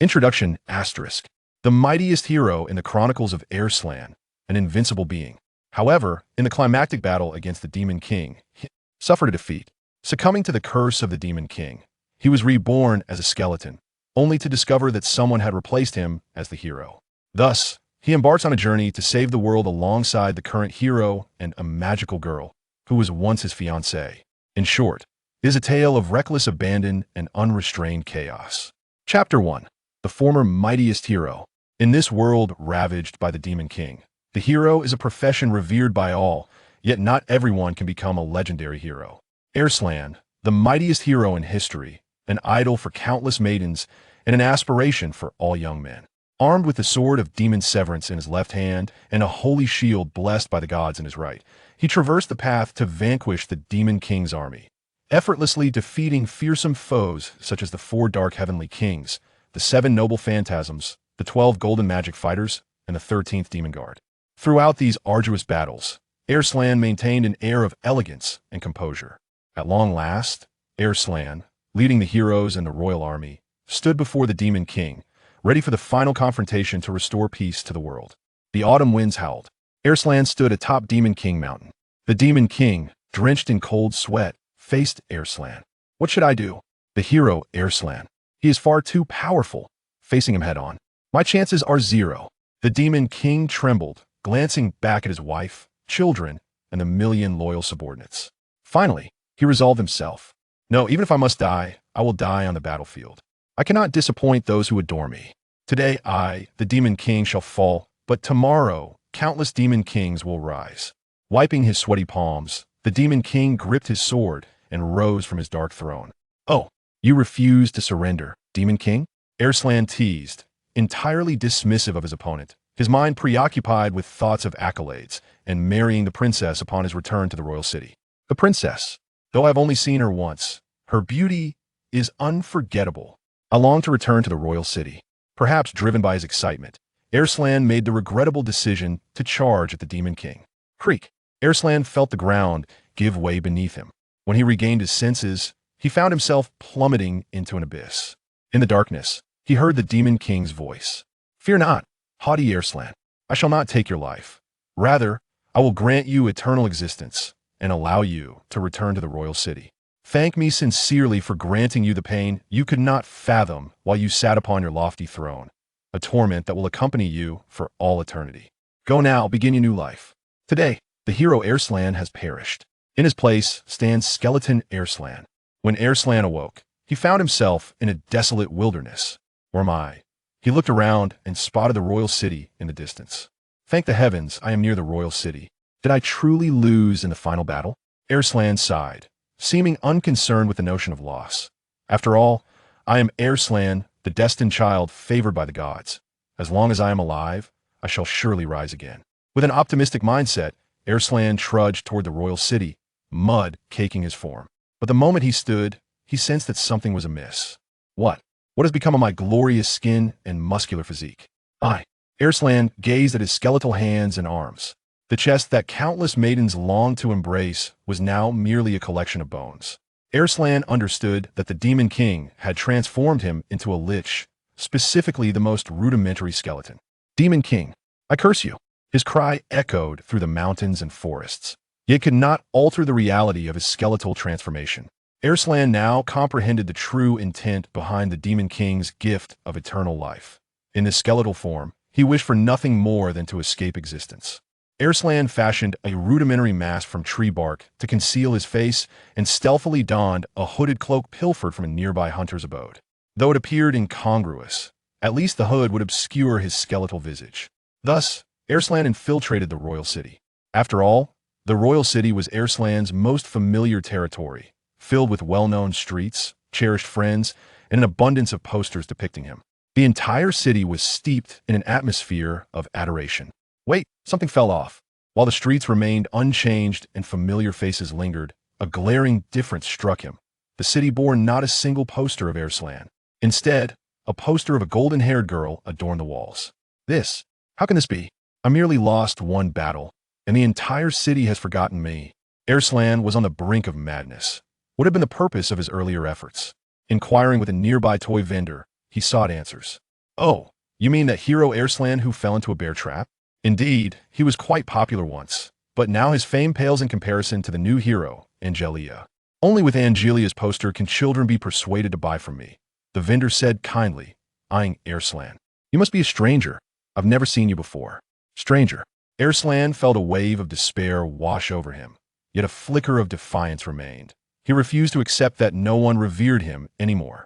Introduction Asterisk. The mightiest hero in the Chronicles of Alslan, an invincible being. However, in the climactic battle against the Demon King, he suffered a defeat. Succumbing to the curse of the Demon King, he was reborn as a skeleton, only to discover that someone had replaced him as the hero. Thus, he embarks on a journey to save the world alongside the current hero and a magical girl, who was once his fiancée. In short, it is a tale of reckless abandon and unrestrained chaos. Chapter 1. The former mightiest hero. In this world ravaged by the Demon King, the hero is a profession revered by all, yet not everyone can become a legendary hero. Alslan, the mightiest hero in history, an idol for countless maidens, and an aspiration for all young men. Armed with the sword of demon severance in his left hand and a holy shield blessed by the gods in his right, he traversed the path to vanquish the Demon King's army, effortlessly defeating fearsome foes such as the 4 dark heavenly kings, the 7 noble phantasms, the 12 golden magic fighters, and the 13th demon guard. Throughout these arduous battles, Alslan maintained an air of elegance and composure. At long last, Alslan, leading the heroes and the royal army, stood before the Demon King, ready for the final confrontation to restore peace to the world. The autumn winds howled. Alslan stood atop Demon King Mountain. The Demon King, drenched in cold sweat, faced Alslan. What should I do? The hero, Alslan. He is far too powerful. Facing him head-on, my chances are 0. The Demon King trembled, glancing back at his wife, children, and the million loyal subordinates. Finally, he resolved himself. No, even if I must die, I will die on the battlefield. I cannot disappoint those who adore me. Today I, the Demon King, shall fall, but tomorrow countless Demon Kings will rise. Wiping his sweaty palms, the Demon King gripped his sword and rose from his dark throne. Oh, you refuse to surrender, Demon King? Alslan teased, entirely dismissive of his opponent, his mind preoccupied with thoughts of accolades and marrying the princess upon his return to the royal city. The princess, though I've only seen her once, her beauty is unforgettable. I long to return to the royal city. Perhaps driven by his excitement, Alslan made the regrettable decision to charge at the Demon King. Creak! Alslan felt the ground give way beneath him. When he regained his senses, he found himself plummeting into an abyss. In the darkness, he heard the Demon King's voice. Fear not, haughty Alslan. I shall not take your life. Rather, I will grant you eternal existence and allow you to return to the royal city. Thank me sincerely for granting you the pain you could not fathom while you sat upon your lofty throne, a torment that will accompany you for all eternity. Go now, begin your new life. Today, the hero Alslan has perished. In his place stands skeleton Alslan. When Alslan awoke, he found himself in a desolate wilderness. Where am I? He looked around and spotted the royal city in the distance. Thank the heavens I am near the royal city. Did I truly lose in the final battle? Alslan sighed, seeming unconcerned with the notion of loss. After all, I am Alslan, the destined child favored by the gods. As long as I am alive, I shall surely rise again. With an optimistic mindset, Alslan trudged toward the royal city, mud caking his form. But the moment he stood, he sensed that something was amiss. What? What has become of my glorious skin and muscular physique? Alslan gazed at his skeletal hands and arms. The chest that countless maidens longed to embrace was now merely a collection of bones. Alslan understood that the Demon King had transformed him into a lich, specifically the most rudimentary skeleton. Demon King, I curse you. His cry echoed through the mountains and forests, yet could not alter the reality of his skeletal transformation. Alslan now comprehended the true intent behind the Demon King's gift of eternal life. In this skeletal form, he wished for nothing more than to escape existence. Alslan fashioned a rudimentary mask from tree bark to conceal his face and stealthily donned a hooded cloak pilfered from a nearby hunter's abode. Though it appeared incongruous, at least the hood would obscure his skeletal visage. Thus, Alslan infiltrated the royal city. After all, the royal city was Alslan's most familiar territory, filled with well-known streets, cherished friends, and an abundance of posters depicting him. The entire city was steeped in an atmosphere of adoration. Wait, something fell off. While the streets remained unchanged and familiar faces lingered, a glaring difference struck him. The city bore not a single poster of Alslan. Instead, a poster of a golden-haired girl adorned the walls. How can this be? I merely lost one battle, and the entire city has forgotten me. Alslan was on the brink of madness. What had been the purpose of his earlier efforts? Inquiring with a nearby toy vendor, he sought answers. Oh, you mean that hero Alslan who fell into a bear trap? Indeed, he was quite popular once, but now his fame pales in comparison to the new hero, Angelica. Only with Angelia's poster can children be persuaded to buy from me, the vendor said kindly, eyeing Alslan. You must be a stranger. I've never seen you before. Stranger. Alslan felt a wave of despair wash over him, yet a flicker of defiance remained. He refused to accept that no one revered him anymore.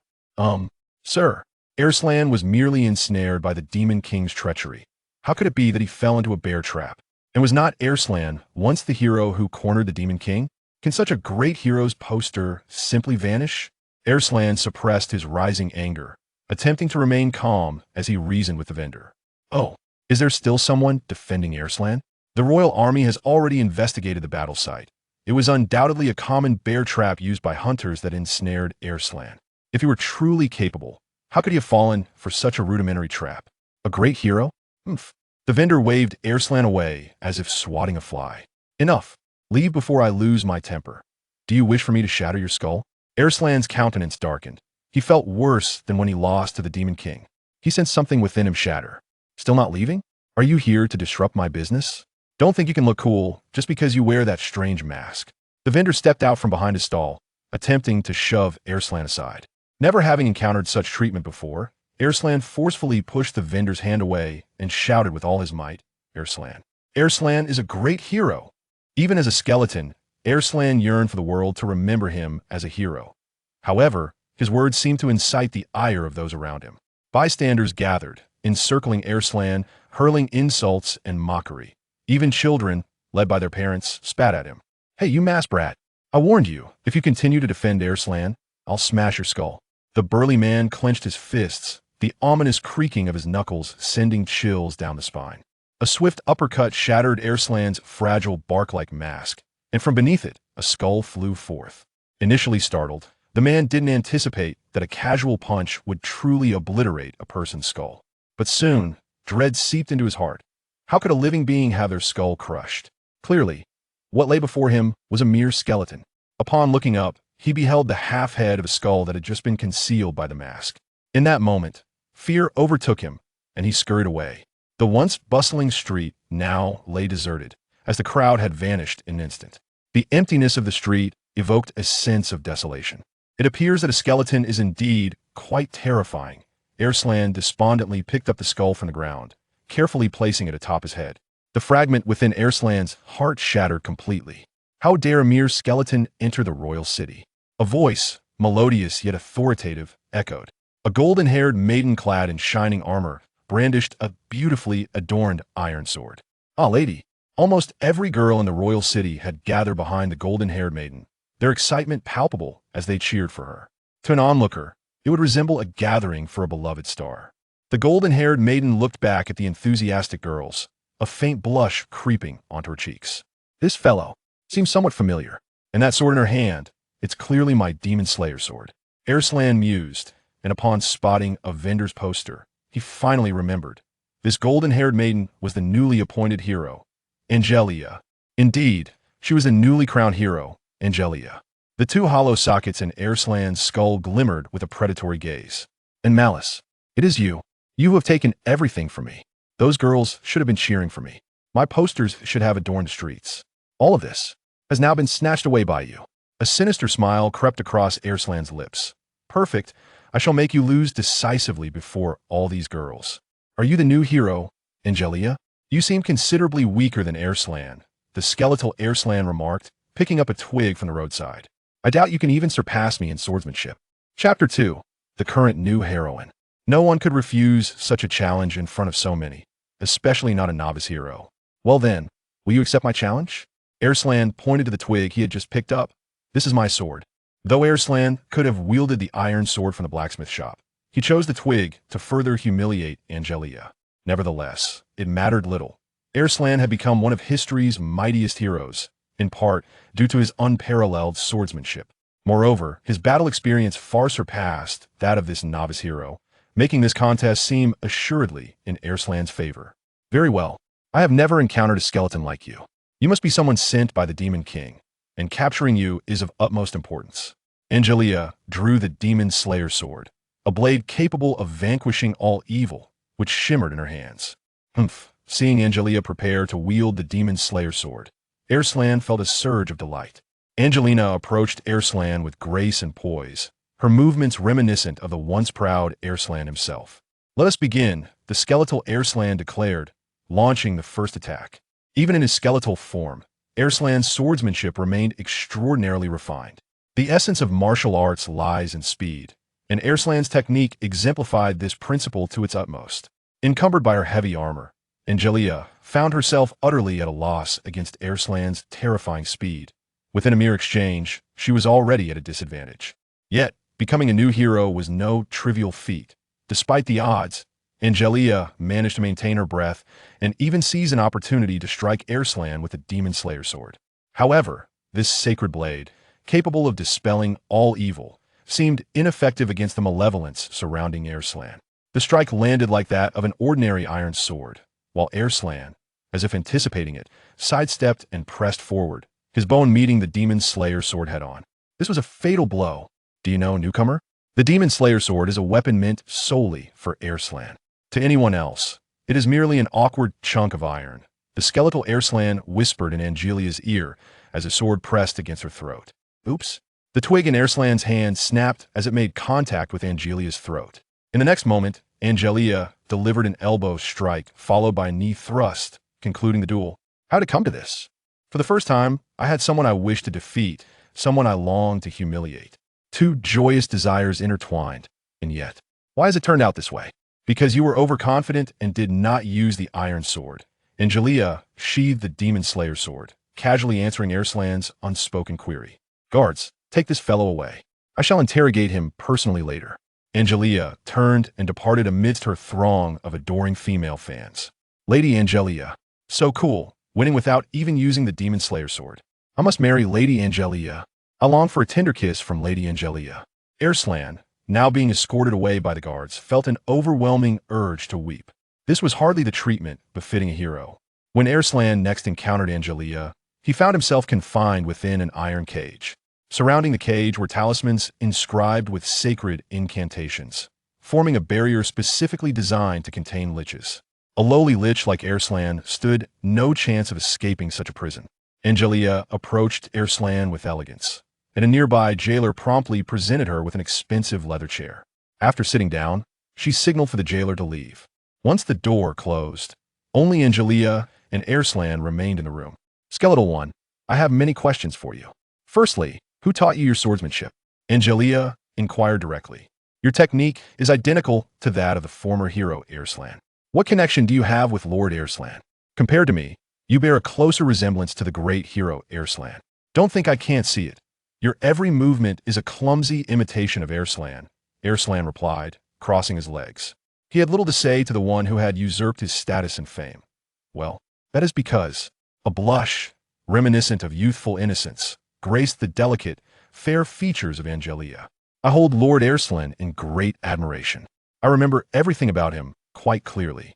Sir. Alslan was merely ensnared by the Demon King's treachery. How could it be that he fell into a bear trap? And was not Alslan once the hero who cornered the Demon King? Can such a great hero's poster simply vanish? Alslan suppressed his rising anger, attempting to remain calm as he reasoned with the vendor. Oh, is there still someone defending Alslan? The royal army has already investigated the battle site. It was undoubtedly a common bear trap used by hunters that ensnared Alslan. If he were truly capable, how could he have fallen for such a rudimentary trap? A great hero? Humph. The vendor waved Alslan away as if swatting a fly. Enough. Leave before I lose my temper. Do you wish for me to shatter your skull? Alslan's countenance darkened. He felt worse than when he lost to the Demon King. He sensed something within him shatter. Still not leaving? Are you here to disrupt my business? Don't think you can look cool just because you wear that strange mask. The vendor stepped out from behind his stall, attempting to shove Alslan aside. Never having encountered such treatment before, Alslan forcefully pushed the vendor's hand away and shouted with all his might, Alslan. Alslan is a great hero. Even as a skeleton, Alslan yearned for the world to remember him as a hero. However, his words seemed to incite the ire of those around him. Bystanders gathered, encircling Alslan, hurling insults and mockery. Even children, led by their parents, spat at him. Hey, you masked brat. I warned you, if you continue to defend Alslan, I'll smash your skull. The burly man clenched his fists, the ominous creaking of his knuckles sending chills down the spine. A swift uppercut shattered Alslan's fragile bark-like mask, and from beneath it, a skull flew forth. Initially startled, the man didn't anticipate that a casual punch would truly obliterate a person's skull. But soon, dread seeped into his heart. How could a living being have their skull crushed? Clearly, what lay before him was a mere skeleton. Upon looking up, he beheld the half-head of a skull that had just been concealed by the mask. In that moment, fear overtook him, and he scurried away. The once bustling street now lay deserted, as the crowd had vanished in an instant. The emptiness of the street evoked a sense of desolation. It appears that a skeleton is indeed quite terrifying. Alslan despondently picked up the skull from the ground, carefully placing it atop his head. The fragment within Alslan's heart shattered completely. How dare a mere skeleton enter the royal city? A voice, melodious yet authoritative, echoed. A golden-haired maiden clad in shining armor brandished a beautifully adorned iron sword. Ah, lady! Almost every girl in the royal city had gathered behind the golden-haired maiden, their excitement palpable as they cheered for her. To an onlooker, it would resemble a gathering for a beloved star. The golden-haired maiden looked back at the enthusiastic girls, a faint blush creeping onto her cheeks. This fellow seems somewhat familiar, and that sword in her hand, it's clearly my demon slayer sword. Alslan mused, and upon spotting a vendor's poster, he finally remembered. This golden-haired maiden was the newly appointed hero, Angelica. Indeed, she was the newly crowned hero, Angelica. The two hollow sockets in Alslan's skull glimmered with a predatory gaze. And malice. It is you. You who have taken everything from me. Those girls should have been cheering for me. My posters should have adorned the streets. All of this has now been snatched away by you. A sinister smile crept across Alslan's lips. Perfect. I shall make you lose decisively before all these girls. Are you the new hero, Angelica? You seem considerably weaker than Alslan, the skeletal Alslan remarked, picking up a twig from the roadside. I doubt you can even surpass me in swordsmanship. Chapter 2. The current new heroine. No one could refuse such a challenge in front of so many, especially not a novice hero. Well then, will you accept my challenge? Alslan pointed to the twig he had just picked up. This is my sword. Though Alslan could have wielded the iron sword from the blacksmith shop, he chose the twig to further humiliate Angelica. Nevertheless, it mattered little. Alslan had become one of history's mightiest heroes, in part due to his unparalleled swordsmanship. Moreover, his battle experience far surpassed that of this novice hero, making this contest seem assuredly in Alslan's favor. Very well. I have never encountered a skeleton like you. You must be someone sent by the Demon King, and capturing you is of utmost importance. Angelica drew the Demon Slayer sword, a blade capable of vanquishing all evil which shimmered in her hands. Humph! Seeing Angelica prepare to wield the Demon Slayer sword, Alslan felt a surge of delight. Angelina approached Alslan with grace and poise, her movements reminiscent of the once proud Alslan himself. "Let us begin," the skeletal Alslan declared, launching the first attack. Even in his skeletal form, Alslan's swordsmanship remained extraordinarily refined. The essence of martial arts lies in speed, and Alslan's technique exemplified this principle to its utmost. Encumbered by her heavy armor, Angelica found herself utterly at a loss against Alslan's terrifying speed. Within a mere exchange, she was already at a disadvantage. Yet, becoming a new hero was no trivial feat. Despite the odds, Angelica managed to maintain her breath and even seize an opportunity to strike Alslan with a Demon Slayer sword. However, this sacred blade, capable of dispelling all evil, seemed ineffective against the malevolence surrounding Alslan. The strike landed like that of an ordinary iron sword, while Alslan, as if anticipating it, sidestepped and pressed forward, his bone meeting the Demon Slayer sword head-on. This was a fatal blow. Do you know, newcomer? The Demon Slayer sword is a weapon meant solely for Alslan. To anyone else, it is merely an awkward chunk of iron, the skeletal Alslan whispered in Angelica's ear as his sword pressed against her throat. Oops. The twig in Alslan's hand snapped as it made contact with Angelica's throat. In the next moment, Angelica delivered an elbow strike, followed by a knee thrust, concluding the duel. How did it come to this? For the first time, I had someone I wished to defeat, someone I longed to humiliate. Two joyous desires intertwined, and yet, why has it turned out this way? Because you were overconfident and did not use the iron sword. Angelica sheathed the Demon Slayer sword, casually answering Alslan's unspoken query. "Guards, take this fellow away. I shall interrogate him personally later." Angelica turned and departed amidst her throng of adoring female fans. Lady Angelica, so cool, winning without even using the Demon Slayer sword. I must marry Lady Angelica. I long for a tender kiss from Lady Angelica. Alslan, now being escorted away by the guards, felt an overwhelming urge to weep. This was hardly the treatment befitting a hero. When Alslan next encountered Angelica, he found himself confined within an iron cage. Surrounding the cage were talismans inscribed with sacred incantations, forming a barrier specifically designed to contain liches. A lowly lich like Alslan stood no chance of escaping such a prison. Angelica approached Alslan with elegance, and a nearby jailer promptly presented her with an expensive leather chair. After sitting down, she signaled for the jailer to leave. Once the door closed, only Angelica and Alslan remained in the room. "Skeletal One, I have many questions for you. Firstly, who taught you your swordsmanship?" Angelica inquired directly. "Your technique is identical to that of the former hero Alslan. What connection do you have with Lord Alslan? Compared to me, you bear a closer resemblance to the great hero Alslan. Don't think I can't see it. Your every movement is a clumsy imitation of Alslan," Alslan replied, crossing his legs. He had little to say to the one who had usurped his status and fame. "Well, that is because a blush, reminiscent of youthful innocence, graced the delicate, fair features of Angelica. I hold Lord Alslan in great admiration. I remember everything about him quite clearly."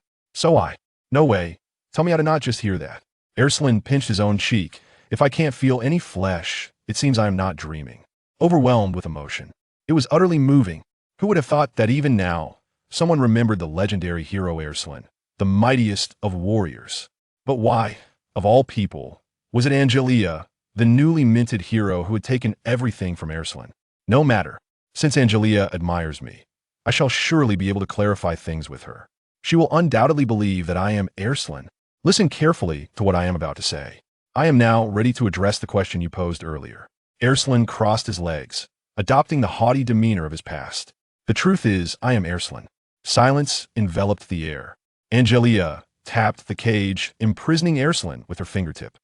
No way. Tell me I did not just hear that." Alslan pinched his own cheek. "If I can't feel any flesh, it seems I am not dreaming." Overwhelmed with emotion, it was utterly moving. Who would have thought that even now, someone remembered the legendary hero Alslan, the mightiest of warriors? But why, of all people, was it Angelica, the newly minted hero who had taken everything from Alslan? No matter. Since Angelica admires me, I shall surely be able to clarify things with her. She will undoubtedly believe that I am Alslan. Listen carefully to what I am about to say. I am now ready to address the question you posed earlier. Alslan crossed his legs, adopting the haughty demeanor of his past. The truth is, I am Alslan. Silence enveloped the air. Angelica tapped the cage, imprisoning Alslan with her fingertip.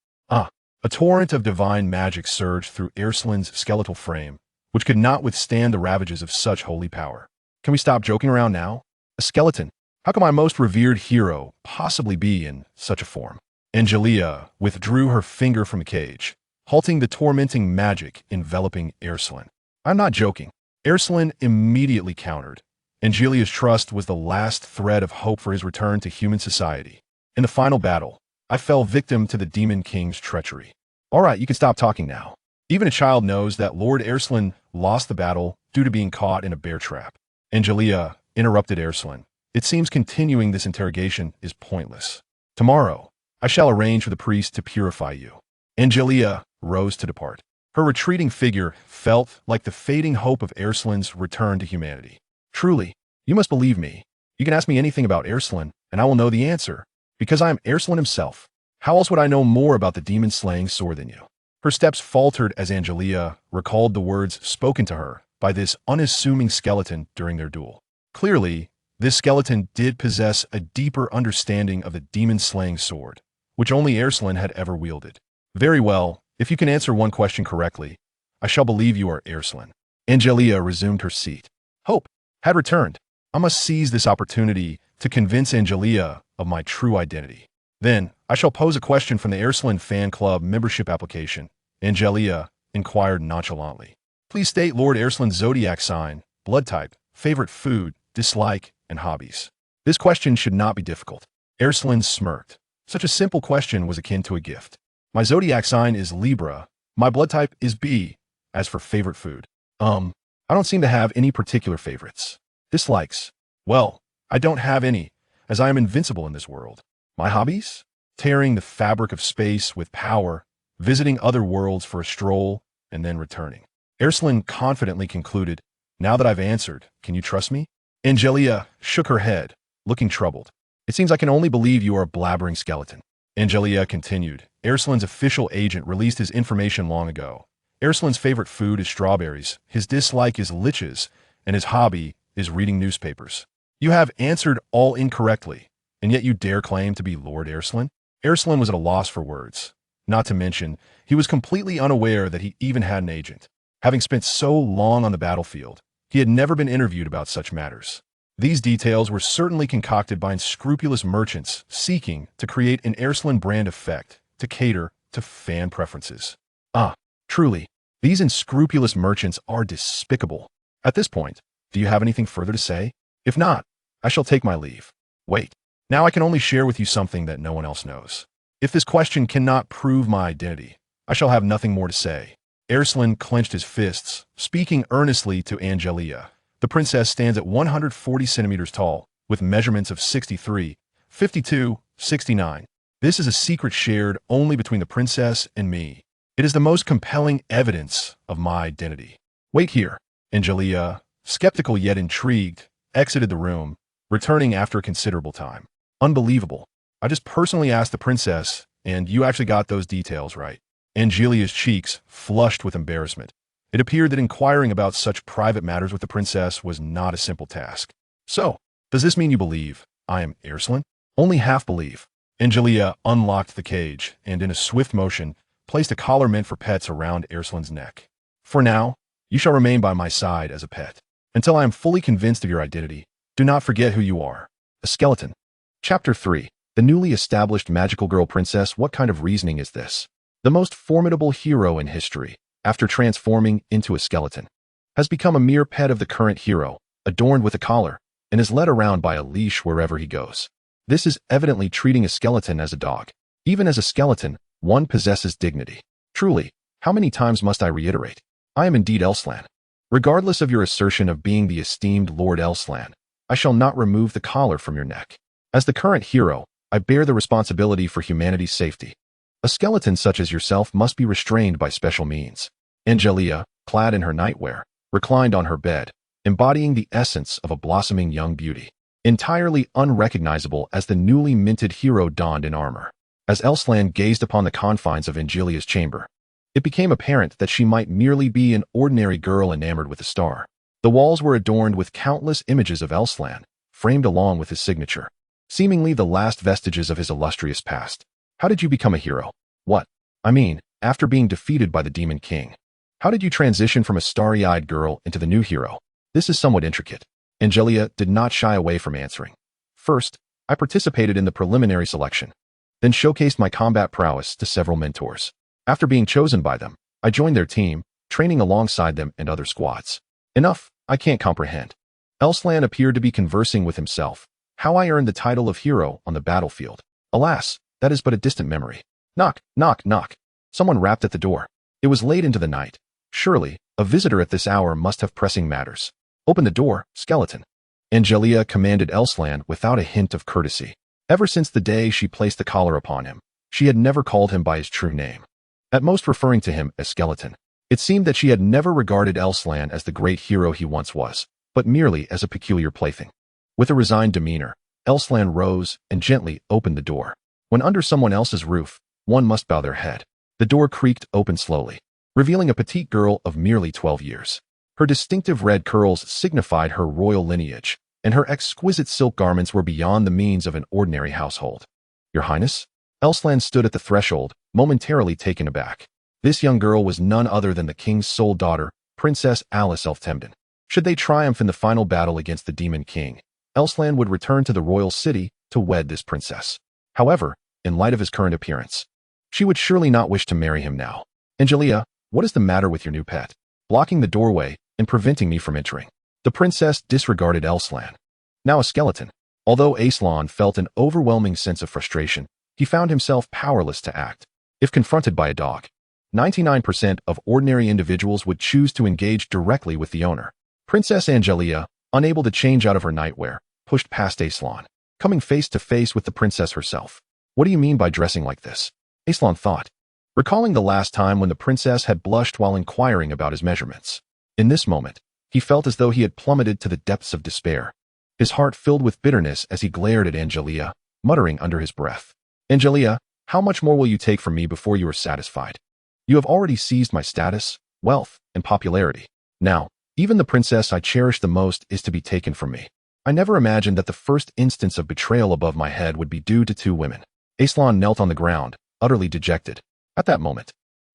A torrent of divine magic surged through Alslan's skeletal frame, which could not withstand the ravages of such holy power. Can we stop joking around now? A skeleton? How can my most revered hero possibly be in such a form? Angelica withdrew her finger from the cage, halting the tormenting magic enveloping Alslan. I'm not joking. Alslan immediately countered. Angelica's trust was the last thread of hope for his return to human society. In the final battle, I fell victim to the Demon King's treachery. All right, you can stop talking now. Even a child knows that Lord Alslan lost the battle due to being caught in a bear trap. Angelica interrupted Alslan, It seems continuing this interrogation is pointless. Tomorrow, I shall arrange for the priest to purify you. Angelica rose to depart. Her retreating figure felt like the fading hope of Alslan's return to humanity. Truly, you must believe me. You can ask me anything about Alslan, and I will know the answer, because I am Alslan himself. How else would I know more about the demon-slaying sword than you? Her steps faltered as Angelica recalled the words spoken to her by this unassuming skeleton during their duel. Clearly, this skeleton did possess a deeper understanding of the demon-slaying sword, which only Alslan had ever wielded. Very well, if you can answer one question correctly, I shall believe you are Alslan. Angelica resumed her seat. Hope had returned. I must seize this opportunity to convince Angelica of my true identity. Then, I shall pose a question from the Alslan fan club membership application. Angelica inquired nonchalantly. Please state Lord Alslan's zodiac sign, blood type, favorite food, dislike, and hobbies. This question should not be difficult. Alslan smirked. Such a simple question was akin to a gift. My zodiac sign is Libra. My blood type is B. As for favorite food, I don't seem to have any particular favorites. Dislikes? Well, I don't have any, as I am invincible in this world. My hobbies? Tearing the fabric of space with power, visiting other worlds for a stroll, and then returning. Alslan confidently concluded, now that I've answered, can you trust me? Angelica shook her head, looking troubled. It seems I can only believe you are a blabbering skeleton. Angelica continued. Alslan's official agent released his information long ago. Alslan's favorite food is strawberries, his dislike is liches, and his hobby is reading newspapers. You have answered all incorrectly, and yet you dare claim to be Lord Alslan? Alslan was at a loss for words. Not to mention, he was completely unaware that he even had an agent. Having spent so long on the battlefield, he had never been interviewed about such matters. These details were certainly concocted by unscrupulous merchants seeking to create an Alslan brand effect to cater to fan preferences. Truly, these unscrupulous merchants are despicable. At this point, do you have anything further to say? If not, I shall take my leave. Wait, now I can only share with you something that no one else knows. If this question cannot prove my identity, I shall have nothing more to say. Alslan clenched his fists, speaking earnestly to Angelica. The princess stands at 140 centimeters tall, with measurements of 63, 52, 69. This is a secret shared only between the princess and me. It is the most compelling evidence of my identity. Wait here. Angelica, skeptical yet intrigued, exited the room, returning after a considerable time. Unbelievable. I just personally asked the princess, and you actually got those details right. Angelica's cheeks flushed with embarrassment. It appeared that inquiring about such private matters with the princess was not a simple task. So, does this mean you believe I am Alslan? Only half believe. Angelica unlocked the cage and, in a swift motion, placed a collar meant for pets around Alslan's neck. For now, you shall remain by my side as a pet. Until I am fully convinced of your identity, do not forget who you are. A skeleton. Chapter 3. The newly established magical girl princess. What kind of reasoning is this? The most formidable hero in history, after transforming into a skeleton, has become a mere pet of the current hero, adorned with a collar, and is led around by a leash wherever he goes. This is evidently treating a skeleton as a dog. Even as a skeleton, one possesses dignity. Truly, how many times must I reiterate? I am indeed Alslan. Regardless of your assertion of being the esteemed Lord Alslan, I shall not remove the collar from your neck. As the current hero, I bear the responsibility for humanity's safety. A skeleton such as yourself must be restrained by special means. Angelica, clad in her nightwear, reclined on her bed, embodying the essence of a blossoming young beauty. Entirely unrecognizable as the newly minted hero donned in armor. As Alslan gazed upon the confines of Angelica's chamber, it became apparent that she might merely be an ordinary girl enamored with a star. The walls were adorned with countless images of Alslan, framed along with his signature, seemingly the last vestiges of his illustrious past. How did you become a hero? What? I mean, after being defeated by the Demon King. How did you transition from a starry-eyed girl into the new hero? This is somewhat intricate. Angelica did not shy away from answering. First, I participated in the preliminary selection, then showcased my combat prowess to several mentors. After being chosen by them, I joined their team, training alongside them and other squads. Enough, I can't comprehend. Alslan appeared to be conversing with himself. How I earned the title of hero on the battlefield. Alas, that is but a distant memory. Knock, knock, knock. Someone rapped at the door. It was late into the night. Surely, a visitor at this hour must have pressing matters. Open the door, skeleton. Angelica commanded Alslan without a hint of courtesy. Ever since the day she placed the collar upon him, she had never called him by his true name, at most referring to him as Skeleton. It seemed that she had never regarded Alslan as the great hero he once was, but merely as a peculiar plaything. With a resigned demeanor, Alslan rose and gently opened the door. When under someone else's roof, one must bow their head. The door creaked open slowly, revealing a petite girl of merely 12 years. Her distinctive red curls signified her royal lineage, and her exquisite silk garments were beyond the means of an ordinary household. "Your Highness?" Alslan stood at the threshold, momentarily taken aback. This young girl was none other than the king's sole daughter, Princess Alice Elftemden. Should they triumph in the final battle against the Demon King, Alslan would return to the royal city to wed this princess. However, in light of his current appearance, she would surely not wish to marry him now. "Angelica, what is the matter with your new pet? Blocking the doorway and preventing me from entering." The princess disregarded Alslan, now a skeleton. Although Alslan felt an overwhelming sense of frustration, he found himself powerless to act. If confronted by a dog, 99% of ordinary individuals would choose to engage directly with the owner. Princess Angelica, unable to change out of her nightwear, pushed past Alslan, coming face to face with the princess herself. "What do you mean by dressing like this?" Alslan thought, recalling the last time when the princess had blushed while inquiring about his measurements. In this moment, he felt as though he had plummeted to the depths of despair. His heart filled with bitterness as he glared at Angelica, muttering under his breath, "Angelica, how much more will you take from me before you are satisfied? You have already seized my status, wealth, and popularity. Now, even the princess I cherish the most is to be taken from me. I never imagined that the first instance of betrayal above my head would be due to two women." Alslan knelt on the ground, utterly dejected. At that moment,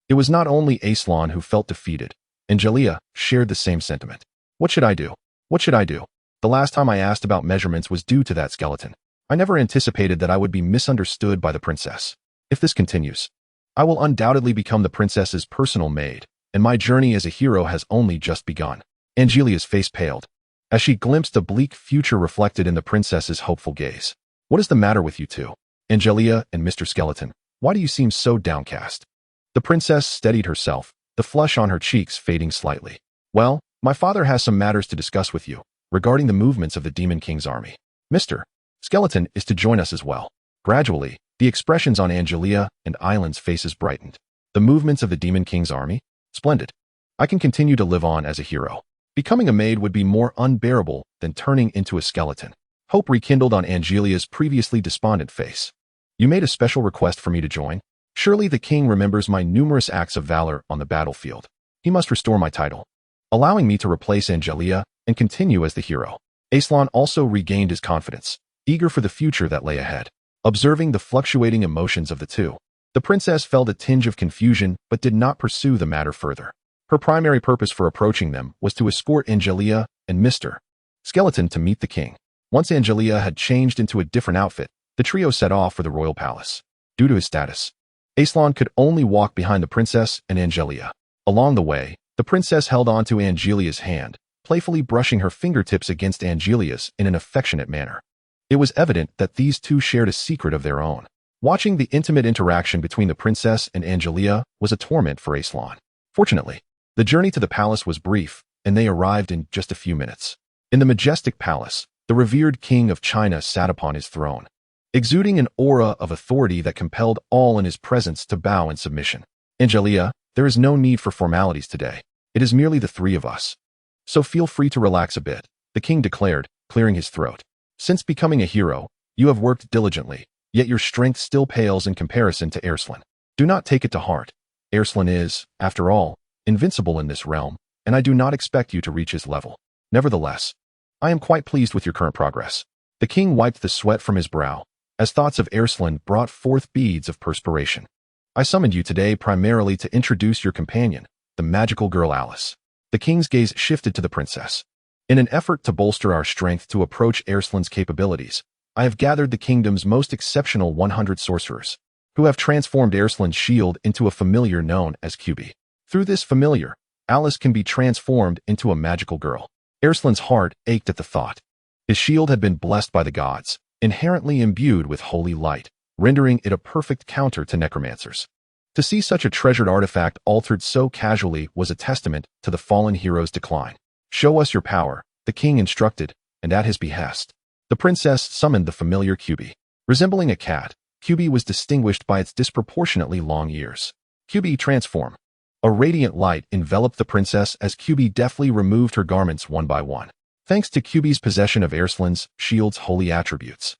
it was not only Alslan who felt defeated. Angelica shared the same sentiment. "What should I do? What should I do? The last time I asked about measurements was due to that skeleton. I never anticipated that I would be misunderstood by the princess. If this continues, I will undoubtedly become the princess's personal maid, and my journey as a hero has only just begun." Angelica's face paled, as she glimpsed a bleak future reflected in the princess's hopeful gaze. "What is the matter with you two? Angelica and Mr. Skeleton, why do you seem so downcast?" The princess steadied herself, the flush on her cheeks fading slightly. "Well, my father has some matters to discuss with you, regarding the movements of the Demon King's army. Mr. Skeleton is to join us as well." Gradually, the expressions on Angelica and Island's faces brightened. "The movements of the Demon King's army? Splendid. I can continue to live on as a hero. Becoming a maid would be more unbearable than turning into a skeleton." Hope rekindled on Angelica's previously despondent face. "You made a special request for me to join? Surely the king remembers my numerous acts of valor on the battlefield. He must restore my title, allowing me to replace Angelica and continue as the hero." Alslan also regained his confidence, eager for the future that lay ahead. Observing the fluctuating emotions of the two, the princess felt a tinge of confusion but did not pursue the matter further. Her primary purpose for approaching them was to escort Angelica and Mr. Skeleton to meet the king. Once Angelica had changed into a different outfit, the trio set off for the royal palace. Due to his status, Alslan could only walk behind the princess and Angelica. Along the way, the princess held on to Angelica's hand, playfully brushing her fingertips against Angelica's in an affectionate manner. It was evident that these two shared a secret of their own. Watching the intimate interaction between the princess and Angelica was a torment for Alslan. Fortunately, the journey to the palace was brief, and they arrived in just a few minutes. In the majestic palace, the revered king of China sat upon his throne, exuding an aura of authority that compelled all in his presence to bow in submission. "Angelica, there is no need for formalities today. It is merely the three of us. So feel free to relax a bit," the king declared, clearing his throat. "Since becoming a hero, you have worked diligently, yet your strength still pales in comparison to Alslan. Do not take it to heart. Alslan is, after all, invincible in this realm, and I do not expect you to reach his level. Nevertheless, I am quite pleased with your current progress." The king wiped the sweat from his brow, as thoughts of Alslan brought forth beads of perspiration. "I summoned you today primarily to introduce your companion, the magical girl Alice." The king's gaze shifted to the princess. "In an effort to bolster our strength to approach Alslan's capabilities, I have gathered the kingdom's most exceptional 100 sorcerers, who have transformed Alslan's shield into a familiar known as QB. Through this familiar, Alice can be transformed into a magical girl." Alslan's heart ached at the thought. His shield had been blessed by the gods, inherently imbued with holy light, rendering it a perfect counter to necromancers. To see such a treasured artifact altered so casually was a testament to the fallen hero's decline. "Show us your power," the king instructed, and at his behest, the princess summoned the familiar Cubi. Resembling a cat, Cubi was distinguished by its disproportionately long ears. Cubi transform. A radiant light enveloped the princess as Cubi deftly removed her garments one by one. Thanks to Cubi's possession of Alslan's shield's holy attributes,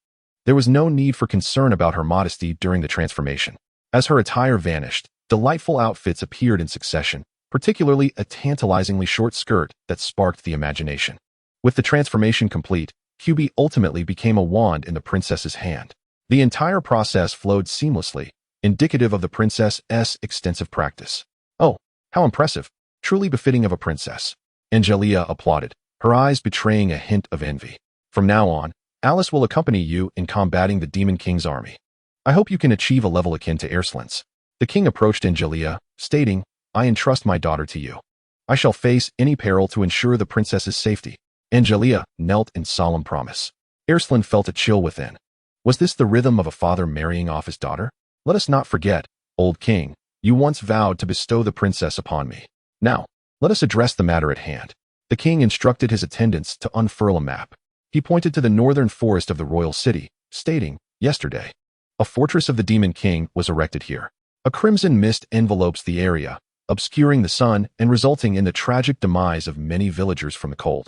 there was no need for concern about her modesty during the transformation. As her attire vanished, delightful outfits appeared in succession, particularly a tantalizingly short skirt that sparked the imagination. With the transformation complete, Cubi ultimately became a wand in the princess's hand. The entire process flowed seamlessly, indicative of the princess's extensive practice. Oh, how impressive! Truly befitting of a princess. Angelica applauded, her eyes betraying a hint of envy. From now on, Alice will accompany you in combating the Demon King's army. I hope you can achieve a level akin to Alslan's. The king approached Angelica, stating, I entrust my daughter to you. I shall face any peril to ensure the princess's safety. Angelica knelt in solemn promise. Alslan felt a chill within. Was this the rhythm of a father marrying off his daughter? Let us not forget, old king, you once vowed to bestow the princess upon me. Now, let us address the matter at hand. The king instructed his attendants to unfurl a map. He pointed to the northern forest of the royal city, stating, yesterday, a fortress of the Demon King was erected here. A crimson mist envelopes the area, obscuring the sun and resulting in the tragic demise of many villagers from the cold.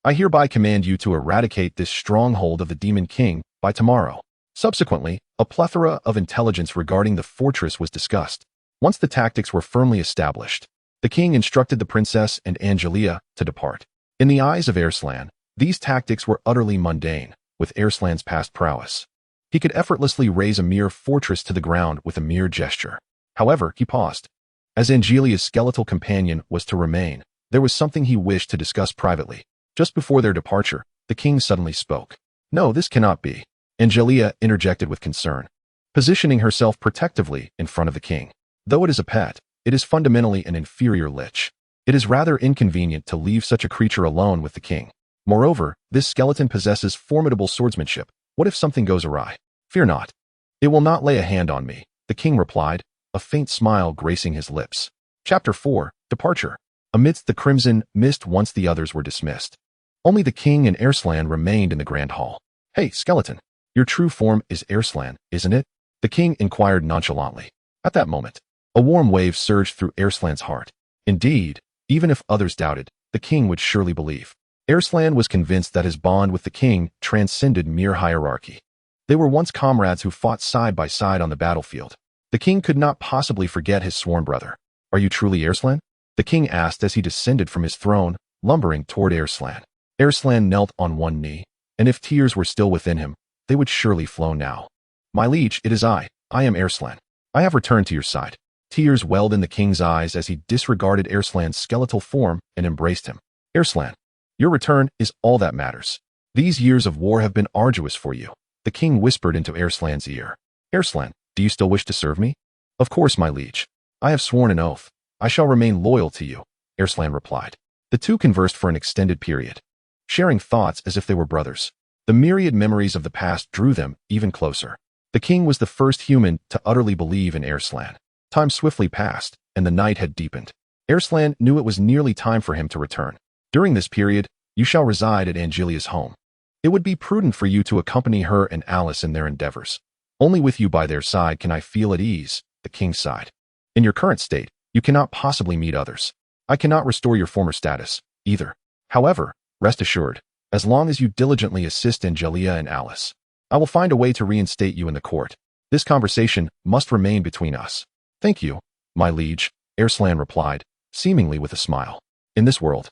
I hereby command you to eradicate this stronghold of the Demon King by tomorrow. Subsequently, a plethora of intelligence regarding the fortress was discussed. Once the tactics were firmly established, the king instructed the princess and Angelica to depart. In the eyes of Alslan, these tactics were utterly mundane, with Alslan's past prowess. He could effortlessly raise a mere fortress to the ground with a mere gesture. However, he paused. As Angelica's skeletal companion was to remain, there was something he wished to discuss privately. Just before their departure, the king suddenly spoke. No, this cannot be. Angelica interjected with concern, positioning herself protectively in front of the king. Though it is a pet, it is fundamentally an inferior lich. It is rather inconvenient to leave such a creature alone with the king. Moreover, this skeleton possesses formidable swordsmanship. What if something goes awry? Fear not. It will not lay a hand on me, the king replied, a faint smile gracing his lips. Chapter 4, Departure. Amidst the crimson mist once the others were dismissed, only the king and Alslan remained in the grand hall. Hey, skeleton, your true form is Alslan, isn't it? The king inquired nonchalantly. At that moment, a warm wave surged through Alslan's heart. Indeed, even if others doubted, the king would surely believe. Alslan was convinced that his bond with the king transcended mere hierarchy. They were once comrades who fought side by side on the battlefield. The king could not possibly forget his sworn brother. Are you truly Alslan? The king asked as he descended from his throne, lumbering toward Alslan. Alslan knelt on one knee, and if tears were still within him, they would surely flow now. My liege, it is I am Alslan. I have returned to your side. Tears welled in the king's eyes as he disregarded Alslan's skeletal form and embraced him. Alslan, your return is all that matters. These years of war have been arduous for you, the king whispered into Alslan's ear. Alslan, do you still wish to serve me? Of course, my liege. I have sworn an oath. I shall remain loyal to you, Alslan replied. The two conversed for an extended period, sharing thoughts as if they were brothers. The myriad memories of the past drew them even closer. The king was the first human to utterly believe in Alslan. Time swiftly passed, and the night had deepened. Alslan knew it was nearly time for him to return. During this period, you shall reside at Angelica's home. It would be prudent for you to accompany her and Alice in their endeavors. Only with you by their side can I feel at ease, the king sighed. In your current state, you cannot possibly meet others. I cannot restore your former status, either. However, rest assured, as long as you diligently assist Angelica and Alice, I will find a way to reinstate you in the court. This conversation must remain between us. Thank you, my liege, Alslan replied, seemingly with a smile. In this world,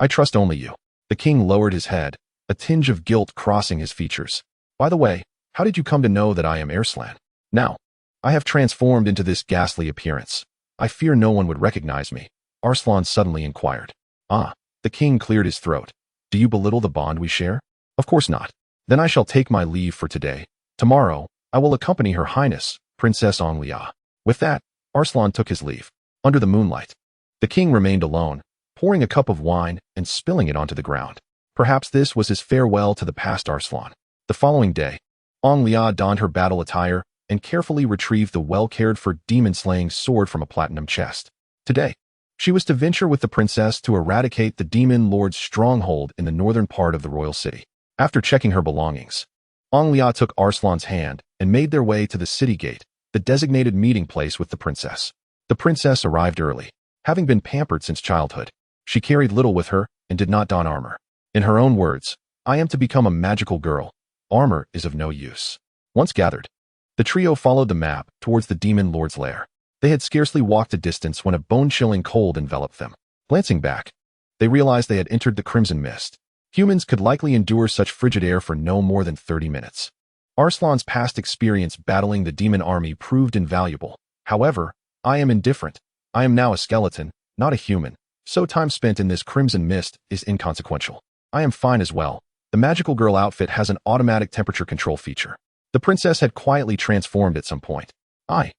I trust only you. The king lowered his head, a tinge of guilt crossing his features. By the way, how did you come to know that I am Alslan? Now, I have transformed into this ghastly appearance. I fear no one would recognize me, Alslan suddenly inquired. Ah, the king cleared his throat. Do you belittle the bond we share? Of course not. Then I shall take my leave for today. Tomorrow, I will accompany Her Highness, Princess Angelica. With that, Alslan took his leave. Under the moonlight, the king remained alone, pouring a cup of wine and spilling it onto the ground. Perhaps this was his farewell to the past Alslan. The following day, Angelica donned her battle attire and carefully retrieved the well-cared-for demon-slaying sword from a platinum chest. Today, she was to venture with the princess to eradicate the demon lord's stronghold in the northern part of the royal city. After checking her belongings, Anglia took Arslan's hand and made their way to the city gate, the designated meeting place with the princess. The princess arrived early. Having been pampered since childhood, she carried little with her and did not don armor. In her own words, "I am to become a magical girl. Armor is of no use." Once gathered, the trio followed the map towards the demon lord's lair. They had scarcely walked a distance when a bone-chilling cold enveloped them. Glancing back, they realized they had entered the crimson mist. Humans could likely endure such frigid air for no more than 30 minutes. Arslan's past experience battling the demon army proved invaluable. However, "I am indifferent. I am now a skeleton, not a human, so time spent in this crimson mist is inconsequential. I am fine as well." The magical girl outfit has an automatic temperature control feature. The princess had quietly transformed at some point. I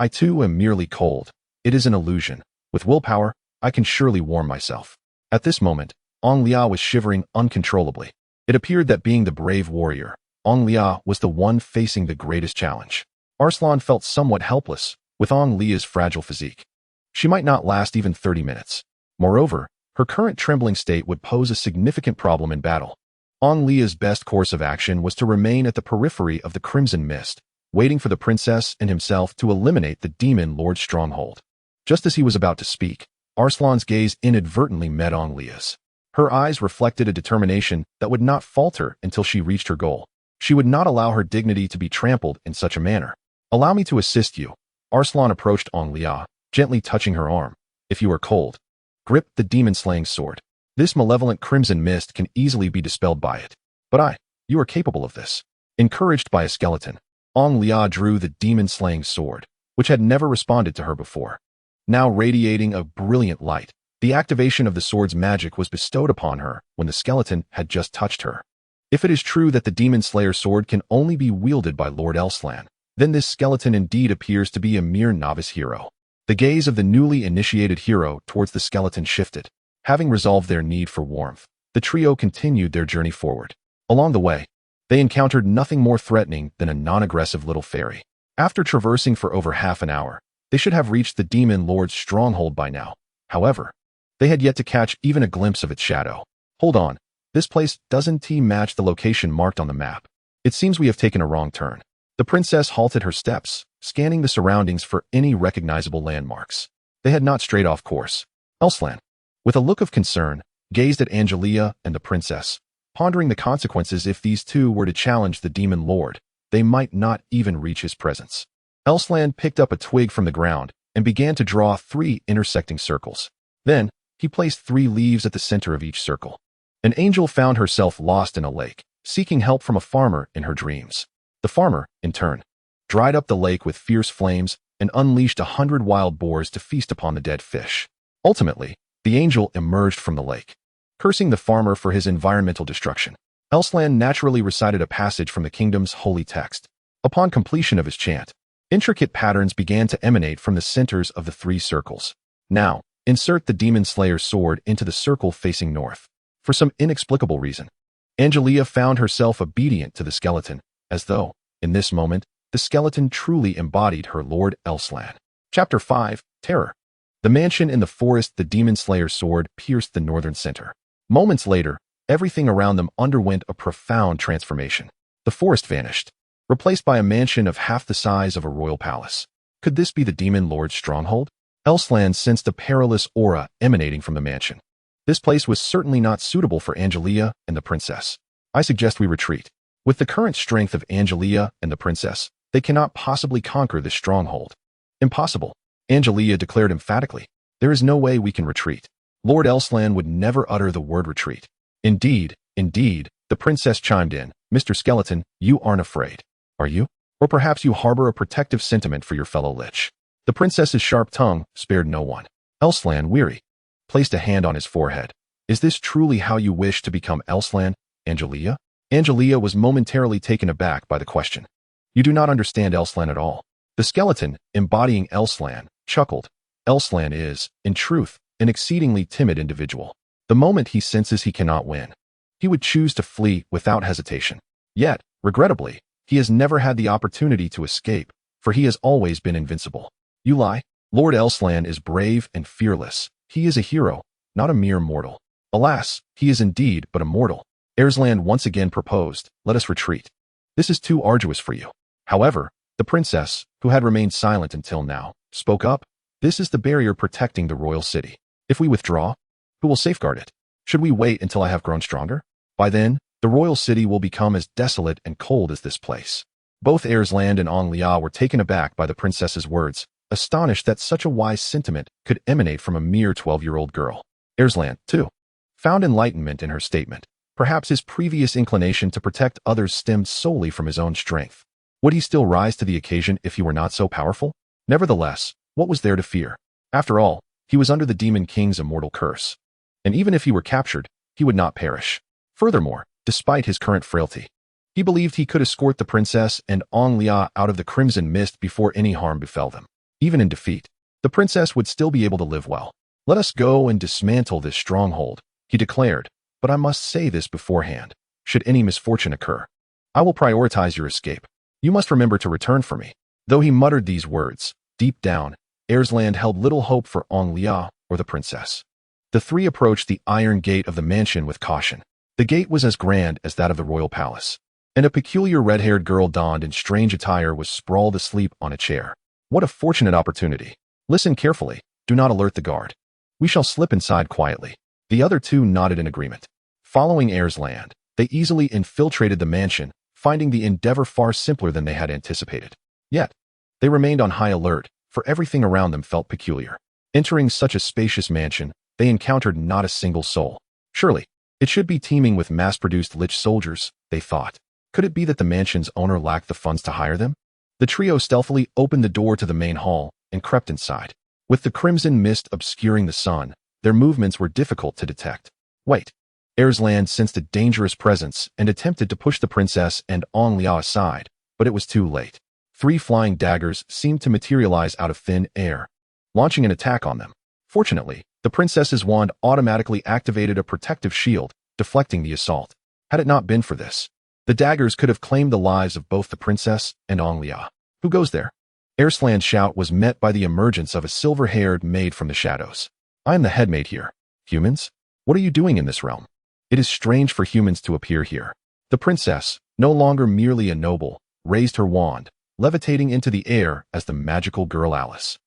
too am merely cold. It is an illusion. With willpower, I can surely warm myself." At this moment, Anglia was shivering uncontrollably. It appeared that being the brave warrior, Anglia was the one facing the greatest challenge. Arslan felt somewhat helpless with Anglia's fragile physique. She might not last even 30 minutes. Moreover, her current trembling state would pose a significant problem in battle. Anglia's best course of action was to remain at the periphery of the crimson mist, waiting for the princess and himself to eliminate the demon lord's stronghold. Just as he was about to speak, Arslan's gaze inadvertently met Anglia's. Her eyes reflected a determination that would not falter until she reached her goal. She would not allow her dignity to be trampled in such a manner. "Allow me to assist you." Arslan approached Anglia, gently touching her arm. "If you are cold, grip the demon-slaying sword. This malevolent crimson mist can easily be dispelled by it. But you are capable of this." Encouraged by a skeleton, Anglia drew the demon-slaying sword, which had never responded to her before. Now radiating a brilliant light, the activation of the sword's magic was bestowed upon her when the skeleton had just touched her. If it is true that the Demon Slayer sword can only be wielded by Lord Alslan, then this skeleton indeed appears to be a mere novice hero. The gaze of the newly initiated hero towards the skeleton shifted. Having resolved their need for warmth, the trio continued their journey forward. Along the way, they encountered nothing more threatening than a non-aggressive little fairy. After traversing for over half an hour, they should have reached the demon lord's stronghold by now. However, they had yet to catch even a glimpse of its shadow. "Hold on, this place doesn't match the location marked on the map. It seems we have taken a wrong turn." The princess halted her steps, scanning the surroundings for any recognizable landmarks. They had not strayed off course. Alslan, with a look of concern, gazed at Angelica and the princess, pondering the consequences if these two were to challenge the demon lord. They might not even reach his presence. Alslan picked up a twig from the ground and began to draw 3 intersecting circles. Then, he placed 3 leaves at the center of each circle. An angel found herself lost in a lake, seeking help from a farmer in her dreams. The farmer, in turn, dried up the lake with fierce flames and unleashed 100 wild boars to feast upon the dead fish. Ultimately, the angel emerged from the lake, cursing the farmer for his environmental destruction. Alslan naturally recited a passage from the kingdom's holy text. Upon completion of his chant, intricate patterns began to emanate from the centers of the 3 circles. Now, insert the Demon Slayer's sword into the circle facing north. For some inexplicable reason, Angelica found herself obedient to the skeleton, as though, in this moment, the skeleton truly embodied her Lord Alslan. Chapter 5, Terror. The mansion in the forest. The Demon Slayer's sword pierced the northern center. Moments later, everything around them underwent a profound transformation. The forest vanished, replaced by a mansion of half the size of a royal palace. Could this be the demon lord's stronghold? Alslan sensed a perilous aura emanating from the mansion. This place was certainly not suitable for Angelica and the princess. "I suggest we retreat. With the current strength of Angelica and the princess, they cannot possibly conquer this stronghold." "Impossible," Angelica declared emphatically. "There is no way we can retreat. Lord Alslan would never utter the word retreat." Indeed, the princess chimed in. "Mr. Skeleton, you aren't afraid, are you? Or perhaps you harbor a protective sentiment for your fellow lich." The princess's sharp tongue spared no one. Alslan, weary, placed a hand on his forehead. "Is this truly how you wish to become Alslan, Angelica?" Angelica was momentarily taken aback by the question. "You do not understand Alslan at all." The skeleton, embodying Alslan, chuckled. "Alslan is, in truth, an exceedingly timid individual. The moment he senses he cannot win, he would choose to flee without hesitation. Yet, regrettably, he has never had the opportunity to escape, for he has always been invincible." "You lie. Lord Alslan is brave and fearless. He is a hero, not a mere mortal." "Alas, he is indeed but a mortal. Alslan once again proposed, "Let us retreat. This is too arduous for you." However, the princess, who had remained silent until now, spoke up. "This is the barrier protecting the royal city. If we withdraw, who will safeguard it? Should we wait until I have grown stronger? By then, the royal city will become as desolate and cold as this place." Both Alslan and Angelica were taken aback by the princess's words, astonished that such a wise sentiment could emanate from a mere 12-year-old girl. Alslan, too, found enlightenment in her statement. Perhaps his previous inclination to protect others stemmed solely from his own strength. Would he still rise to the occasion if he were not so powerful? Nevertheless, what was there to fear? After all, he was under the Demon King's immortal curse. And even if he were captured, he would not perish. Furthermore, despite his current frailty, he believed he could escort the princess and Angelica out of the crimson mist before any harm befell them. Even in defeat, the princess would still be able to live well. "Let us go and dismantle this stronghold," he declared. "But I must say this beforehand. Should any misfortune occur, I will prioritize your escape. You must remember to return for me." Though he muttered these words, deep down, Alslan held little hope for Angelica or the princess. The three approached the iron gate of the mansion with caution. The gate was as grand as that of the royal palace, and a peculiar red-haired girl donned in strange attire was sprawled asleep on a chair. What a fortunate opportunity. Listen carefully. Do not alert the guard. We shall slip inside quietly. The other two nodded in agreement. Following Alslan, they easily infiltrated the mansion, finding the endeavor far simpler than they had anticipated. Yet, they remained on high alert, for everything around them felt peculiar. Entering such a spacious mansion, they encountered not a single soul. Surely, it should be teeming with mass-produced lich soldiers, they thought. Could it be that the mansion's owner lacked the funds to hire them? The trio stealthily opened the door to the main hall and crept inside. With the crimson mist obscuring the sun, their movements were difficult to detect. Wait. Alslan sensed a dangerous presence and attempted to push the princess and Angelica aside, but it was too late. 3 flying daggers seemed to materialize out of thin air, launching an attack on them. Fortunately, the princess's wand automatically activated a protective shield, deflecting the assault. Had it not been for this, the daggers could have claimed the lives of both the princess and Angelica. "Who goes there?" Alslan's shout was met by the emergence of a silver-haired maid from the shadows. "I am the head maid here. Humans? What are you doing in this realm? It is strange for humans to appear here." The princess, no longer merely a noble, raised her wand, levitating into the air as the magical girl Alice.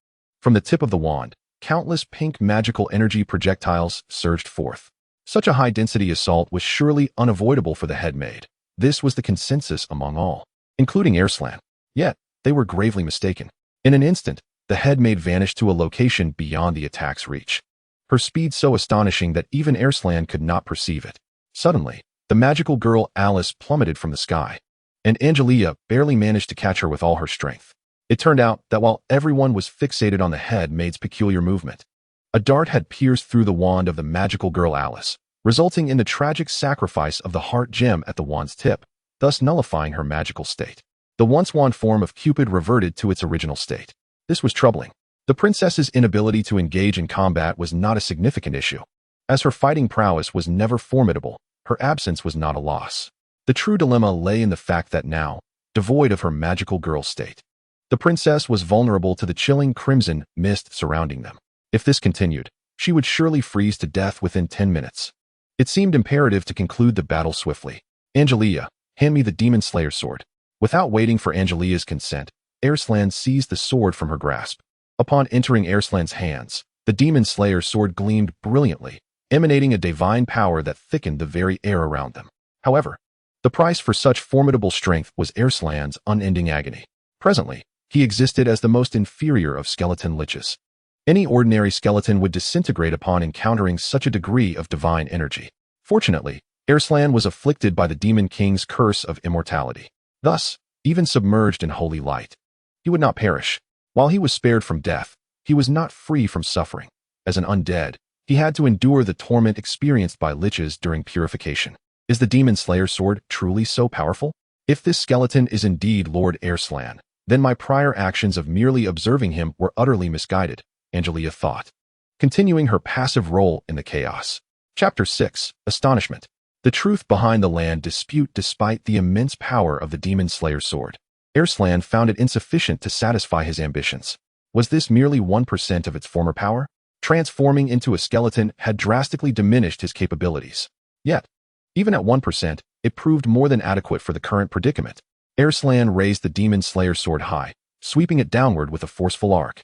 From the tip of the wand, countless pink magical energy projectiles surged forth. Such a high-density assault was surely unavoidable for the head maid. This was the consensus among all, including Alslan. Yet, they were gravely mistaken. In an instant, the head maid vanished to a location beyond the attack's reach. Her speed so astonishing that even Alslan could not perceive it. Suddenly, the magical girl Alice plummeted from the sky, and Angelica barely managed to catch her with all her strength. It turned out that while everyone was fixated on the head maid's peculiar movement, a dart had pierced through the wand of the magical girl Alice, resulting in the tragic sacrifice of the heart gem at the wand's tip, thus nullifying her magical state. The once wand form of Cupid reverted to its original state. This was troubling. The princess's inability to engage in combat was not a significant issue. As her fighting prowess was never formidable, her absence was not a loss. The true dilemma lay in the fact that now, devoid of her magical girl state, the princess was vulnerable to the chilling crimson mist surrounding them. If this continued, she would surely freeze to death within 10 minutes. It seemed imperative to conclude the battle swiftly. "Angelica, hand me the Demon Slayer sword." Without waiting for Angelica's consent, Alslan seized the sword from her grasp. Upon entering Alslan's hands, the Demon Slayer sword gleamed brilliantly, emanating a divine power that thickened the very air around them. However, the price for such formidable strength was Alslan's unending agony. Presently, he existed as the most inferior of skeleton liches. Any ordinary skeleton would disintegrate upon encountering such a degree of divine energy. Fortunately, Alslan was afflicted by the Demon King's curse of immortality. Thus, even submerged in holy light, he would not perish. While he was spared from death, he was not free from suffering. As an undead, he had to endure the torment experienced by liches during purification. Is the Demon Slayer sword truly so powerful? If this skeleton is indeed Lord Alslan, then my prior actions of merely observing him were utterly misguided, Angelica thought, continuing her passive role in the chaos. Chapter 6. Astonishment. The truth behind the land dispute. Despite the immense power of the Demon Slayer sword, Alslan found it insufficient to satisfy his ambitions. Was this merely 1% of its former power? Transforming into a skeleton had drastically diminished his capabilities. Yet, Even at 1%, it proved more than adequate for the current predicament. Alslan raised the Demon Slayer's sword high, sweeping it downward with a forceful arc.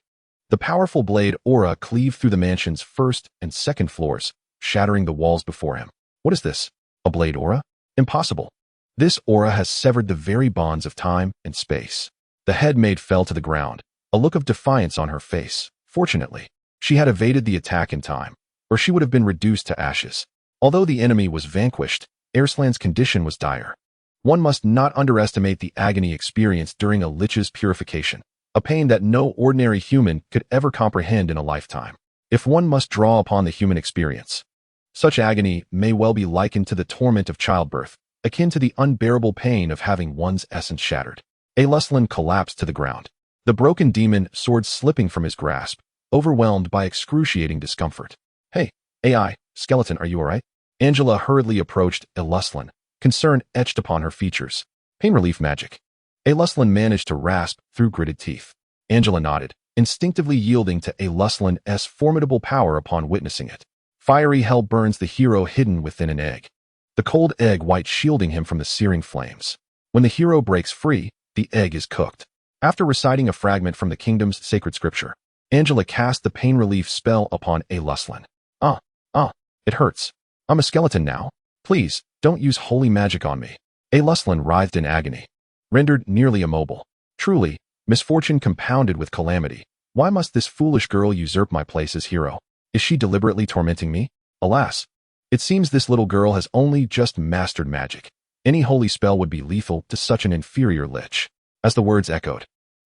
The powerful blade aura cleaved through the mansion's first and second floors, shattering the walls before him. What is this? A blade aura? Impossible. This aura has severed the very bonds of time and space. The head maid fell to the ground, a look of defiance on her face. Fortunately, she had evaded the attack in time, or she would have been reduced to ashes. Although the enemy was vanquished, Alslan's condition was dire. One must not underestimate the agony experienced during a lich's purification, a pain that no ordinary human could ever comprehend in a lifetime. If one must draw upon the human experience, such agony may well be likened to the torment of childbirth, akin to the unbearable pain of having one's essence shattered. Alslan collapsed to the ground, the broken demon sword slipping from his grasp, overwhelmed by excruciating discomfort. Hey, AI, skeleton, are you alright? Angela hurriedly approached Alslan, concern etched upon her features. Pain relief magic. Alslan managed to rasp through gritted teeth. Angela nodded, instinctively yielding to Alslan's formidable power upon witnessing it. Fiery hell burns the hero hidden within an egg, the cold egg white shielding him from the searing flames. When the hero breaks free, the egg is cooked. After reciting a fragment from the kingdom's sacred scripture, Angela cast the pain relief spell upon Alslan. It hurts. I'm a skeleton now. Please, don't use holy magic on me. Alslan writhed in agony, rendered nearly immobile. Truly, misfortune compounded with calamity. Why must this foolish girl usurp my place as hero? Is she deliberately tormenting me? Alas, it seems this little girl has only just mastered magic. Any holy spell would be lethal to such an inferior lich. As the words echoed,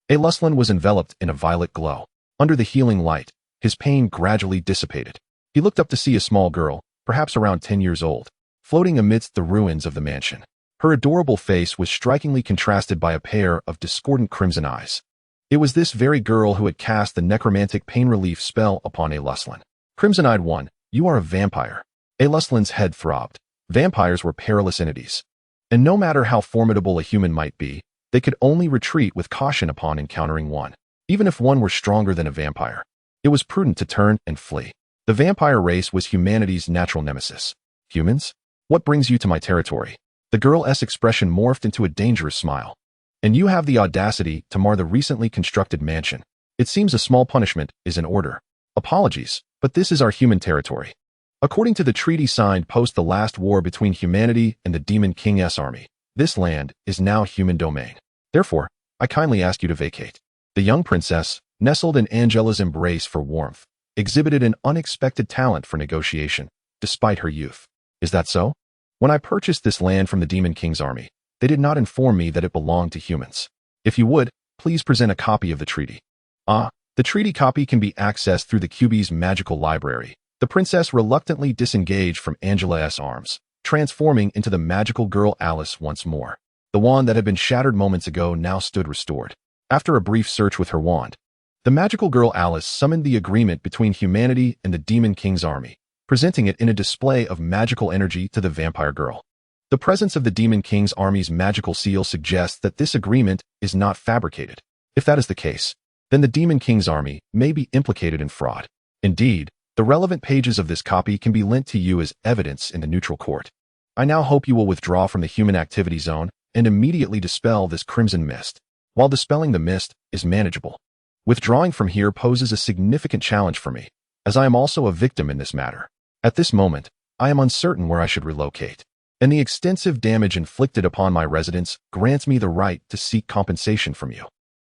Alslan was enveloped in a violet glow. Under the healing light, his pain gradually dissipated. He looked up to see a small girl, perhaps around 10 years old, floating amidst the ruins of the mansion. Her adorable face was strikingly contrasted by a pair of discordant crimson eyes. It was this very girl who had cast the necromantic pain relief spell upon Alslan. Crimson-eyed one, you are a vampire. Alslan's head throbbed. Vampires were perilous entities, and no matter how formidable a human might be, they could only retreat with caution upon encountering one. Even if one were stronger than a vampire, it was prudent to turn and flee. The vampire race was humanity's natural nemesis. Humans? What brings you to my territory? The girl's expression morphed into a dangerous smile. And you have the audacity to mar the recently constructed mansion. It seems a small punishment is in order. Apologies, but this is our human territory. According to the treaty signed post the last war between humanity and the Demon King's army, this land is now human domain. Therefore, I kindly ask you to vacate. The young princess, nestled in Angela's embrace for warmth, exhibited an unexpected talent for negotiation, despite her youth. Is that so? When I purchased this land from the Demon King's army, they did not inform me that it belonged to humans. If you would, please present a copy of the treaty. The treaty copy can be accessed through the QB's magical library. The princess reluctantly disengaged from Angela's arms, transforming into the magical girl Alice once more. The wand that had been shattered moments ago now stood restored. After a brief search with her wand, the magical girl Alice summoned the agreement between humanity and the Demon King's army, presenting it in a display of magical energy to the vampire girl. The presence of the Demon King's army's magical seal suggests that this agreement is not fabricated. If that is the case, then the Demon King's army may be implicated in fraud. Indeed, the relevant pages of this copy can be lent to you as evidence in the neutral court. I now hope you will withdraw from the human activity zone and immediately dispel this crimson mist. While dispelling the mist is manageable, withdrawing from here poses a significant challenge for me, as I am also a victim in this matter. At this moment, I am uncertain where I should relocate, and the extensive damage inflicted upon my residence grants me the right to seek compensation from you.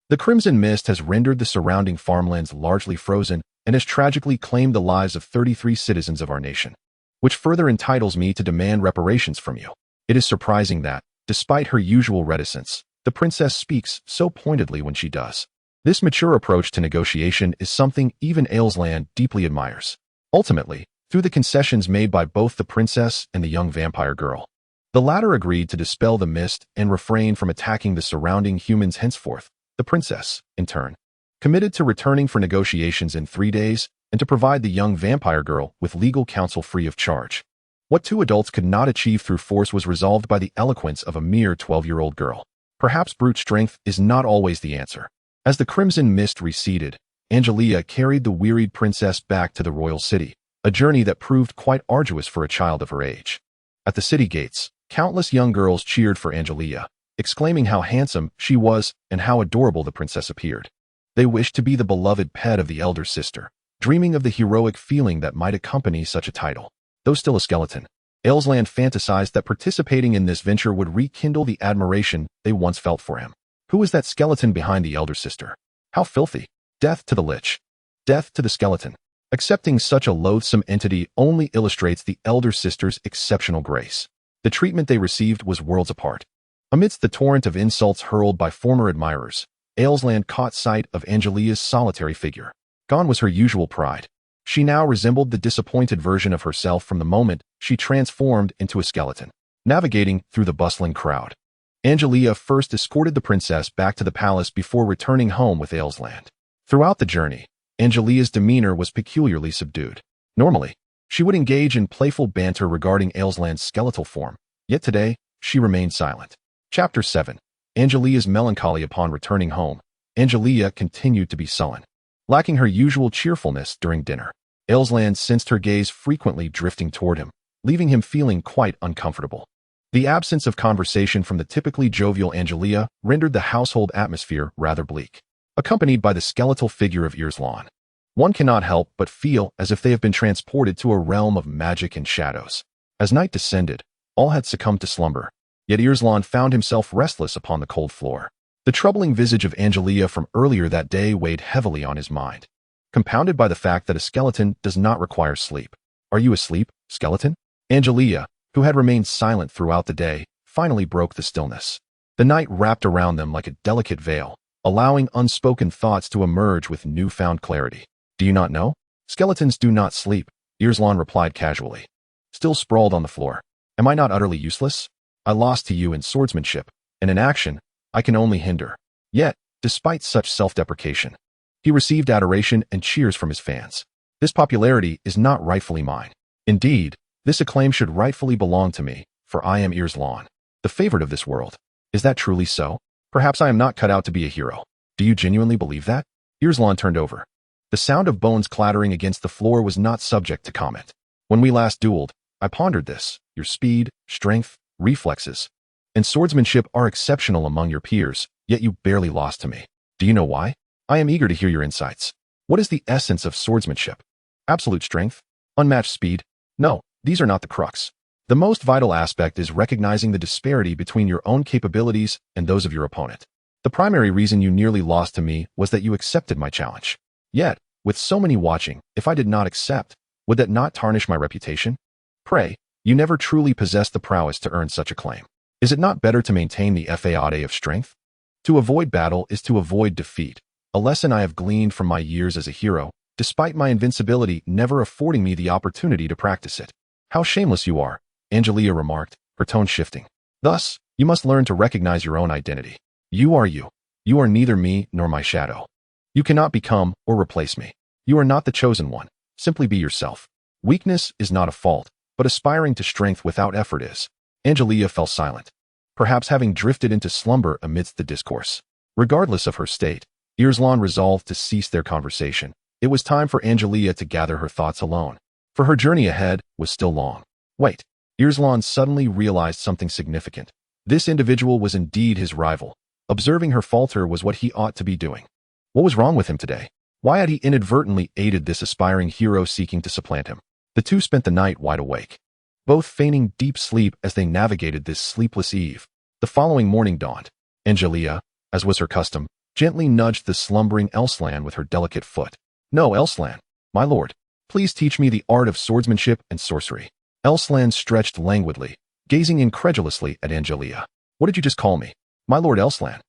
The crimson mist has rendered the surrounding farmlands largely frozen and has tragically claimed the lives of 33 citizens of our nation, which further entitles me to demand reparations from you. It is surprising that, despite her usual reticence, the princess speaks so pointedly when she does. This mature approach to negotiation is something even Alslan deeply admires. Ultimately, through the concessions made by both the princess and the young vampire girl, the latter agreed to dispel the mist and refrain from attacking the surrounding humans henceforth. The princess, in turn, committed to returning for negotiations in 3 days and to provide the young vampire girl with legal counsel free of charge. What two adults could not achieve through force was resolved by the eloquence of a mere 12-year-old girl. Perhaps brute strength is not always the answer. As the crimson mist receded, Angelica carried the wearied princess back to the royal city, a journey that proved quite arduous for a child of her age. At the city gates, countless young girls cheered for Angelica, exclaiming how handsome she was and how adorable the princess appeared. They wished to be the beloved pet of the elder sister, dreaming of the heroic feeling that might accompany such a title. Though still a skeleton, Alslan fantasized that participating in this venture would rekindle the admiration they once felt for him. Who was that skeleton behind the elder sister? How filthy! Death to the lich. Death to the skeleton. Accepting such a loathsome entity only illustrates the elder sister's exceptional grace. The treatment they received was worlds apart. Amidst the torrent of insults hurled by former admirers, Alslan caught sight of Angelica's solitary figure. Gone was her usual pride. She now resembled the disappointed version of herself from the moment she transformed into a skeleton. Navigating through the bustling crowd, Angelica first escorted the princess back to the palace before returning home with Alslan. Throughout the journey, Angelica's demeanor was peculiarly subdued. Normally, she would engage in playful banter regarding Alslan's skeletal form, yet today, she remained silent. Chapter 7. Angelica's melancholy. Upon returning home, Angelica continued to be sullen, lacking her usual cheerfulness during dinner. Alslan sensed her gaze frequently drifting toward him, leaving him feeling quite uncomfortable. The absence of conversation from the typically jovial Angelica rendered the household atmosphere rather bleak. Accompanied by the skeletal figure of Alslan, one cannot help but feel as if they have been transported to a realm of magic and shadows. As night descended, all had succumbed to slumber, yet Alslan found himself restless upon the cold floor. The troubling visage of Angelica from earlier that day weighed heavily on his mind, compounded by the fact that a skeleton does not require sleep. "Are you asleep, skeleton?" Angelica, who had remained silent throughout the day, finally broke the stillness. The night wrapped around them like a delicate veil, allowing unspoken thoughts to emerge with newfound clarity. "Do you not know? Skeletons do not sleep," Alslan replied casually, still sprawled on the floor. "Am I not utterly useless? I lost to you in swordsmanship, and in action, I can only hinder." Yet, despite such self-deprecation, he received adoration and cheers from his fans. "This popularity is not rightfully mine. Indeed, this acclaim should rightfully belong to me, for I am Alslan, the favorite of this world. Is that truly so? Perhaps I am not cut out to be a hero. Do you genuinely believe that?" Alslan turned over. The sound of bones clattering against the floor was not subject to comment. "When we last dueled, I pondered this. Your speed, strength, reflexes, and swordsmanship are exceptional among your peers, yet you barely lost to me. Do you know why? I am eager to hear your insights. What is the essence of swordsmanship? Absolute strength? Unmatched speed? No, these are not the crux. The most vital aspect is recognizing the disparity between your own capabilities and those of your opponent. The primary reason you nearly lost to me was that you accepted my challenge. Yet, with so many watching, if I did not accept, would that not tarnish my reputation? Pray, you never truly possessed the prowess to earn such a claim. Is it not better to maintain the fade of strength? To avoid battle is to avoid defeat, a lesson I have gleaned from my years as a hero, despite my invincibility never affording me the opportunity to practice it." "How shameless you are," Angelica remarked, her tone shifting. "Thus, you must learn to recognize your own identity. You are you. You are neither me nor my shadow. You cannot become or replace me. You are not the chosen one. Simply be yourself. Weakness is not a fault, but aspiring to strength without effort is." Angelica fell silent, perhaps having drifted into slumber amidst the discourse. Regardless of her state, Alslan resolved to cease their conversation. It was time for Angelica to gather her thoughts alone, for her journey ahead was still long. Wait, Alslan suddenly realized something significant. This individual was indeed his rival. Observing her falter was what he ought to be doing. What was wrong with him today? Why had he inadvertently aided this aspiring hero seeking to supplant him? The two spent the night wide awake, both feigning deep sleep as they navigated this sleepless eve. The following morning dawned. Angelica, as was her custom, gently nudged the slumbering Alslan with her delicate foot. "No, Alslan, my lord, please teach me the art of swordsmanship and sorcery." Alslan stretched languidly, gazing incredulously at Angelica. "What did you just call me? My lord Alslan?"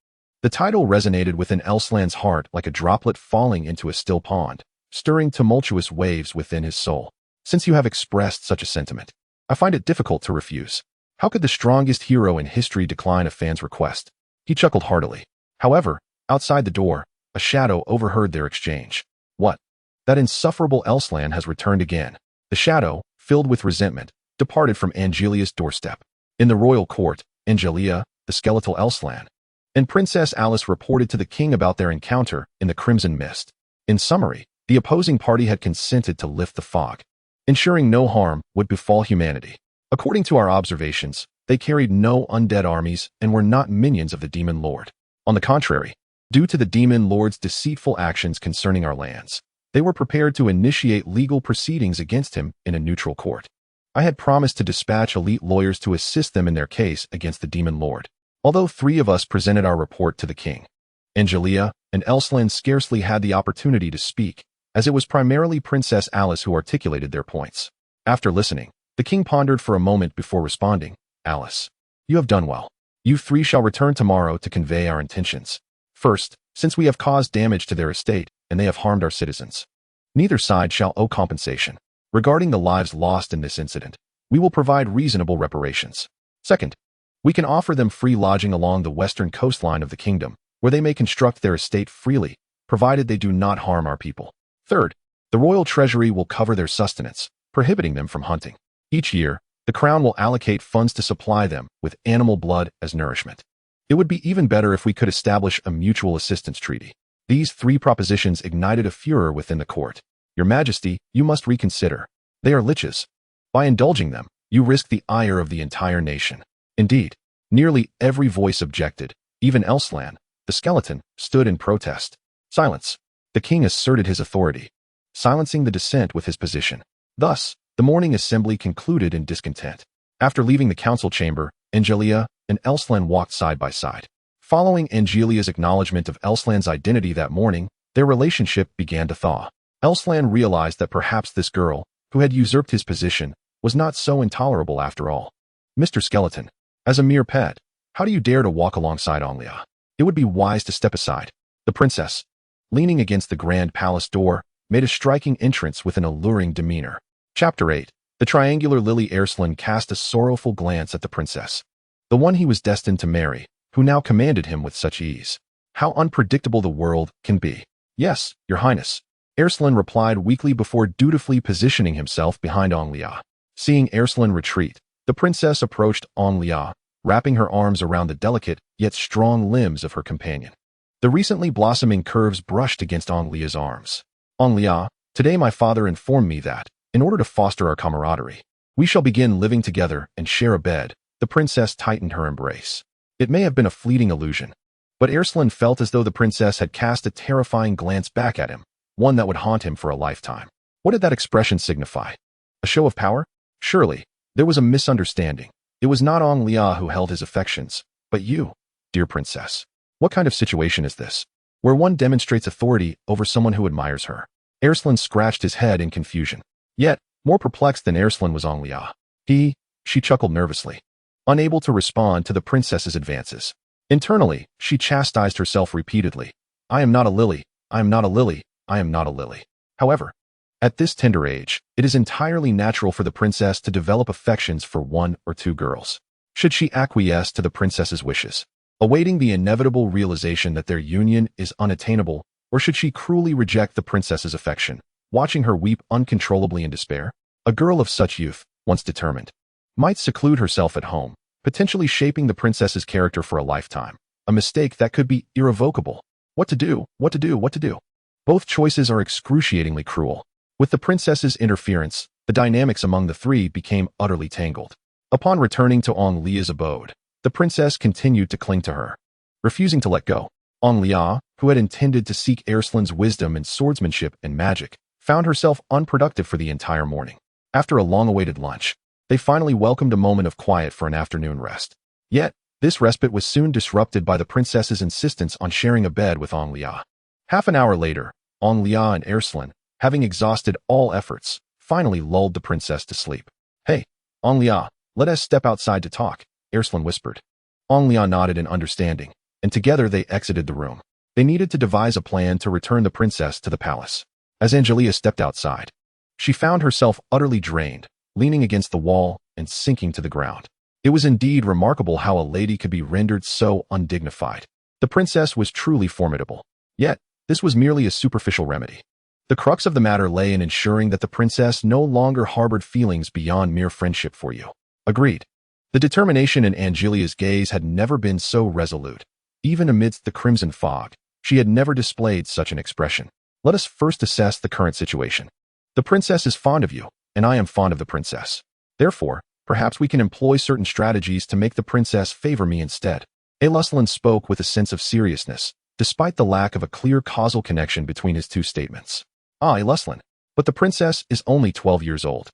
The title resonated within Alslan's heart like a droplet falling into a still pond, stirring tumultuous waves within his soul. "Since you have expressed such a sentiment, I find it difficult to refuse. How could the strongest hero in history decline a fan's request?" He chuckled heartily. However, outside the door, a shadow overheard their exchange. "What? That insufferable Alslan has returned again." The shadow, filled with resentment, departed from Angelica's doorstep. In the royal court, Angelica, the skeletal Alslan, and Princess Alice reported to the king about their encounter in the Crimson Mist. In summary, the opposing party had consented to lift the fog, ensuring no harm would befall humanity. According to our observations, they carried no undead armies and were not minions of the Demon Lord. On the contrary, due to the Demon Lord's deceitful actions concerning our lands, they were prepared to initiate legal proceedings against him in a neutral court. I had promised to dispatch elite lawyers to assist them in their case against the Demon Lord. Although 3 of us presented our report to the king, Angelica and Alslan scarcely had the opportunity to speak, as it was primarily Princess Alice who articulated their points. After listening, the king pondered for a moment before responding. Alice, you have done well. You 3 shall return tomorrow to convey our intentions. First, since we have caused damage to their estate and they have harmed our citizens, neither side shall owe compensation. Regarding the lives lost in this incident, we will provide reasonable reparations. Second, we can offer them free lodging along the western coastline of the kingdom, where they may construct their estate freely, provided they do not harm our people. Third, the royal treasury will cover their sustenance, prohibiting them from hunting. Each year, the crown will allocate funds to supply them with animal blood as nourishment. It would be even better if we could establish a mutual assistance treaty. These 3 propositions ignited a furor within the court. Your Majesty, you must reconsider. They are liches. By indulging them, you risk the ire of the entire nation. Indeed, nearly every voice objected. Even Alslan, the skeleton, stood in protest. Silence. The king asserted his authority, silencing the dissent with his position. Thus, the morning assembly concluded in discontent. After leaving the council chamber, Angelica and Alslan walked side by side. Following Angelica's acknowledgement of Alslan's identity that morning, their relationship began to thaw. Alslan realized that perhaps this girl, who had usurped his position, was not so intolerable after all. Mr. Skeleton, as a mere pet, how do you dare to walk alongside Angelica? It would be wise to step aside. The princess, leaning against the grand palace door, made a striking entrance with an alluring demeanor. Chapter 8. The triangular lily Alslan cast a sorrowful glance at the princess, the one he was destined to marry, who now commanded him with such ease. How unpredictable the world can be. Yes, your highness. Alslan replied weakly before dutifully positioning himself behind Angelica. Seeing Alslan retreat, the princess approached Angelica, wrapping her arms around the delicate yet strong limbs of her companion. The recently blossoming curves brushed against Angelica's arms. Angelica, today my father informed me that, in order to foster our camaraderie, we shall begin living together and share a bed. The princess tightened her embrace. It may have been a fleeting illusion, but Alslan felt as though the princess had cast a terrifying glance back at him, one that would haunt him for a lifetime. What did that expression signify? A show of power? Surely, there was a misunderstanding. It was not Angelica who held his affections, but you, dear princess. What kind of situation is this, where one demonstrates authority over someone who admires her? Alslan scratched his head in confusion. Yet, more perplexed than Alslan was Angelica. She chuckled nervously, unable to respond to the princess's advances. Internally, she chastised herself repeatedly. I am not a lily, I am not a lily, I am not a lily. However, at this tender age, it is entirely natural for the princess to develop affections for 1 or 2 girls. Should she acquiesce to the princess's wishes, awaiting the inevitable realization that their union is unattainable, or should she cruelly reject the princess's affection, watching her weep uncontrollably in despair? A girl of such youth, once determined, might seclude herself at home, potentially shaping the princess's character for a lifetime, a mistake that could be irrevocable. What to do? What to do? What to do? Both choices are excruciatingly cruel. With the princess's interference, the dynamics among the 3 became utterly tangled. Upon returning to Angelica's abode, the princess continued to cling to her, refusing to let go. Angelica, who had intended to seek Alslan's wisdom in swordsmanship and magic, found herself unproductive for the entire morning. After a long-awaited lunch, they finally welcomed a moment of quiet for an afternoon rest. Yet, this respite was soon disrupted by the princess's insistence on sharing a bed with Angelica. Half an hour later, Angelica and Alslan, having exhausted all efforts, finally lulled the princess to sleep. Hey, Angelica, let us step outside to talk, Alslan whispered. Angelica nodded in understanding, and together they exited the room. They needed to devise a plan to return the princess to the palace. As Angelica stepped outside, she found herself utterly drained, leaning against the wall and sinking to the ground. It was indeed remarkable how a lady could be rendered so undignified. The princess was truly formidable. Yet, this was merely a superficial remedy. The crux of the matter lay in ensuring that the princess no longer harbored feelings beyond mere friendship for you. Agreed. The determination in Angelica's gaze had never been so resolute. Even amidst the crimson fog, she had never displayed such an expression. Let us first assess the current situation. The princess is fond of you, and I am fond of the princess. Therefore, Perhaps we can employ certain strategies to make the princess favor me instead. Alslan spoke with a sense of seriousness, despite the lack of a clear causal connection between his two statements. Alslan, but the princess is only 12 years old.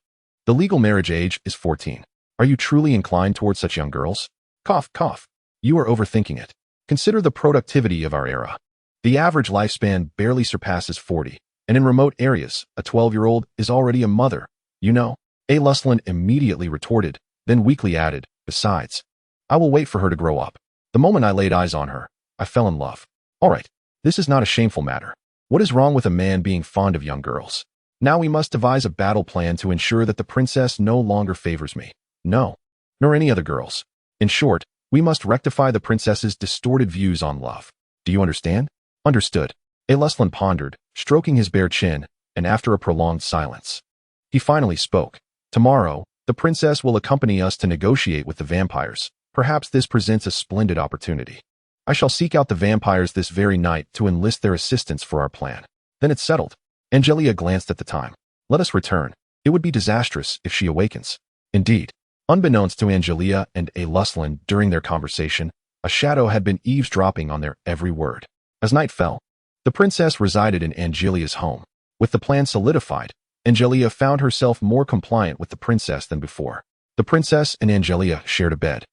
The legal marriage age is 14. Are you truly inclined towards such young girls? Cough, cough. You are overthinking it. Consider the productivity of our era. The average lifespan barely surpasses 40, and in remote areas, a 12-year-old is already a mother. You know, Alslan immediately retorted, then weakly added, besides, I will wait for her to grow up. The moment I laid eyes on her, I fell in love. All right, this is not a shameful matter. What is wrong with a man being fond of young girls? Now we must devise a battle plan to ensure that the princess no longer favors me. No, nor any other girls. In short, we must rectify the princess's distorted views on love. Do you understand? Understood. Alslan pondered, stroking his bare chin, and after a prolonged silence, he finally spoke. Tomorrow, the princess will accompany us to negotiate with the vampires. Perhaps this presents a splendid opportunity. I shall seek out the vampires this very night to enlist their assistance for our plan. Then it's settled. Angelica glanced at the time. Let us return. It would be disastrous if she awakens. Indeed, unbeknownst to Angelica and Alslan during their conversation, a shadow had been eavesdropping on their every word. As night fell, the princess resided in Angelica's home. With the plan solidified, Angelica found herself more compliant with the princess than before. The princess and Angelica shared a bed.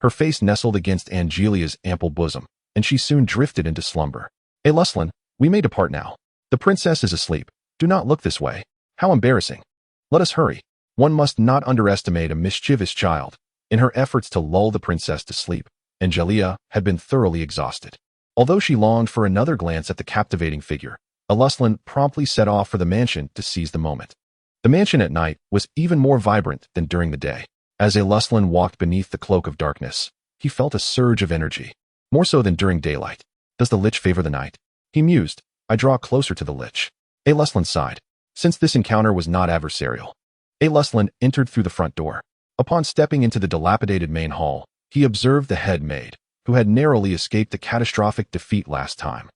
Her face nestled against Angelica's ample bosom, and she soon drifted into slumber. Alslan, we may depart now. The princess is asleep. Do not look this way. How embarrassing. Let us hurry. One must not underestimate a mischievous child. In her efforts to lull the princess to sleep, Angelica had been thoroughly exhausted. Although she longed for another glance at the captivating figure, Alslan promptly set off for the mansion to seize the moment. The mansion at night was even more vibrant than during the day. As Alslan walked beneath the cloak of darkness, he felt a surge of energy, more so than during daylight. Does the lich favor the night? He mused. I draw closer to the lich. Alslan sighed. Since this encounter was not adversarial, Alslan entered through the front door. Upon stepping into the dilapidated main hall, he observed the head maid, who had narrowly escaped the catastrophic defeat last time,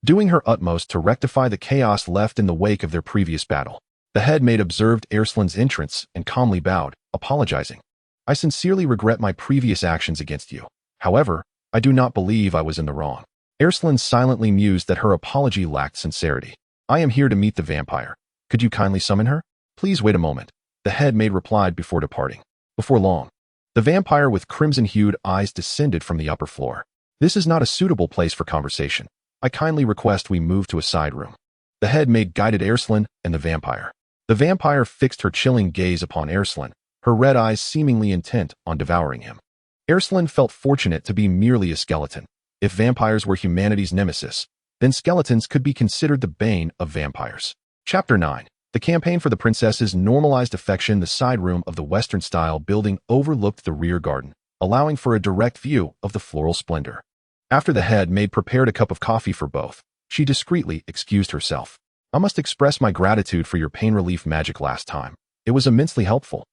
doing her utmost to rectify the chaos left in the wake of their previous battle. The head maid observed Alslan's entrance and calmly bowed, apologizing. I sincerely regret my previous actions against you. However, I do not believe I was in the wrong. Alslan silently mused that her apology lacked sincerity. I am here to meet the vampire. Could you kindly summon her? Please wait a moment. The head maid replied before departing. Before long, the vampire with crimson-hued eyes descended from the upper floor. This is not a suitable place for conversation. I kindly request we move to a side room. The head maid guided Alslan and the vampire. The vampire fixed her chilling gaze upon Alslan, her red eyes seemingly intent on devouring him. Alslan felt fortunate to be merely a skeleton. If vampires were humanity's nemesis, then skeletons could be considered the bane of vampires. Chapter 9. The campaign for the princess's normalized affection. The side room of the Western-style building overlooked the rear garden, allowing for a direct view of the floral splendor. After the head maid prepared a cup of coffee for both, she discreetly excused herself. I must express my gratitude for your pain relief magic last time. It was immensely helpful.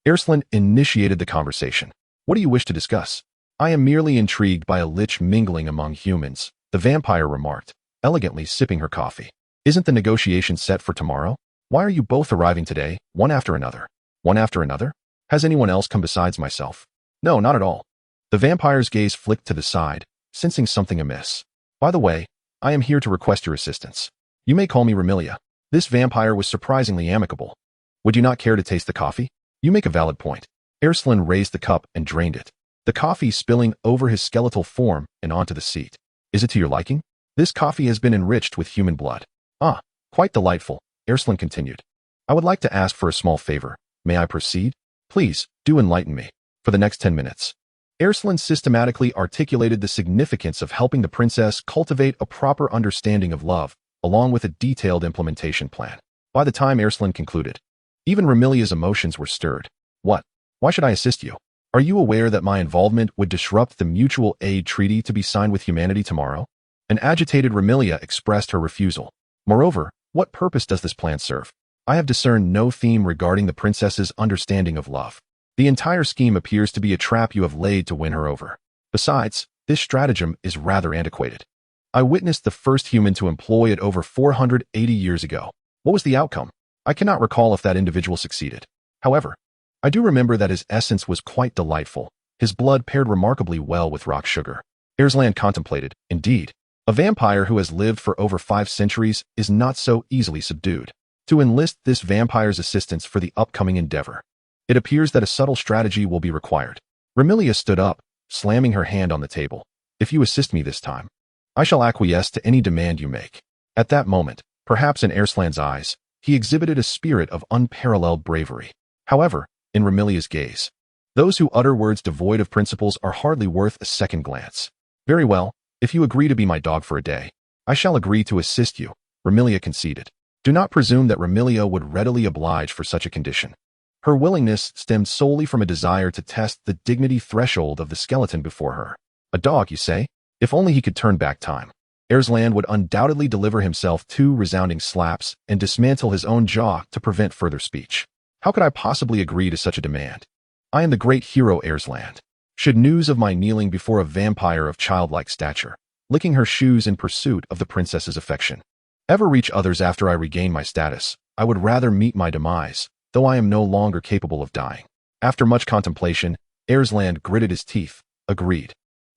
Alslan initiated the conversation. What do you wish to discuss? I am merely intrigued by a lich mingling among humans, the vampire remarked, elegantly sipping her coffee. Isn't the negotiation set for tomorrow? Why are you both arriving today, one after another? One after another? Has anyone else come besides myself? No, not at all. The vampire's gaze flicked to the side, sensing something amiss. By the way, I am here to request your assistance. You may call me Remilia. This vampire was surprisingly amicable. Would you not care to taste the coffee? You make a valid point. Alslan raised the cup and drained it, the coffee spilling over his skeletal form and onto the seat. Is it to your liking? This coffee has been enriched with human blood. Ah, quite delightful, Alslan continued. I would like to ask for a small favor. May I proceed? Please, do enlighten me. For the next 10 minutes. Alslan systematically articulated the significance of helping the princess cultivate a proper understanding of love, along with a detailed implementation plan. By the time Alslan concluded, even Remilia's emotions were stirred. What? Why should I assist you? Are you aware that my involvement would disrupt the mutual aid treaty to be signed with humanity tomorrow? An agitated Remilia expressed her refusal. Moreover, what purpose does this plan serve? I have discerned no theme regarding the princess's understanding of love. The entire scheme appears to be a trap you have laid to win her over. Besides, this stratagem is rather antiquated. I witnessed the first human to employ it over 480 years ago. What was the outcome? I cannot recall if that individual succeeded. However, I do remember that his essence was quite delightful. His blood paired remarkably well with rock sugar. Alslan contemplated. Indeed, a vampire who has lived for over 5 centuries is not so easily subdued. To enlist this vampire's assistance for the upcoming endeavor, it appears that a subtle strategy will be required. Remilia stood up, slamming her hand on the table. If you assist me this time, I shall acquiesce to any demand you make. At that moment, perhaps in Alslan's eyes, he exhibited a spirit of unparalleled bravery. However, in Remilia's gaze, those who utter words devoid of principles are hardly worth a second glance. Very well, if you agree to be my dog for a day, I shall agree to assist you, Remilia conceded. Do not presume that Remilia would readily oblige for such a condition. Her willingness stemmed solely from a desire to test the dignity threshold of the skeleton before her. A dog, you say? If only he could turn back time. Alslan would undoubtedly deliver himself 2 resounding slaps and dismantle his own jaw to prevent further speech. How could I possibly agree to such a demand? I am the great hero Alslan. Should news of my kneeling before a vampire of childlike stature, licking her shoes in pursuit of the princess's affection, ever reach others after I regain my status, I would rather meet my demise, though I am no longer capable of dying. After much contemplation, Alslan gritted his teeth. Agreed.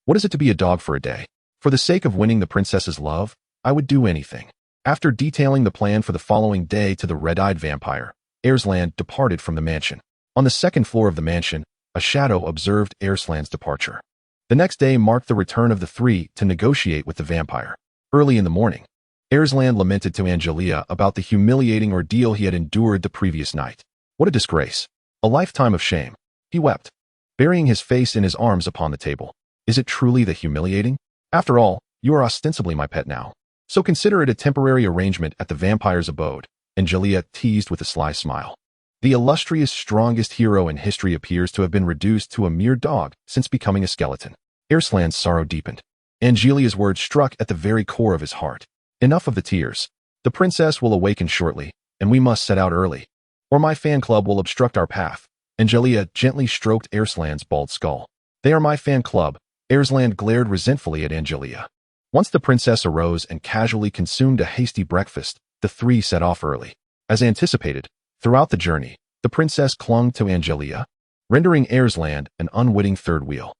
What is it to be a dog for a day? For the sake of winning the princess's love, I would do anything. After detailing the plan for the following day to the red-eyed vampire, Alslan departed from the mansion. On the 2nd floor of the mansion, a shadow observed Alslan's departure. The next day marked the return of the 3 to negotiate with the vampire. Early in the morning, Alslan lamented to Angelica about the humiliating ordeal he had endured the previous night. What a disgrace. A lifetime of shame. He wept, burying his face in his arms upon the table. Is it truly that humiliating? After all, you are ostensibly my pet now. So consider it a temporary arrangement at the vampire's abode, Angelica teased with a sly smile. The illustrious strongest hero in history appears to have been reduced to a mere dog since becoming a skeleton. Alslan's sorrow deepened. Angelica's words struck at the very core of his heart. Enough of the tears. The princess will awaken shortly, and we must set out early, or my fan club will obstruct our path. Angelica gently stroked Alslan's bald skull. They are my fan club. Alslan glared resentfully at Angelica. Once the princess arose and casually consumed a hasty breakfast, the 3 set off early. As anticipated, throughout the journey, the princess clung to Angelica, rendering Alslan an unwitting third wheel.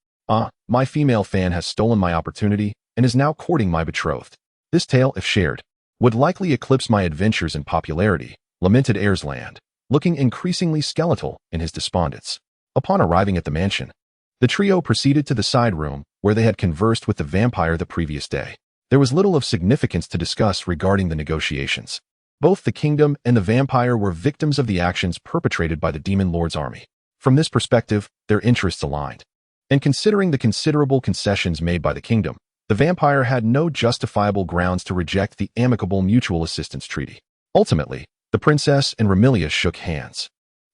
My female fan has stolen my opportunity and is now courting my betrothed. This tale, if shared, would likely eclipse my adventures in popularity, lamented Alslan, looking increasingly skeletal in his despondence. Upon arriving at the mansion, the trio proceeded to the side room where they had conversed with the vampire the previous day. There was little of significance to discuss regarding the negotiations. Both the kingdom and the vampire were victims of the actions perpetrated by the Demon Lord's army. From this perspective, their interests aligned. And considering the considerable concessions made by the kingdom, the vampire had no justifiable grounds to reject the amicable mutual assistance treaty. Ultimately, the princess and Remilia shook hands,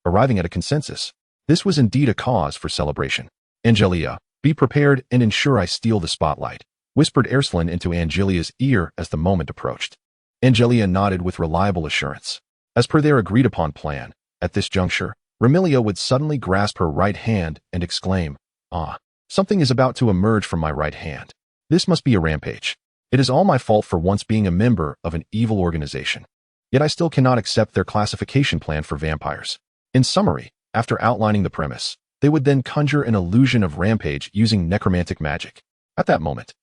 arriving at a consensus. This was indeed a cause for celebration. Angelica, be prepared and ensure I steal the spotlight, whispered Alslan into Angelica's ear as the moment approached. Angelica nodded with reliable assurance. As per their agreed-upon plan, at this juncture, Remilia would suddenly grasp her right hand and exclaim, something is about to emerge from my right hand. This must be a rampage. It is all my fault for once being a member of an evil organization. Yet I still cannot accept their classification plan for vampires. In summary, after outlining the premise, they would then conjure an illusion of rampage using necromantic magic. At that moment,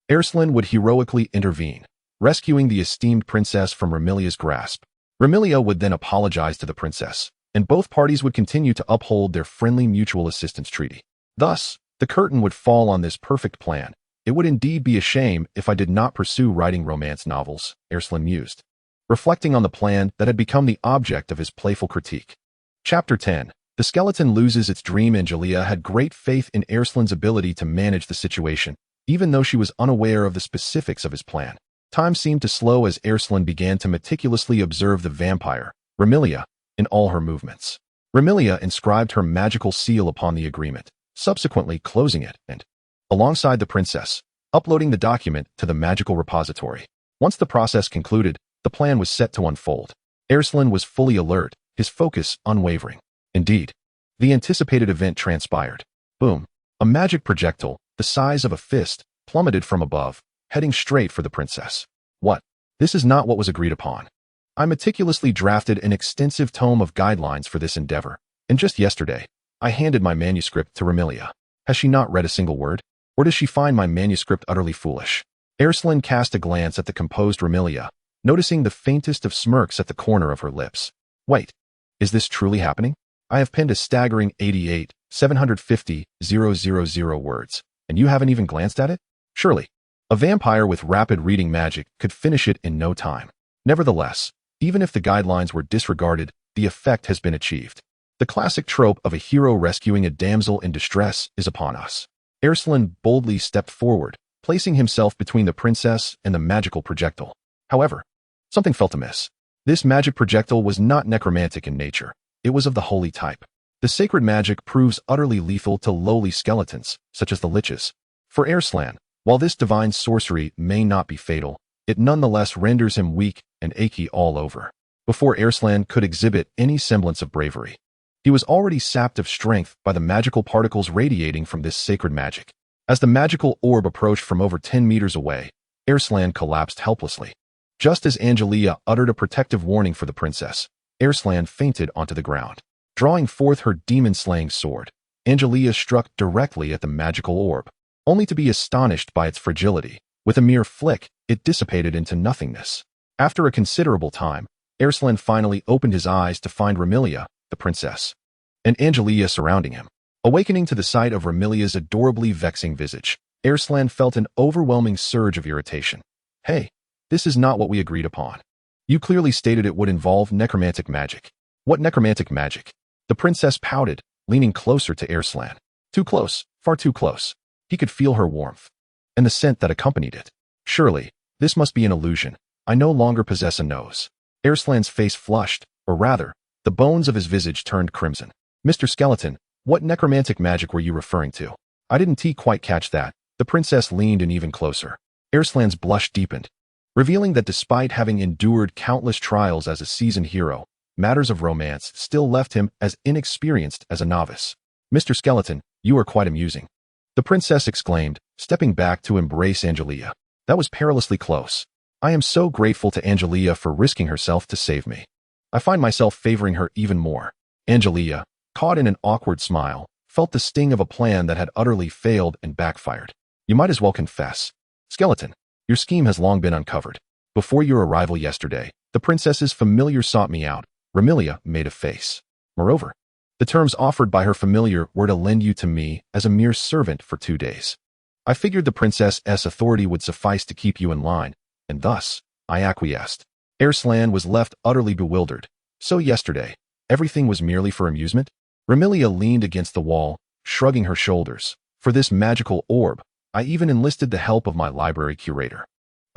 Alslan would heroically intervene, rescuing the esteemed princess from Remilia's grasp. Remilia would then apologize to the princess, and both parties would continue to uphold their friendly mutual assistance treaty. Thus, the curtain would fall on this perfect plan. It would indeed be a shame if I did not pursue writing romance novels, Alslan mused, reflecting on the plan that had become the object of his playful critique. Chapter 10. The skeleton loses its dream. Angelica had great faith in Alslan's ability to manage the situation, even though she was unaware of the specifics of his plan. Time seemed to slow as Alslan began to meticulously observe the vampire, Remilia, in all her movements. Remilia inscribed her magical seal upon the agreement, subsequently closing it and, alongside the princess, uploading the document to the magical repository. Once the process concluded, the plan was set to unfold. Alslan was fully alert, his focus unwavering. Indeed, the anticipated event transpired. Boom! A magic projectile, the size of a fist, plummeted from above, heading straight for the princess. What? This is not what was agreed upon. I meticulously drafted an extensive tome of guidelines for this endeavor, And just yesterday, I handed my manuscript to Remilia. Has she not read a single word? Or does she find my manuscript utterly foolish? Alslan cast a glance at the composed Remilia, noticing the faintest of smirks at the corner of her lips. Wait, is this truly happening? I have penned a staggering 88,750,000 words, and you haven't even glanced at it? Surely, a vampire with rapid reading magic could finish it in no time. Nevertheless, even if the guidelines were disregarded, the effect has been achieved. The classic trope of a hero rescuing a damsel in distress is upon us. Alslan boldly stepped forward, placing himself between the princess and the magical projectile. However, something felt amiss. This magic projectile was not necromantic in nature. It was of the holy type. The sacred magic proves utterly lethal to lowly skeletons, such as the liches. For Alslan, while this divine sorcery may not be fatal, it nonetheless renders him weak and achy all over. Before Alslan could exhibit any semblance of bravery, he was already sapped of strength by the magical particles radiating from this sacred magic. As the magical orb approached from over 10 meters away, Alslan collapsed helplessly. Just as Angelica uttered a protective warning for the princess, Alslan fainted onto the ground. Drawing forth her demon-slaying sword, Angelica struck directly at the magical orb, only to be astonished by its fragility. With a mere flick, it dissipated into nothingness. After a considerable time, Alslan finally opened his eyes to find Remilia, the princess, and Angelica surrounding him. Awakening to the sight of Remilia's adorably vexing visage, Alslan felt an overwhelming surge of irritation. Hey, this is not what we agreed upon. You clearly stated it would involve necromantic magic. What necromantic magic? The princess pouted, leaning closer to Alslan. Too close, far too close. He could feel her warmth, and the scent that accompanied it. Surely, this must be an illusion. I no longer possess a nose. Alslan's face flushed, or rather, the bones of his visage turned crimson. Mr. Skeleton, what necromantic magic were you referring to? I didn't quite catch that. The princess leaned in even closer. Alslan's blush deepened, revealing that despite having endured countless trials as a seasoned hero, matters of romance still left him as inexperienced as a novice. Mr. Skeleton, you are quite amusing. The princess exclaimed, stepping back to embrace Angelica. That was perilously close. I am so grateful to Angelica for risking herself to save me. I find myself favoring her even more. Angelica, caught in an awkward smile, felt the sting of a plan that had utterly failed and backfired. You might as well confess. Skeleton, your scheme has long been uncovered. Before your arrival yesterday, the princess's familiar sought me out. Remilia made a face. Moreover, the terms offered by her familiar were to lend you to me as a mere servant for 2 days. I figured the princess's authority would suffice to keep you in line, and thus, I acquiesced. Alslan was left utterly bewildered. So yesterday, everything was merely for amusement? Remilia leaned against the wall, shrugging her shoulders. For this magical orb, I even enlisted the help of my library curator.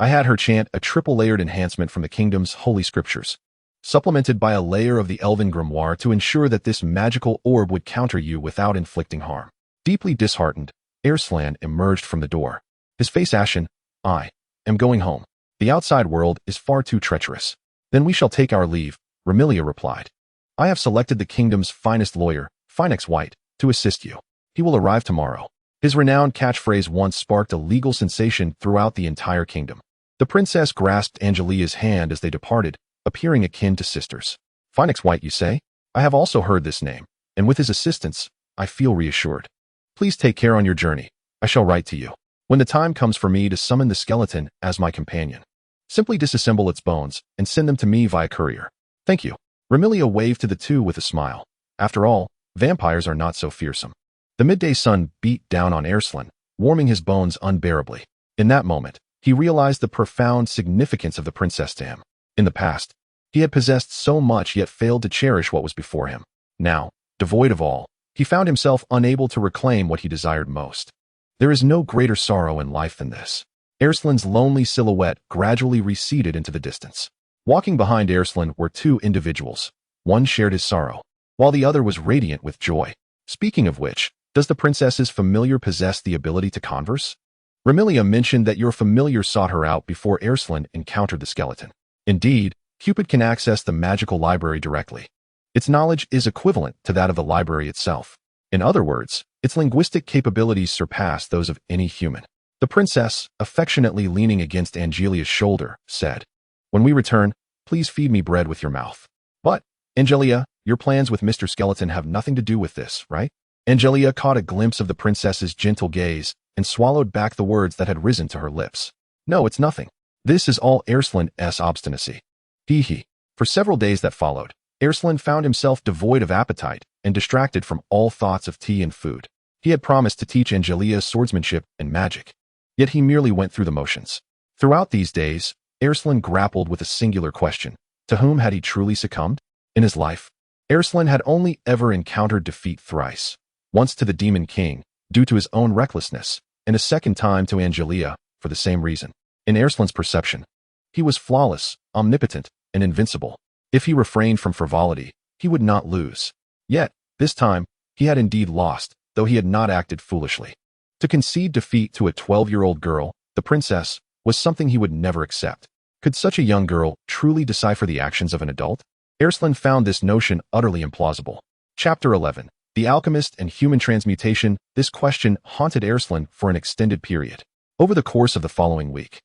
I had her chant a triple-layered enhancement from the kingdom's holy scriptures, supplemented by a layer of the elven grimoire to ensure that this magical orb would counter you without inflicting harm. Deeply disheartened, Alslan emerged from the door. His face ashen. I am going home. The outside world is far too treacherous. Then we shall take our leave, Remilia replied. I have selected the kingdom's finest lawyer, Phoenix White, to assist you. He will arrive tomorrow. His renowned catchphrase once sparked a legal sensation throughout the entire kingdom. The princess grasped Angelica's hand as they departed, appearing akin to sisters. Phoenix White, you say? I have also heard this name, and with his assistance, I feel reassured. Please take care on your journey. I shall write to you. When the time comes for me to summon the skeleton as my companion, simply disassemble its bones and send them to me via courier. Thank you. Remilia waved to the two with a smile. After all, vampires are not so fearsome. The midday sun beat down on Alslan, warming his bones unbearably. In that moment, he realized the profound significance of the princess to him. In the past, he had possessed so much yet failed to cherish what was before him. Now, devoid of all, he found himself unable to reclaim what he desired most. There is no greater sorrow in life than this. Alslan's lonely silhouette gradually receded into the distance. Walking behind Alslan were two individuals. One shared his sorrow, while the other was radiant with joy. Speaking of which, does the princess's familiar possess the ability to converse? Remilia mentioned that your familiar sought her out before Alslan encountered the skeleton. Indeed, Cupid can access the magical library directly. Its knowledge is equivalent to that of the library itself. In other words, its linguistic capabilities surpass those of any human. The princess, affectionately leaning against Angelica's shoulder, said, When we return, please feed me bread with your mouth. But, Angelica, your plans with Mr. Skeleton have nothing to do with this, right? Angelica caught a glimpse of the princess's gentle gaze and swallowed back the words that had risen to her lips. No, it's nothing. This is all Alslan's obstinacy. Hee. For several days that followed, Alslan found himself devoid of appetite and distracted from all thoughts of tea and food. He had promised to teach Angelica swordsmanship and magic, yet he merely went through the motions. Throughout these days, Alslan grappled with a singular question. To whom had he truly succumbed? In his life, Alslan had only ever encountered defeat thrice. Once to the Demon King, due to his own recklessness, and a second time to Angelica, for the same reason. In Alslan's perception, he was flawless, omnipotent, and invincible. If he refrained from frivolity, he would not lose. Yet, this time, he had indeed lost, though he had not acted foolishly. To concede defeat to a 12-year-old girl, the princess, was something he would never accept. Could such a young girl truly decipher the actions of an adult? Alslan found this notion utterly implausible. Chapter 11. The Alchemist and Human Transmutation. This question haunted Alslan for an extended period. Over the course of the following week,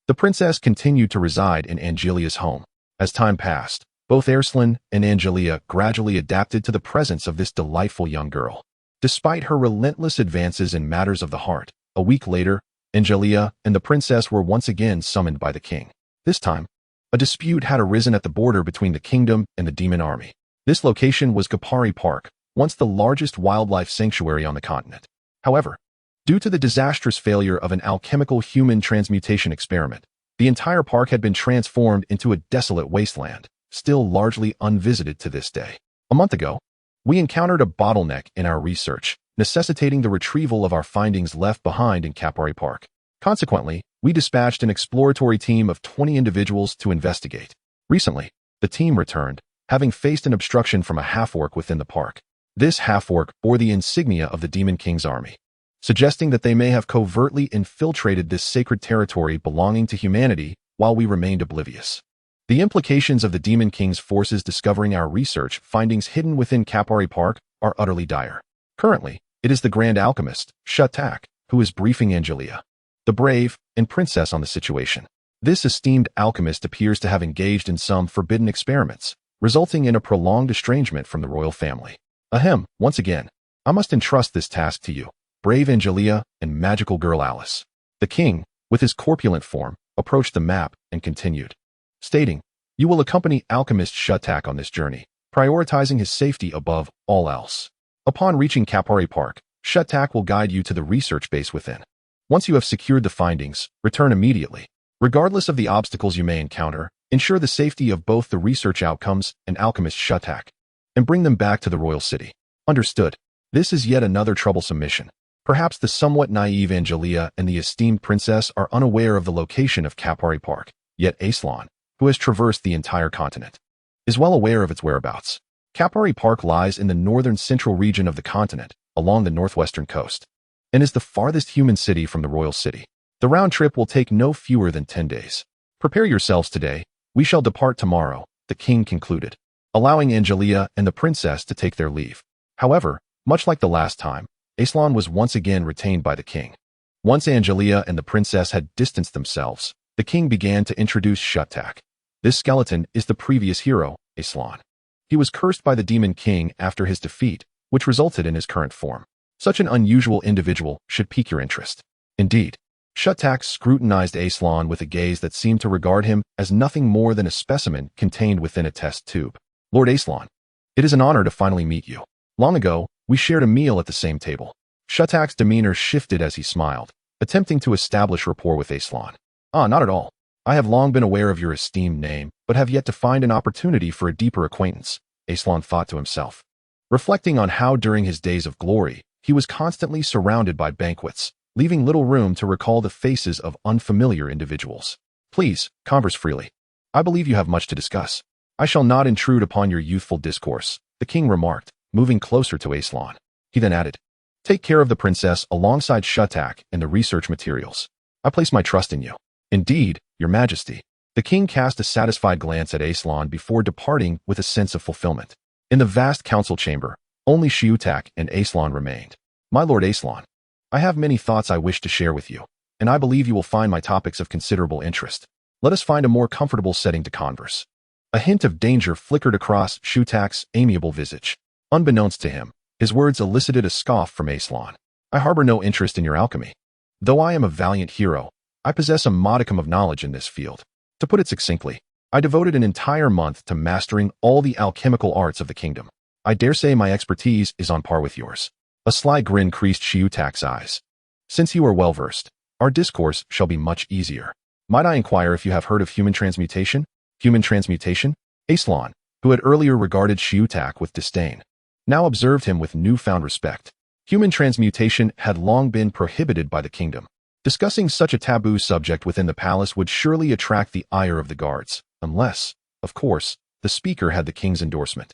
the princess continued to reside in Angelica's home. As time passed, both Alslan and Angelica gradually adapted to the presence of this delightful young girl. Despite her relentless advances in matters of the heart, a week later, Angelica and the princess were once again summoned by the king. This time, a dispute had arisen at the border between the kingdom and the demon army. This location was Kapari Park, once the largest wildlife sanctuary on the continent. However, due to the disastrous failure of an alchemical human transmutation experiment, the entire park had been transformed into a desolate wasteland, still largely unvisited to this day. A month ago, we encountered a bottleneck in our research, necessitating the retrieval of our findings left behind in Kapari Park. Consequently, we dispatched an exploratory team of 20 individuals to investigate. Recently, the team returned, having faced an obstruction from a half-orc within the park. This half-orc bore the insignia of the Demon King's army, suggesting that they may have covertly infiltrated this sacred territory belonging to humanity while we remained oblivious. The implications of the Demon King's forces discovering our research findings hidden within Kapari Park are utterly dire. Currently, it is the Grand Alchemist, Shatak, who is briefing Angelica, the brave, and princess on the situation. This esteemed alchemist appears to have engaged in some forbidden experiments, resulting in a prolonged estrangement from the royal family. Ahem, once again, I must entrust this task to you, brave Angelica and magical girl Alice. The king, with his corpulent form, approached the map and continued, stating, you will accompany alchemist Shatak on this journey, prioritizing his safety above all else. Upon reaching Kapari Park, Shatak will guide you to the research base within. Once you have secured the findings, return immediately. Regardless of the obstacles you may encounter, ensure the safety of both the research outcomes and alchemist Shatak, and bring them back to the royal city. Understood. This is yet another troublesome mission. Perhaps the somewhat naive Angelica and the esteemed princess are unaware of the location of Kapari Park, yet Alslan, who has traversed the entire continent, is well aware of its whereabouts. Kapari Park lies in the northern central region of the continent, along the northwestern coast, and is the farthest human city from the royal city. The round trip will take no fewer than 10 days. Prepare yourselves today. We shall depart tomorrow, the king concluded, allowing Angelica and the princess to take their leave. However, much like the last time, Alslan was once again retained by the king. Once Angelica and the princess had distanced themselves, the king began to introduce Shatak. This skeleton is the previous hero, Alslan. He was cursed by the Demon King after his defeat, which resulted in his current form. Such an unusual individual should pique your interest. Indeed, Shatak scrutinized Alslan with a gaze that seemed to regard him as nothing more than a specimen contained within a test tube. Lord Alslan, it is an honor to finally meet you. Long ago, we shared a meal at the same table. Shatak's demeanor shifted as he smiled, attempting to establish rapport with Alslan. Not at all. I have long been aware of your esteemed name, but have yet to find an opportunity for a deeper acquaintance, Alslan thought to himself, reflecting on how during his days of glory, he was constantly surrounded by banquets, leaving little room to recall the faces of unfamiliar individuals. Please, converse freely. I believe you have much to discuss. I shall not intrude upon your youthful discourse, the king remarked, moving closer to Alslan. He then added, take care of the princess alongside Shatak and the research materials. I place my trust in you. Indeed, your majesty. The king cast a satisfied glance at Alslan before departing with a sense of fulfillment. In the vast council chamber, only Shatak and Alslan remained. My lord Alslan, I have many thoughts I wish to share with you, and I believe you will find my topics of considerable interest. Let us find a more comfortable setting to converse. A hint of danger flickered across Shutak's amiable visage. Unbeknownst to him, his words elicited a scoff from Alslan. I harbor no interest in your alchemy. Though I am a valiant hero, I possess a modicum of knowledge in this field. To put it succinctly, I devoted an entire month to mastering all the alchemical arts of the kingdom. I dare say my expertise is on par with yours. A sly grin creased Shutak's eyes. Since you are well-versed, our discourse shall be much easier. Might I inquire if you have heard of human transmutation? Human transmutation? Alslan, who had earlier regarded Shutak with disdain, now observed him with newfound respect. Human transmutation had long been prohibited by the kingdom. Discussing such a taboo subject within the palace would surely attract the ire of the guards, unless, of course, the speaker had the king's endorsement.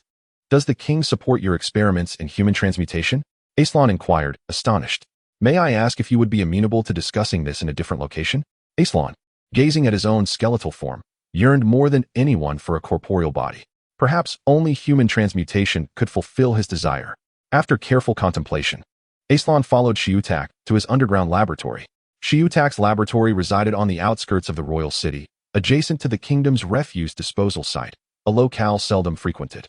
Does the king support your experiments in human transmutation? Alslan inquired, astonished. May I ask if you would be amenable to discussing this in a different location? Alslan, gazing at his own skeletal form, yearned more than anyone for a corporeal body. Perhaps only human transmutation could fulfill his desire. After careful contemplation, Alslan followed Shutak to his underground laboratory. Shutak's laboratory resided on the outskirts of the royal city, adjacent to the kingdom's refuse disposal site, a locale seldom frequented.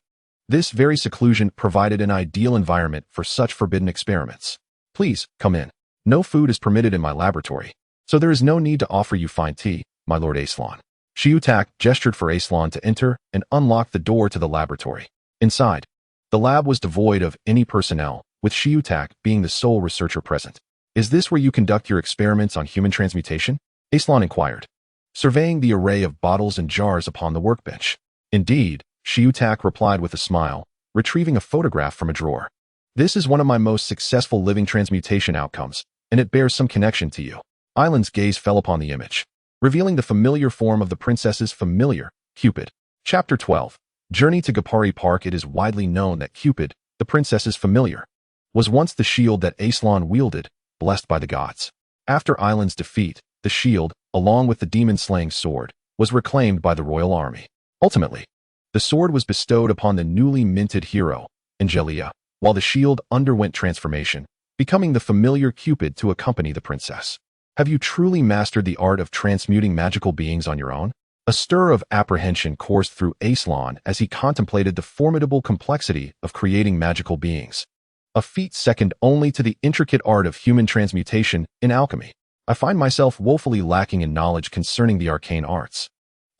This very seclusion provided an ideal environment for such forbidden experiments. Please, come in. No food is permitted in my laboratory, so there is no need to offer you fine tea, my lord Alslan. Shutak gestured for Alslan to enter and unlocked the door to the laboratory. Inside, the lab was devoid of any personnel, with Shutak being the sole researcher present. Is this where you conduct your experiments on human transmutation? Alslan inquired, surveying the array of bottles and jars upon the workbench. Indeed, Shutak replied with a smile, retrieving a photograph from a drawer. This is one of my most successful living transmutation outcomes, and it bears some connection to you. Island's gaze fell upon the image, revealing the familiar form of the princess's familiar, Cupid. Chapter 12. Journey to Gapari Park. It is widely known that Cupid, the princess's familiar, was once the shield that Alslan wielded, blessed by the gods. After Island's defeat, the shield, along with the demon-slaying sword, was reclaimed by the royal army. Ultimately, the sword was bestowed upon the newly minted hero, Angelica, while the shield underwent transformation, becoming the familiar Cupid to accompany the princess. Have you truly mastered the art of transmuting magical beings on your own? A stir of apprehension coursed through Alslan as he contemplated the formidable complexity of creating magical beings. A feat second only to the intricate art of human transmutation in alchemy. I find myself woefully lacking in knowledge concerning the arcane arts.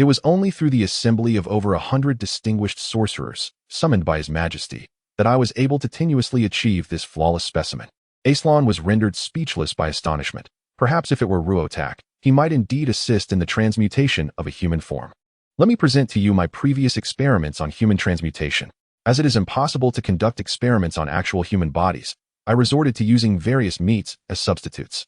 It was only through the assembly of over 100 distinguished sorcerers, summoned by His Majesty, that I was able to tenuously achieve this flawless specimen. Alslan was rendered speechless by astonishment. Perhaps if it were Ruotak, he might indeed assist in the transmutation of a human form. Let me present to you my previous experiments on human transmutation. As it is impossible to conduct experiments on actual human bodies, I resorted to using various meats as substitutes.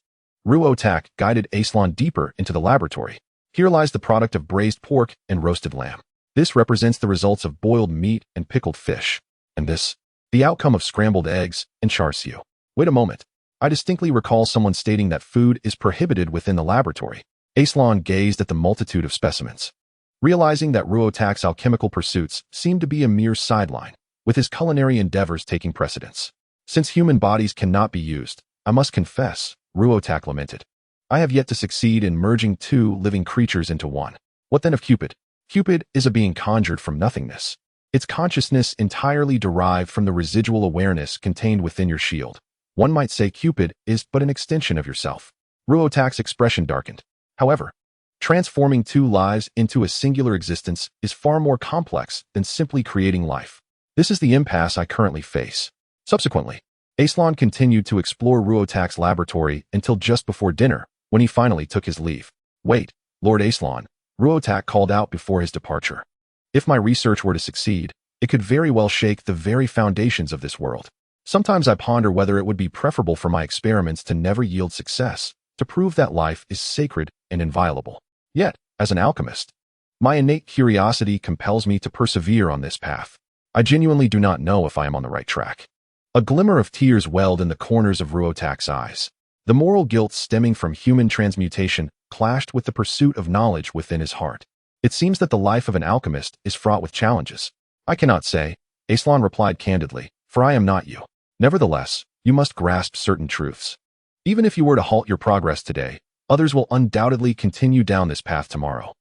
Ruotak guided Alslan deeper into the laboratory. Here lies the product of braised pork and roasted lamb. This represents the results of boiled meat and pickled fish. And this, the outcome of scrambled eggs and char siu. Wait a moment. I distinctly recall someone stating that food is prohibited within the laboratory. Alslan gazed at the multitude of specimens, realizing that Ruotak's alchemical pursuits seemed to be a mere sideline, with his culinary endeavors taking precedence. Since human bodies cannot be used, I must confess, Ruotak lamented, I have yet to succeed in merging two living creatures into one. What then of Cupid? Cupid is a being conjured from nothingness. Its consciousness entirely derived from the residual awareness contained within your shield. One might say Cupid is but an extension of yourself. Ruotak's expression darkened. However, transforming two lives into a singular existence is far more complex than simply creating life. This is the impasse I currently face. Subsequently, Alslan continued to explore Ruotak's laboratory until just before dinner, when he finally took his leave. Wait, Lord Alslan, Ruotak called out before his departure. If my research were to succeed, it could very well shake the very foundations of this world. Sometimes I ponder whether it would be preferable for my experiments to never yield success, to prove that life is sacred and inviolable. Yet, as an alchemist, my innate curiosity compels me to persevere on this path. I genuinely do not know if I am on the right track. A glimmer of tears welled in the corners of Ruotak's eyes. The moral guilt stemming from human transmutation clashed with the pursuit of knowledge within his heart. It seems that the life of an alchemist is fraught with challenges. I cannot say, Alslan replied candidly, for I am not you. Nevertheless, you must grasp certain truths. Even if you were to halt your progress today, others will undoubtedly continue down this path tomorrow.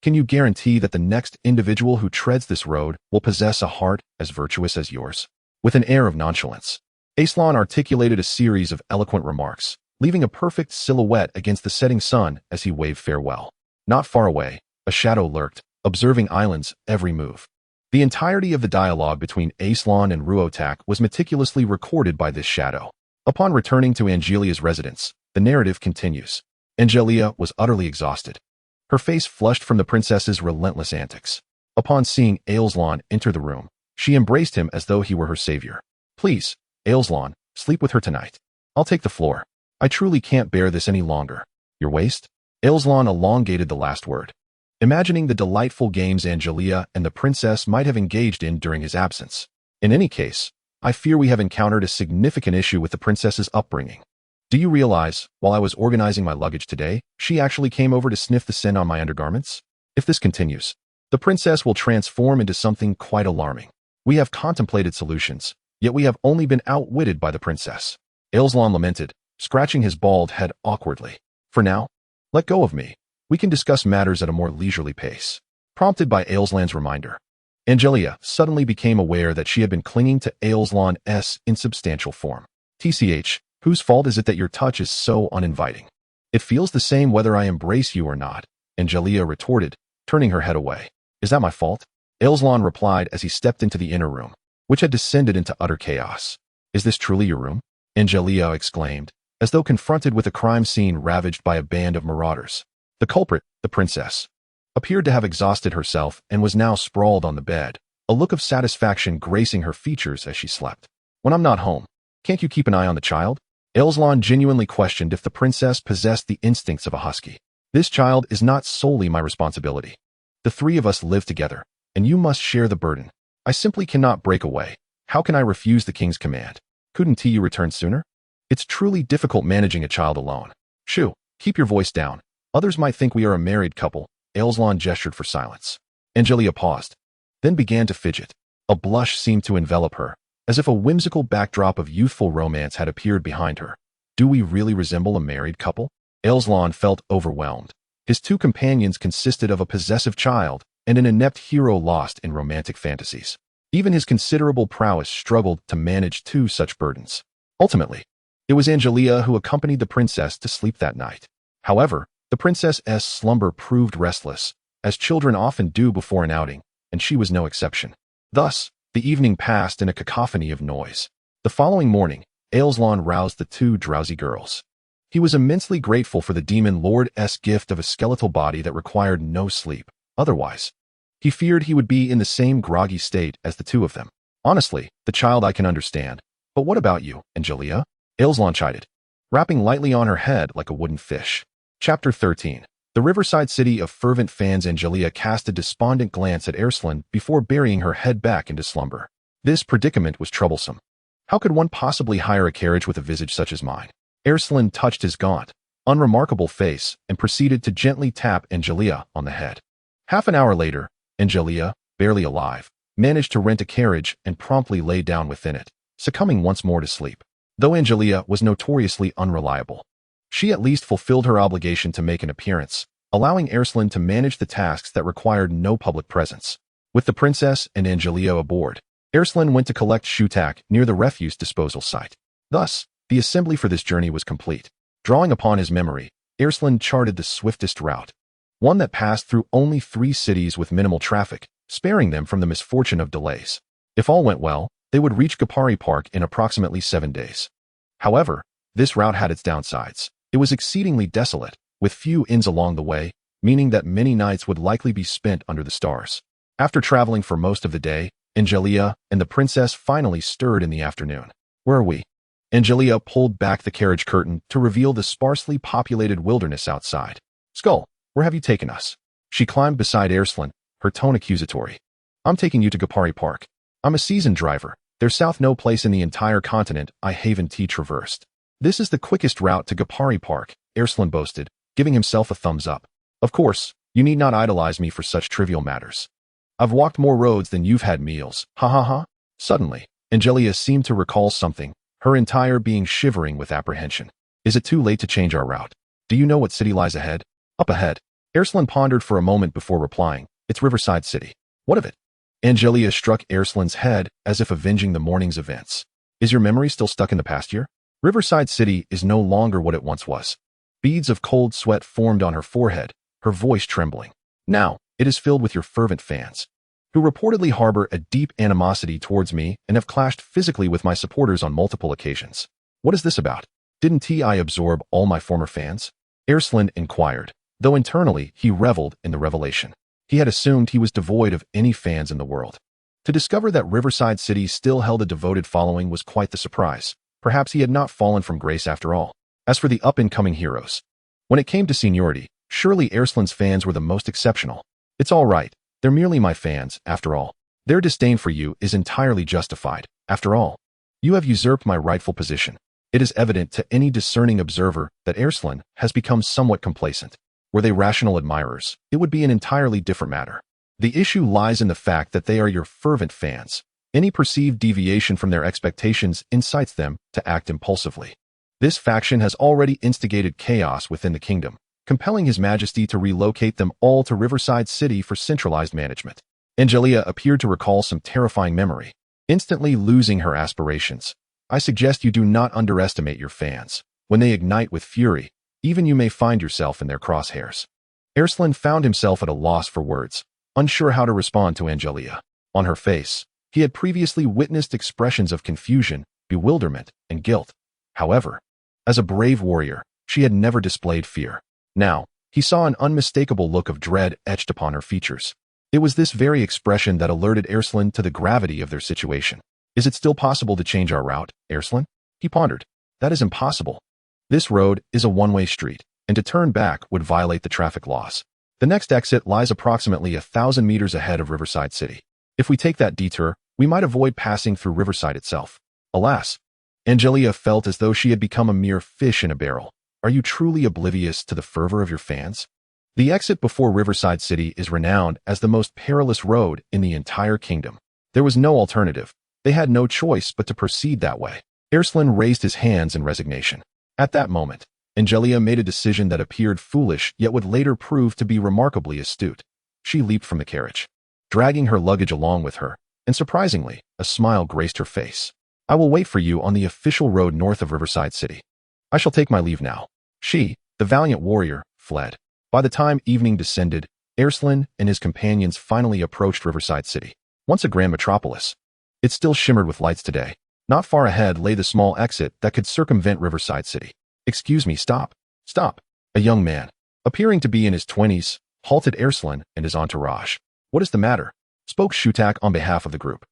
Can you guarantee that the next individual who treads this road will possess a heart as virtuous as yours? With an air of nonchalance, Alslan articulated a series of eloquent remarks, leaving a perfect silhouette against the setting sun as he waved farewell. Not far away, a shadow lurked, observing Island's every move. The entirety of the dialogue between Alslan and Ruotak was meticulously recorded by this shadow. Upon returning to Angelia's residence, the narrative continues. Angelia was utterly exhausted. Her face flushed from the princess's relentless antics. Upon seeing Alslan enter the room, she embraced him as though he were her savior. Please, Alslan, sleep with her tonight. I'll take the floor. I truly can't bear this any longer. Your waist? Alslan elongated the last word, imagining the delightful games Angelia and the princess might have engaged in during his absence. In any case, I fear we have encountered a significant issue with the princess's upbringing. Do you realize, while I was organizing my luggage today, she actually came over to sniff the scent on my undergarments? If this continues, the princess will transform into something quite alarming. We have contemplated solutions, yet we have only been outwitted by the princess. Alslan lamented, scratching his bald head awkwardly. For now, let go of me. We can discuss matters at a more leisurely pace. Prompted by Alslan's reminder, Angelia suddenly became aware that she had been clinging to Alslan's insubstantial form. TCH, whose fault is it that your touch is so uninviting? It feels the same whether I embrace you or not, Angelia retorted, turning her head away. Is that my fault? Alslan replied as he stepped into the inner room, which had descended into utter chaos. Is this truly your room? Angelia exclaimed, as though confronted with a crime scene ravaged by a band of marauders. The culprit, the princess, appeared to have exhausted herself and was now sprawled on the bed, a look of satisfaction gracing her features as she slept. When I'm not home, can't you keep an eye on the child? Alslan genuinely questioned if the princess possessed the instincts of a husky. This child is not solely my responsibility. The three of us live together, and you must share the burden. I simply cannot break away. How can I refuse the king's command? Couldn't you return sooner? It's truly difficult managing a child alone. Shoo, keep your voice down. Others might think we are a married couple. Alslan gestured for silence. Angelia paused, then began to fidget. A blush seemed to envelop her, as if a whimsical backdrop of youthful romance had appeared behind her. Do we really resemble a married couple? Alslan felt overwhelmed. His two companions consisted of a possessive child and an inept hero lost in romantic fantasies. Even his considerable prowess struggled to manage two such burdens. Ultimately, it was Angelia who accompanied the princess to sleep that night. However, the princess's slumber proved restless, as children often do before an outing, and she was no exception. Thus, the evening passed in a cacophony of noise. The following morning, Alslan roused the two drowsy girls. He was immensely grateful for the demon lord's gift of a skeletal body that required no sleep. Otherwise, he feared he would be in the same groggy state as the two of them. Honestly, the child I can understand. But what about you, Angelia? Alslan chided, rapping lightly on her head like a wooden fish. Chapter 13. The riverside city of fervent fans. Angelia cast a despondent glance at Alslan before burying her head back into slumber. This predicament was troublesome. How could one possibly hire a carriage with a visage such as mine? Alslan touched his gaunt, unremarkable face and proceeded to gently tap Angelia on the head. Half an hour later, Angelia, barely alive, managed to rent a carriage and promptly lay down within it, succumbing once more to sleep. Though Angelia was notoriously unreliable, she at least fulfilled her obligation to make an appearance, allowing Alslan to manage the tasks that required no public presence. With the princess and Angelia aboard, Alslan went to collect Shutak near the refuse disposal site. Thus, the assembly for this journey was complete. Drawing upon his memory, Alslan charted the swiftest route, one that passed through only 3 cities with minimal traffic, sparing them from the misfortune of delays. If all went well, they would reach Gapari Park in approximately 7 days. However, this route had its downsides. It was exceedingly desolate, with few inns along the way, meaning that many nights would likely be spent under the stars. After traveling for most of the day, Angelia and the princess finally stirred in the afternoon. Where are we? Angelia pulled back the carriage curtain to reveal the sparsely populated wilderness outside. Skull, where have you taken us? She climbed beside Alslan, her tone accusatory. I'm taking you to Gapari Park. I'm a seasoned driver. There's south no place in the entire continent I haven't traversed. This is the quickest route to Gapari Park, Alslan boasted, giving himself a thumbs up. Of course, you need not idolize me for such trivial matters. I've walked more roads than you've had meals, ha ha ha. Suddenly, Angelia seemed to recall something, her entire being shivering with apprehension. Is it too late to change our route? Do you know what city lies ahead? Up ahead. Alslan pondered for a moment before replying, "It's Riverside City." "What of it?" Angelica struck Alslan's head as if avenging the morning's events. "Is your memory still stuck in the past year? Riverside City is no longer what it once was." Beads of cold sweat formed on her forehead, her voice trembling. "Now, it is filled with your fervent fans, who reportedly harbor a deep animosity towards me and have clashed physically with my supporters on multiple occasions. What is this about? Didn't I absorb all my former fans?" Alslan inquired, though internally he reveled in the revelation. He had assumed he was devoid of any fans in the world. To discover that Riverside City still held a devoted following was quite the surprise. Perhaps he had not fallen from grace after all. As for the up-and-coming heroes, when it came to seniority, surely Alslan's fans were the most exceptional. "It's all right. They're merely my fans, after all. Their disdain for you is entirely justified. After all, you have usurped my rightful position." It is evident to any discerning observer that Alslan has become somewhat complacent. Were they rational admirers, it would be an entirely different matter. The issue lies in the fact that they are your fervent fans. Any perceived deviation from their expectations incites them to act impulsively. This faction has already instigated chaos within the kingdom, compelling His Majesty to relocate them all to Riverside City for centralized management. Angelica appeared to recall some terrifying memory, instantly losing her aspirations. "I suggest you do not underestimate your fans. When they ignite with fury, even you may find yourself in their crosshairs." Alslan found himself at a loss for words, unsure how to respond to Angelica. On her face, he had previously witnessed expressions of confusion, bewilderment, and guilt. However, as a brave warrior, she had never displayed fear. Now, he saw an unmistakable look of dread etched upon her features. It was this very expression that alerted Alslan to the gravity of their situation. "Is it still possible to change our route, Alslan?" he pondered. "That is impossible. This road is a one-way street, and to turn back would violate the traffic laws. The next exit lies approximately 1,000 meters ahead of Riverside City. If we take that detour, we might avoid passing through Riverside itself." Alas, Angelica felt as though she had become a mere fish in a barrel. "Are you truly oblivious to the fervor of your fans? The exit before Riverside City is renowned as the most perilous road in the entire kingdom. There was no alternative. They had no choice but to proceed that way." Alslan raised his hands in resignation. At that moment, Angelica made a decision that appeared foolish yet would later prove to be remarkably astute. She leaped from the carriage, dragging her luggage along with her, and surprisingly, a smile graced her face. "I will wait for you on the official road north of Riverside City. I shall take my leave now." She, the valiant warrior, fled. By the time evening descended, Alslan and his companions finally approached Riverside City, once a grand metropolis. It still shimmered with lights today. Not far ahead lay the small exit that could circumvent Riverside City. "Excuse me, stop. Stop." A young man, appearing to be in his 20s, halted Alslan and his entourage. "What is the matter?" spoke Shutak on behalf of the group.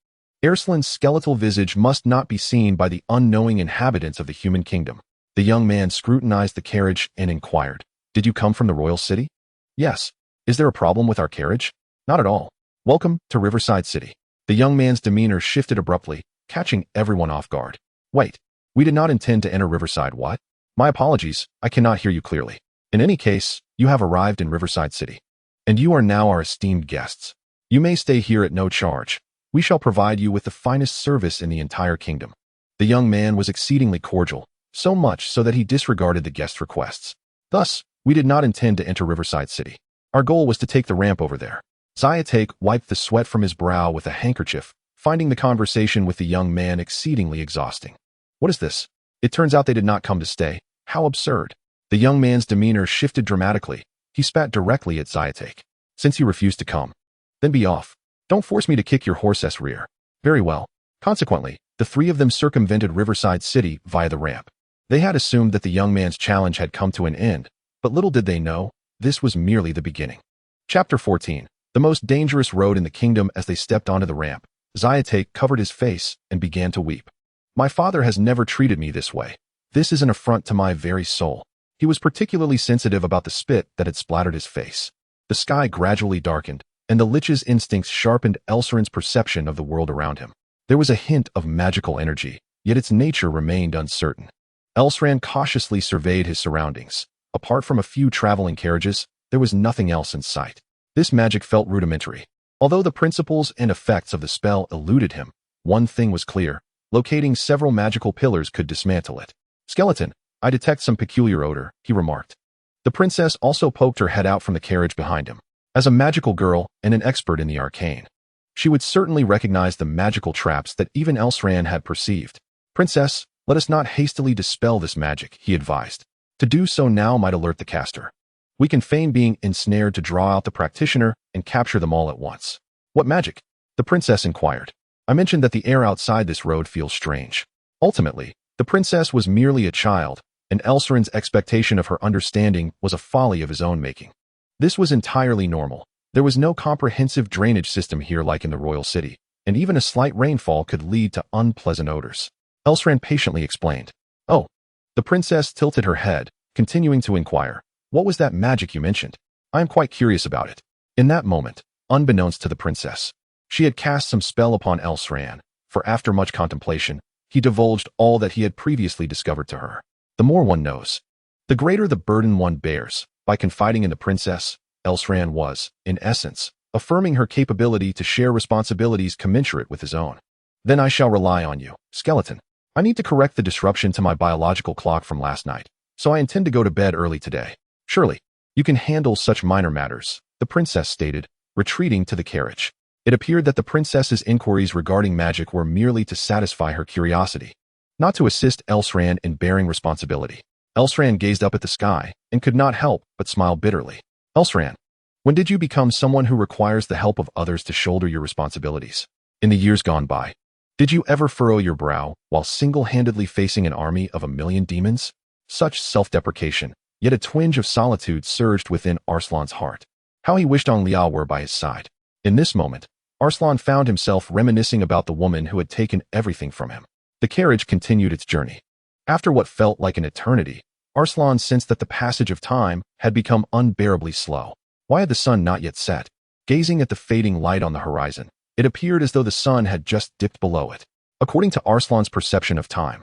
Alslan's skeletal visage must not be seen by the unknowing inhabitants of the human kingdom. The young man scrutinized the carriage and inquired, "Did you come from the royal city?" "Yes." "Is there a problem with our carriage?" "Not at all. Welcome to Riverside City." The young man's demeanor shifted abruptly, catching everyone off guard. "Wait, we did not intend to enter Riverside. What?" "My apologies, I cannot hear you clearly. In any case, you have arrived in Riverside City, and you are now our esteemed guests. You may stay here at no charge. We shall provide you with the finest service in the entire kingdom." The young man was exceedingly cordial, so much so that he disregarded the guest requests. "Thus, we did not intend to enter Riverside City. Our goal was to take the ramp over there." Zayatek wiped the sweat from his brow with a handkerchief, finding the conversation with the young man exceedingly exhausting. "What is this? It turns out they did not come to stay. How absurd." The young man's demeanor shifted dramatically. He spat directly at Zayatek. "Since you refuse to come, then be off. Don't force me to kick your horse's rear." "Very well." Consequently, the three of them circumvented Riverside City via the ramp. They had assumed that the young man's challenge had come to an end, but little did they know, this was merely the beginning. Chapter 14. The most dangerous road in the kingdom. As they stepped onto the ramp, Zayatek covered his face and began to weep. "My father has never treated me this way. This is an affront to my very soul." He was particularly sensitive about the spit that had splattered his face. The sky gradually darkened, and the Lich's instincts sharpened Alsran's perception of the world around him. There was a hint of magical energy, yet its nature remained uncertain. Alslan cautiously surveyed his surroundings. Apart from a few traveling carriages, there was nothing else in sight. This magic felt rudimentary. Although the principles and effects of the spell eluded him, one thing was clear: locating several magical pillars could dismantle it. "Skeleton, I detect some peculiar odor," he remarked. The princess also poked her head out from the carriage behind him. As a magical girl and an expert in the arcane, she would certainly recognize the magical traps that even Alslan had perceived. Princess, let us not hastily dispel this magic, he advised. To do so now might alert the caster. We can feign being ensnared to draw out the practitioner and capture them all at once. What magic? The princess inquired. I mentioned that the air outside this road feels strange. Ultimately, the princess was merely a child, and Alslan's expectation of her understanding was a folly of his own making. This was entirely normal. There was no comprehensive drainage system here like in the royal city, and even a slight rainfall could lead to unpleasant odors. Alslan patiently explained. Oh. The princess tilted her head, continuing to inquire. What was that magic you mentioned? I am quite curious about it. In that moment, unbeknownst to the princess, she had cast some spell upon Alslan, for after much contemplation, he divulged all that he had previously discovered to her. The more one knows, the greater the burden one bears. By confiding in the princess, Alslan was, in essence, affirming her capability to share responsibilities commensurate with his own. Then I shall rely on you, skeleton. I need to correct the disruption to my biological clock from last night, so I intend to go to bed early today. Surely, you can handle such minor matters, the princess stated, retreating to the carriage. It appeared that the princess's inquiries regarding magic were merely to satisfy her curiosity, not to assist Alslan in bearing responsibility. Alslan gazed up at the sky and could not help but smile bitterly. Alslan, when did you become someone who requires the help of others to shoulder your responsibilities? In the years gone by, did you ever furrow your brow while single-handedly facing an army of 1,000,000 demons? Such self-deprecation, yet a twinge of solitude surged within Alslan's heart. How he wished Angelica were by his side. In this moment, Alslan found himself reminiscing about the woman who had taken everything from him. The carriage continued its journey. After what felt like an eternity, Alslan sensed that the passage of time had become unbearably slow. Why had the sun not yet set? Gazing at the fading light on the horizon, it appeared as though the sun had just dipped below it. According to Alslan's perception of time,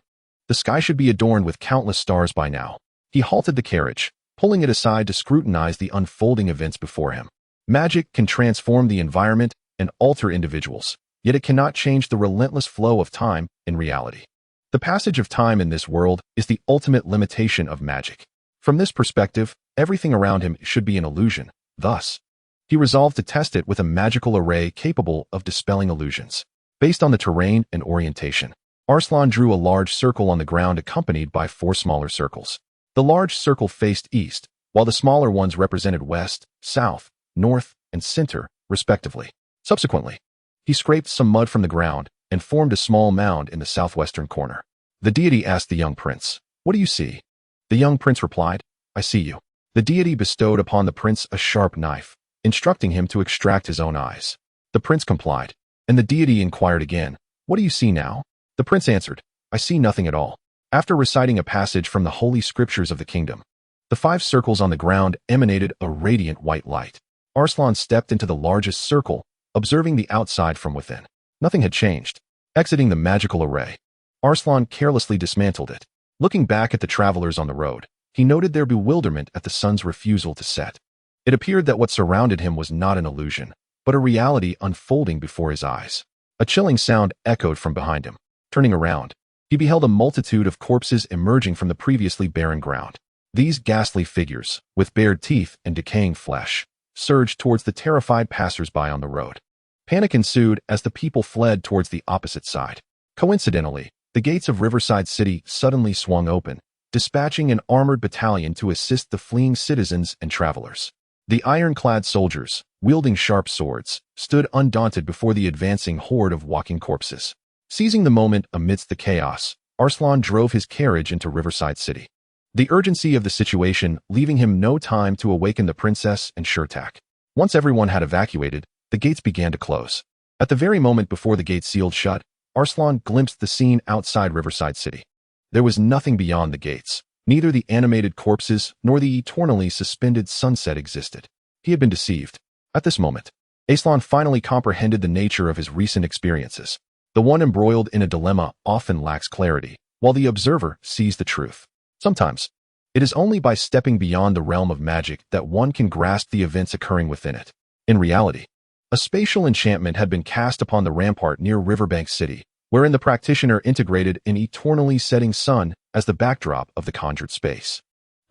the sky should be adorned with countless stars by now. He halted the carriage, pulling it aside to scrutinize the unfolding events before him. Magic can transform the environment and alter individuals, yet it cannot change the relentless flow of time in reality. The passage of time in this world is the ultimate limitation of magic. From this perspective, everything around him should be an illusion. Thus, he resolved to test it with a magical array capable of dispelling illusions. Based on the terrain and orientation, Alslan drew a large circle on the ground accompanied by 4 smaller circles. The large circle faced east, while the smaller ones represented west, south, north, and center, respectively. Subsequently, he scraped some mud from the ground and formed a small mound in the southwestern corner. The deity asked the young prince, "What do you see?" The young prince replied, "I see you." The deity bestowed upon the prince a sharp knife, instructing him to extract his own eyes. The prince complied, and the deity inquired again, "What do you see now?" The prince answered, "I see nothing at all." After reciting a passage from the holy scriptures of the kingdom, the 5 circles on the ground emanated a radiant white light. Alslan stepped into the largest circle, observing the outside from within. Nothing had changed. Exiting the magical array, Alslan carelessly dismantled it. Looking back at the travelers on the road, he noted their bewilderment at the sun's refusal to set. It appeared that what surrounded him was not an illusion, but a reality unfolding before his eyes. A chilling sound echoed from behind him. Turning around, he beheld a multitude of corpses emerging from the previously barren ground. These ghastly figures, with bared teeth and decaying flesh, surged towards the terrified passers-by on the road. Panic ensued as the people fled towards the opposite side. Coincidentally, the gates of Riverside City suddenly swung open, dispatching an armored battalion to assist the fleeing citizens and travelers. The iron-clad soldiers, wielding sharp swords, stood undaunted before the advancing horde of walking corpses. Seizing the moment amidst the chaos, Alslan drove his carriage into Riverside City. The urgency of the situation leaving him no time to awaken the princess and Shurtak. Once everyone had evacuated, the gates began to close. At the very moment before the gates sealed shut, Alslan glimpsed the scene outside Riverside City. There was nothing beyond the gates. Neither the animated corpses nor the eternally suspended sunset existed. He had been deceived. At this moment, Alslan finally comprehended the nature of his recent experiences. The one embroiled in a dilemma often lacks clarity, while the observer sees the truth. Sometimes, it is only by stepping beyond the realm of magic that one can grasp the events occurring within it. In reality, a spatial enchantment had been cast upon the rampart near Riverbank City, wherein the practitioner integrated an eternally setting sun as the backdrop of the conjured space.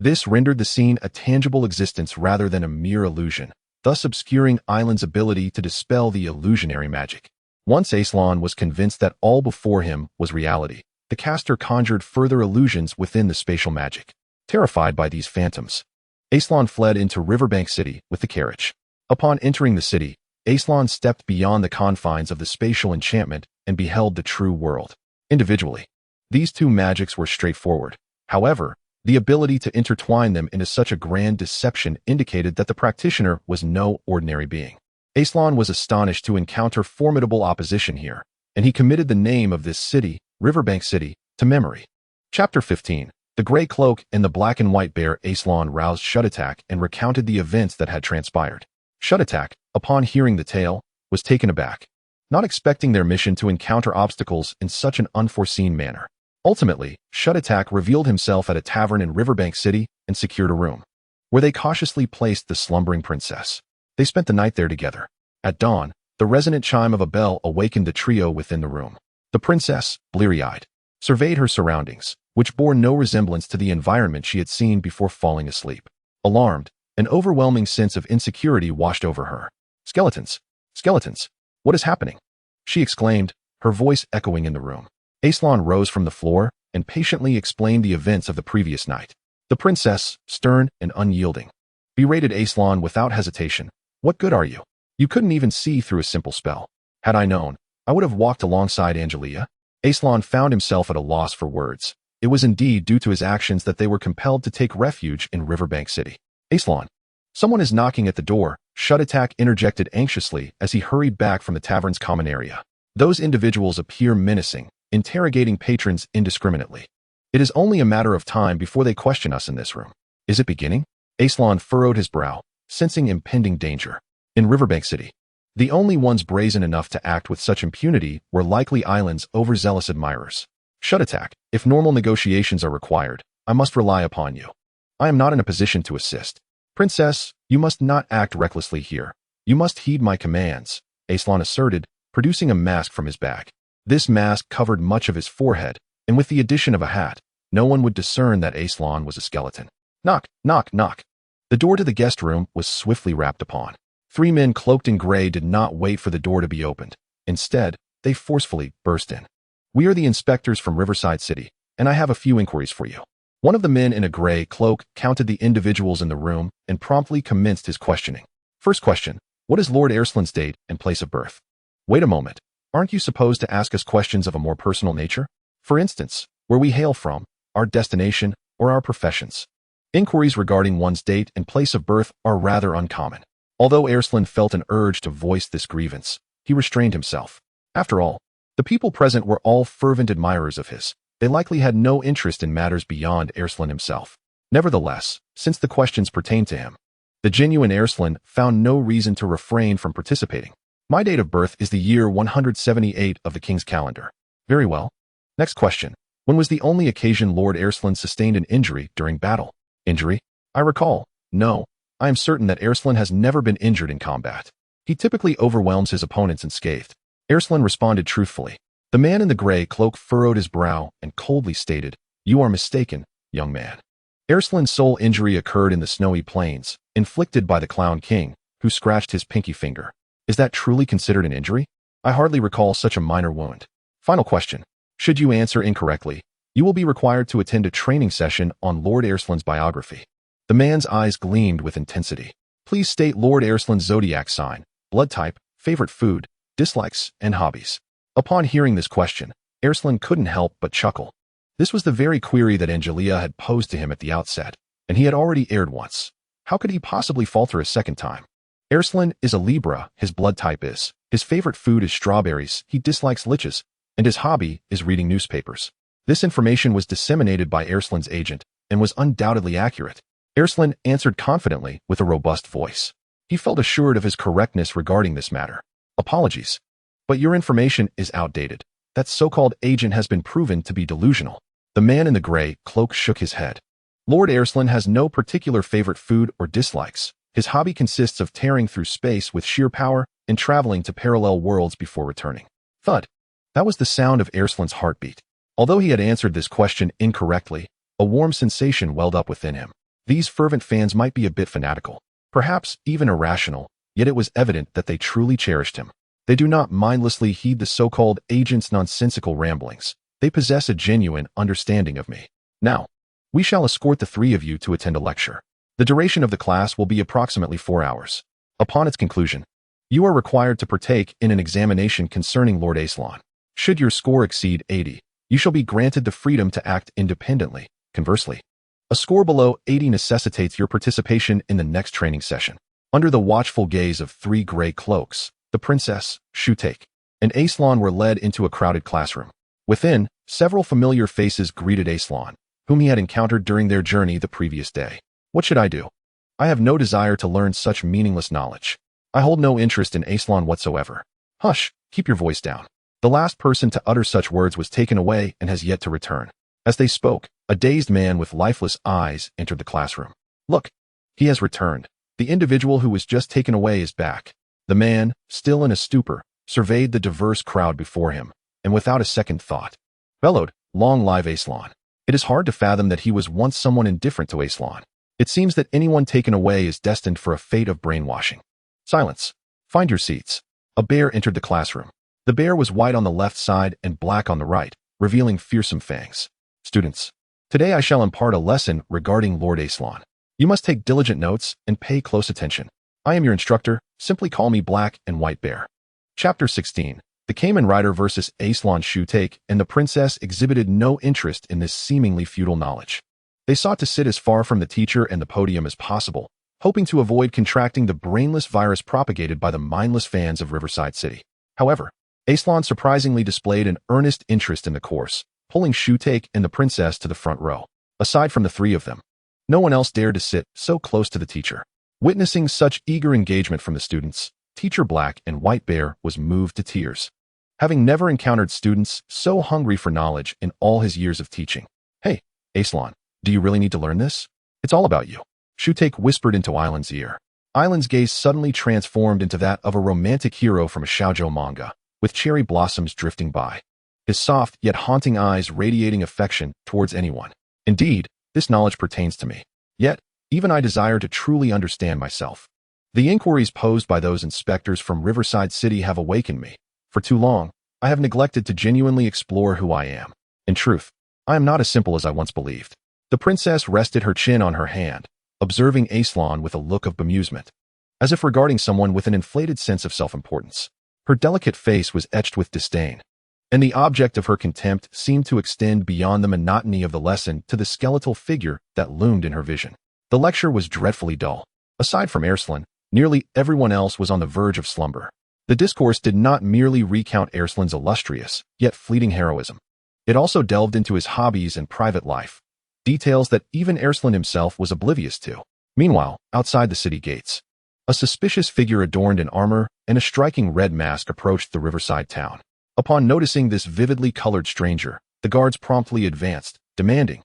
This rendered the scene a tangible existence rather than a mere illusion, thus obscuring Island's ability to dispel the illusionary magic. Once Alslan was convinced that all before him was reality, the caster conjured further illusions within the spatial magic. Terrified by these phantoms, Alslan fled into Riverbank City with the carriage. Upon entering the city, Alslan stepped beyond the confines of the spatial enchantment and beheld the true world. Individually, these two magics were straightforward. However, the ability to intertwine them into such a grand deception indicated that the practitioner was no ordinary being. Alslan was astonished to encounter formidable opposition here, and he committed the name of this city, Riverbank City, to memory. Chapter 15. The Grey Cloak and the Black and White Bear. Alslan roused Shudatak and recounted the events that had transpired. Shudatak, upon hearing the tale, was taken aback, not expecting their mission to encounter obstacles in such an unforeseen manner. Ultimately, Shudatak revealed himself at a tavern in Riverbank City and secured a room, where they cautiously placed the slumbering princess. They spent the night there together. At dawn, the resonant chime of a bell awakened the trio within the room. The princess, bleary-eyed, surveyed her surroundings, which bore no resemblance to the environment she had seen before falling asleep. Alarmed, an overwhelming sense of insecurity washed over her. Skeletons! Skeletons! What is happening? She exclaimed, her voice echoing in the room. Alslan rose from the floor and patiently explained the events of the previous night. The princess, stern and unyielding, berated Alslan without hesitation. What good are you? You couldn't even see through a simple spell. Had I known, I would have walked alongside Angelica. Alslan found himself at a loss for words. It was indeed due to his actions that they were compelled to take refuge in Riverbank City. Alslan! Someone is knocking at the door, Shudatak interjected anxiously as he hurried back from the tavern's common area. Those individuals appear menacing, interrogating patrons indiscriminately. It is only a matter of time before they question us in this room. Is it beginning? Alslan furrowed his brow, sensing impending danger. In Riverbank City, the only ones brazen enough to act with such impunity were likely Island's overzealous admirers. Shudatak, if normal negotiations are required, I must rely upon you. I am not in a position to assist. Princess, you must not act recklessly here. You must heed my commands, Alslan asserted, producing a mask from his bag. This mask covered much of his forehead, and with the addition of a hat, no one would discern that Alslan was a skeleton. Knock, knock, knock. The door to the guest room was swiftly rapped upon. 3 men cloaked in gray did not wait for the door to be opened. Instead, they forcefully burst in. We are the inspectors from Riverside City, and I have a few inquiries for you. One of the men in a gray cloak counted the individuals in the room and promptly commenced his questioning. First question, what is Lord Alslan's date and place of birth? Wait a moment. Aren't you supposed to ask us questions of a more personal nature? For instance, where we hail from, our destination, or our professions. Inquiries regarding one's date and place of birth are rather uncommon. Although Alslan felt an urge to voice this grievance, he restrained himself. After all, the people present were all fervent admirers of his. They likely had no interest in matters beyond Alslan himself. Nevertheless, since the questions pertained to him, the genuine Alslan found no reason to refrain from participating. My date of birth is the year 178 of the king's calendar. Very well. Next question. When was the only occasion Lord Alslan sustained an injury during battle? Injury? I recall. No, I am certain that Alslan has never been injured in combat. He typically overwhelms his opponents unscathed. Alslan responded truthfully. The man in the gray cloak furrowed his brow and coldly stated, You are mistaken, young man. Alslan's sole injury occurred in the snowy plains, inflicted by the Clown King, who scratched his pinky finger. Is that truly considered an injury? I hardly recall such a minor wound. Final question. Should you answer incorrectly, you will be required to attend a training session on Lord Alslan's biography. The man's eyes gleamed with intensity. Please state Lord Alslan's zodiac sign, blood type, favorite food, dislikes, and hobbies. Upon hearing this question, Alslan couldn't help but chuckle. This was the very query that Angelica had posed to him at the outset, and he had already erred once. How could he possibly falter a second time? Alslan is a Libra, his blood type is. His favorite food is strawberries, he dislikes liches, and his hobby is reading newspapers. This information was disseminated by Alslan's agent and was undoubtedly accurate. Alslan answered confidently with a robust voice. He felt assured of his correctness regarding this matter. Apologies, but your information is outdated. That so-called agent has been proven to be delusional. The man in the gray cloak shook his head. Lord Alslan has no particular favorite food or dislikes. His hobby consists of tearing through space with sheer power and traveling to parallel worlds before returning. Thud. That was the sound of Alslan's heartbeat. Although he had answered this question incorrectly, a warm sensation welled up within him. These fervent fans might be a bit fanatical, perhaps even irrational, yet it was evident that they truly cherished him. They do not mindlessly heed the so-called agent's nonsensical ramblings. They possess a genuine understanding of me. Now, we shall escort the three of you to attend a lecture. The duration of the class will be approximately 4 hours. Upon its conclusion, you are required to partake in an examination concerning Lord Alslan. Should your score exceed 80, you shall be granted the freedom to act independently. Conversely, a score below 80 necessitates your participation in the next training session. Under the watchful gaze of 3 gray cloaks, the princess, Shutake, and Alslan were led into a crowded classroom. Within, several familiar faces greeted Alslan, whom he had encountered during their journey the previous day. What should I do? I have no desire to learn such meaningless knowledge. I hold no interest in Alslan whatsoever. Hush, keep your voice down. The last person to utter such words was taken away and has yet to return. As they spoke, a dazed man with lifeless eyes entered the classroom. Look, he has returned. The individual who was just taken away is back. The man, still in a stupor, surveyed the diverse crowd before him, and without a second thought, bellowed, "Long live Alslan." It is hard to fathom that he was once someone indifferent to Alslan. It seems that anyone taken away is destined for a fate of brainwashing. Silence. Find your seats. A bear entered the classroom. The bear was white on the left side and black on the right, revealing fearsome fangs. Students, today I shall impart a lesson regarding Lord Alslan. You must take diligent notes and pay close attention. I am your instructor. Simply call me Black and White Bear. Chapter 16. The Kamen Rider versus Alslan. Shutake and the princess exhibited no interest in this seemingly futile knowledge. They sought to sit as far from the teacher and the podium as possible, hoping to avoid contracting the brainless virus propagated by the mindless fans of Riverside City. However, Alslan surprisingly displayed an earnest interest in the course, pulling Shutake and the princess to the front row. Aside from the 3 of them, no one else dared to sit so close to the teacher. Witnessing such eager engagement from the students, Teacher Black and White Bear was moved to tears. Having never encountered students so hungry for knowledge in all his years of teaching. Hey, Alslan, do you really need to learn this? It's all about you. Shutake whispered into Island's ear. Island's gaze suddenly transformed into that of a romantic hero from a shoujo manga, with cherry blossoms drifting by. His soft yet haunting eyes radiating affection towards anyone. Indeed, this knowledge pertains to me. Yet, even I desire to truly understand myself. The inquiries posed by those inspectors from Riverside City have awakened me. For too long, I have neglected to genuinely explore who I am. In truth, I am not as simple as I once believed. The princess rested her chin on her hand, observing Alslan with a look of bemusement, as if regarding someone with an inflated sense of self-importance. Her delicate face was etched with disdain, and the object of her contempt seemed to extend beyond the monotony of the lesson to the skeletal figure that loomed in her vision. The lecture was dreadfully dull. Aside from Alslan, nearly everyone else was on the verge of slumber. The discourse did not merely recount Alslan's illustrious, yet fleeting heroism. It also delved into his hobbies and private life, details that even Alslan himself was oblivious to. Meanwhile, outside the city gates, a suspicious figure adorned in armor and a striking red mask approached the riverside town. Upon noticing this vividly colored stranger, the guards promptly advanced, demanding,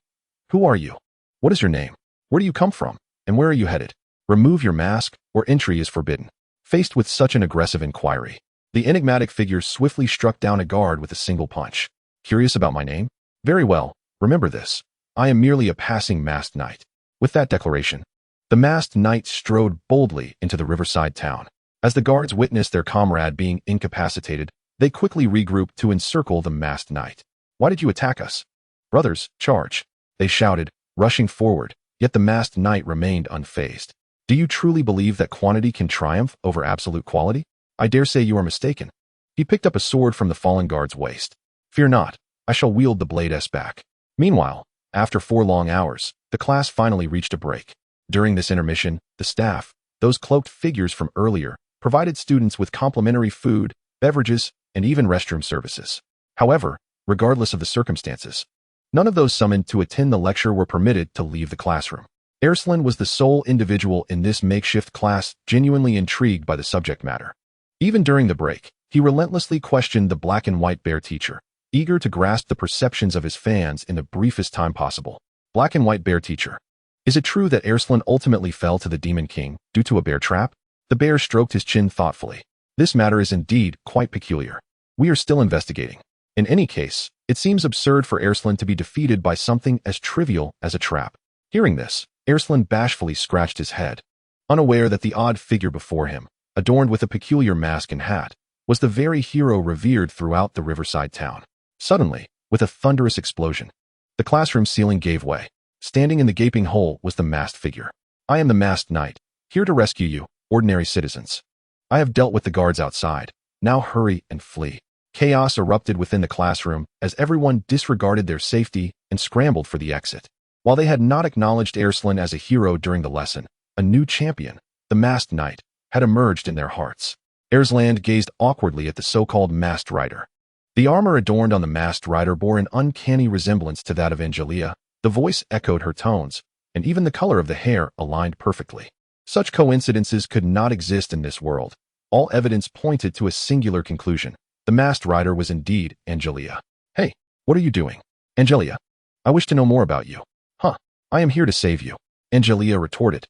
"Who are you? What is your name? Where do you come from? And where are you headed? Remove your mask, or entry is forbidden." Faced with such an aggressive inquiry, the enigmatic figure swiftly struck down a guard with a single punch. Curious about my name? Very well, remember this. I am merely a passing masked knight. With that declaration, the masked knight strode boldly into the riverside town. As the guards witnessed their comrade being incapacitated, they quickly regrouped to encircle the masked knight. "Why did you attack us?" "Brothers, charge!" they shouted, rushing forward, yet the masked knight remained unfazed. "Do you truly believe that quantity can triumph over absolute quality? I dare say you are mistaken." He picked up a sword from the fallen guard's waist. "Fear not, I shall wield the blade back." Meanwhile, after 4 long hours, the class finally reached a break. During this intermission, the staff, those cloaked figures from earlier, provided students with complimentary food, beverages, and even restroom services. However, regardless of the circumstances, none of those summoned to attend the lecture were permitted to leave the classroom. Alslan was the sole individual in this makeshift class genuinely intrigued by the subject matter. Even during the break, he relentlessly questioned the Black and White Bear teacher, eager to grasp the perceptions of his fans in the briefest time possible. Black and White Bear teacher, is it true that Alslan ultimately fell to the Demon King due to a bear trap? The bear stroked his chin thoughtfully. This matter is indeed quite peculiar. We are still investigating. In any case, it seems absurd for Alslan to be defeated by something as trivial as a trap. Hearing this, Alslan bashfully scratched his head, unaware that the odd figure before him, adorned with a peculiar mask and hat, was the very hero revered throughout the riverside town. Suddenly, with a thunderous explosion, the classroom ceiling gave way. Standing in the gaping hole was the masked figure. I am the masked knight, here to rescue you, ordinary citizens. I have dealt with the guards outside. Now hurry and flee. Chaos erupted within the classroom as everyone disregarded their safety and scrambled for the exit. While they had not acknowledged Alslan as a hero during the lesson, a new champion, the masked knight, had emerged in their hearts. Alslan gazed awkwardly at the so-called masked rider. The armor adorned on the masked rider bore an uncanny resemblance to that of Angelica. The voice echoed her tones, and even the color of the hair aligned perfectly. Such coincidences could not exist in this world. All evidence pointed to a singular conclusion. The masked rider was indeed Angelica. Hey, what are you doing? Angelica, I wish to know more about you. Huh, I am here to save you, Angelica retorted.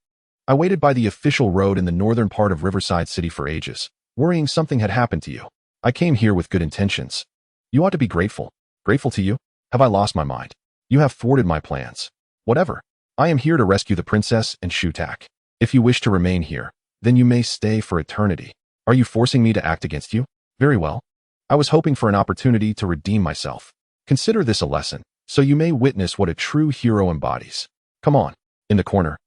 I waited by the official road in the northern part of Riverside City for ages, worrying something had happened to you. I came here with good intentions. You ought to be grateful. Grateful to you? Have I lost my mind? You have thwarted my plans. Whatever. I am here to rescue the princess and Shutak. If you wish to remain here, then you may stay for eternity. Are you forcing me to act against you? Very well. I was hoping for an opportunity to redeem myself. Consider this a lesson, so you may witness what a true hero embodies. Come on. In the corner,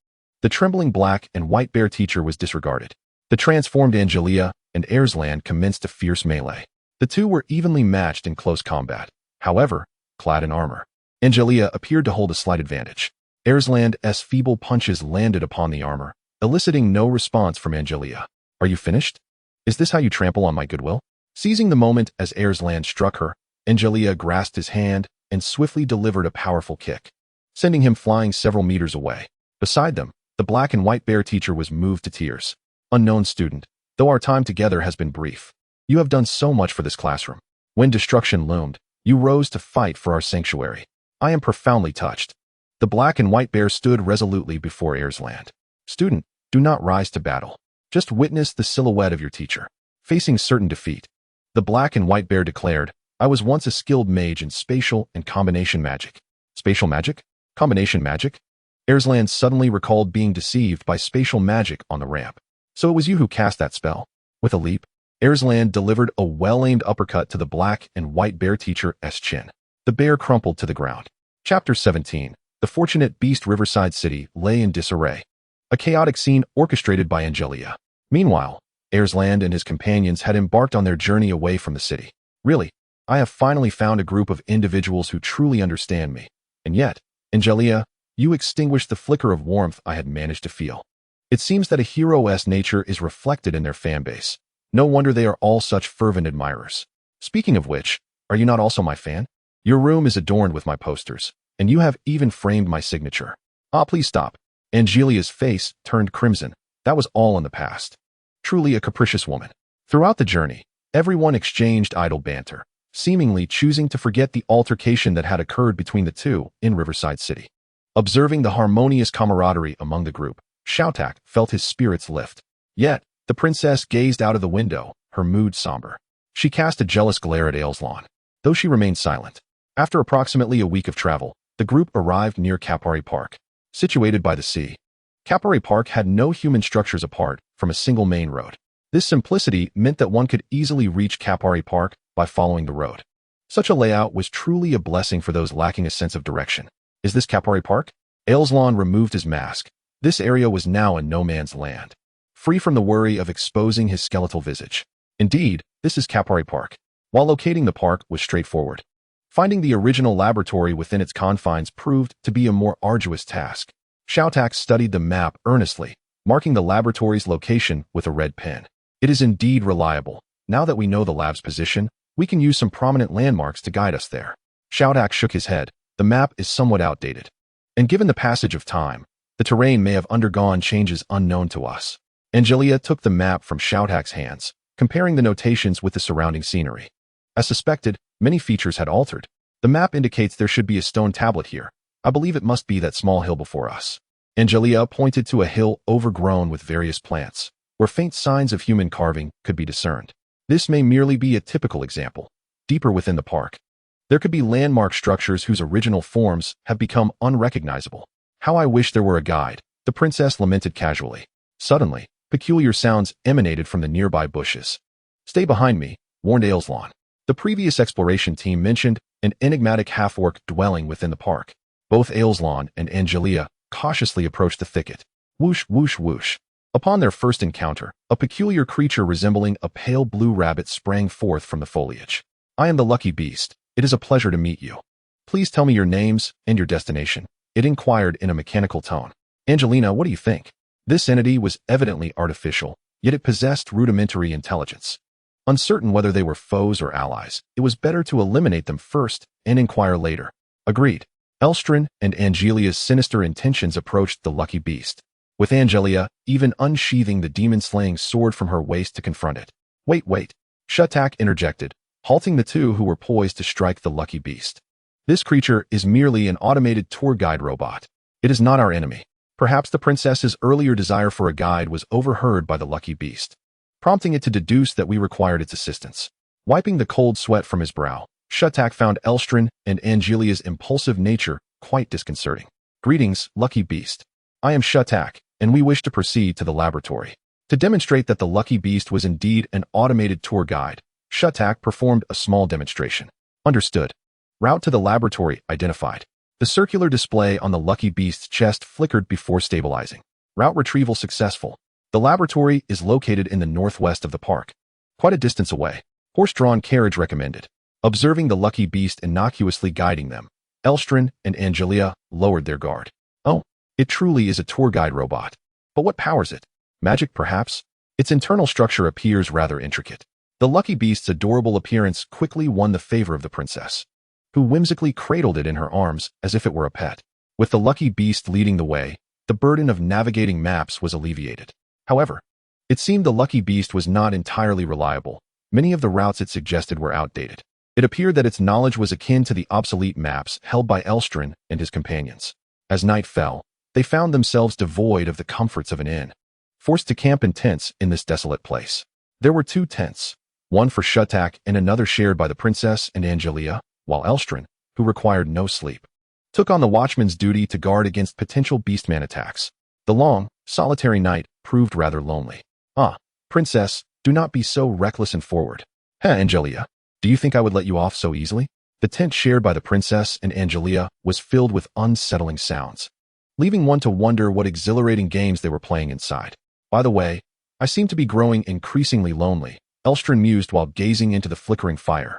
the trembling black and white bear teacher was disregarded. The transformed Angelica and Alslan commenced a fierce melee. The two were evenly matched in close combat. However, clad in armor, Angelica appeared to hold a slight advantage. Alslan's feeble punches landed upon the armor, eliciting no response from Angelica. Are you finished? Is this how you trample on my goodwill? Seizing the moment as Alslan struck her, Angelica grasped his hand and swiftly delivered a powerful kick, sending him flying several meters away. Beside them, the black and white bear teacher was moved to tears. Unknown student, though our time together has been brief, you have done so much for this classroom. When destruction loomed, you rose to fight for our sanctuary. I am profoundly touched. The black and white bear stood resolutely before Alslan. Student, do not rise to battle. Just witness the silhouette of your teacher, facing certain defeat. The black and white bear declared, I was once a skilled mage in spatial and combination magic. Spatial magic? Combination magic? Alslan suddenly recalled being deceived by spatial magic on the ramp. So it was you who cast that spell. With a leap, Alslan delivered a well-aimed uppercut to the black and white bear teacher's chin. The bear crumpled to the ground. Chapter 17. The fortunate beast Riverside City lay in disarray. A chaotic scene orchestrated by Angelica. Meanwhile, Alslan and his companions had embarked on their journey away from the city. Really, I have finally found a group of individuals who truly understand me. And yet, Angelica, you extinguished the flicker of warmth I had managed to feel. It seems that a hero's nature is reflected in their fanbase. No wonder they are all such fervent admirers. Speaking of which, are you not also my fan? Your room is adorned with my posters, and you have even framed my signature. Ah, please stop. Angelica's face turned crimson. That was all in the past. Truly a capricious woman. Throughout the journey, everyone exchanged idle banter, seemingly choosing to forget the altercation that had occurred between the two in Riverside City. Observing the harmonious camaraderie among the group, Shutak felt his spirits lift. Yet, the princess gazed out of the window, her mood somber. She cast a jealous glare at Alslan, though she remained silent. After approximately a week of travel, the group arrived near Kapari Park, situated by the sea. Kapari Park had no human structures apart from a single main road. This simplicity meant that one could easily reach Kapari Park by following the road. Such a layout was truly a blessing for those lacking a sense of direction. Is this Kapari Park? Alslan removed his mask. This area was now a no man's land, free from the worry of exposing his skeletal visage. Indeed, this is Kapari Park. While locating the park was straightforward, finding the original laboratory within its confines proved to be a more arduous task. Shutak studied the map earnestly, marking the laboratory's location with a red pen. It is indeed reliable. Now that we know the lab's position, we can use some prominent landmarks to guide us there. Shutak shook his head. The map is somewhat outdated, and given the passage of time, the terrain may have undergone changes unknown to us. Angelica took the map from Shutak's hands, comparing the notations with the surrounding scenery. As suspected, many features had altered. The map indicates there should be a stone tablet here. I believe it must be that small hill before us. Angelica pointed to a hill overgrown with various plants, where faint signs of human carving could be discerned. This may merely be a typical example. Deeper within the park, there could be landmark structures whose original forms have become unrecognizable. How I wish there were a guide, the princess lamented casually. Suddenly, peculiar sounds emanated from the nearby bushes. Stay behind me, warned Alslan. The previous exploration team mentioned an enigmatic half-orc dwelling within the park. Both Alslan and Angelica cautiously approached the thicket. Whoosh, whoosh, whoosh. Upon their first encounter, a peculiar creature resembling a pale blue rabbit sprang forth from the foliage. I am the lucky beast. It is a pleasure to meet you. Please tell me your names and your destination, it inquired in a mechanical tone. Angelina, what do you think? This entity was evidently artificial, yet it possessed rudimentary intelligence. Uncertain whether they were foes or allies, it was better to eliminate them first and inquire later. Agreed. Alslan and Angelica's sinister intentions approached the lucky beast, with Angelica even unsheathing the demon-slaying sword from her waist to confront it. Wait. Shutak interjected, halting the two who were poised to strike the lucky beast. This creature is merely an automated tour guide robot. It is not our enemy. Perhaps the princess's earlier desire for a guide was overheard by the lucky beast, prompting it to deduce that we required its assistance. Wiping the cold sweat from his brow, Shutak found Alslan and Angelica's impulsive nature quite disconcerting. Greetings, lucky beast. I am Shutak, and we wish to proceed to the laboratory. To demonstrate that the lucky beast was indeed an automated tour guide, Shutak performed a small demonstration. Understood. Route to the laboratory identified. The circular display on the lucky beast's chest flickered before stabilizing. Route retrieval successful. The laboratory is located in the northwest of the park, quite a distance away. Horse-drawn carriage recommended. Observing the lucky beast innocuously guiding them, Alslan and Angelica lowered their guard. Oh, it truly is a tour guide robot. But what powers it? Magic, perhaps? Its internal structure appears rather intricate. The lucky beast's adorable appearance quickly won the favor of the princess, who whimsically cradled it in her arms as if it were a pet. With the lucky beast leading the way, the burden of navigating maps was alleviated. However, it seemed the lucky beast was not entirely reliable. Many of the routes it suggested were outdated. It appeared that its knowledge was akin to the obsolete maps held by Alslan and his companions. As night fell, they found themselves devoid of the comforts of an inn, forced to camp in tents in this desolate place. There were 2 tents, one for Shutak and another shared by the princess and Angelica, while Alslan, who required no sleep, took on the watchman's duty to guard against potential beastman attacks. The long, solitary night proved rather lonely. Ah, princess, do not be so reckless and forward. Angelica, do you think I would let you off so easily? The tent shared by the princess and Angelica was filled with unsettling sounds, leaving one to wonder what exhilarating games they were playing inside. By the way, I seem to be growing increasingly lonely, Alslan mused while gazing into the flickering fire.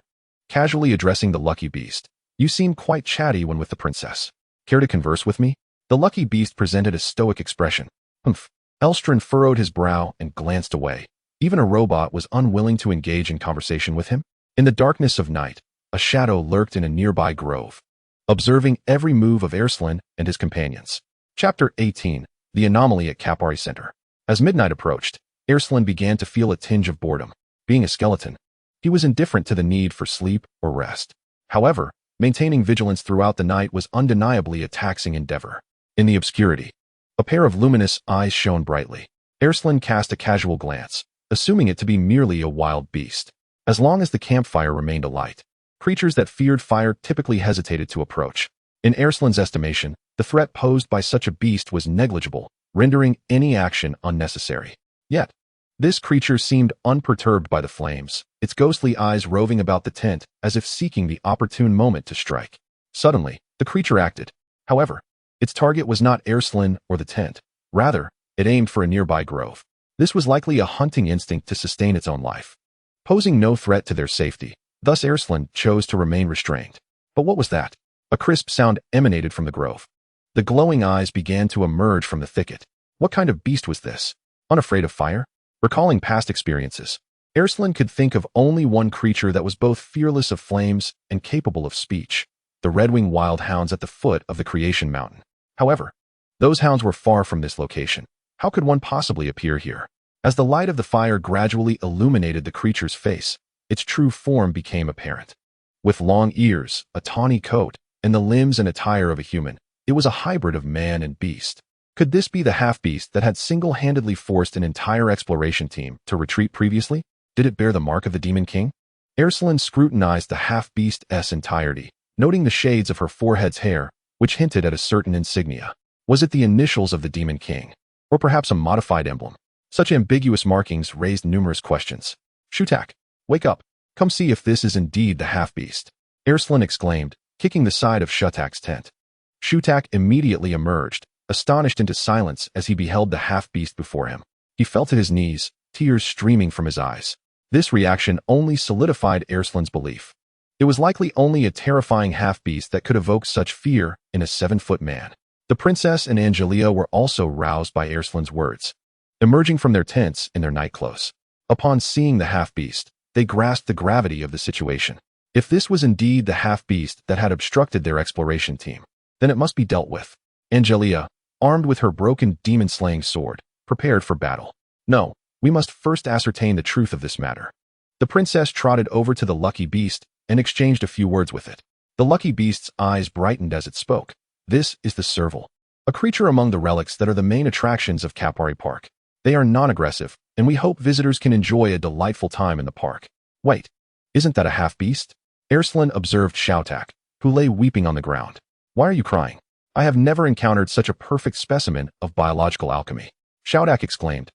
Casually addressing the lucky beast, you seem quite chatty when with the princess. Care to converse with me? The lucky beast presented a stoic expression. Humph. Alslan furrowed his brow and glanced away. Even a robot was unwilling to engage in conversation with him. In the darkness of night, a shadow lurked in a nearby grove, observing every move of Alslan and his companions. Chapter 18. The Anomaly at Kapari Center. As midnight approached, Alslan began to feel a tinge of boredom. Being a skeleton, he was indifferent to the need for sleep or rest. However, maintaining vigilance throughout the night was undeniably a taxing endeavor. In the obscurity, a pair of luminous eyes shone brightly. Alslan cast a casual glance, assuming it to be merely a wild beast. As long as the campfire remained alight, creatures that feared fire typically hesitated to approach. In Alslan's estimation, the threat posed by such a beast was negligible, rendering any action unnecessary. Yet, this creature seemed unperturbed by the flames, its ghostly eyes roving about the tent as if seeking the opportune moment to strike. Suddenly, the creature acted. However, its target was not Alslan or the tent. Rather, it aimed for a nearby grove. This was likely a hunting instinct to sustain its own life, posing no threat to their safety. Thus Alslan chose to remain restrained. But what was that? A crisp sound emanated from the grove. The glowing eyes began to emerge from the thicket. What kind of beast was this? Unafraid of fire? Recalling past experiences, Alslan could think of only one creature that was both fearless of flames and capable of speech: the red-winged wild hounds at the foot of the Creation Mountain. However, those hounds were far from this location. How could one possibly appear here? As the light of the fire gradually illuminated the creature's face, its true form became apparent. With long ears, a tawny coat, and the limbs and attire of a human, it was a hybrid of man and beast. Could this be the half-beast that had single-handedly forced an entire exploration team to retreat previously? Did it bear the mark of the Demon King? Alslan scrutinized the half-beast's entirety, noting the shades of her forehead's hair, which hinted at a certain insignia. Was it the initials of the Demon King? Or perhaps a modified emblem? Such ambiguous markings raised numerous questions. Shutak, wake up. Come see if this is indeed the half-beast. Alslan exclaimed, kicking the side of Shutak's tent. Shutak immediately emerged, astonished into silence as he beheld the half-beast before him. He fell to his knees, tears streaming from his eyes. This reaction only solidified Alslan's belief. It was likely only a terrifying half-beast that could evoke such fear in a 7-foot man. The princess and Angelica were also roused by Alslan's words, emerging from their tents in their nightclothes. Upon seeing the half-beast, they grasped the gravity of the situation. If this was indeed the half-beast that had obstructed their exploration team, then it must be dealt with. Angelica, armed with her broken demon-slaying sword, prepared for battle. No, we must first ascertain the truth of this matter. The princess trotted over to the lucky beast and exchanged a few words with it. The lucky beast's eyes brightened as it spoke. This is the serval, a creature among the relics that are the main attractions of Kapwari Park. They are non-aggressive, and we hope visitors can enjoy a delightful time in the park. Wait, isn't that a half-beast? Alslan observed Shutak, who lay weeping on the ground. Why are you crying? I have never encountered such a perfect specimen of biological alchemy. Shutak exclaimed,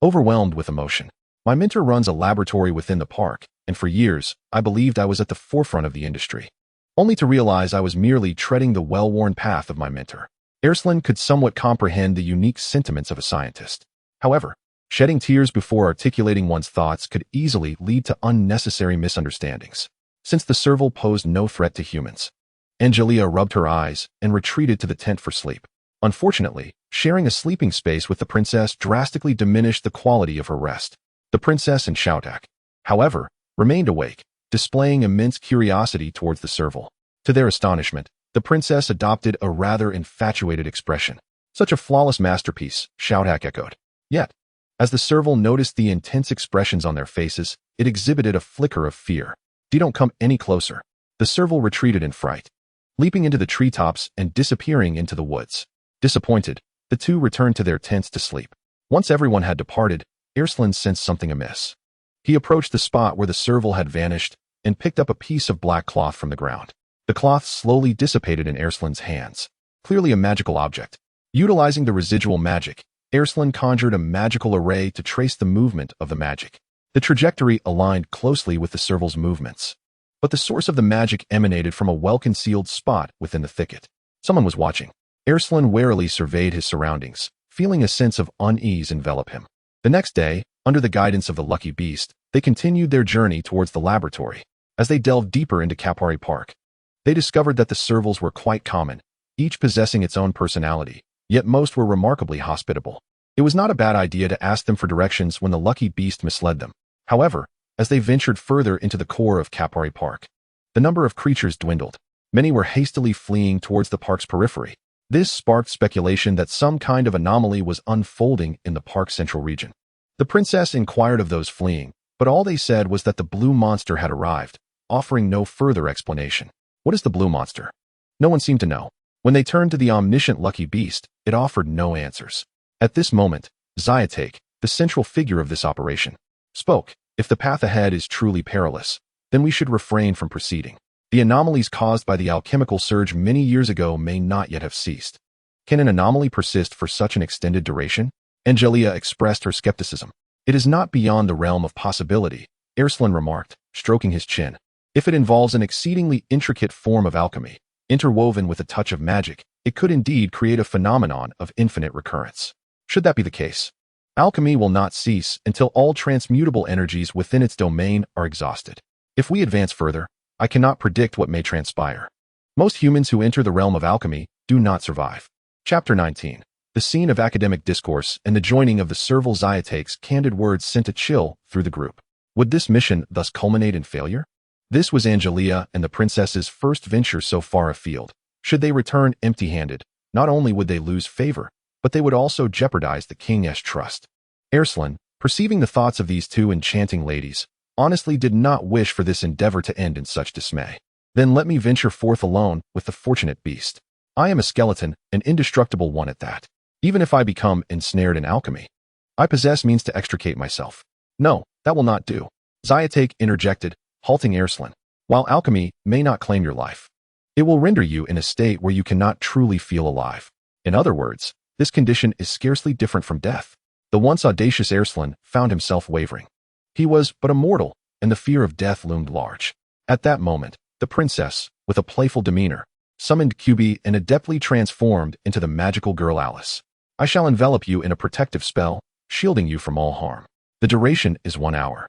overwhelmed with emotion. My mentor runs a laboratory within the park, and for years, I believed I was at the forefront of the industry, only to realize I was merely treading the well-worn path of my mentor. Alslan could somewhat comprehend the unique sentiments of a scientist. However, shedding tears before articulating one's thoughts could easily lead to unnecessary misunderstandings, since the serval posed no threat to humans. Angelica rubbed her eyes and retreated to the tent for sleep. Unfortunately, sharing a sleeping space with the princess drastically diminished the quality of her rest. The princess and Shutak, however, remained awake, displaying immense curiosity towards the serval. To their astonishment, the princess adopted a rather infatuated expression. Such a flawless masterpiece, Shutak echoed. Yet, as the serval noticed the intense expressions on their faces, it exhibited a flicker of fear. Don't come any closer. The serval retreated in fright, leaping into the treetops and disappearing into the woods. Disappointed, the two returned to their tents to sleep. Once everyone had departed, Alslan sensed something amiss. He approached the spot where the serval had vanished and picked up a piece of black cloth from the ground. The cloth slowly dissipated in Alslan's hands, clearly a magical object. Utilizing the residual magic, Alslan conjured a magical array to trace the movement of the magic. The trajectory aligned closely with the serval's movements, but the source of the magic emanated from a well-concealed spot within the thicket. Someone was watching. Alslan warily surveyed his surroundings, feeling a sense of unease envelop him. The next day, under the guidance of the lucky beast, they continued their journey towards the laboratory. As they delved deeper into Kapwari Park, they discovered that the servals were quite common, each possessing its own personality, yet most were remarkably hospitable. It was not a bad idea to ask them for directions when the lucky beast misled them. However, as they ventured further into the core of Kapwari Park, the number of creatures dwindled. Many were hastily fleeing towards the park's periphery. This sparked speculation that some kind of anomaly was unfolding in the park's central region. The princess inquired of those fleeing, but all they said was that the blue monster had arrived, offering no further explanation. What is the blue monster? No one seemed to know. When they turned to the omniscient lucky beast, it offered no answers. At this moment, Shutak, the central figure of this operation, spoke. If the path ahead is truly perilous, then we should refrain from proceeding. The anomalies caused by the alchemical surge many years ago may not yet have ceased. Can an anomaly persist for such an extended duration? Angelica expressed her skepticism. It is not beyond the realm of possibility, Alslan remarked, stroking his chin. If it involves an exceedingly intricate form of alchemy, interwoven with a touch of magic, it could indeed create a phenomenon of infinite recurrence. Should that be the case, alchemy will not cease until all transmutable energies within its domain are exhausted. If we advance further, I cannot predict what may transpire. Most humans who enter the realm of alchemy do not survive. Chapter 19. The scene of academic discourse and the joining of the serval Shutak's candid words sent a chill through the group. Would this mission thus culminate in failure? This was Angelica and the princess's first venture so far afield. Should they return empty-handed, not only would they lose favor, but they would also jeopardize the king's trust. Alslan, perceiving the thoughts of these two enchanting ladies, honestly did not wish for this endeavor to end in such dismay. Then let me venture forth alone with the fortunate beast. I am a skeleton, an indestructible one at that. Even if I become ensnared in alchemy, I possess means to extricate myself. No, that will not do. Shutak interjected, halting Alslan. While alchemy may not claim your life, it will render you in a state where you cannot truly feel alive. In other words, this condition is scarcely different from death. The once audacious Alslan found himself wavering. He was but a mortal, and the fear of death loomed large. At that moment, the princess, with a playful demeanor, summoned QB and adeptly transformed into the magical girl Alice. I shall envelop you in a protective spell, shielding you from all harm. The duration is 1 hour.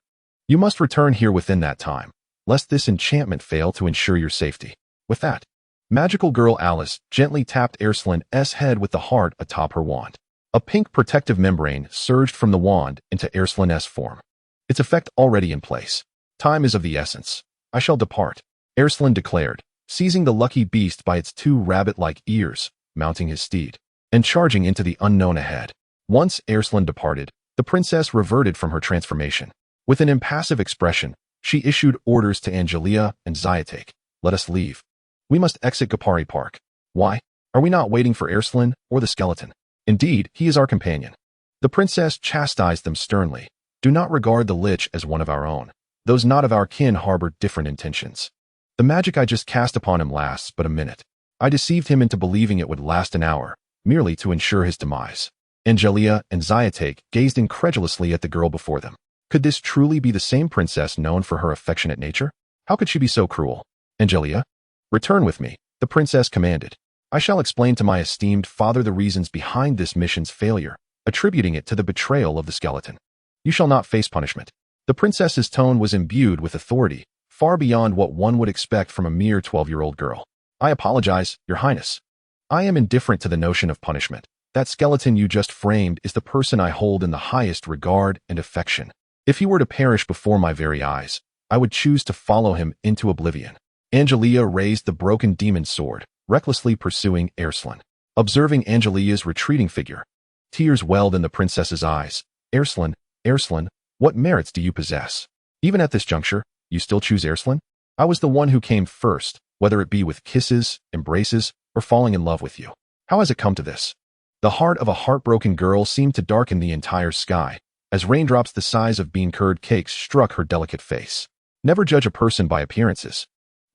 You must return here within that time, lest this enchantment fail to ensure your safety. With that, magical girl Alice gently tapped Alslan's head with the heart atop her wand. A pink protective membrane surged from the wand into Alslan's form. Its effect already in place. Time is of the essence. I shall depart, Alslan declared, seizing the lucky beast by its 2 rabbit-like ears, mounting his steed, and charging into the unknown ahead. Once Alslan departed, the princess reverted from her transformation. With an impassive expression, she issued orders to Angelica and Zyatake. Let us leave. We must exit Kapari Park. Why? Are we not waiting for Alslan or the skeleton? Indeed, he is our companion. The princess chastised them sternly. Do not regard the lich as one of our own. Those not of our kin harbor different intentions. The magic I just cast upon him lasts but a minute. I deceived him into believing it would last an hour, merely to ensure his demise. Angelica and Zyatake gazed incredulously at the girl before them. Could this truly be the same princess known for her affectionate nature? How could she be so cruel? Angelica, return with me, the princess commanded. I shall explain to my esteemed father the reasons behind this mission's failure, attributing it to the betrayal of the skeleton. You shall not face punishment. The princess's tone was imbued with authority, far beyond what one would expect from a mere 12-year-old girl. I apologize, Your Highness. I am indifferent to the notion of punishment. That skeleton you just framed is the person I hold in the highest regard and affection. If he were to perish before my very eyes, I would choose to follow him into oblivion. Angelica raised the broken demon sword, recklessly pursuing Alslan. Observing Angelica's retreating figure, tears welled in the princess's eyes. Alslan, Alslan, what merits do you possess? Even at this juncture, you still choose Alslan? I was the one who came first, whether it be with kisses, embraces, or falling in love with you. How has it come to this? The heart of a heartbroken girl seemed to darken the entire sky, as raindrops the size of bean-curd cakes struck her delicate face. Never judge a person by appearances.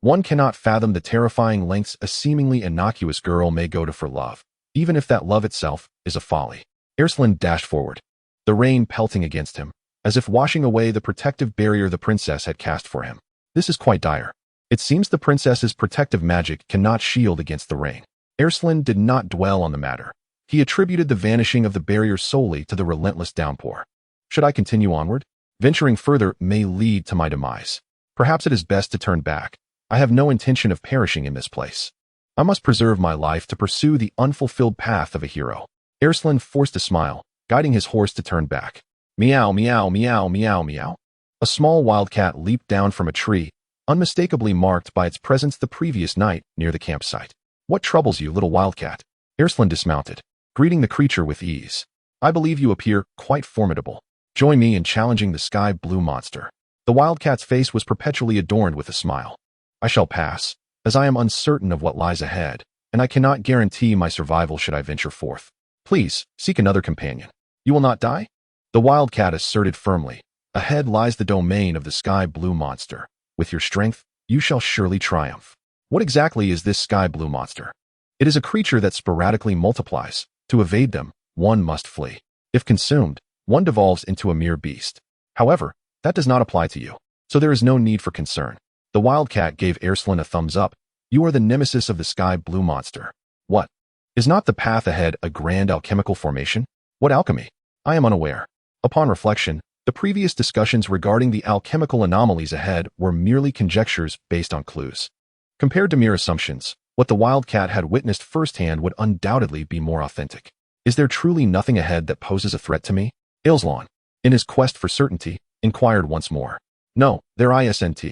One cannot fathom the terrifying lengths a seemingly innocuous girl may go to for love, even if that love itself is a folly. Alslan dashed forward, the rain pelting against him, as if washing away the protective barrier the princess had cast for him. This is quite dire. It seems the princess's protective magic cannot shield against the rain. Alslan did not dwell on the matter. He attributed the vanishing of the barrier solely to the relentless downpour. Should I continue onward? Venturing further may lead to my demise. Perhaps it is best to turn back. I have no intention of perishing in this place. I must preserve my life to pursue the unfulfilled path of a hero. Alslan forced a smile, guiding his horse to turn back. Meow, meow, meow, meow, meow. A small wildcat leaped down from a tree, unmistakably marked by its presence the previous night near the campsite. What troubles you, little wildcat? Alslan dismounted, greeting the creature with ease. I believe you appear quite formidable. Join me in challenging the sky-blue monster. The wildcat's face was perpetually adorned with a smile. I shall pass, as I am uncertain of what lies ahead, and I cannot guarantee my survival should I venture forth. Please, seek another companion. You will not die? The wildcat asserted firmly. Ahead lies the domain of the sky-blue monster. With your strength, you shall surely triumph. What exactly is this sky-blue monster? It is a creature that sporadically multiplies. To evade them, one must flee. If consumed, one devolves into a mere beast. However, that does not apply to you, so there is no need for concern. The wildcat gave Alslan a thumbs up. You are the nemesis of the sky-blue monster. What? Is not the path ahead a grand alchemical formation? What alchemy? I am unaware. Upon reflection, the previous discussions regarding the alchemical anomalies ahead were merely conjectures based on clues. Compared to mere assumptions, what the wildcat had witnessed firsthand would undoubtedly be more authentic. Is there truly nothing ahead that poses a threat to me? Alslan, in his quest for certainty, inquired once more. No, there isn't.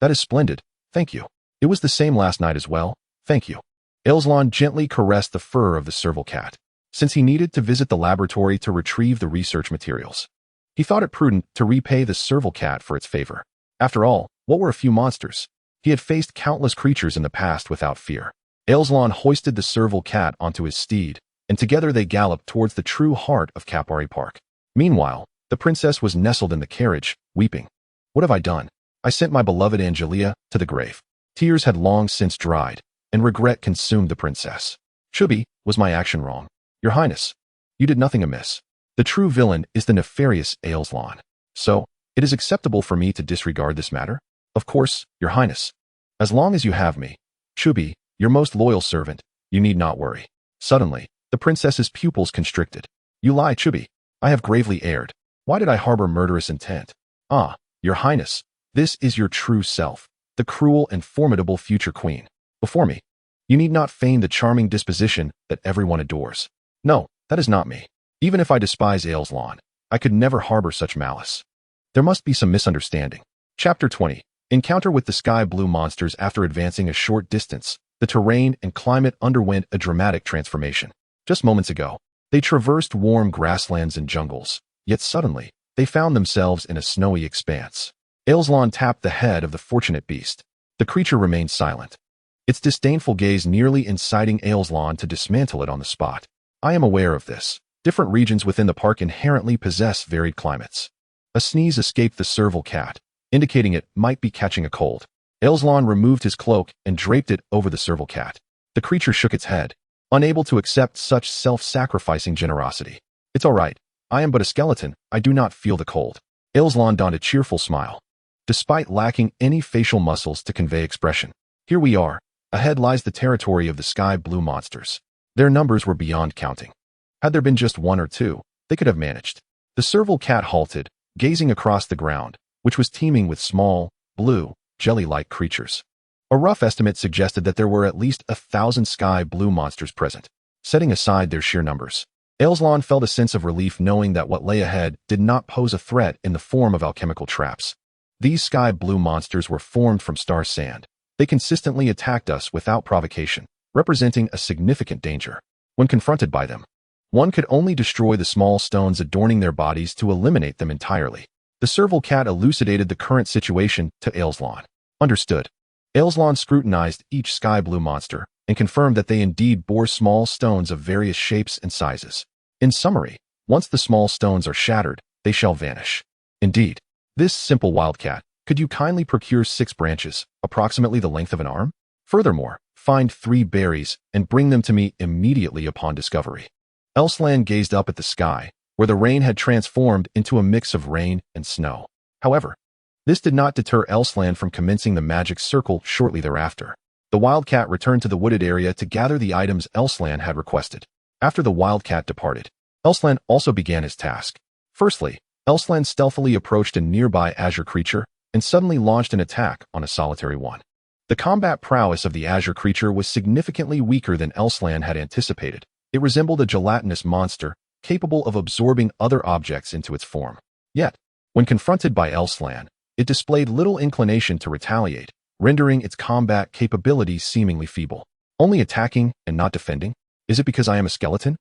That is splendid, thank you. It was the same last night as well, thank you. Alslan gently caressed the fur of the serval cat, since he needed to visit the laboratory to retrieve the research materials. He thought it prudent to repay the serval cat for its favor. After all, what were a few monsters? He had faced countless creatures in the past without fear. Alslan hoisted the serval cat onto his steed, and together they galloped towards the true heart of Kapari Park. Meanwhile, the princess was nestled in the carriage, weeping. What have I done? I sent my beloved Angelica to the grave. Tears had long since dried, and regret consumed the princess. Chubby, was my action wrong? Your Highness, you did nothing amiss. The true villain is the nefarious Alslan. So, it is acceptable for me to disregard this matter? Of course, Your Highness. As long as you have me, Chubby, your most loyal servant, you need not worry. Suddenly, the princess's pupils constricted. You lie, Chubby. I have gravely erred. Why did I harbor murderous intent? Ah, Your Highness, this is your true self, the cruel and formidable future queen. Before me, you need not feign the charming disposition that everyone adores. No, that is not me. Even if I despise Alslan, I could never harbor such malice. There must be some misunderstanding. Chapter 20. Encounter with the sky blue monsters. After advancing a short distance, the terrain and climate underwent a dramatic transformation. Just moments ago, they traversed warm grasslands and jungles, yet suddenly, they found themselves in a snowy expanse. Alslan tapped the head of the fortunate beast. The creature remained silent, its disdainful gaze nearly inciting Alslan to dismantle it on the spot. I am aware of this. Different regions within the park inherently possess varied climates. A sneeze escaped the serval cat, indicating it might be catching a cold. Alslan removed his cloak and draped it over the serval cat. The creature shook its head, unable to accept such self-sacrificing generosity. It's all right. I am but a skeleton. I do not feel the cold. Alslan donned a cheerful smile, despite lacking any facial muscles to convey expression. Here we are. Ahead lies the territory of the sky blue monsters. Their numbers were beyond counting. Had there been just one or two, they could have managed. The serval cat halted, gazing across the ground, which was teeming with small, blue, jelly-like creatures. A rough estimate suggested that there were at least 1,000 sky blue monsters present. Setting aside their sheer numbers, Alslan felt a sense of relief knowing that what lay ahead did not pose a threat in the form of alchemical traps. These sky blue monsters were formed from star sand. They consistently attacked us without provocation, representing a significant danger. When confronted by them, one could only destroy the small stones adorning their bodies to eliminate them entirely. The serval cat elucidated the current situation to Alslan. Understood. Alslan scrutinized each sky blue monster and confirmed that they indeed bore small stones of various shapes and sizes. In summary, once the small stones are shattered, they shall vanish. Indeed, this simple wildcat, could you kindly procure 6 branches, approximately the length of an arm? Furthermore, find 3 berries and bring them to me immediately upon discovery. Alslan gazed up at the sky, where the rain had transformed into a mix of rain and snow. However, this did not deter Alslan from commencing the magic circle shortly thereafter. The wildcat returned to the wooded area to gather the items Alslan had requested. After the wildcat departed, Alslan also began his task. Firstly, Alslan stealthily approached a nearby azure creature and suddenly launched an attack on a solitary one. The combat prowess of the azure creature was significantly weaker than Alslan had anticipated. It resembled a gelatinous monster, capable of absorbing other objects into its form. Yet, when confronted by Alslan, it displayed little inclination to retaliate, rendering its combat capabilities seemingly feeble. Only attacking and not defending? Is it because I am a skeleton?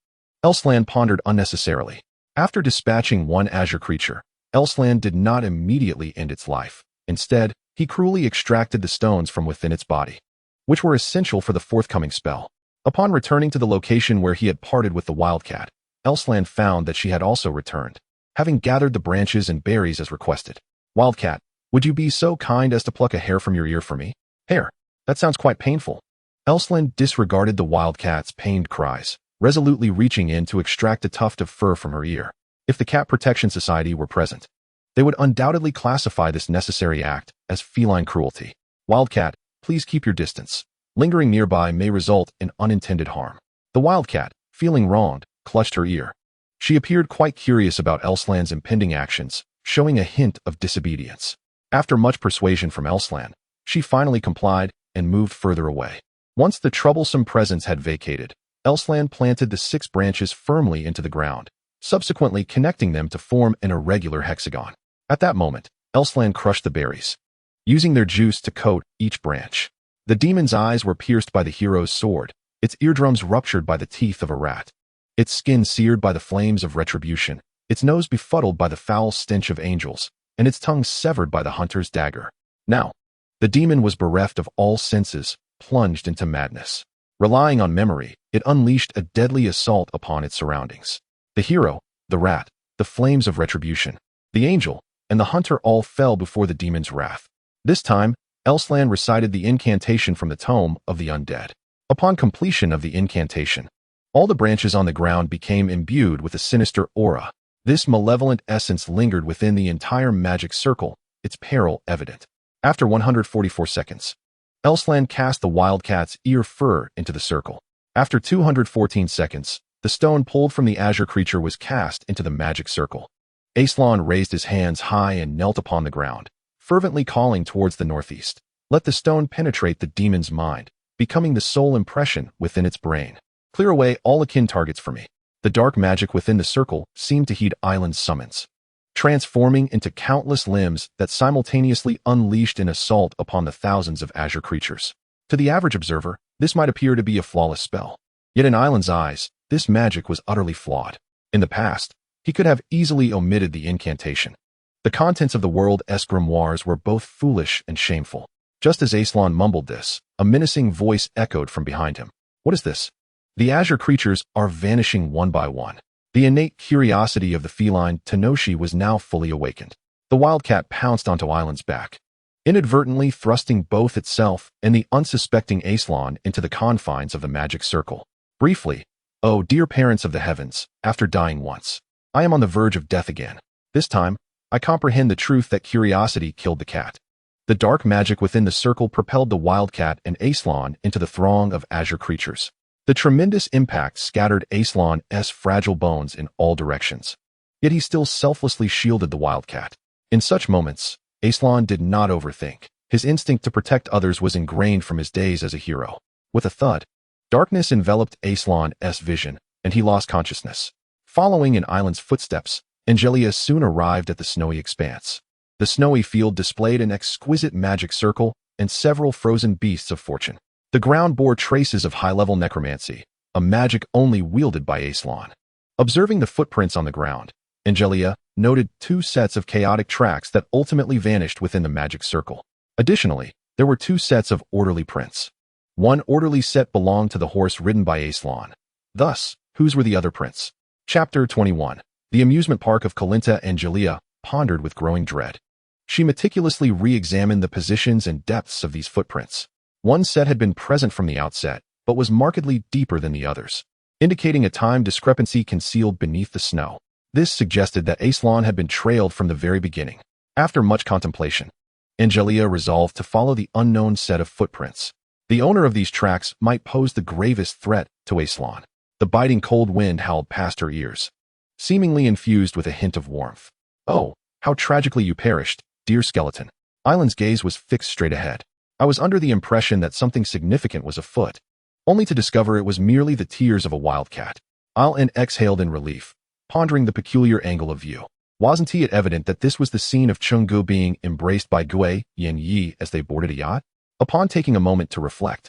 Alslan pondered unnecessarily. After dispatching one azure creature, Alslan did not immediately end its life. Instead, he cruelly extracted the stones from within its body, which were essential for the forthcoming spell. Upon returning to the location where he had parted with the wildcat, Alslan found that she had also returned, having gathered the branches and berries as requested. Wildcat, would you be so kind as to pluck a hair from your ear for me? Hair? That sounds quite painful. Alslan disregarded the wildcat's pained cries, resolutely reaching in to extract a tuft of fur from her ear. If the Cat Protection Society were present, they would undoubtedly classify this necessary act as feline cruelty. Wildcat, please keep your distance. Lingering nearby may result in unintended harm. The wildcat, feeling wronged, clutched her ear. She appeared quite curious about Alslan's impending actions, showing a hint of disobedience. After much persuasion from Alslan, she finally complied and moved further away. Once the troublesome presence had vacated, Alslan planted the 6 branches firmly into the ground, subsequently connecting them to form an irregular hexagon. At that moment, Alslan crushed the berries, using their juice to coat each branch. The demon's eyes were pierced by the hero's sword, its eardrums ruptured by the teeth of a rat, its skin seared by the flames of retribution, its nose befuddled by the foul stench of angels, and its tongue severed by the hunter's dagger. Now, the demon was bereft of all senses, plunged into madness. Relying on memory, it unleashed a deadly assault upon its surroundings. The hero, the rat, the flames of retribution, the angel, and the hunter all fell before the demon's wrath. This time, Alslan recited the incantation from the Tome of the Undead. Upon completion of the incantation, all the branches on the ground became imbued with a sinister aura. This malevolent essence lingered within the entire magic circle, its peril evident. After 144 seconds, Alslan cast the wildcat's ear fur into the circle. After 214 seconds, the stone pulled from the azure creature was cast into the magic circle. Alslan raised his hands high and knelt upon the ground, fervently calling towards the northeast. Let the stone penetrate the demon's mind, becoming the sole impression within its brain. Clear away all akin targets for me. The dark magic within the circle seemed to heed Island's summons, transforming into countless limbs that simultaneously unleashed an assault upon the thousands of azure creatures. To the average observer, this might appear to be a flawless spell. Yet in Island's eyes, this magic was utterly flawed. In the past, he could have easily omitted the incantation. The contents of the world's grimoires were both foolish and shameful. Just as Alslan mumbled this, a menacing voice echoed from behind him. What is this? The azure creatures are vanishing one by one. The innate curiosity of the feline Tanoshi was now fully awakened. The wildcat pounced onto Island's back, inadvertently thrusting both itself and the unsuspecting Alslan into the confines of the magic circle. Briefly, oh dear parents of the heavens, after dying once, I am on the verge of death again. This time, I comprehend the truth that curiosity killed the cat. The dark magic within the circle propelled the wildcat and Alslan into the throng of azure creatures. The tremendous impact scattered Alslan's fragile bones in all directions. Yet he still selflessly shielded the wildcat. In such moments, Alslan did not overthink. His instinct to protect others was ingrained from his days as a hero. With a thud, darkness enveloped Alslan's vision, and he lost consciousness. Following in Island's footsteps, Angelica soon arrived at the snowy expanse. The snowy field displayed an exquisite magic circle and several frozen beasts of fortune. The ground bore traces of high-level necromancy, a magic only wielded by Alslan. Observing the footprints on the ground, Angelica noted 2 sets of chaotic tracks that ultimately vanished within the magic circle. Additionally, there were 2 sets of orderly prints. One orderly set belonged to the horse ridden by Alslan. Thus, whose were the other prints? Chapter 21. The amusement park of Kalinta. Angelica pondered with growing dread. She meticulously re-examined the positions and depths of these footprints. One set had been present from the outset, but was markedly deeper than the others, indicating a time discrepancy concealed beneath the snow. This suggested that Alslan had been trailed from the very beginning. After much contemplation, Angelica resolved to follow the unknown set of footprints. The owner of these tracks might pose the gravest threat to Alslan. The biting cold wind howled past her ears, seemingly infused with a hint of warmth. Oh, how tragically you perished, dear skeleton. Island's gaze was fixed straight ahead. I was under the impression that something significant was afoot, only to discover it was merely the tears of a wildcat. Alslan exhaled in relief, pondering the peculiar angle of view. Wasn't it evident that this was the scene of Chungu being embraced by Gui Yin Yi as they boarded a yacht? Upon taking a moment to reflect,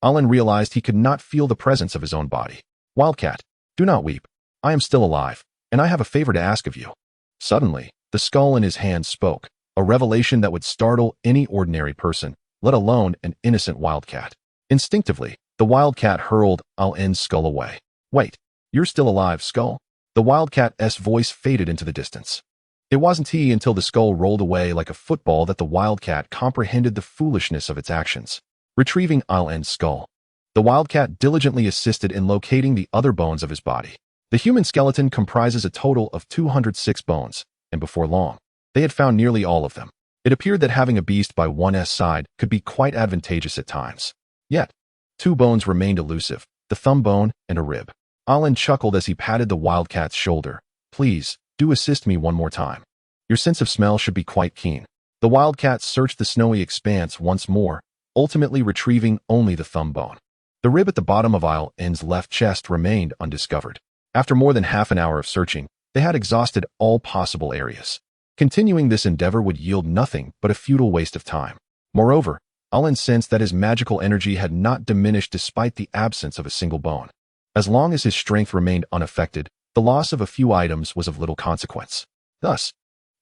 Alslan realized he could not feel the presence of his own body. Wildcat, do not weep. I am still alive, and I have a favor to ask of you. Suddenly, the skull in his hand spoke, a revelation that would startle any ordinary person, let alone an innocent wildcat. Instinctively, the wildcat hurled Alslan's skull away. Wait, you're still alive, skull? The wildcat's voice faded into the distance. It wasn't until the skull rolled away like a football that the wildcat comprehended the foolishness of its actions. Retrieving Alslan's skull, the wildcat diligently assisted in locating the other bones of his body. The human skeleton comprises a total of 206 bones, and before long, they had found nearly all of them. It appeared that having a beast by one's side could be quite advantageous at times. Yet, 2 bones remained elusive, the thumb bone and a rib. Alslan chuckled as he patted the wildcat's shoulder. Please, do assist me one more time. Your sense of smell should be quite keen. The wildcat searched the snowy expanse once more, ultimately retrieving only the thumb bone. The rib at the bottom of Alslan's left chest remained undiscovered. After more than half an hour of searching, they had exhausted all possible areas. Continuing this endeavor would yield nothing but a futile waste of time. Moreover, Alslan sensed that his magical energy had not diminished despite the absence of a single bone. As long as his strength remained unaffected, the loss of a few items was of little consequence. Thus,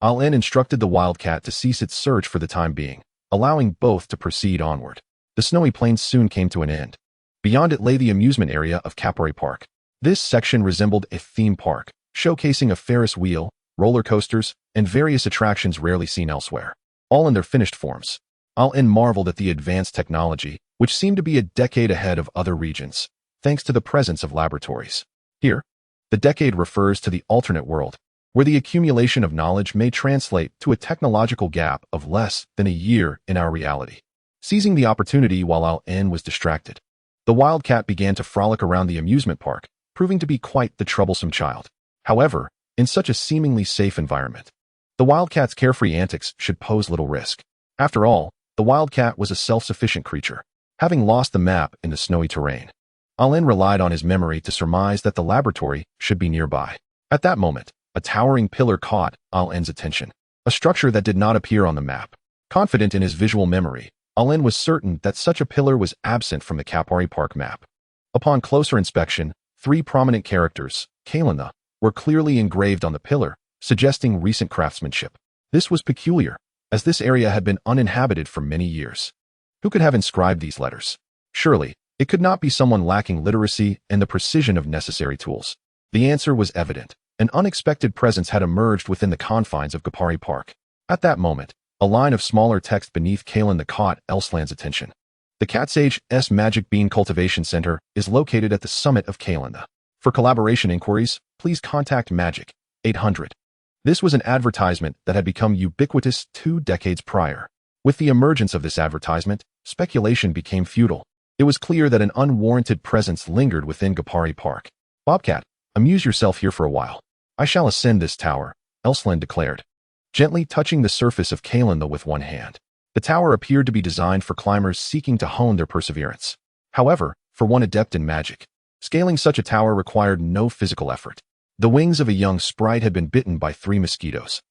Alslan instructed the wildcat to cease its search for the time being, allowing both to proceed onward. The snowy plains soon came to an end. Beyond it lay the amusement area of Kapore Park. This section resembled a theme park, showcasing a Ferris wheel, roller coasters, and various attractions rarely seen elsewhere, all in their finished forms. Alslan marveled at the advanced technology, which seemed to be a decade ahead of other regions, thanks to the presence of laboratories. Here, the decade refers to the alternate world, where the accumulation of knowledge may translate to a technological gap of less than a year in our reality. Seizing the opportunity while Alslan was distracted, the wildcat began to frolic around the amusement park, proving to be quite the troublesome child. However, in such a seemingly safe environment, the wildcat's carefree antics should pose little risk. After all, the wildcat was a self-sufficient creature, having lost the map in the snowy terrain. Alslan relied on his memory to surmise that the laboratory should be nearby. At that moment, a towering pillar caught Alslan's attention, a structure that did not appear on the map. Confident in his visual memory, Alslan was certain that such a pillar was absent from the Kapari Park map. Upon closer inspection, 3 prominent characters, Kalinda, were clearly engraved on the pillar, suggesting recent craftsmanship. This was peculiar, as this area had been uninhabited for many years. Who could have inscribed these letters? Surely, it could not be someone lacking literacy and the precision of necessary tools. The answer was evident. An unexpected presence had emerged within the confines of Kapari Park. At that moment, a line of smaller text beneath Kalinda caught Alslan's attention. The Cat Sage's Magic Bean Cultivation Center is located at the summit of Kalinda. For collaboration inquiries, please contact Magic 800. This was an advertisement that had become ubiquitous 2 decades prior. With the emergence of this advertisement, speculation became futile. It was clear that an unwarranted presence lingered within Kapari Park. Bobcat, amuse yourself here for a while. I shall ascend this tower, Alslan declared, gently touching the surface of Kalinda with one hand. The tower appeared to be designed for climbers seeking to hone their perseverance. However, for one adept in magic, scaling such a tower required no physical effort. The wings of a young sprite had been bitten by 3 mosquitoes,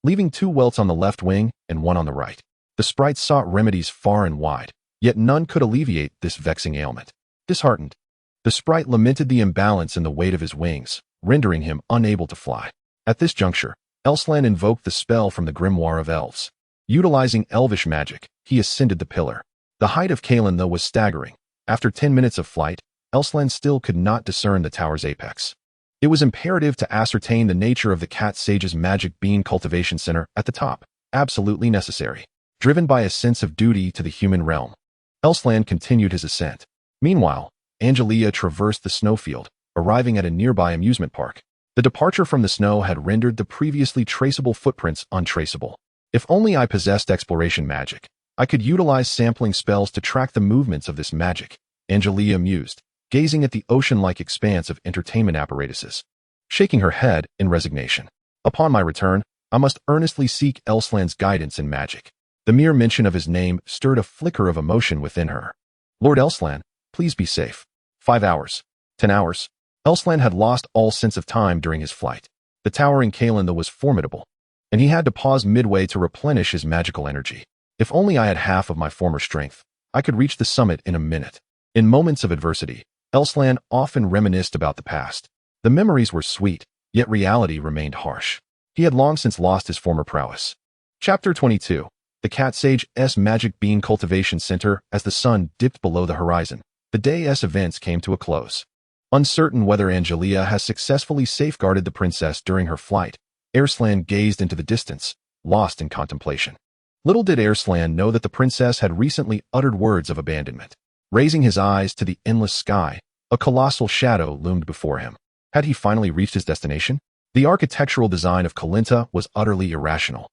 leaving 2 welts on the left wing and 1 on the right. The sprite sought remedies far and wide, yet none could alleviate this vexing ailment. Disheartened, the sprite lamented the imbalance in the weight of his wings, rendering him unable to fly. At this juncture, Alslan invoked the spell from the Grimoire of Elves. Utilizing elvish magic, he ascended the pillar. The height of Kalinda was staggering. After 10 minutes of flight, Alslan still could not discern the tower's apex. It was imperative to ascertain the nature of the Cat Sage's Magic Bean Cultivation Center at the top. Absolutely necessary. Driven by a sense of duty to the human realm, Alslan continued his ascent. Meanwhile, Angelica traversed the snowfield, arriving at a nearby amusement park. The departure from the snow had rendered the previously traceable footprints untraceable. If only I possessed exploration magic, I could utilize sampling spells to track the movements of this magic, Angelica mused, gazing at the ocean-like expanse of entertainment apparatuses, shaking her head in resignation. Upon my return, I must earnestly seek Alslan's guidance in magic. The mere mention of his name stirred a flicker of emotion within her. Lord Alslan, please be safe. 5 hours. 10 hours. Alslan had lost all sense of time during his flight. The towering Kalinda was formidable, and he had to pause midway to replenish his magical energy. If only I had half of my former strength, I could reach the summit in a minute. In moments of adversity, Alslan often reminisced about the past. The memories were sweet, yet reality remained harsh. He had long since lost his former prowess. Chapter 22. The Cat Sage's Magic Bean Cultivation Center. As the sun dipped below the horizon, the day's events came to a close. Uncertain whether Angelica has successfully safeguarded the princess during her flight, Alslan gazed into the distance, lost in contemplation. Little did Alslan know that the princess had recently uttered words of abandonment. Raising his eyes to the endless sky, a colossal shadow loomed before him. Had he finally reached his destination? The architectural design of Kalinda was utterly irrational.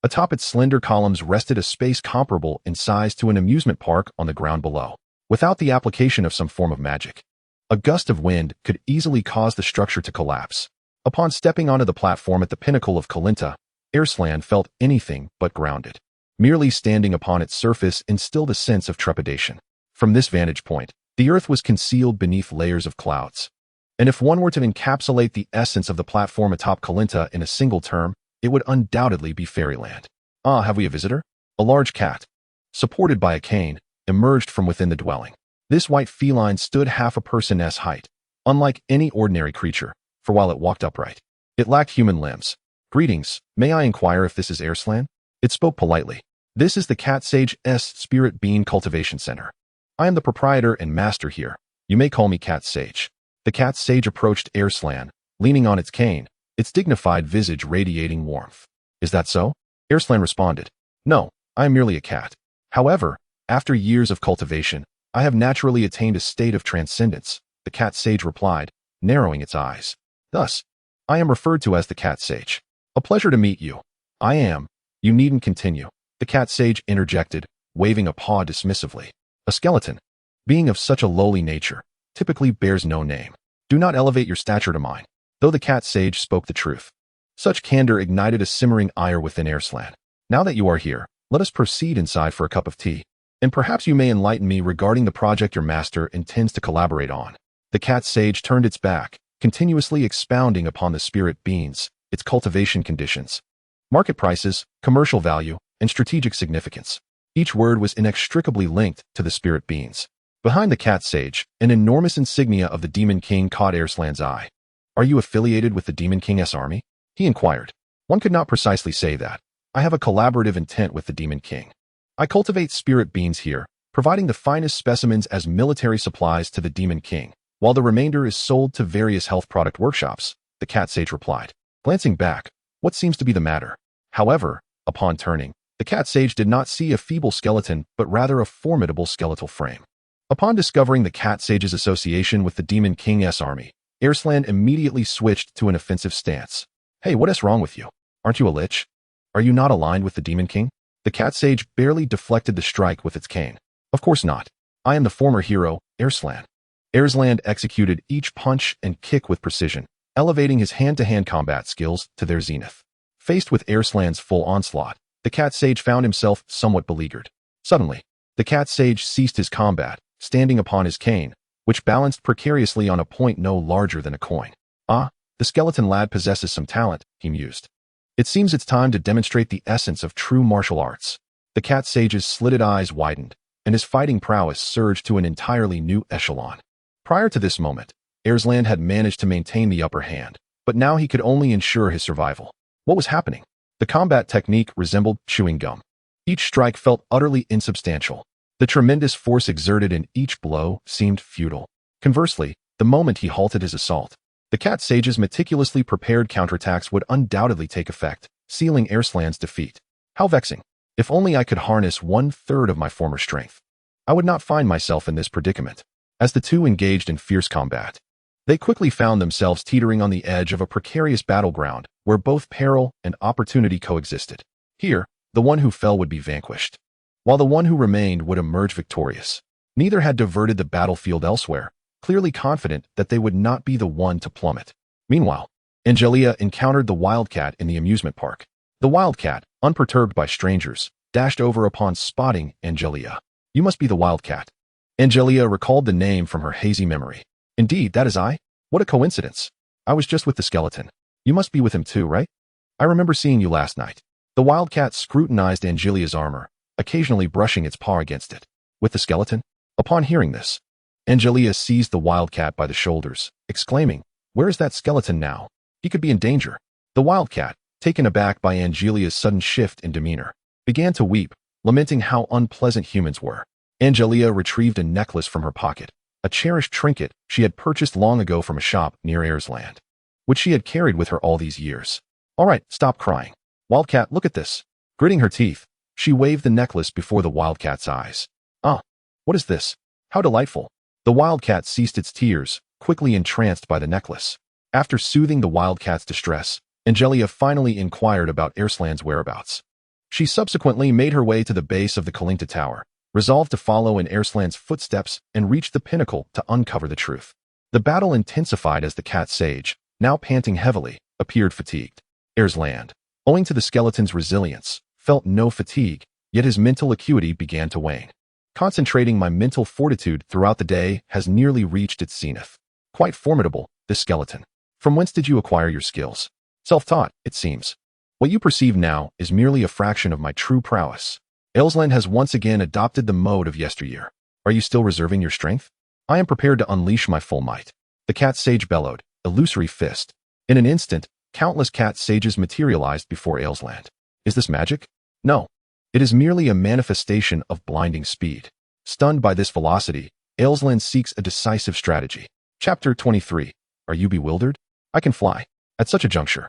Atop its slender columns rested a space comparable in size to an amusement park on the ground below. Without the application of some form of magic, a gust of wind could easily cause the structure to collapse. Upon stepping onto the platform at the pinnacle of Kalinda, Alslan felt anything but grounded. Merely standing upon its surface instilled a sense of trepidation. From this vantage point, the earth was concealed beneath layers of clouds. And if one were to encapsulate the essence of the platform atop Kalinda in a single term, it would undoubtedly be fairyland. Ah, have we a visitor? A large cat, supported by a cane, emerged from within the dwelling. This white feline stood half a person's height, unlike any ordinary creature, for while it walked upright, it lacked human limbs. Greetings, may I inquire if this is Alslan? It spoke politely. This is the Cat Sage's Spirit Bean Cultivation Center. I am the proprietor and master here. You may call me Cat Sage. The Cat Sage approached Alslan, leaning on its cane, its dignified visage radiating warmth. Is that so? Alslan responded. No, I am merely a cat. However, after years of cultivation, I have naturally attained a state of transcendence, the cat sage replied, narrowing its eyes. Thus, I am referred to as the cat sage. A pleasure to meet you. I am. You needn't continue, the cat sage interjected, waving a paw dismissively. A skeleton, being of such a lowly nature, typically bears no name. Do not elevate your stature to mine. Though the cat sage spoke the truth, such candor ignited a simmering ire within Alslan. Now that you are here, let us proceed inside for a cup of tea, and perhaps you may enlighten me regarding the project your master intends to collaborate on. The cat sage turned its back, continuously expounding upon the spirit beans, its cultivation conditions, market prices, commercial value, and strategic significance. Each word was inextricably linked to the spirit beans. Behind the cat sage, an enormous insignia of the Demon King caught Alslan's eye. Are you affiliated with the Demon King's army? He inquired. One could not precisely say that. I have a collaborative intent with the Demon King. I cultivate spirit beans here, providing the finest specimens as military supplies to the Demon King, while the remainder is sold to various health product workshops, the cat sage replied. Glancing back, what seems to be the matter? However, upon turning, the cat sage did not see a feeble skeleton, but rather a formidable skeletal frame. Upon discovering the cat sage's association with the Demon King's army, Alslan immediately switched to an offensive stance. Hey, what is wrong with you? Aren't you a lich? Are you not aligned with the Demon King? The cat sage barely deflected the strike with its cane. Of course not. I am the former hero, Alslan. Alslan executed each punch and kick with precision, elevating his hand-to-hand combat skills to their zenith. Faced with Alslan's full onslaught, the cat sage found himself somewhat beleaguered. Suddenly, the cat sage ceased his combat, standing upon his cane, which balanced precariously on a point no larger than a coin. Ah, the skeleton lad possesses some talent, he mused. It seems it's time to demonstrate the essence of true martial arts. The cat sage's slitted eyes widened, and his fighting prowess surged to an entirely new echelon. Prior to this moment, Alslan had managed to maintain the upper hand, but now he could only ensure his survival. What was happening? The combat technique resembled chewing gum. Each strike felt utterly insubstantial. The tremendous force exerted in each blow seemed futile. Conversely, the moment he halted his assault, the cat sage's meticulously prepared counterattacks would undoubtedly take effect, sealing Alslan's defeat. How vexing. If only I could harness 1/3 of my former strength, I would not find myself in this predicament. As the two engaged in fierce combat, they quickly found themselves teetering on the edge of a precarious battleground where both peril and opportunity coexisted. Here, the one who fell would be vanquished, while the one who remained would emerge victorious. Neither had diverted the battlefield elsewhere, clearly confident that they would not be the one to plummet. Meanwhile, Angelica encountered the wildcat in the amusement park. The wildcat, unperturbed by strangers, dashed over upon spotting Angelica. You must be the wildcat. Angelica recalled the name from her hazy memory. Indeed, that is I. What a coincidence. I was just with the skeleton. You must be with him too, right? I remember seeing you last night. The wildcat scrutinized Angelica's armor, occasionally brushing its paw against it. With the skeleton? Upon hearing this, Angelica seized the wildcat by the shoulders, exclaiming, "Where is that skeleton now? He could be in danger." The wildcat, taken aback by Angelica's sudden shift in demeanor, began to weep, lamenting how unpleasant humans were. Angelica retrieved a necklace from her pocket, a cherished trinket she had purchased long ago from a shop near Alslan, which she had carried with her all these years. All right, stop crying. Wildcat, look at this. Gritting her teeth, she waved the necklace before the wildcat's eyes. Ah, what is this? How delightful. The wildcat ceased its tears, quickly entranced by the necklace. After soothing the wildcat's distress, Angelica finally inquired about Alslan's whereabouts. She subsequently made her way to the base of the Kalinta Tower, resolved to follow in Alslan's footsteps and reach the pinnacle to uncover the truth. The battle intensified as the cat sage, now panting heavily, appeared fatigued. Alslan, owing to the skeleton's resilience, felt no fatigue, yet his mental acuity began to wane. Concentrating my mental fortitude throughout the day has nearly reached its zenith. Quite formidable, this skeleton. From whence did you acquire your skills? Self-taught, it seems. What you perceive now is merely a fraction of my true prowess. Alslan has once again adopted the mode of yesteryear. Are you still reserving your strength? I am prepared to unleash my full might. The cat sage bellowed, illusory fist. In an instant, countless cat sages materialized before Alslan. Is this magic? No. It is merely a manifestation of blinding speed. Stunned by this velocity, Alslan seeks a decisive strategy. Chapter 23. Are you bewildered? I can fly. At such a juncture,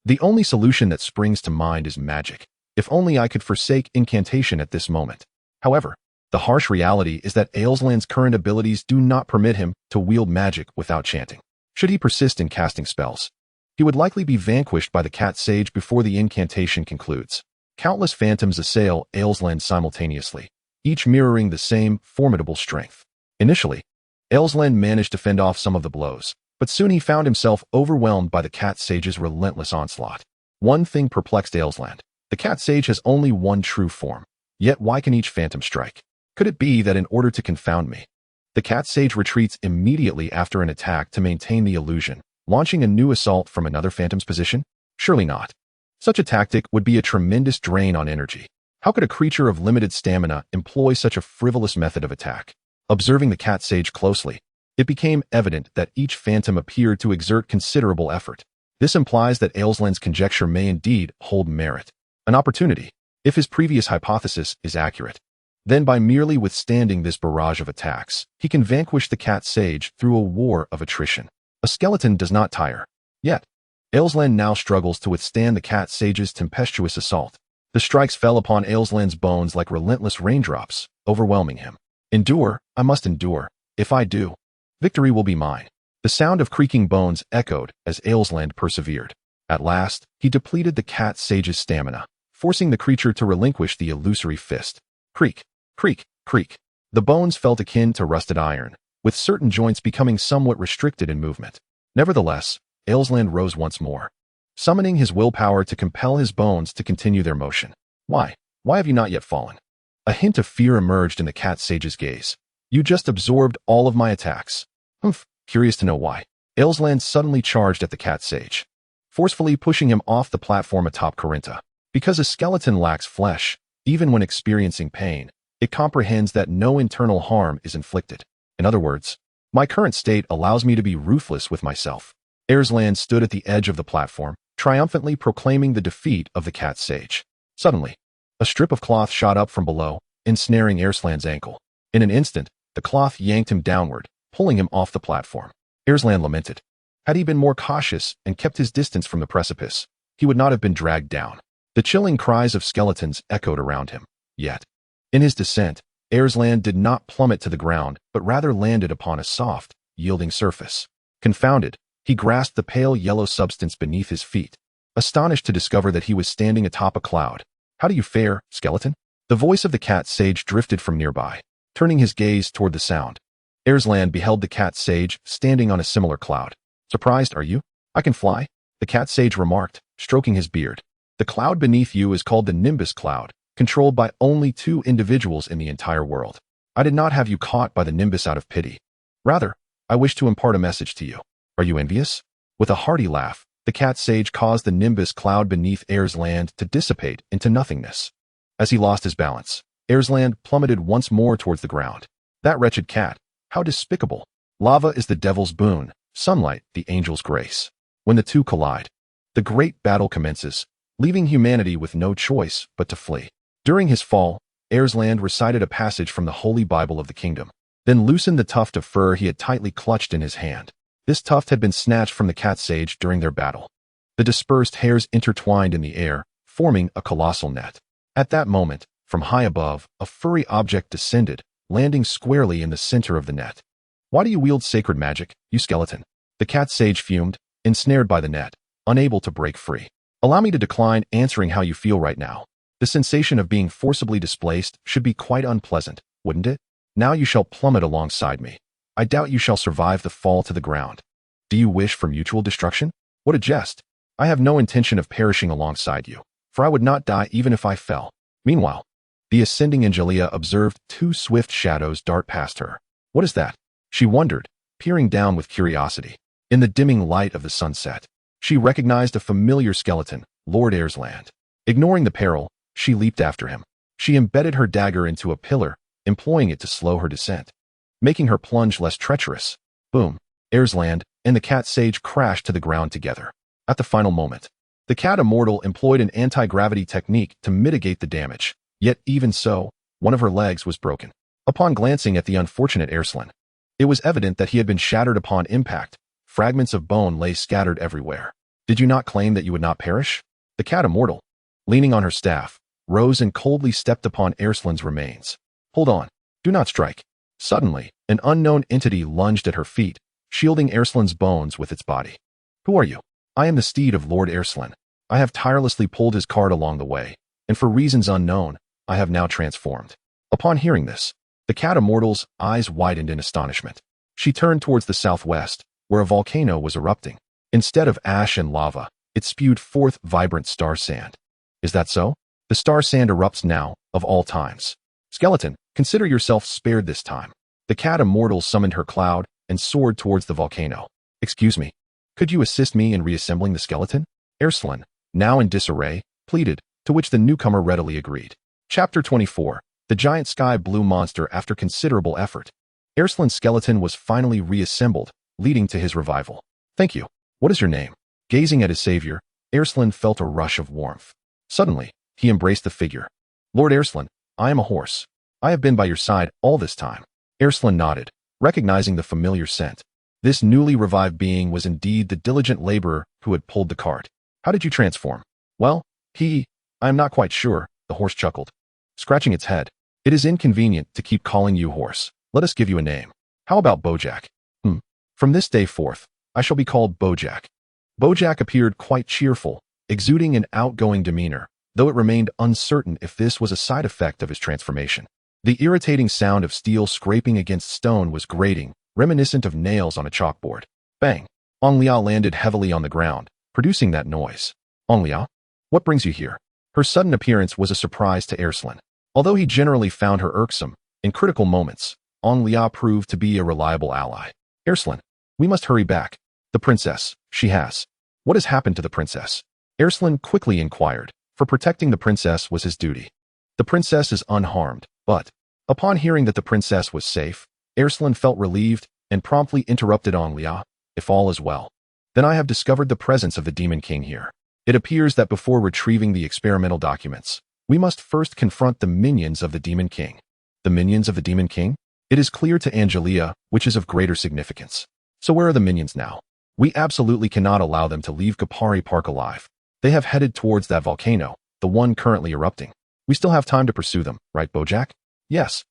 the only solution that springs to mind is magic. If only I could forsake incantation at this moment. However, the harsh reality is that Alslan's current abilities do not permit him to wield magic without chanting. Should he persist in casting spells, he would likely be vanquished by the cat sage before the incantation concludes. Countless phantoms assail Alslan simultaneously, each mirroring the same formidable strength. Initially, Alslan managed to fend off some of the blows, but soon he found himself overwhelmed by the cat sage's relentless onslaught. One thing perplexed Alslan. The cat sage has only one true form, yet why can each phantom strike? Could it be that in order to confound me, the cat sage retreats immediately after an attack to maintain the illusion, launching a new assault from another phantom's position? Surely not. Such a tactic would be a tremendous drain on energy. How could a creature of limited stamina employ such a frivolous method of attack? Observing the cat sage closely, it became evident that each phantom appeared to exert considerable effort. This implies that Alslan's conjecture may indeed hold merit. An opportunity, if his previous hypothesis is accurate. Then by merely withstanding this barrage of attacks, he can vanquish the cat sage through a war of attrition. A skeleton does not tire. Yet, Alslan now struggles to withstand the cat sage's tempestuous assault. The strikes fell upon Alslan's bones like relentless raindrops, overwhelming him. Endure, I must endure. If I do, victory will be mine. The sound of creaking bones echoed as Alslan persevered. At last, he depleted the cat sage's stamina, forcing the creature to relinquish the illusory fist. Creak, creak, creak. The bones felt akin to rusted iron, with certain joints becoming somewhat restricted in movement. Nevertheless, Alslan rose once more, summoning his willpower to compel his bones to continue their motion. Why have you not yet fallen? A hint of fear emerged in the cat sage's gaze. You just absorbed all of my attacks. Humph, curious to know why. Alslan suddenly charged at the cat sage, forcefully pushing him off the platform atop Corinta. Because a skeleton lacks flesh, even when experiencing pain, it comprehends that no internal harm is inflicted. In other words, my current state allows me to be ruthless with myself. Alslan stood at the edge of the platform, triumphantly proclaiming the defeat of the cat sage. Suddenly, a strip of cloth shot up from below, ensnaring Alslan's ankle. In an instant, the cloth yanked him downward, pulling him off the platform. Alslan lamented. Had he been more cautious and kept his distance from the precipice, he would not have been dragged down. The chilling cries of skeletons echoed around him. Yet, in his descent, Alslan did not plummet to the ground, but rather landed upon a soft, yielding surface. Confounded, he grasped the pale yellow substance beneath his feet, astonished to discover that he was standing atop a cloud. How do you fare, skeleton? The voice of the cat sage drifted from nearby, turning his gaze toward the sound. Alslan beheld the cat sage standing on a similar cloud. Surprised, are you? I can fly, the cat sage remarked, stroking his beard. The cloud beneath you is called the Nimbus Cloud, controlled by only 2 individuals in the entire world. I did not have you caught by the Nimbus out of pity. Rather, I wish to impart a message to you. Are you envious? With a hearty laugh, the cat sage caused the Nimbus Cloud beneath Alslan to dissipate into nothingness. As he lost his balance, Alslan plummeted once more towards the ground. That wretched cat, how despicable. Lava is the devil's boon, sunlight the angel's grace. When the two collide, the great battle commences, leaving humanity with no choice but to flee. During his fall, Alslan recited a passage from the Holy Bible of the Kingdom, then loosened the tuft of fur he had tightly clutched in his hand. This tuft had been snatched from the cat sage during their battle. The dispersed hairs intertwined in the air, forming a colossal net. At that moment, from high above, a furry object descended, landing squarely in the center of the net. Why do you wield sacred magic, you skeleton? The cat sage fumed, ensnared by the net, unable to break free. Allow me to decline answering how you feel right now. The sensation of being forcibly displaced should be quite unpleasant, wouldn't it? Now you shall plummet alongside me. I doubt you shall survive the fall to the ground. Do you wish for mutual destruction? What a jest. I have no intention of perishing alongside you, for I would not die even if I fell. Meanwhile, the ascending Angelica observed 2 swift shadows dart past her. What is that? She wondered, peering down with curiosity. In the dimming light of the sunset, she recognized a familiar skeleton, Lord Alslan. Ignoring the peril, she leaped after him. She embedded her dagger into a pillar, employing it to slow her descent, making her plunge less treacherous. Boom. Alslan and the cat sage crashed to the ground together. At the final moment, the cat immortal employed an anti-gravity technique to mitigate the damage. Yet even so, one of her legs was broken. Upon glancing at the unfortunate Alslan, it was evident that he had been shattered upon impact. Fragments of bone lay scattered everywhere. Did you not claim that you would not perish? The cat immortal, leaning on her staff, rose and coldly stepped upon Alslan's remains. Hold on. Do not strike. Suddenly, an unknown entity lunged at her feet, shielding Alslan's bones with its body. Who are you? I am the steed of Lord Alslan. I have tirelessly pulled his cart along the way, and for reasons unknown, I have now transformed. Upon hearing this, the cat immortal's eyes widened in astonishment. She turned towards the southwest, where a volcano was erupting. Instead of ash and lava, it spewed forth vibrant star sand. Is that so? The star sand erupts now, of all times. Skeleton, consider yourself spared this time. The cat immortal summoned her cloud and soared towards the volcano. Excuse me, could you assist me in reassembling the skeleton? Alslan, now in disarray, pleaded, to which the newcomer readily agreed. Chapter 24. The giant sky blue monster. After considerable effort, Alslan's skeleton was finally reassembled, leading to his revival. Thank you. What is your name? Gazing at his savior, Alslan felt a rush of warmth. Suddenly, he embraced the figure. Lord Alslan, I am a horse. I have been by your side all this time. Alslan nodded, recognizing the familiar scent. This newly revived being was indeed the diligent laborer who had pulled the cart. How did you transform? Well, I am not quite sure, the horse chuckled, scratching its head. It is inconvenient to keep calling you horse. Let us give you a name. How about Bojack? From this day forth, I shall be called Bojack. Bojack appeared quite cheerful, exuding an outgoing demeanor, though it remained uncertain if this was a side effect of his transformation. The irritating sound of steel scraping against stone was grating, reminiscent of nails on a chalkboard. Bang! Angelica landed heavily on the ground, producing that noise. Angelica? What brings you here? Her sudden appearance was a surprise to Alslan. Although he generally found her irksome, in critical moments, Angelica proved to be a reliable ally. Alslan, we must hurry back. The princess, she has. What has happened to the princess? Alslan quickly inquired, for protecting the princess was his duty. The princess is unharmed, but, upon hearing that the princess was safe, Alslan felt relieved and promptly interrupted Angelica. If all is well, then I have discovered the presence of the Demon King here. It appears that before retrieving the experimental documents, we must first confront the minions of the Demon King. The minions of the Demon King? It is clear to Angelica, which is of greater significance. So where are the minions now? We absolutely cannot allow them to leave Gapari Park alive. They have headed towards that volcano, the one currently erupting. We still have time to pursue them, right, Bojack? Yes.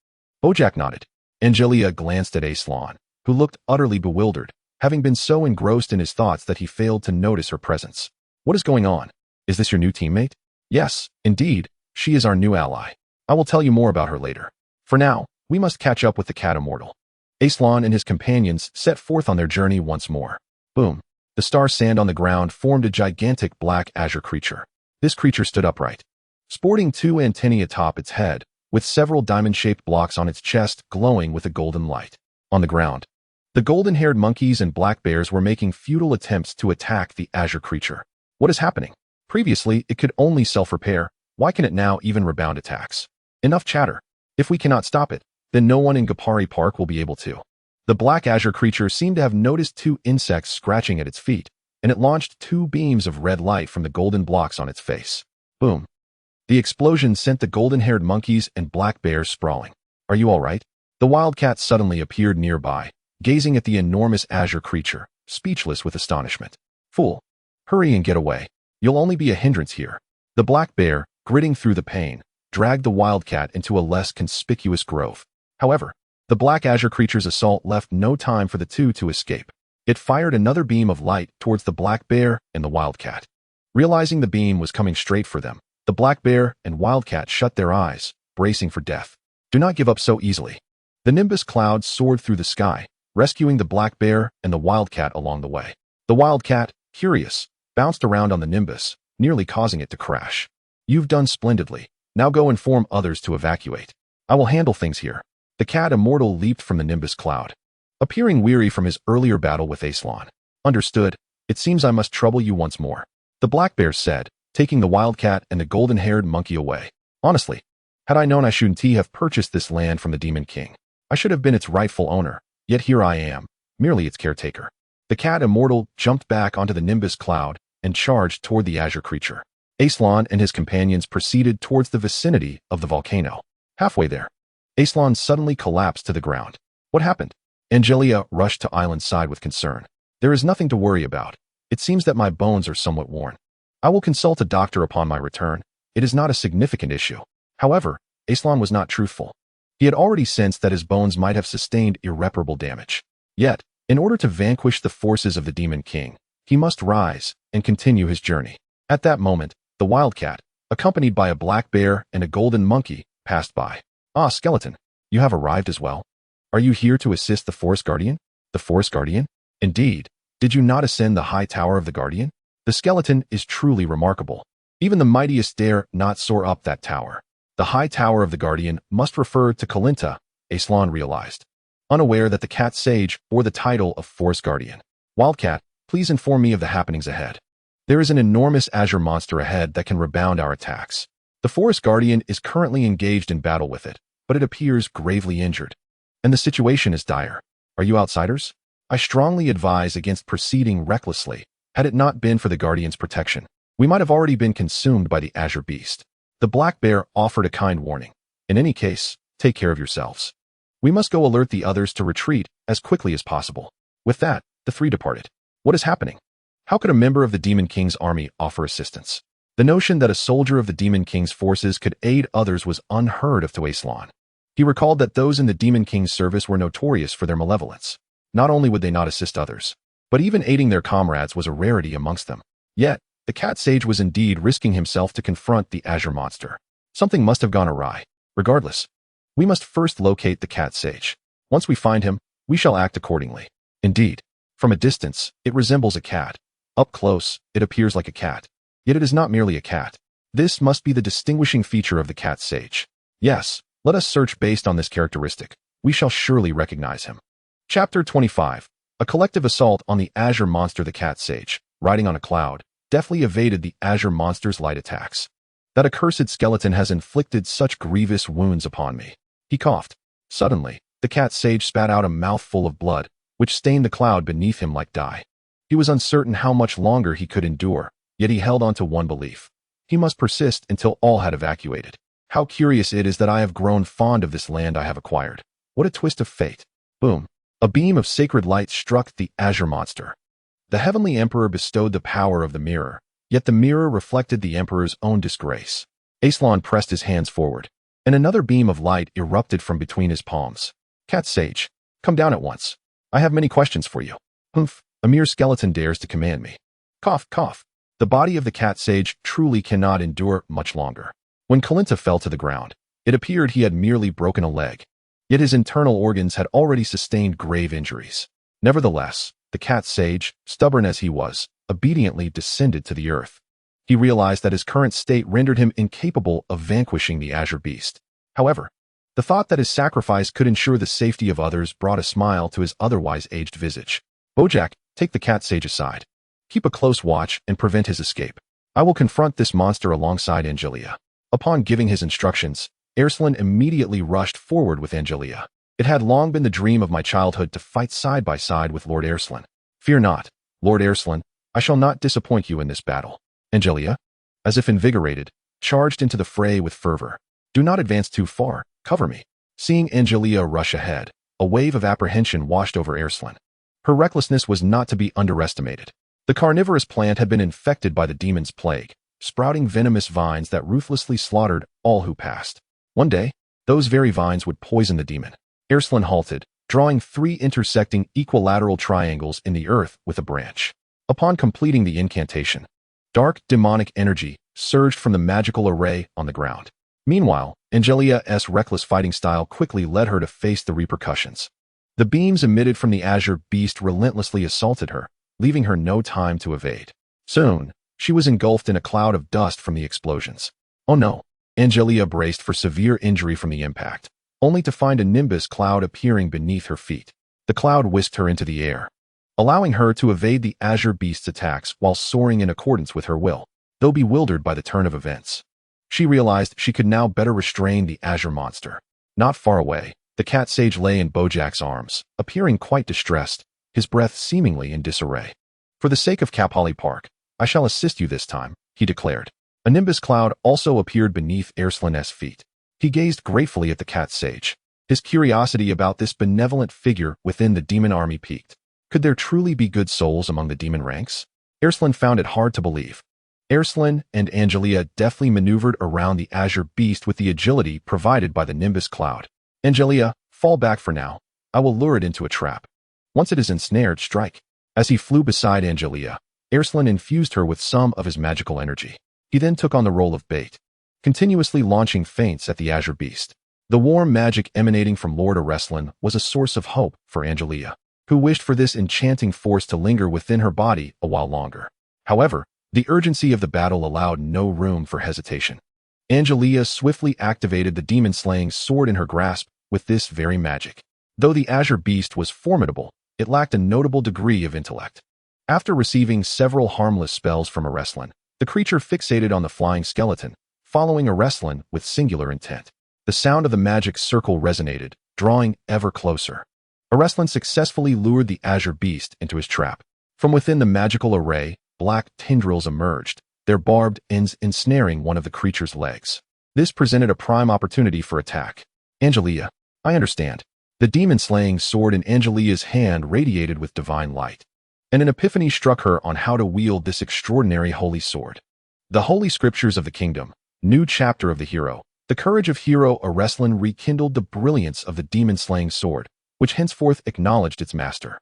Bojack nodded. Angelica glanced at Alslan, who looked utterly bewildered, having been so engrossed in his thoughts that he failed to notice her presence. What is going on? Is this your new teammate? Yes, indeed, she is our new ally. I will tell you more about her later. For now, we must catch up with the cat immortal. Alslan and his companions set forth on their journey once more. Boom. The star sand on the ground formed a gigantic black azure creature. This creature stood upright, sporting two antennae atop its head, with several diamond-shaped blocks on its chest glowing with a golden light. On the ground, the golden-haired monkeys and black bears were making futile attempts to attack the azure creature. What is happening? Previously, it could only self-repair. Why can it now even rebound attacks? Enough chatter. If we cannot stop it, then no one in Gapari Park will be able to. The black azure creature seemed to have noticed two insects scratching at its feet, and it launched two beams of red light from the golden blocks on its face. Boom. The explosion sent the golden-haired monkeys and black bears sprawling. Are you all right? The wildcat suddenly appeared nearby, gazing at the enormous azure creature, speechless with astonishment. Fool. Hurry and get away. You'll only be a hindrance here. The black bear, gritting through the pain, dragged the wildcat into a less conspicuous grove. However, the black azure creature's assault left no time for the two to escape. It fired another beam of light towards the black bear and the wildcat. Realizing the beam was coming straight for them, the black bear and wildcat shut their eyes, bracing for death. Do not give up so easily. The nimbus cloud soared through the sky, rescuing the black bear and the wildcat along the way. The wildcat, curious, bounced around on the nimbus, nearly causing it to crash. You've done splendidly. Now go inform others to evacuate. I will handle things here. The cat immortal leaped from the nimbus cloud, appearing weary from his earlier battle with Alslan. Understood. It seems I must trouble you once more. The black bear said, taking the wildcat and the golden-haired monkey away. Honestly, had I known I shouldn't have purchased this land from the Demon King, I should have been its rightful owner, yet here I am, merely its caretaker. The cat immortal jumped back onto the nimbus cloud and charged toward the azure creature. Alslan and his companions proceeded towards the vicinity of the volcano. Halfway there, Alslan suddenly collapsed to the ground. What happened? Angelica rushed to Island's side with concern. There is nothing to worry about. It seems that my bones are somewhat worn. I will consult a doctor upon my return. It is not a significant issue. However, Alslan was not truthful. He had already sensed that his bones might have sustained irreparable damage. Yet, in order to vanquish the forces of the Demon King, he must rise and continue his journey. At that moment, the wildcat, accompanied by a black bear and a golden monkey, passed by. "Ah, skeleton, you have arrived as well. Are you here to assist the Forest Guardian?" "The Forest Guardian? Indeed. Did you not ascend the high tower of the Guardian? The skeleton is truly remarkable. Even the mightiest dare not soar up that tower." The high tower of the Guardian must refer to Kalinta, Alslan realized, unaware that the cat sage bore the title of Forest Guardian. "Wildcat, please inform me of the happenings ahead." "There is an enormous azure monster ahead that can rebound our attacks. The Forest Guardian is currently engaged in battle with it, but it appears gravely injured. And the situation is dire. Are you outsiders? I strongly advise against proceeding recklessly. Had it not been for the Guardian's protection, we might have already been consumed by the azure beast." The black bear offered a kind warning. "In any case, take care of yourselves. We must go alert the others to retreat as quickly as possible." With that, the three departed. What is happening? How could a member of the Demon King's army offer assistance? The notion that a soldier of the Demon King's forces could aid others was unheard of to Alslan. He recalled that those in the Demon King's service were notorious for their malevolence. Not only would they not assist others, but even aiding their comrades was a rarity amongst them. Yet, the cat sage was indeed risking himself to confront the azure monster. Something must have gone awry. Regardless, we must first locate the cat sage. Once we find him, we shall act accordingly. Indeed, from a distance, it resembles a cat. Up close, it appears like a cat. Yet it is not merely a cat. This must be the distinguishing feature of the cat sage. Yes, let us search based on this characteristic. We shall surely recognize him. Chapter 25. A collective assault on the azure monster. The cat sage, riding on a cloud, deftly evaded the azure monster's light attacks. "That accursed skeleton has inflicted such grievous wounds upon me." He coughed. Suddenly, the cat sage spat out a mouthful of blood, which stained the cloud beneath him like dye. He was uncertain how much longer he could endure, yet he held on to one belief. He must persist until all had evacuated. "How curious it is that I have grown fond of this land I have acquired. What a twist of fate." Boom. A beam of sacred light struck the azure monster. The heavenly emperor bestowed the power of the mirror, yet the mirror reflected the emperor's own disgrace. Alslan pressed his hands forward, and another beam of light erupted from between his palms. "Cat sage, come down at once. I have many questions for you." "Humph, a mere skeleton dares to command me." Cough, cough. The body of the cat sage truly cannot endure much longer. When Kalinta fell to the ground, it appeared he had merely broken a leg. Yet his internal organs had already sustained grave injuries. Nevertheless, the cat sage, stubborn as he was, obediently descended to the earth. He realized that his current state rendered him incapable of vanquishing the azure beast. However, the thought that his sacrifice could ensure the safety of others brought a smile to his otherwise aged visage. "Bojack, take the cat sage aside. Keep a close watch and prevent his escape. I will confront this monster alongside Angelica." Upon giving his instructions, Alslan immediately rushed forward with Angelica. "It had long been the dream of my childhood to fight side by side with Lord Alslan. Fear not, Lord Alslan, I shall not disappoint you in this battle." Angelica, as if invigorated, charged into the fray with fervor. "Do not advance too far, cover me." Seeing Angelica rush ahead, a wave of apprehension washed over Alslan. Her recklessness was not to be underestimated. The carnivorous plant had been infected by the demon's plague, sprouting venomous vines that ruthlessly slaughtered all who passed. One day, those very vines would poison the demon. Alslan halted, drawing 3 intersecting equilateral triangles in the earth with a branch. Upon completing the incantation, dark demonic energy surged from the magical array on the ground. Meanwhile, Angelica's reckless fighting style quickly led her to face the repercussions. The beams emitted from the azure beast relentlessly assaulted her, leaving her no time to evade. Soon, she was engulfed in a cloud of dust from the explosions. Oh no! Angelica braced for severe injury from the impact, only to find a nimbus cloud appearing beneath her feet. The cloud whisked her into the air, allowing her to evade the azure beast's attacks while soaring in accordance with her will. Though bewildered by the turn of events, she realized she could now better restrain the azure monster. Not far away, the cat sage lay in Bojack's arms, appearing quite distressed, his breath seemingly in disarray. "For the sake of Kapali Park, I shall assist you this time," he declared. A nimbus cloud also appeared beneath Alslan's feet. He gazed gratefully at the cat sage. His curiosity about this benevolent figure within the demon army piqued. Could there truly be good souls among the demon ranks? Alslan found it hard to believe. Alslan and Angelica deftly maneuvered around the azure beast with the agility provided by the nimbus cloud. Angelia, fall back for now. I will lure it into a trap. Once it is ensnared, strike. As he flew beside Angelia, Alslan infused her with some of his magical energy. He then took on the role of bait, continuously launching feints at the azure beast. The warm magic emanating from Lord Alslan was a source of hope for Angelia, who wished for this enchanting force to linger within her body a while longer. However, the urgency of the battle allowed no room for hesitation. Angelia swiftly activated the demon-slaying sword in her grasp with this very magic. Though the azure beast was formidable, it lacked a notable degree of intellect. After receiving several harmless spells from Alslan, the creature fixated on the flying skeleton, following Alslan with singular intent. The sound of the magic circle resonated, drawing ever closer. Alslan successfully lured the azure beast into his trap. From within the magical array, black tendrils emerged, their barbed ends ensnaring one of the creature's legs. This presented a prime opportunity for attack. Angelia, I understand. The demon-slaying sword in Angelia's hand radiated with divine light, and an epiphany struck her on how to wield this extraordinary holy sword. The Holy Scriptures of the Kingdom, new chapter of the hero. The courage of hero Alslan rekindled the brilliance of the demon-slaying sword, which henceforth acknowledged its master.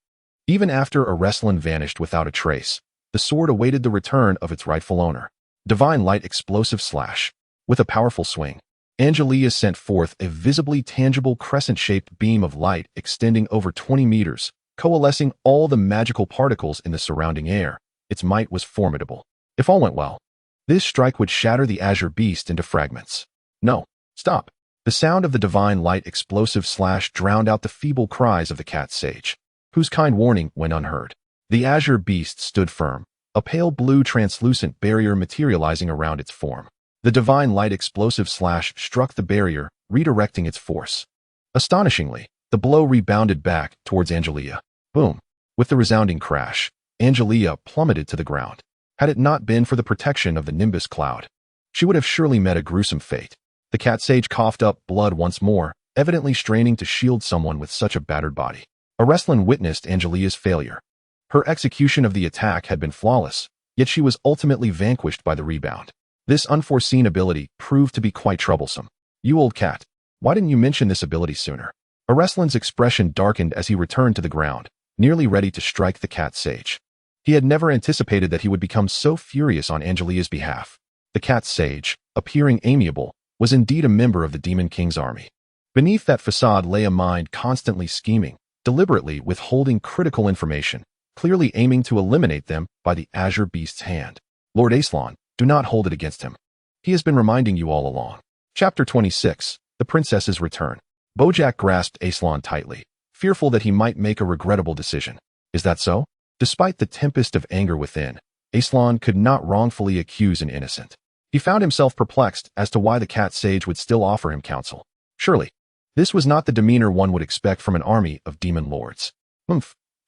Even after Alslan vanished without a trace, the sword awaited the return of its rightful owner. Divine light explosive slash. With a powerful swing, Angelia sent forth a visibly tangible crescent-shaped beam of light extending over 20 meters, coalescing all the magical particles in the surrounding air. Its might was formidable. If all went well, this strike would shatter the azure beast into fragments. No, stop. The sound of the divine light explosive slash drowned out the feeble cries of the cat sage, whose kind warning went unheard. The azure beast stood firm, a pale blue translucent barrier materializing around its form. The divine light explosive slash struck the barrier, redirecting its force. Astonishingly, the blow rebounded back towards Angelia. Boom! With the resounding crash, Angelia plummeted to the ground. Had it not been for the protection of the nimbus cloud, she would have surely met a gruesome fate. The cat sage coughed up blood once more, evidently straining to shield someone with such a battered body. Alslan witnessed Angelia's failure. Her execution of the attack had been flawless, yet she was ultimately vanquished by the rebound. This unforeseen ability proved to be quite troublesome. You old cat, why didn't you mention this ability sooner? Alslan's expression darkened as he returned to the ground, nearly ready to strike the cat sage. He had never anticipated that he would become so furious on Angelia's behalf. The cat sage, appearing amiable, was indeed a member of the Demon King's army. Beneath that facade lay a mind constantly scheming, deliberately withholding critical information, clearly aiming to eliminate them by the azure beast's hand. Lord Alslan, do not hold it against him. He has been reminding you all along. Chapter 26, The Princess's Return. Bojack grasped Alslan tightly, fearful that he might make a regrettable decision. Is that so? Despite the tempest of anger within, Alslan could not wrongfully accuse an innocent. He found himself perplexed as to why the cat sage would still offer him counsel. Surely, this was not the demeanor one would expect from an army of demon lords.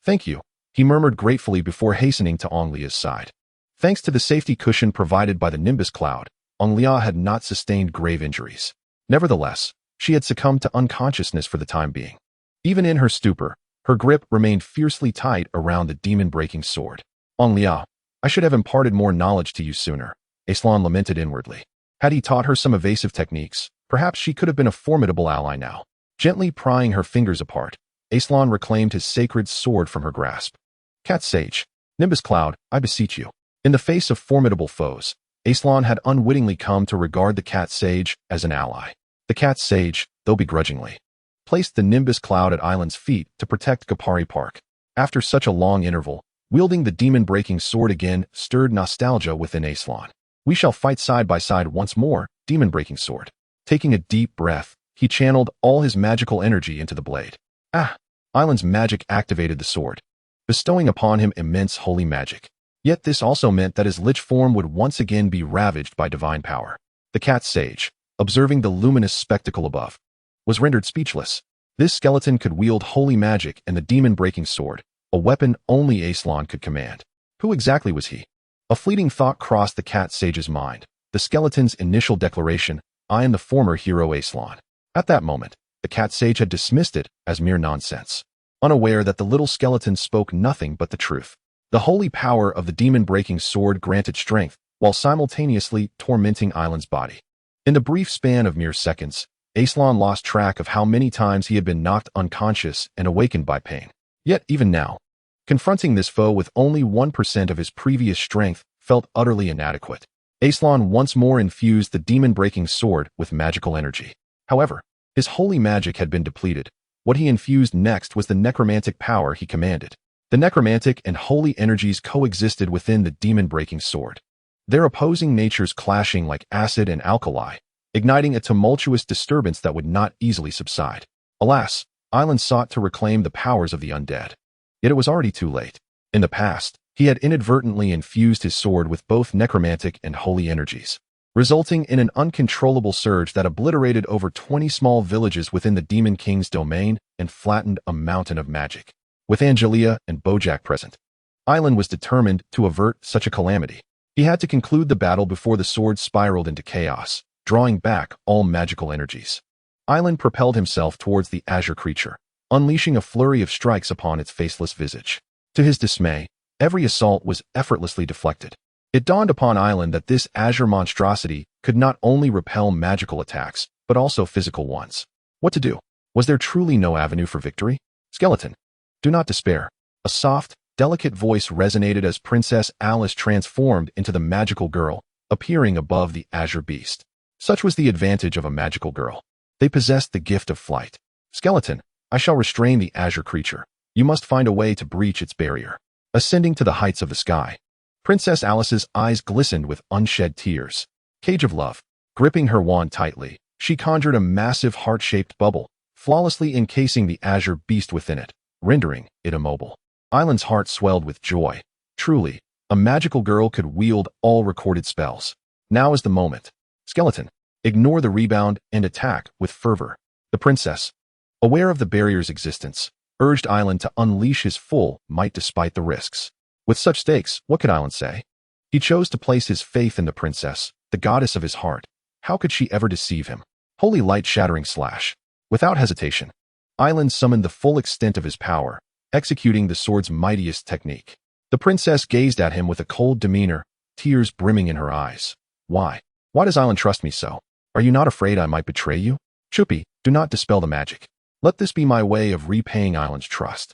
Thank you, he murmured gratefully before hastening to Anglia's side. Thanks to the safety cushion provided by the nimbus cloud, Anglia had not sustained grave injuries. Nevertheless, she had succumbed to unconsciousness for the time being. Even in her stupor, her grip remained fiercely tight around the demon-breaking sword. Anglia, I should have imparted more knowledge to you sooner, Alslan lamented inwardly. Had he taught her some evasive techniques, perhaps she could have been a formidable ally now. Gently prying her fingers apart, Alslan reclaimed his sacred sword from her grasp. Cat sage, nimbus cloud, I beseech you. In the face of formidable foes, Alslan had unwittingly come to regard the cat sage as an ally. The cat sage, though begrudgingly, placed the nimbus cloud at Island's feet to protect Kapari Park. After such a long interval, wielding the demon-breaking sword again stirred nostalgia within Alslan. We shall fight side by side once more, demon-breaking sword. Taking a deep breath, he channeled all his magical energy into the blade. Island's magic activated the sword, bestowing upon him immense holy magic. Yet this also meant that his lich form would once again be ravaged by divine power. The cat sage, observing the luminous spectacle above, was rendered speechless. This skeleton could wield holy magic and the demon-breaking sword, a weapon only Alslan could command. Who exactly was he? A fleeting thought crossed the cat sage's mind. The skeleton's initial declaration, I am the former hero Alslan. At that moment, the cat sage had dismissed it as mere nonsense, unaware that the little skeleton spoke nothing but the truth. The holy power of the demon-breaking sword granted strength, while simultaneously tormenting Island's body. In the brief span of mere seconds, Alslan lost track of how many times he had been knocked unconscious and awakened by pain. Yet, even now, confronting this foe with only 1% of his previous strength felt utterly inadequate. Alslan once more infused the demon-breaking sword with magical energy. However, his holy magic had been depleted. What he infused next was the necromantic power he commanded. The necromantic and holy energies coexisted within the demon-breaking sword, their opposing natures clashing like acid and alkali, igniting a tumultuous disturbance that would not easily subside. Alas, Alslan sought to reclaim the powers of the undead. Yet it was already too late. In the past, he had inadvertently infused his sword with both necromantic and holy energies, resulting in an uncontrollable surge that obliterated over 20 small villages within the Demon King's domain and flattened a mountain of magic. With Angelica and Bojack present, Alslan was determined to avert such a calamity. He had to conclude the battle before the sword spiraled into chaos, drawing back all magical energies. Alslan propelled himself towards the azure creature, unleashing a flurry of strikes upon its faceless visage. To his dismay, every assault was effortlessly deflected. It dawned upon Alslan that this azure monstrosity could not only repel magical attacks, but also physical ones. What to do? Was there truly no avenue for victory? Skeleton, do not despair. A soft, delicate voice resonated as Princess Alice transformed into the magical girl, appearing above the azure beast. Such was the advantage of a magical girl. They possessed the gift of flight. Skeleton, I shall restrain the azure creature. You must find a way to breach its barrier. Ascending to the heights of the sky, Princess Alice's eyes glistened with unshed tears. Cage of Love. Gripping her wand tightly, she conjured a massive heart-shaped bubble, flawlessly encasing the azure beast within it, rendering it immobile. Alslan's heart swelled with joy. Truly, a magical girl could wield all recorded spells. Now is the moment. Skeleton, ignore the rebound and attack with fervor. The princess, aware of the barrier's existence, urged Alslan to unleash his full might despite the risks. With such stakes, what could Alslan say? He chose to place his faith in the princess, the goddess of his heart. How could she ever deceive him? Holy light shattering slash. Without hesitation, Alslan summoned the full extent of his power, executing the sword's mightiest technique. The princess gazed at him with a cold demeanor, tears brimming in her eyes. Why? Why does Alslan trust me so? Are you not afraid I might betray you? Chupi, do not dispel the magic. Let this be my way of repaying Alslan's trust.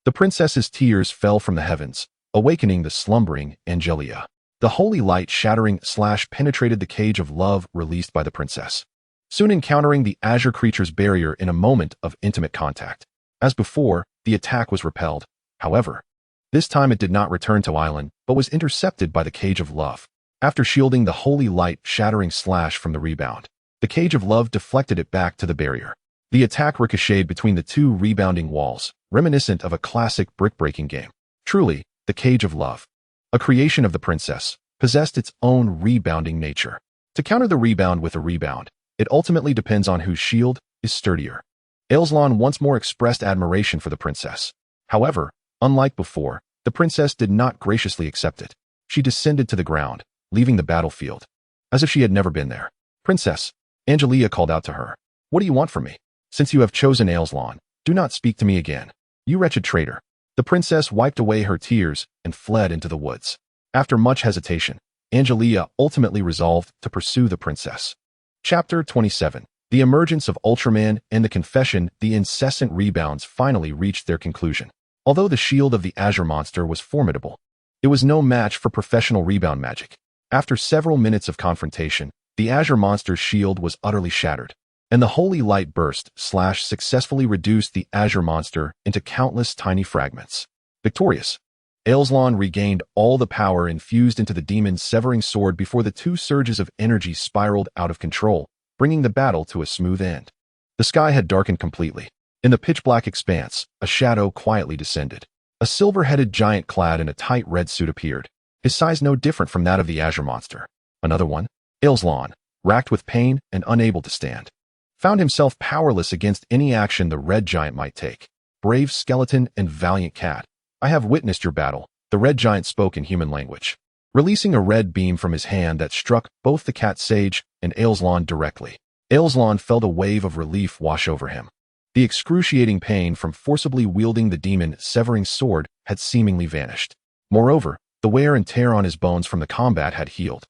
The princess's tears fell from the heavens, awakening the slumbering Angelica. The holy light shattering slash penetrated the cage of love released by the princess, soon encountering the azure creature's barrier in a moment of intimate contact. As before, the attack was repelled. However, this time it did not return to Alslan, but was intercepted by the cage of love. After shielding the holy light shattering slash from the rebound, the cage of love deflected it back to the barrier. The attack ricocheted between the two rebounding walls, reminiscent of a classic brick-breaking game. Truly, the cage of love, a creation of the princess, possessed its own rebounding nature. To counter the rebound with a rebound, it ultimately depends on whose shield is sturdier. Alslan once more expressed admiration for the princess. However, unlike before, the princess did not graciously accept it. She descended to the ground, leaving the battlefield, as if she had never been there. Princess, Angelica called out to her. What do you want from me? Since you have chosen Alslan, do not speak to me again. You wretched traitor. The princess wiped away her tears and fled into the woods. After much hesitation, Angelica ultimately resolved to pursue the princess. Chapter 27. The emergence of Ultraman and the confession. The incessant rebounds finally reached their conclusion. Although the shield of the azure monster was formidable, it was no match for professional rebound magic. After several minutes of confrontation, the azure monster's shield was utterly shattered, and the holy light burst slash successfully reduced the azure monster into countless tiny fragments. Victorious, Alslan regained all the power infused into the demon's severing sword before the two surges of energy spiraled out of control, bringing the battle to a smooth end. The sky had darkened completely. In the pitch-black expanse, a shadow quietly descended. A silver-headed giant clad in a tight red suit appeared, his size no different from that of the azure monster. Another one, Alslan, racked with pain and unable to stand, found himself powerless against any action the red giant might take. Brave skeleton and valiant cat, I have witnessed your battle, the red giant spoke in human language, releasing a red beam from his hand that struck both the cat sage and Alslan directly. Alslan felt a wave of relief wash over him. The excruciating pain from forcibly wielding the demon-severing sword had seemingly vanished. Moreover, the wear and tear on his bones from the combat had healed,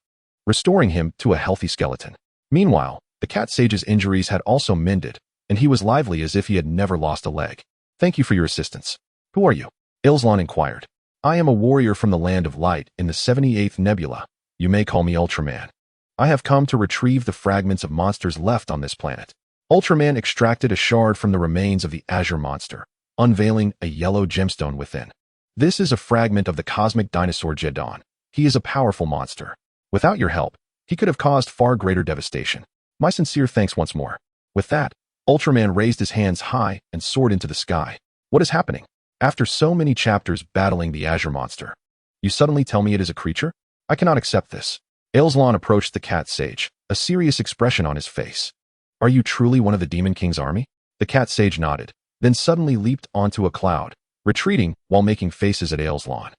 restoring him to a healthy skeleton. Meanwhile, The cat sage's injuries had also mended, and he was lively as if he had never lost a leg. Thank you for your assistance. Who are you? Alslan inquired. I am a warrior from the Land of Light in the 78th Nebula. You may call me Ultraman. I have come to retrieve the fragments of monsters left on this planet. Ultraman extracted a shard from the remains of the Azure monster, unveiling a yellow gemstone within. This is a fragment of the cosmic dinosaur Geddon. He is a powerful monster. Without your help, he could have caused far greater devastation. My sincere thanks once more. With that, Ultraman raised his hands high and soared into the sky. What is happening? After so many chapters battling the Azure monster, you suddenly tell me it is a creature? I cannot accept this. Alslan approached the cat sage, a serious expression on his face. Are you truly one of the Demon King's army? The cat sage nodded, then suddenly leaped onto a cloud, retreating while making faces at Alslan.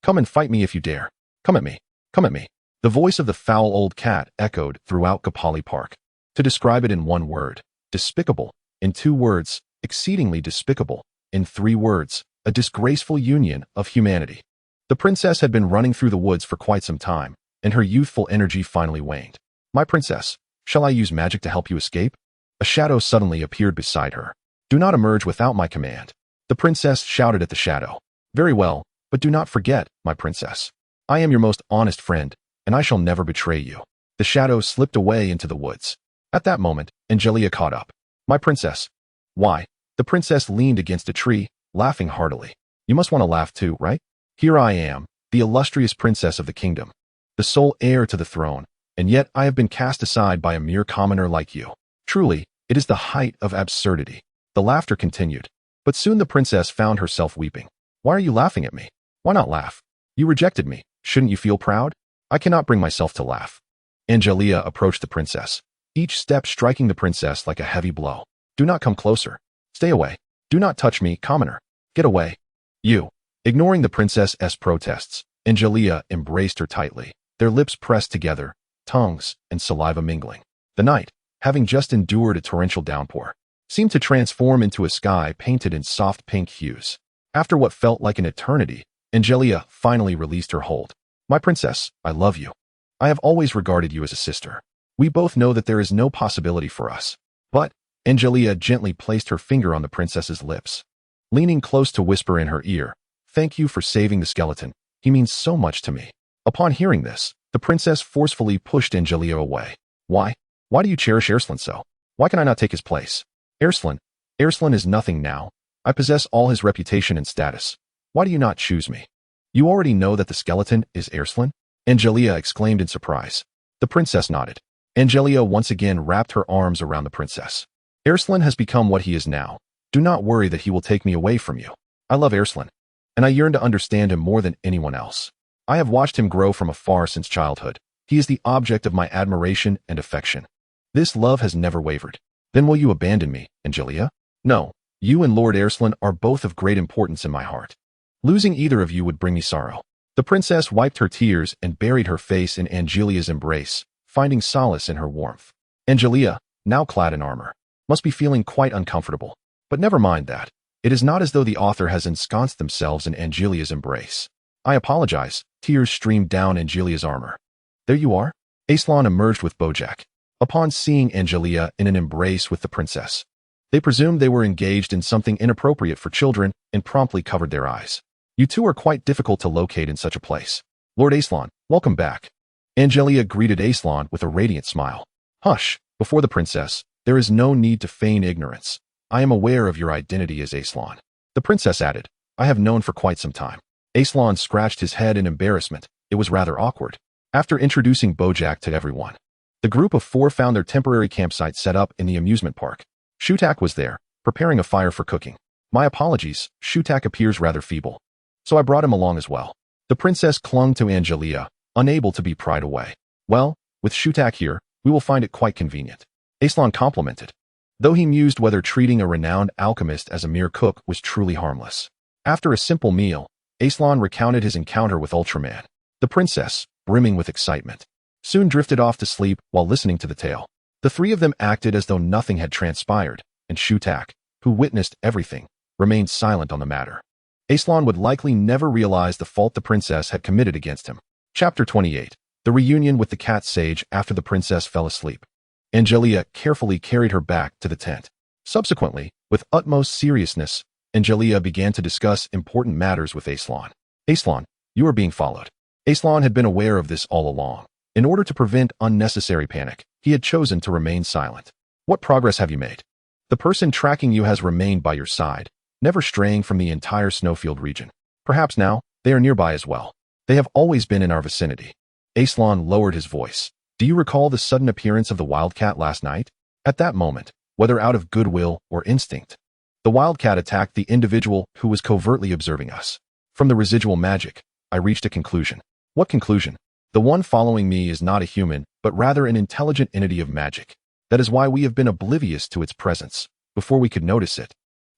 Come and fight me if you dare. Come at me. Come at me. The voice of the foul old cat echoed throughout Kapali Park. To describe it in one word, despicable. In 2 words, exceedingly despicable. In 3 words, a disgraceful union of humanity. The princess had been running through the woods for quite some time, and her youthful energy finally waned. My princess, shall I use magic to help you escape? A shadow suddenly appeared beside her. Do not emerge without my command. The princess shouted at the shadow. Very well, but do not forget, my princess. I am your most honest friend, and I shall never betray you. The shadow slipped away into the woods. At that moment, Angelica caught up. My princess. Why? The princess leaned against a tree, laughing heartily. You must want to laugh too, right? Here I am, the illustrious princess of the kingdom, the sole heir to the throne, and yet I have been cast aside by a mere commoner like you. Truly, it is the height of absurdity. The laughter continued, but soon the princess found herself weeping. Why are you laughing at me? Why not laugh? You rejected me. Shouldn't you feel proud? I cannot bring myself to laugh. Angelica approached the princess, each step striking the princess like a heavy blow. Do not come closer. Stay away. Do not touch me, commoner. Get away. You. Ignoring the princess's protests, Angelica embraced her tightly, their lips pressed together, tongues and saliva mingling. The night, having just endured a torrential downpour, seemed to transform into a sky painted in soft pink hues. After what felt like an eternity, Angelica finally released her hold. My princess, I love you. I have always regarded you as a sister. We both know that there is no possibility for us. But, Angelica gently placed her finger on the princess's lips, leaning close to whisper in her ear, thank you for saving the skeleton. He means so much to me. Upon hearing this, the princess forcefully pushed Angelica away. Why? Why do you cherish Alslan so? Why can I not take his place? Alslan is nothing now. I possess all his reputation and status. Why do you not choose me? You already know that the skeleton is Alslan? Angelica exclaimed in surprise. The princess nodded. Angelica once again wrapped her arms around the princess. Alslan has become what he is now. Do not worry that he will take me away from you. I love Alslan, and I yearn to understand him more than anyone else. I have watched him grow from afar since childhood. He is the object of my admiration and affection. This love has never wavered. Then will you abandon me, Angelica? No, you and Lord Alslan are both of great importance in my heart. Losing either of you would bring me sorrow. The princess wiped her tears and buried her face in Angelica's embrace, finding solace in her warmth. Angelica, now clad in armor, must be feeling quite uncomfortable. But never mind that. It is not as though the author has ensconced themselves in Angelica's embrace. I apologize. Tears streamed down Angelica's armor. There you are. Alslan emerged with Bojack. Upon seeing Angelica in an embrace with the princess, they presumed they were engaged in something inappropriate for children and promptly covered their eyes. You two are quite difficult to locate in such a place. Lord Alslan, welcome back. Angelica greeted Alslan with a radiant smile. Hush, before the princess, there is no need to feign ignorance. I am aware of your identity as Alslan. The princess added, I have known for quite some time. Alslan scratched his head in embarrassment. It was rather awkward. After introducing Bojack to everyone, the group of 4 found their temporary campsite set up in the amusement park. Shutak was there, preparing a fire for cooking. My apologies, Shutak appears rather feeble, so I brought him along as well. The princess clung to Angelica, unable to be pried away. Well, with Shutak here, we will find it quite convenient. Alslan complimented, though he mused whether treating a renowned alchemist as a mere cook was truly harmless. After a simple meal, Alslan recounted his encounter with Ultraman. The princess, brimming with excitement, soon drifted off to sleep while listening to the tale. The 3 of them acted as though nothing had transpired, and Shutak, who witnessed everything, remained silent on the matter. Alslan would likely never realize the fault the princess had committed against him. Chapter 28. The reunion with the cat sage after the princess fell asleep. Angelica carefully carried her back to the tent. Subsequently, with utmost seriousness, Angelica began to discuss important matters with Alslan. Alslan, you are being followed. Alslan had been aware of this all along. In order to prevent unnecessary panic, he had chosen to remain silent. What progress have you made? The person tracking you has remained by your side, never straying from the entire snowfield region. Perhaps now, they are nearby as well. They have always been in our vicinity. Alslan lowered his voice. Do you recall the sudden appearance of the wildcat last night? At that moment, whether out of goodwill or instinct, the wildcat attacked the individual who was covertly observing us. From the residual magic, I reached a conclusion. What conclusion? The one following me is not a human, but rather an intelligent entity of magic. That is why we have been oblivious to its presence, before we could notice it.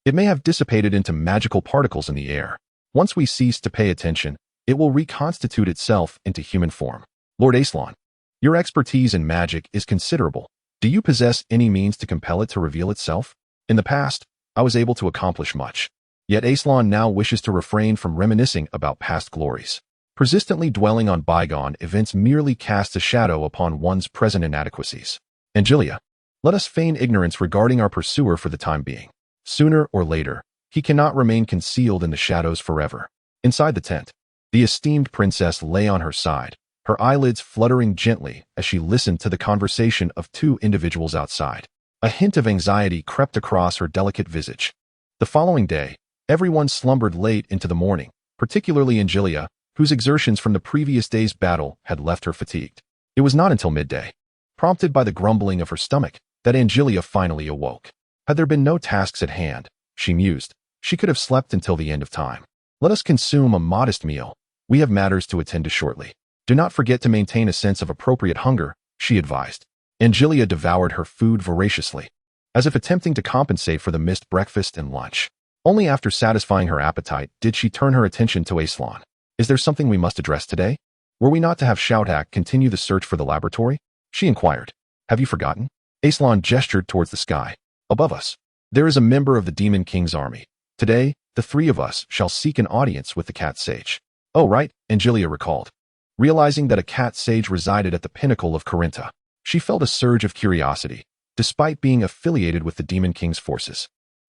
It may have dissipated into magical particles in the air. Once we cease to pay attention, it will reconstitute itself into human form. Lord Alslan, your expertise in magic is considerable. Do you possess any means to compel it to reveal itself? In the past, I was able to accomplish much. Yet Alslan now wishes to refrain from reminiscing about past glories. Persistently dwelling on bygone events merely casts a shadow upon one's present inadequacies. Angelica, let us feign ignorance regarding our pursuer for the time being. Sooner or later, he cannot remain concealed in the shadows forever. Inside the tent, the esteemed princess lay on her side, her eyelids fluttering gently as she listened to the conversation of two individuals outside. A hint of anxiety crept across her delicate visage. The following day, everyone slumbered late into the morning, particularly Angelica, whose exertions from the previous day's battle had left her fatigued. It was not until midday, prompted by the grumbling of her stomach, that Angelica finally awoke. Had there been no tasks at hand, she mused, she could have slept until the end of time. Let us consume a modest meal. We have matters to attend to shortly. Do not forget to maintain a sense of appropriate hunger, she advised. Angelica devoured her food voraciously, as if attempting to compensate for the missed breakfast and lunch. Only after satisfying her appetite did she turn her attention to Alslan. Is there something we must address today? Were we not to have Shoutak continue the search for the laboratory? She inquired. Have you forgotten? Alslan gestured towards the sky. Above us, there is a member of the Demon King's army. Today, the three of us shall seek an audience with the cat sage. Oh, right, Angelica recalled. Realizing that a cat sage resided at the pinnacle of Corinta, she felt a surge of curiosity, despite being affiliated with the Demon King's forces.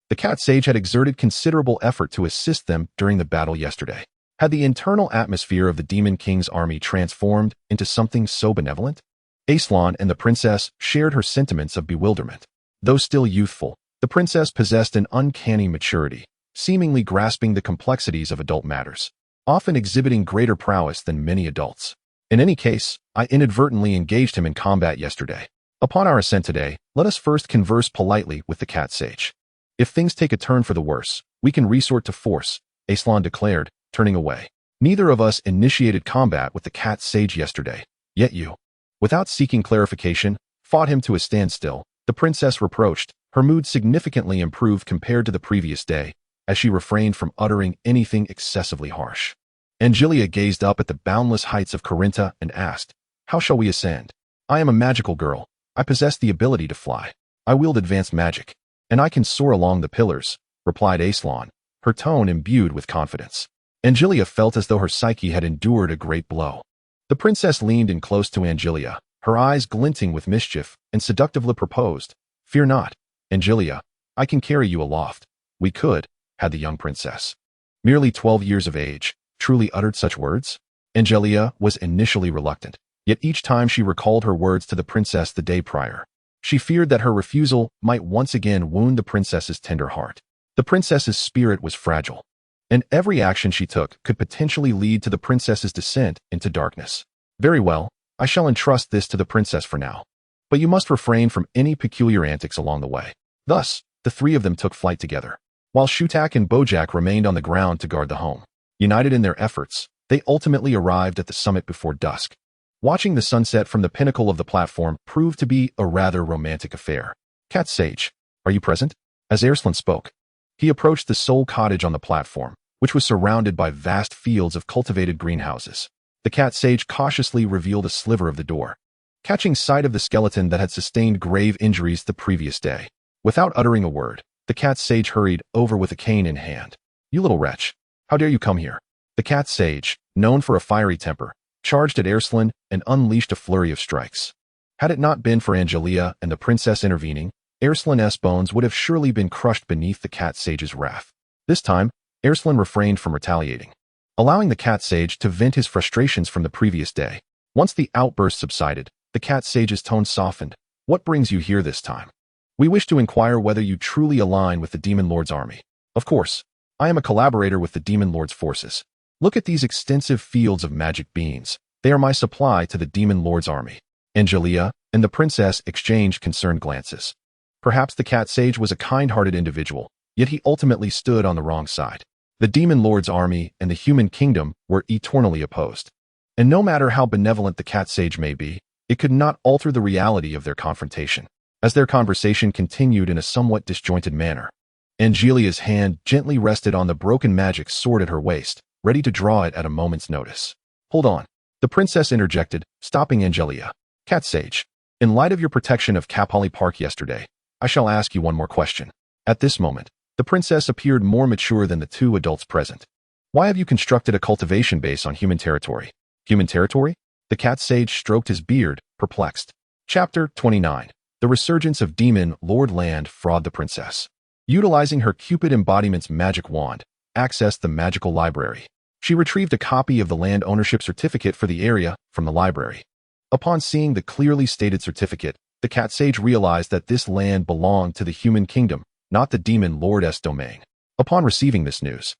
The cat sage had exerted considerable effort to assist them during the battle yesterday. Had the internal atmosphere of the Demon King's army transformed into something so benevolent? Alslan and the princess shared her sentiments of bewilderment. Though still youthful, the princess possessed an uncanny maturity, seemingly grasping the complexities of adult matters, often exhibiting greater prowess than many adults. In any case, I inadvertently engaged him in combat yesterday. Upon our ascent today, let us first converse politely with the cat sage. If things take a turn for the worse, we can resort to force, Alslan declared, turning away. Neither of us initiated combat with the cat sage yesterday, yet you, without seeking clarification, fought him to a standstill, the princess reproached. Her mood significantly improved compared to the previous day, as she refrained from uttering anything excessively harsh. Angelica gazed up at the boundless heights of Corinta and asked, how shall we ascend? I am a magical girl. I possess the ability to fly. I wield advanced magic, and I can soar along the pillars, replied Alslan, her tone imbued with confidence. Angelica felt as though her psyche had endured a great blow. The princess leaned in close to Angelica, her eyes glinting with mischief, and seductively proposed, fear not, Angelica, I can carry you aloft. We could, had the young princess, merely 12 years of age, truly uttered such words? Angelica was initially reluctant, yet each time she recalled her words to the princess the day prior, she feared that her refusal might once again wound the princess's tender heart. The princess's spirit was fragile, and every action she took could potentially lead to the princess's descent into darkness. Very well, I shall entrust this to the princess for now, but you must refrain from any peculiar antics along the way. Thus, the three of them took flight together, while Shoutak and Bojack remained on the ground to guard the home. United in their efforts, they ultimately arrived at the summit before dusk. Watching the sunset from the pinnacle of the platform proved to be a rather romantic affair. Cat Sage, are you present? As Alslan spoke, he approached the sole cottage on the platform, which was surrounded by vast fields of cultivated greenhouses. The cat sage cautiously revealed a sliver of the door, catching sight of the skeleton that had sustained grave injuries the previous day. Without uttering a word, the cat sage hurried over with a cane in hand. You little wretch, how dare you come here? The cat sage, known for a fiery temper, charged at Alslan and unleashed a flurry of strikes. Had it not been for Angelica and the princess intervening, Alslan's bones would have surely been crushed beneath the cat sage's wrath. This time, Alslan refrained from retaliating, allowing the cat sage to vent his frustrations from the previous day. Once the outburst subsided, the cat sage's tone softened. What brings you here this time? We wish to inquire whether you truly align with the Demon Lord's army. Of course, I am a collaborator with the Demon Lord's forces. Look at these extensive fields of magic beans. They are my supply to the Demon Lord's army. Angelica and the princess exchanged concerned glances. Perhaps the cat sage was a kind-hearted individual, yet he ultimately stood on the wrong side. The Demon Lord's army and the human kingdom were eternally opposed. And no matter how benevolent the cat sage may be, it could not alter the reality of their confrontation. As their conversation continued in a somewhat disjointed manner, Angelica's hand gently rested on the broken magic sword at her waist, ready to draw it at a moment's notice. Hold on. The princess interjected, stopping Angelica. Cat sage, in light of your protection of Kapali Park yesterday, I shall ask you one more question. At this moment, the princess appeared more mature than the two adults present. Why have you constructed a cultivation base on human territory? Human territory? The cat sage stroked his beard, perplexed. Chapter 29. The Resurgence of Demon Lord Land Fraud. The princess, utilizing her Cupid embodiment's magic wand, accessed the magical library. She retrieved a copy of the land ownership certificate for the area from the library. Upon seeing the clearly stated certificate, the cat sage realized that this land belonged to the human kingdom, not the Demon Lord's domain. Upon receiving this news,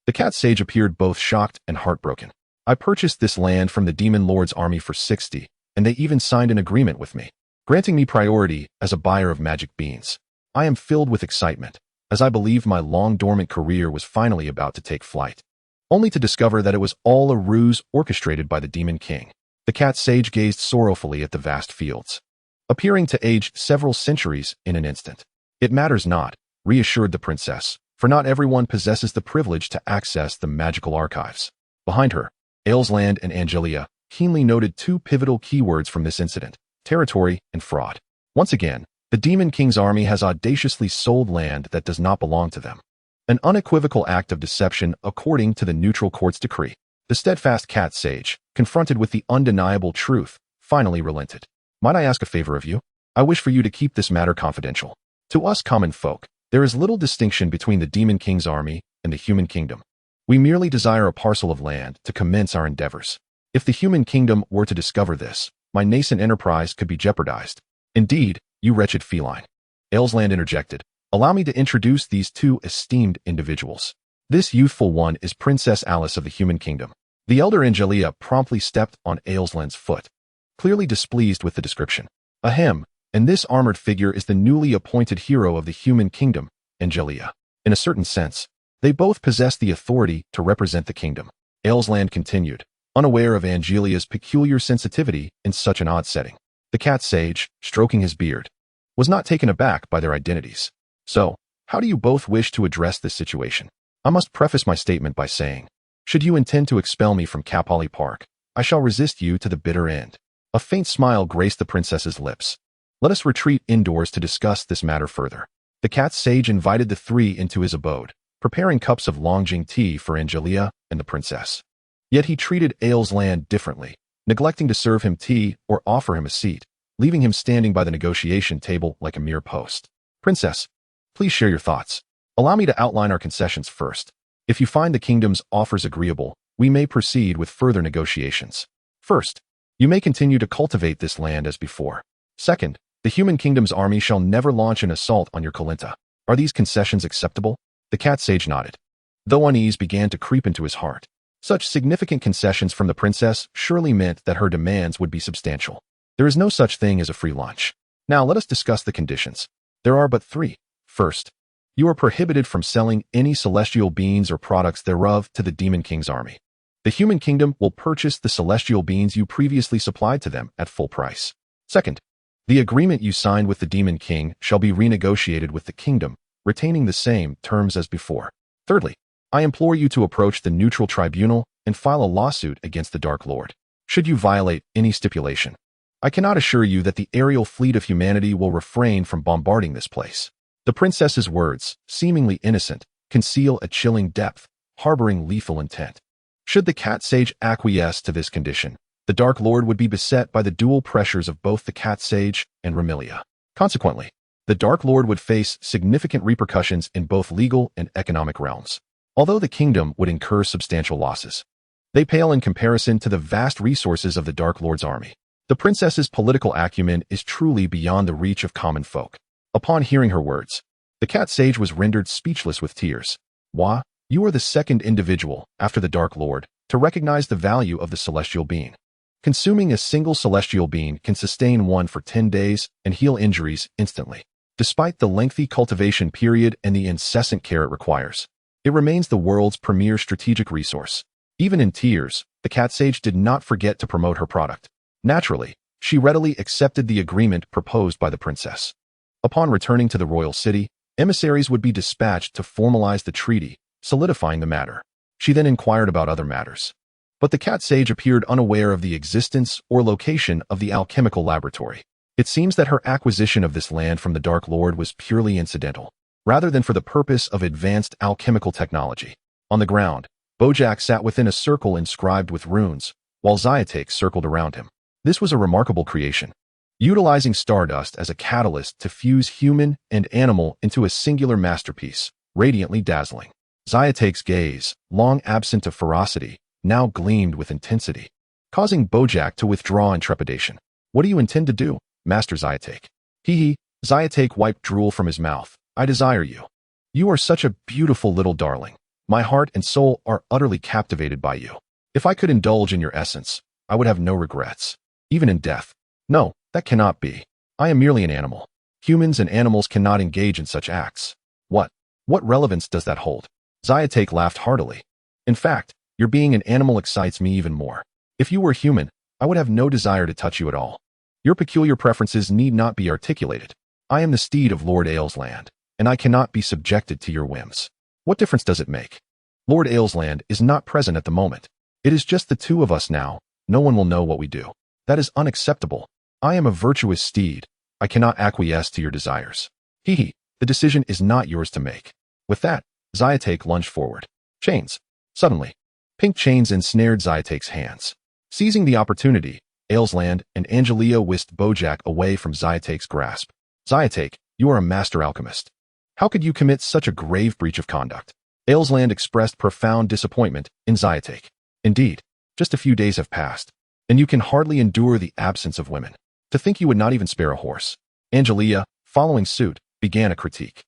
the cat sage appeared both shocked and heartbroken. I purchased this land from the Demon Lord's army for 60, and they even signed an agreement with me, granting me priority as a buyer of magic beans. I am filled with excitement, as I believe my long-dormant career was finally about to take flight, only to discover that it was all a ruse orchestrated by the Demon King. The cat sage gazed sorrowfully at the vast fields, appearing to age several centuries in an instant. It matters not, reassured the princess, for not everyone possesses the privilege to access the magical archives. Behind her, Alslan and Angelica keenly noted two pivotal keywords from this incident: territory and fraud. Once again, the Demon King's army has audaciously sold land that does not belong to them. An unequivocal act of deception according to the neutral court's decree. The steadfast cat sage, confronted with the undeniable truth, finally relented. Might I ask a favor of you? I wish for you to keep this matter confidential. To us common folk, there is little distinction between the Demon King's army and the human kingdom. We merely desire a parcel of land to commence our endeavors. If the human kingdom were to discover this, my nascent enterprise could be jeopardized. Indeed, you wretched feline. Alslan interjected. Allow me to introduce these two esteemed individuals. This youthful one is Princess Alice of the human kingdom. The elder Angelica promptly stepped on Alslan's foot, clearly displeased with the description. Ahem, and this armored figure is the newly appointed hero of the human kingdom, Angelica. In a certain sense, they both possess the authority to represent the kingdom. Alslan continued, unaware of Angelica's peculiar sensitivity in such an odd setting. The cat sage, stroking his beard, was not taken aback by their identities. So, how do you both wish to address this situation? I must preface my statement by saying, should you intend to expel me from Kapali Park, I shall resist you to the bitter end. A faint smile graced the princess's lips. Let us retreat indoors to discuss this matter further. The cat sage invited the three into his abode, preparing cups of Longjing tea for Angelica and the princess. Yet he treated Alslan differently, neglecting to serve him tea or offer him a seat, leaving him standing by the negotiation table like a mere post. Princess, please share your thoughts. Allow me to outline our concessions first. If you find the kingdom's offers agreeable, we may proceed with further negotiations. First, you may continue to cultivate this land as before. Second, the human kingdom's army shall never launch an assault on your Kolinta. Are these concessions acceptable? The cat sage nodded, though unease began to creep into his heart. Such significant concessions from the princess surely meant that her demands would be substantial. There is no such thing as a free lunch. Now let us discuss the conditions. There are but three. First, you are prohibited from selling any celestial beings or products thereof to the Demon King's army. The human kingdom will purchase the celestial beings you previously supplied to them at full price. Second, the agreement you signed with the Demon King shall be renegotiated with the kingdom, retaining the same terms as before. Thirdly, I implore you to approach the neutral tribunal and file a lawsuit against the Dark Lord, should you violate any stipulation. I cannot assure you that the aerial fleet of humanity will refrain from bombarding this place. The princess's words, seemingly innocent, conceal a chilling depth, harboring lethal intent. Should the cat sage acquiesce to this condition, the Dark Lord would be beset by the dual pressures of both the Cat Sage and Remilia. Consequently, the Dark Lord would face significant repercussions in both legal and economic realms. Although the kingdom would incur substantial losses, they pale in comparison to the vast resources of the Dark Lord's army. The princess's political acumen is truly beyond the reach of common folk. Upon hearing her words, the Cat Sage was rendered speechless with tears. "Wah, you are the second individual, after the Dark Lord, to recognize the value of the celestial being. Consuming a single celestial being can sustain one for 10 days and heal injuries instantly. Despite the lengthy cultivation period and the incessant care it requires, it remains the world's premier strategic resource." Even in tears, the Cat Sage did not forget to promote her product. Naturally, she readily accepted the agreement proposed by the princess. Upon returning to the royal city, emissaries would be dispatched to formalize the treaty, solidifying the matter. She then inquired about other matters. But the Cat Sage appeared unaware of the existence or location of the alchemical laboratory. It seems that her acquisition of this land from the Dark Lord was purely incidental, rather than for the purpose of advanced alchemical technology. On the ground, Bojack sat within a circle inscribed with runes, while Xiatek circled around him. This was a remarkable creation, utilizing stardust as a catalyst to fuse human and animal into a singular masterpiece, radiantly dazzling. Xiatek's gaze, long absent of ferocity, now gleamed with intensity, causing Bojack to withdraw in trepidation. "What do you intend to do, Master Xiatek?" "Hee." Xiatek wiped drool from his mouth. "I desire you. You are such a beautiful little darling. My heart and soul are utterly captivated by you. If I could indulge in your essence, I would have no regrets, even in death." "No, that cannot be. I am merely an animal. Humans and animals cannot engage in such acts." What relevance does that hold?" Xiatek laughed heartily. "In fact, your being an animal excites me even more. If you were human, I would have no desire to touch you at all. Your peculiar preferences need not be articulated. I am the steed of Lord Alslan, and I cannot be subjected to your whims. What difference does it make? Lord Alslan is not present at the moment. It is just the two of us now. No one will know what we do. That is unacceptable. I am a virtuous steed. I cannot acquiesce to your desires." "Hee." "The decision is not yours to make." With that, Xiatek lunged forward. Chains. Suddenly, pink chains ensnared Xiatek's hands. Seizing the opportunity, Alslan and Angelica whisked Bojack away from Xiatek's grasp. "Xiatek, you are a master alchemist. How could you commit such a grave breach of conduct?" Alslan expressed profound disappointment in Xiatek. "Indeed, just a few days have passed, and you can hardly endure the absence of women. To think you would not even spare a horse." Angelica, following suit, began a critique.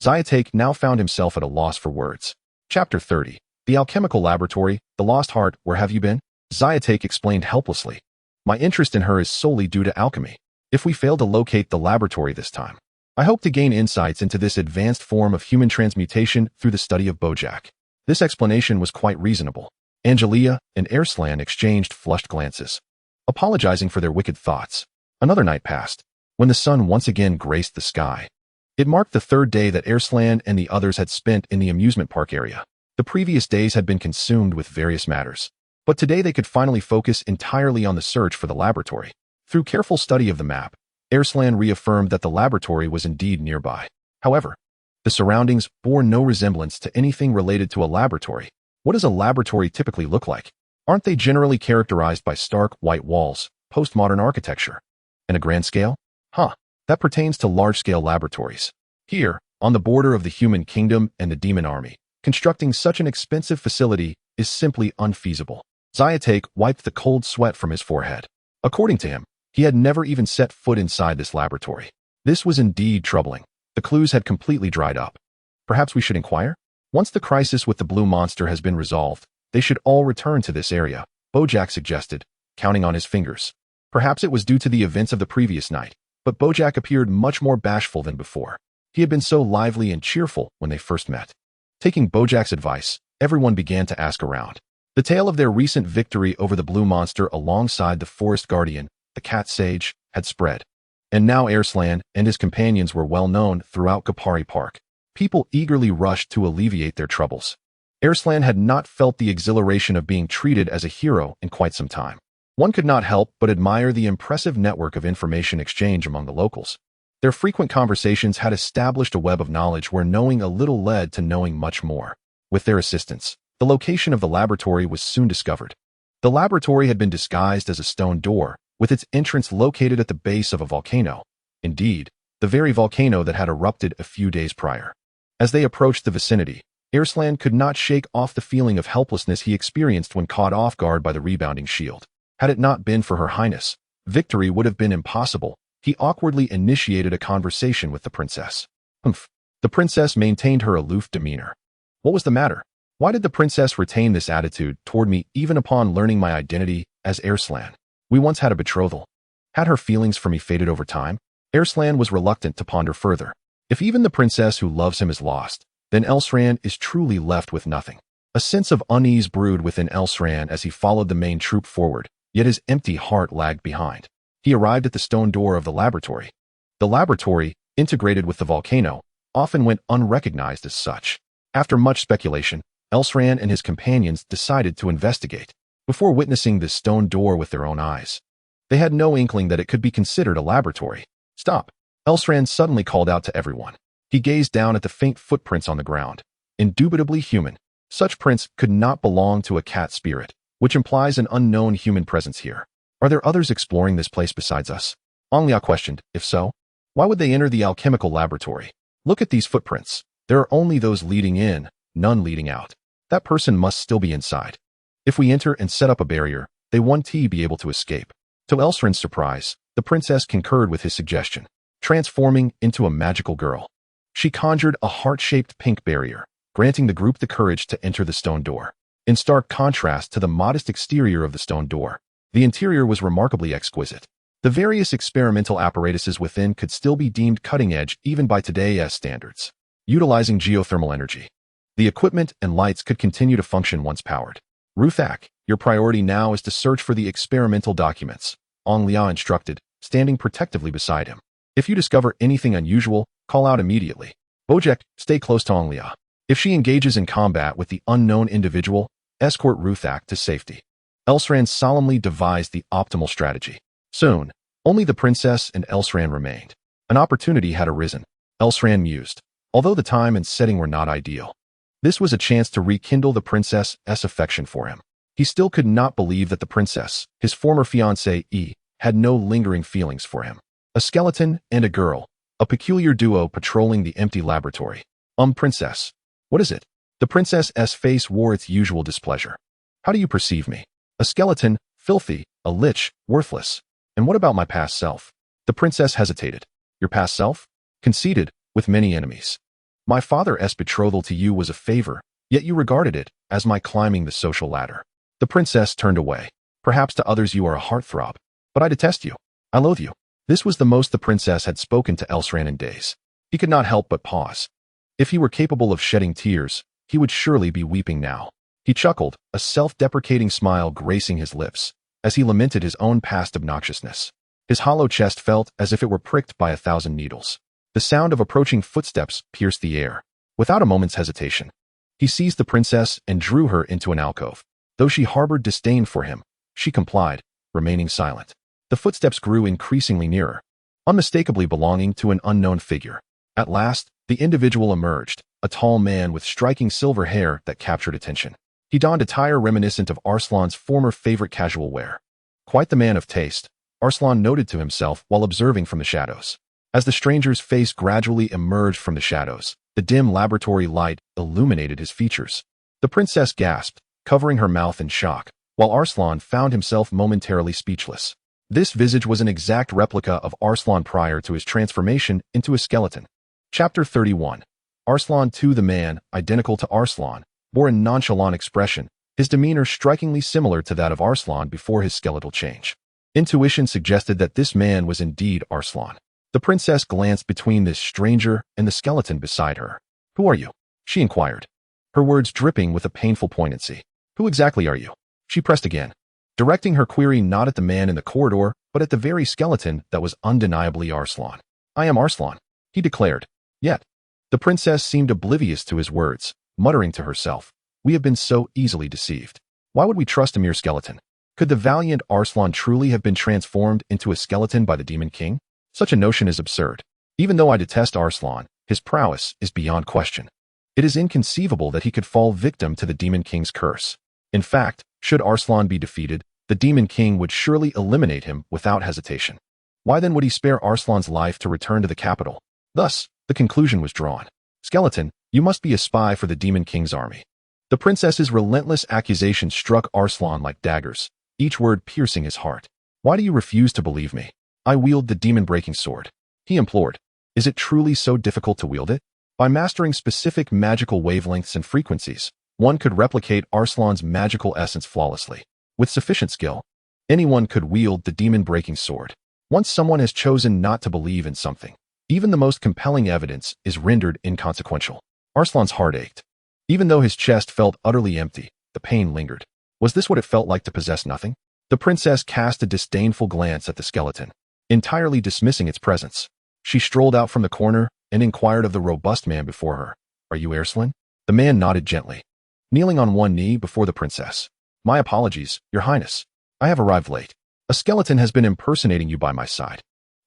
Xiatek now found himself at a loss for words. Chapter 30. The Alchemical Laboratory, The Lost Heart, Where Have You Been? Xiatek explained helplessly. "My interest in her is solely due to alchemy. If we fail to locate the laboratory this time, I hope to gain insights into this advanced form of human transmutation through the study of Bojack." This explanation was quite reasonable. Angelica and Alslan exchanged flushed glances, apologizing for their wicked thoughts. Another night passed, when the sun once again graced the sky. It marked the third day that Alslan and the others had spent in the amusement park area. The previous days had been consumed with various matters, but today they could finally focus entirely on the search for the laboratory. Through careful study of the map, Alslan reaffirmed that the laboratory was indeed nearby. However, the surroundings bore no resemblance to anything related to a laboratory. What does a laboratory typically look like? Aren't they generally characterized by stark white walls, postmodern architecture, and a grand scale? That pertains to large-scale laboratories. Here, on the border of the human kingdom and the demon army, constructing such an expensive facility is simply unfeasible. Xiatek wiped the cold sweat from his forehead. According to him, he had never even set foot inside this laboratory. This was indeed troubling. The clues had completely dried up. Perhaps we should inquire? Once the crisis with the blue monster has been resolved, they should all return to this area, Bojack suggested, counting on his fingers. Perhaps it was due to the events of the previous night, but Bojack appeared much more bashful than before. He had been so lively and cheerful when they first met. Taking Bojack's advice, everyone began to ask around. The tale of their recent victory over the blue monster alongside the forest guardian, the Cat Sage, had spread. And now Alslan and his companions were well known throughout Kapari Park. People eagerly rushed to alleviate their troubles. Alslan had not felt the exhilaration of being treated as a hero in quite some time. One could not help but admire the impressive network of information exchange among the locals. Their frequent conversations had established a web of knowledge where knowing a little led to knowing much more. With their assistance, the location of the laboratory was soon discovered. The laboratory had been disguised as a stone door, with its entrance located at the base of a volcano. Indeed, the very volcano that had erupted a few days prior. As they approached the vicinity, Alslan could not shake off the feeling of helplessness he experienced when caught off guard by the rebounding shield. Had it not been for Her Highness, victory would have been impossible. He awkwardly initiated a conversation with the princess. Humph. The princess maintained her aloof demeanor. What was the matter? Why did the princess retain this attitude toward me even upon learning my identity as Alslan? We once had a betrothal. Had her feelings for me faded over time? Alslan was reluctant to ponder further. If even the princess who loves him is lost, then Alslan is truly left with nothing. A sense of unease brewed within Alslan as he followed the main troop forward, yet his empty heart lagged behind. He arrived at the stone door of the laboratory. The laboratory, integrated with the volcano, often went unrecognized as such. After much speculation, Alslan and his companions decided to investigate. Before witnessing this stone door with their own eyes, they had no inkling that it could be considered a laboratory. Stop! Alslan suddenly called out to everyone. He gazed down at the faint footprints on the ground. Indubitably human. Such prints could not belong to a cat spirit, which implies an unknown human presence here. Are there others exploring this place besides us? Angelica questioned. If so, why would they enter the alchemical laboratory? Look at these footprints. There are only those leading in, none leading out. That person must still be inside. If we enter and set up a barrier, they won't be able to escape. To Alslan's surprise, the princess concurred with his suggestion, transforming into a magical girl. She conjured a heart-shaped pink barrier, granting the group the courage to enter the stone door. In stark contrast to the modest exterior of the stone door, the interior was remarkably exquisite. The various experimental apparatuses within could still be deemed cutting-edge even by today's standards. Utilizing geothermal energy, the equipment and lights could continue to function once powered. Ruthak, your priority now is to search for the experimental documents, Angelica instructed, standing protectively beside him. If you discover anything unusual, call out immediately. Bojek, stay close to Angelica. If she engages in combat with the unknown individual, escort Ruthak to safety. Alslan solemnly devised the optimal strategy. Soon, only the princess and Alslan remained. An opportunity had arisen. Alslan mused. Although the time and setting were not ideal, this was a chance to rekindle the princess's affection for him. He still could not believe that the princess, his former fiancée, had no lingering feelings for him. A skeleton and a girl, a peculiar duo patrolling the empty laboratory. Princess. What is it? The princess's face wore its usual displeasure. How do you perceive me? A skeleton, filthy, a lich, worthless. And what about my past self? The princess hesitated. Your past self? Conceited, with many enemies. My father's betrothal to you was a favor, yet you regarded it as my climbing the social ladder. The princess turned away. Perhaps to others you are a heartthrob, but I detest you. I loathe you. This was the most the princess had spoken to Alslan in days. He could not help but pause. If he were capable of shedding tears, he would surely be weeping now. He chuckled, a self-deprecating smile gracing his lips, as he lamented his own past obnoxiousness. His hollow chest felt as if it were pricked by 1,000 needles. The sound of approaching footsteps pierced the air. Without a moment's hesitation, he seized the princess and drew her into an alcove. Though she harbored disdain for him, she complied, remaining silent. The footsteps grew increasingly nearer, unmistakably belonging to an unknown figure. At last, the individual emerged, a tall man with striking silver hair that captured attention. He donned attire reminiscent of Alslan's former favorite casual wear. Quite the man of taste, Alslan noted to himself while observing from the shadows. As the stranger's face gradually emerged from the shadows, the dim laboratory light illuminated his features. The princess gasped, covering her mouth in shock, while Alslan found himself momentarily speechless. This visage was an exact replica of Alslan prior to his transformation into a skeleton. Chapter 31. Alslan II. The man, identical to Alslan, bore a nonchalant expression, his demeanor strikingly similar to that of Alslan before his skeletal change. Intuition suggested that this man was indeed Alslan. The princess glanced between this stranger and the skeleton beside her. Who are you? She inquired, her words dripping with a painful poignancy. Who exactly are you? She pressed again, directing her query not at the man in the corridor, but at the very skeleton that was undeniably Alslan. I am Alslan, he declared. Yet, the princess seemed oblivious to his words, muttering to herself, we have been so easily deceived. Why would we trust a mere skeleton? Could the valiant Alslan truly have been transformed into a skeleton by the Demon King? Such a notion is absurd. Even though I detest Alslan, his prowess is beyond question. It is inconceivable that he could fall victim to the Demon King's curse. In fact, should Alslan be defeated, the Demon King would surely eliminate him without hesitation. Why then would he spare Alslan's life to return to the capital? Thus, the conclusion was drawn. Skeleton, you must be a spy for the Demon King's army. The princess's relentless accusations struck Alslan like daggers, each word piercing his heart. Why do you refuse to believe me? I wield the demon-breaking sword. He implored. Is it truly so difficult to wield it? By mastering specific magical wavelengths and frequencies, one could replicate Alslan's magical essence flawlessly. With sufficient skill, anyone could wield the demon-breaking sword. Once someone has chosen not to believe in something, even the most compelling evidence is rendered inconsequential. Alslan's heart ached. Even though his chest felt utterly empty, the pain lingered. Was this what it felt like to possess nothing? The princess cast a disdainful glance at the skeleton, entirely dismissing its presence. She strolled out from the corner and inquired of the robust man before her. Are you Alslan? The man nodded gently, kneeling on one knee before the princess. My apologies, Your Highness. I have arrived late. A skeleton has been impersonating you by my side.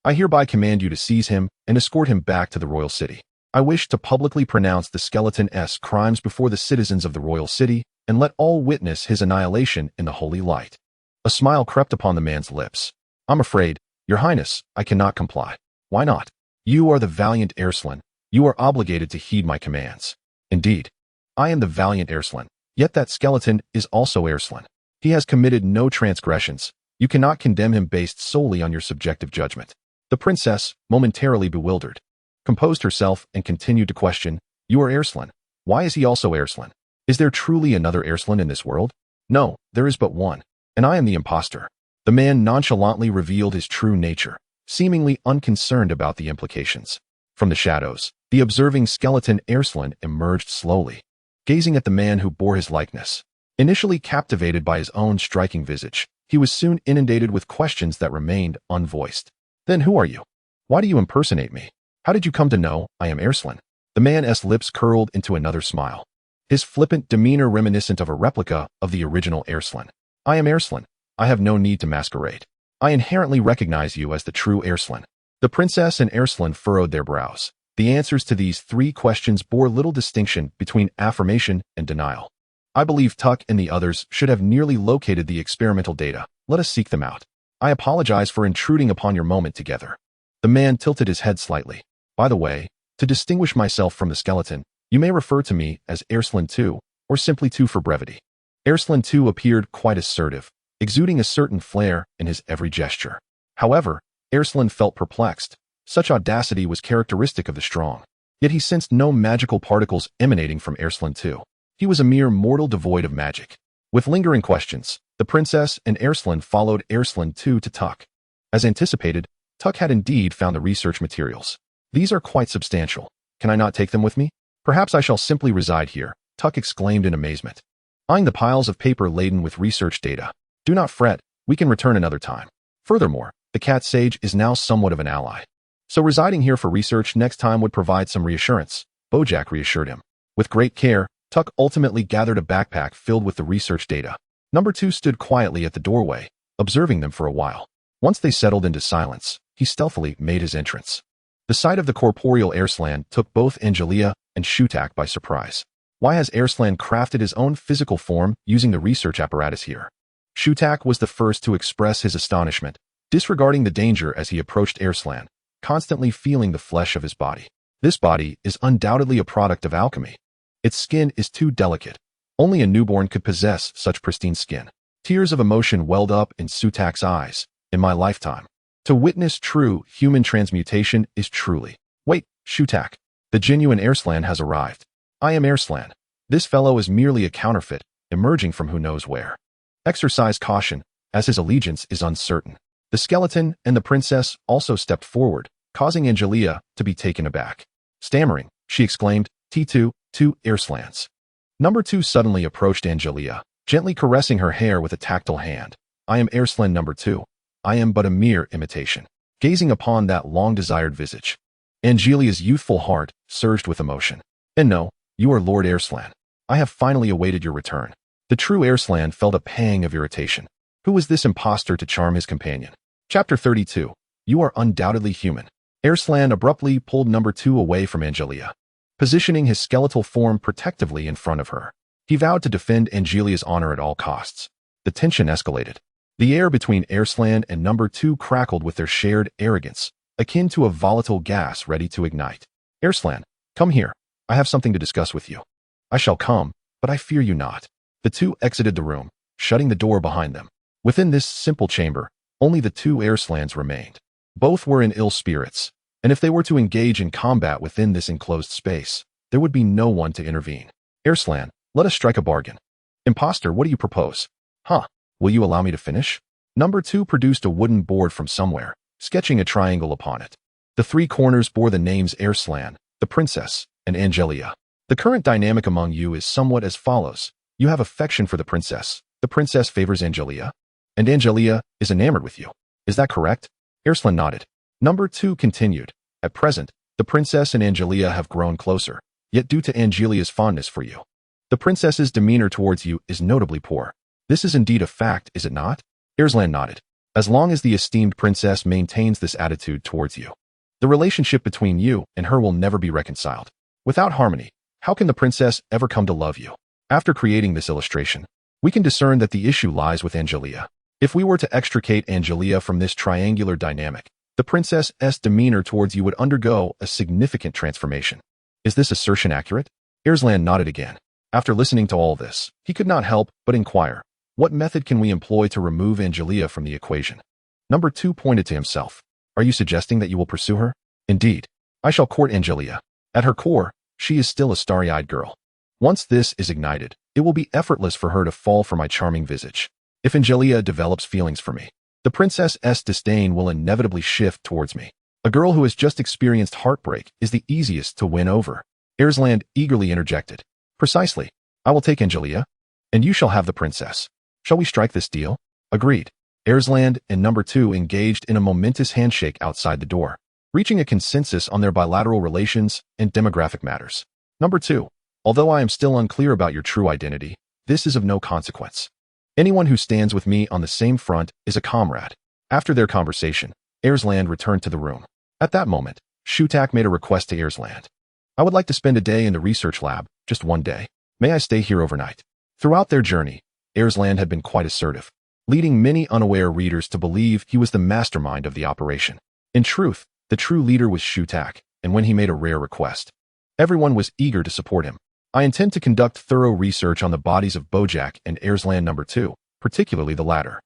I hereby command you to seize him and escort him back to the royal city. I wish to publicly pronounce the skeleton's crimes before the citizens of the royal city and let all witness his annihilation in the holy light. A smile crept upon the man's lips. I'm afraid, Your Highness, I cannot comply. Why not? You are the valiant Alslan. You are obligated to heed my commands. Indeed, I am the valiant Alslan, yet that skeleton is also Alslan. He has committed no transgressions. You cannot condemn him based solely on your subjective judgment. The princess, momentarily bewildered, composed herself and continued to question, You are Alslan. Why is he also Alslan? Is there truly another Alslan in this world? No, there is but one, and I am the impostor. The man nonchalantly revealed his true nature, seemingly unconcerned about the implications. From the shadows, the observing skeleton Alslan emerged slowly, gazing at the man who bore his likeness. Initially captivated by his own striking visage, he was soon inundated with questions that remained unvoiced. Then who are you? Why do you impersonate me? How did you come to know I am Alslan? The man's lips curled into another smile, his flippant demeanor reminiscent of a replica of the original Alslan. I am Alslan. I have no need to masquerade. I inherently recognize you as the true Alslan. The princess and Alslan furrowed their brows. The answers to these three questions bore little distinction between affirmation and denial. I believe Tuck and the others should have nearly located the experimental data. Let us seek them out. I apologize for intruding upon your moment together. The man tilted his head slightly. By the way, to distinguish myself from the skeleton, you may refer to me as Alslan II, or simply II for brevity. Alslan II appeared quite assertive, exuding a certain flair in his every gesture. However, Alslan felt perplexed. Such audacity was characteristic of the strong. Yet he sensed no magical particles emanating from Alslan II. He was a mere mortal devoid of magic. With lingering questions, the princess and Alslan followed Alslan II to Tuck. As anticipated, Tuck had indeed found the research materials. These are quite substantial. Can I not take them with me? Perhaps I shall simply reside here, Tuck exclaimed in amazement, eyeing the piles of paper laden with research data. Do not fret, we can return another time. Furthermore, the cat sage is now somewhat of an ally. So residing here for research next time would provide some reassurance, Bojack reassured him. With great care, Tuck ultimately gathered a backpack filled with the research data. Number 2 stood quietly at the doorway, observing them for a while. Once they settled into silence, he stealthily made his entrance. The sight of the corporeal Alslan took both Angelica and Shutak by surprise. Why has Alslan crafted his own physical form using the research apparatus here? Shutak was the first to express his astonishment, disregarding the danger as he approached Alslan, constantly feeling the flesh of his body. This body is undoubtedly a product of alchemy. Its skin is too delicate. Only a newborn could possess such pristine skin. Tears of emotion welled up in Shutak's eyes. In my lifetime, to witness true human transmutation is truly... Wait, Shutak. The genuine Alslan has arrived. I am Alslan. This fellow is merely a counterfeit, emerging from who knows where. Exercise caution, as his allegiance is uncertain. The skeleton and the princess also stepped forward, causing Angelica to be taken aback. Stammering, she exclaimed, T2, two Alslans. Number 2 suddenly approached Angelica, gently caressing her hair with a tactile hand. I am Alslan number 2. I am but a mere imitation. Gazing upon that long-desired visage, Angelica's youthful heart surged with emotion. And no, you are Lord Alslan. I have finally awaited your return. The true Alslan felt a pang of irritation. Who was this impostor to charm his companion? Chapter 32. You are undoubtedly human. Alslan abruptly pulled number 2 away from Angelica, positioning his skeletal form protectively in front of her. He vowed to defend Angelia's honor at all costs. The tension escalated. The air between Alslan and number 2 crackled with their shared arrogance, akin to a volatile gas ready to ignite. Alslan, come here. I have something to discuss with you. I shall come, but I fear you not. The two exited the room, shutting the door behind them. Within this simple chamber, only the two Alslans remained. Both were in ill spirits, and if they were to engage in combat within this enclosed space, there would be no one to intervene. Alslan, let us strike a bargain. Imposter, what do you propose? Huh, will you allow me to finish? Number 2 produced a wooden board from somewhere, sketching a triangle upon it. The 3 corners bore the names Alslan, the princess, and Angelica. The current dynamic among you is somewhat as follows. You have affection for the princess favors Angelica, and Angelica is enamored with you. Is that correct? Alslan nodded. Number 2 continued. At present, the princess and Angelica have grown closer, yet due to Angelica's fondness for you, the princess's demeanor towards you is notably poor. This is indeed a fact, is it not? Alslan nodded. As long as the esteemed princess maintains this attitude towards you, the relationship between you and her will never be reconciled. Without harmony, how can the princess ever come to love you? After creating this illustration, we can discern that the issue lies with Angelica. If we were to extricate Angelica from this triangular dynamic, the princess's demeanor towards you would undergo a significant transformation. Is this assertion accurate? Alslan nodded again. After listening to all this, he could not help but inquire, what method can we employ to remove Angelica from the equation? Number 2 pointed to himself. Are you suggesting that you will pursue her? Indeed, I shall court Angelica. At her core, she is still a starry-eyed girl. Once this is ignited, it will be effortless for her to fall for my charming visage. If Angelica develops feelings for me, the princess's disdain will inevitably shift towards me. A girl who has just experienced heartbreak is the easiest to win over. Alslan eagerly interjected. Precisely. I will take Angelica, and you shall have the princess. Shall we strike this deal? Agreed. Alslan and number 2 engaged in a momentous handshake outside the door, reaching a consensus on their bilateral relations and demographic matters. Number 2. Although I am still unclear about your true identity, this is of no consequence. Anyone who stands with me on the same front is a comrade. After their conversation, Alslan returned to the room. At that moment, Shutak made a request to Alslan. I would like to spend a day in the research lab, just one day. May I stay here overnight? Throughout their journey, Alslan had been quite assertive, leading many unaware readers to believe he was the mastermind of the operation. In truth, the true leader was Shutak, and when he made a rare request, everyone was eager to support him. I intend to conduct thorough research on the bodies of Bojack and Alslan number 2, particularly the latter.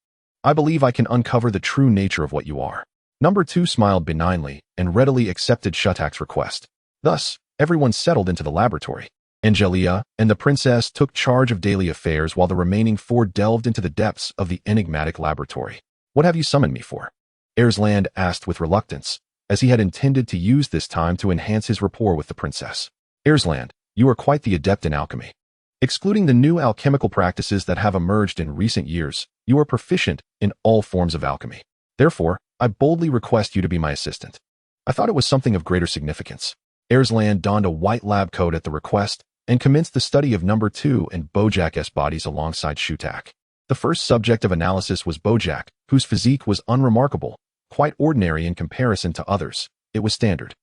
I believe I can uncover the true nature of what you are. Number 2 smiled benignly and readily accepted Shutak's request. Thus, everyone settled into the laboratory. Angelica and the princess took charge of daily affairs while the remaining 4 delved into the depths of the enigmatic laboratory. What have you summoned me for? Alslan asked with reluctance, as he had intended to use this time to enhance his rapport with the princess. Alslan, you are quite the adept in alchemy. Excluding the new alchemical practices that have emerged in recent years, you are proficient in all forms of alchemy. Therefore, I boldly request you to be my assistant. I thought it was something of greater significance. Alslan donned a white lab coat at the request and commenced the study of number 2 and Bojack's bodies alongside Shutak. The first subject of analysis was Bojack, whose physique was unremarkable, quite ordinary in comparison to others. It was standard.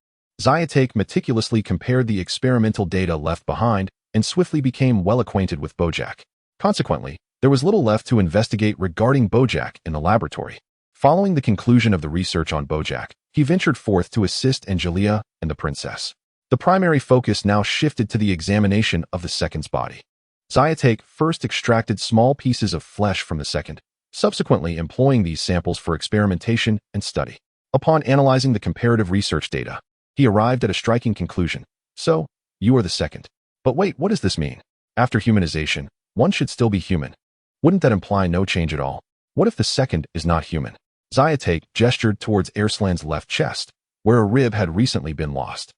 Zyatake meticulously compared the experimental data left behind and swiftly became well acquainted with Bojack. Consequently, there was little left to investigate regarding Bojack in the laboratory. Following the conclusion of the research on Bojack, he ventured forth to assist Angelica and the princess. The primary focus now shifted to the examination of the second's body. Zyatake first extracted small pieces of flesh from the second, subsequently employing these samples for experimentation and study. Upon analyzing the comparative research data, he arrived at a striking conclusion. So, you are the second. But wait, what does this mean? After humanization, one should still be human. Wouldn't that imply no change at all? What if the second is not human? Zyatake gestured towards Alslan's left chest, where a rib had recently been lost.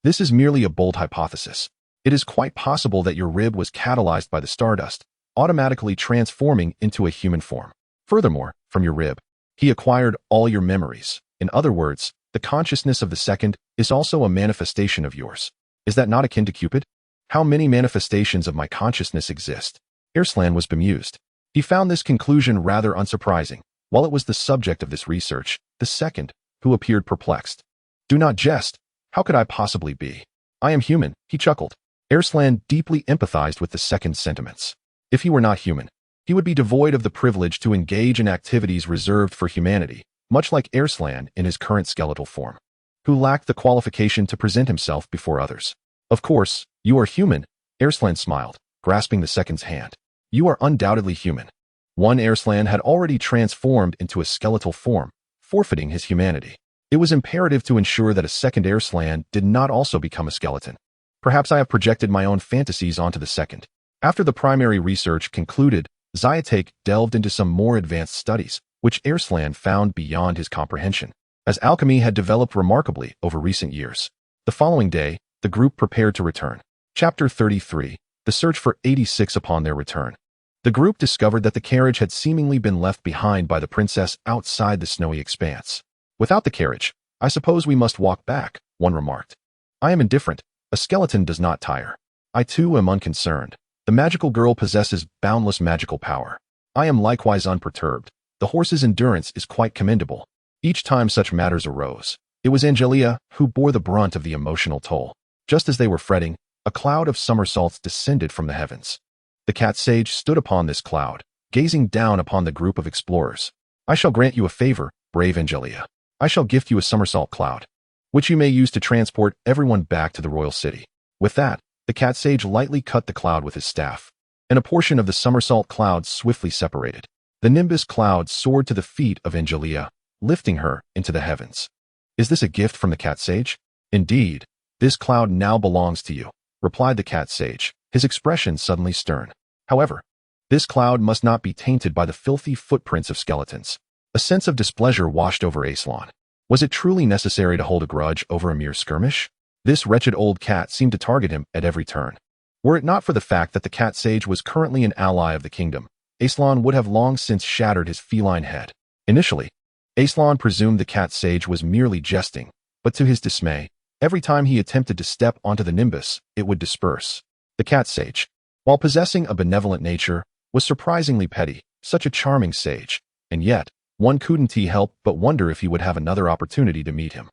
This is merely a bold hypothesis. It is quite possible that your rib was catalyzed by the stardust, automatically transforming into a human form. Furthermore, from your rib, he acquired all your memories. In other words, the consciousness of the second is also a manifestation of yours. Is that not akin to Cupid? How many manifestations of my consciousness exist? Alslan was bemused. He found this conclusion rather unsurprising. While it was the subject of this research, the second, who appeared perplexed. Do not jest. How could I possibly be? I am human, he chuckled. Alslan deeply empathized with the second's sentiments. If he were not human, he would be devoid of the privilege to engage in activities reserved for humanity, much like Alslan in his current skeletal form, who lacked the qualification to present himself before others. Of course, you are human, Alslan smiled, grasping the second's hand. You are undoubtedly human. One Alslan had already transformed into a skeletal form, forfeiting his humanity. It was imperative to ensure that a second Alslan did not also become a skeleton. Perhaps I have projected my own fantasies onto the second. After the primary research concluded, Zyatake delved into some more advanced studies, which Alslan found beyond his comprehension, as alchemy had developed remarkably over recent years. The following day, the group prepared to return. Chapter 33, The Search for 86. Upon their return, the group discovered that the carriage had seemingly been left behind by the princess outside the snowy expanse. Without the carriage, I suppose we must walk back, one remarked. I am indifferent. A skeleton does not tire. I too am unconcerned. The magical girl possesses boundless magical power. I am likewise unperturbed. The horse's endurance is quite commendable. Each time such matters arose, it was Angelica who bore the brunt of the emotional toll. Just as they were fretting, a cloud of somersaults descended from the heavens. The cat sage stood upon this cloud, gazing down upon the group of explorers. I shall grant you a favor, brave Angelica. I shall gift you a somersault cloud, which you may use to transport everyone back to the royal city. With that, the cat sage lightly cut the cloud with his staff, and a portion of the somersault cloud swiftly separated. The nimbus cloud soared to the feet of Angelica, lifting her into the heavens. Is this a gift from the cat sage? Indeed, this cloud now belongs to you, replied the cat sage, his expression suddenly stern. However, this cloud must not be tainted by the filthy footprints of skeletons. A sense of displeasure washed over Alslan. Was it truly necessary to hold a grudge over a mere skirmish? This wretched old cat seemed to target him at every turn. Were it not for the fact that the cat sage was currently an ally of the kingdom, Alslan would have long since shattered his feline head. Initially, Alslan presumed the cat sage was merely jesting, but to his dismay, every time he attempted to step onto the nimbus, it would disperse. The cat sage, while possessing a benevolent nature, was surprisingly petty, such a charming sage, and yet, one couldn't help but wonder if he would have another opportunity to meet him.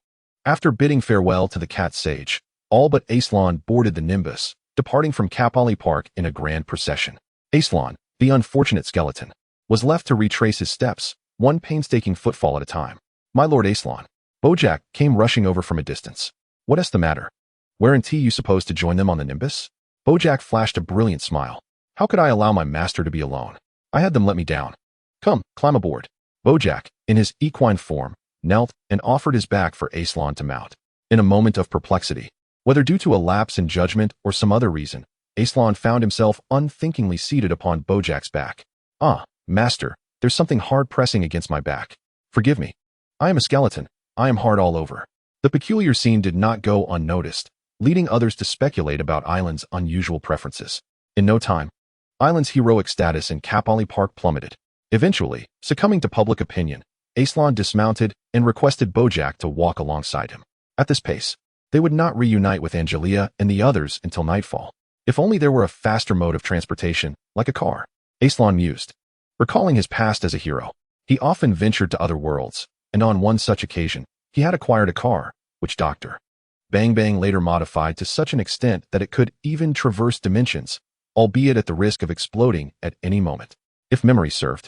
After bidding farewell to the cat sage, all but Alslan boarded the nimbus, departing from Kapali Park in a grand procession. Alslan, the unfortunate skeleton, was left to retrace his steps, one painstaking footfall at a time. My lord Alslan. Bojack came rushing over from a distance. What's the matter? Weren't you supposed to join them on the nimbus? Bojack flashed a brilliant smile. How could I allow my master to be alone? I had them let me down. Come, climb aboard. Bojack, in his equine form, knelt and offered his back for Alslan to mount. In a moment of perplexity, whether due to a lapse in judgment or some other reason, Alslan found himself unthinkingly seated upon Bojack's back. Ah, master, there's something hard pressing against my back. Forgive me. I am a skeleton. I am hard all over. The peculiar scene did not go unnoticed, leading others to speculate about Island's unusual preferences. In no time, Island's heroic status in Kapali Park plummeted. Eventually, succumbing to public opinion, Alslan dismounted and requested Bojack to walk alongside him. At this pace, they would not reunite with Angelica and the others until nightfall. If only there were a faster mode of transportation, like a car. Alslan mused. Recalling his past as a hero, he often ventured to other worlds, and on one such occasion, he had acquired a car, which Dr. Bang Bang later modified to such an extent that it could even traverse dimensions, albeit at the risk of exploding at any moment. If memory served,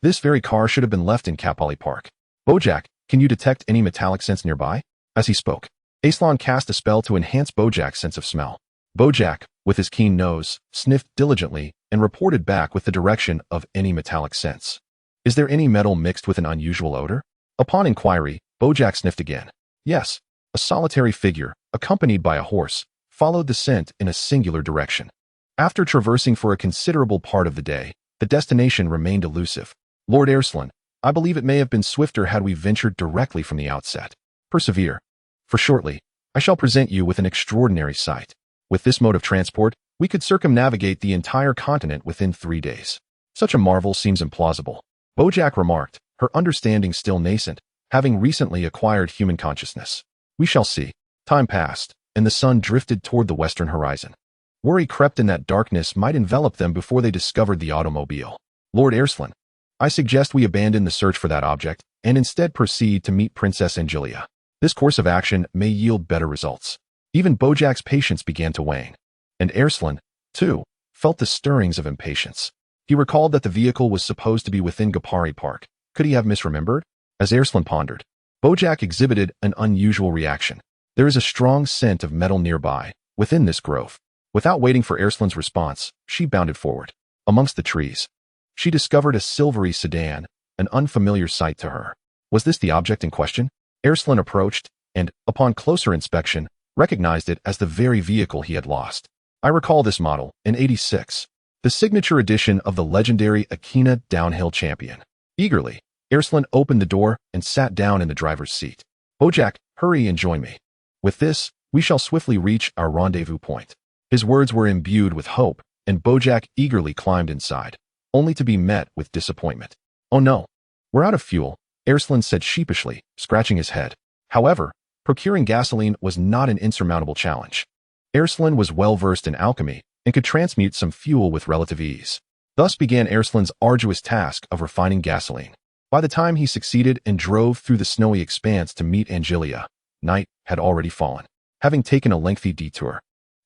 this very car should have been left in Kapali Park. Bojack, can you detect any metallic scents nearby? As he spoke, Alslan cast a spell to enhance Bojack's sense of smell. Bojack, with his keen nose, sniffed diligently and reported back with the direction of any metallic scents. Is there any metal mixed with an unusual odor? Upon inquiry, Bojack sniffed again. Yes, a solitary figure, accompanied by a horse, followed the scent in a singular direction. After traversing for a considerable part of the day, the destination remained elusive. Lord Alslan, I believe it may have been swifter had we ventured directly from the outset. Persevere. For shortly, I shall present you with an extraordinary sight. With this mode of transport, we could circumnavigate the entire continent within 3 days. Such a marvel seems implausible. Bojack remarked, her understanding still nascent, having recently acquired human consciousness. We shall see. Time passed, and the sun drifted toward the western horizon. Worry crept in that darkness might envelop them before they discovered the automobile. Lord Alslan, I suggest we abandon the search for that object and instead proceed to meet Princess Angelica. This course of action may yield better results. Even Bojack's patience began to wane. And Alslan, too, felt the stirrings of impatience. He recalled that the vehicle was supposed to be within Gapari Park. Could he have misremembered? As Alslan pondered, Bojack exhibited an unusual reaction. There is a strong scent of metal nearby, within this grove. Without waiting for Alslan's response, she bounded forward. Amongst the trees, she discovered a silvery sedan, an unfamiliar sight to her. Was this the object in question? Alslan approached, and, upon closer inspection, recognized it as the very vehicle he had lost. I recall this model, in '86, the signature edition of the legendary Akina downhill champion. Eagerly, Alslan opened the door and sat down in the driver's seat. Bojack, hurry and join me. With this, we shall swiftly reach our rendezvous point. His words were imbued with hope, and Bojack eagerly climbed inside, only to be met with disappointment. Oh no, we're out of fuel, Alslan said sheepishly, scratching his head. However, procuring gasoline was not an insurmountable challenge. Alslan was well-versed in alchemy and could transmute some fuel with relative ease. Thus began Alslan's arduous task of refining gasoline. By the time he succeeded and drove through the snowy expanse to meet Angelica, night had already fallen. Having taken a lengthy detour,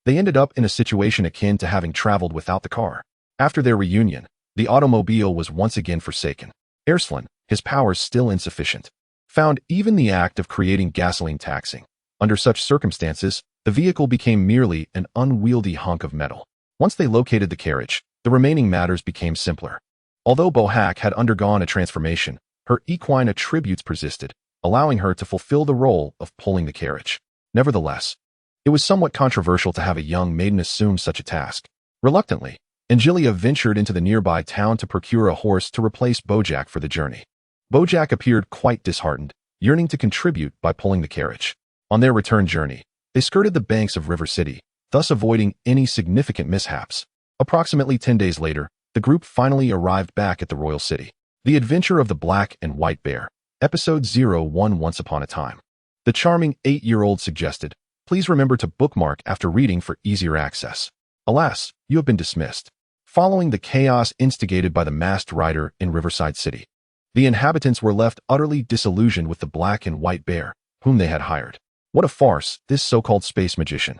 they ended up in a situation akin to having traveled without the car. After their reunion, the automobile was once again forsaken. Alslan, his powers still insufficient, found even the act of creating gasoline taxing. Under such circumstances, the vehicle became merely an unwieldy hunk of metal. Once they located the carriage, the remaining matters became simpler. Although Bojack had undergone a transformation, her equine attributes persisted, allowing her to fulfill the role of pulling the carriage. Nevertheless, it was somewhat controversial to have a young maiden assume such a task. Reluctantly, Angelica ventured into the nearby town to procure a horse to replace Bojack for the journey. Bojack appeared quite disheartened, yearning to contribute by pulling the carriage. On their return journey, they skirted the banks of River City, thus avoiding any significant mishaps. Approximately 10 days later, the group finally arrived back at the Royal City. The Adventure of the Black and White Bear, Episode 01 Once Upon a Time. The charming 8-year-old suggested, please remember to bookmark after reading for easier access. Alas, you have been dismissed. Following the chaos instigated by the masked rider in Riverside City, the inhabitants were left utterly disillusioned with the Black and White Bear, whom they had hired. What a farce, this so-called space magician,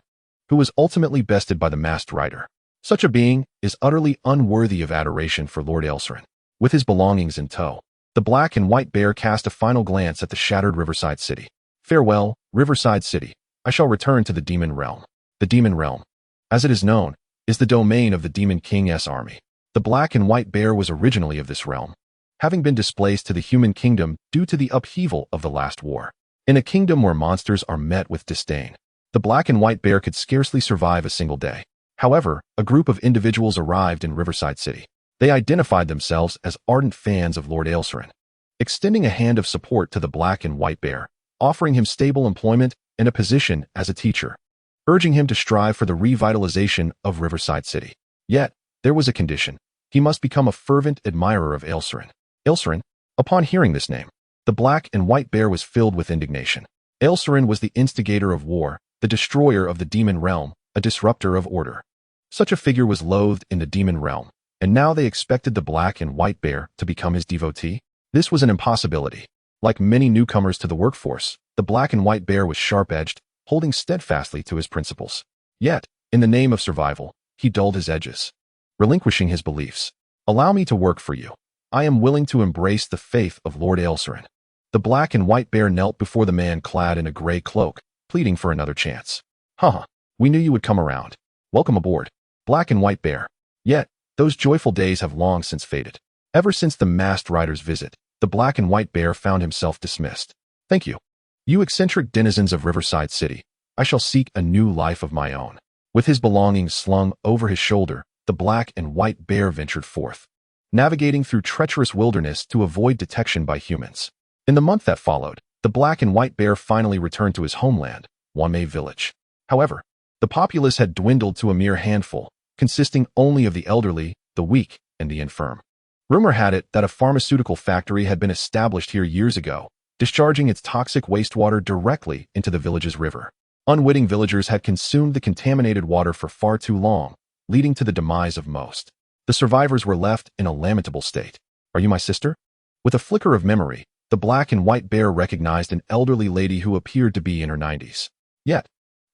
who was ultimately bested by the masked rider. Such a being is utterly unworthy of adoration for Lord Alslan. With his belongings in tow, the Black and White Bear cast a final glance at the shattered Riverside City. Farewell, Riverside City. I shall return to the Demon Realm. The Demon Realm, as it is known, is the domain of the Demon King's army. The Black and White Bear was originally of this realm, having been displaced to the human kingdom due to the upheaval of the last war. In a kingdom where monsters are met with disdain, the Black and White Bear could scarcely survive a single day. However, a group of individuals arrived in Riverside City. They identified themselves as ardent fans of Lord Alslan, extending a hand of support to the Black and White Bear, offering him stable employment and a position as a teacher, urging him to strive for the revitalization of Riverside City. Yet, there was a condition. He must become a fervent admirer of Alslan. Alslan, upon hearing this name, the Black and White Bear was filled with indignation. Alslan was the instigator of war, the destroyer of the Demon Realm, a disruptor of order. Such a figure was loathed in the Demon Realm, and now they expected the Black and White Bear to become his devotee? This was an impossibility. Like many newcomers to the workforce, the Black and White Bear was sharp-edged, holding steadfastly to his principles. Yet, in the name of survival, he dulled his edges, relinquishing his beliefs. Allow me to work for you. I am willing to embrace the faith of Lord Alslan. The Black and White Bear knelt before the man clad in a gray cloak, pleading for another chance. Haha, we knew you would come around. Welcome aboard, Black and White Bear. Yet, those joyful days have long since faded. Ever since the masked rider's visit, the Black and White Bear found himself dismissed. Thank you. You eccentric denizens of Riverside City, I shall seek a new life of my own. With his belongings slung over his shoulder, the Black and White Bear ventured forth, navigating through treacherous wilderness to avoid detection by humans. In the month that followed, the Black and White Bear finally returned to his homeland, Wanmei Village. However, the populace had dwindled to a mere handful, consisting only of the elderly, the weak, and the infirm. Rumor had it that a pharmaceutical factory had been established here years ago, discharging its toxic wastewater directly into the village's river. Unwitting villagers had consumed the contaminated water for far too long, leading to the demise of most. The survivors were left in a lamentable state. Are you my sister? With a flicker of memory, the Black and White Bear recognized an elderly lady who appeared to be in her 90s. Yet,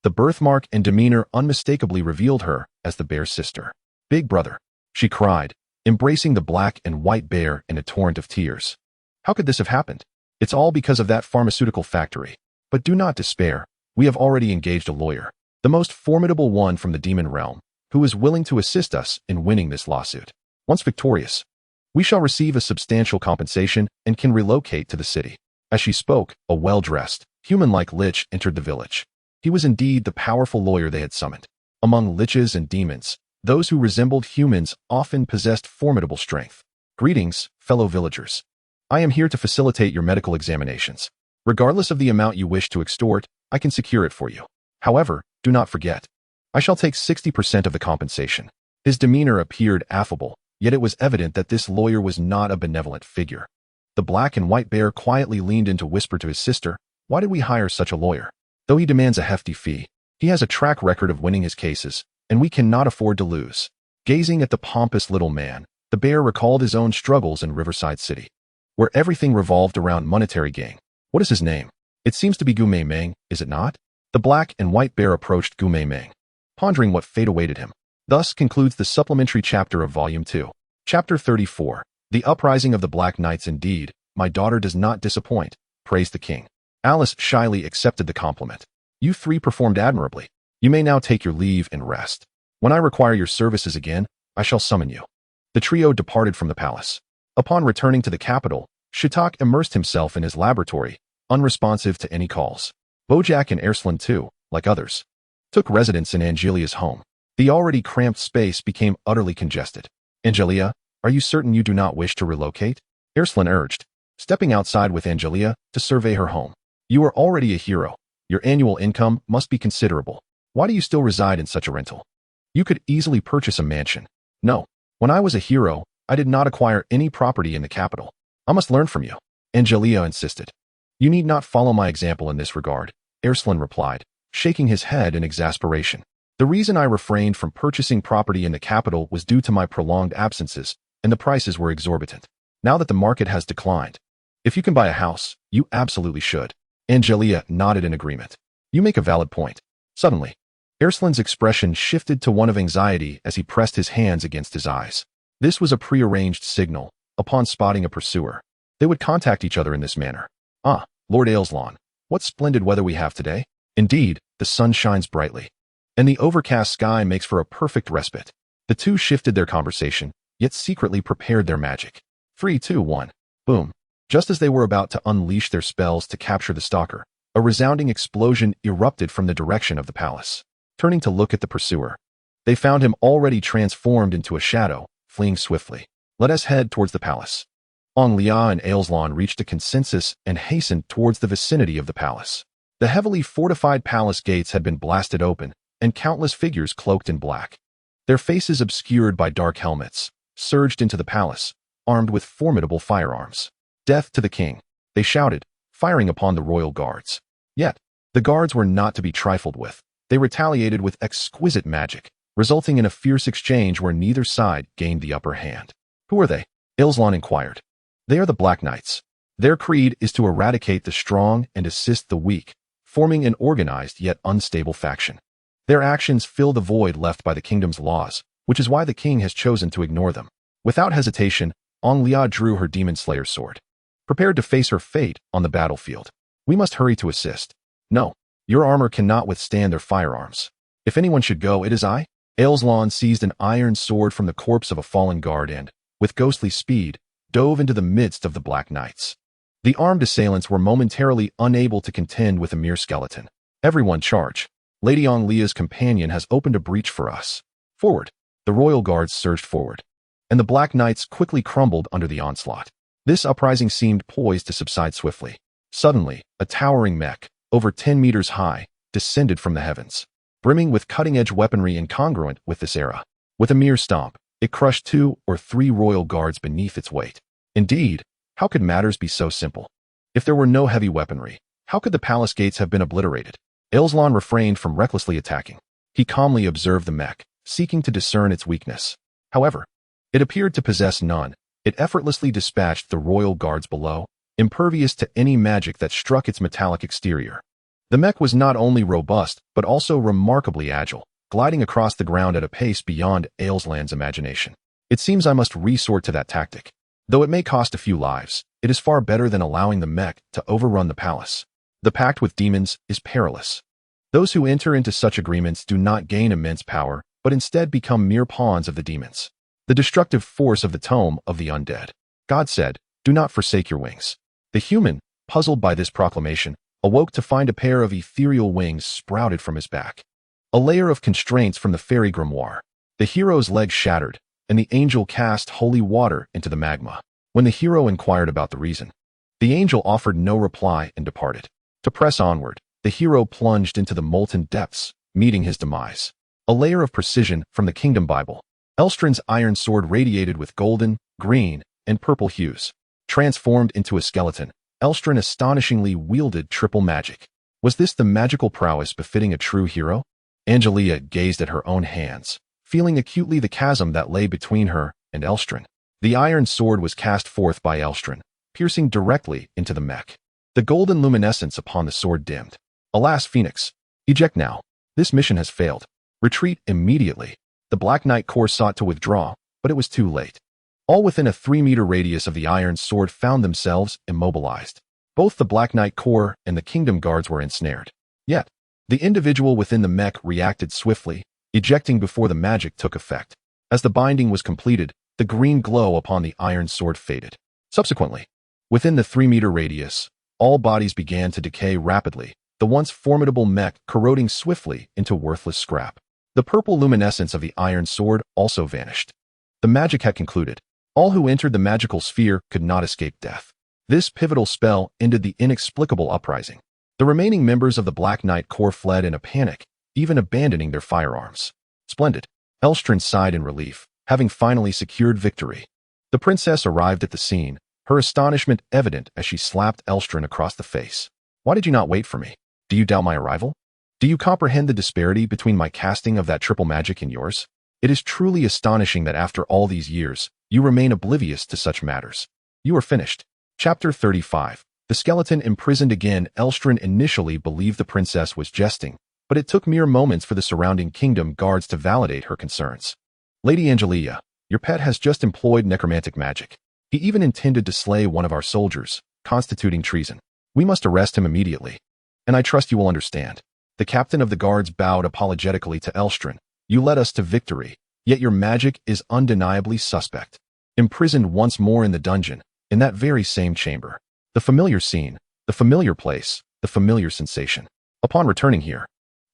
The birthmark and demeanor unmistakably revealed her as the bear's sister. "Big brother," she cried, embracing the black and white bear in a torrent of tears. "How could this have happened? It's all because of that pharmaceutical factory. But do not despair. We have already engaged a lawyer, the most formidable one from the demon realm, who is willing to assist us in winning this lawsuit. Once victorious, we shall receive a substantial compensation and can relocate to the city." As she spoke, a well-dressed, human-like lich entered the village. He was indeed the powerful lawyer they had summoned. Among liches and demons, those who resembled humans often possessed formidable strength. "Greetings, fellow villagers. I am here to facilitate your medical examinations. Regardless of the amount you wish to extort, I can secure it for you. However, do not forget, I shall take 60% of the compensation." His demeanor appeared affable, yet it was evident that this lawyer was not a benevolent figure. The black and white bear quietly leaned in to whisper to his sister, "Why did we hire such a lawyer? Though he demands a hefty fee, he has a track record of winning his cases, and we cannot afford to lose." Gazing at the pompous little man, the bear recalled his own struggles in Riverside City, where everything revolved around monetary gain. "What is his name? It seems to be Gu Mei Meng, is it not?" The black and white bear approached Gu Mei Meng, pondering what fate awaited him. Thus concludes the supplementary chapter of Volume 2. Chapter 34. The Uprising of the Black Knights. "Indeed, my daughter does not disappoint," praised the king. Alice shyly accepted the compliment. "You three performed admirably. You may now take your leave and rest. When I require your services again, I shall summon you." The trio departed from the palace. Upon returning to the capital, Shitak immersed himself in his laboratory, unresponsive to any calls. Bojack and Alslan too, like others, took residence in Angelia's home. The already cramped space became utterly congested. "Angelia, are you certain you do not wish to relocate?" Alslan urged, stepping outside with Angelia to survey her home. "You are already a hero. Your annual income must be considerable. Why do you still reside in such a rental? You could easily purchase a mansion." "No. When I was a hero, I did not acquire any property in the capital. I must learn from you," Angelia insisted. "You need not follow my example in this regard," Alslan replied, shaking his head in exasperation. "The reason I refrained from purchasing property in the capital was due to my prolonged absences, and the prices were exorbitant. Now that the market has declined, if you can buy a house, you absolutely should." Angelia nodded in agreement. "You make a valid point." Suddenly, Alslan's expression shifted to one of anxiety as he pressed his hands against his eyes. This was a prearranged signal. Upon spotting a pursuer, they would contact each other in this manner. "Ah, Lord Alslan, what splendid weather we have today. Indeed, the sun shines brightly, and the overcast sky makes for a perfect respite." The two shifted their conversation, yet secretly prepared their magic. 3, 2, 1. Boom. Just as they were about to unleash their spells to capture the stalker, a resounding explosion erupted from the direction of the palace. Turning to look at the pursuer, they found him already transformed into a shadow, fleeing swiftly. "Let us head towards the palace." Anglia and Alslan reached a consensus and hastened towards the vicinity of the palace. The heavily fortified palace gates had been blasted open, and countless figures cloaked in black, their faces obscured by dark helmets, surged into the palace, armed with formidable firearms. "Death to the king," they shouted, firing upon the royal guards. Yet, the guards were not to be trifled with. They retaliated with exquisite magic, resulting in a fierce exchange where neither side gained the upper hand. "Who are they?" Alslan inquired. "They are the Black Knights. Their creed is to eradicate the strong and assist the weak, forming an organized yet unstable faction. Their actions fill the void left by the kingdom's laws, which is why the king has chosen to ignore them." Without hesitation, Anglia drew her demon slayer's sword, prepared to face her fate on the battlefield. "We must hurry to assist." "No, your armor cannot withstand their firearms. If anyone should go, it is I." Alslan seized an iron sword from the corpse of a fallen guard and, with ghostly speed, dove into the midst of the Black Knights. The armed assailants were momentarily unable to contend with a mere skeleton. "Everyone charge. Lady Anglia's companion has opened a breach for us. Forward." The royal guards surged forward, and the Black Knights quickly crumbled under the onslaught. This uprising seemed poised to subside swiftly. Suddenly, a towering mech, over 10 meters high, descended from the heavens, brimming with cutting-edge weaponry incongruent with this era. With a mere stomp, it crushed 2 or 3 royal guards beneath its weight. Indeed, how could matters be so simple? If there were no heavy weaponry, how could the palace gates have been obliterated? Alslan refrained from recklessly attacking. He calmly observed the mech, seeking to discern its weakness. However, it appeared to possess none. It effortlessly dispatched the royal guards below, impervious to any magic that struck its metallic exterior. The mech was not only robust, but also remarkably agile, gliding across the ground at a pace beyond Alslan's imagination. It seems I must resort to that tactic. Though it may cost a few lives, it is far better than allowing the mech to overrun the palace. The pact with demons is perilous. Those who enter into such agreements do not gain immense power, but instead become mere pawns of the demons. The destructive force of the tome of the undead. God said, "Do not forsake your wings." The human, puzzled by this proclamation, awoke to find a pair of ethereal wings sprouted from his back. A layer of constraints from the fairy grimoire. The hero's leg shattered, and the angel cast holy water into the magma. When the hero inquired about the reason, the angel offered no reply and departed. To press onward, the hero plunged into the molten depths, meeting his demise. A layer of precision from the Kingdom Bible. Elstrin's iron sword radiated with golden, green, and purple hues. Transformed into a skeleton, Elstrin astonishingly wielded triple magic. Was this the magical prowess befitting a true hero? Angelica gazed at her own hands, feeling acutely the chasm that lay between her and Elstrin. The iron sword was cast forth by Elstrin, piercing directly into the mech. The golden luminescence upon the sword dimmed. Alas, Phoenix! Eject now. This mission has failed. Retreat immediately. The Black Knight Corps sought to withdraw, but it was too late. All within a 3-meter radius of the iron sword found themselves immobilized. Both the Black Knight Corps and the Kingdom Guards were ensnared. Yet, the individual within the mech reacted swiftly, ejecting before the magic took effect. As the binding was completed, the green glow upon the iron sword faded. Subsequently, within the 3-meter radius, all bodies began to decay rapidly, the once formidable mech corroding swiftly into worthless scrap. The purple luminescence of the iron sword also vanished. The magic had concluded. All who entered the magical sphere could not escape death. This pivotal spell ended the inexplicable uprising. The remaining members of the Black Knight Corps fled in a panic, even abandoning their firearms. Splendid. Elstrin sighed in relief, having finally secured victory. The princess arrived at the scene, her astonishment evident as she slapped Elstrin across the face. Why did you not wait for me? Do you doubt my arrival? Do you comprehend the disparity between my casting of that triple magic and yours? It is truly astonishing that after all these years, you remain oblivious to such matters. You are finished. Chapter 35. The skeleton imprisoned again. Elstrin initially believed the princess was jesting, but it took mere moments for the surrounding kingdom guards to validate her concerns. Lady Angelica, your pet has just employed necromantic magic. He even intended to slay one of our soldiers, constituting treason. We must arrest him immediately. And I trust you will understand. The captain of the guards bowed apologetically to Elstrin. You led us to victory, yet your magic is undeniably suspect. Imprisoned once more in the dungeon, in that very same chamber. The familiar scene, the familiar place, the familiar sensation. Upon returning here,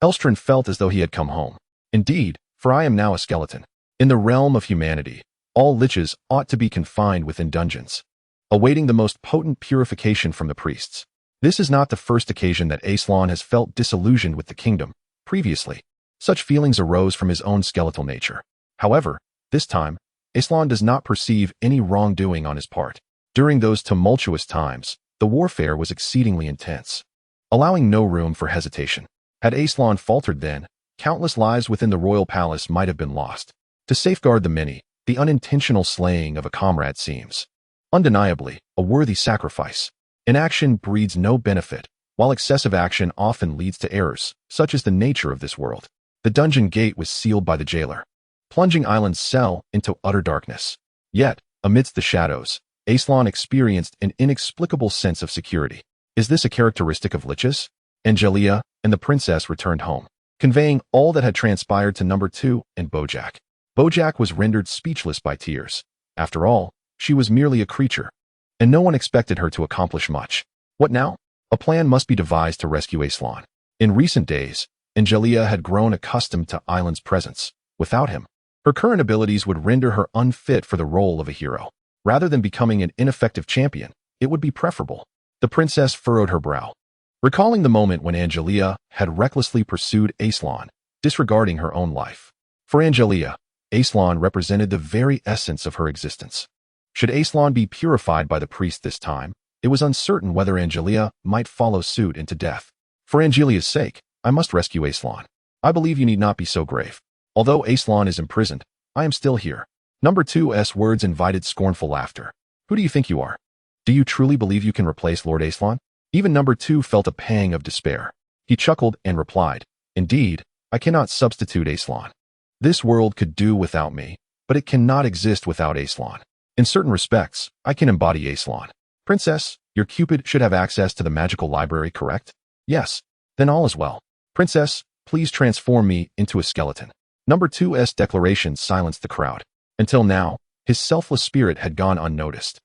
Elstrin felt as though he had come home. Indeed, for I am now a skeleton. In the realm of humanity, all liches ought to be confined within dungeons, awaiting the most potent purification from the priests. This is not the first occasion that Alslan has felt disillusioned with the kingdom. Previously, such feelings arose from his own skeletal nature. However, this time, Alslan does not perceive any wrongdoing on his part. During those tumultuous times, the warfare was exceedingly intense, allowing no room for hesitation. Had Alslan faltered then, countless lives within the royal palace might have been lost. To safeguard the many, the unintentional slaying of a comrade seems undeniably a worthy sacrifice. Inaction breeds no benefit, while excessive action often leads to errors, such is the nature of this world. The dungeon gate was sealed by the jailer, plunging Island's cell into utter darkness. Yet, amidst the shadows, Alslan experienced an inexplicable sense of security. Is this a characteristic of liches? Angelica and the princess returned home, conveying all that had transpired to number 2 and Bojack. Bojack was rendered speechless by tears. After all, she was merely a creature, and no one expected her to accomplish much. What now? A plan must be devised to rescue Alslan. In recent days, Angelica had grown accustomed to Island's presence. Without him, her current abilities would render her unfit for the role of a hero. Rather than becoming an ineffective champion, it would be preferable. The princess furrowed her brow, recalling the moment when Angelica had recklessly pursued Alslan, disregarding her own life. For Angelica, Alslan represented the very essence of her existence. Should Alslan be purified by the priest this time, it was uncertain whether Angelica might follow suit into death. For Angelica's sake, I must rescue Alslan. I believe you need not be so grave. Although Alslan is imprisoned, I am still here. Number 2's words invited scornful laughter. Who do you think you are? Do you truly believe you can replace Lord Alslan? Even number 2 felt a pang of despair. He chuckled and replied, "Indeed, I cannot substitute Alslan. This world could do without me, but it cannot exist without Alslan. In certain respects, I can embody Alslan. Princess, your Cupid should have access to the magical library, correct? Yes. Then all is well. Princess, please transform me into a skeleton." Number 2's declaration silenced the crowd. Until now, his selfless spirit had gone unnoticed.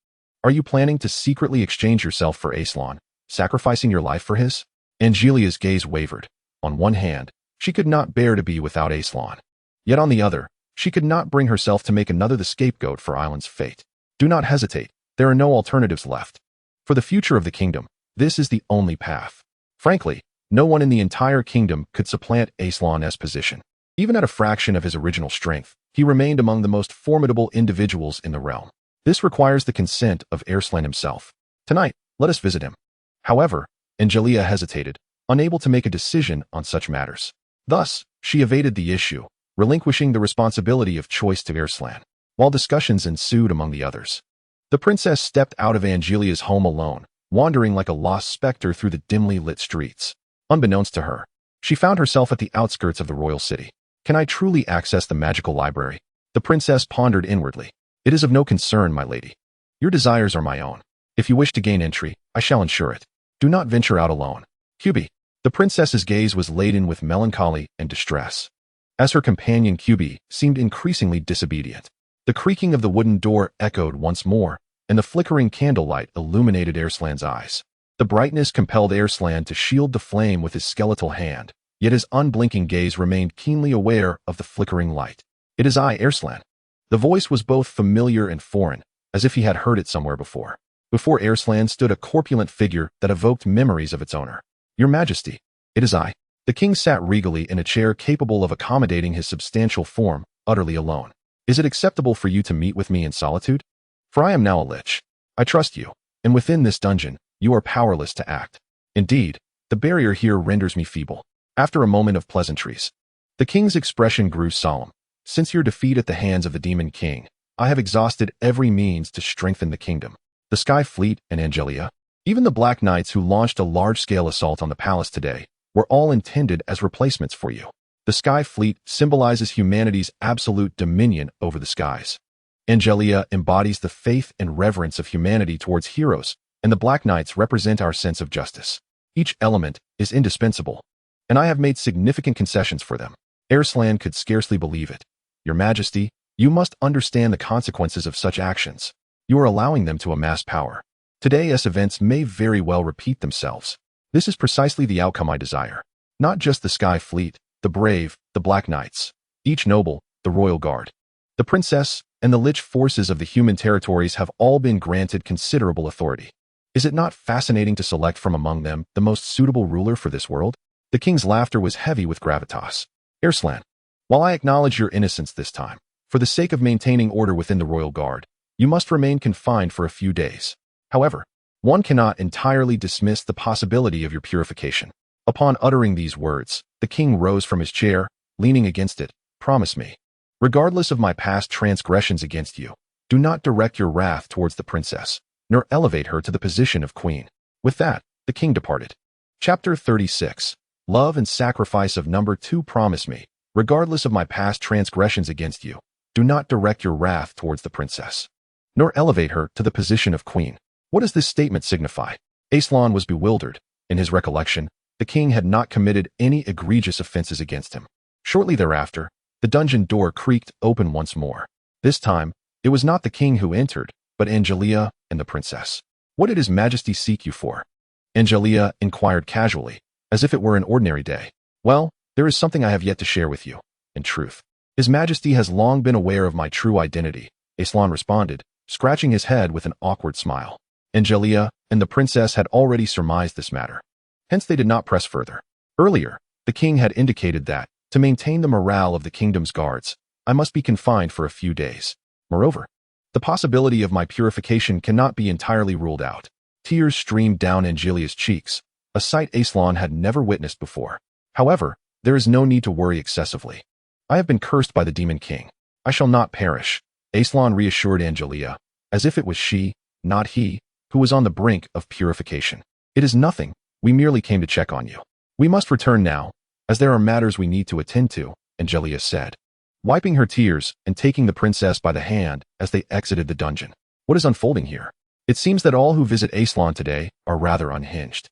Are you planning to secretly exchange yourself for Alslan, sacrificing your life for his? Angelica's gaze wavered. On one hand, she could not bear to be without Alslan. Yet on the other, she could not bring herself to make another the scapegoat for Island's fate. Do not hesitate. There are no alternatives left. For the future of the kingdom, this is the only path. Frankly, no one in the entire kingdom could supplant Alslan's position. Even at a fraction of his original strength, he remained among the most formidable individuals in the realm. This requires the consent of Alslan himself. Tonight, let us visit him. However, Angelica hesitated, unable to make a decision on such matters. Thus, she evaded the issue, relinquishing the responsibility of choice to Alslan, while discussions ensued among the others. The princess stepped out of Angelica's home alone, wandering like a lost specter through the dimly lit streets. Unbeknownst to her, she found herself at the outskirts of the royal city. Can I truly access the magical library? The princess pondered inwardly. It is of no concern, my lady. Your desires are my own. If you wish to gain entry, I shall ensure it. Do not venture out alone. Cuby. The princess's gaze was laden with melancholy and distress, as her companion Cuby seemed increasingly disobedient. The creaking of the wooden door echoed once more, and the flickering candlelight illuminated Alslan's eyes. The brightness compelled Alslan to shield the flame with his skeletal hand, yet his unblinking gaze remained keenly aware of the flickering light. "It is I, Alslan." The voice was both familiar and foreign, as if he had heard it somewhere before. Before Alslan stood a corpulent figure that evoked memories of its owner. "Your Majesty, it is I." The king sat regally in a chair capable of accommodating his substantial form, utterly alone. "Is it acceptable for you to meet with me in solitude? For I am now a lich. I trust you, and within this dungeon, you are powerless to act. Indeed, the barrier here renders me feeble." After a moment of pleasantries, the king's expression grew solemn. "Since your defeat at the hands of the Demon King, I have exhausted every means to strengthen the kingdom. The Sky Fleet and Angelica, even the Black Knights who launched a large-scale assault on the palace today, were all intended as replacements for you. The Sky Fleet symbolizes humanity's absolute dominion over the skies. Angelica embodies the faith and reverence of humanity towards heroes, and the Black Knights represent our sense of justice. Each element is indispensable, and I have made significant concessions for them." Alslan could scarcely believe it. "Your Majesty, you must understand the consequences of such actions. You are allowing them to amass power. Today's events may very well repeat themselves. This is precisely the outcome I desire. Not just the Sky Fleet, the brave, the Black Knights, each noble, the Royal Guard, the Princess, and the lich forces of the human territories have all been granted considerable authority. Is it not fascinating to select from among them the most suitable ruler for this world?" The king's laughter was heavy with gravitas. "Alslan, while I acknowledge your innocence this time, for the sake of maintaining order within the Royal Guard, you must remain confined for a few days. However, one cannot entirely dismiss the possibility of your purification." Upon uttering these words, the king rose from his chair, leaning against it. "Promise me, regardless of my past transgressions against you, do not direct your wrath towards the princess, nor elevate her to the position of queen." With that, the king departed. Chapter 36. Love and Sacrifice of Number 2. "Promise me, regardless of my past transgressions against you, do not direct your wrath towards the princess, nor elevate her to the position of queen." What does this statement signify? Alslan was bewildered. In his recollection, the king had not committed any egregious offenses against him. Shortly thereafter, the dungeon door creaked open once more. This time, it was not the king who entered, but Angelica and the princess. "What did His Majesty seek you for?" Angelica inquired casually, as if it were an ordinary day. "Well, there is something I have yet to share with you. In truth, His Majesty has long been aware of my true identity," Alslan responded, scratching his head with an awkward smile. Angelica and the princess had already surmised this matter. Hence they did not press further. Earlier, the king had indicated that, to maintain the morale of the kingdom's guards, I must be confined for a few days. Moreover, the possibility of my purification cannot be entirely ruled out. Tears streamed down Angelica's cheeks, a sight Alslan had never witnessed before. "However, there is no need to worry excessively. I have been cursed by the Demon King. I shall not perish," Alslan reassured Angelica, as if it was she, not he, who was on the brink of purification. "It is nothing. We merely came to check on you." We must return now, as there are matters we need to attend to, Angelica said, wiping her tears and taking the princess by the hand as they exited the dungeon. What is unfolding here? It seems that all who visit Alslan today are rather unhinged.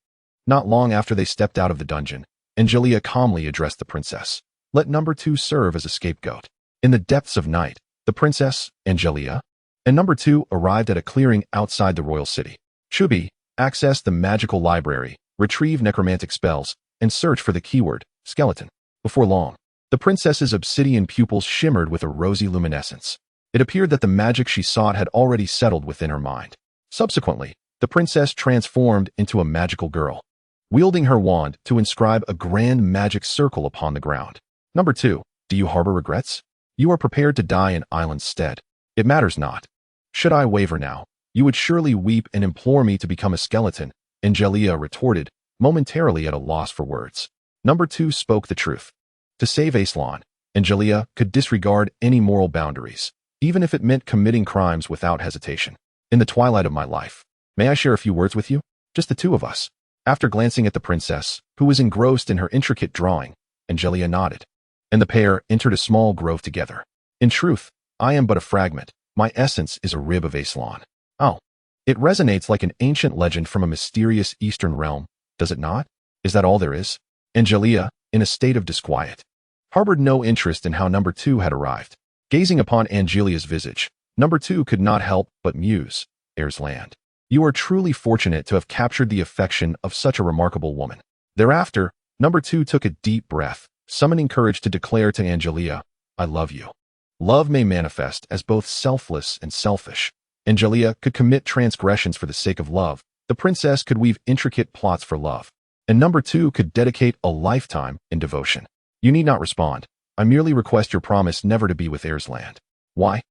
Not long after they stepped out of the dungeon, Angelica calmly addressed the princess. Let number 2 serve as a scapegoat. In the depths of night, the princess, Angelica, and number 2 arrived at a clearing outside the royal city. Chubi accessed the magical library, retrieve necromantic spells, and search for the keyword, skeleton. Before long, the princess's obsidian pupils shimmered with a rosy luminescence. It appeared that the magic she sought had already settled within her mind. Subsequently, the princess transformed into a magical girl, wielding her wand to inscribe a grand magic circle upon the ground. Number 2, do you harbor regrets? You are prepared to die in Island's stead. It matters not. Should I waver now, you would surely weep and implore me to become a skeleton, Angelica retorted, momentarily at a loss for words. Number 2 spoke the truth. To save Alslan, Angelica could disregard any moral boundaries, even if it meant committing crimes without hesitation. In the twilight of my life, may I share a few words with you? Just the two of us. After glancing at the princess, who was engrossed in her intricate drawing, Angelica nodded, and the pair entered a small grove together. In truth, I am but a fragment. My essence is a rib of Alslan. Oh, it resonates like an ancient legend from a mysterious eastern realm, does it not? Is that all there is? Angelica, in a state of disquiet, harbored no interest in how number 2 had arrived. Gazing upon Angelica's visage, number 2 could not help but muse, Alslan. You are truly fortunate to have captured the affection of such a remarkable woman. Thereafter, number 2 took a deep breath, summoning courage to declare to Angelica, I love you. Love may manifest as both selfless and selfish. Angelica could commit transgressions for the sake of love. The princess could weave intricate plots for love. And number 2 could dedicate a lifetime in devotion. You need not respond. I merely request your promise never to be with Alslan. Why?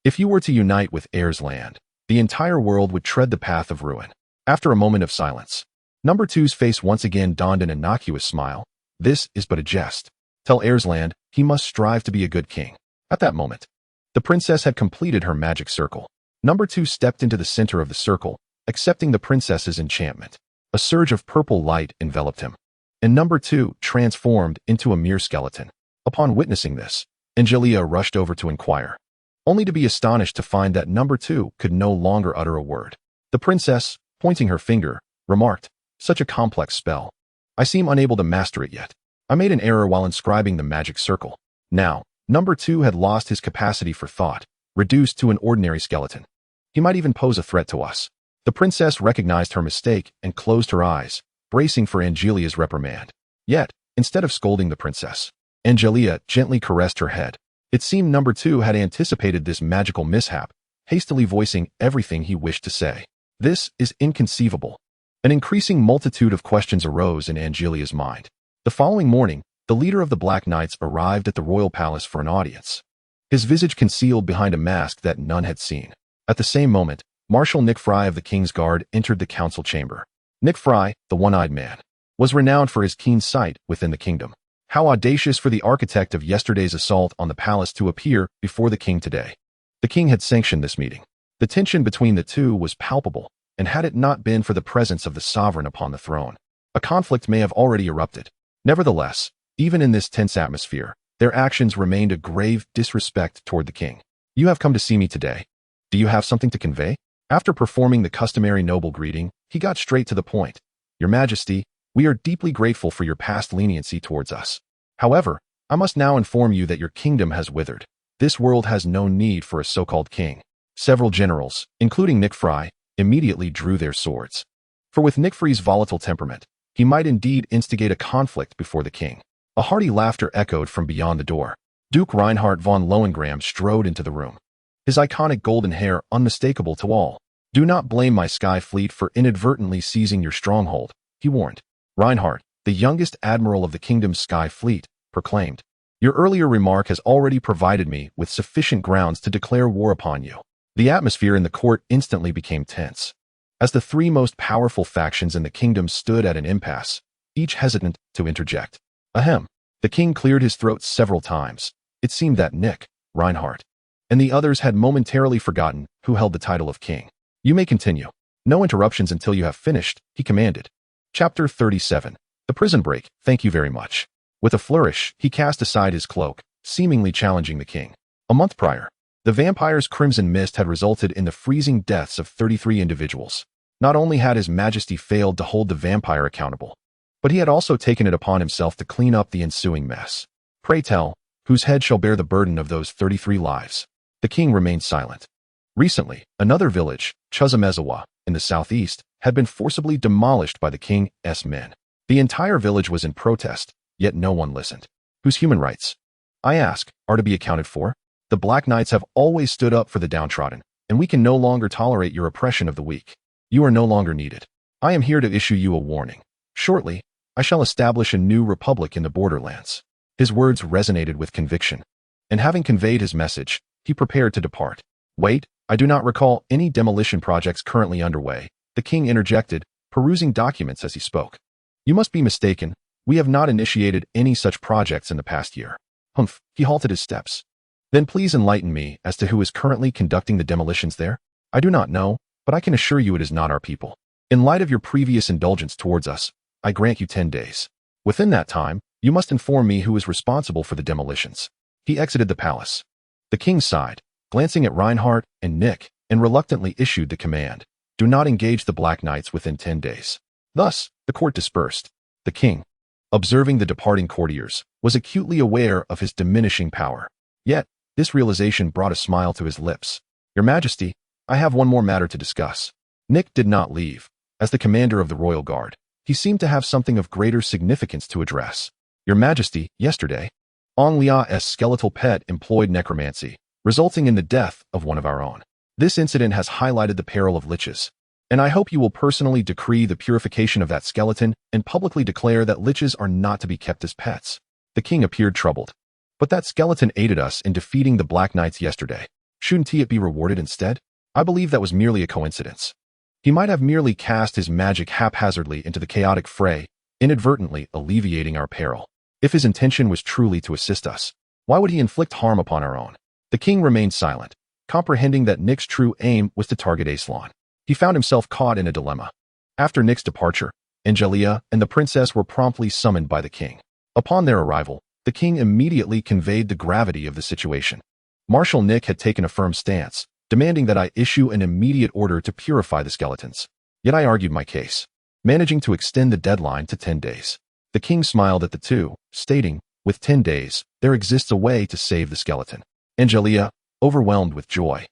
If you were to unite with Alslan, the entire world would tread the path of ruin. After a moment of silence, number 2's face once again donned an innocuous smile. This is but a jest. Tell Alslan he must strive to be a good king. At that moment, the princess had completed her magic circle. Number 2 stepped into the center of the circle, accepting the princess's enchantment. A surge of purple light enveloped him, and number 2 transformed into a mere skeleton. Upon witnessing this, Angelica rushed over to inquire, only to be astonished to find that number 2 could no longer utter a word. The princess, pointing her finger, remarked, such a complex spell. I seem unable to master it yet. I made an error while inscribing the magic circle. Now, number 2 had lost his capacity for thought, reduced to an ordinary skeleton. He might even pose a threat to us. The princess recognized her mistake and closed her eyes, bracing for Angelica's reprimand. Yet, instead of scolding the princess, Angelica gently caressed her head. It seemed number 2 had anticipated this magical mishap, hastily voicing everything he wished to say. This is inconceivable. An increasing multitude of questions arose in Angelica's mind. The following morning, the leader of the Black Knights arrived at the royal palace for an audience, his visage concealed behind a mask that none had seen. At the same moment, Marshal Nick Fry of the King's Guard entered the council chamber. Nick Fry, the one-eyed man, was renowned for his keen sight within the kingdom. How audacious for the architect of yesterday's assault on the palace to appear before the king today. The king had sanctioned this meeting. The tension between the two was palpable, and had it not been for the presence of the sovereign upon the throne, a conflict may have already erupted. Nevertheless, even in this tense atmosphere, their actions remained a grave disrespect toward the king. You have come to see me today. Do you have something to convey? After performing the customary noble greeting, he got straight to the point. Your Majesty, we are deeply grateful for your past leniency towards us. However, I must now inform you that your kingdom has withered. This world has no need for a so-called king. Several generals, including Nick Fry, immediately drew their swords. For with Nick Fry's volatile temperament, he might indeed instigate a conflict before the king. A hearty laughter echoed from beyond the door. Duke Reinhard von Lohengram strode into the room, his iconic golden hair unmistakable to all. Do not blame my Sky Fleet for inadvertently seizing your stronghold, he warned. Reinhard, the youngest admiral of the kingdom's Sky Fleet, proclaimed. Your earlier remark has already provided me with sufficient grounds to declare war upon you. The atmosphere in the court instantly became tense, as the three most powerful factions in the kingdom stood at an impasse, each hesitant to interject. Ahem. The king cleared his throat several times. It seemed that Nick, Reinhard, and the others had momentarily forgotten who held the title of king. You may continue. No interruptions until you have finished, he commanded. Chapter 37. The prison break, thank you very much. With a flourish, he cast aside his cloak, seemingly challenging the king. A month prior, the vampire's crimson mist had resulted in the freezing deaths of 33 individuals. Not only had His Majesty failed to hold the vampire accountable, but he had also taken it upon himself to clean up the ensuing mess. Pray tell, whose head shall bear the burden of those 33 lives? The king remained silent. Recently, another village, Chuzamezawa, in the southeast, had been forcibly demolished by the king's men. The entire village was in protest, yet no one listened. Whose human rights, I ask, are to be accounted for? The Black Knights have always stood up for the downtrodden, and we can no longer tolerate your oppression of the weak. You are no longer needed. I am here to issue you a warning. Shortly, I shall establish a new republic in the borderlands. His words resonated with conviction, and having conveyed his message, he prepared to depart. Wait, I do not recall any demolition projects currently underway, the king interjected, perusing documents as he spoke. You must be mistaken. We have not initiated any such projects in the past year. Humph, he halted his steps. Then please enlighten me as to who is currently conducting the demolitions there? I do not know, but I can assure you it is not our people. In light of your previous indulgence towards us, I grant you 10 days. Within that time, you must inform me who is responsible for the demolitions. He exited the palace. The king sighed, glancing at Reinhardt and Nick, and reluctantly issued the command. Do not engage the Black Knights within 10 days. Thus, the court dispersed. The king, observing the departing courtiers, was acutely aware of his diminishing power. Yet, this realization brought a smile to his lips. Your Majesty, I have one more matter to discuss. Nick did not leave. As the commander of the royal guard, he seemed to have something of greater significance to address. Your Majesty, yesterday, Anglia's skeletal pet employed necromancy, resulting in the death of one of our own. This incident has highlighted the peril of liches, and I hope you will personally decree the purification of that skeleton and publicly declare that liches are not to be kept as pets. The king appeared troubled. But that skeleton aided us in defeating the Black Knights yesterday. Shouldn't it be rewarded instead? I believe that was merely a coincidence. He might have merely cast his magic haphazardly into the chaotic fray, inadvertently alleviating our peril. If his intention was truly to assist us, why would he inflict harm upon our own? The king remained silent, comprehending that Nick's true aim was to target Alslan. He found himself caught in a dilemma. After Nick's departure, Angelica and the princess were promptly summoned by the king. Upon their arrival, the king immediately conveyed the gravity of the situation. Marshal Nick had taken a firm stance, demanding that I issue an immediate order to purify the skeletons. Yet I argued my case, managing to extend the deadline to 10 days. The king smiled at the two, stating, with 10 days, there exists a way to save the skeleton. Angelica, overwhelmed with joy,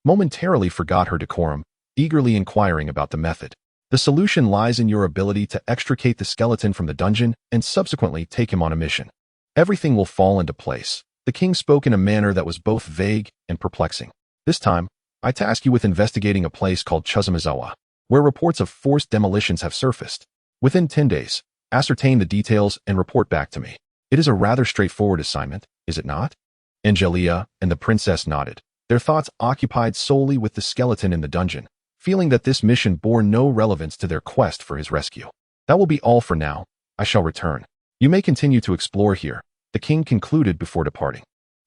momentarily forgot her decorum, eagerly inquiring about the method. The solution lies in your ability to extricate the skeleton from the dungeon and subsequently take him on a mission. Everything will fall into place. The king spoke in a manner that was both vague and perplexing. This time, I task you with investigating a place called Chuzamezawa, where reports of forced demolitions have surfaced. Within 10 days, ascertain the details and report back to me. It is a rather straightforward assignment, is it not? Angelica and the princess nodded, their thoughts occupied solely with the skeleton in the dungeon, feeling that this mission bore no relevance to their quest for his rescue. That will be all for now. I shall return. You may continue to explore here, the king concluded before departing.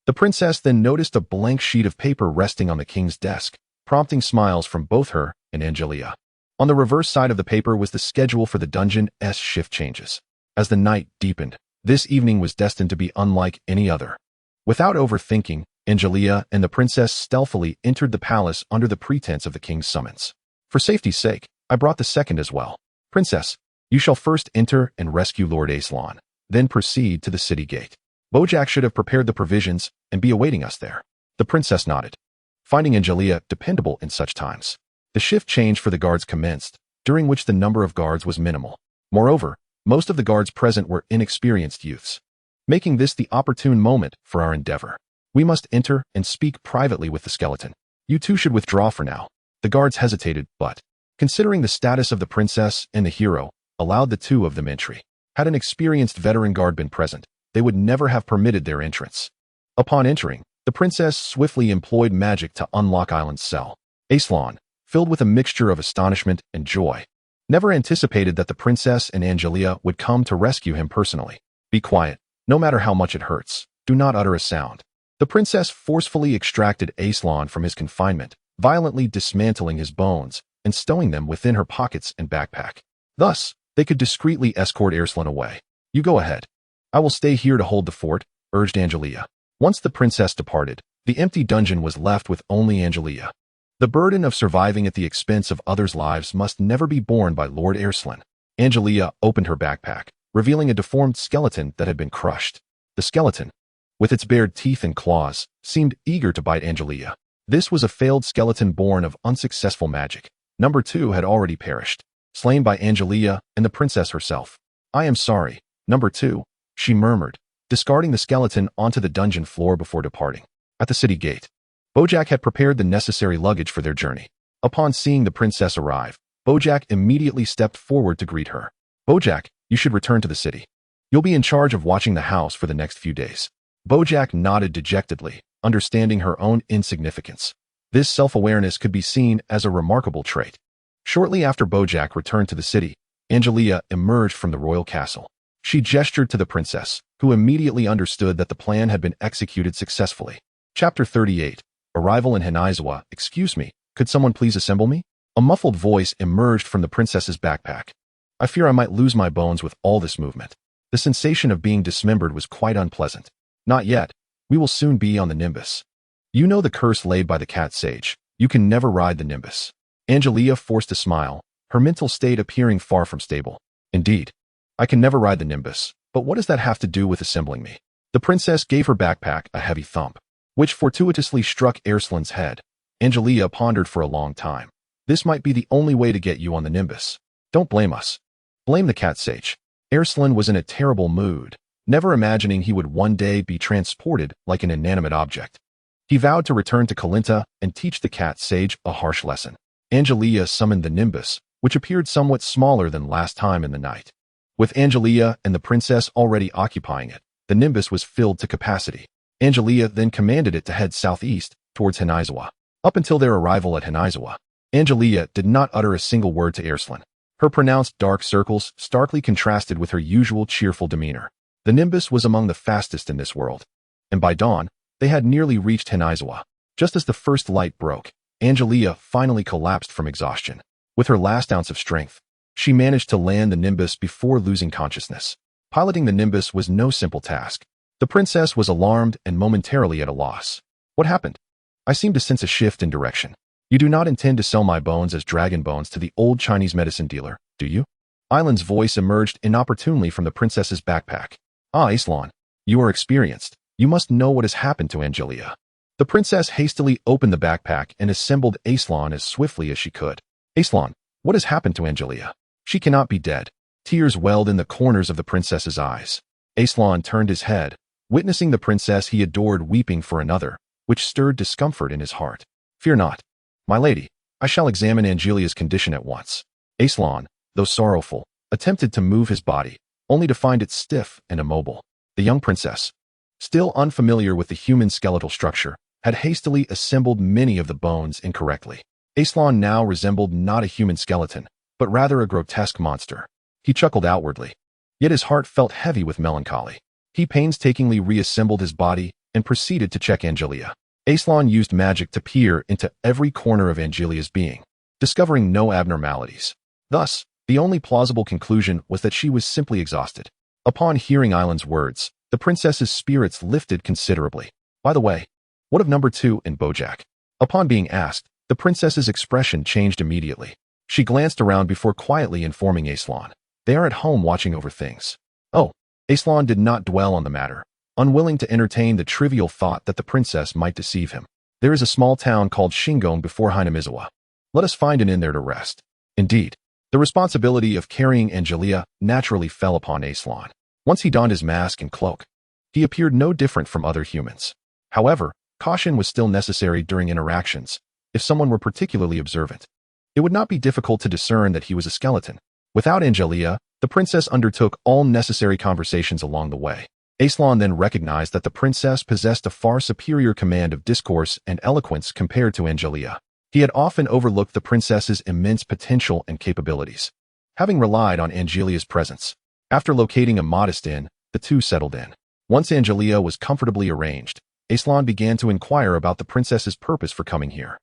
The princess then noticed a blank sheet of paper resting on the king's desk, prompting smiles from both her and Angelica. On the reverse side of the paper was the schedule for the dungeon's shift changes. As the night deepened, this evening was destined to be unlike any other. Without overthinking, Angelica and the princess stealthily entered the palace under the pretense of the king's summons. For safety's sake, I brought the second as well. Princess, you shall first enter and rescue Lord Alslan, then proceed to the city gate. Bojack should have prepared the provisions and be awaiting us there. The princess nodded, finding Angelica dependable in such times. The shift change for the guards commenced, during which the number of guards was minimal. Moreover, most of the guards present were inexperienced youths, making this the opportune moment for our endeavor. We must enter and speak privately with the skeleton. You two should withdraw for now. The guards hesitated, but, considering the status of the princess and the hero, allowed the two of them entry. Had an experienced veteran guard been present, they would never have permitted their entrance. Upon entering, the princess swiftly employed magic to unlock Island's cell. Alslan, filled with a mixture of astonishment and joy, never anticipated that the princess and Angelica would come to rescue him personally. Be quiet, no matter how much it hurts. Do not utter a sound. The princess forcefully extracted Alslan from his confinement, violently dismantling his bones and stowing them within her pockets and backpack. Thus, They could discreetly escort Alslan away. You go ahead. I will stay here to hold the fort, urged Angelica. Once the princess departed, the empty dungeon was left with only Angelica. The burden of surviving at the expense of others' lives must never be borne by Lord Alslan. Angelica opened her backpack, revealing a deformed skeleton that had been crushed. The skeleton, with its bared teeth and claws, seemed eager to bite Angelica. This was a failed skeleton born of unsuccessful magic. Number 2 had already perished, slain by Angelica and the princess herself. I am sorry, Number 2, she murmured, discarding the skeleton onto the dungeon floor before departing. At the city gate, Bojack had prepared the necessary luggage for their journey. Upon seeing the princess arrive, Bojack immediately stepped forward to greet her. Bojack, you should return to the city. You'll be in charge of watching the house for the next few days. Bojack nodded dejectedly, understanding her own insignificance. This self-awareness could be seen as a remarkable trait. Shortly after Bojack returned to the city, Angelica emerged from the royal castle. She gestured to the princess, who immediately understood that the plan had been executed successfully. Chapter 38, Arrival in Hinizawa. Excuse me, could someone please assemble me? A muffled voice emerged from the princess's backpack. I fear I might lose my bones with all this movement. The sensation of being dismembered was quite unpleasant. Not yet. We will soon be on the Nimbus. You know the curse laid by the cat sage. You can never ride the Nimbus. Angelica forced a smile, her mental state appearing far from stable. Indeed, I can never ride the Nimbus, but what does that have to do with assembling me? The princess gave her backpack a heavy thump, which fortuitously struck Alslan's head. Angelica pondered for a long time. This might be the only way to get you on the Nimbus. Don't blame us. Blame the cat sage. Alslan was in a terrible mood, never imagining he would one day be transported like an inanimate object. He vowed to return to Kalinta and teach the cat sage a harsh lesson. Angelica summoned the Nimbus, which appeared somewhat smaller than last time in the night. With Angelica and the princess already occupying it, the Nimbus was filled to capacity. Angelica then commanded it to head southeast towards Hinizawa. Up until their arrival at Hinizawa, Angelica did not utter a single word to Alslan. Her pronounced dark circles starkly contrasted with her usual cheerful demeanor. The Nimbus was among the fastest in this world, and by dawn, they had nearly reached Hinizawa. Just as the first light broke, Angelica finally collapsed from exhaustion. With her last ounce of strength, she managed to land the Nimbus before losing consciousness. Piloting the Nimbus was no simple task. The princess was alarmed and momentarily at a loss. What happened? I seem to sense a shift in direction. You do not intend to sell my bones as dragon bones to the old Chinese medicine dealer, do you? Island's voice emerged inopportunely from the princess's backpack. Ah, Alslan, you are experienced. You must know what has happened to Angelica. The princess hastily opened the backpack and assembled Alslan as swiftly as she could. Alslan, what has happened to Angelica? She cannot be dead. Tears welled in the corners of the princess's eyes. Alslan turned his head, witnessing the princess he adored weeping for another, which stirred discomfort in his heart. Fear not, my lady. I shall examine Angelica's condition at once. Alslan, though sorrowful, attempted to move his body, only to find it stiff and immobile. The young princess, still unfamiliar with the human skeletal structure, had hastily assembled many of the bones incorrectly. Alslan now resembled not a human skeleton, but rather a grotesque monster. He chuckled outwardly, yet his heart felt heavy with melancholy. He painstakingly reassembled his body and proceeded to check Angelica. Alslan used magic to peer into every corner of Angelica's being, discovering no abnormalities. Thus, the only plausible conclusion was that she was simply exhausted. Upon hearing Island's words, the princess's spirits lifted considerably. By the way, what of number 2 and Bojack? Upon being asked, the princess's expression changed immediately. She glanced around before quietly informing Alslan. They are at home watching over things. Oh, Alslan did not dwell on the matter, unwilling to entertain the trivial thought that the princess might deceive him. There is a small town called Shingon before Hinizawa. Let us find an inn there to rest. Indeed, the responsibility of carrying Angelica naturally fell upon Alslan. Once he donned his mask and cloak, he appeared no different from other humans. However, caution was still necessary during interactions, if someone were particularly observant. It would not be difficult to discern that he was a skeleton. Without Angelica, the princess undertook all necessary conversations along the way. Alslan then recognized that the princess possessed a far superior command of discourse and eloquence compared to Angelica. He had often overlooked the princess's immense potential and capabilities, having relied on Angelica's presence. After locating a modest inn, the two settled in. Once Angelica was comfortably arranged, Alslan began to inquire about the princess's purpose for coming here.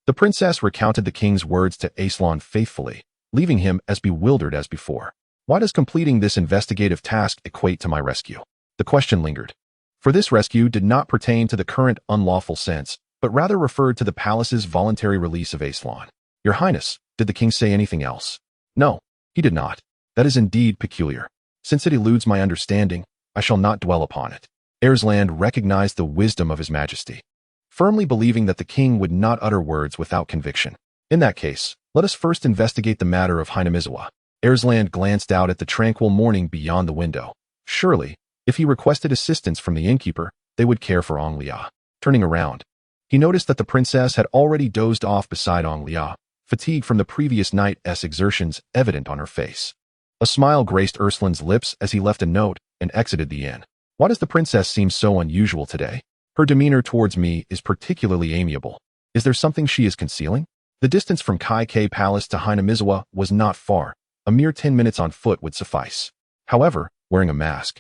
The princess recounted the king's words to Alslan faithfully, leaving him as bewildered as before. Why does completing this investigative task equate to my rescue? The question lingered. For this rescue did not pertain to the current unlawful sense, but rather referred to the palace's voluntary release of Alslan. Your Highness, did the king say anything else? No, he did not. That is indeed peculiar. Since it eludes my understanding, I shall not dwell upon it. Alslan recognized the wisdom of his majesty, firmly believing that the king would not utter words without conviction. In that case, let us first investigate the matter of Hinamizawa. Alslan glanced out at the tranquil morning beyond the window. Surely, if he requested assistance from the innkeeper, they would care for Anglia. Turning around, he noticed that the princess had already dozed off beside Anglia, fatigue from the previous night's exertions evident on her face. A smile graced Urslan's lips as he left a note and exited the inn. Why does the princess seem so unusual today? Her demeanor towards me is particularly amiable. Is there something she is concealing? The distance from Kai-Kei Palace to Hinamizawa was not far. A mere 10 minutes on foot would suffice. However, wearing a mask,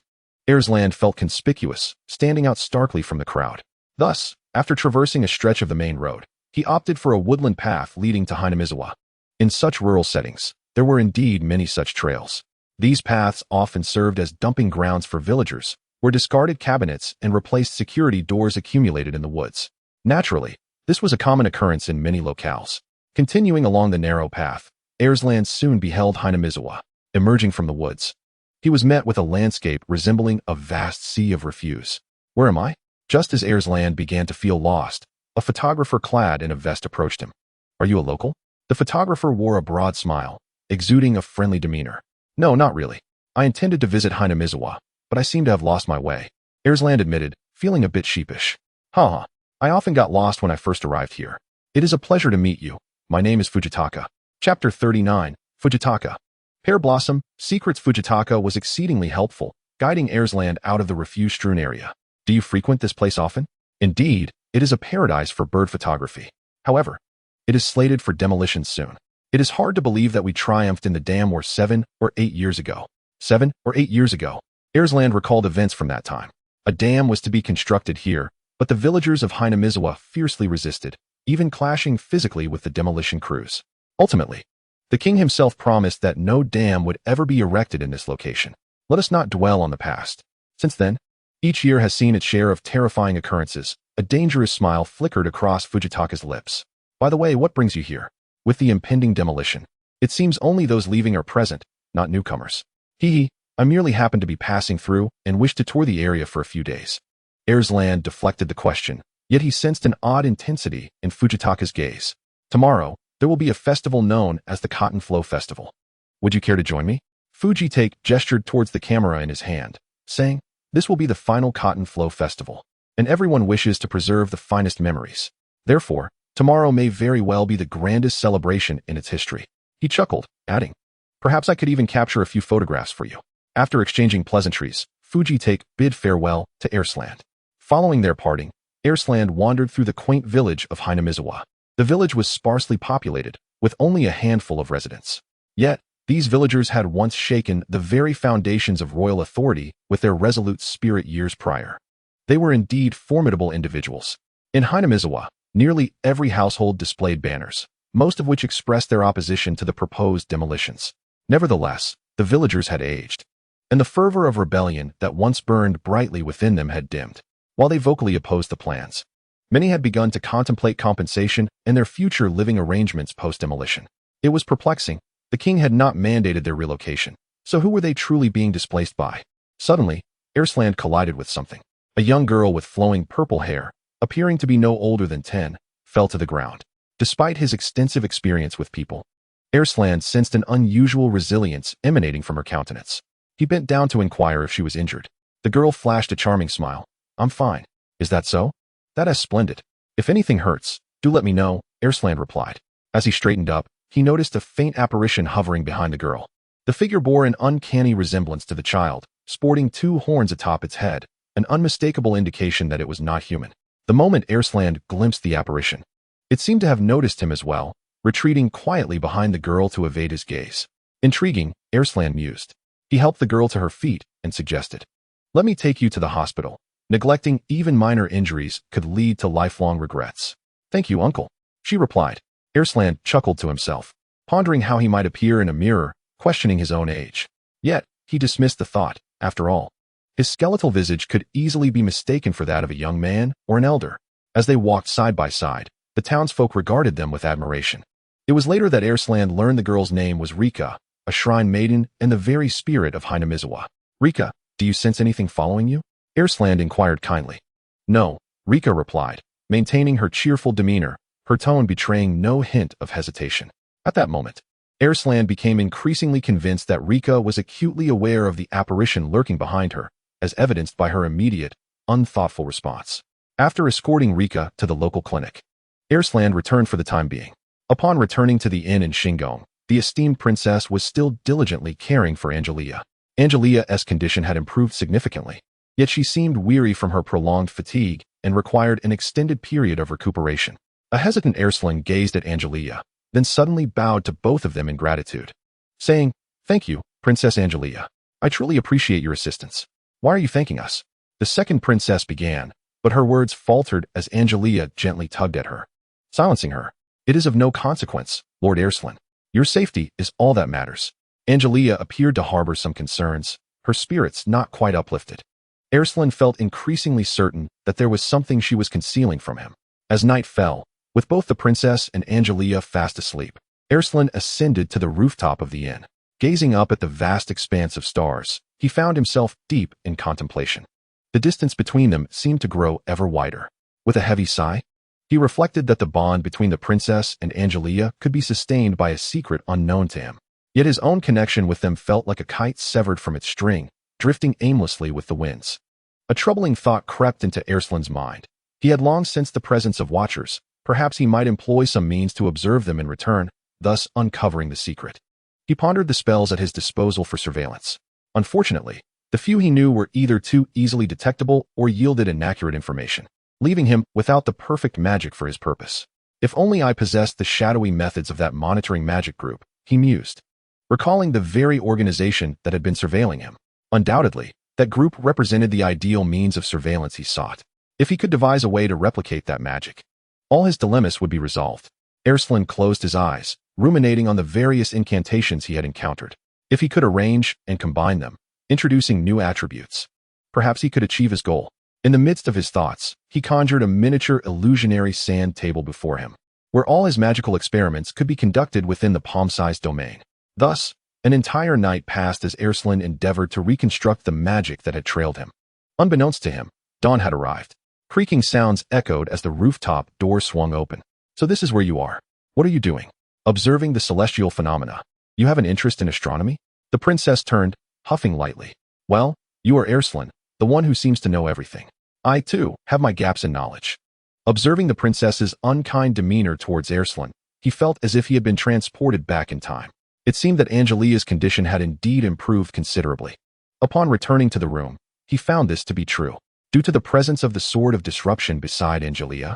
Alslan felt conspicuous, standing out starkly from the crowd. Thus, after traversing a stretch of the main road, he opted for a woodland path leading to Hinamizawa. In such rural settings, there were indeed many such trails. These paths often served as dumping grounds for villagers, where discarded cabinets and replaced security doors accumulated in the woods. Naturally, this was a common occurrence in many locales. Continuing along the narrow path, Alslan soon beheld Hinamizawa. Emerging from the woods, he was met with a landscape resembling a vast sea of refuse. Where am I? Just as Alslan began to feel lost, a photographer clad in a vest approached him. Are you a local? The photographer wore a broad smile, exuding a friendly demeanor. No, not really. I intended to visit Hinamizawa, but I seem to have lost my way. Alslan admitted, feeling a bit sheepish. I often got lost when I first arrived here. It is a pleasure to meet you. My name is Fujitaka. Chapter 39, Fujitaka. Pear Blossom, Secrets. Fujitaka was exceedingly helpful, guiding Alslan out of the refuse-strewn area. Do you frequent this place often? Indeed, it is a paradise for bird photography. However, it is slated for demolition soon. It is hard to believe that we triumphed in the dam war 7 or 8 years ago. 7 or 8 years ago. Alslan recalled events from that time. A dam was to be constructed here, but the villagers of Hinamizawa fiercely resisted, even clashing physically with the demolition crews. Ultimately, the king himself promised that no dam would ever be erected in this location. Let us not dwell on the past. Since then, each year has seen its share of terrifying occurrences. A dangerous smile flickered across Fujitaka's lips. By the way, what brings you here? With the impending demolition, it seems only those leaving are present, not newcomers. I merely happened to be passing through and wished to tour the area for a few days. Alslan deflected the question, yet he sensed an odd intensity in Fujitaka's gaze. Tomorrow, there will be a festival known as the Cotton Flow Festival. Would you care to join me? Fujitake gestured towards the camera in his hand, saying, this will be the final Cotton Flow Festival, and everyone wishes to preserve the finest memories. Therefore, tomorrow may very well be the grandest celebration in its history. He chuckled, adding, perhaps I could even capture a few photographs for you. After exchanging pleasantries, Fujitake bid farewell to Alslan. Following their parting, Alslan wandered through the quaint village of Hinamizawa. The village was sparsely populated, with only a handful of residents. Yet, these villagers had once shaken the very foundations of royal authority with their resolute spirit years prior. They were indeed formidable individuals. In Hinamizawa, nearly every household displayed banners, most of which expressed their opposition to the proposed demolitions. Nevertheless, the villagers had aged, and the fervor of rebellion that once burned brightly within them had dimmed. While they vocally opposed the plans, many had begun to contemplate compensation and their future living arrangements post-demolition. It was perplexing. The king had not mandated their relocation, so who were they truly being displaced by? Suddenly, Alslan collided with something. A young girl with flowing purple hair, appearing to be no older than 10, fell to the ground. Despite his extensive experience with people, Alslan sensed an unusual resilience emanating from her countenance. He bent down to inquire if she was injured. The girl flashed a charming smile. I'm fine. Is that so? That is splendid. If anything hurts, do let me know, Alslan replied. As he straightened up, he noticed a faint apparition hovering behind the girl. The figure bore an uncanny resemblance to the child, sporting 2 horns atop its head, an unmistakable indication that it was not human. The moment Alslan glimpsed the apparition, it seemed to have noticed him as well, retreating quietly behind the girl to evade his gaze. Intriguing, Alslan mused. He helped the girl to her feet and suggested, let me take you to the hospital. Neglecting even minor injuries could lead to lifelong regrets. Thank you, uncle, she replied. Alslan chuckled to himself, pondering how he might appear in a mirror, questioning his own age. Yet, he dismissed the thought, after all. His skeletal visage could easily be mistaken for that of a young man or an elder. As they walked side by side, the townsfolk regarded them with admiration. It was later that Alslan learned the girl's name was Rika, a shrine maiden and the very spirit of Hinamizawa. Rika, do you sense anything following you? Alslan inquired kindly. No, Rika replied, maintaining her cheerful demeanor, her tone betraying no hint of hesitation. At that moment, Alslan became increasingly convinced that Rika was acutely aware of the apparition lurking behind her, as evidenced by her immediate, unthoughtful response. After escorting Rika to the local clinic, Alslan returned for the time being. Upon returning to the inn in Shingon, the esteemed princess was still diligently caring for Angelica. Angelica's condition had improved significantly, yet she seemed weary from her prolonged fatigue and required an extended period of recuperation. A hesitant Alslan gazed at Angelica, then suddenly bowed to both of them in gratitude, saying, "Thank you, Princess Angelica. I truly appreciate your assistance. Why are you thanking us?" The second princess began, but her words faltered as Angelica gently tugged at her, silencing her. "It is of no consequence, Lord Alslan. Your safety is all that matters." Angelica appeared to harbor some concerns, her spirits not quite uplifted. Alslan felt increasingly certain that there was something she was concealing from him. As night fell, with both the princess and Angelica fast asleep, Alslan ascended to the rooftop of the inn. Gazing up at the vast expanse of stars, he found himself deep in contemplation. The distance between them seemed to grow ever wider. With a heavy sigh, he reflected that the bond between the princess and Angelica could be sustained by a secret unknown to him. Yet his own connection with them felt like a kite severed from its string, drifting aimlessly with the winds. A troubling thought crept into Alslan's mind. He had long sensed the presence of watchers. Perhaps he might employ some means to observe them in return, thus uncovering the secret. He pondered the spells at his disposal for surveillance. Unfortunately, the few he knew were either too easily detectable or yielded inaccurate information, leaving him without the perfect magic for his purpose. If only I possessed the shadowy methods of that monitoring magic group, he mused, recalling the very organization that had been surveilling him. Undoubtedly, that group represented the ideal means of surveillance he sought. If he could devise a way to replicate that magic, all his dilemmas would be resolved. Alslan closed his eyes, ruminating on the various incantations he had encountered. If he could arrange and combine them, introducing new attributes, perhaps he could achieve his goal. In the midst of his thoughts, he conjured a miniature illusionary sand table before him, where all his magical experiments could be conducted within the palm-sized domain. Thus, an entire night passed as Alslan endeavored to reconstruct the magic that had trailed him. Unbeknownst to him, dawn had arrived. Creaking sounds echoed as the rooftop door swung open. "So this is where you are. What are you doing?" "Observing the celestial phenomena. You have an interest in astronomy?" The princess turned, huffing lightly. "Well, you are Alslan, the one who seems to know everything. I, too, have my gaps in knowledge." Observing the princess's unkind demeanor towards Alslan, he felt as if he had been transported back in time. It seemed that Angelica's condition had indeed improved considerably. Upon returning to the room, he found this to be true. Due to the presence of the Sword of Disruption beside Angelica,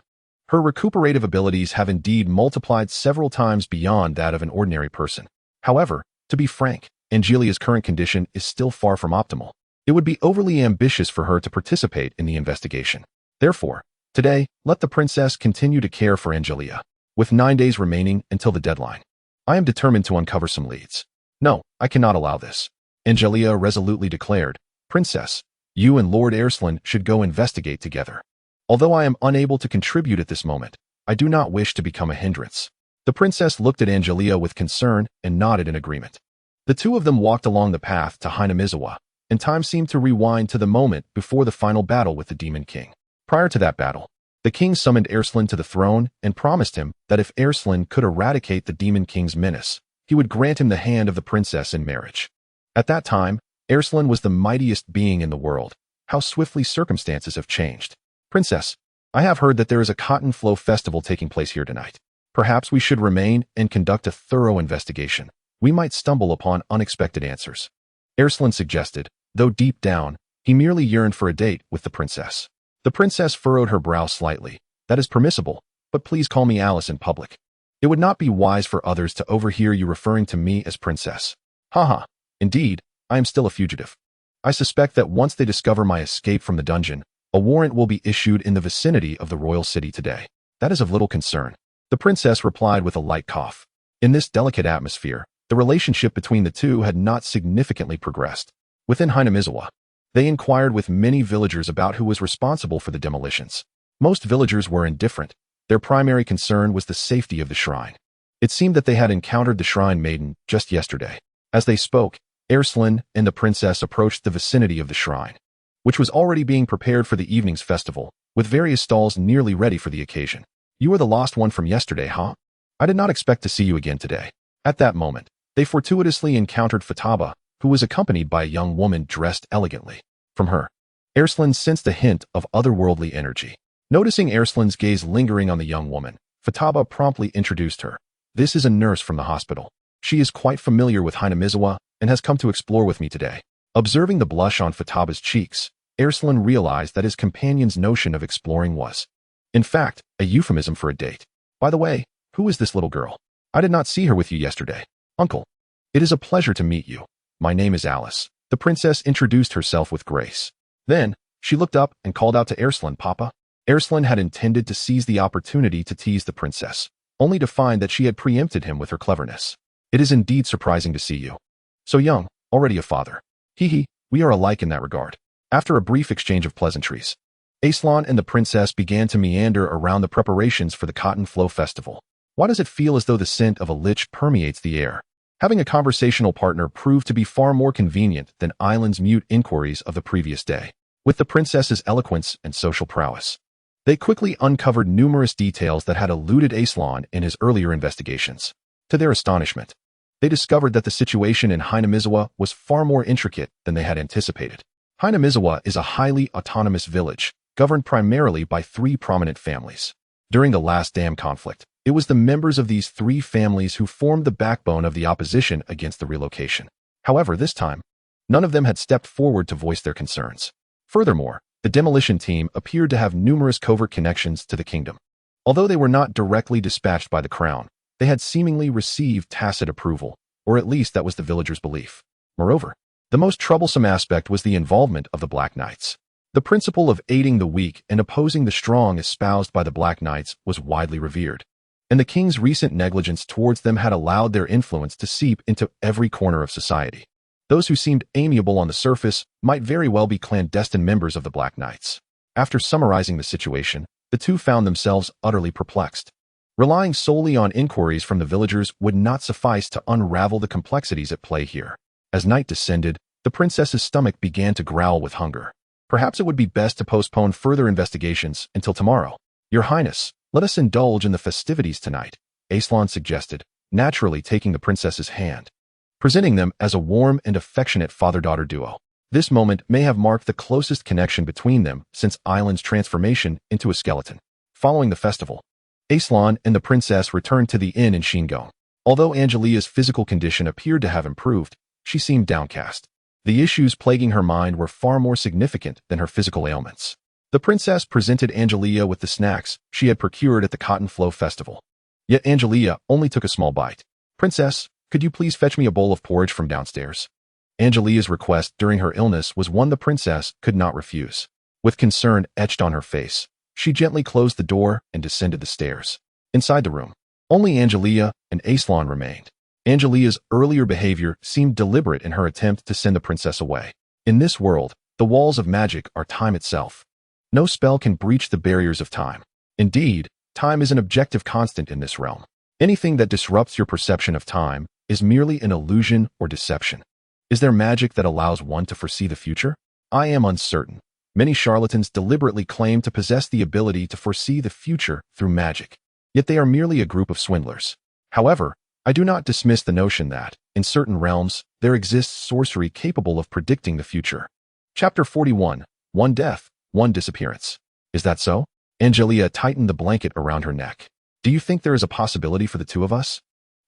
her recuperative abilities have indeed multiplied several times beyond that of an ordinary person. However, to be frank, Angelica's current condition is still far from optimal. It would be overly ambitious for her to participate in the investigation. Therefore, today, let the princess continue to care for Angelica. With 9 days remaining until the deadline, I am determined to uncover some leads. No, I cannot allow this, Angelica resolutely declared. "Princess, you and Lord Alslan should go investigate together. Although I am unable to contribute at this moment, I do not wish to become a hindrance." The princess looked at Angelica with concern and nodded in agreement. The two of them walked along the path to Hinamizawa, and time seemed to rewind to the moment before the final battle with the Demon King. Prior to that battle, the king summoned Alslan to the throne and promised him that if Alslan could eradicate the Demon King's menace, he would grant him the hand of the princess in marriage. At that time, Alslan was the mightiest being in the world. How swiftly circumstances have changed. "Princess, I have heard that there is a cotton flow festival taking place here tonight. Perhaps we should remain and conduct a thorough investigation. We might stumble upon unexpected answers," Alslan suggested, though deep down, he merely yearned for a date with the princess. The princess furrowed her brow slightly. "That is permissible, but please call me Alice in public. It would not be wise for others to overhear you referring to me as princess." "Haha, indeed, I am still a fugitive. I suspect that once they discover my escape from the dungeon, a warrant will be issued in the vicinity of the royal city today. That is of little concern," the princess replied with a light cough. In this delicate atmosphere, The relationship between the two had not significantly progressed. Within Hinamizawa, they inquired with many villagers about who was responsible for the demolitions. Most villagers were indifferent. Their primary concern was the safety of the shrine. It seemed that they had encountered the shrine maiden just yesterday. As they spoke, Alslan and the princess approached the vicinity of the shrine, which was already being prepared for the evening's festival, with various stalls nearly ready for the occasion. "You are the lost one from yesterday, huh? I did not expect to see you again today." At that moment, they fortuitously encountered Futaba, who was accompanied by a young woman dressed elegantly. From her, Alslan sensed a hint of otherworldly energy. Noticing Alslan's gaze lingering on the young woman, Futaba promptly introduced her. "This is a nurse from the hospital. She is quite familiar with Hinamizawa and has come to explore with me today." Observing the blush on Futaba's cheeks, Alslan realized that his companion's notion of exploring was, in fact, a euphemism for a date. "By the way, who is this little girl? I did not see her with you yesterday." "Uncle, it is a pleasure to meet you. My name is Alice." The princess introduced herself with grace. Then, she looked up and called out to Alslan, "Papa." Alslan had intended to seize the opportunity to tease the princess, only to find that she had preempted him with her cleverness. "It is indeed surprising to see you. So young, already a father. Hee, we are alike in that regard." After a brief exchange of pleasantries, Alslan and the princess began to meander around the preparations for the Cotton Flow Festival. Why does it feel as though the scent of a lich permeates the air? Having a conversational partner proved to be far more convenient than Island's mute inquiries of the previous day. With the princess's eloquence and social prowess, they quickly uncovered numerous details that had eluded Alslan in his earlier investigations. To their astonishment, they discovered that the situation in Hinamizawa was far more intricate than they had anticipated. Hinamizawa is a highly autonomous village, governed primarily by three prominent families. During the last dam conflict, it was the members of these three families who formed the backbone of the opposition against the relocation. However, this time, none of them had stepped forward to voice their concerns. Furthermore, the demolition team appeared to have numerous covert connections to the kingdom. Although they were not directly dispatched by the crown, they had seemingly received tacit approval, or at least that was the villagers' belief. Moreover, the most troublesome aspect was the involvement of the Black Knights. The principle of aiding the weak and opposing the strong espoused by the Black Knights was widely revered, and the king's recent negligence towards them had allowed their influence to seep into every corner of society. Those who seemed amiable on the surface might very well be clandestine members of the Black Knights. After summarizing the situation, the two found themselves utterly perplexed. Relying solely on inquiries from the villagers would not suffice to unravel the complexities at play here. As night descended, the princess's stomach began to growl with hunger. Perhaps it would be best to postpone further investigations until tomorrow. "Your Highness, let us indulge in the festivities tonight," Alslan suggested, naturally taking the princess's hand, presenting them as a warm and affectionate father-daughter duo. This moment may have marked the closest connection between them since Island's transformation into a skeleton. Following the festival, Alslan and the princess returned to the inn in Shingon. Although Angelica's physical condition appeared to have improved, she seemed downcast. The issues plaguing her mind were far more significant than her physical ailments. The princess presented Angelica with the snacks she had procured at the Cotton Flow Festival. Yet Angelica only took a small bite. "Princess, could you please fetch me a bowl of porridge from downstairs?" Angelica's request during her illness was one the princess could not refuse. With concern etched on her face, she gently closed the door and descended the stairs. Inside the room, only Angelica and Alslan remained. Angelica's earlier behavior seemed deliberate in her attempt to send the princess away. In this world, the walls of magic are time itself. No spell can breach the barriers of time. Indeed, time is an objective constant in this realm. Anything that disrupts your perception of time is merely an illusion or deception. Is there magic that allows one to foresee the future? I am uncertain. Many charlatans deliberately claim to possess the ability to foresee the future through magic, yet they are merely a group of swindlers. However, I do not dismiss the notion that, in certain realms, there exists sorcery capable of predicting the future. Chapter 41. One death, one disappearance. Is that so? Angelica tightened the blanket around her neck. "Do you think there is a possibility for the two of us?"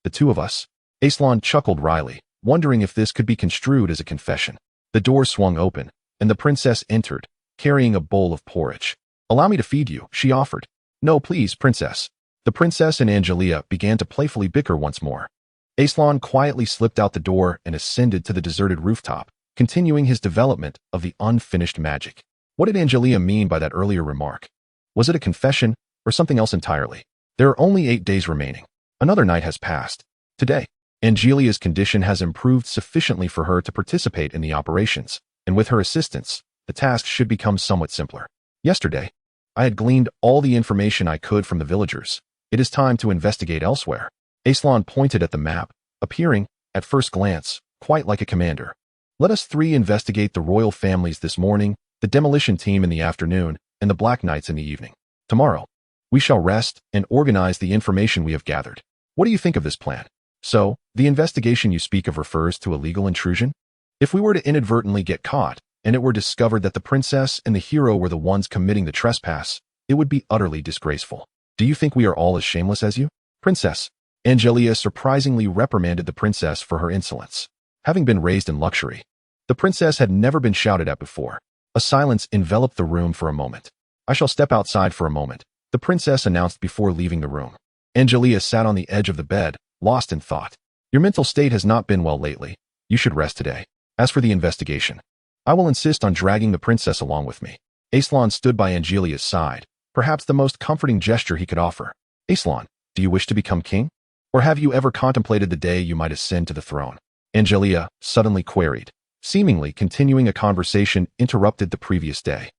"The two of us?" Alslan chuckled wryly, wondering if this could be construed as a confession. The door swung open, and the princess entered, carrying a bowl of porridge. "Allow me to feed you," she offered. "No, please, princess." The princess and Angelica began to playfully bicker once more. Alslan quietly slipped out the door and ascended to the deserted rooftop, continuing his development of the unfinished magic. What did Angelica mean by that earlier remark? Was it a confession or something else entirely? There are only 8 days remaining. Another night has passed. Today, Angelica's condition has improved sufficiently for her to participate in the operations, and with her assistance, the task should become somewhat simpler. Yesterday, I had gleaned all the information I could from the villagers. It is time to investigate elsewhere. Alslan pointed at the map, appearing, at first glance, quite like a commander. Let us three investigate the royal families this morning, the demolition team in the afternoon, and the Black Knights in the evening. Tomorrow, we shall rest and organize the information we have gathered. What do you think of this plan? So, the investigation you speak of refers to illegal intrusion? If we were to inadvertently get caught, and it were discovered that the princess and the hero were the ones committing the trespass, it would be utterly disgraceful. Do you think we are all as shameless as you? Princess. Angelica surprisingly reprimanded the princess for her insolence. Having been raised in luxury, the princess had never been shouted at before. A silence enveloped the room for a moment. I shall step outside for a moment, the princess announced before leaving the room. Angelica sat on the edge of the bed, lost in thought. Your mental state has not been well lately. You should rest today. As for the investigation, I will insist on dragging the princess along with me. Alslan stood by Angelica's side, perhaps the most comforting gesture he could offer. Alslan, do you wish to become king? Or have you ever contemplated the day you might ascend to the throne? Angelica suddenly queried, seemingly continuing a conversation interrupted the previous day.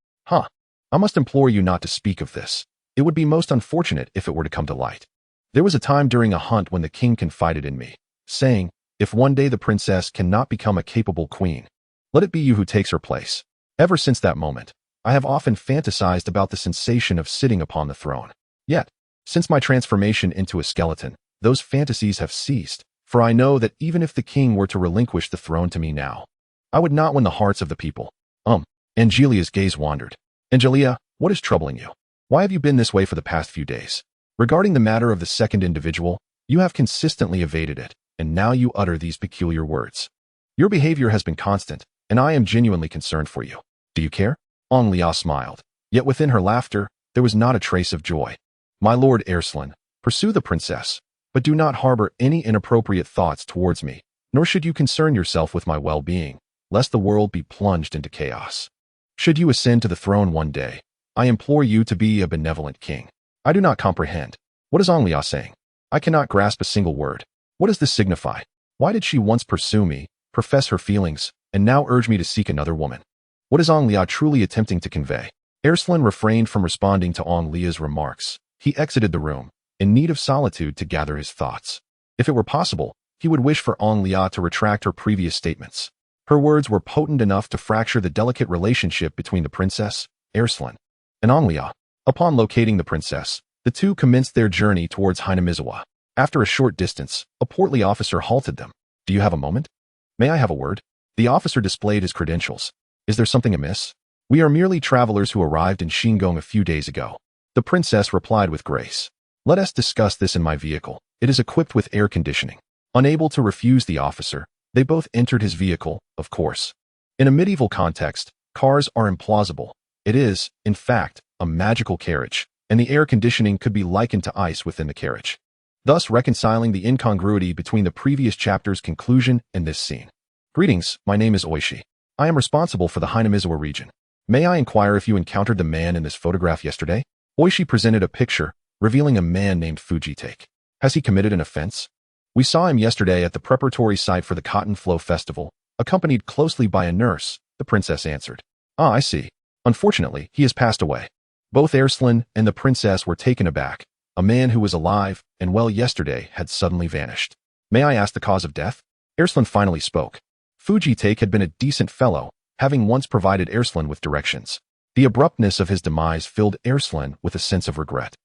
I must implore you not to speak of this. It would be most unfortunate if it were to come to light. There was a time during a hunt when the king confided in me, saying, if one day the princess cannot become a capable queen, let it be you who takes her place. Ever since that moment, I have often fantasized about the sensation of sitting upon the throne. Yet, since my transformation into a skeleton, those fantasies have ceased, for I know that even if the king were to relinquish the throne to me now, I would not win the hearts of the people. Angelica's gaze wandered. Angelica, what is troubling you? Why have you been this way for the past few days? Regarding the matter of the second individual, you have consistently evaded it, and now you utter these peculiar words. Your behavior has been constant, and I am genuinely concerned for you. Do you care? Angelica smiled, yet within her laughter, there was not a trace of joy. My lord Alslan, pursue the princess, but do not harbor any inappropriate thoughts towards me, nor should you concern yourself with my well-being, lest the world be plunged into chaos. Should you ascend to the throne one day, I implore you to be a benevolent king. I do not comprehend. What is Angelica saying? I cannot grasp a single word. What does this signify? Why did she once pursue me, profess her feelings, and now urge me to seek another woman? What is Angelica truly attempting to convey? Alslan refrained from responding to Angelica's remarks. He exited the room, in need of solitude to gather his thoughts. If it were possible, he would wish for Angelica to retract her previous statements. Her words were potent enough to fracture the delicate relationship between the princess, Alslan, and Angelica. Upon locating the princess, the two commenced their journey towards Hinamizawa. After a short distance, a portly officer halted them. Do you have a moment? May I have a word? The officer displayed his credentials. Is there something amiss? We are merely travelers who arrived in Shingong a few days ago. The princess replied with grace. Let us discuss this in my vehicle. It is equipped with air conditioning. Unable to refuse the officer, they both entered his vehicle, of course. In a medieval context, cars are implausible. It is, in fact, a magical carriage, and the air conditioning could be likened to ice within the carriage, thus reconciling the incongruity between the previous chapter's conclusion and this scene. Greetings, my name is Oishi. I am responsible for the Hinamizawa region. May I inquire if you encountered the man in this photograph yesterday? Oishi presented a picture, revealing a man named Fujitake. Has he committed an offense? We saw him yesterday at the preparatory site for the Cotton Flow Festival, accompanied closely by a nurse, the princess answered. I see. Unfortunately, he has passed away. Both Alslan and the princess were taken aback. A man who was alive and well yesterday had suddenly vanished. May I ask the cause of death? Alslan finally spoke. Fujitake had been a decent fellow, having once provided Alslan with directions. The abruptness of his demise filled Alslan with a sense of regret.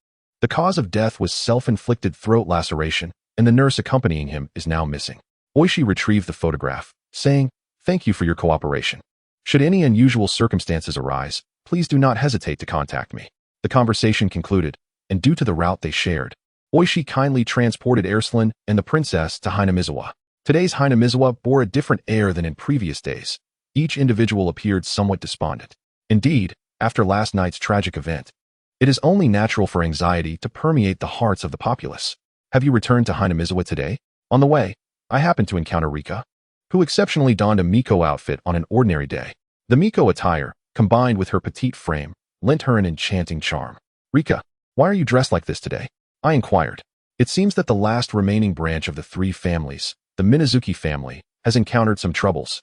The cause of death was self-inflicted throat laceration, and the nurse accompanying him is now missing. Oishi retrieved the photograph, saying, Thank you for your cooperation. Should any unusual circumstances arise, please do not hesitate to contact me. The conversation concluded, and due to the route they shared, Oishi kindly transported Alslan and the princess to Hinamizawa. Today's Hinamizawa bore a different air than in previous days. Each individual appeared somewhat despondent. Indeed, after last night's tragic event, it is only natural for anxiety to permeate the hearts of the populace. Have you returned to Hinamizawa today? On the way, I happened to encounter Rika, who exceptionally donned a Miko outfit on an ordinary day. The Miko attire, combined with her petite frame, lent her an enchanting charm. Rika, why are you dressed like this today? I inquired. It seems that the last remaining branch of the three families, the Minazuki family, has encountered some troubles.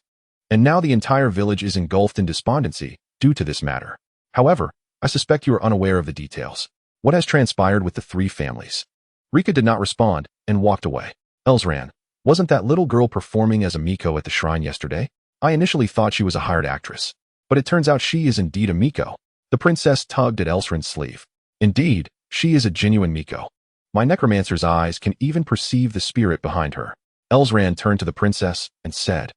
And now the entire village is engulfed in despondency due to this matter. However, I suspect you are unaware of the details. What has transpired with the three families? Rika did not respond and walked away. Alslan, wasn't that little girl performing as a Miko at the shrine yesterday? I initially thought she was a hired actress, but it turns out she is indeed a Miko. The princess tugged at Alslan's sleeve. Indeed, she is a genuine Miko. My necromancer's eyes can even perceive the spirit behind her. Alslan turned to the princess and said,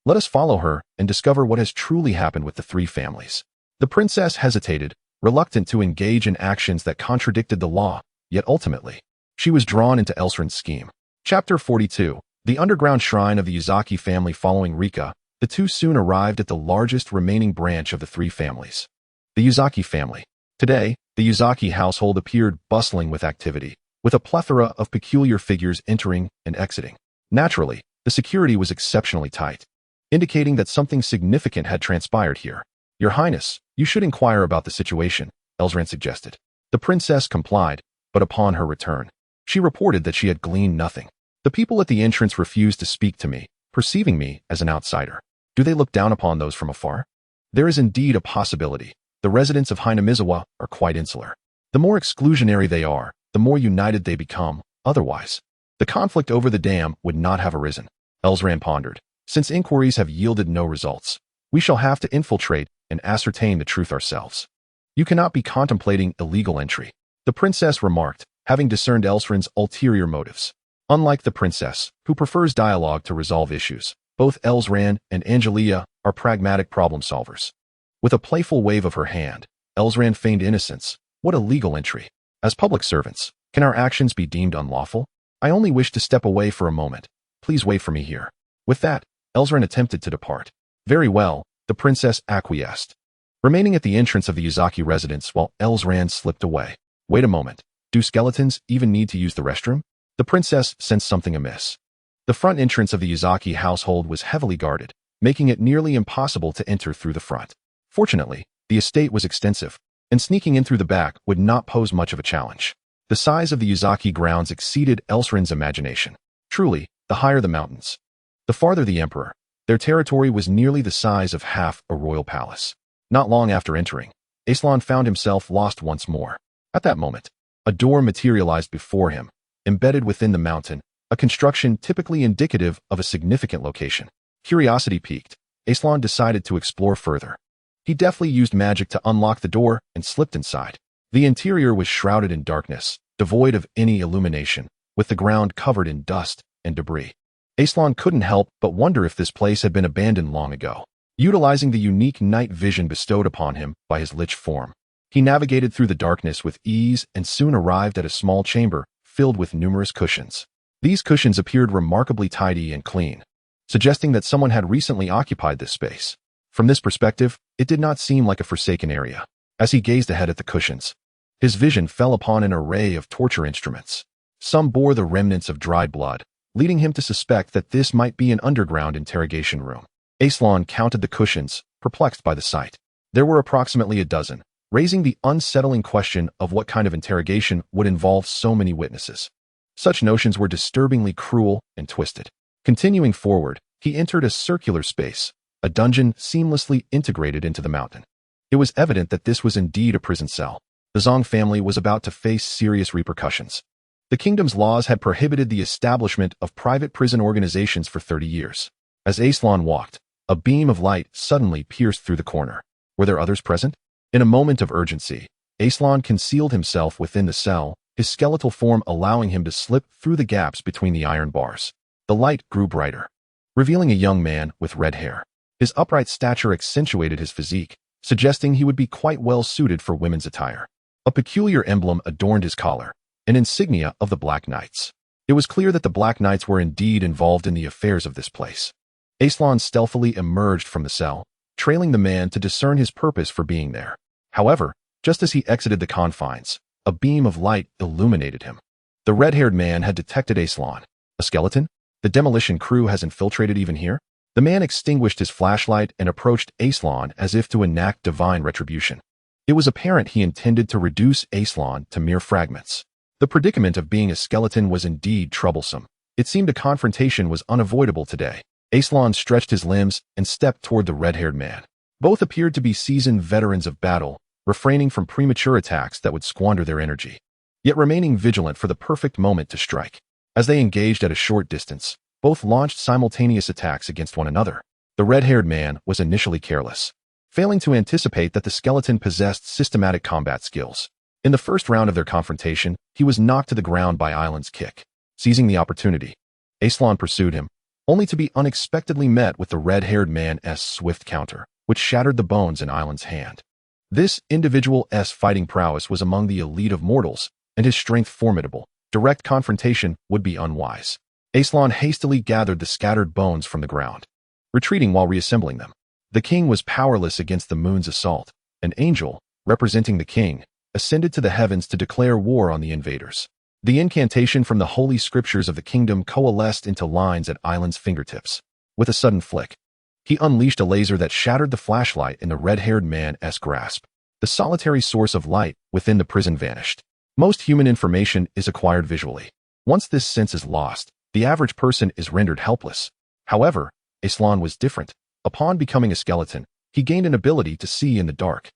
"Let us follow her and discover what has truly happened with the three families." The princess hesitated, reluctant to engage in actions that contradicted the law, yet ultimately, she was drawn into Alslan's scheme. Chapter 42. The underground shrine of the Yuzaki family. Following Rika, the two soon arrived at the largest remaining branch of the three families. The Yuzaki family. Today, the Yuzaki household appeared bustling with activity, with a plethora of peculiar figures entering and exiting. Naturally, the security was exceptionally tight, indicating that something significant had transpired here. "Your Highness, you should inquire about the situation," Alslan suggested. The princess complied, but upon her return, she reported that she had gleaned nothing. "The people at the entrance refused to speak to me, perceiving me as an outsider. Do they look down upon those from afar? There is indeed a possibility. The residents of Hinamizawa are quite insular. The more exclusionary they are, the more united they become. Otherwise, the conflict over the dam would not have arisen." Alslan pondered. "Since inquiries have yielded no results, we shall have to infiltrate and ascertain the truth ourselves. You cannot be contemplating illegal entry," the princess remarked, having discerned Alslan's ulterior motives. Unlike the princess, who prefers dialogue to resolve issues, both Alslan and Angelica are pragmatic problem solvers. With a playful wave of her hand, Alslan feigned innocence. "What illegal entry? As public servants, can our actions be deemed unlawful? I only wish to step away for a moment. Please wait for me here." With that, Alslan attempted to depart. "Very well," the princess acquiesced, remaining at the entrance of the Yuzaki residence while Alslan slipped away. "Wait a moment. Do skeletons even need to use the restroom?" The princess sensed something amiss. The front entrance of the Yuzaki household was heavily guarded, making it nearly impossible to enter through the front. Fortunately, the estate was extensive, and sneaking in through the back would not pose much of a challenge. The size of the Yuzaki grounds exceeded Alslan's imagination. Truly, the higher the mountains, the farther the emperor. Their territory was nearly the size of half a royal palace. Not long after entering, Alslan found himself lost once more. At that moment, a door materialized before him, embedded within the mountain, a construction typically indicative of a significant location. Curiosity piqued, Alslan decided to explore further. He deftly used magic to unlock the door and slipped inside. The interior was shrouded in darkness, devoid of any illumination, with the ground covered in dust and debris. Alslan couldn't help but wonder if this place had been abandoned long ago. Utilizing the unique night vision bestowed upon him by his lich form, he navigated through the darkness with ease and soon arrived at a small chamber filled with numerous cushions. These cushions appeared remarkably tidy and clean, suggesting that someone had recently occupied this space. From this perspective, it did not seem like a forsaken area. As he gazed ahead at the cushions, his vision fell upon an array of torture instruments. Some bore the remnants of dried blood, leading him to suspect that this might be an underground interrogation room. Alslan counted the cushions, perplexed by the sight. There were approximately a dozen, raising the unsettling question of what kind of interrogation would involve so many witnesses. Such notions were disturbingly cruel and twisted. Continuing forward, he entered a circular space, a dungeon seamlessly integrated into the mountain. It was evident that this was indeed a prison cell. The Zong family was about to face serious repercussions. The kingdom's laws had prohibited the establishment of private prison organizations for 30 years. As Alslan walked, a beam of light suddenly pierced through the corner. Were there others present? In a moment of urgency, Alslan concealed himself within the cell, his skeletal form allowing him to slip through the gaps between the iron bars. The light grew brighter, revealing a young man with red hair. His upright stature accentuated his physique, suggesting he would be quite well suited for women's attire. A peculiar emblem adorned his collar, an insignia of the Black Knights. It was clear that the Black Knights were indeed involved in the affairs of this place. Alslan stealthily emerged from the cell, trailing the man to discern his purpose for being there. However, just as he exited the confines, a beam of light illuminated him. The red-haired man had detected Alslan. A skeleton? The demolition crew has infiltrated even here? The man extinguished his flashlight and approached Alslan as if to enact divine retribution. It was apparent he intended to reduce Alslan to mere fragments. The predicament of being a skeleton was indeed troublesome, It seemed a confrontation was unavoidable today. Alslan stretched his limbs and stepped toward the red-haired man. Both appeared to be seasoned veterans of battle, refraining from premature attacks that would squander their energy, yet remaining vigilant for the perfect moment to strike. As they engaged at a short distance, both launched simultaneous attacks against one another. The red-haired man was initially careless, failing to anticipate that the skeleton possessed systematic combat skills. In the first round of their confrontation, he was knocked to the ground by Island's kick. Seizing the opportunity, Alslan pursued him, only to be unexpectedly met with the red-haired man's swift counter, which shattered the bones in Island's hand. This individual's fighting prowess was among the elite of mortals, and his strength formidable. Direct confrontation would be unwise. Alslan hastily gathered the scattered bones from the ground, retreating while reassembling them. The king was powerless against the moon's assault. An angel, representing the king, ascended to the heavens to declare war on the invaders. The incantation from the holy scriptures of the kingdom coalesced into lines at Island's fingertips. With a sudden flick, he unleashed a laser that shattered the flashlight in the red-haired man's grasp. The solitary source of light within the prison vanished. Most human information is acquired visually. Once this sense is lost, the average person is rendered helpless. However, Alslan was different. Upon becoming a skeleton, he gained an ability to see in the dark,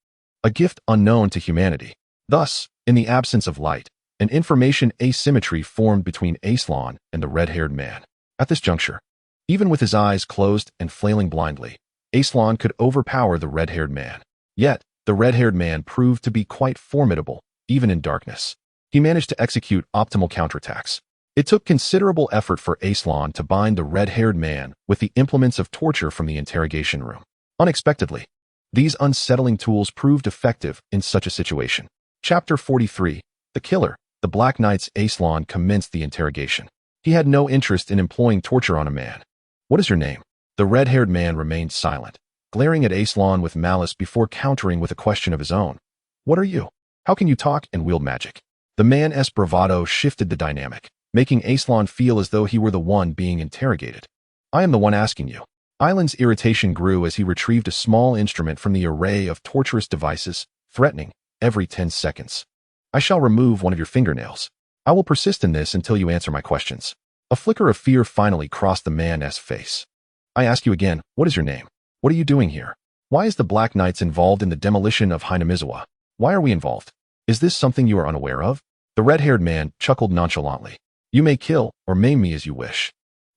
a gift unknown to humanity. Thus, in the absence of light, an information asymmetry formed between Alslan and the red-haired man. At this juncture, even with his eyes closed and flailing blindly, Alslan could overpower the red-haired man. Yet, the red-haired man proved to be quite formidable, even in darkness. He managed to execute optimal counterattacks. It took considerable effort for Alslan to bind the red-haired man with the implements of torture from the interrogation room. Unexpectedly, these unsettling tools proved effective in such a situation. Chapter 43. The Killer. The Black Knight's Alslan commenced the interrogation. He had no interest in employing torture on a man. "What is your name?" The red-haired man remained silent, glaring at Alslan with malice before countering with a question of his own. "What are you? How can you talk and wield magic?" The man's bravado shifted the dynamic, making Alslan feel as though he were the one being interrogated. "I am the one asking you." Island's irritation grew as he retrieved a small instrument from the array of torturous devices, threatening, every 10 seconds. "I shall remove one of your fingernails. I will persist in this until you answer my questions." A flicker of fear finally crossed the man's face. "I ask you again, what is your name? What are you doing here? Why is the Black Knights involved in the demolition of Hinamizawa? Why are we involved? Is this something you are unaware of?" The red-haired man chuckled nonchalantly. "You may kill or maim me as you wish.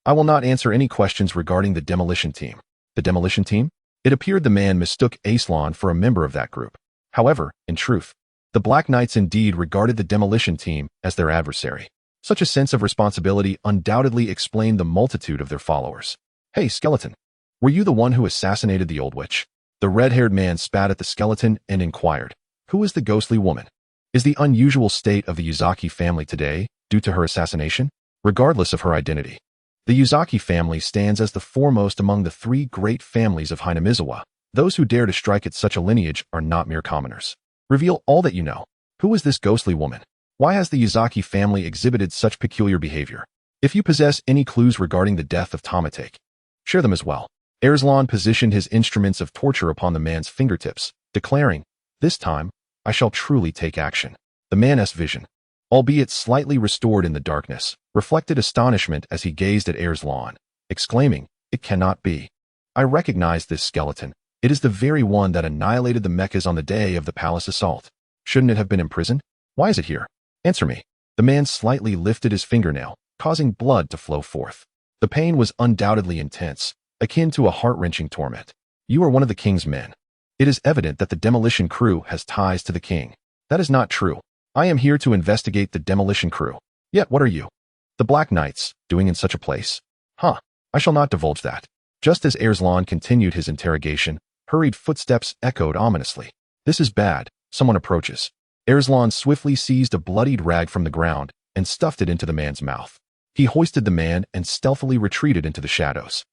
I will not answer any questions regarding the demolition team." The demolition team? It appeared the man mistook Alslan for a member of that group. However, in truth, the Black Knights indeed regarded the demolition team as their adversary. Such a sense of responsibility undoubtedly explained the multitude of their followers. "Hey, skeleton, were you the one who assassinated the old witch?" The red-haired man spat at the skeleton and inquired, "Who is the ghostly woman? Is the unusual state of the Yuzaki family today due to her assassination?" Regardless of her identity, the Yuzaki family stands as the foremost among the 3 great families of Hinamizawa. Those who dare to strike at such a lineage are not mere commoners. Reveal all that you know. Who is this ghostly woman? Why has the Yuzaki family exhibited such peculiar behavior? If you possess any clues regarding the death of Tamatake, share them as well. Alslan positioned his instruments of torture upon the man's fingertips, declaring, "This time, I shall truly take action." The man's vision, albeit slightly restored in the darkness, reflected astonishment as he gazed at Alslan, exclaiming, "It cannot be. I recognize this skeleton. It is the very one that annihilated the mechas on the day of the palace assault. Shouldn't it have been imprisoned? Why is it here? Answer me." The man slightly lifted his fingernail, causing blood to flow forth. The pain was undoubtedly intense, akin to a heart-wrenching torment. "You are one of the king's men. It is evident that the demolition crew has ties to the king." "That is not true. I am here to investigate the demolition crew." "Yet what are you, the Black Knights, doing in such a place?" "Huh, I shall not divulge that." Just as Alslan continued his interrogation, hurried footsteps echoed ominously. "This is bad. Someone approaches." Alslan swiftly seized a bloodied rag from the ground and stuffed it into the man's mouth. He hoisted the man and stealthily retreated into the shadows.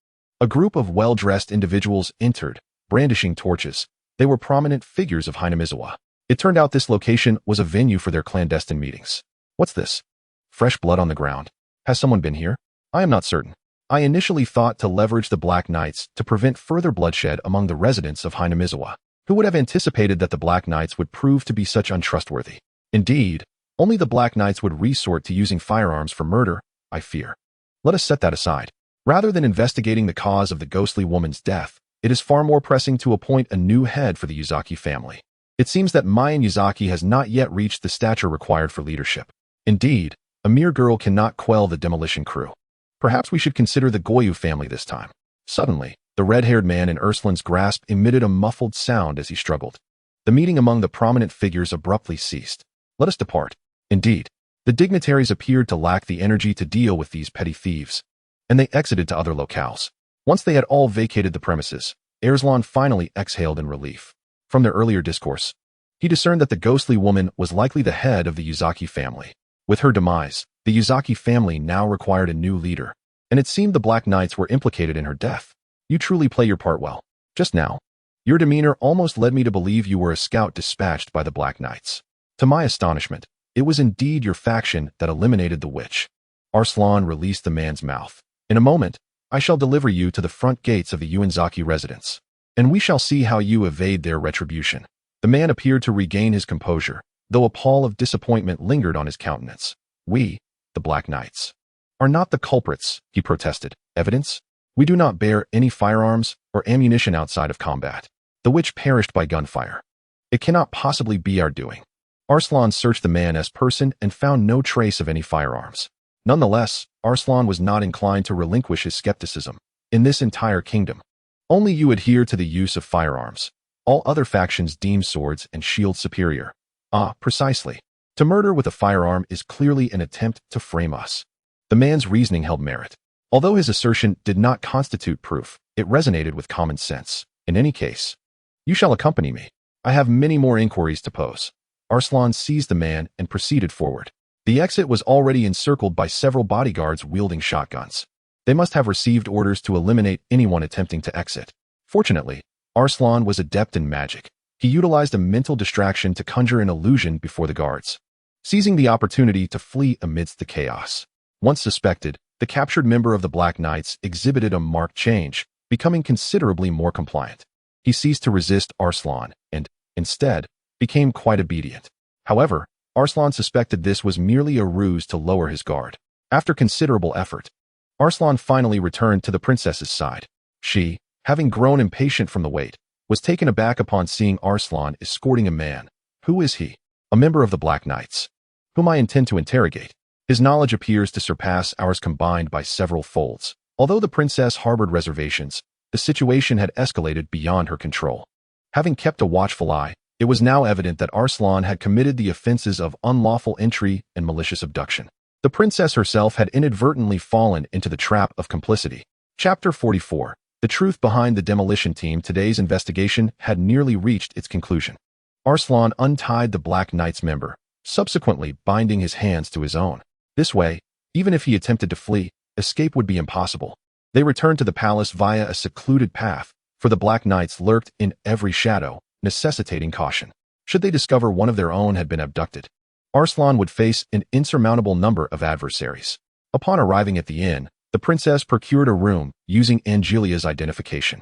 A group of well-dressed individuals entered, brandishing torches. They were prominent figures of Hinamizawa. It turned out this location was a venue for their clandestine meetings. "What's this? Fresh blood on the ground. Has someone been here?" "I am not certain. I initially thought to leverage the Black Knights to prevent further bloodshed among the residents of Hinamizawa. Who would have anticipated that the Black Knights would prove to be such untrustworthy? Indeed, only the Black Knights would resort to using firearms for murder, I fear." Let us set that aside. Rather than investigating the cause of the ghostly woman's death, it is far more pressing to appoint a new head for the Yuzaki family. It seems that Mayan Yuzaki has not yet reached the stature required for leadership. Indeed, a mere girl cannot quell the demolition crew. Perhaps we should consider the Goyu family this time. Suddenly, the red-haired man in Alslan's grasp emitted a muffled sound as he struggled. The meeting among the prominent figures abruptly ceased. Let us depart. Indeed, the dignitaries appeared to lack the energy to deal with these petty thieves, and they exited to other locales. Once they had all vacated the premises, Alslan finally exhaled in relief. From their earlier discourse, he discerned that the ghostly woman was likely the head of the Yuzaki family. With her demise, the Yuzaki family now required a new leader, and it seemed the Black Knights were implicated in her death. You truly play your part well. Just now, your demeanor almost led me to believe you were a scout dispatched by the Black Knights. To my astonishment, it was indeed your faction that eliminated the witch. Alslan released the man's mouth. In a moment, I shall deliver you to the front gates of the Uenzaki residence, and we shall see how you evade their retribution. The man appeared to regain his composure, though a pall of disappointment lingered on his countenance. We, the Black Knights, are not the culprits, he protested. Evidence? We do not bear any firearms or ammunition outside of combat. The witch perished by gunfire. It cannot possibly be our doing. Alslan searched the man as person and found no trace of any firearms. Nonetheless, Alslan was not inclined to relinquish his skepticism. In this entire kingdom, only you adhere to the use of firearms. All other factions deem swords and shields superior. Ah, precisely. To murder with a firearm is clearly an attempt to frame us. The man's reasoning held merit. Although his assertion did not constitute proof, it resonated with common sense. In any case, you shall accompany me. I have many more inquiries to pose. Alslan seized the man and proceeded forward. The exit was already encircled by several bodyguards wielding shotguns. They must have received orders to eliminate anyone attempting to exit. Fortunately, Alslan was adept in magic. He utilized a mental distraction to conjure an illusion before the guards, seizing the opportunity to flee amidst the chaos. Once suspected, the captured member of the Black Knights exhibited a marked change, becoming considerably more compliant. He ceased to resist Alslan and, instead, became quite obedient. However, Alslan suspected this was merely a ruse to lower his guard. After considerable effort, Alslan finally returned to the princess's side. She, having grown impatient from the wait, was taken aback upon seeing Alslan escorting a man. Who is he? A member of the Black Knights, whom I intend to interrogate. His knowledge appears to surpass ours combined by several folds. Although the princess harbored reservations, the situation had escalated beyond her control. Having kept a watchful eye, it was now evident that Alslan had committed the offenses of unlawful entry and malicious abduction. The princess herself had inadvertently fallen into the trap of complicity. Chapter 44. The truth behind the demolition team. Today's investigation had nearly reached its conclusion. Alslan untied the Black Knight's member, subsequently binding his hands to his own. This way, even if he attempted to flee, escape would be impossible. They returned to the palace via a secluded path, for the Black Knights lurked in every shadow, necessitating caution. Should they discover one of their own had been abducted, Alslan would face an insurmountable number of adversaries. Upon arriving at the inn, the princess procured a room using Angelica's identification.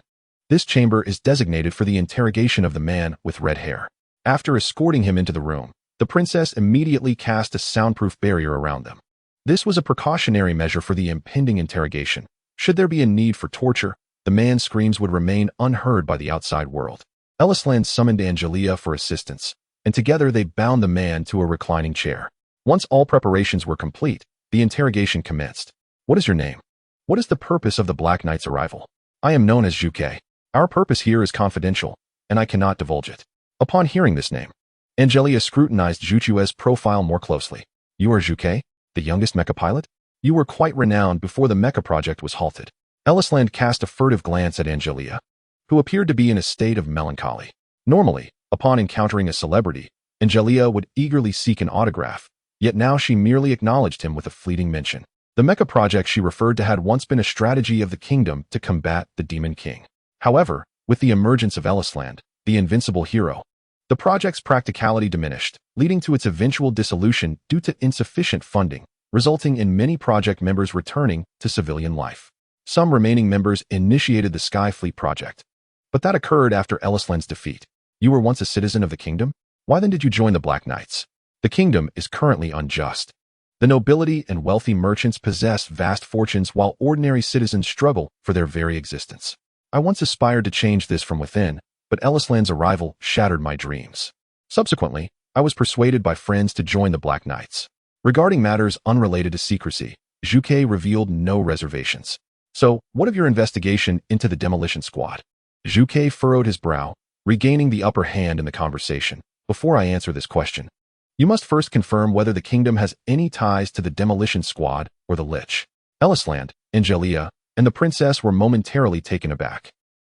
This chamber is designated for the interrogation of the man with red hair. After escorting him into the room, the princess immediately cast a soundproof barrier around them. This was a precautionary measure for the impending interrogation. Should there be a need for torture, the man's screams would remain unheard by the outside world. Alslan summoned Angelica for assistance, and together they bound the man to a reclining chair. Once all preparations were complete, the interrogation commenced. What is your name? What is the purpose of the Black Knight's arrival? I am known as Juke. Our purpose here is confidential, and I cannot divulge it. Upon hearing this name, Angelica scrutinized Juchue's profile more closely. You are Juke, the youngest mecha pilot? You were quite renowned before the mecha project was halted. Alslan cast a furtive glance at Angelica, who appeared to be in a state of melancholy. Normally, upon encountering a celebrity, Angelica would eagerly seek an autograph, yet now she merely acknowledged him with a fleeting mention. The mecha project she referred to had once been a strategy of the kingdom to combat the Demon King. However, with the emergence of Alslan, the invincible hero, the project's practicality diminished, leading to its eventual dissolution due to insufficient funding, resulting in many project members returning to civilian life. Some remaining members initiated the Skyfleet project, but that occurred after Alslan's defeat. You were once a citizen of the kingdom? Why then did you join the Black Knights? The kingdom is currently unjust. The nobility and wealthy merchants possess vast fortunes while ordinary citizens struggle for their very existence. I once aspired to change this from within, but Alslan's arrival shattered my dreams. Subsequently, I was persuaded by friends to join the Black Knights. Regarding matters unrelated to secrecy, Juke revealed no reservations. So, what of your investigation into the demolition squad? Juke furrowed his brow, regaining the upper hand in the conversation. Before I answer this question, you must first confirm whether the kingdom has any ties to the demolition squad or the Lich. Alslan, Angelica, and the princess were momentarily taken aback.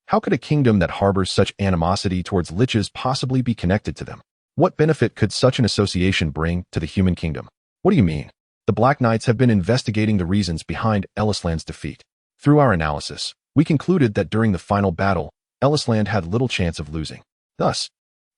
How could a kingdom that harbors such animosity towards liches possibly be connected to them? What benefit could such an association bring to the human kingdom? What do you mean? The Black Knights have been investigating the reasons behind Alslan's defeat. Through our analysis, we concluded that during the final battle, Alslan had little chance of losing. Thus,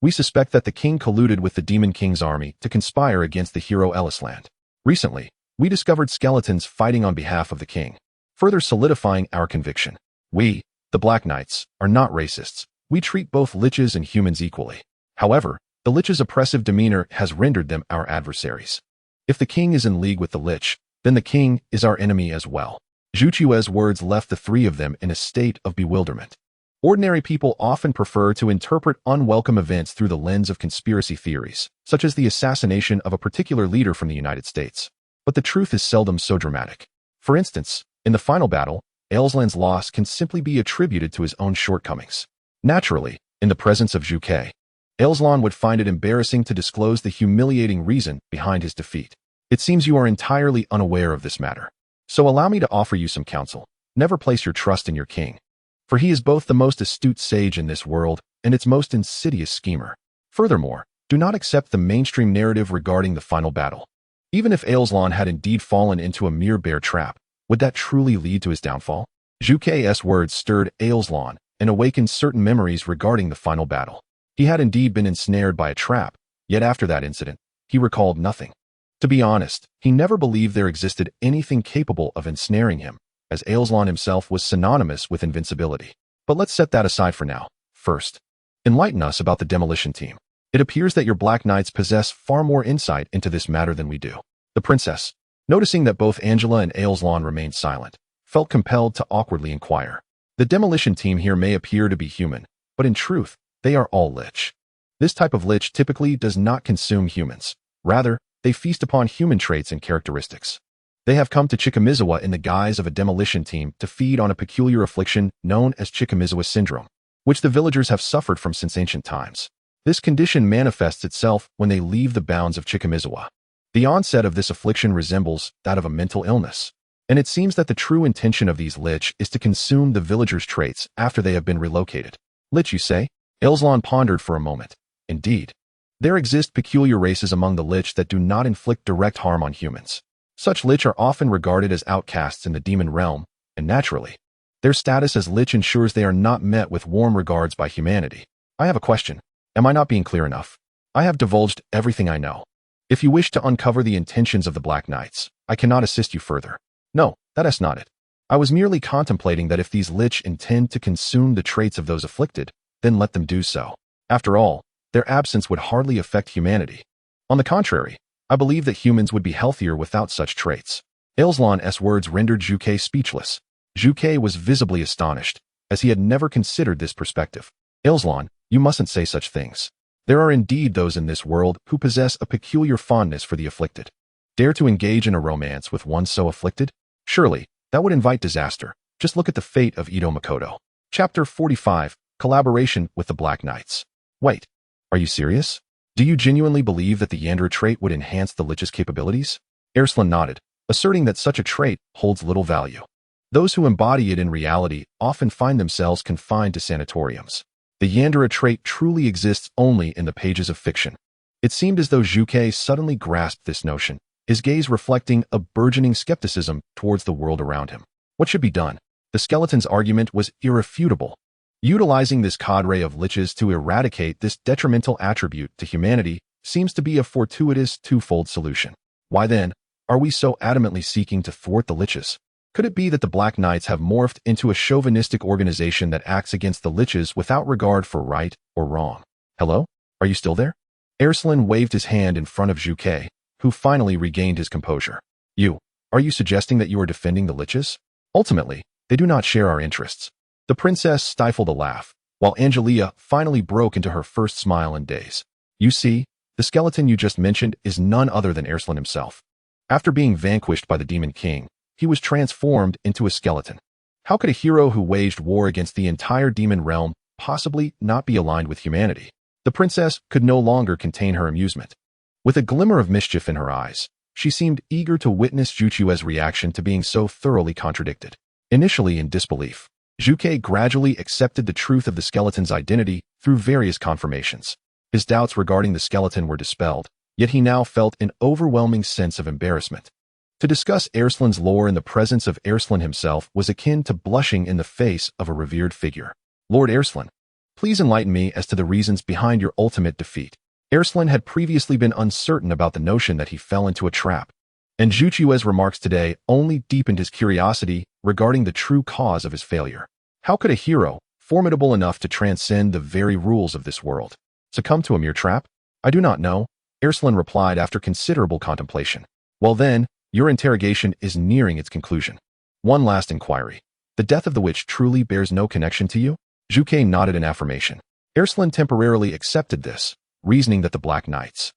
we suspect that the king colluded with the Demon King's army to conspire against the hero Alslan. Recently, we discovered skeletons fighting on behalf of the king, further solidifying our conviction. We, the Black Knights, are not racists. We treat both liches and humans equally. However, the lich's oppressive demeanor has rendered them our adversaries. If the king is in league with the lich, then the king is our enemy as well. Zhuchue's words left the three of them in a state of bewilderment. Ordinary people often prefer to interpret unwelcome events through the lens of conspiracy theories, such as the assassination of a particular leader from the United States. But the truth is seldom so dramatic. For instance, in the final battle, Alslan's loss can simply be attributed to his own shortcomings. Naturally, in the presence of Juke, Alslan would find it embarrassing to disclose the humiliating reason behind his defeat. It seems you are entirely unaware of this matter. So allow me to offer you some counsel. Never place your trust in your king, for he is both the most astute sage in this world and its most insidious schemer. Furthermore, do not accept the mainstream narrative regarding the final battle. Even if Alslan had indeed fallen into a mere bear trap, would that truly lead to his downfall? Juke's words stirred Alslan and awakened certain memories regarding the final battle. He had indeed been ensnared by a trap, yet after that incident, he recalled nothing. To be honest, he never believed there existed anything capable of ensnaring him, as Alslan himself was synonymous with invincibility. But let's set that aside for now. First, enlighten us about the demolition team. It appears that your Black Knights possess far more insight into this matter than we do. The princess, noticing that both Angela and Alslan remained silent, felt compelled to awkwardly inquire. The demolition team here may appear to be human, but in truth, they are all lich. This type of lich typically does not consume humans. Rather, they feast upon human traits and characteristics. They have come to Chikamizawa in the guise of a demolition team to feed on a peculiar affliction known as Chikamizawa syndrome, which the villagers have suffered from since ancient times. This condition manifests itself when they leave the bounds of Chikamizawa. The onset of this affliction resembles that of a mental illness, and it seems that the true intention of these lich is to consume the villagers' traits after they have been relocated. Lich, you say? Alslan pondered for a moment. Indeed, there exist peculiar races among the lich that do not inflict direct harm on humans. Such lich are often regarded as outcasts in the demon realm, and naturally, their status as lich ensures they are not met with warm regards by humanity. I have a question. Am I not being clear enough? I have divulged everything I know. If you wish to uncover the intentions of the Black Knights, I cannot assist you further. No, that is not it. I was merely contemplating that if these lich intend to consume the traits of those afflicted, then let them do so. After all, their absence would hardly affect humanity. On the contrary, I believe that humans would be healthier without such traits. Alslan's words rendered Juke speechless. Juke was visibly astonished, as he had never considered this perspective. Alslan, you mustn't say such things. There are indeed those in this world who possess a peculiar fondness for the afflicted. Dare to engage in a romance with one so afflicted? Surely, that would invite disaster. Just look at the fate of Ito Makoto. Chapter 45, Collaboration with the Black Knights. Wait, are you serious? Do you genuinely believe that the Yandra trait would enhance the lich's capabilities? Alslan nodded, asserting that such a trait holds little value. Those who embody it in reality often find themselves confined to sanatoriums. The Yandra trait truly exists only in the pages of fiction. It seemed as though Juke suddenly grasped this notion, his gaze reflecting a burgeoning skepticism towards the world around him. What should be done? The skeleton's argument was irrefutable. Utilizing this cadre of liches to eradicate this detrimental attribute to humanity seems to be a fortuitous twofold solution. Why then, are we so adamantly seeking to thwart the liches? Could it be that the Black Knights have morphed into a chauvinistic organization that acts against the liches without regard for right or wrong? Hello? Are you still there? Alslan waved his hand in front of Juke, who finally regained his composure. Are you suggesting that you are defending the liches? Ultimately, they do not share our interests. The princess stifled a laugh, while Angelica finally broke into her first smile in days. You see, the skeleton you just mentioned is none other than Alslan himself. After being vanquished by the Demon King, he was transformed into a skeleton. How could a hero who waged war against the entire demon realm possibly not be aligned with humanity? The princess could no longer contain her amusement. With a glimmer of mischief in her eyes, she seemed eager to witness Zhuqiu's reaction to being so thoroughly contradicted. Initially in disbelief, Zhuqiu gradually accepted the truth of the skeleton's identity through various confirmations. His doubts regarding the skeleton were dispelled, yet he now felt an overwhelming sense of embarrassment. To discuss Alslan's lore in the presence of Alslan himself was akin to blushing in the face of a revered figure. Lord Alslan, please enlighten me as to the reasons behind your ultimate defeat. Alslan had previously been uncertain about the notion that he fell into a trap, and Zhuqiu's remarks today only deepened his curiosity regarding the true cause of his failure. How could a hero, formidable enough to transcend the very rules of this world, succumb to a mere trap? I do not know, Alslan replied after considerable contemplation. Well then, your interrogation is nearing its conclusion. One last inquiry. The death of the witch truly bears no connection to you? Zhuqiu nodded in affirmation. Alslan temporarily accepted this, reasoning that the Black Knights,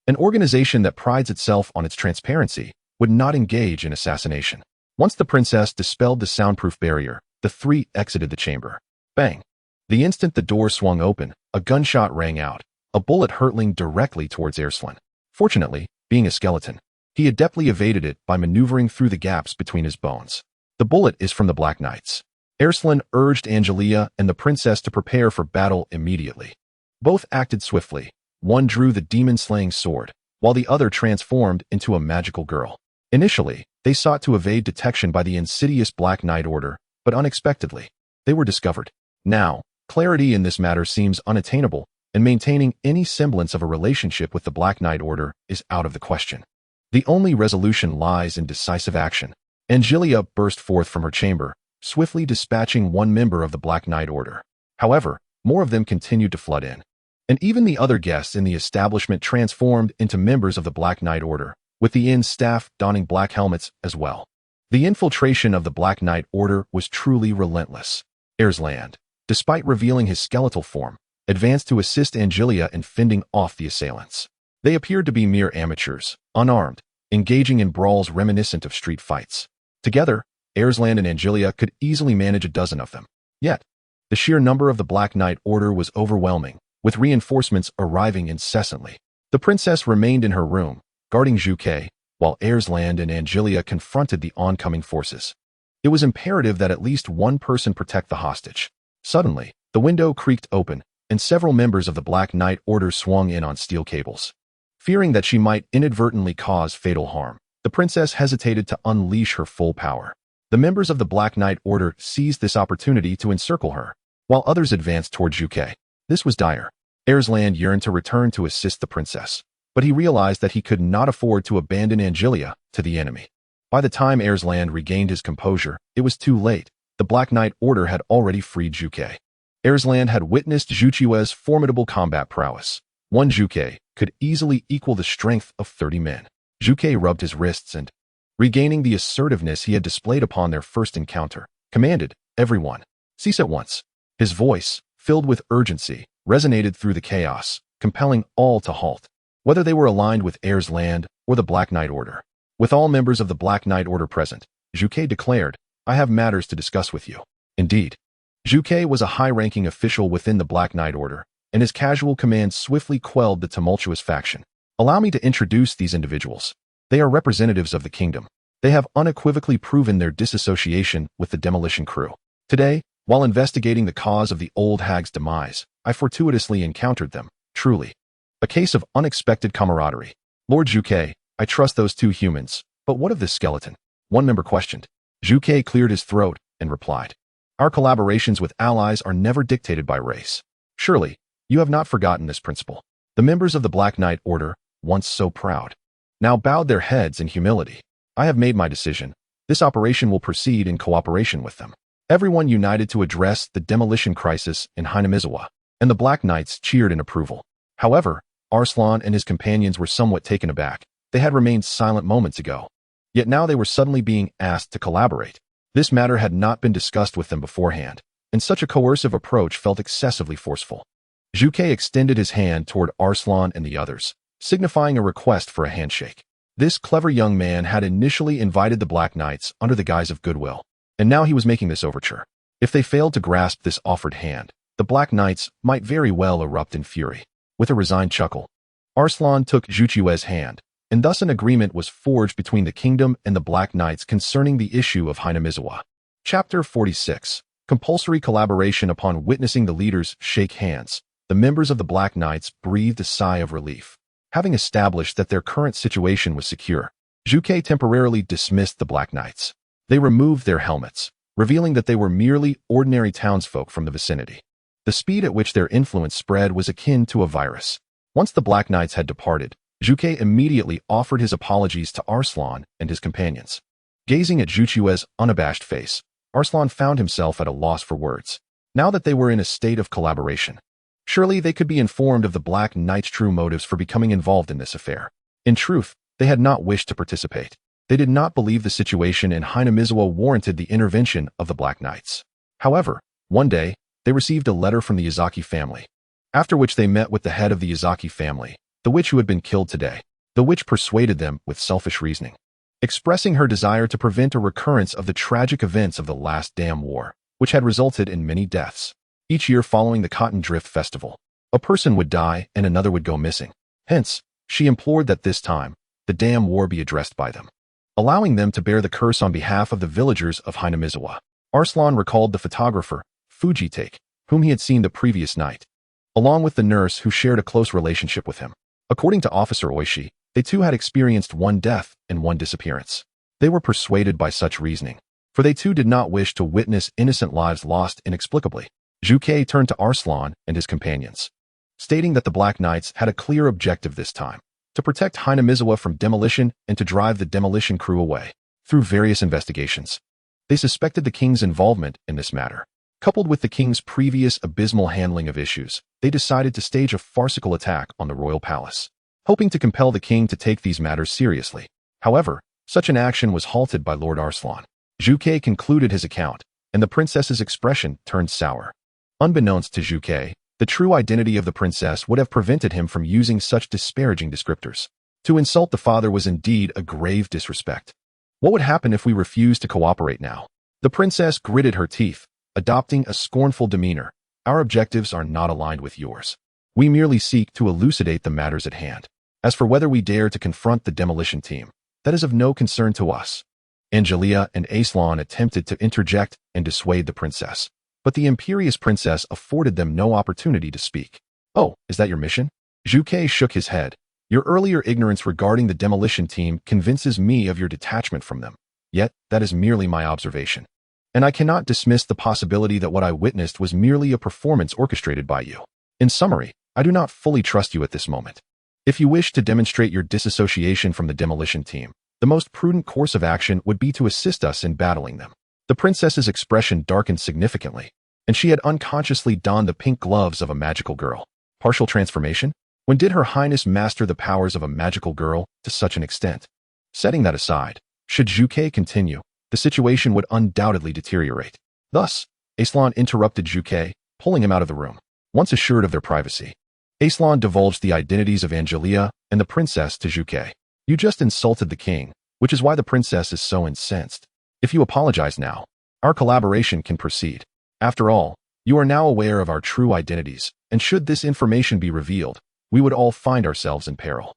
an organization that prides itself on its transparency, would not engage in assassination. Once the princess dispelled the soundproof barrier, the three exited the chamber. Bang! The instant the door swung open, a gunshot rang out, a bullet hurtling directly towards Alslan. Fortunately, being a skeleton, he adeptly evaded it by maneuvering through the gaps between his bones. The bullet is from the Black Knights. Alslan urged Angelica and the princess to prepare for battle immediately. Both acted swiftly. One drew the demon-slaying sword, while the other transformed into a magical girl. Initially, they sought to evade detection by the insidious Black Knight Order, but unexpectedly, they were discovered. Now, clarity in this matter seems unattainable, and maintaining any semblance of a relationship with the Black Knight Order is out of the question. The only resolution lies in decisive action. Angelica burst forth from her chamber, swiftly dispatching one member of the Black Knight Order. However, more of them continued to flood in, and even the other guests in the establishment transformed into members of the Black Knight Order, with the inn staff donning black helmets as well. The infiltration of the Black Knight Order was truly relentless. Alslan, despite revealing his skeletal form, advanced to assist Angelica in fending off the assailants. They appeared to be mere amateurs, unarmed, engaging in brawls reminiscent of street fights. Together, Alslan and Angelica could easily manage a dozen of them. Yet, the sheer number of the Black Knight Order was overwhelming, with reinforcements arriving incessantly. The princess remained in her room, guarding Zhuqiu, while Alslan and Angelica confronted the oncoming forces. It was imperative that at least one person protect the hostage. Suddenly, the window creaked open, and several members of the Black Knight Order swung in on steel cables. Fearing that she might inadvertently cause fatal harm, the princess hesitated to unleash her full power. The members of the Black Knight Order seized this opportunity to encircle her, while others advanced toward Zhuqiu. This was dire. Alslan yearned to return to assist the princess, but he realized that he could not afford to abandon Angelica to the enemy. By the time Alslan regained his composure, it was too late. The Black Knight Order had already freed Zhuqiu. Alslan had witnessed Zhuqiu's formidable combat prowess. One Zhuqiu could easily equal the strength of 30 men. Zhuqiu rubbed his wrists and, regaining the assertiveness he had displayed upon their first encounter, commanded, "Everyone, cease at once." His voice, filled with urgency, resonated through the chaos, compelling all to halt, whether they were aligned with Alslan or the Black Knight Order. With all members of the Black Knight Order present, Zhuqiu declared, "I have matters to discuss with you." Indeed, Zhuqiu was a high-ranking official within the Black Knight Order, and his casual command swiftly quelled the tumultuous faction. "Allow me to introduce these individuals. They are representatives of the kingdom. They have unequivocally proven their disassociation with the demolition crew. Today, while investigating the cause of the old hag's demise, I fortuitously encountered them. Truly, a case of unexpected camaraderie. Lord Zhuqiu, I trust those two humans, but what of this skeleton?" One member questioned. Zhuqiu cleared his throat and replied, "Our collaborations with allies are never dictated by race. Surely, you have not forgotten this principle." The members of the Black Knight Order, once so proud, now bowed their heads in humility. "I have made my decision. This operation will proceed in cooperation with them." Everyone united to address the demolition crisis in Hinamizawa, and the Black Knights cheered in approval. However, Alslan and his companions were somewhat taken aback. They had remained silent moments ago. Yet now they were suddenly being asked to collaborate. This matter had not been discussed with them beforehand, and such a coercive approach felt excessively forceful. Zhu Ke extended his hand toward Alslan and the others, signifying a request for a handshake. This clever young man had initially invited the Black Knights under the guise of goodwill, and now he was making this overture. If they failed to grasp this offered hand, the Black Knights might very well erupt in fury. With a resigned chuckle, Alslan took Zhu Qiue's hand, and thus an agreement was forged between the kingdom and the Black Knights concerning the issue of Hinamizawa. Chapter 46. Compulsory collaboration. Upon witnessing the leaders shake hands, the members of the Black Knights breathed a sigh of relief. Having established that their current situation was secure, Zhu Ke temporarily dismissed the Black Knights. They removed their helmets, revealing that they were merely ordinary townsfolk from the vicinity. The speed at which their influence spread was akin to a virus. Once the Black Knights had departed, Zhu Ke immediately offered his apologies to Alslan and his companions. Gazing at Zhu Qiue's unabashed face, Alslan found himself at a loss for words. Now that they were in a state of collaboration, surely they could be informed of the Black Knights' true motives for becoming involved in this affair. In truth, they had not wished to participate. They did not believe the situation in Hinamizawa warranted the intervention of the Black Knights. However, one day, they received a letter from the Yazaki family, after which they met with the head of the Yazaki family, the witch who had been killed today. The witch persuaded them with selfish reasoning, expressing her desire to prevent a recurrence of the tragic events of the last dam war, which had resulted in many deaths. Each year following the Cotton Drift Festival, a person would die and another would go missing. Hence, she implored that this time, the dam war be addressed by them, allowing them to bear the curse on behalf of the villagers of Hinamizawa. Alslan recalled the photographer, Fujitake, whom he had seen the previous night, along with the nurse who shared a close relationship with him. According to Officer Oishi, they too had experienced one death and one disappearance. They were persuaded by such reasoning, for they too did not wish to witness innocent lives lost inexplicably. Zhu Ke turned to Alslan and his companions, stating that the Black Knights had a clear objective this time, to protect Hinamizawa from demolition and to drive the demolition crew away. Through various investigations, they suspected the king's involvement in this matter. Coupled with the king's previous abysmal handling of issues, they decided to stage a farcical attack on the royal palace, hoping to compel the king to take these matters seriously. However, such an action was halted by Lord Alslan. Zhu Ke concluded his account, and the princess's expression turned sour. Unbeknownst to Zhu Ke, the true identity of the princess would have prevented him from using such disparaging descriptors. To insult the father was indeed a grave disrespect. What would happen if we refused to cooperate now? The princess gritted her teeth, adopting a scornful demeanor. Our objectives are not aligned with yours. We merely seek to elucidate the matters at hand. As for whether we dare to confront the demolition team, that is of no concern to us. Angelica and Alslan attempted to interject and dissuade the princess, but the imperious princess afforded them no opportunity to speak. Oh, is that your mission? Zhu Ke shook his head. Your earlier ignorance regarding the demolition team convinces me of your detachment from them. Yet, that is merely my observation. And I cannot dismiss the possibility that what I witnessed was merely a performance orchestrated by you. In summary, I do not fully trust you at this moment. If you wish to demonstrate your disassociation from the demolition team, the most prudent course of action would be to assist us in battling them. The princess's expression darkened significantly, and she had unconsciously donned the pink gloves of a magical girl. Partial transformation? When did Her Highness master the powers of a magical girl to such an extent? Setting that aside, should Zhu Ke continue, the situation would undoubtedly deteriorate. Thus, Alslan interrupted Zhu Ke, pulling him out of the room. Once assured of their privacy, Alslan divulged the identities of Angelica and the princess to Zhu Ke. You just insulted the king, which is why the princess is so incensed. If you apologize now, our collaboration can proceed. After all, you are now aware of our true identities, and should this information be revealed, we would all find ourselves in peril.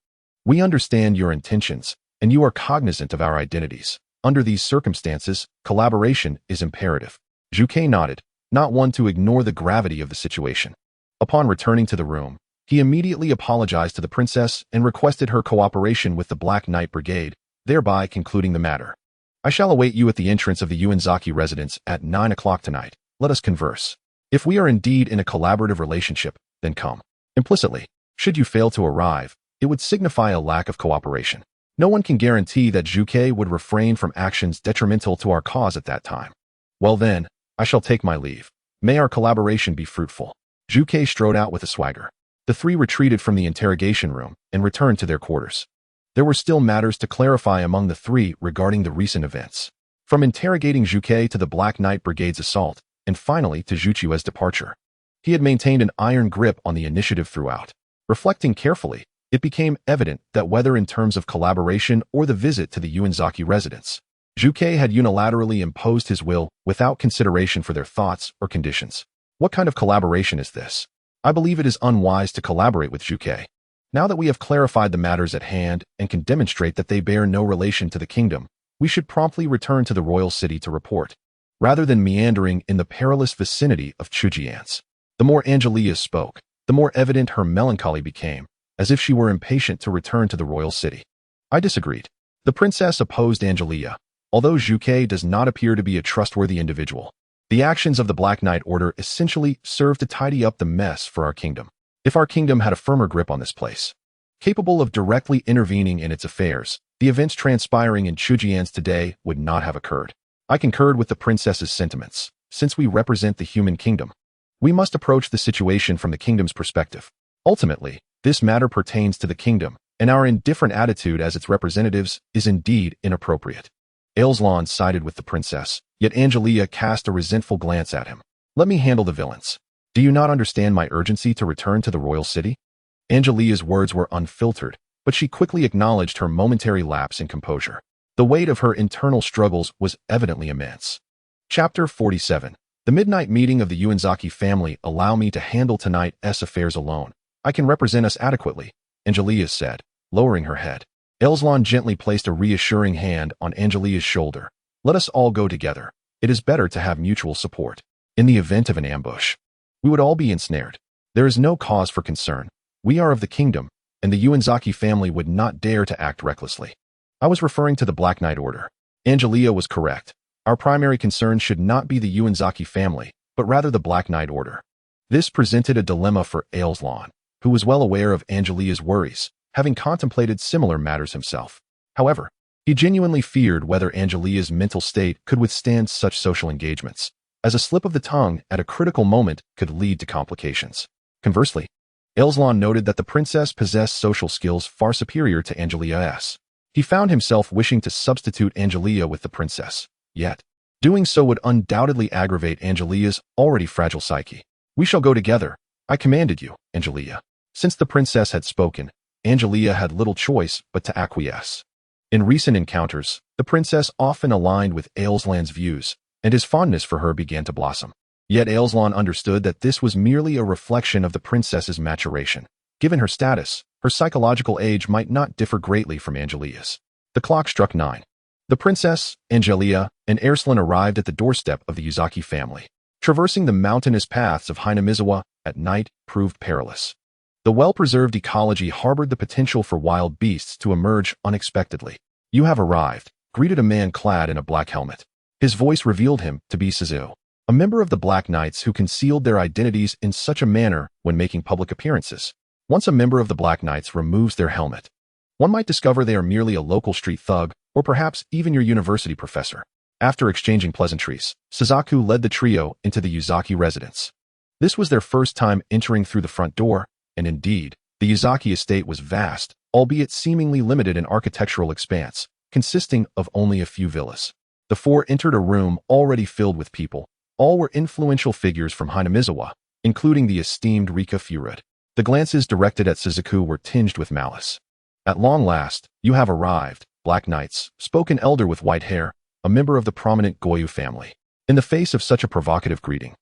We understand your intentions, and you are cognizant of our identities. Under these circumstances, collaboration is imperative. Zhu Ke nodded, not one to ignore the gravity of the situation. Upon returning to the room, he immediately apologized to the princess and requested her cooperation with the Black Knight Brigade, thereby concluding the matter. I shall await you at the entrance of the Uenzaki residence at 9 o'clock tonight. Let us converse. If we are indeed in a collaborative relationship, then come. Implicitly, should you fail to arrive, it would signify a lack of cooperation. No one can guarantee that Zhu Ke would refrain from actions detrimental to our cause at that time. Well then, I shall take my leave. May our collaboration be fruitful. Zhu Ke strode out with a swagger. The three retreated from the interrogation room and returned to their quarters. There were still matters to clarify among the three regarding the recent events. From interrogating Zhuge to the Black Knight Brigade's assault, and finally to Zhu Chue's departure. He had maintained an iron grip on the initiative throughout. Reflecting carefully, it became evident that whether in terms of collaboration or the visit to the Uenzaki residence, Zhuge had unilaterally imposed his will without consideration for their thoughts or conditions. What kind of collaboration is this? I believe it is unwise to collaborate with Zhuge. Now that we have clarified the matters at hand and can demonstrate that they bear no relation to the kingdom, we should promptly return to the royal city to report, rather than meandering in the perilous vicinity of Chujians. The more Angelica spoke, the more evident her melancholy became, as if she were impatient to return to the royal city. I disagreed. The princess opposed Angelica, although Zhuge does not appear to be a trustworthy individual. The actions of the Black Knight Order essentially serve to tidy up the mess for our kingdom. If our kingdom had a firmer grip on this place, capable of directly intervening in its affairs, the events transpiring in Chujians today would not have occurred. I concurred with the princess's sentiments. Since we represent the human kingdom, we must approach the situation from the kingdom's perspective. Ultimately, this matter pertains to the kingdom, and our indifferent attitude as its representatives is indeed inappropriate. Alslan sided with the princess, yet Angelica cast a resentful glance at him. Let me handle the villains. Do you not understand my urgency to return to the royal city? Angelica's words were unfiltered, but she quickly acknowledged her momentary lapse in composure. The weight of her internal struggles was evidently immense. Chapter 47. The midnight meeting of the Uenzaki family allow me to handle tonight's affairs alone. I can represent us adequately, Angelica said, lowering her head. Alslan gently placed a reassuring hand on Angelica's shoulder. Let us all go together. It is better to have mutual support. In the event of an ambush, we would all be ensnared. There is no cause for concern. We are of the kingdom, and the Uenzaki family would not dare to act recklessly. I was referring to the Black Knight Order. Angelica was correct. Our primary concern should not be the Uenzaki family, but rather the Black Knight Order. This presented a dilemma for Alslan, who was well aware of Angelica's worries, having contemplated similar matters himself. However, he genuinely feared whether Angelica's mental state could withstand such social engagements, as a slip of the tongue at a critical moment could lead to complications. Conversely, Alslan noted that the princess possessed social skills far superior to Angelica's. He found himself wishing to substitute Angelica with the princess, yet doing so would undoubtedly aggravate Angelica's already fragile psyche. We shall go together. I commanded you, Angelica. Since the princess had spoken, Angelica had little choice but to acquiesce. In recent encounters, the princess often aligned with Alslan's views, and his fondness for her began to blossom. Yet Alslan understood that this was merely a reflection of the princess's maturation. Given her status, her psychological age might not differ greatly from Angelica's. The clock struck 9. The princess, Angelica, and Alslan arrived at the doorstep of the Uenzaki family. Traversing the mountainous paths of Hinamizawa at night proved perilous. The well-preserved ecology harbored the potential for wild beasts to emerge unexpectedly. You have arrived, greeted a man clad in a black helmet. His voice revealed him to be Suzu, a member of the Black Knights who concealed their identities in such a manner when making public appearances. Once a member of the Black Knights removes their helmet, one might discover they are merely a local street thug, or perhaps even your university professor. After exchanging pleasantries, Suzaku led the trio into the Uenzaki residence. This was their first time entering through the front door, and indeed, the Uenzaki estate was vast, albeit seemingly limited in architectural expanse, consisting of only a few villas. The four entered a room already filled with people. All were influential figures from Hinamizawa, including the esteemed Rika Furud. The glances directed at Suzaku were tinged with malice. At long last, you have arrived, Black Knights, spoke an elder with white hair, a member of the prominent Goyu family. In the face of such a provocative greeting,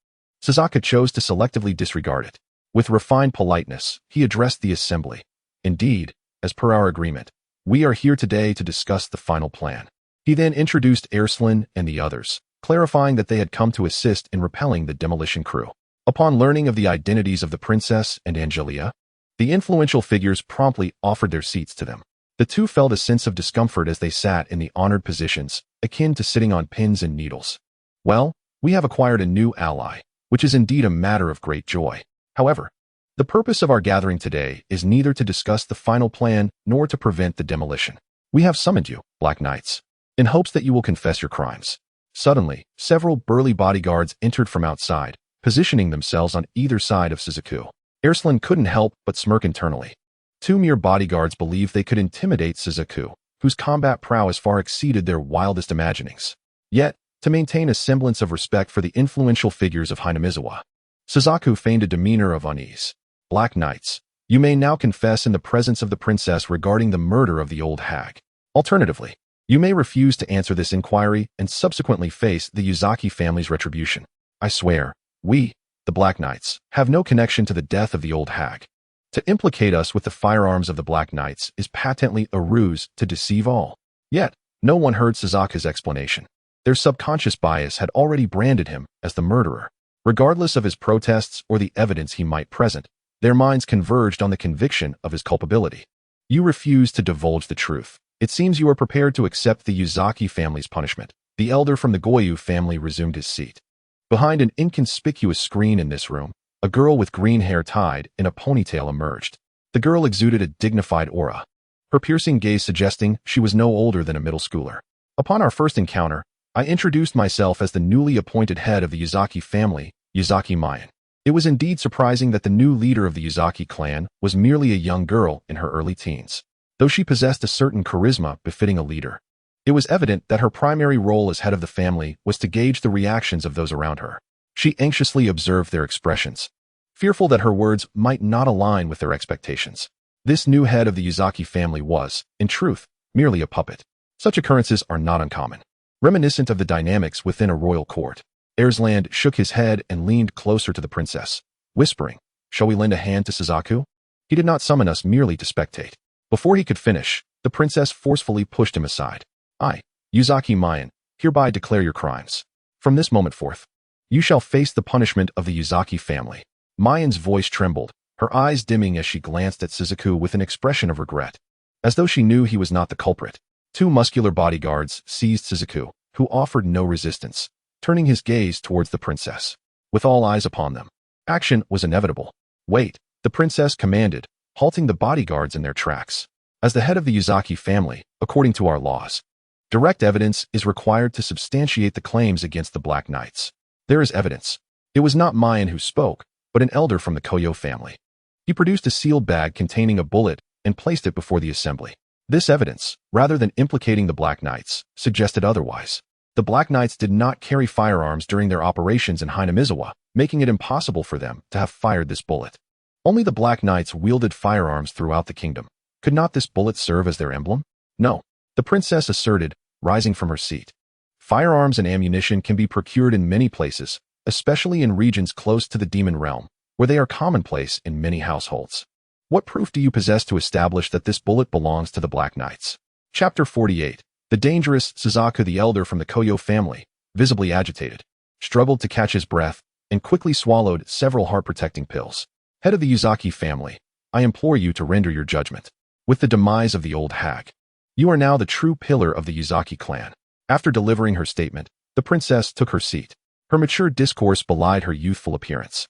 Suzaku chose to selectively disregard it. With refined politeness, he addressed the assembly. Indeed, as per our agreement, we are here today to discuss the final plan. He then introduced Alslan and the others, clarifying that they had come to assist in repelling the demolition crew. Upon learning of the identities of the princess and Angelica, the influential figures promptly offered their seats to them. The two felt a sense of discomfort as they sat in the honored positions, akin to sitting on pins and needles. Well, we have acquired a new ally, which is indeed a matter of great joy. However, the purpose of our gathering today is neither to discuss the final plan nor to prevent the demolition. We have summoned you, Black Knights, in hopes that you will confess your crimes. Suddenly, several burly bodyguards entered from outside, positioning themselves on either side of Suzaku. Alslan couldn't help but smirk internally. Two mere bodyguards believed they could intimidate Suzaku, whose combat prowess far exceeded their wildest imaginings. Yet, to maintain a semblance of respect for the influential figures of Hinamizawa, Suzaku feigned a demeanor of unease. Black Knights, you may now confess in the presence of the princess regarding the murder of the old hag. Alternatively, you may refuse to answer this inquiry and subsequently face the Yuzaki family's retribution. I swear, we, the Black Knights, have no connection to the death of the old hag. To implicate us with the firearms of the Black Knights is patently a ruse to deceive all. Yet, no one heard Suzaku's explanation. Their subconscious bias had already branded him as the murderer. Regardless of his protests or the evidence he might present, their minds converged on the conviction of his culpability. You refuse to divulge the truth. It seems you are prepared to accept the Yuzaki family's punishment. The elder from the Goyu family resumed his seat. Behind an inconspicuous screen in this room, a girl with green hair tied in a ponytail emerged. The girl exuded a dignified aura, her piercing gaze suggesting she was no older than a middle schooler. Upon our first encounter, I introduced myself as the newly appointed head of the Yuzaki family, Yuzaki Mayan. It was indeed surprising that the new leader of the Yuzaki clan was merely a young girl in her early teens. Though she possessed a certain charisma befitting a leader, it was evident that her primary role as head of the family was to gauge the reactions of those around her. She anxiously observed their expressions, fearful that her words might not align with their expectations. This new head of the Yuzaki family was, in truth, merely a puppet. Such occurrences are not uncommon. Reminiscent of the dynamics within a royal court, Alslan shook his head and leaned closer to the princess, whispering, "Shall we lend a hand to Suzaku? He did not summon us merely to spectate." Before he could finish, the princess forcefully pushed him aside. "I, Yuzaki Mayan, hereby declare your crimes. From this moment forth, you shall face the punishment of the Yuzaki family." Mayan's voice trembled, her eyes dimming as she glanced at Suzaku with an expression of regret. As though she knew he was not the culprit, two muscular bodyguards seized Suzaku, who offered no resistance, turning his gaze towards the princess. With all eyes upon them, action was inevitable. "Wait," the princess commanded, halting the bodyguards in their tracks. As the head of the Yuzaki family, according to our laws, direct evidence is required to substantiate the claims against the Black Knights. There is evidence. It was not Mayan who spoke, but an elder from the Koyo family. He produced a sealed bag containing a bullet and placed it before the assembly. This evidence, rather than implicating the Black Knights, suggested otherwise. The Black Knights did not carry firearms during their operations in Hinamizawa, making it impossible for them to have fired this bullet. Only the Black Knights wielded firearms throughout the kingdom. Could not this bullet serve as their emblem? No, the princess asserted, rising from her seat. Firearms and ammunition can be procured in many places, especially in regions close to the demon realm, where they are commonplace in many households. What proof do you possess to establish that this bullet belongs to the Black Knights? Chapter 48. The dangerous Suzaku the elder from the Koyo family, visibly agitated, struggled to catch his breath and quickly swallowed several heart-protecting pills. Head of the Yuzaki family, I implore you to render your judgment. With the demise of the old hag, you are now the true pillar of the Yuzaki clan. After delivering her statement, the princess took her seat. Her mature discourse belied her youthful appearance.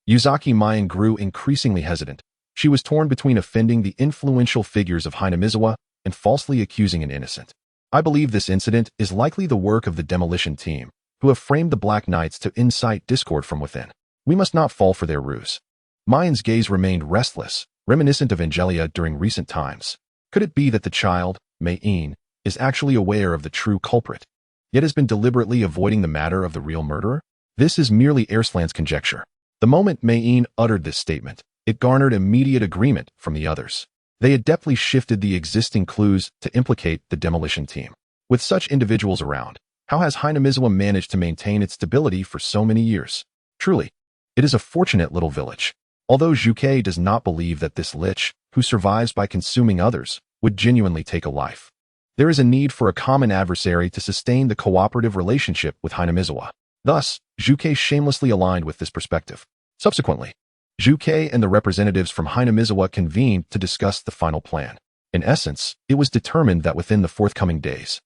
Yuzaki Mayan grew increasingly hesitant. She was torn between offending the influential figures of Hinamizawa and falsely accusing an innocent. I believe this incident is likely the work of the demolition team, who have framed the Black Knights to incite discord from within. We must not fall for their ruse. Mayan's gaze remained restless, reminiscent of Angelica during recent times. Could it be that the child, Mayin, is actually aware of the true culprit, yet has been deliberately avoiding the matter of the real murderer? This is merely Alslan's conjecture. The moment Mayin uttered this statement, it garnered immediate agreement from the others. They adeptly shifted the existing clues to implicate the demolition team. With such individuals around, how has Hinamizawa managed to maintain its stability for so many years? Truly, it is a fortunate little village. Although Juke does not believe that this lich, who survives by consuming others, would genuinely take a life, there is a need for a common adversary to sustain the cooperative relationship with Hinamizawa. Thus, Juke shamelessly aligned with this perspective. Subsequently, Juke and the representatives from Hinamizawa convened to discuss the final plan. In essence, it was determined that within the forthcoming days,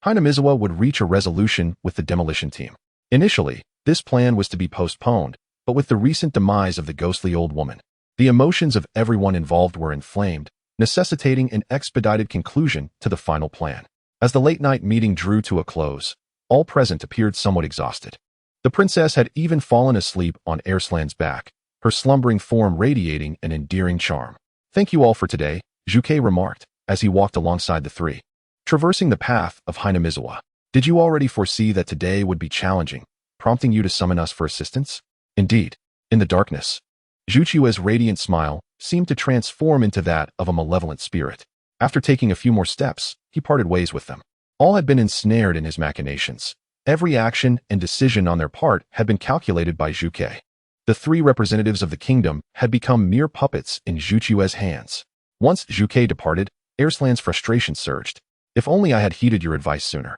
Hinamizawa would reach a resolution with the demolition team. Initially, this plan was to be postponed, but with the recent demise of the ghostly old woman, the emotions of everyone involved were inflamed, necessitating an expedited conclusion to the final plan. As the late-night meeting drew to a close, all present appeared somewhat exhausted. The princess had even fallen asleep on Alslan's back, her slumbering form radiating an endearing charm. Thank you all for today, Juke remarked, as he walked alongside the three, traversing the path of Hinamizawa. Did you already foresee that today would be challenging, prompting you to summon us for assistance? Indeed. In the darkness, Juchua's radiant smile seemed to transform into that of a malevolent spirit. After taking a few more steps, he parted ways with them. All had been ensnared in his machinations. Every action and decision on their part had been calculated by Juke. The three representatives of the kingdom had become mere puppets in Juchua's hands. Once Juke departed, Alslan's frustration surged. If only I had heeded your advice sooner.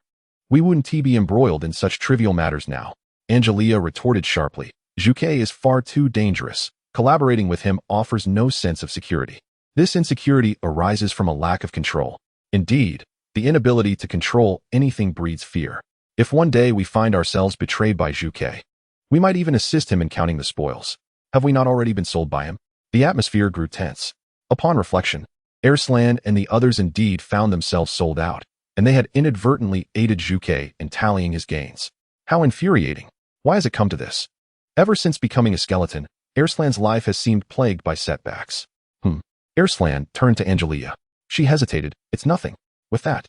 We wouldn't be embroiled in such trivial matters now. Angelica retorted sharply. Juke is far too dangerous. Collaborating with him offers no sense of security. This insecurity arises from a lack of control. Indeed, the inability to control anything breeds fear. If one day we find ourselves betrayed by Juke, we might even assist him in counting the spoils. Have we not already been sold by him? The atmosphere grew tense. Upon reflection, Alslan and the others indeed found themselves sold out, and they had inadvertently aided Juke in tallying his gains. How infuriating. Why has it come to this? Ever since becoming a skeleton, Alslan's life has seemed plagued by setbacks. Alslan turned to Angelica. She hesitated. It's nothing. With that,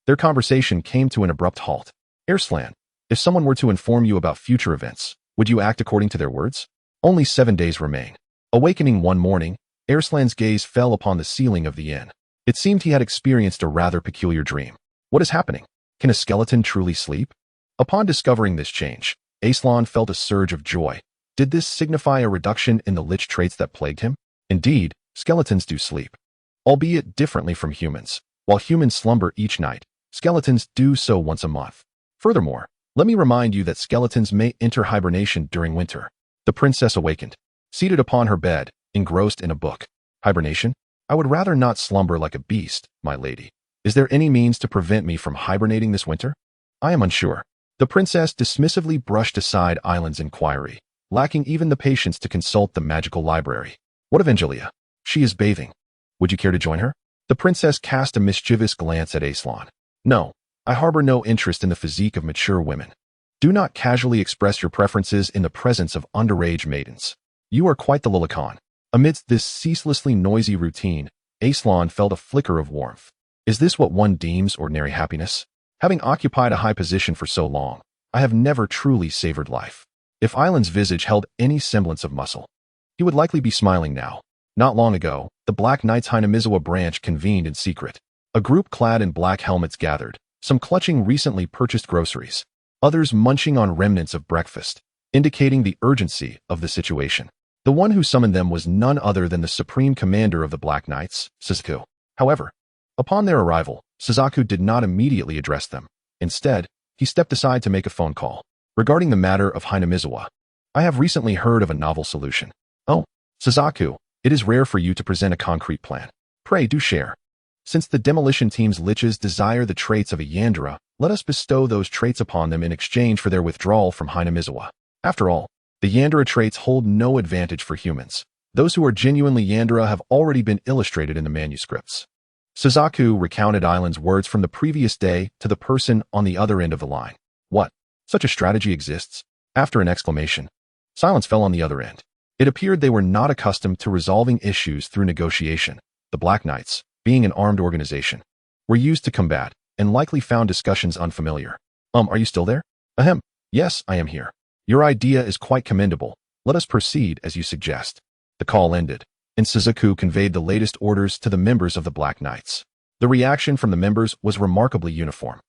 their conversation came to an abrupt halt. Alslan, if someone were to inform you about future events, would you act according to their words? Only 7 days remain. Awakening one morning, Alslan's gaze fell upon the ceiling of the inn. It seemed he had experienced a rather peculiar dream. What is happening? Can a skeleton truly sleep? Upon discovering this change, Alslan felt a surge of joy. Did this signify a reduction in the lich traits that plagued him? Indeed, skeletons do sleep, albeit differently from humans. While humans slumber each night, skeletons do so once a month. Furthermore, let me remind you that skeletons may enter hibernation during winter. The princess awakened, seated upon her bed, engrossed in a book. Hibernation? I would rather not slumber like a beast, my lady. Is there any means to prevent me from hibernating this winter? I am unsure. The princess dismissively brushed aside Island's inquiry, lacking even the patience to consult the magical library. What of Angelica? She is bathing. Would you care to join her? The princess cast a mischievous glance at Alslan. No, I harbor no interest in the physique of mature women. Do not casually express your preferences in the presence of underage maidens. You are quite the lolicon. Amidst this ceaselessly noisy routine, Alslan felt a flicker of warmth. Is this what one deems ordinary happiness? Having occupied a high position for so long, I have never truly savored life. If Island's visage held any semblance of muscle, he would likely be smiling now. Not long ago, the Black Knight's Hinamizawa branch convened in secret. A group clad in black helmets gathered, some clutching recently purchased groceries, others munching on remnants of breakfast, indicating the urgency of the situation. The one who summoned them was none other than the supreme commander of the Black Knights, Suzaku. However, upon their arrival, Suzaku did not immediately address them. Instead, he stepped aside to make a phone call. Regarding the matter of Hinamizawa, I have recently heard of a novel solution. Oh, Suzaku, it is rare for you to present a concrete plan. Pray do share. Since the demolition team's liches desire the traits of a Yandere, let us bestow those traits upon them in exchange for their withdrawal from Hinamizawa. After all, the Yandere traits hold no advantage for humans. Those who are genuinely Yandere have already been illustrated in the manuscripts. Suzaku recounted Island's words from the previous day to the person on the other end of the line. What? Such a strategy exists? After an exclamation, silence fell on the other end. It appeared they were not accustomed to resolving issues through negotiation. The Black Knights, being an armed organization, were used to combat, and likely found discussions unfamiliar. Are you still there? Ahem. Yes, I am here. Your idea is quite commendable. Let us proceed as you suggest. The call ended, and Suzaku conveyed the latest orders to the members of the Black Knights. The reaction from the members was remarkably uniform.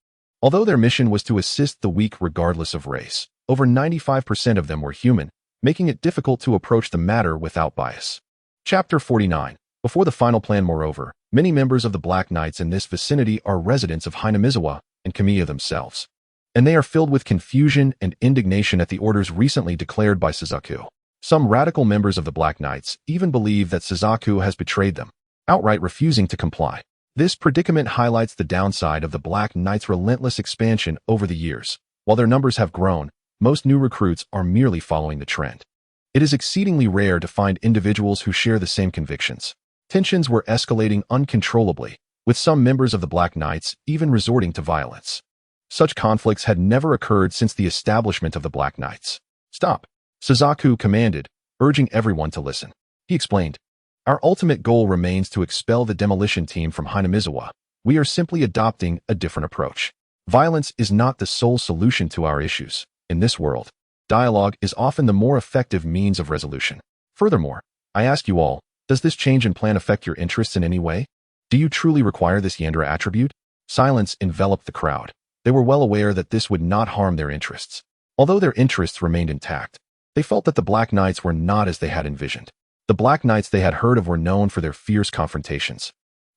Although their mission was to assist the weak regardless of race, over 95% of them were human, making it difficult to approach the matter without bias. Chapter 49. Before the final plan, moreover, many members of the Black Knights in this vicinity are residents of Hinamizawa and Kamiya themselves, and they are filled with confusion and indignation at the orders recently declared by Suzaku. Some radical members of the Black Knights even believe that Suzaku has betrayed them, outright refusing to comply. This predicament highlights the downside of the Black Knights' relentless expansion over the years. While their numbers have grown, most new recruits are merely following the trend. It is exceedingly rare to find individuals who share the same convictions. Tensions were escalating uncontrollably, with some members of the Black Knights even resorting to violence. Such conflicts had never occurred since the establishment of the Black Knights. Stop, Suzaku commanded, urging everyone to listen. He explained, Our ultimate goal remains to expel the demolition team from Hinamizawa. We are simply adopting a different approach. Violence is not the sole solution to our issues. In this world, dialogue is often the more effective means of resolution. Furthermore, I ask you all, does this change in plan affect your interests in any way? Do you truly require this Yandere attribute? Silence enveloped the crowd. They were well aware that this would not harm their interests. Although their interests remained intact, they felt that the Black Knights were not as they had envisioned. The Black Knights they had heard of were known for their fierce confrontations.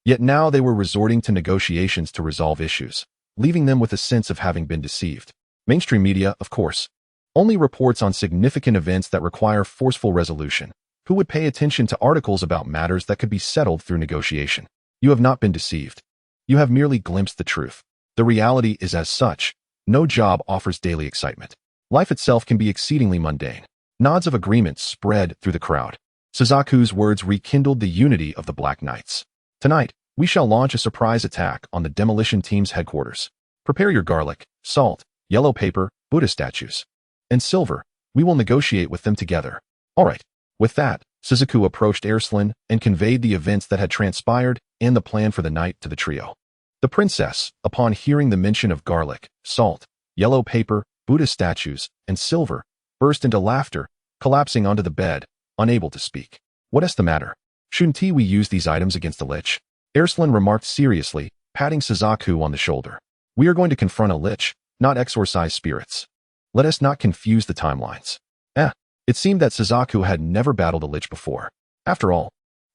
Yet now they were resorting to negotiations to resolve issues, leaving them with a sense of having been deceived. Mainstream media, of course, only reports on significant events that require forceful resolution. Who would pay attention to articles about matters that could be settled through negotiation? You have not been deceived. You have merely glimpsed the truth. The reality is as such. No job offers daily excitement. Life itself can be exceedingly mundane. Nods of agreement spread through the crowd. Suzaku's words rekindled the unity of the Black Knights. Tonight, we shall launch a surprise attack on the demolition team's headquarters. Prepare your garlic, salt, yellow paper, Buddha statues, and silver. We will negotiate with them together. All right. With that, Suzaku approached Alslan and conveyed the events that had transpired and the plan for the night to the trio. The princess, upon hearing the mention of garlic, salt, yellow paper, Buddha statues, and silver, burst into laughter, collapsing onto the bed, unable to speak. What is the matter? Shouldn't we use these items against the lich? Alslan remarked seriously, patting Suzaku on the shoulder. We are going to confront a lich, not exorcise spirits. Let us not confuse the timelines. It seemed that Suzaku had never battled a lich before. After all,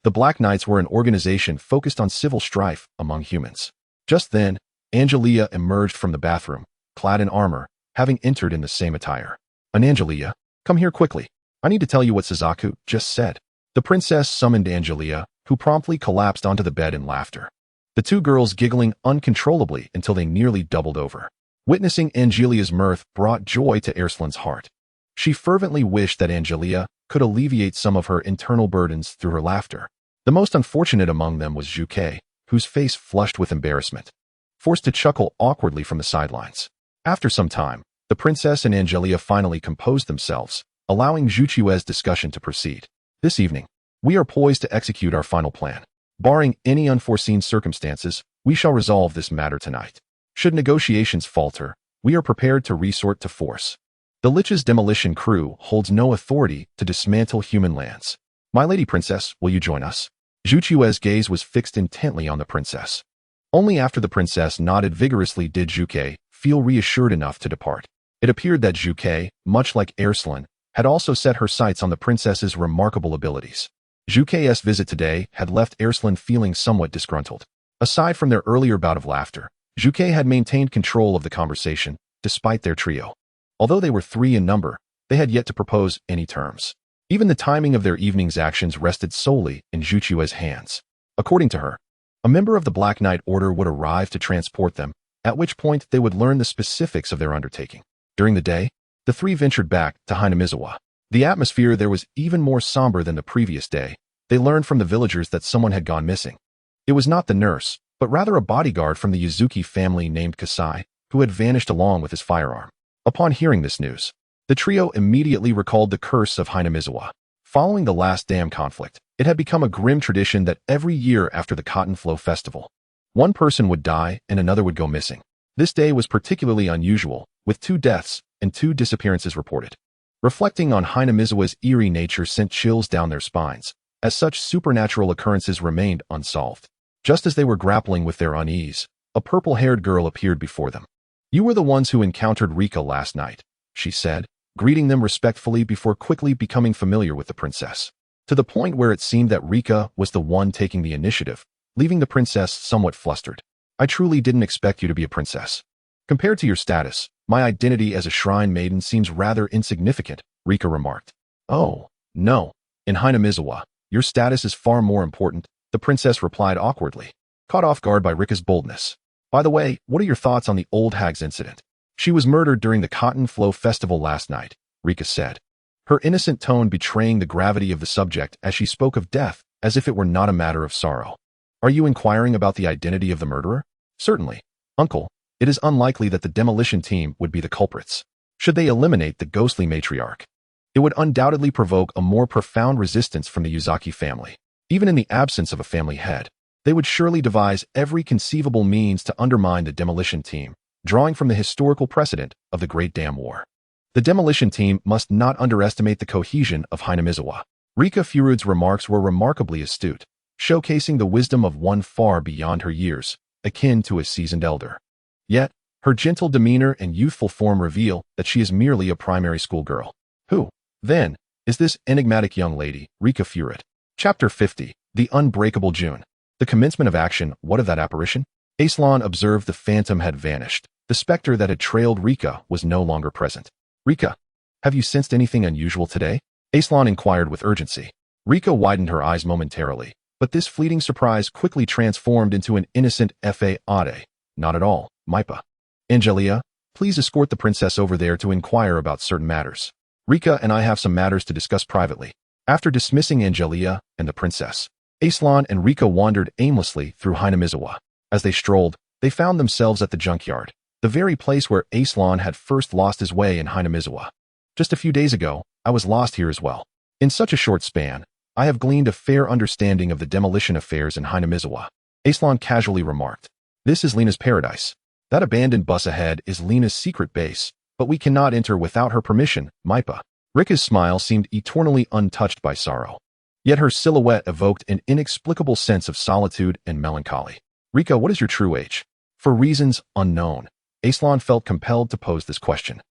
the Black Knights were an organization focused on civil strife among humans. Just then, Angelica emerged from the bathroom, clad in armor, having entered in the same attire. Angelica, come here quickly. I need to tell you what Suzaku just said. The princess summoned Angelica, who promptly collapsed onto the bed in laughter. The two girls giggling uncontrollably until they nearly doubled over. Witnessing Angelica's mirth brought joy to Alslan's heart. She fervently wished that Angelica could alleviate some of her internal burdens through her laughter. The most unfortunate among them was Juke, whose face flushed with embarrassment, forced to chuckle awkwardly from the sidelines. After some time, the princess and Angelica finally composed themselves, allowing Juchue's discussion to proceed. This evening, we are poised to execute our final plan. Barring any unforeseen circumstances, we shall resolve this matter tonight. Should negotiations falter, we are prepared to resort to force. The Lich's demolition crew holds no authority to dismantle human lands. My lady princess, will you join us? Juchue's gaze was fixed intently on the princess. Only after the princess nodded vigorously did Juke feel reassured enough to depart. It appeared that Juke, much like Alslan, had also set her sights on the princess's remarkable abilities. Juke's visit today had left Alslan feeling somewhat disgruntled. Aside from their earlier bout of laughter, Juke had maintained control of the conversation, despite their trio. Although they were 3 in number, they had yet to propose any terms. Even the timing of their evening's actions rested solely in Juchue's hands. According to her, a member of the Black Knight Order would arrive to transport them, at which point they would learn the specifics of their undertaking. During the day, the 3 ventured back to Hinamizawa. The atmosphere there was even more somber than the previous day. They learned from the villagers that someone had gone missing. It was not the nurse, but rather a bodyguard from the Yuzuki family named Kasai, who had vanished along with his firearm. Upon hearing this news, the trio immediately recalled the curse of Hinamizawa. Following the last dam conflict, it had become a grim tradition that every year after the Cotton Flow Festival, one person would die and another would go missing. This day was particularly unusual, with 2 deaths and 2 disappearances reported. Reflecting on Hinamizawa's eerie nature sent chills down their spines, as such supernatural occurrences remained unsolved. Just as they were grappling with their unease, a purple-haired girl appeared before them. You were the ones who encountered Rika last night, she said, greeting them respectfully before quickly becoming familiar with the princess. To the point where it seemed that Rika was the one taking the initiative, leaving the princess somewhat flustered. I truly didn't expect you to be a princess. Compared to your status, my identity as a shrine maiden seems rather insignificant, Rika remarked. Oh, no. In Hinamizawa, your status is far more important, the princess replied awkwardly, caught off guard by Rika's boldness. By the way, what are your thoughts on the old hag's incident? She was murdered during the Cotton Flow Festival last night, Rika said, her innocent tone betraying the gravity of the subject as she spoke of death as if it were not a matter of sorrow. Are you inquiring about the identity of the murderer? Certainly, uncle. It is unlikely that the demolition team would be the culprits. Should they eliminate the ghostly matriarch, it would undoubtedly provoke a more profound resistance from the Yuzaki family. Even in the absence of a family head, they would surely devise every conceivable means to undermine the demolition team, drawing from the historical precedent of the Great Dam War. The demolition team must not underestimate the cohesion of Hinamizawa. Rika Furude's remarks were remarkably astute, showcasing the wisdom of one far beyond her years, akin to a seasoned elder. Yet, her gentle demeanor and youthful form reveal that she is merely a primary school girl. Who, then, is this enigmatic young lady, Rika Furude? Chapter 50, The Unbreakable June. The commencement of action. What of that apparition? Alslan observed the phantom had vanished. The specter that had trailed Rika was no longer present. Rika, have you sensed anything unusual today? Alslan inquired with urgency. Rika widened her eyes momentarily, but this fleeting surprise quickly transformed into an innocent fa-ade. Not at all, Maipa. Angelica, please escort the princess over there to inquire about certain matters. Rika and I have some matters to discuss privately. After dismissing Angelica and the princess, Alslan and Rika wandered aimlessly through Hinamizawa. As they strolled, they found themselves at the junkyard, the very place where Alslan had first lost his way in Hinamizawa. Just a few days ago, I was lost here as well. In such a short span, I have gleaned a fair understanding of the demolition affairs in Hinamizawa. Alslan casually remarked. This is Lena's paradise. That abandoned bus ahead is Lena's secret base, but we cannot enter without her permission, Maipa. Rika's smile seemed eternally untouched by sorrow. Yet her silhouette evoked an inexplicable sense of solitude and melancholy. Rika, what is your true age? For reasons unknown, Alslan felt compelled to pose this question.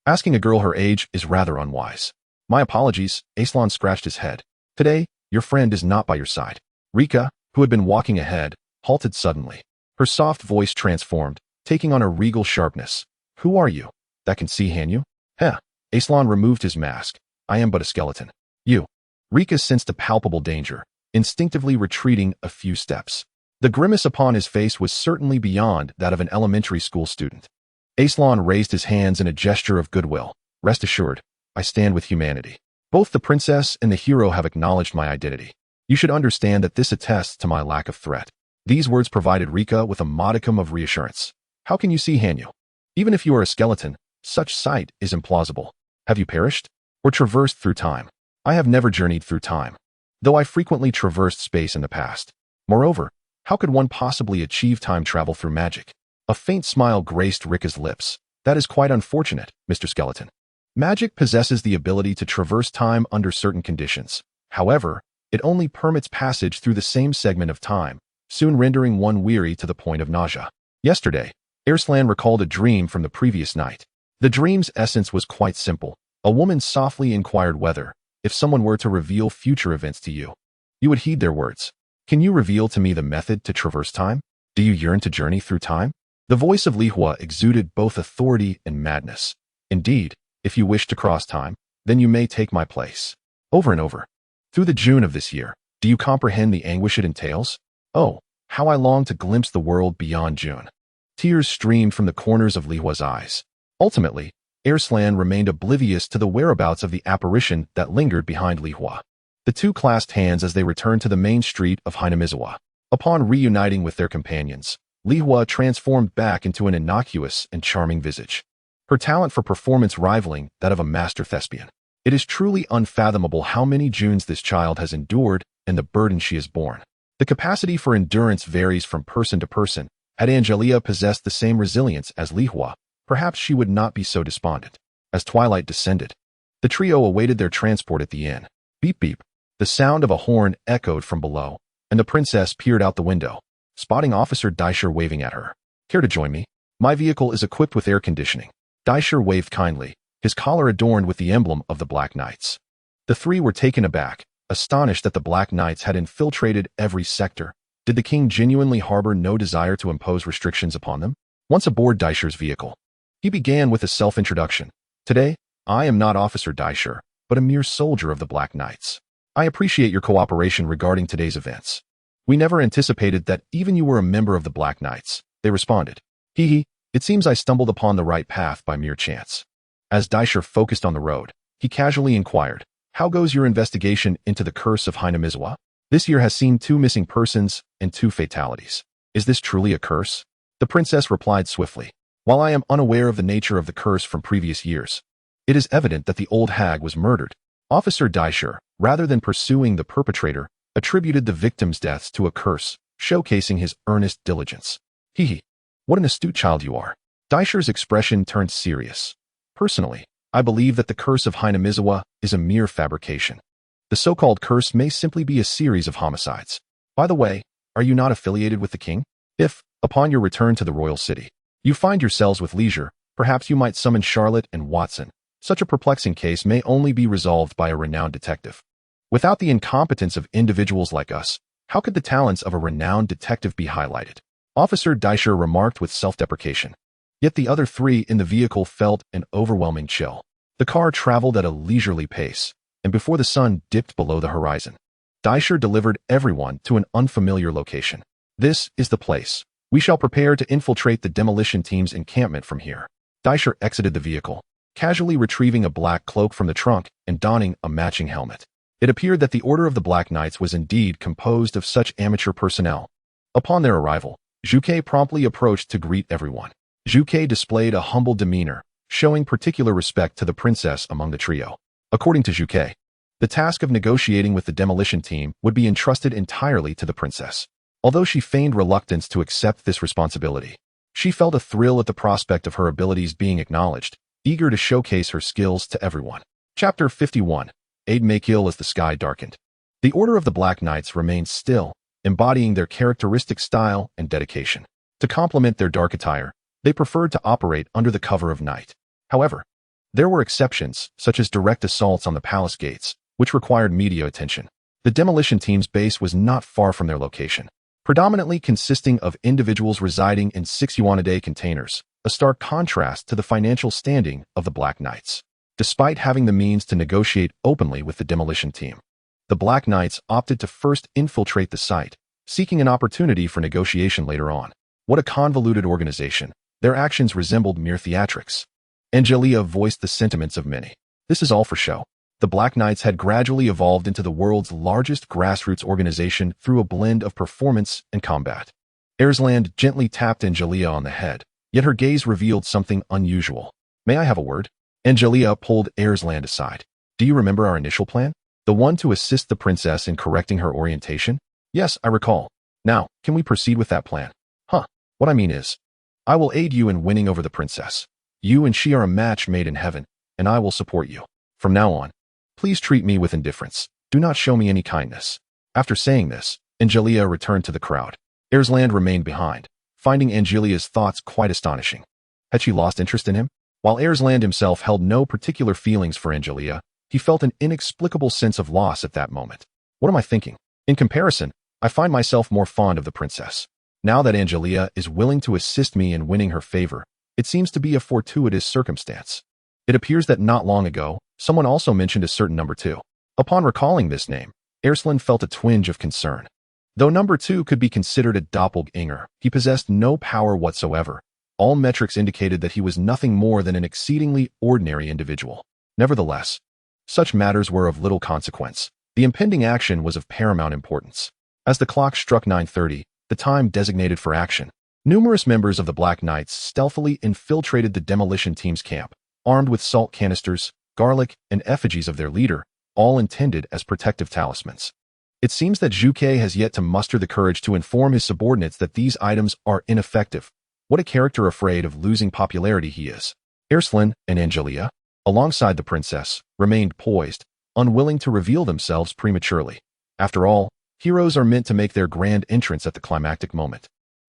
Asking a girl her age is rather unwise. My apologies, Alslan scratched his head. Today, your friend is not by your side. Rika, who had been walking ahead, halted suddenly. Her soft voice transformed, taking on a regal sharpness. Who are you? That can see Hanyu? Alslan removed his mask. I am but a skeleton. You. Rika sensed a palpable danger, instinctively retreating a few steps. The grimace upon his face was certainly beyond that of an elementary school student. Alslan raised his hands in a gesture of goodwill. Rest assured, I stand with humanity. Both the princess and the hero have acknowledged my identity. You should understand that this attests to my lack of threat. These words provided Rika with a modicum of reassurance. How can you see Hanyu? Even if you are a skeleton, such sight is implausible. Have you perished? Or traversed through time? I have never journeyed through time, though I frequently traversed space in the past. Moreover, how could one possibly achieve time travel through magic? A faint smile graced Rika's lips. That is quite unfortunate, Mr. Skeleton. Magic possesses the ability to traverse time under certain conditions. However, it only permits passage through the same segment of time, soon rendering one weary to the point of nausea. Yesterday, Alslan recalled a dream from the previous night. The dream's essence was quite simple. A woman softly inquired whether, if someone were to reveal future events to you, you would heed their words. Can you reveal to me the method to traverse time? Do you yearn to journey through time? The voice of Lihua exuded both authority and madness. Indeed, if you wish to cross time, then you may take my place. Over and over. Through the June of this year, do you comprehend the anguish it entails? Oh, how I long to glimpse the world beyond June. Tears streamed from the corners of Lihua's eyes. Ultimately, Alslan remained oblivious to the whereabouts of the apparition that lingered behind Lihua. The two clasped hands as they returned to the main street of Hinamizawa. Upon reuniting with their companions, Lihua transformed back into an innocuous and charming visage, her talent for performance rivaling that of a master thespian. It is truly unfathomable how many Junes this child has endured and the burden she has borne. The capacity for endurance varies from person to person. Had Angelica possessed the same resilience as Lihua, perhaps she would not be so despondent. As twilight descended, the trio awaited their transport at the inn. Beep beep. The sound of a horn echoed from below, and the princess peered out the window, spotting Officer Daisher waving at her. Care to join me? My vehicle is equipped with air conditioning. Daisher waved kindly, his collar adorned with the emblem of the Black Knights. The three were taken aback, astonished that the Black Knights had infiltrated every sector. Did the king genuinely harbor no desire to impose restrictions upon them? Once aboard Daisher's vehicle, he began with a self-introduction. Today, I am not Officer Daisher, but a mere soldier of the Black Knights. I appreciate your cooperation regarding today's events. We never anticipated that even you were a member of the Black Knights, they responded. Hee, it seems I stumbled upon the right path by mere chance. As Daisher focused on the road, he casually inquired, how goes your investigation into the curse of Hinamizawa? This year has seen 2 missing persons and 2 fatalities. Is this truly a curse? The princess replied swiftly. While I am unaware of the nature of the curse from previous years, it is evident that the old hag was murdered. Officer Daisher, rather than pursuing the perpetrator, attributed the victims' deaths to a curse, showcasing his earnest diligence. Hee. What an astute child you are. Daisher's expression turned serious. Personally, I believe that the curse of Hinamizawa is a mere fabrication. The so-called curse may simply be a series of homicides. By the way, are you not affiliated with the king? If, upon your return to the royal city, you find yourselves with leisure, perhaps you might summon Charlotte and Watson. Such a perplexing case may only be resolved by a renowned detective. Without the incompetence of individuals like us, how could the talents of a renowned detective be highlighted? Officer Daisher remarked with self-deprecation. Yet the other three in the vehicle felt an overwhelming chill. The car traveled at a leisurely pace, and before the sun dipped below the horizon, Daisher delivered everyone to an unfamiliar location. This is the place. We shall prepare to infiltrate the demolition team's encampment from here. Daisher exited the vehicle, casually retrieving a black cloak from the trunk and donning a matching helmet. It appeared that the Order of the Black Knights was indeed composed of such amateur personnel. Upon their arrival, Juke promptly approached to greet everyone. Juke displayed a humble demeanor, showing particular respect to the princess among the trio. According to Juke, the task of negotiating with the demolition team would be entrusted entirely to the princess. Although she feigned reluctance to accept this responsibility, she felt a thrill at the prospect of her abilities being acknowledged, eager to showcase her skills to everyone. Chapter 51. Aid may kill as the sky darkened. The Order of the Black Knights remained still, embodying their characteristic style and dedication. To complement their dark attire, they preferred to operate under the cover of night. However, there were exceptions, such as direct assaults on the palace gates, which required media attention. The demolition team's base was not far from their location, predominantly consisting of individuals residing in 6 yuan-a-day containers, a stark contrast to the financial standing of the Black Knights. Despite having the means to negotiate openly with the demolition team, the Black Knights opted to first infiltrate the site, seeking an opportunity for negotiation later on. What a convoluted organization. Their actions resembled mere theatrics. Angelica voiced the sentiments of many. This is all for show. The Black Knights had gradually evolved into the world's largest grassroots organization through a blend of performance and combat. Alslan gently tapped Angelica on the head, yet her gaze revealed something unusual. May I have a word? Angelica pulled Alslan aside. Do you remember our initial plan? The one to assist the princess in correcting her orientation? Yes, I recall. Now, can we proceed with that plan? What I mean is, I will aid you in winning over the princess. You and she are a match made in heaven, and I will support you. From now on, please treat me with indifference. Do not show me any kindness. After saying this, Angelica returned to the crowd. Alslan remained behind, finding Angelica's thoughts quite astonishing. Had she lost interest in him? While Alslan himself held no particular feelings for Angelica, he felt an inexplicable sense of loss at that moment. What am I thinking? In comparison, I find myself more fond of the princess. Now that Angelica is willing to assist me in winning her favor, it seems to be a fortuitous circumstance. It appears that not long ago, someone also mentioned a certain number 2. Upon recalling this name, Alslan felt a twinge of concern. Though number 2 could be considered a doppelganger, he possessed no power whatsoever. All metrics indicated that he was nothing more than an exceedingly ordinary individual. Nevertheless, such matters were of little consequence. The impending action was of paramount importance. As the clock struck 9:30, the time designated for action, numerous members of the Black Knights stealthily infiltrated the demolition team's camp, armed with salt canisters, garlic, and effigies of their leader, all intended as protective talismans. It seems that Juke has yet to muster the courage to inform his subordinates that these items are ineffective. What a character afraid of losing popularity he is. Alslan and Angelica, alongside the princess, remained poised, unwilling to reveal themselves prematurely. After all, heroes are meant to make their grand entrance at the climactic moment,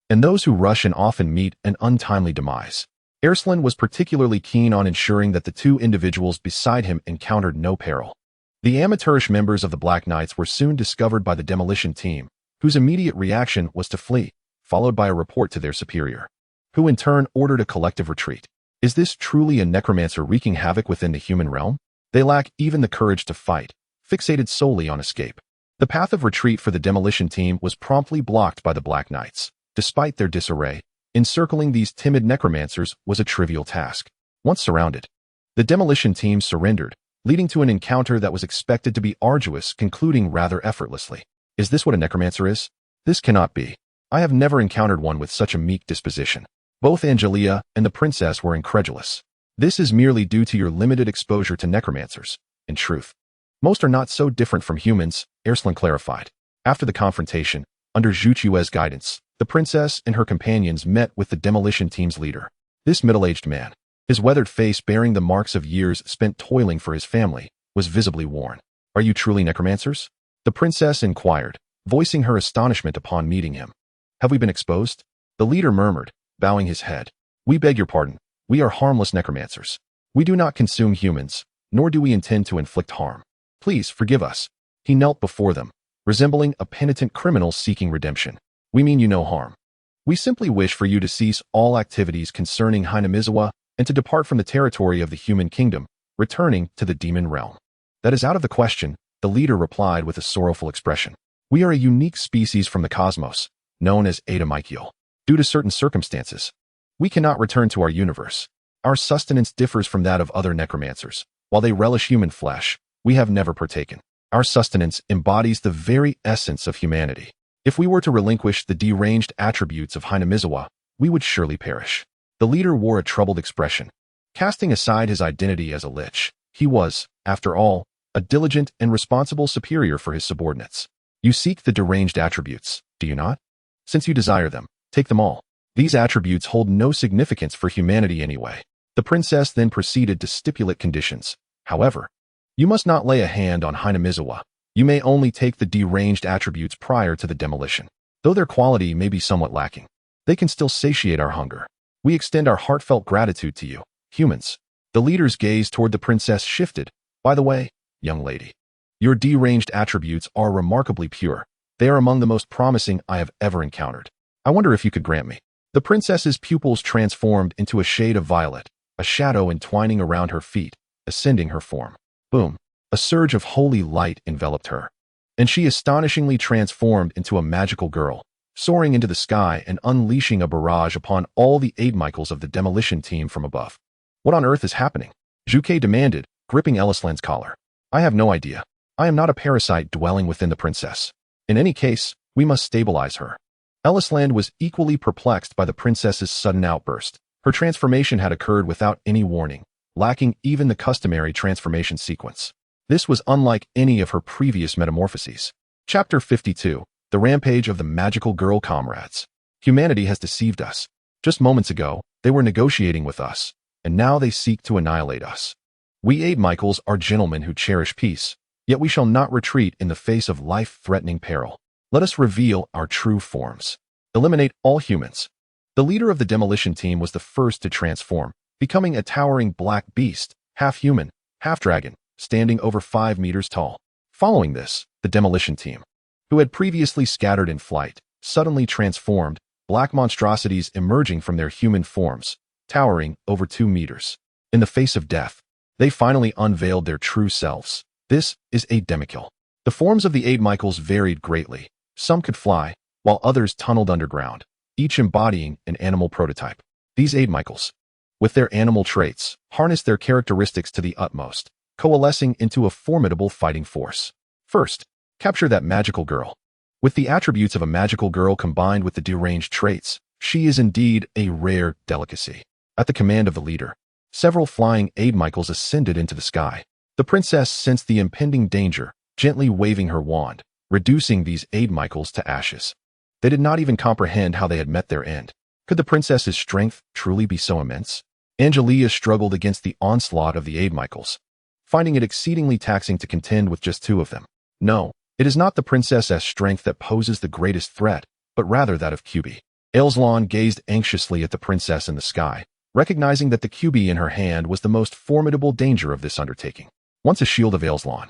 and those who rush in often meet an untimely demise. Alslan was particularly keen on ensuring that the 2 individuals beside him encountered no peril. The amateurish members of the Black Knights were soon discovered by the demolition team, whose immediate reaction was to flee, followed by a report to their superior, who in turn ordered a collective retreat. Is this truly a necromancer wreaking havoc within the human realm? They lack even the courage to fight, fixated solely on escape. The path of retreat for the demolition team was promptly blocked by the Black Knights. Despite their disarray, encircling these timid necromancers was a trivial task. Once surrounded, the demolition team surrendered, leading to an encounter that was expected to be arduous, concluding rather effortlessly. Is this what a necromancer is? This cannot be. I have never encountered one with such a meek disposition. Both Angelica and the princess were incredulous. This is merely due to your limited exposure to necromancers. In truth, most are not so different from humans, Alslan clarified. After the confrontation, under Zhu Chue's guidance, the princess and her companions met with the demolition team's leader. This middle-aged man, his weathered face bearing the marks of years spent toiling for his family, was visibly worn. "Are you truly necromancers?" the princess inquired, voicing her astonishment upon meeting him. "Have we been exposed?" the leader murmured, bowing his head. "We beg your pardon. We are harmless necromancers. We do not consume humans, nor do we intend to inflict harm. Please forgive us." He knelt before them, resembling a penitent criminal seeking redemption. "We mean you no harm. We simply wish for you to cease all activities concerning Hinamizawa and to depart from the territory of the human kingdom, returning to the demon realm." "That is out of the question," the leader replied with a sorrowful expression. "We are a unique species from the cosmos, known as Ada Michael. Due to certain circumstances, we cannot return to our universe. Our sustenance differs from that of other necromancers. While they relish human flesh, we have never partaken. Our sustenance embodies the very essence of humanity. If we were to relinquish the deranged attributes of Hinamizawa, we would surely perish." The leader wore a troubled expression. Casting aside his identity as a lich, he was, after all, a diligent and responsible superior for his subordinates. "You seek the deranged attributes, do you not? Since you desire them, take them all. These attributes hold no significance for humanity anyway." The princess then proceeded to stipulate conditions. "However, you must not lay a hand on Hinamizawa. You may only take the deranged attributes prior to the demolition. Though their quality may be somewhat lacking, they can still satiate our hunger. We extend our heartfelt gratitude to you, humans." The leader's gaze toward the princess shifted. "By the way, young lady, your deranged attributes are remarkably pure. They are among the most promising I have ever encountered. I wonder if you could grant me." The princess's pupils transformed into a shade of violet, a shadow entwining around her feet, ascending her form. Boom! A surge of holy light enveloped her, and she astonishingly transformed into a magical girl, soaring into the sky and unleashing a barrage upon all the aid Michaels of the demolition team from above. "What on earth is happening?" Zhuke demanded, gripping Alslan's collar. "I have no idea. I am not a parasite dwelling within the princess. In any case, we must stabilize her." Alslan was equally perplexed by the princess's sudden outburst. Her transformation had occurred without any warning, lacking even the customary transformation sequence. This was unlike any of her previous metamorphoses. Chapter 52, The Rampage of the Magical Girl Comrades. Humanity has deceived us. Just moments ago, they were negotiating with us, and now they seek to annihilate us. We aid Michaels are gentlemen who cherish peace, yet we shall not retreat in the face of life-threatening peril. Let us reveal our true forms. Eliminate all humans. The leader of the demolition team was the first to transform, becoming a towering black beast, half human, half dragon, standing over 5 meters tall. Following this, the demolition team, who had previously scattered in flight, suddenly transformed, black monstrosities emerging from their human forms, towering over 2 meters. In the face of death, they finally unveiled their true selves. This is a Demon-Cleaver. The forms of the aid Michaels varied greatly. Some could fly, while others tunneled underground, each embodying an animal prototype. These aid Michaels, with their animal traits, harnessed their characteristics to the utmost, coalescing into a formidable fighting force. First, capture that magical girl. With the attributes of a magical girl combined with the deranged traits, she is indeed a rare delicacy. At the command of the leader, several flying aid Michaels ascended into the sky. The princess sensed the impending danger, gently waving her wand, reducing these aid Michaels to ashes. They did not even comprehend how they had met their end. Could the princess's strength truly be so immense? Angelica struggled against the onslaught of the aid Michaels, finding it exceedingly taxing to contend with just 2 of them. No, it is not the princess's strength that poses the greatest threat, but rather that of QB. Alslan gazed anxiously at the princess in the sky, recognizing that the QB in her hand was the most formidable danger of this undertaking. Once a shield of Alslan,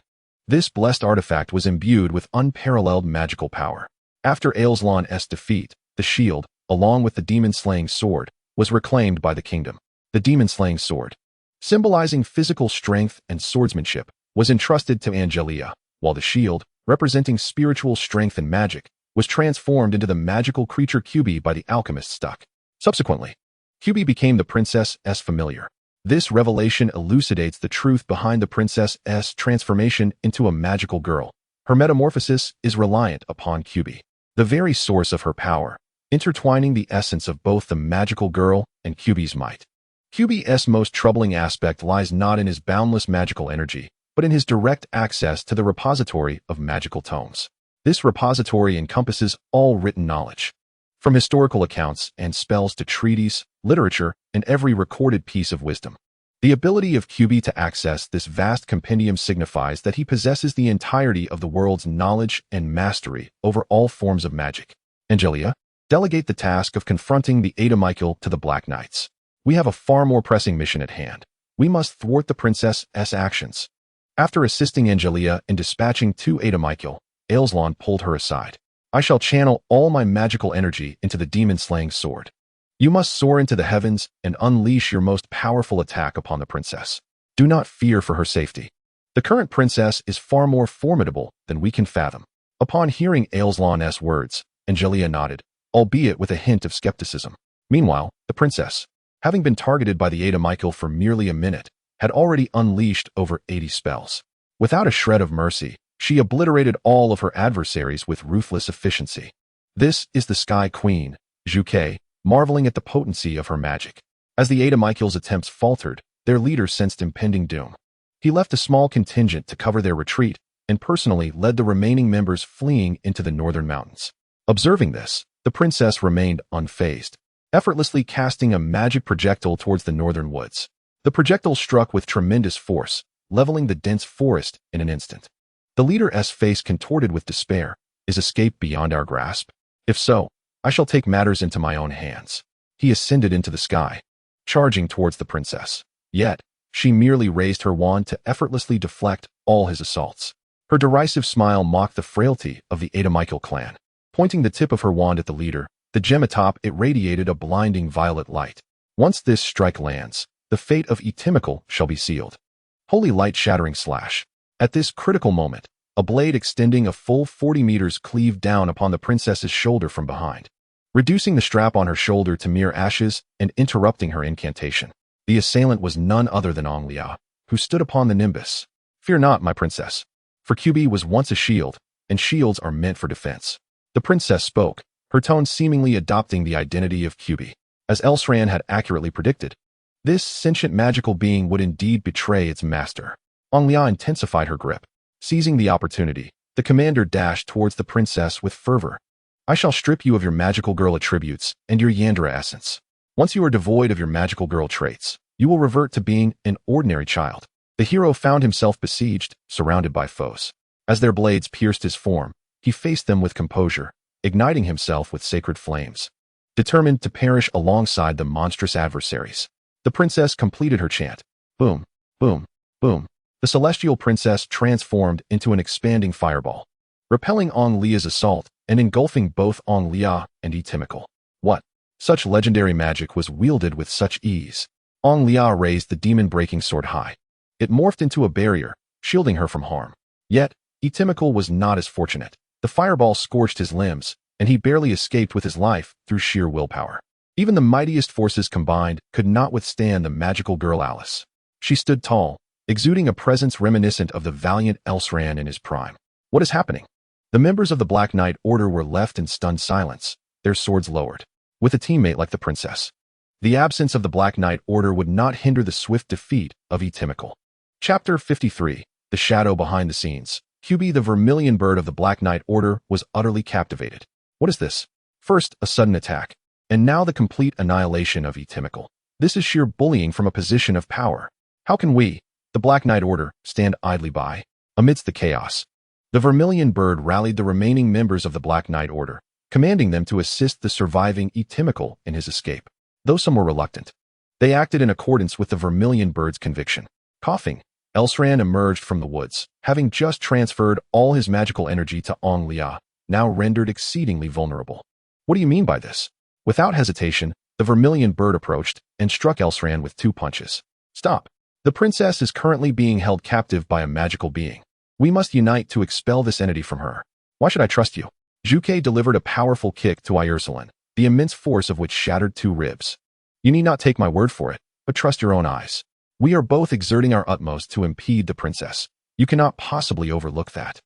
this blessed artifact was imbued with unparalleled magical power. After Alslan's defeat, the shield, along with the demon-slaying sword, was reclaimed by the kingdom. The demon-slaying sword, symbolizing physical strength and swordsmanship, was entrusted to Angelica, while the shield, representing spiritual strength and magic, was transformed into the magical creature QB by the alchemist Stuck. Subsequently, QB became the princess's familiar. This revelation elucidates the truth behind the princess's transformation into a magical girl. Her metamorphosis is reliant upon QB, the very source of her power, intertwining the essence of both the magical girl and QB's might. QB's most troubling aspect lies not in his boundless magical energy, but in his direct access to the repository of magical tomes. This repository encompasses all written knowledge, from historical accounts and spells to treaties, literature, and every recorded piece of wisdom. The ability of QB to access this vast compendium signifies that he possesses the entirety of the world's knowledge and mastery over all forms of magic. Angelica, delegate the task of confronting the Ada Michael to the Black Knights. We have a far more pressing mission at hand. We must thwart the princess's actions. After assisting Angelica in dispatching 2 Ada Michael, Alslan pulled her aside. I shall channel all my magical energy into the demon-slaying sword. You must soar into the heavens and unleash your most powerful attack upon the princess. Do not fear for her safety. The current princess is far more formidable than we can fathom. Upon hearing Alslan's words, Angelica nodded, albeit with a hint of skepticism. Meanwhile, the princess, having been targeted by the Ada Michael for merely a minute, had already unleashed over 80 spells. Without a shred of mercy, she obliterated all of her adversaries with ruthless efficiency. This is the Sky Queen, Zhuke, marveling at the potency of her magic. As the Ada Michael's attempts faltered, their leader sensed impending doom. He left a small contingent to cover their retreat and personally led the remaining members fleeing into the northern mountains. Observing this, the princess remained unfazed, effortlessly casting a magic projectile towards the northern woods. The projectile struck with tremendous force, leveling the dense forest in an instant. The leader's face contorted with despair. Is escape beyond our grasp? If so, I shall take matters into my own hands. He ascended into the sky, charging towards the princess. Yet, she merely raised her wand to effortlessly deflect all his assaults. Her derisive smile mocked the frailty of the Ada Michael clan. Pointing the tip of her wand at the leader, the gem atop it radiated a blinding violet light. Once this strike lands, the fate of Etimical shall be sealed. Holy light shattering slash. At this critical moment, a blade extending a full 40 meters cleaved down upon the princess's shoulder from behind, reducing the strap on her shoulder to mere ashes and interrupting her incantation. The assailant was none other than Angelica, who stood upon the nimbus. Fear not, my princess, for QB was once a shield, and shields are meant for defense. The princess spoke, her tone seemingly adopting the identity of QB. As Alslan had accurately predicted, this sentient magical being would indeed betray its master. Angelica intensified her grip. Seizing the opportunity, the commander dashed towards the princess with fervor. I shall strip you of your magical girl attributes and your Yandere essence. Once you are devoid of your magical girl traits, you will revert to being an ordinary child. The hero found himself besieged, surrounded by foes. As their blades pierced his form, he faced them with composure, igniting himself with sacred flames. Determined to perish alongside the monstrous adversaries, the princess completed her chant. Boom, boom, boom. The celestial princess transformed into an expanding fireball, repelling Angelica's assault and engulfing both Angelica and Etimical. What? Such legendary magic was wielded with such ease. Angelica raised the demon-breaking sword high. It morphed into a barrier, shielding her from harm. Yet, Etimical was not as fortunate. The fireball scorched his limbs, and he barely escaped with his life through sheer willpower. Even the mightiest forces combined could not withstand the magical girl Alice. She stood tall, exuding a presence reminiscent of the valiant Alslan in his prime. What is happening? The members of the Black Knight Order were left in stunned silence, their swords lowered. With a teammate like the princess, the absence of the Black Knight Order would not hinder the swift defeat of Etimical. Chapter 53, The Shadow Behind the Scenes. QB, the vermilion bird of the Black Knight Order, was utterly captivated. What is this? First, a sudden attack, and now the complete annihilation of Etimical. This is sheer bullying from a position of power. How can we, the Black Knight Order, stand idly by? Amidst the chaos, the vermilion bird rallied the remaining members of the Black Knight Order, commanding them to assist the surviving Etimical in his escape. Though some were reluctant, they acted in accordance with the vermilion bird's conviction. Coughing, Alslan emerged from the woods, having just transferred all his magical energy to Angelica, now rendered exceedingly vulnerable. What do you mean by this? Without hesitation, the vermilion bird approached and struck Alslan with 2 punches. Stop. The princess is currently being held captive by a magical being. We must unite to expel this entity from her. Why should I trust you? Zhuke delivered a powerful kick to Alslan, the immense force of which shattered 2 ribs. You need not take my word for it, but trust your own eyes. We are both exerting our utmost to impede the princess. You cannot possibly overlook that.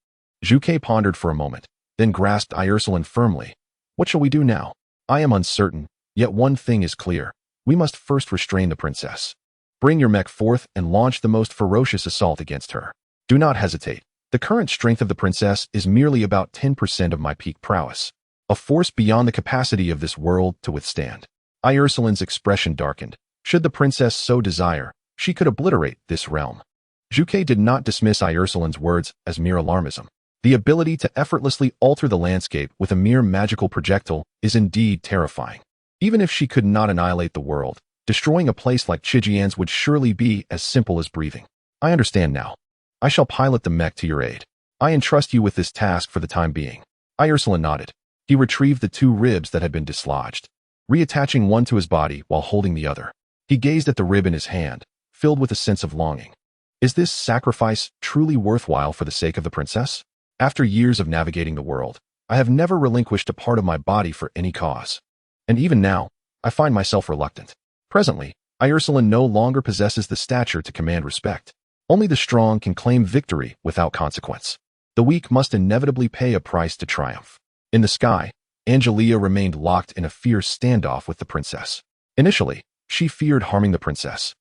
Zhuke pondered for a moment, then grasped Alslan firmly. What shall we do now? I am uncertain, yet one thing is clear. We must first restrain the princess. Bring your mech forth and launch the most ferocious assault against her. Do not hesitate. The current strength of the princess is merely about 10% of my peak prowess, a force beyond the capacity of this world to withstand. Alslan's expression darkened. Should the princess so desire, she could obliterate this realm. Juke did not dismiss Alslan's words as mere alarmism. The ability to effortlessly alter the landscape with a mere magical projectile is indeed terrifying. Even if she could not annihilate the world, destroying a place like Chijian's would surely be as simple as breathing. I understand now. I shall pilot the mech to your aid. I entrust you with this task for the time being. Alslan nodded. He retrieved the 2 ribs that had been dislodged, reattaching one to his body while holding the other. He gazed at the rib in his hand, filled with a sense of longing. Is this sacrifice truly worthwhile for the sake of the princess? After years of navigating the world, I have never relinquished a part of my body for any cause. And even now, I find myself reluctant. Presently, Alslan no longer possesses the stature to command respect. Only the strong can claim victory without consequence. The weak must inevitably pay a price to triumph. In the sky, Angelica remained locked in a fierce standoff with the princess. Initially, she feared harming the princess.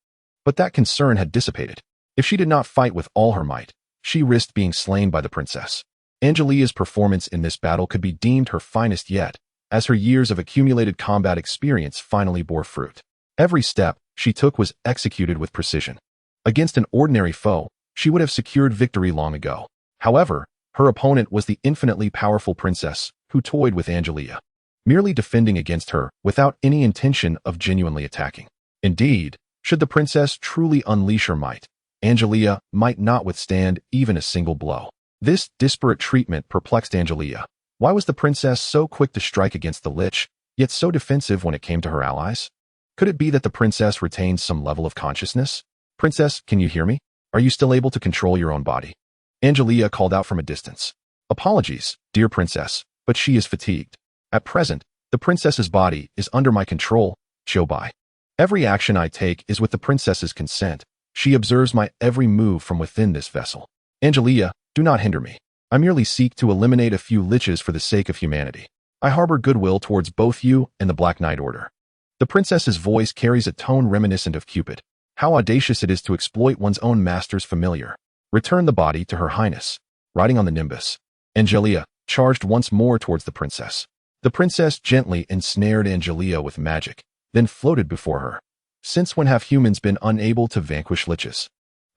But that concern had dissipated. If she did not fight with all her might, she risked being slain by the princess. Angelica's performance in this battle could be deemed her finest yet, as her years of accumulated combat experience finally bore fruit. Every step she took was executed with precision. Against an ordinary foe, she would have secured victory long ago. However, her opponent was the infinitely powerful princess who toyed with Angelica, merely defending against her without any intention of genuinely attacking. Indeed, should the princess truly unleash her might, Angelica might not withstand even a single blow. This disparate treatment perplexed Angelica. Why was the princess so quick to strike against the Lich, yet so defensive when it came to her allies? Could it be that the princess retained some level of consciousness? Princess, can you hear me? Are you still able to control your own body? Angelica called out from a distance. Apologies, dear princess, but she is fatigued. At present, the princess's body is under my control, Chobai. Every action I take is with the princess's consent. She observes my every move from within this vessel. Angelica, do not hinder me. I merely seek to eliminate a few liches for the sake of humanity. I harbor goodwill towards both you and the Black Knight Order. The princess's voice carries a tone reminiscent of Cupid. How audacious it is to exploit one's own master's familiar. Return the body to her highness. Riding on the nimbus, Angelica charged once more towards the princess. The princess gently ensnared Angelica with magic, then floated before her. Since when have humans been unable to vanquish liches?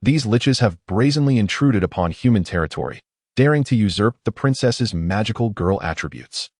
These liches have brazenly intruded upon human territory, daring to usurp the princess's magical girl attributes.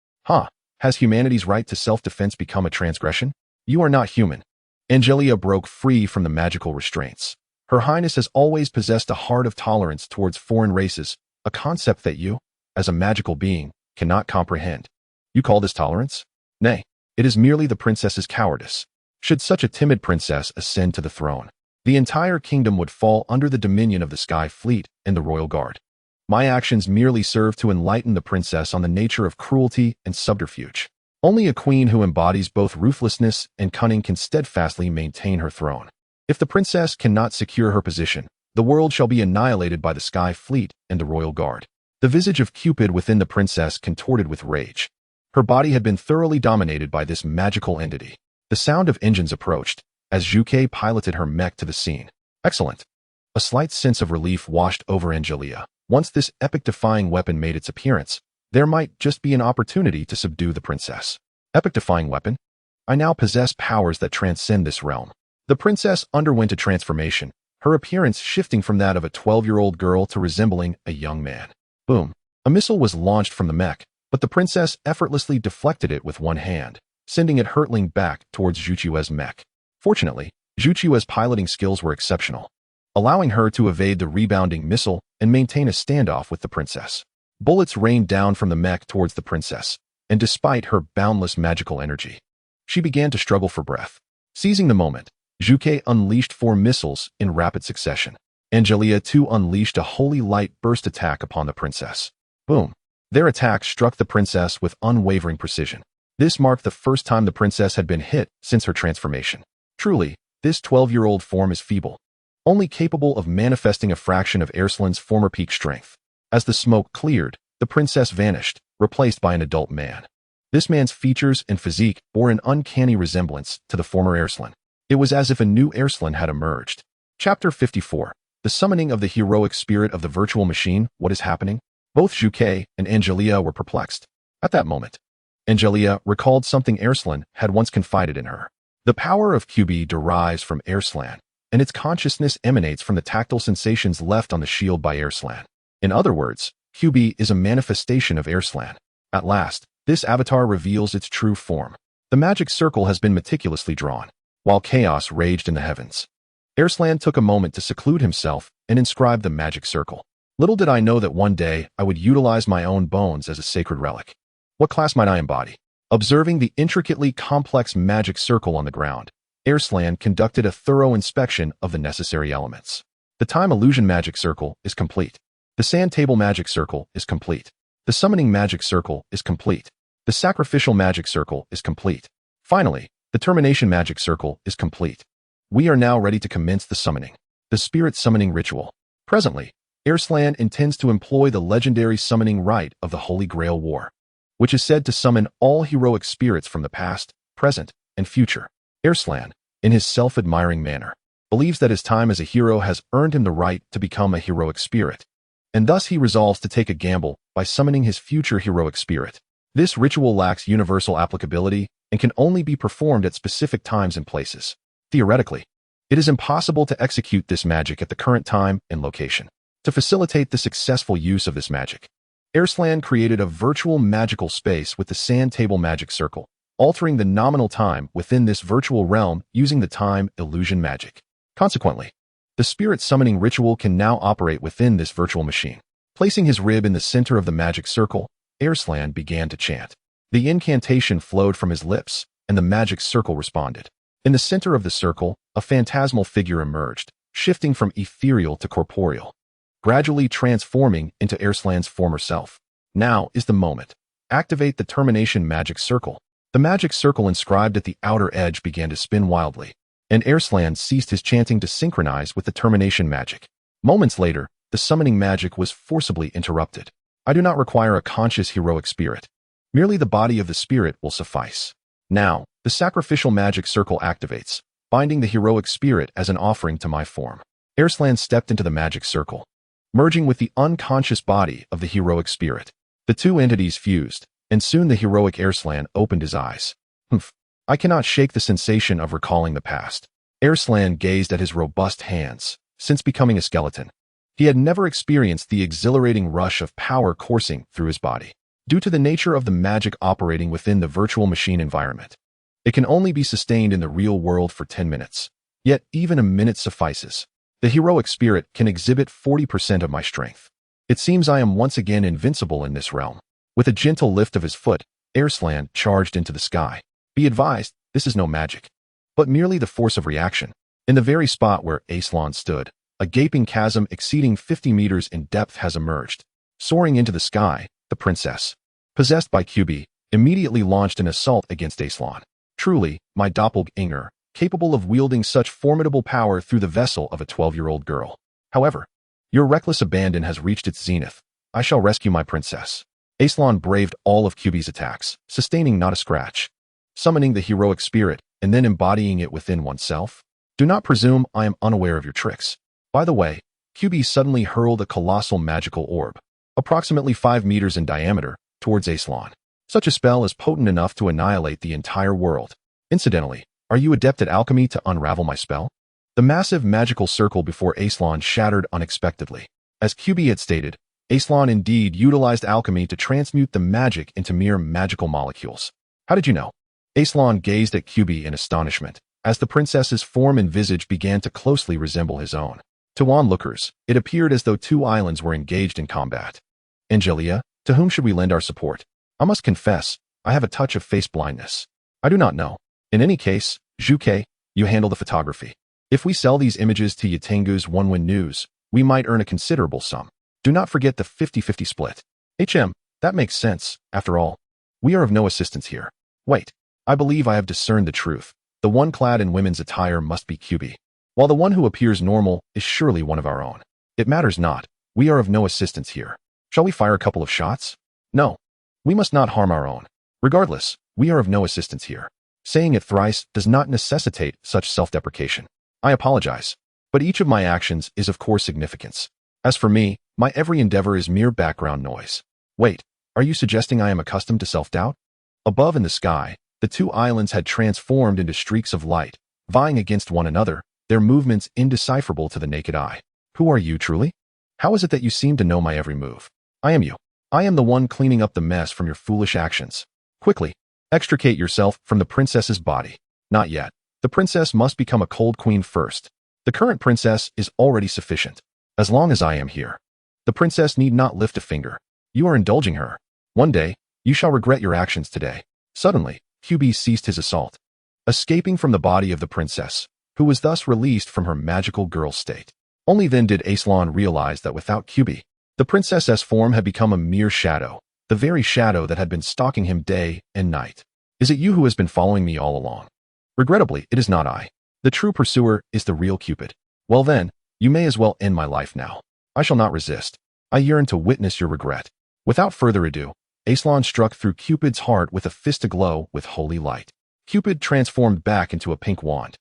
Has humanity's right to self-defense become a transgression? You are not human. Angelica broke free from the magical restraints. Her highness has always possessed a heart of tolerance towards foreign races, a concept that you, as a magical being, cannot comprehend. You call this tolerance? Nay, it is merely the princess's cowardice. Should such a timid princess ascend to the throne, the entire kingdom would fall under the dominion of the Sky Fleet and the Royal Guard. My actions merely serve to enlighten the princess on the nature of cruelty and subterfuge. Only a queen who embodies both ruthlessness and cunning can steadfastly maintain her throne. If the princess cannot secure her position, the world shall be annihilated by the Sky Fleet and the Royal Guard. The visage of Cupid within the princess contorted with rage. Her body had been thoroughly dominated by this magical entity. The sound of engines approached, as Juke piloted her mech to the scene. Excellent. A slight sense of relief washed over Angelica. Once this epic-defying weapon made its appearance, there might just be an opportunity to subdue the princess. Epic-defying weapon? I now possess powers that transcend this realm. The princess underwent a transformation, her appearance shifting from that of a 12-year-old girl to resembling a young man. Boom. A missile was launched from the mech, but the princess effortlessly deflected it with one hand, sending it hurtling back towards Juchue's mech. Fortunately, Juchue's piloting skills were exceptional, allowing her to evade the rebounding missile and maintain a standoff with the princess. Bullets rained down from the mech towards the princess, and despite her boundless magical energy, she began to struggle for breath. Seizing the moment, Juke unleashed 4 missiles in rapid succession. Angelica too unleashed a holy light burst attack upon the princess. Boom. Their attack struck the princess with unwavering precision. This marked the first time the princess had been hit since her transformation. Truly, this 12-year-old form is feeble, only capable of manifesting a fraction of Alslan's former peak strength. As the smoke cleared, the princess vanished, replaced by an adult man. This man's features and physique bore an uncanny resemblance to the former Alslan. It was as if a new Alslan had emerged. Chapter 54. The summoning of the heroic spirit of the virtual machine, what is happening? Both Zhuke and Angelica were perplexed. At that moment, Angelica recalled something Alslan had once confided in her. The power of QB derives from Alslan, and its consciousness emanates from the tactile sensations left on the shield by Alslan. In other words, QB is a manifestation of Alslan. At last, this avatar reveals its true form. The magic circle has been meticulously drawn, while chaos raged in the heavens. Alslan took a moment to seclude himself and inscribe the magic circle. Little did I know that one day I would utilize my own bones as a sacred relic. What class might I embody? Observing the intricately complex magic circle on the ground, Alslan conducted a thorough inspection of the necessary elements. The time illusion magic circle is complete. The sand table magic circle is complete. The summoning magic circle is complete. The sacrificial magic circle is complete. Finally, the termination magic circle is complete. We are now ready to commence the summoning. The spirit summoning ritual. Presently, Alslan intends to employ the legendary summoning rite of the Holy Grail War, which is said to summon all heroic spirits from the past, present, and future. Alslan, in his self-admiring manner, believes that his time as a hero has earned him the right to become a heroic spirit, and thus he resolves to take a gamble by summoning his future heroic spirit. This ritual lacks universal applicability and can only be performed at specific times and places. Theoretically, it is impossible to execute this magic at the current time and location. To facilitate the successful use of this magic, Alslan created a virtual magical space with the sand table magic circle, altering the nominal time within this virtual realm using the time illusion magic. Consequently, the spirit summoning ritual can now operate within this virtual machine. Placing his rib in the center of the magic circle, Alslan began to chant. The incantation flowed from his lips, and the magic circle responded. In the center of the circle, a phantasmal figure emerged, shifting from ethereal to corporeal, gradually transforming into Alslan's former self. Now is the moment. Activate the termination magic circle. The magic circle inscribed at the outer edge began to spin wildly, and Alslan ceased his chanting to synchronize with the termination magic. Moments later, the summoning magic was forcibly interrupted. I do not require a conscious heroic spirit. Merely the body of the spirit will suffice. Now, the sacrificial magic circle activates, binding the heroic spirit as an offering to my form. Alslan stepped into the magic circle, merging with the unconscious body of the heroic spirit. The two entities fused, and soon the heroic Alslan opened his eyes. I cannot shake the sensation of recalling the past. Alslan gazed at his robust hands. Since becoming a skeleton, he had never experienced the exhilarating rush of power coursing through his body. Due to the nature of the magic operating within the virtual machine environment, it can only be sustained in the real world for 10 minutes. Yet even a minute suffices. The heroic spirit can exhibit 40% of my strength. It seems I am once again invincible in this realm. With a gentle lift of his foot, Alslan charged into the sky. Be advised, this is no magic, but merely the force of reaction. In the very spot where Alslan stood, a gaping chasm exceeding 50 meters in depth has emerged. Soaring into the sky, the princess, possessed by QB, immediately launched an assault against Alslan. Truly, my doppelganger, capable of wielding such formidable power through the vessel of a 12-year-old girl. However, your reckless abandon has reached its zenith. I shall rescue my princess. Alslan braved all of QB's attacks, sustaining not a scratch. Summoning the heroic spirit and then embodying it within oneself? Do not presume I am unaware of your tricks. By the way, QB suddenly hurled a colossal magical orb, approximately 5 meters in diameter, towards Alslan. Such a spell is potent enough to annihilate the entire world. Incidentally, are you adept at alchemy to unravel my spell? The massive magical circle before Alslan shattered unexpectedly. As QB had stated, Alslan indeed utilized alchemy to transmute the magic into mere magical molecules. How did you know? Alslan gazed at QB in astonishment, as the princess's form and visage began to closely resemble his own. To onlookers, it appeared as though two islands were engaged in combat. Angelica, to whom should we lend our support? I must confess, I have a touch of face blindness. I do not know. In any case, Zhuke, you handle the photography. If we sell these images to Yatengu's One-Win News, we might earn a considerable sum. Do not forget the 50-50 split. That makes sense. After all, we are of no assistance here. Wait, I believe I have discerned the truth. The one clad in women's attire must be QB, while the one who appears normal is surely one of our own. It matters not. We are of no assistance here. Shall we fire a couple of shots? No. We must not harm our own. Regardless, we are of no assistance here. Saying it thrice does not necessitate such self-deprecation. I apologize. But each of my actions is of course significance. As for me, my every endeavor is mere background noise. Wait, are you suggesting I am accustomed to self-doubt? Above in the sky, the two islands had transformed into streaks of light, vying against one another, their movements indecipherable to the naked eye. Who are you truly? How is it that you seem to know my every move? I am you. I am the one cleaning up the mess from your foolish actions. Quickly, extricate yourself from the princess's body. Not yet. The princess must become a cold queen first. The current princess is already sufficient. As long as I am here, the princess need not lift a finger. You are indulging her. One day, you shall regret your actions today. Suddenly, QB ceased his assault, escaping from the body of the princess, who was thus released from her magical girl state. Only then did Alslan realize that without QB, the princess's form had become a mere shadow, the very shadow that had been stalking him day and night. Is it you who has been following me all along? Regrettably, it is not I. The true pursuer is the real Cupid. Well then, you may as well end my life now. I shall not resist. I yearn to witness your regret. Without further ado, Alslan struck through Cupid's heart with a fist aglow with holy light. Cupid transformed back into a pink wand,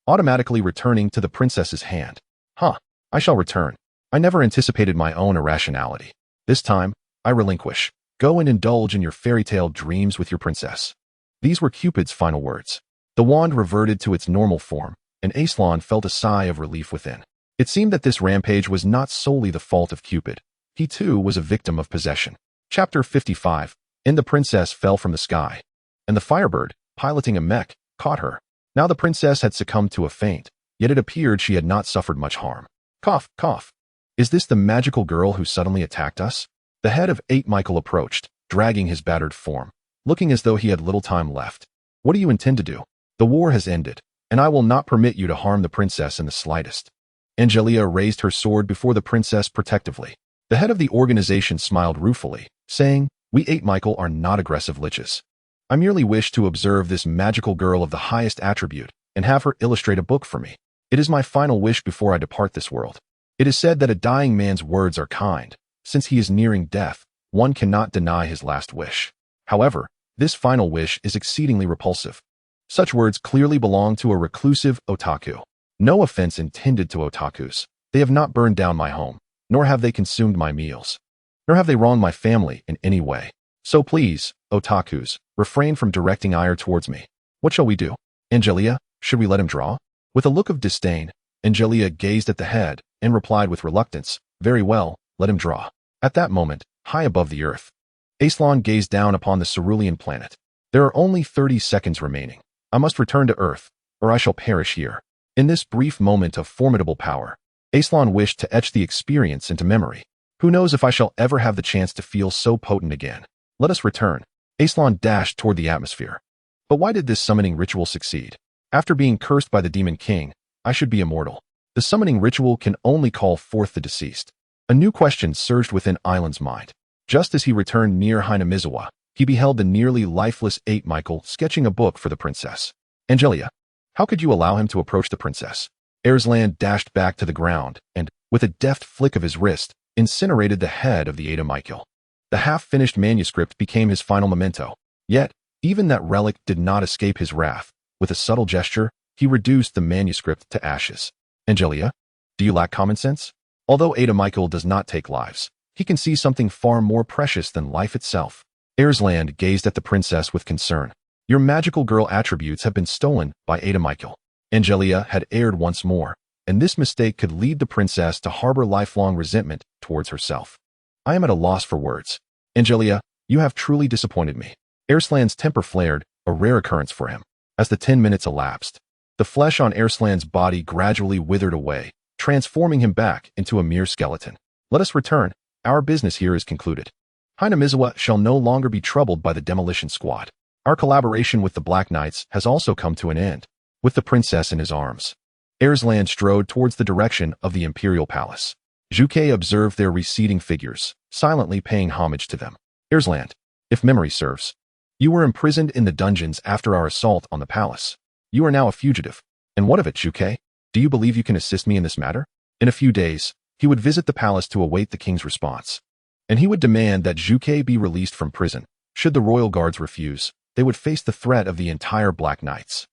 automatically returning to the princess's hand. I shall return. I never anticipated my own irrationality. This time, I relinquish. Go and indulge in your fairy tale dreams with your princess. These were Cupid's final words. The wand reverted to its normal form, and Alslan felt a sigh of relief within. It seemed that this rampage was not solely the fault of Cupid. He too was a victim of possession. Chapter 55. And the princess fell from the sky, and the firebird, piloting a mech, caught her. Now the princess had succumbed to a faint, yet it appeared she had not suffered much harm. Cough, cough. Is this the magical girl who suddenly attacked us? The head of 8 Michael approached, dragging his battered form, looking as though he had little time left. What do you intend to do? The war has ended, and I will not permit you to harm the princess in the slightest. Angelica raised her sword before the princess protectively. The head of the organization smiled ruefully, saying, We 8 Michael are not aggressive liches. I merely wish to observe this magical girl of the highest attribute and have her illustrate a book for me. It is my final wish before I depart this world. It is said that a dying man's words are kind. Since he is nearing death, one cannot deny his last wish. However, this final wish is exceedingly repulsive. Such words clearly belong to a reclusive otaku. No offense intended to otakus. They have not burned down my home, nor have they consumed my meals, nor have they wronged my family in any way. So please, otakus, refrain from directing ire towards me. What shall we do? Angelica, should we let him draw? With a look of disdain, Angelica gazed at the head and replied with reluctance, Very well, let him draw. At that moment, high above the earth, Alslan gazed down upon the cerulean planet. There are only 30 seconds remaining. I must return to Earth, or I shall perish here. In this brief moment of formidable power, Alslan wished to etch the experience into memory. Who knows if I shall ever have the chance to feel so potent again. Let us return. Alslan dashed toward the atmosphere. But why did this summoning ritual succeed? After being cursed by the Demon King, I should be immortal. The summoning ritual can only call forth the deceased. A new question surged within Island's mind. Just as he returned near Hinamizawa, he beheld the nearly lifeless 8 Michael sketching a book for the princess. Angelica, how could you allow him to approach the princess? Alslan dashed back to the ground and, with a deft flick of his wrist, incinerated the head of the 8 Michael. The half-finished manuscript became his final memento. Yet, even that relic did not escape his wrath. With a subtle gesture, he reduced the manuscript to ashes. Angelica, do you lack common sense? Although 8 Michael does not take lives, he can see something far more precious than life itself. Alslan gazed at the princess with concern. Your magical girl attributes have been stolen by 8 Michael. Angelica had erred once more, and this mistake could lead the princess to harbor lifelong resentment towards herself. I am at a loss for words. Angelica, you have truly disappointed me. Alslan's temper flared, a rare occurrence for him. As the 10 minutes elapsed, the flesh on Alslan's body gradually withered away, transforming him back into a mere skeleton. Let us return. Our business here is concluded. Hinamizawa shall no longer be troubled by the demolition squad. Our collaboration with the Black Knights has also come to an end. With the princess in his arms, Alslan strode towards the direction of the imperial palace. Juke observed their receding figures, silently paying homage to them. Alslan, if memory serves, you were imprisoned in the dungeons after our assault on the palace. You are now a fugitive. And what of it, Juke? Do you believe you can assist me in this matter? In a few days, he would visit the palace to await the king's response. And he would demand that Juke be released from prison. Should the royal guards refuse, they would face the threat of the entire Black Knights.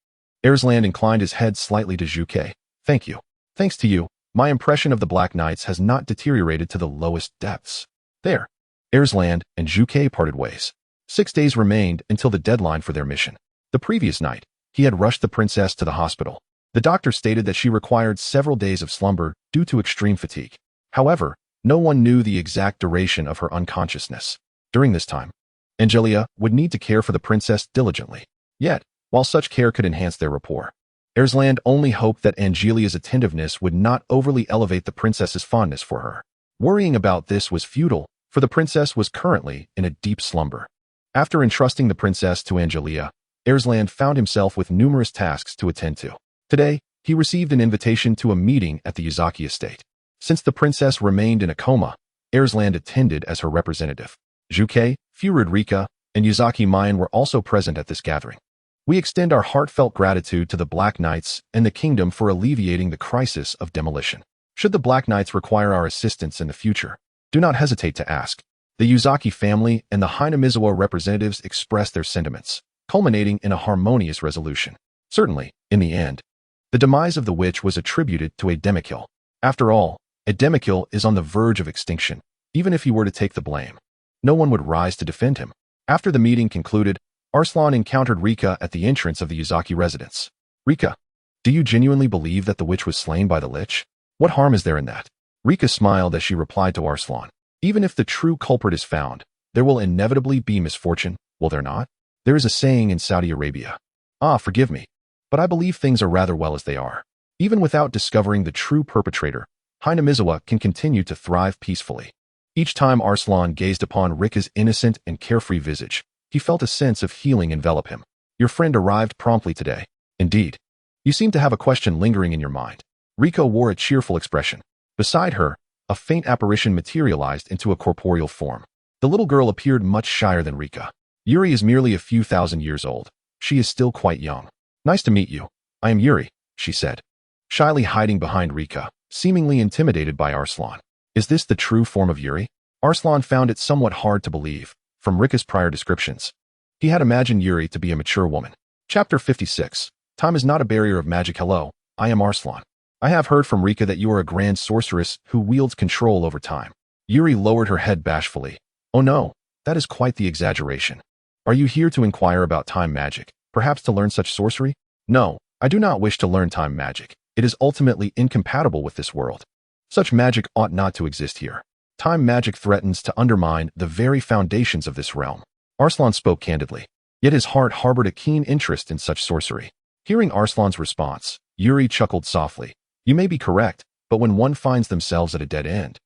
Alslan inclined his head slightly to Juke. Thank you. Thanks to you, My impression of the Black Knights has not deteriorated to the lowest depths. There, Alslan and Juke parted ways. 6 days remained until the deadline for their mission. The previous night, he had rushed the princess to the hospital. The doctor stated that she required several days of slumber due to extreme fatigue. However, no one knew the exact duration of her unconsciousness. During this time, Angelica would need to care for the princess diligently. Yet, while such care could enhance their rapport, Alslan only hoped that Angelica's attentiveness would not overly elevate the princess's fondness for her. Worrying about this was futile, for the princess was currently in a deep slumber. After entrusting the princess to Angelica, Alslan found himself with numerous tasks to attend to. Today, he received an invitation to a meeting at the Yuzaki estate. Since the princess remained in a coma, Alslan attended as her representative. Juke, Rika, and Yuzaki Mayan were also present at this gathering. We extend our heartfelt gratitude to the Black Knights and the kingdom for alleviating the crisis of demolition. Should the Black Knights require our assistance in the future, do not hesitate to ask. The Yuzaki family and the Hinamizawa representatives expressed their sentiments, culminating in a harmonious resolution. Certainly, in the end, the demise of the witch was attributed to a Demon-Cleaver. After all, a Demon-Cleaver is on the verge of extinction. Even if he were to take the blame, no one would rise to defend him. After the meeting concluded, Alslan encountered Rika at the entrance of the Yuzaki residence. Rika, do you genuinely believe that the witch was slain by the lich? What harm is there in that? Rika smiled as she replied to Alslan. Even if the true culprit is found, there will inevitably be misfortune, will there not? There is a saying in Saudi Arabia. Forgive me, but I believe things are rather well as they are. Even without discovering the true perpetrator, Hinamizawa can continue to thrive peacefully. Each time Alslan gazed upon Rika's innocent and carefree visage, he felt a sense of healing envelop him. Your friend arrived promptly today. Indeed. You seem to have a question lingering in your mind. Rika wore a cheerful expression. Beside her, a faint apparition materialized into a corporeal form. The little girl appeared much shyer than Rika. Yuri is merely a few thousand years old. She is still quite young. Nice to meet you. I am Yuri, she said, shyly hiding behind Rika, seemingly intimidated by Alslan. Is this the true form of Yuri? Alslan found it somewhat hard to believe, from Rika's prior descriptions. He had imagined Yuri to be a mature woman. Chapter 56. Time is not a barrier of magic. Hello, I am Alslan. I have heard from Rika that you are a grand sorceress who wields control over time. Yuri lowered her head bashfully. Oh no, that is quite the exaggeration. Are you here to inquire about time magic, perhaps to learn such sorcery? No, I do not wish to learn time magic. It is ultimately incompatible with this world. Such magic ought not to exist here. Time magic threatens to undermine the very foundations of this realm. Alslan spoke candidly, yet his heart harbored a keen interest in such sorcery. Hearing Alslan's response, Yuri chuckled softly. You may be correct, but when one finds themselves at a dead end,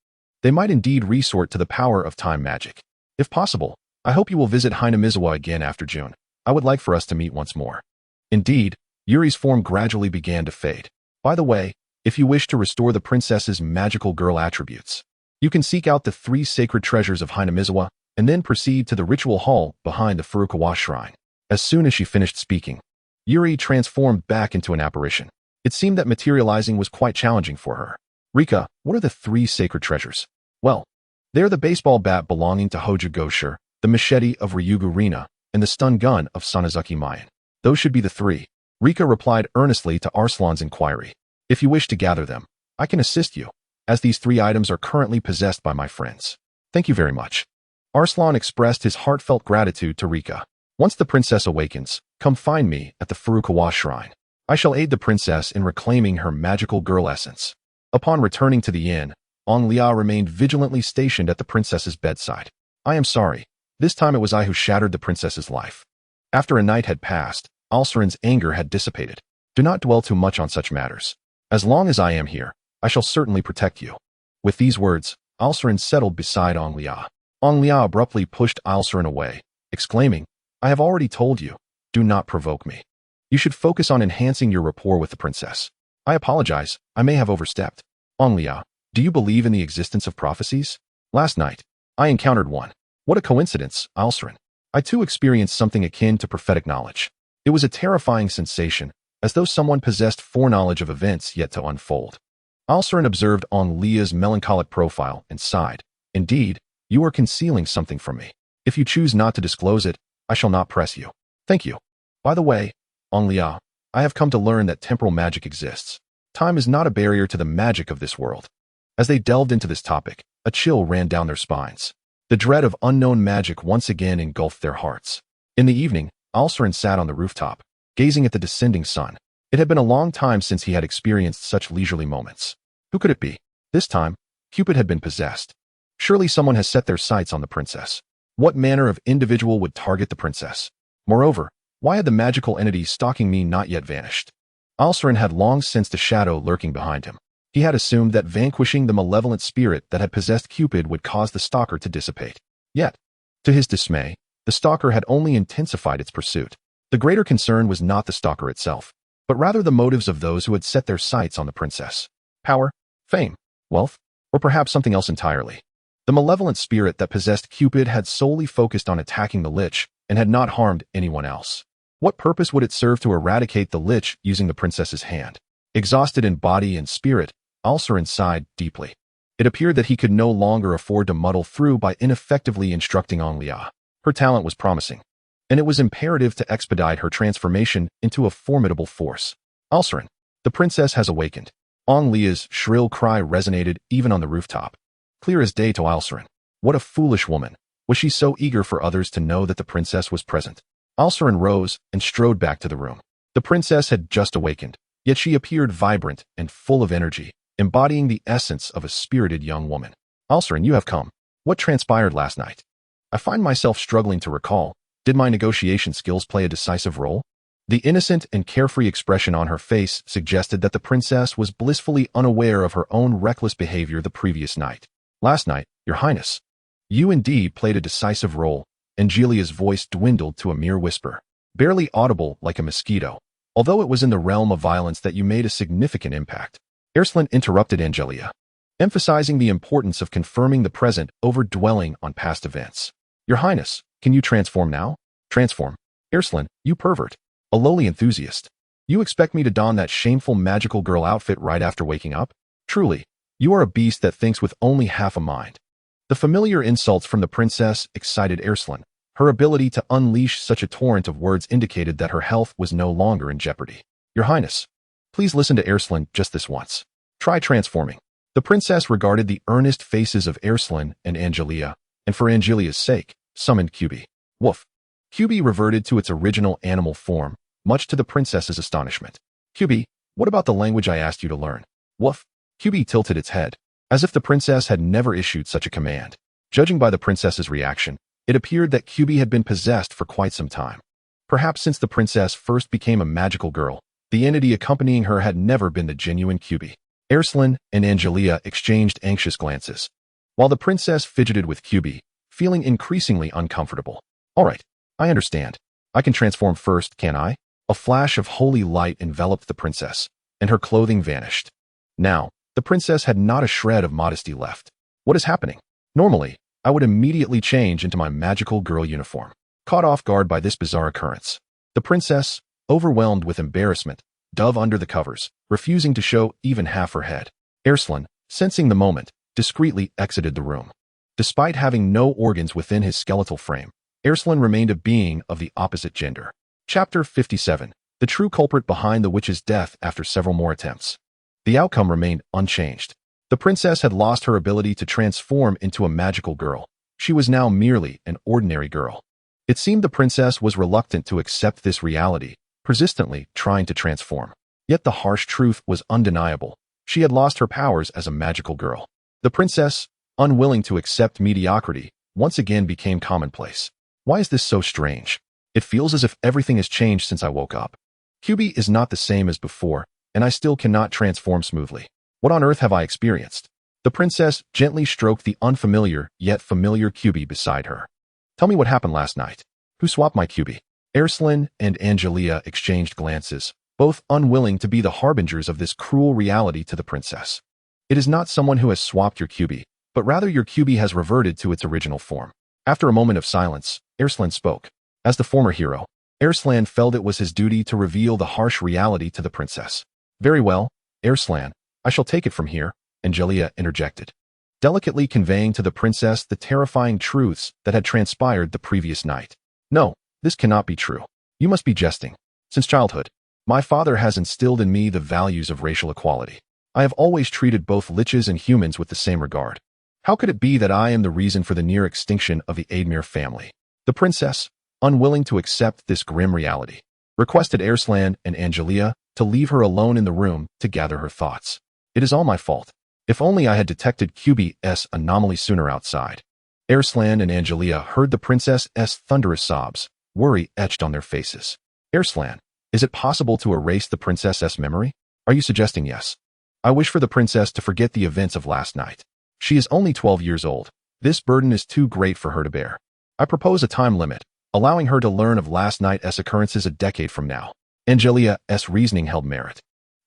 they might indeed resort to the power of time magic. If possible, I hope you will visit Hinamizawa again after June. I would like for us to meet once more. Indeed, Yuri's form gradually began to fade. By the way, if you wish to restore the princess's magical girl attributes, you can seek out the 3 sacred treasures of Hinamizawa and then proceed to the ritual hall behind the Furukawa shrine. As soon as she finished speaking, Yuri transformed back into an apparition. It seemed that materializing was quite challenging for her. Rika, what are the 3 sacred treasures? Well, they are the baseball bat belonging to Hojo Gosher, the machete of Ryugu Rina, and the stun gun of Sanazuki Mayan. Those should be the 3. Rika replied earnestly to Alslan's inquiry. If you wish to gather them, I can assist you, as these 3 items are currently possessed by my friends. Thank you very much. Alslan expressed his heartfelt gratitude to Rika. Once the princess awakens, come find me at the Furukawa shrine. I shall aid the princess in reclaiming her magical girl essence. Upon returning to the inn, Angelica remained vigilantly stationed at the princess's bedside. I am sorry. This time it was I who shattered the princess's life. After a night had passed, Alslan's anger had dissipated. Do not dwell too much on such matters. As long as I am here, I shall certainly protect you. With these words, Alslan settled beside Angelica. Angelica abruptly pushed Alslan away, exclaiming, I have already told you, do not provoke me. You should focus on enhancing your rapport with the princess. I apologize, I may have overstepped. Angelica, do you believe in the existence of prophecies? Last night, I encountered one. What a coincidence, Alslan. I too experienced something akin to prophetic knowledge. It was a terrifying sensation, as though someone possessed foreknowledge of events yet to unfold. Alslan observed Angelica's melancholic profile and sighed. Indeed, you are concealing something from me. If you choose not to disclose it, I shall not press you. Thank you. By the way, Angelica, I have come to learn that temporal magic exists. Time is not a barrier to the magic of this world. As they delved into this topic, a chill ran down their spines. The dread of unknown magic once again engulfed their hearts. In the evening, Alslan sat on the rooftop, gazing at the descending sun. It had been a long time since he had experienced such leisurely moments. Who could it be? This time, Cupid had been possessed. Surely someone has set their sights on the princess. What manner of individual would target the princess? Moreover, why had the magical entity stalking me not yet vanished? Alslan had long sensed a shadow lurking behind him. He had assumed that vanquishing the malevolent spirit that had possessed Cupid would cause the stalker to dissipate. Yet, to his dismay, the stalker had only intensified its pursuit. The greater concern was not the stalker itself, but rather the motives of those who had set their sights on the princess. Power, fame, wealth, or perhaps something else entirely. The malevolent spirit that possessed Cupid had solely focused on attacking the lich and had not harmed anyone else. What purpose would it serve to eradicate the lich using the princess's hand? Exhausted in body and spirit, Alslan sighed deeply. It appeared that he could no longer afford to muddle through by ineffectively instructing Angelica. Her talent was promising, and it was imperative to expedite her transformation into a formidable force. Alslan, the princess has awakened. Angelica's shrill cry resonated even on the rooftop. Clear as day to Alslan. What a foolish woman. Was she so eager for others to know that the princess was present? Alslan rose and strode back to the room. The princess had just awakened, yet she appeared vibrant and full of energy, embodying the essence of a spirited young woman. Alslan, you have come. What transpired last night? I find myself struggling to recall. Did my negotiation skills play a decisive role? The innocent and carefree expression on her face suggested that the princess was blissfully unaware of her own reckless behavior the previous night. Last night, Your Highness, you indeed played a decisive role. Angelica's voice dwindled to a mere whisper, barely audible like a mosquito, although it was in the realm of violence that you made a significant impact. Alslan interrupted Angelica, emphasizing the importance of confirming the present over dwelling on past events. Your Highness, can you transform now? Transform? Alslan, you pervert. A lowly enthusiast. You expect me to don that shameful magical girl outfit right after waking up? Truly, you are a beast that thinks with only half a mind. The familiar insults from the princess excited Alslan. Her ability to unleash such a torrent of words indicated that her health was no longer in jeopardy. Your Highness, please listen to Alslan just this once. Try transforming. The princess regarded the earnest faces of Alslan and Angelica, and for Angelica's sake, summoned Cupid. Woof. Cupid reverted to its original animal form, much to the princess's astonishment. Cupid, what about the language I asked you to learn? Woof. Cupid tilted its head, as if the princess had never issued such a command. Judging by the princess's reaction, it appeared that Cupid had been possessed for quite some time. Perhaps since the princess first became a magical girl, the entity accompanying her had never been the genuine Cupid. Alslan and Angelica exchanged anxious glances, while the princess fidgeted with Cupid, feeling increasingly uncomfortable. All right, I understand. I can transform first, can I? A flash of holy light enveloped the princess, and her clothing vanished. Now, the princess had not a shred of modesty left. What is happening? Normally, I would immediately change into my magical girl uniform. Caught off guard by this bizarre occurrence, the princess, overwhelmed with embarrassment, dove under the covers, refusing to show even half her head. Alslan, sensing the moment, discreetly exited the room. Despite having no organs within his skeletal frame, Alslan remained a being of the opposite gender. Chapter 57. The true culprit behind the witch's death after several more attempts. The outcome remained unchanged. The princess had lost her ability to transform into a magical girl. She was now merely an ordinary girl. It seemed the princess was reluctant to accept this reality, persistently trying to transform. Yet the harsh truth was undeniable. She had lost her powers as a magical girl. The princess, unwilling to accept mediocrity, once again became commonplace. Why is this so strange? It feels as if everything has changed since I woke up. Cupid is not the same as before, and I still cannot transform smoothly. What on earth have I experienced? The princess gently stroked the unfamiliar yet familiar Cupid beside her. Tell me what happened last night. Who swapped my Cupid? Alslan and Angelica exchanged glances, both unwilling to be the harbingers of this cruel reality to the princess. It is not someone who has swapped your Cupid, but rather your Cupid has reverted to its original form. After a moment of silence, Alslan spoke. As the former hero, Alslan felt it was his duty to reveal the harsh reality to the princess. Very well, Alslan, I shall take it from here, Angelica interjected, delicately conveying to the princess the terrifying truths that had transpired the previous night. No, this cannot be true. You must be jesting. Since childhood, My father has instilled in me the values of racial equality. I have always treated both liches and humans with the same regard. How could it be that I am the reason for the near extinction of the Admir family? The princess, unwilling to accept this grim reality, requested Alslan and Angelica to leave her alone in the room to gather her thoughts. It is all my fault. If only I had detected QB's anomaly sooner outside. Alslan and Angelica heard the princess's thunderous sobs, worry etched on their faces. Alslan, is it possible to erase the princess's memory? Are you suggesting yes? I wish for the princess to forget the events of last night. She is only 12 years old. This burden is too great for her to bear. I propose a time limit, allowing her to learn of last night's occurrences a decade from now. Angelica's reasoning held merit.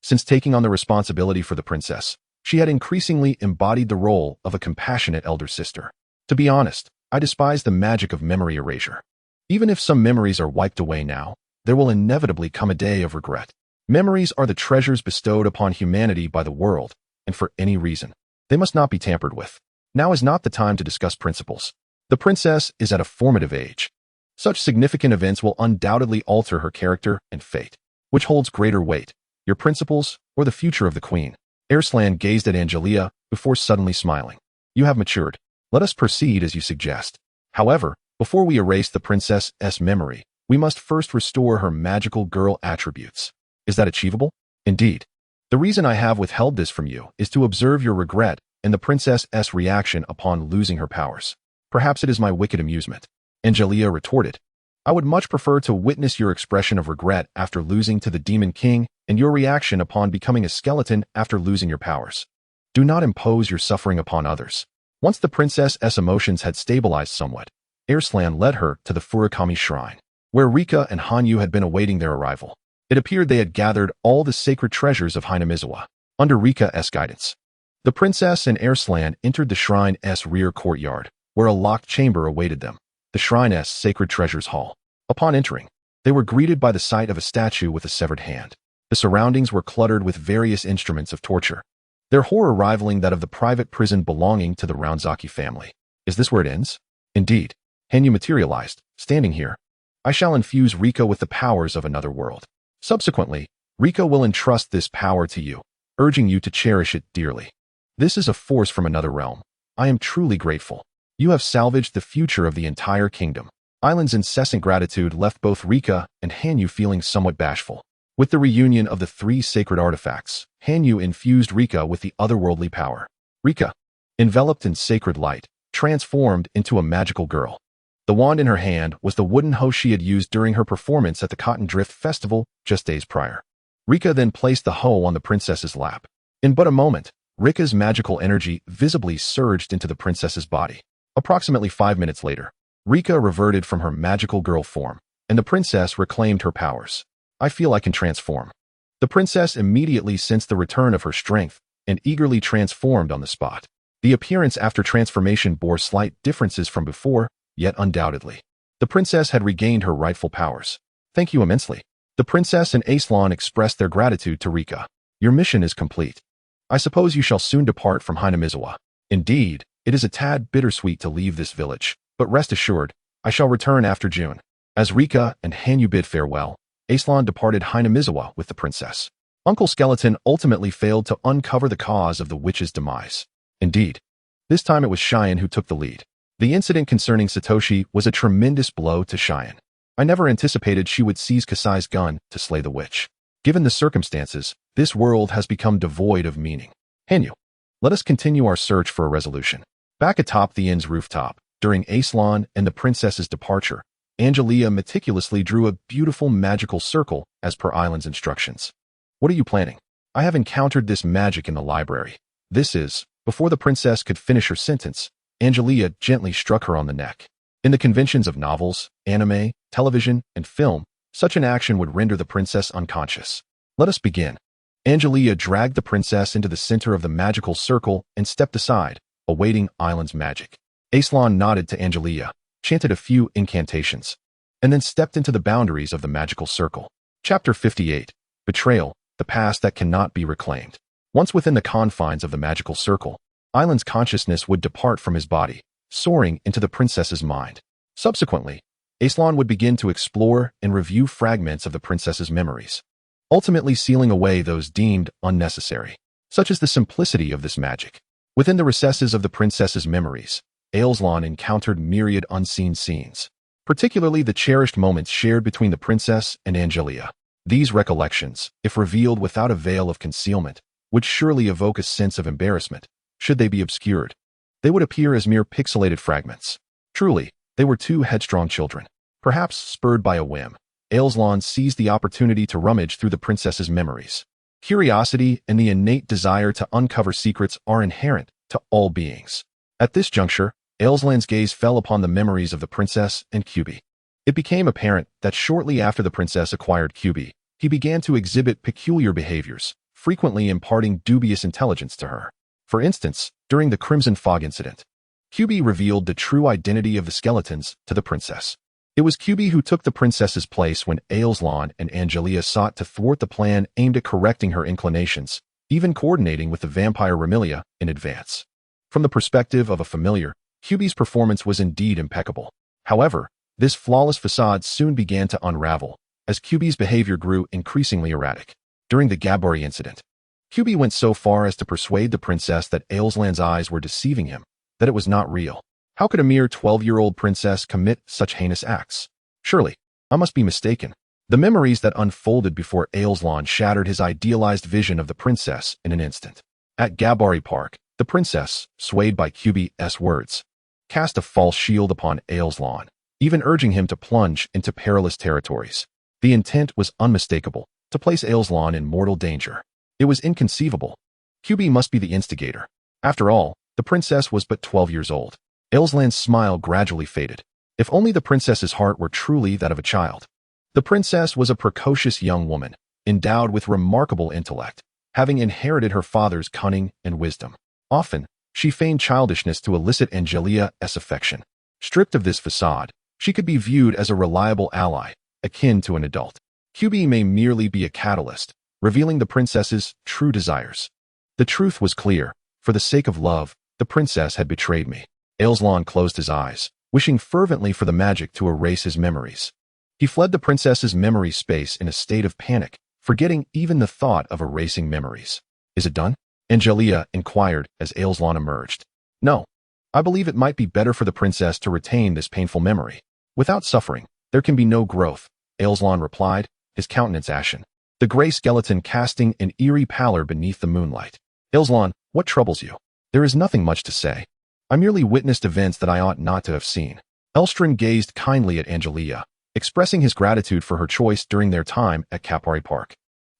Since taking on the responsibility for the princess, she had increasingly embodied the role of a compassionate elder sister. To be honest, I despise the magic of memory erasure. Even if some memories are wiped away now, there will inevitably come a day of regret. Memories are the treasures bestowed upon humanity by the world, and for any reason, they must not be tampered with. Now is not the time to discuss principles. The princess is at a formative age. Such significant events will undoubtedly alter her character and fate. Which holds greater weight, your principles or the future of the queen? Alslan gazed at Angelica before suddenly smiling. You have matured. Let us proceed as you suggest. However, before we erase the princess's memory, we must first restore her magical girl attributes. Is that achievable? Indeed. The reason I have withheld this from you is to observe your regret and the princess's reaction upon losing her powers. Perhaps it is my wicked amusement. Angelica retorted. I would much prefer to witness your expression of regret after losing to the Demon King and your reaction upon becoming a skeleton after losing your powers. Do not impose your suffering upon others. Once the princess's emotions had stabilized somewhat, Alslan led her to the Furakami shrine, where Rika and Hanyu had been awaiting their arrival. It appeared they had gathered all the sacred treasures of Hinamizawa, under Rika's guidance. The princess and Alslan entered the shrine's rear courtyard, where a locked chamber awaited them, the shrine's sacred treasures hall. Upon entering, they were greeted by the sight of a statue with a severed hand. The surroundings were cluttered with various instruments of torture, their horror rivaling that of the private prison belonging to the Roundzaki family. Is this where it ends? Indeed. Hanyu materialized, standing here. I shall infuse Rika with the powers of another world. Subsequently, Rika will entrust this power to you, urging you to cherish it dearly. This is a force from another realm. I am truly grateful. You have salvaged the future of the entire kingdom. Island's incessant gratitude left both Rika and Hanyu feeling somewhat bashful. With the reunion of the three sacred artifacts, Hanyu infused Rika with the otherworldly power. Rika, enveloped in sacred light, transformed into a magical girl. The wand in her hand was the wooden hoe she had used during her performance at the Cotton Drift Festival just days prior. Rika then placed the hoe on the princess's lap. In but a moment, Rika's magical energy visibly surged into the princess's body. Approximately 5 minutes later, Rika reverted from her magical girl form, and the princess reclaimed her powers. I feel I can transform. The princess immediately sensed the return of her strength and eagerly transformed on the spot. The appearance after transformation bore slight differences from before, yet undoubtedly, the princess had regained her rightful powers. Thank you immensely. The princess and Alslan expressed their gratitude to Rika. Your mission is complete. I suppose you shall soon depart from Hinamizawa. Indeed, it is a tad bittersweet to leave this village, but rest assured, I shall return after June. As Rika and Hanyu bid farewell, Alslan departed Hinamizawa with the princess. Uncle Skeleton ultimately failed to uncover the cause of the witch's demise. Indeed, this time it was Cheyenne who took the lead. The incident concerning Satoshi was a tremendous blow to Cheyenne. I never anticipated she would seize Kasai's gun to slay the witch. Given the circumstances, this world has become devoid of meaning. Hanyu, let us continue our search for a resolution. Back atop the inn's rooftop, during Alslan and the princess's departure, Angelica meticulously drew a beautiful magical circle as per Island's instructions. What are you planning? I have encountered this magic in the library. This is, before the princess could finish her sentence, Angelica gently struck her on the neck. In the conventions of novels, anime, television, and film, such an action would render the princess unconscious. Let us begin. Angelica dragged the princess into the center of the magical circle and stepped aside, awaiting Island's magic. Alslan nodded to Angelica, chanted a few incantations, and then stepped into the boundaries of the magical circle. Chapter 58. Betrayal, the past that cannot be reclaimed. Once within the confines of the magical circle, Island's consciousness would depart from his body, soaring into the princess's mind. Subsequently, Alslan would begin to explore and review fragments of the princess's memories. ultimately sealing away those deemed unnecessary. Such is the simplicity of this magic. Within the recesses of the princess's memories, Alslan encountered myriad unseen scenes, particularly the cherished moments shared between the princess and Angelica. These recollections, if revealed without a veil of concealment, would surely evoke a sense of embarrassment. Should they be obscured, they would appear as mere pixelated fragments. Truly, they were two headstrong children. Perhaps spurred by a whim, Alslan seized the opportunity to rummage through the princess's memories. Curiosity and the innate desire to uncover secrets are inherent to all beings. At this juncture, Alslan's gaze fell upon the memories of the princess and Cubi. It became apparent that shortly after the princess acquired Cubi, he began to exhibit peculiar behaviors, frequently imparting dubious intelligence to her. For instance, during the Crimson Fog incident, Cubi revealed the true identity of the skeletons to the princess. It was Cubi who took the princess's place when Alslan and Angelica sought to thwart the plan aimed at correcting her inclinations, even coordinating with the vampire Remilia in advance. From the perspective of a familiar, Cubi's performance was indeed impeccable. However, this flawless facade soon began to unravel, as Cubi's behavior grew increasingly erratic. During the Gabori incident, Cubi went so far as to persuade the princess that Alslan's eyes were deceiving him, that it was not real. How could a mere 12-year-old princess commit such heinous acts? Surely, I must be mistaken. The memories that unfolded before Alslan shattered his idealized vision of the princess in an instant. At Gabori Park, the princess, swayed by Cubi's words, cast a false shield upon Alslan, even urging him to plunge into perilous territories. The intent was unmistakable, to place Alslan in mortal danger. It was inconceivable. Cubi must be the instigator. After all, the princess was but 12 years old. Alslan's smile gradually faded. If only the princess's heart were truly that of a child. The princess was a precocious young woman, endowed with remarkable intellect, having inherited her father's cunning and wisdom. Often, she feigned childishness to elicit Angelica's affection. Stripped of this facade, she could be viewed as a reliable ally, akin to an adult. Cubi may merely be a catalyst, revealing the princess's true desires. The truth was clear. For the sake of love, the princess had betrayed me. Alslan closed his eyes, wishing fervently for the magic to erase his memories. He fled the princess's memory space in a state of panic, forgetting even the thought of erasing memories. Is it done? Angelica inquired as Alslan emerged. No. I believe it might be better for the princess to retain this painful memory. Without suffering, there can be no growth, Alslan replied, his countenance ashen, the gray skeleton casting an eerie pallor beneath the moonlight. Alslan, what troubles you? There is nothing much to say. I merely witnessed events that I ought not to have seen. Alslan gazed kindly at Angelica, expressing his gratitude for her choice during their time at Gabori Park.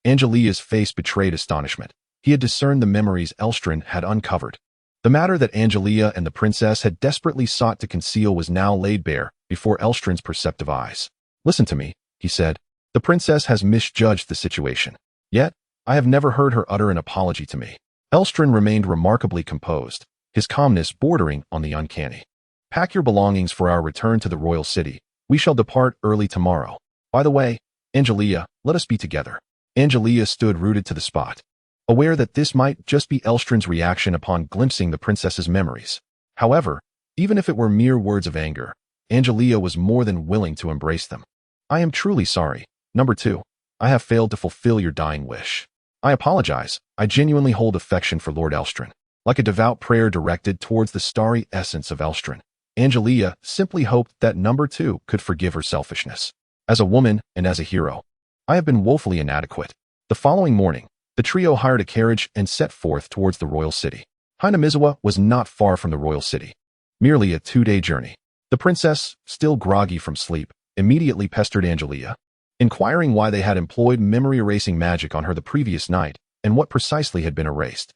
Angelica's face betrayed astonishment. He had discerned the memories Alslan had uncovered. The matter that Angelica and the princess had desperately sought to conceal was now laid bare before Alslan's perceptive eyes. Listen to me, he said. The princess has misjudged the situation. Yet, I have never heard her utter an apology to me. Alslan remained remarkably composed, his calmness bordering on the uncanny. Pack your belongings for our return to the royal city. We shall depart early tomorrow. By the way, Angelica, let us be together. Angelica stood rooted to the spot, aware that this might just be Alslan's reaction upon glimpsing the princess's memories. However, even if it were mere words of anger, Angelica was more than willing to embrace them. I am truly sorry. Number 2, I have failed to fulfill your dying wish. I apologize. I genuinely hold affection for Lord Alslan. Like a devout prayer directed towards the starry essence of Alslan, Angelica simply hoped that Number 2 could forgive her selfishness. As a woman and as a hero, I have been woefully inadequate. The following morning, the trio hired a carriage and set forth towards the royal city. Hinamizawa was not far from the royal city, merely a 2-day journey. The princess, still groggy from sleep, immediately pestered Angelica, inquiring why they had employed memory-erasing magic on her the previous night and what precisely had been erased.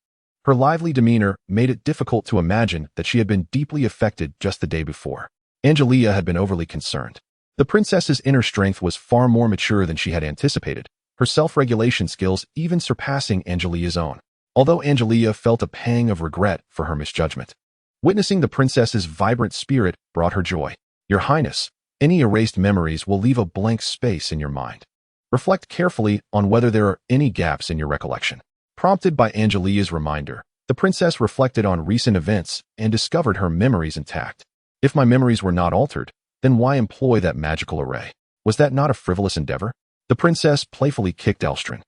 Her lively demeanor made it difficult to imagine that she had been deeply affected just the day before. Angelica had been overly concerned. The princess's inner strength was far more mature than she had anticipated, her self-regulation skills even surpassing Angelica's own. Although Angelica felt a pang of regret for her misjudgment, witnessing the princess's vibrant spirit brought her joy. Your Highness, any erased memories will leave a blank space in your mind. Reflect carefully on whether there are any gaps in your recollection. Prompted by Angelica's reminder, the princess reflected on recent events and discovered her memories intact. If my memories were not altered, then why employ that magical array? Was that not a frivolous endeavor? The princess playfully kicked Alslan,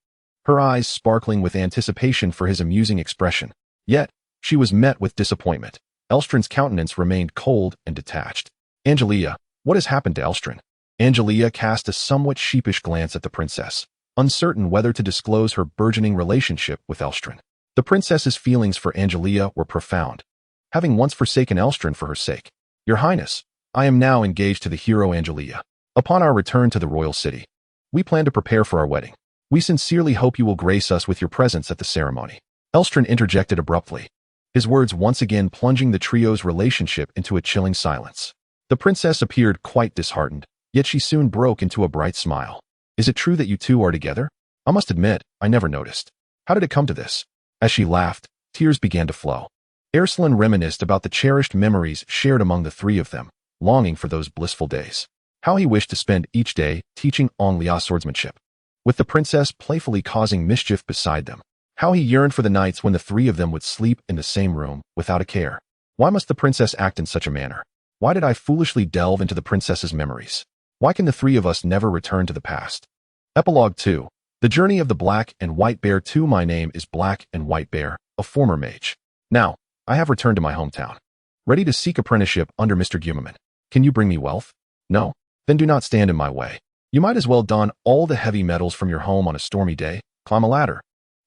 her eyes sparkling with anticipation for his amusing expression. Yet, she was met with disappointment. Alstran's countenance remained cold and detached. Angelica, what has happened to Alslan? Angelica cast a somewhat sheepish glance at the princess, uncertain whether to disclose her burgeoning relationship with Alslan. The princess's feelings for Angelica were profound, having once forsaken Alslan for her sake. Your Highness, I am now engaged to the hero Angelica. Upon our return to the royal city, we plan to prepare for our wedding. We sincerely hope you will grace us with your presence at the ceremony. Alslan interjected abruptly, his words once again plunging the trio's relationship into a chilling silence. The princess appeared quite disheartened, yet she soon broke into a bright smile. Is it true that you two are together? I must admit, I never noticed. How did it come to this? As she laughed, tears began to flow. Alslan reminisced about the cherished memories shared among the three of them, longing for those blissful days. How he wished to spend each day teaching Angelica swordsmanship, with the princess playfully causing mischief beside them. How he yearned for the nights when the three of them would sleep in the same room without a care. Why must the princess act in such a manner? Why did I foolishly delve into the princess's memories? Why can the three of us never return to the past? Epilogue 2. The Journey of the Black and White Bear 2. My name is Black and White Bear, a former mage. Now, I have returned to my hometown, ready to seek apprenticeship under Mr. Gumaman. Can you bring me wealth? No? Then do not stand in my way. You might as well don all the heavy metals from your home on a stormy day, climb a ladder,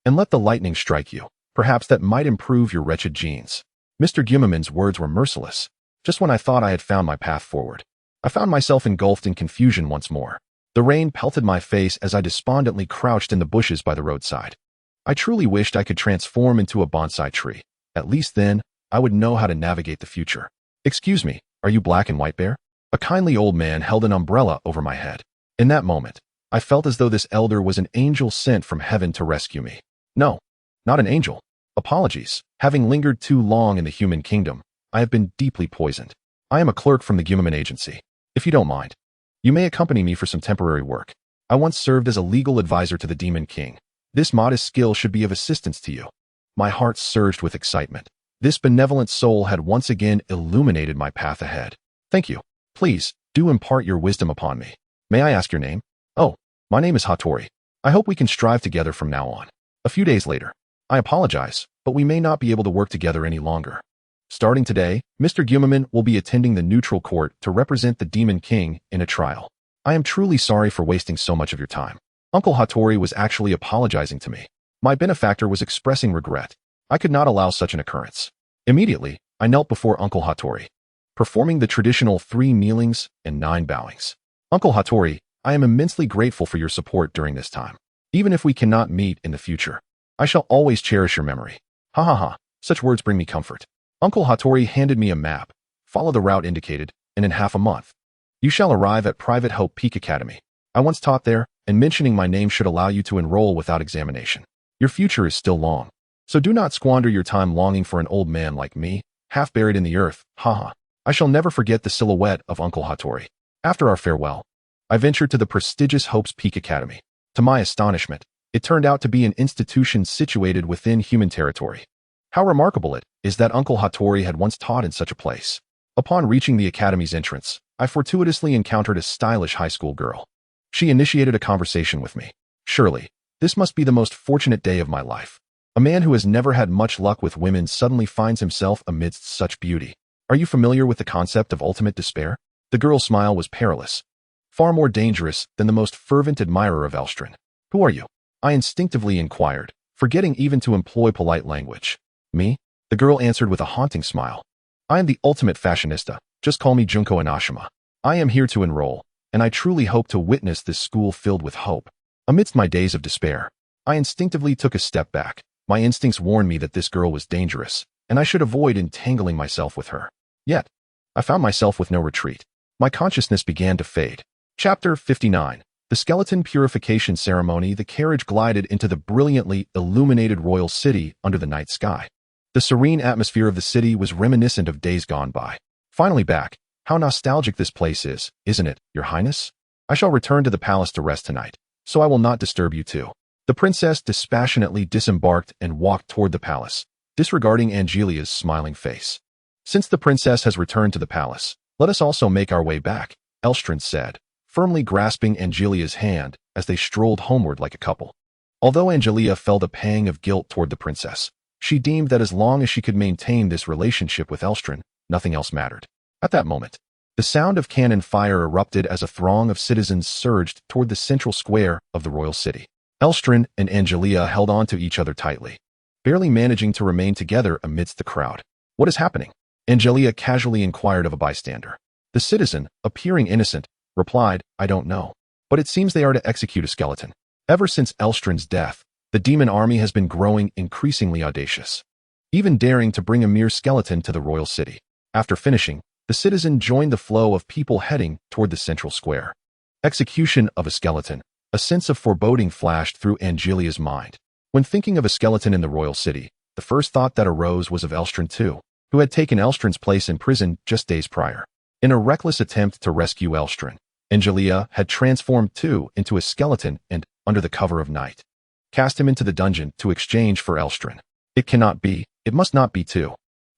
and let the lightning strike you. Perhaps that might improve your wretched genes. Mr. Gumaman's words were merciless. Just when I thought I had found my path forward, I found myself engulfed in confusion once more. The rain pelted my face as I despondently crouched in the bushes by the roadside. I truly wished I could transform into a bonsai tree. At least then, I would know how to navigate the future. Excuse me, are you Black and White Bear? A kindly old man held an umbrella over my head. In that moment, I felt as though this elder was an angel sent from heaven to rescue me. No, not an angel. Apologies. Having lingered too long in the human kingdom, I have been deeply poisoned. I am a clerk from the Gumaman agency. If you don't mind, you may accompany me for some temporary work. I once served as a legal advisor to the Demon King. This modest skill should be of assistance to you. My heart surged with excitement. This benevolent soul had once again illuminated my path ahead. Thank you. Please, do impart your wisdom upon me. May I ask your name? Oh, my name is Hattori. I hope we can strive together from now on. A few days later. I apologize, but we may not be able to work together any longer. Starting today, Mr. Gumaman will be attending the neutral court to represent the Demon King in a trial. I am truly sorry for wasting so much of your time. Uncle Hattori was actually apologizing to me. My benefactor was expressing regret. I could not allow such an occurrence. Immediately, I knelt before Uncle Hattori, performing the traditional 3 kneelings and 9 bowings. Uncle Hattori, I am immensely grateful for your support during this time. Even if we cannot meet in the future, I shall always cherish your memory. Ha ha ha, such words bring me comfort. Uncle Hattori handed me a map. Follow the route indicated, and in half a month, you shall arrive at Private Hope Peak Academy. I once taught there, and mentioning my name should allow you to enroll without examination. Your future is still long, so do not squander your time longing for an old man like me, half buried in the earth. Ha ha. I shall never forget the silhouette of Uncle Hattori. After our farewell, I ventured to the prestigious Hope's Peak Academy. To my astonishment, it turned out to be an institution situated within human territory. How remarkable it is that Uncle Hattori had once taught in such a place. Upon reaching the academy's entrance, I fortuitously encountered a stylish high school girl. She initiated a conversation with me. Surely, this must be the most fortunate day of my life. A man who has never had much luck with women suddenly finds himself amidst such beauty. Are you familiar with the concept of ultimate despair? The girl's smile was perilous, far more dangerous than the most fervent admirer of Alslan. Who are you? I instinctively inquired, forgetting even to employ polite language. Me? The girl answered with a haunting smile. I am the ultimate fashionista. Just call me Junko Inashima. I am here to enroll, and I truly hope to witness this school filled with hope. Amidst my days of despair, I instinctively took a step back. My instincts warned me that this girl was dangerous, and I should avoid entangling myself with her. Yet, I found myself with no retreat. My consciousness began to fade. Chapter 59. The Skeleton Purification Ceremony. The carriage glided into the brilliantly illuminated royal city under the night sky. The serene atmosphere of the city was reminiscent of days gone by. Finally back. How nostalgic this place is, isn't it, Your Highness? I shall return to the palace to rest tonight, so I will not disturb you too. The princess dispassionately disembarked and walked toward the palace, disregarding Angelica's smiling face. Since the princess has returned to the palace, let us also make our way back, Alslan said, firmly grasping Angelica's hand as as they strolled homeward like a couple. Although Angelica felt a pang of guilt toward the princess, she deemed that as long as she could maintain this relationship with Alslan, nothing else mattered. At that moment, the sound of cannon fire erupted as a throng of citizens surged toward the central square of the royal city. Alslan and Angelica held on to each other tightly, barely managing to remain together amidst the crowd. "What is happening?" Angelica casually inquired of a bystander. The citizen, appearing innocent, replied, "I don't know. But it seems they are to execute a skeleton." Ever since Alstran's death, the demon army has been growing increasingly audacious, even daring to bring a mere skeleton to the royal city. After finishing, the citizen joined the flow of people heading toward the central square. Execution of a skeleton. A sense of foreboding flashed through Angelica's mind. When thinking of a skeleton in the royal city, the first thought that arose was of Alslan too, who had taken Alstran's place in prison just days prior. In a reckless attempt to rescue Alslan, Angelica had transformed too into a skeleton and, under the cover of night, cast him into the dungeon to exchange for Alslan. It cannot be, it must not be too.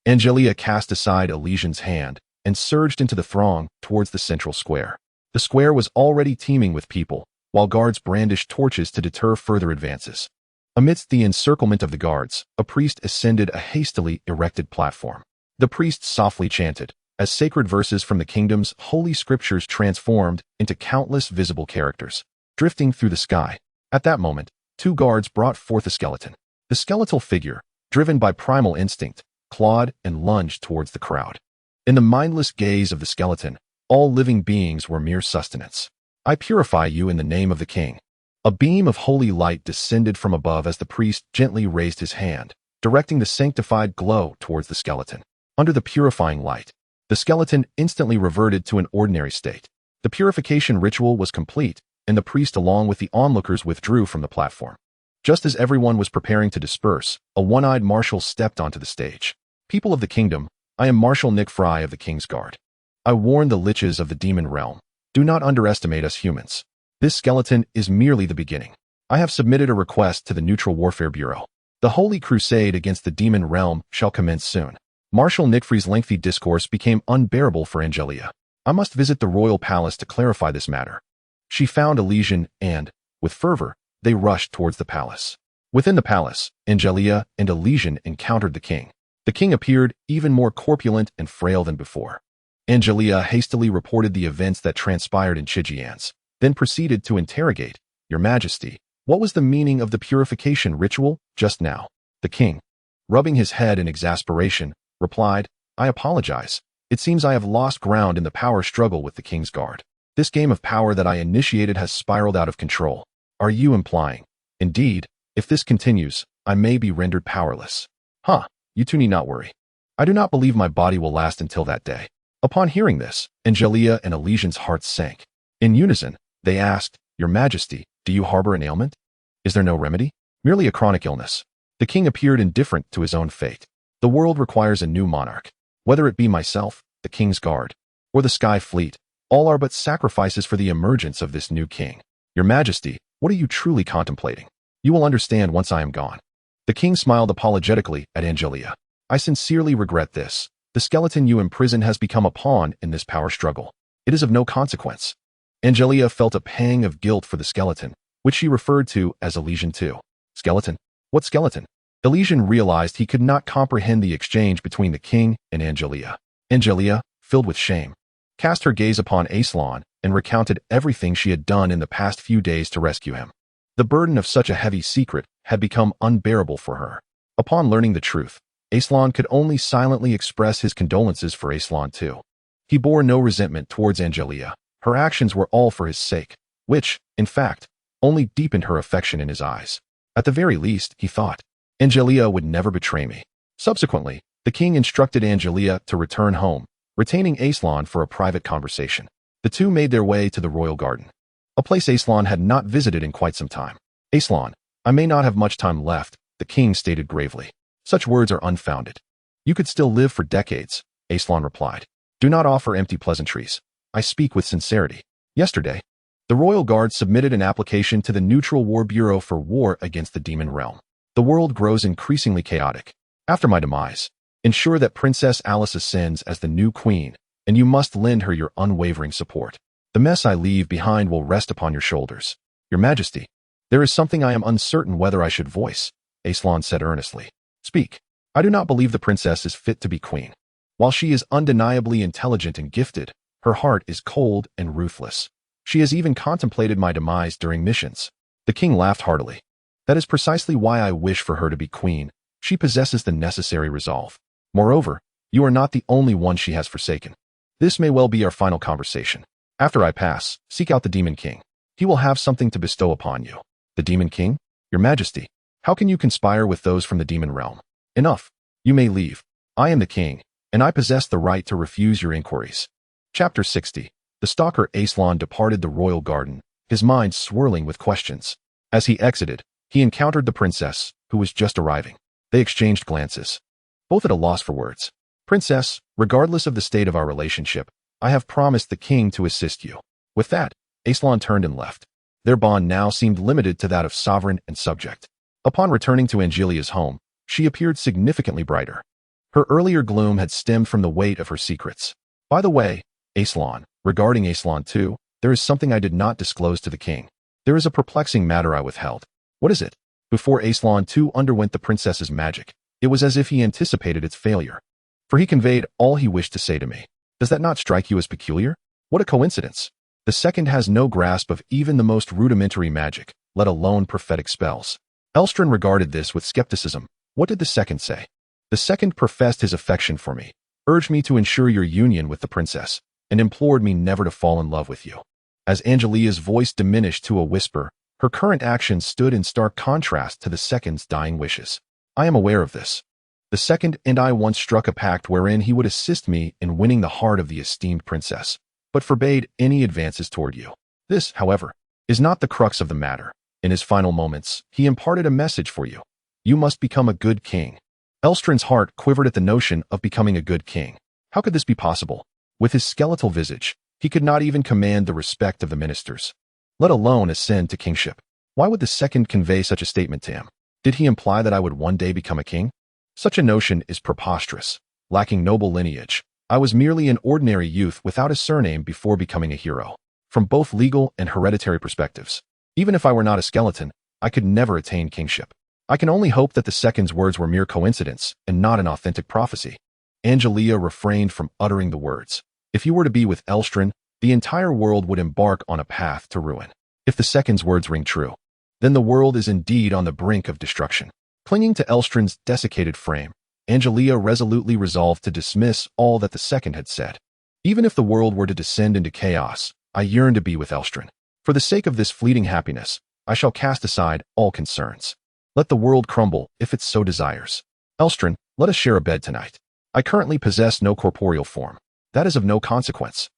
Angelica cast aside Alslan's hand and surged into the throng towards the central square. The square was already teeming with people, while guards brandished torches to deter further advances. Amidst the encirclement of the guards, a priest ascended a hastily erected platform. The priest softly chanted, as sacred verses from the kingdom's holy scriptures transformed into countless visible characters, drifting through the sky. At that moment, two guards brought forth a skeleton. The skeletal figure, driven by primal instinct, clawed and lunged towards the crowd. In the mindless gaze of the skeleton, all living beings were mere sustenance. "I purify you in the name of the king." A beam of holy light descended from above as the priest gently raised his hand, directing the sanctified glow towards the skeleton. Under the purifying light, the skeleton instantly reverted to an ordinary state. The purification ritual was complete, and the priest along with the onlookers withdrew from the platform. Just as everyone was preparing to disperse, a one-eyed marshal stepped onto the stage. "People of the kingdom, I am Marshal Nick Fry of the King's Guard. I warn the liches of the demon realm. Do not underestimate us humans. This skeleton is merely the beginning. I have submitted a request to the Neutral Warfare Bureau. The holy crusade against the demon realm shall commence soon." Marshal Nick Fry's lengthy discourse became unbearable for Angelica. "I must visit the royal palace to clarify this matter." She found Alslan and, with fervor, they rushed towards the palace. Within the palace, Angelica and Alslan encountered the king. The king appeared even more corpulent and frail than before. Angelica hastily reported the events that transpired in Chijian's, then proceeded to interrogate, "Your Majesty, what was the meaning of the purification ritual just now?" The king, rubbing his head in exasperation, replied, "I apologize. It seems I have lost ground in the power struggle with the King's Guard. This game of power that I initiated has spiraled out of control. Are you implying? Indeed, if this continues, I may be rendered powerless." "Huh, you two need not worry. I do not believe my body will last until that day." Upon hearing this, Angelica and Alslan's hearts sank. In unison, they asked, "Your Majesty, do you harbor an ailment? Is there no remedy?" "Merely a chronic illness." The king appeared indifferent to his own fate. "The world requires a new monarch. Whether it be myself, the King's Guard, or the Sky Fleet, all are but sacrifices for the emergence of this new king. Your Majesty, what are you truly contemplating? You will understand once I am gone." The king smiled apologetically at Angelica. "I sincerely regret this. The skeleton you imprison has become a pawn in this power struggle. It is of no consequence." Angelica felt a pang of guilt for the skeleton, which she referred to as Alslan too. "Skeleton? What skeleton?" Alslan realized he could not comprehend the exchange between the king and Angelica. Angelica, filled with shame, cast her gaze upon Alslan and recounted everything she had done in the past few days to rescue him. The burden of such a heavy secret had become unbearable for her. Upon learning the truth, Alslan could only silently express his condolences for Alslan too. He bore no resentment towards Angelica. Her actions were all for his sake, which, in fact, only deepened her affection in his eyes. At the very least, he thought, Angelica would never betray me. Subsequently, the king instructed Angelica to return home, retaining Alslan for a private conversation. The two made their way to the royal garden, a place Alslan had not visited in quite some time. "Alslan, I may not have much time left," the king stated gravely. "Such words are unfounded. You could still live for decades," Alslan replied. "Do not offer empty pleasantries. I speak with sincerity. Yesterday, the Royal Guard submitted an application to the Neutral War Bureau for war against the demon realm. The world grows increasingly chaotic. After my demise, ensure that Princess Alice ascends as the new queen, and you must lend her your unwavering support. The mess I leave behind will rest upon your shoulders. Your Majesty, there is something I am uncertain whether I should voice, Alslan said earnestly. Speak. I do not believe the princess is fit to be queen. While she is undeniably intelligent and gifted, her heart is cold and ruthless. She has even contemplated my demise during missions. The king laughed heartily. That is precisely why I wish for her to be queen. She possesses the necessary resolve. Moreover, you are not the only one she has forsaken. This may well be our final conversation. After I pass, seek out the Demon King. He will have something to bestow upon you. The Demon King? Your Majesty, how can you conspire with those from the demon realm? Enough. You may leave. I am the king, and I possess the right to refuse your inquiries. Chapter 60. The stalker Alslan departed the royal garden, his mind swirling with questions. As he exited, he encountered the princess, who was just arriving. They exchanged glances, both at a loss for words. Princess, regardless of the state of our relationship, I have promised the king to assist you. With that, Alslan turned and left. Their bond now seemed limited to that of sovereign and subject. Upon returning to Angelica's home, she appeared significantly brighter. Her earlier gloom had stemmed from the weight of her secrets. By the way, Alslan, regarding Alslan too, there is something I did not disclose to the king. There is a perplexing matter I withheld. What is it? Before Alslan too underwent the princess's magic, it was as if he anticipated its failure. For he conveyed all he wished to say to me. Does that not strike you as peculiar? What a coincidence. The second has no grasp of even the most rudimentary magic, let alone prophetic spells. Alslan regarded this with skepticism. What did the second say? The second professed his affection for me, urged me to ensure your union with the princess, and implored me never to fall in love with you. As Angelica's voice diminished to a whisper, her current actions stood in stark contrast to the second's dying wishes. I am aware of this. The second and I once struck a pact wherein he would assist me in winning the heart of the esteemed princess, but forbade any advances toward you. This, however, is not the crux of the matter. In his final moments, he imparted a message for you. You must become a good king. Alstran's heart quivered at the notion of becoming a good king. How could this be possible? With his skeletal visage, he could not even command the respect of the ministers, let alone ascend to kingship. Why would the second convey such a statement to him? Did he imply that I would one day become a king? Such a notion is preposterous, lacking noble lineage. I was merely an ordinary youth without a surname before becoming a hero. From both legal and hereditary perspectives, even if I were not a skeleton, I could never attain kingship. I can only hope that the second's words were mere coincidence and not an authentic prophecy. Angelica refrained from uttering the words. If you were to be with Alslan, the entire world would embark on a path to ruin. If the second's words ring true, then the world is indeed on the brink of destruction. Clinging to Alstran's desiccated frame, Angelica resolutely resolved to dismiss all that the second had said. Even if the world were to descend into chaos, I yearn to be with Alslan. For the sake of this fleeting happiness, I shall cast aside all concerns. Let the world crumble if it so desires. Alslan, let us share a bed tonight. I currently possess no corporeal form. That is of no consequence.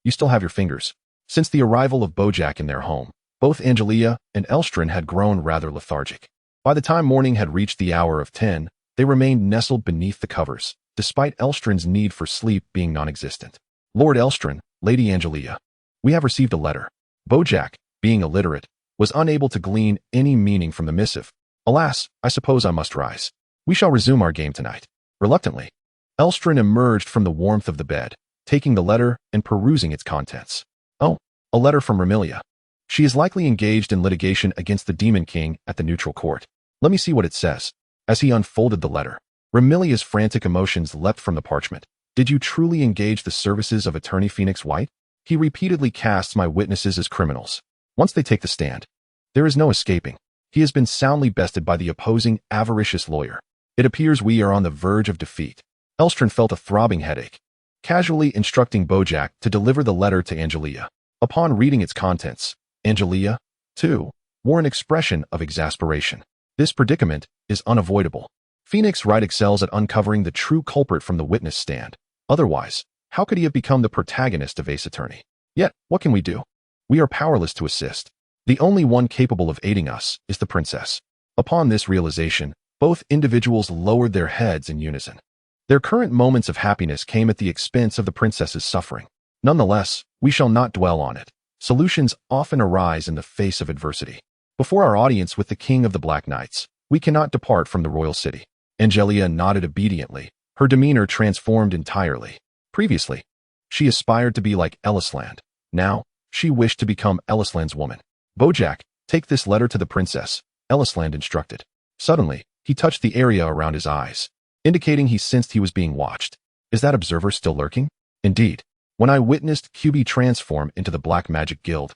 You still have your fingers. Since the arrival of Bojack in their home, both Angelica and Alslan had grown rather lethargic. By the time morning had reached the hour of 10, they remained nestled beneath the covers, despite Alstran's need for sleep being non-existent. Lord Alslan, Lady Angelica, we have received a letter. Bojack, being illiterate, was unable to glean any meaning from the missive. Alas, I suppose I must rise. We shall resume our game tonight. Reluctantly, Alslan emerged from the warmth of the bed, taking the letter and perusing its contents. Oh, a letter from Remilia. She is likely engaged in litigation against the Demon King at the neutral court. Let me see what it says. As he unfolded the letter, Remilia's frantic emotions leapt from the parchment. Did you truly engage the services of Attorney Phoenix White? He repeatedly casts my witnesses as criminals. Once they take the stand, there is no escaping. He has been soundly bested by the opposing avaricious lawyer. It appears we are on the verge of defeat. Alslan felt a throbbing headache, casually instructing Bojack to deliver the letter to Angelica. Upon reading its contents, Angelica, too, wore an expression of exasperation. This predicament is unavoidable. Phoenix Wright excels at uncovering the true culprit from the witness stand. Otherwise, how could he have become the protagonist of Ace Attorney? Yet, what can we do? We are powerless to assist. The only one capable of aiding us is the princess. Upon this realization, both individuals lowered their heads in unison. Their current moments of happiness came at the expense of the princess's suffering. Nonetheless, we shall not dwell on it. Solutions often arise in the face of adversity. Before our audience with the King of the Black Knights, we cannot depart from the royal city. Angelica nodded obediently, her demeanor transformed entirely. Previously, she aspired to be like Alslan. Now, she wished to become Alslan's woman. Bojack, Take this letter to the princess, Alslan instructed. Suddenly, he touched the area around his eyes, indicating he sensed he was being watched. Is that observer still lurking? Indeed. When I witnessed QB transform into the Black Magic Guild,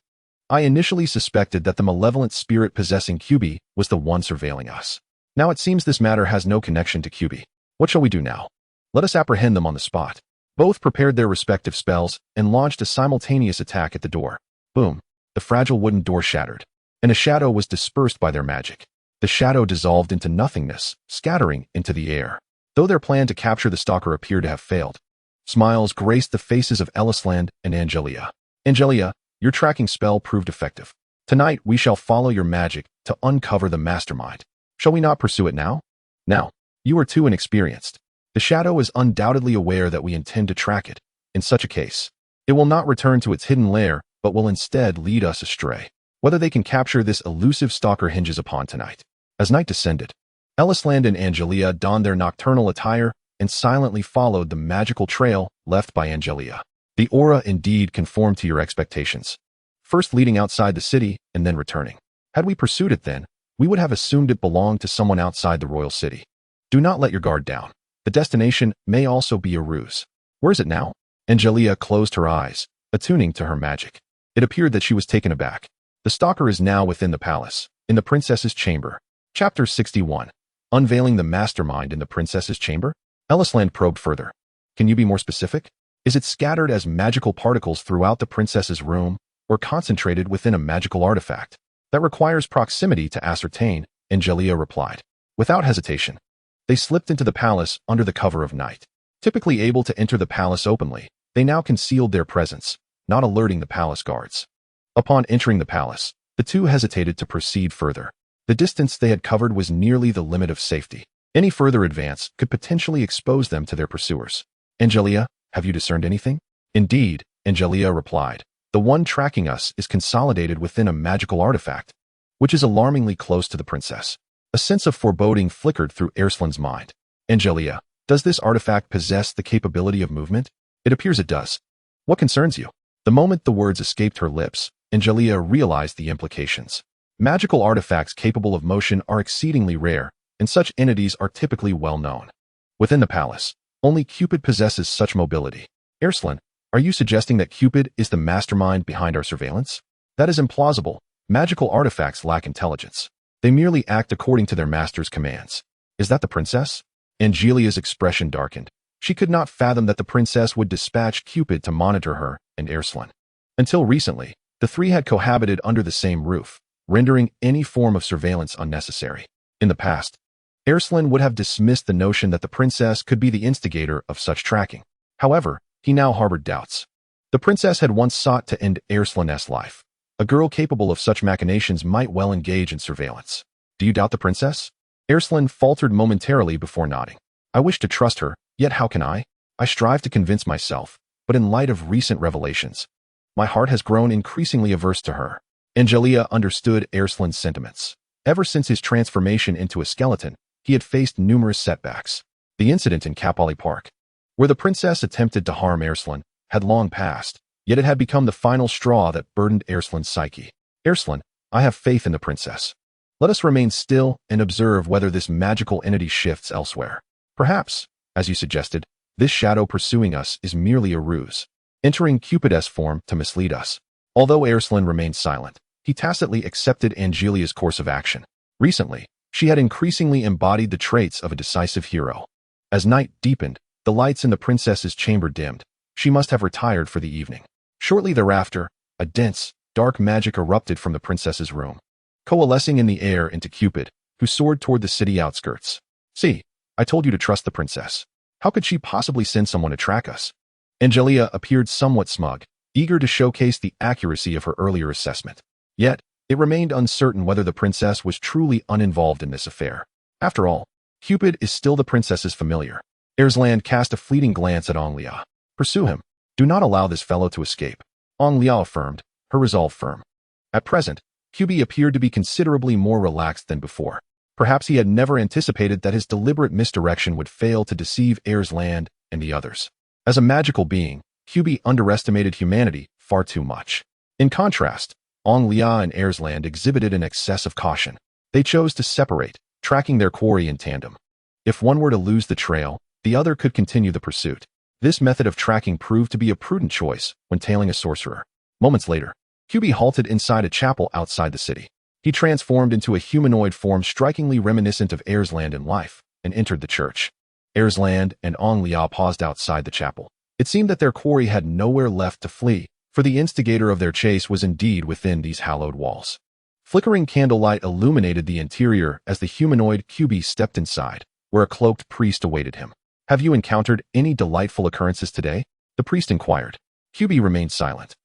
I initially suspected that the malevolent spirit possessing QB was the one surveilling us. Now it seems this matter has no connection to QB. What shall we do now? Let us apprehend them on the spot. Both prepared their respective spells and launched a simultaneous attack at the door. Boom. The fragile wooden door shattered, and a shadow was dispersed by their magic. The shadow dissolved into nothingness, scattering into the air. Though their plan to capture the stalker appeared to have failed, smiles graced the faces of Alslan and Angelica. Angelica, your tracking spell proved effective. Tonight we shall follow your magic to uncover the mastermind. Shall we not pursue it now? Now, you are too inexperienced. The shadow is undoubtedly aware that we intend to track it. In such a case, it will not return to its hidden lair, but will instead lead us astray. Whether they can capture this elusive stalker hinges upon tonight. As night descended, Alslan and Angelica donned their nocturnal attire and silently followed the magical trail left by Angelica. The aura indeed conformed to your expectations, first leading outside the city and then returning. Had we pursued it then, we would have assumed it belonged to someone outside the royal city. Do not let your guard down. The destination may also be a ruse. Where is it now? Angelica closed her eyes, attuning to her magic. It appeared that she was taken aback. The stalker is now within the palace, in the princess's chamber. Chapter 61. Unveiling the mastermind in the princess's chamber? Alslan probed further. Can you be more specific? Is it scattered as magical particles throughout the princess's room, or concentrated within a magical artifact? That requires proximity to ascertain, Angelica replied. Without hesitation, they slipped into the palace under the cover of night. Typically able to enter the palace openly, they now concealed their presence, not alerting the palace guards. Upon entering the palace, the two hesitated to proceed further. The distance they had covered was nearly the limit of safety. Any further advance could potentially expose them to their pursuers. Angelica, have you discerned anything? Indeed, Angelica replied. The one tracking us is consolidated within a magical artifact, which is alarmingly close to the princess. A sense of foreboding flickered through Alslan's mind. Angelica, does this artifact possess the capability of movement? It appears it does. What concerns you? The moment the words escaped her lips, Angelica realized the implications. Magical artifacts capable of motion are exceedingly rare, and such entities are typically well known. Within the palace, only Cupid possesses such mobility. Alslan, are you suggesting that Cupid is the mastermind behind our surveillance? That is implausible. Magical artifacts lack intelligence. They merely act according to their master's commands. Is that the princess? Angelica's expression darkened. She could not fathom that the princess would dispatch Cupid to monitor her and Alslan. Until recently, the three had cohabited under the same roof, rendering any form of surveillance unnecessary. In the past, Alslan would have dismissed the notion that the princess could be the instigator of such tracking. However, he now harbored doubts. The princess had once sought to end Alslan's life. A girl capable of such machinations might well engage in surveillance. Do you doubt the princess? Alslan faltered momentarily before nodding. I wish to trust her, yet how can I? I strive to convince myself, but in light of recent revelations, my heart has grown increasingly averse to her. Angelica understood Alslan's sentiments. Ever since his transformation into a skeleton, he had faced numerous setbacks. The incident in Kapali Park, where the princess attempted to harm Alslan, had long passed, yet it had become the final straw that burdened Alslan's psyche. Alslan, I have faith in the princess. Let us remain still and observe whether this magical entity shifts elsewhere. Perhaps, as you suggested, this shadow pursuing us is merely a ruse, entering Cupid's form to mislead us. Although Alslan remained silent, he tacitly accepted Angelica's course of action. Recently, she had increasingly embodied the traits of a decisive hero. As night deepened, the lights in the princess's chamber dimmed. She must have retired for the evening. Shortly thereafter, a dense, dark magic erupted from the princess's room, coalescing in the air into Cupid, who soared toward the city outskirts. See, I told you to trust the princess. How could she possibly send someone to track us? Angelica appeared somewhat smug, eager to showcase the accuracy of her earlier assessment. Yet, it remained uncertain whether the princess was truly uninvolved in this affair. After all, Cupid is still the princess's familiar. Alslan cast a fleeting glance at Angelica. Pursue him. Do not allow this fellow to escape. Angelica affirmed, her resolve firm. At present, Cupid appeared to be considerably more relaxed than before. Perhaps he had never anticipated that his deliberate misdirection would fail to deceive Alslan and the others. As a magical being, Cupid underestimated humanity far too much. In contrast, Angelica and Alslan exhibited an excess of caution. They chose to separate, tracking their quarry in tandem. If one were to lose the trail, the other could continue the pursuit. This method of tracking proved to be a prudent choice when tailing a sorcerer. Moments later, QB halted inside a chapel outside the city. He transformed into a humanoid form strikingly reminiscent of Alslan in life and entered the church. Alslan and Angelica paused outside the chapel. It seemed that their quarry had nowhere left to flee, for the instigator of their chase was indeed within these hallowed walls. Flickering candlelight illuminated the interior as the humanoid QB stepped inside, where a cloaked priest awaited him. "Have you encountered any delightful occurrences today?" the priest inquired. QB remained silent.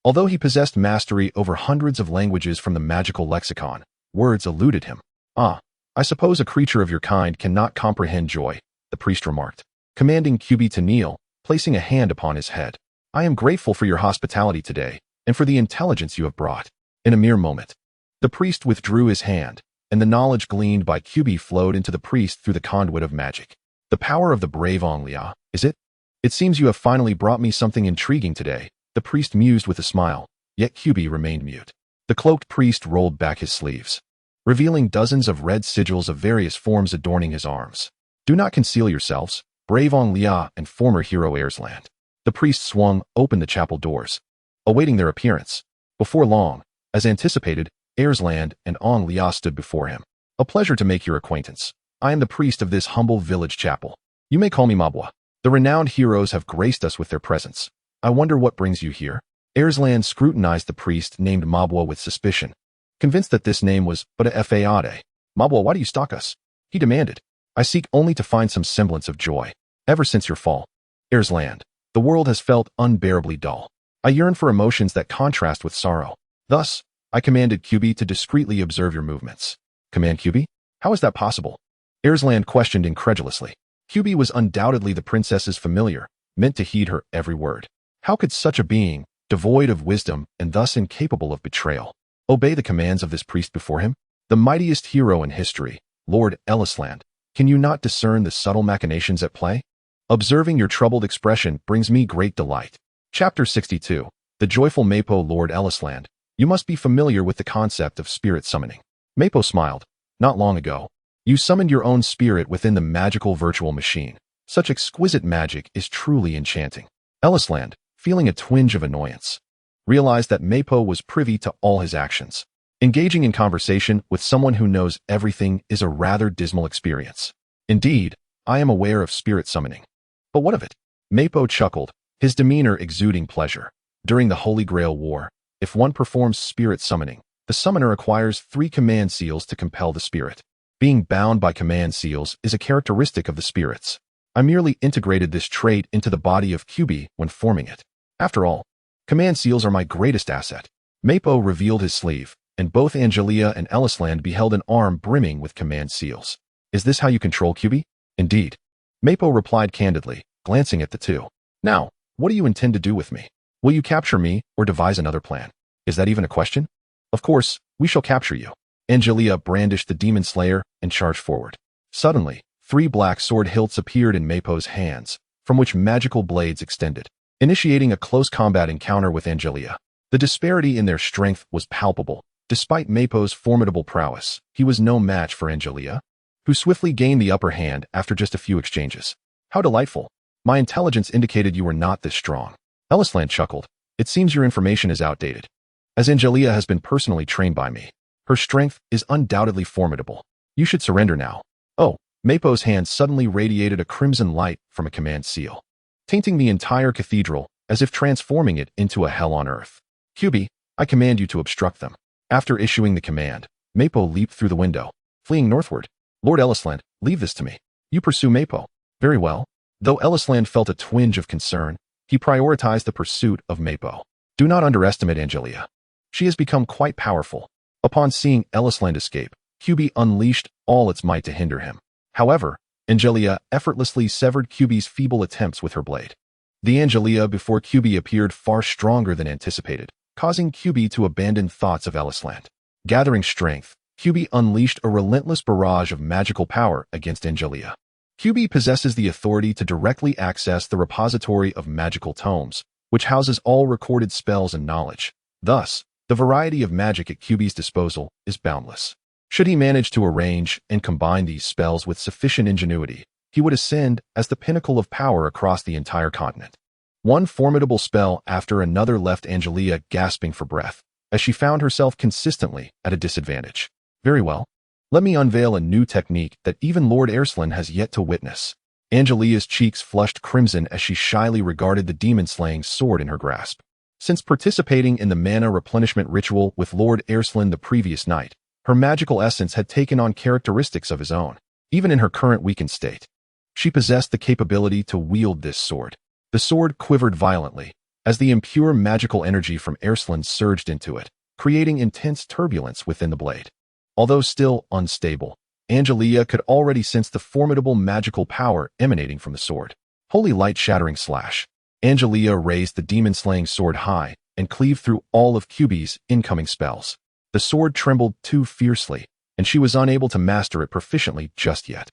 Although he possessed mastery over hundreds of languages from the magical lexicon, words eluded him. I suppose a creature of your kind cannot comprehend joy," the priest remarked, commanding QB to kneel, placing a hand upon his head. "I am grateful for your hospitality today, and for the intelligence you have brought." In a mere moment, the priest withdrew his hand, and the knowledge gleaned by QB flowed into the priest through the conduit of magic. "The power of the brave Angelica, is it? It seems you have finally brought me something intriguing today," the priest mused with a smile, yet QB remained mute. The cloaked priest rolled back his sleeves, revealing dozens of red sigils of various forms adorning his arms. "Do not conceal yourselves, brave Angelica and former hero Alslan." The priest swung open the chapel doors, awaiting their appearance. Before long, as anticipated, Alslan and Angelica stood before him. "A pleasure to make your acquaintance. I am the priest of this humble village chapel. You may call me Mabwa. The renowned heroes have graced us with their presence. I wonder what brings you here." Alslan scrutinized the priest named Mabwa with suspicion, convinced that this name was but a fade. "Mabwa, why do you stalk us?" he demanded. "I seek only to find some semblance of joy. Ever since your fall, Alslan, the world has felt unbearably dull. I yearn for emotions that contrast with sorrow. Thus, I commanded QB to discreetly observe your movements." "Command QB? How is that possible?" Alslan questioned incredulously. QB was undoubtedly the princess's familiar, meant to heed her every word. How could such a being, devoid of wisdom and thus incapable of betrayal, obey the commands of this priest before him? The mightiest hero in history, Lord Alslan, can you not discern the subtle machinations at play? Observing your troubled expression brings me great delight. Chapter 62. The Joyful Mapo. Lord Alslan, you must be familiar with the concept of spirit summoning. Mapo smiled. "Not long ago, you summoned your own spirit within the magical virtual machine. Such exquisite magic is truly enchanting." Alslan, feeling a twinge of annoyance, realized that Mapo was privy to all his actions. Engaging in conversation with someone who knows everything is a rather dismal experience. "Indeed, I am aware of spirit summoning. But what of it?" Mapo chuckled, his demeanor exuding pleasure. "During the Holy Grail War, if one performs spirit summoning, the summoner acquires 3 command seals to compel the spirit. Being bound by command seals is a characteristic of the spirits. I merely integrated this trait into the body of QB when forming it. After all, command seals are my greatest asset." Mapo revealed his sleeve, and both Angelica and Alslan beheld an arm brimming with command seals. "Is this how you control QB?" "Indeed," Mapo replied candidly, glancing at the two. "Now, what do you intend to do with me? Will you capture me or devise another plan? Is that even a question?" "Of course, we shall capture you." Angelica brandished the demon slayer and charged forward. Suddenly, 3 black sword hilts appeared in Mapo's hands, from which magical blades extended, initiating a close combat encounter with Angelica. The disparity in their strength was palpable. Despite Mapo's formidable prowess, he was no match for Angelica, who swiftly gained the upper hand after just a few exchanges. "How delightful. My intelligence indicated you were not this strong." Alslan chuckled. "It seems your information is outdated, as Angelica has been personally trained by me. Her strength is undoubtedly formidable. You should surrender now." "Oh," Mapo's hand suddenly radiated a crimson light from a command seal, tainting the entire cathedral as if transforming it into a hell on earth. "QB, I command you to obstruct them." After issuing the command, Mapo leaped through the window, fleeing northward. "Lord Alslan, leave this to me. You pursue Mapo." "Very well." Though Alslan felt a twinge of concern, he prioritized the pursuit of Mapo. "Do not underestimate Angelica. She has become quite powerful." Upon seeing Alslan escape, QB unleashed all its might to hinder him. However, Angelica effortlessly severed QB's feeble attempts with her blade. The Angelica before QB appeared far stronger than anticipated, causing QB to abandon thoughts of Alslan. Gathering strength, QB unleashed a relentless barrage of magical power against Angelica. QB possesses the authority to directly access the repository of magical tomes, which houses all recorded spells and knowledge. Thus, The variety of magic at QB's disposal is boundless. Should he manage to arrange and combine these spells with sufficient ingenuity, he would ascend as the pinnacle of power across the entire continent. One formidable spell after another left Angelica gasping for breath, as she found herself consistently at a disadvantage. Very well. Let me unveil a new technique that even Lord Alslan has yet to witness. Angelica's cheeks flushed crimson as she shyly regarded the demon-slaying sword in her grasp. Since participating in the mana replenishment ritual with Lord Alslan the previous night, her magical essence had taken on characteristics of his own, even in her current weakened state. She possessed the capability to wield this sword. The sword quivered violently, as the impure magical energy from Alslan surged into it, creating intense turbulence within the blade. Although still unstable, Angelica could already sense the formidable magical power emanating from the sword. Holy light-shattering slash. Angelica raised the demon-slaying sword high and cleaved through all of QB's incoming spells. The sword trembled too fiercely, and she was unable to master it proficiently just yet.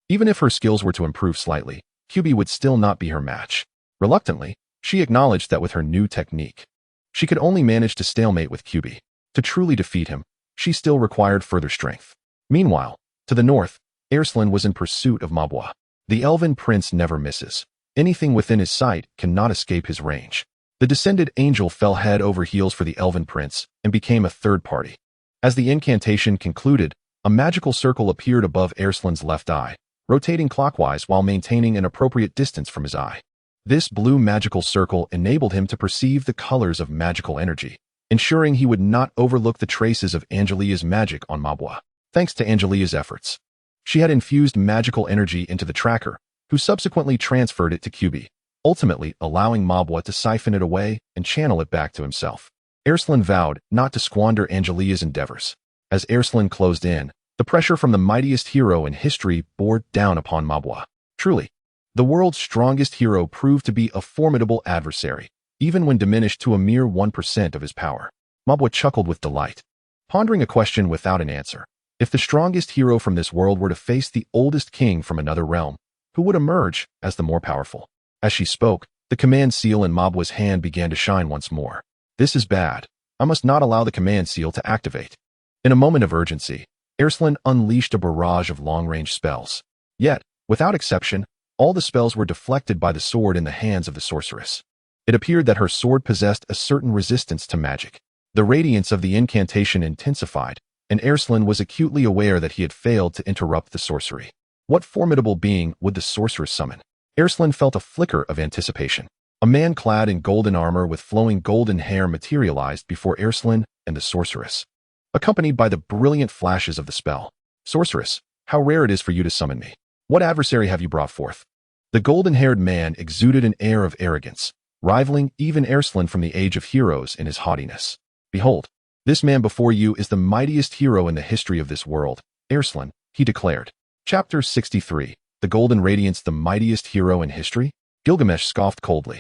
Even if her skills were to improve slightly, QB would still not be her match. Reluctantly, she acknowledged that with her new technique, she could only manage to stalemate with QB. To truly defeat him, she still required further strength. Meanwhile, to the north, Alslan was in pursuit of Mabwa. The elven prince never misses. Anything within his sight cannot escape his range. The descended angel fell head over heels for the elven prince and became a third party. As the incantation concluded, a magical circle appeared above Alslan's left eye, rotating clockwise while maintaining an appropriate distance from his eye. This blue magical circle enabled him to perceive the colors of magical energy, ensuring he would not overlook the traces of Angelica's magic on Mabwa. Thanks to Angelica's efforts, she had infused magical energy into the tracker, who subsequently transferred it to QB, ultimately allowing Mabwa to siphon it away and channel it back to himself. Alslan vowed not to squander Angelica's endeavors. As Alslan closed in, the pressure from the mightiest hero in history bore down upon Mabwa. Truly, the world's strongest hero proved to be a formidable adversary, even when diminished to a mere 1% of his power. Mabwa chuckled with delight, pondering a question without an answer. If the strongest hero from this world were to face the oldest king from another realm, who would emerge as the more powerful? As she spoke, the command seal in Mabwa's hand began to shine once more. This is bad. I must not allow the command seal to activate. In a moment of urgency, Alslan unleashed a barrage of long-range spells. Yet, without exception, all the spells were deflected by the sword in the hands of the sorceress. It appeared that her sword possessed a certain resistance to magic. The radiance of the incantation intensified, and Alslan was acutely aware that he had failed to interrupt the sorcery. What formidable being would the sorceress summon? Alslan felt a flicker of anticipation. A man clad in golden armor with flowing golden hair materialized before Alslan and the sorceress, accompanied by the brilliant flashes of the spell. Sorceress, how rare it is for you to summon me. What adversary have you brought forth? The golden-haired man exuded an air of arrogance, rivaling even Alslan from the age of heroes in his haughtiness. Behold, this man before you is the mightiest hero in the history of this world, Alslan, he declared. Chapter 63, The Golden Radiance, the mightiest hero in history? Gilgamesh scoffed coldly.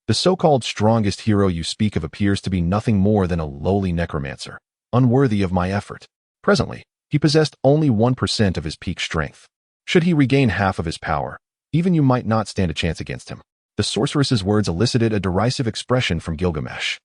The so-called strongest hero you speak of appears to be nothing more than a lowly necromancer, unworthy of my effort. Presently, he possessed only 1% of his peak strength. Should he regain half of his power, even you might not stand a chance against him. The sorceress's words elicited a derisive expression from Gilgamesh.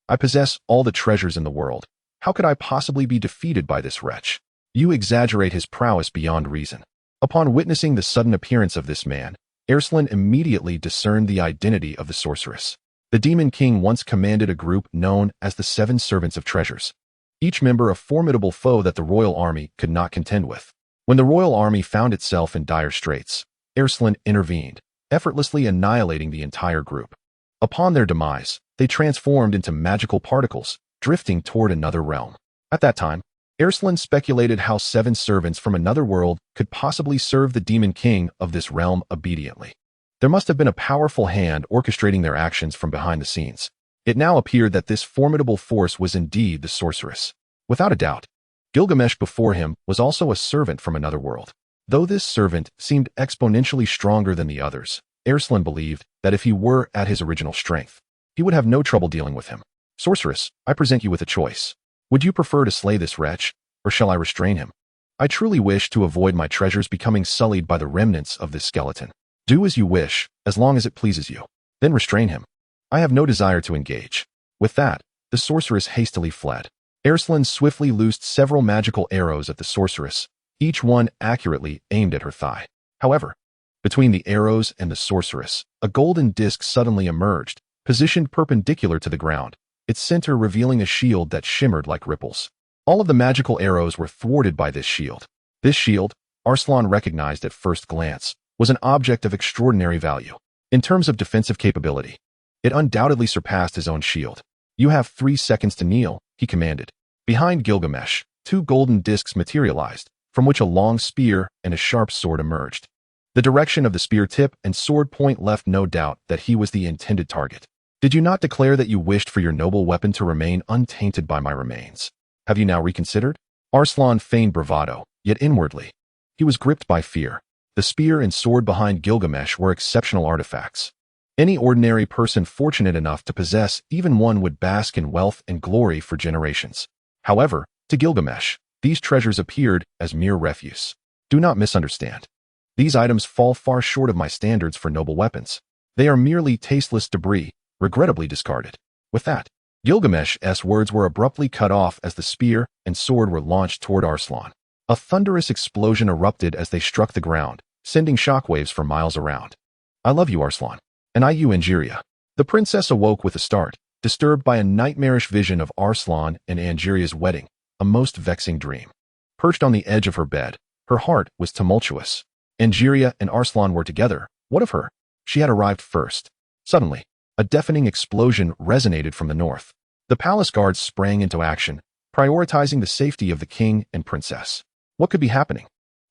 I possess all the treasures in the world. How could I possibly be defeated by this wretch? You exaggerate his prowess beyond reason. Upon witnessing the sudden appearance of this man, Alslan immediately discerned the identity of the sorceress. The Demon King once commanded a group known as the Seven Servants of Treasures, each member a formidable foe that the royal army could not contend with. When the royal army found itself in dire straits, Alslan intervened, effortlessly annihilating the entire group. Upon their demise, they transformed into magical particles, drifting toward another realm. At that time, Alslan speculated how 7 servants from another world could possibly serve the Demon King of this realm obediently. There must have been a powerful hand orchestrating their actions from behind the scenes. It now appeared that this formidable force was indeed the sorceress. Without a doubt, Gilgamesh before him was also a servant from another world. Though this servant seemed exponentially stronger than the others, Alslan believed that if he were at his original strength, he would have no trouble dealing with him. Sorceress, I present you with a choice. Would you prefer to slay this wretch, or shall I restrain him? I truly wish to avoid my treasures becoming sullied by the remnants of this skeleton. Do as you wish, as long as it pleases you. Then restrain him. I have no desire to engage. With that, The sorceress hastily fled. Alslan swiftly loosed several magical arrows at the sorceress, each one accurately aimed at her thigh. However, between the arrows and the sorceress, a golden disc suddenly emerged, positioned perpendicular to the ground, its center revealing a shield that shimmered like ripples. All of the magical arrows were thwarted by this shield. This shield, Alslan recognized at first glance, was an object of extraordinary value. In terms of defensive capability, it undoubtedly surpassed his own shield. "You have 3 seconds to kneel," he commanded. Behind Gilgamesh, 2 golden discs materialized, from which a long spear and a sharp sword emerged. The direction of the spear tip and sword point left no doubt that he was the intended target. "Did you not declare that you wished for your noble weapon to remain untainted by my remains? Have you now reconsidered?" Alslan feigned bravado, yet inwardly, he was gripped by fear. The spear and sword behind Gilgamesh were exceptional artifacts. Any ordinary person fortunate enough to possess even one would bask in wealth and glory for generations. However, to Gilgamesh, these treasures appeared as mere refuse. Do not misunderstand. These items fall far short of my standards for noble weapons. They are merely tasteless debris, regrettably discarded. With that, Gilgamesh's words were abruptly cut off as the spear and sword were launched toward Alslan. A thunderous explosion erupted as they struck the ground, sending shockwaves for miles around. "I love you, Alslan. And I you, Angelica." The princess awoke with a start, disturbed by a nightmarish vision of Alslan and Angelica's wedding, a most vexing dream. Perched on the edge of her bed, her heart was tumultuous. Angelica and Alslan were together. What of her? She had arrived first. Suddenly, a deafening explosion resonated from the north. The palace guards sprang into action, prioritizing the safety of the king and princess. What could be happening?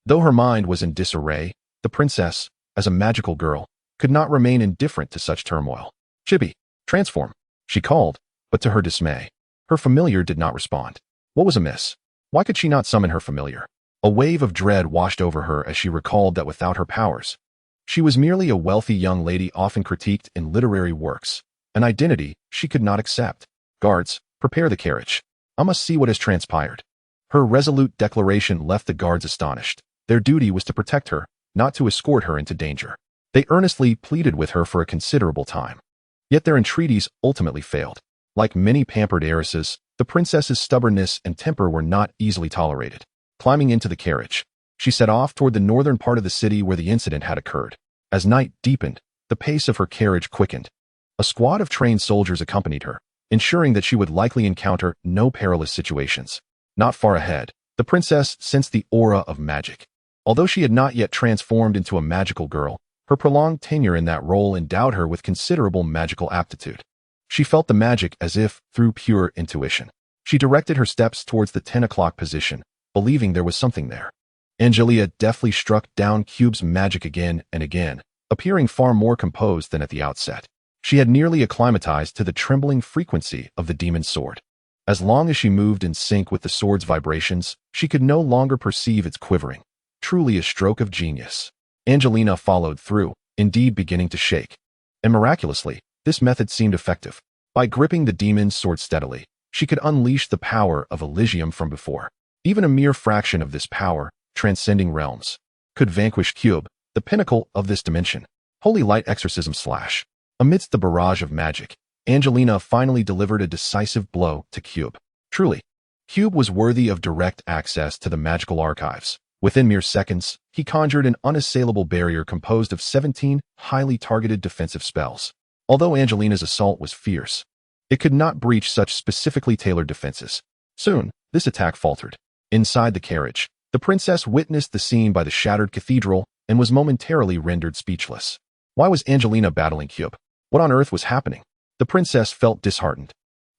Though her mind was in disarray, the princess, as a magical girl, could not remain indifferent to such turmoil. "Chibi, transform," she called, but to her dismay, her familiar did not respond. What was amiss? Why could she not summon her familiar? A wave of dread washed over her as she recalled that without her powers, she was merely a wealthy young lady often critiqued in literary works, an identity she could not accept. "Guards, prepare the carriage. I must see what has transpired." Her resolute declaration left the guards astonished. Their duty was to protect her, not to escort her into danger. They earnestly pleaded with her for a considerable time. Yet their entreaties ultimately failed. Like many pampered heiresses, the princess's stubbornness and temper were not easily tolerated. Climbing into the carriage, she set off toward the northern part of the city where the incident had occurred. As night deepened, the pace of her carriage quickened. A squad of trained soldiers accompanied her, ensuring that she would likely encounter no perilous situations. Not far ahead, the princess sensed the aura of magic. Although she had not yet transformed into a magical girl, her prolonged tenure in that role endowed her with considerable magical aptitude. She felt the magic as if through pure intuition. She directed her steps towards the 10 o'clock position, believing there was something there. Angelica deftly struck down Cube's magic again and again, appearing far more composed than at the outset. She had nearly acclimatized to the trembling frequency of the demon's sword. As long as she moved in sync with the sword's vibrations, she could no longer perceive its quivering. Truly a stroke of genius. Angelica followed through, indeed beginning to shake. And miraculously, this method seemed effective. By gripping the demon's sword steadily, she could unleash the power of Elysium from before. Even a mere fraction of this power, transcending realms, could vanquish Cube, the pinnacle of this dimension. Holy light exorcism slash. Amidst the barrage of magic, Angelica finally delivered a decisive blow to Cube. Truly, Cube was worthy of direct access to the magical archives. Within mere seconds, he conjured an unassailable barrier composed of 17 highly targeted defensive spells. Although Angelica's assault was fierce, it could not breach such specifically tailored defenses. Soon, this attack faltered. Inside the carriage, the princess witnessed the scene by the shattered cathedral and was momentarily rendered speechless. Why was Angelica battling Cube? What on earth was happening? The princess felt disheartened.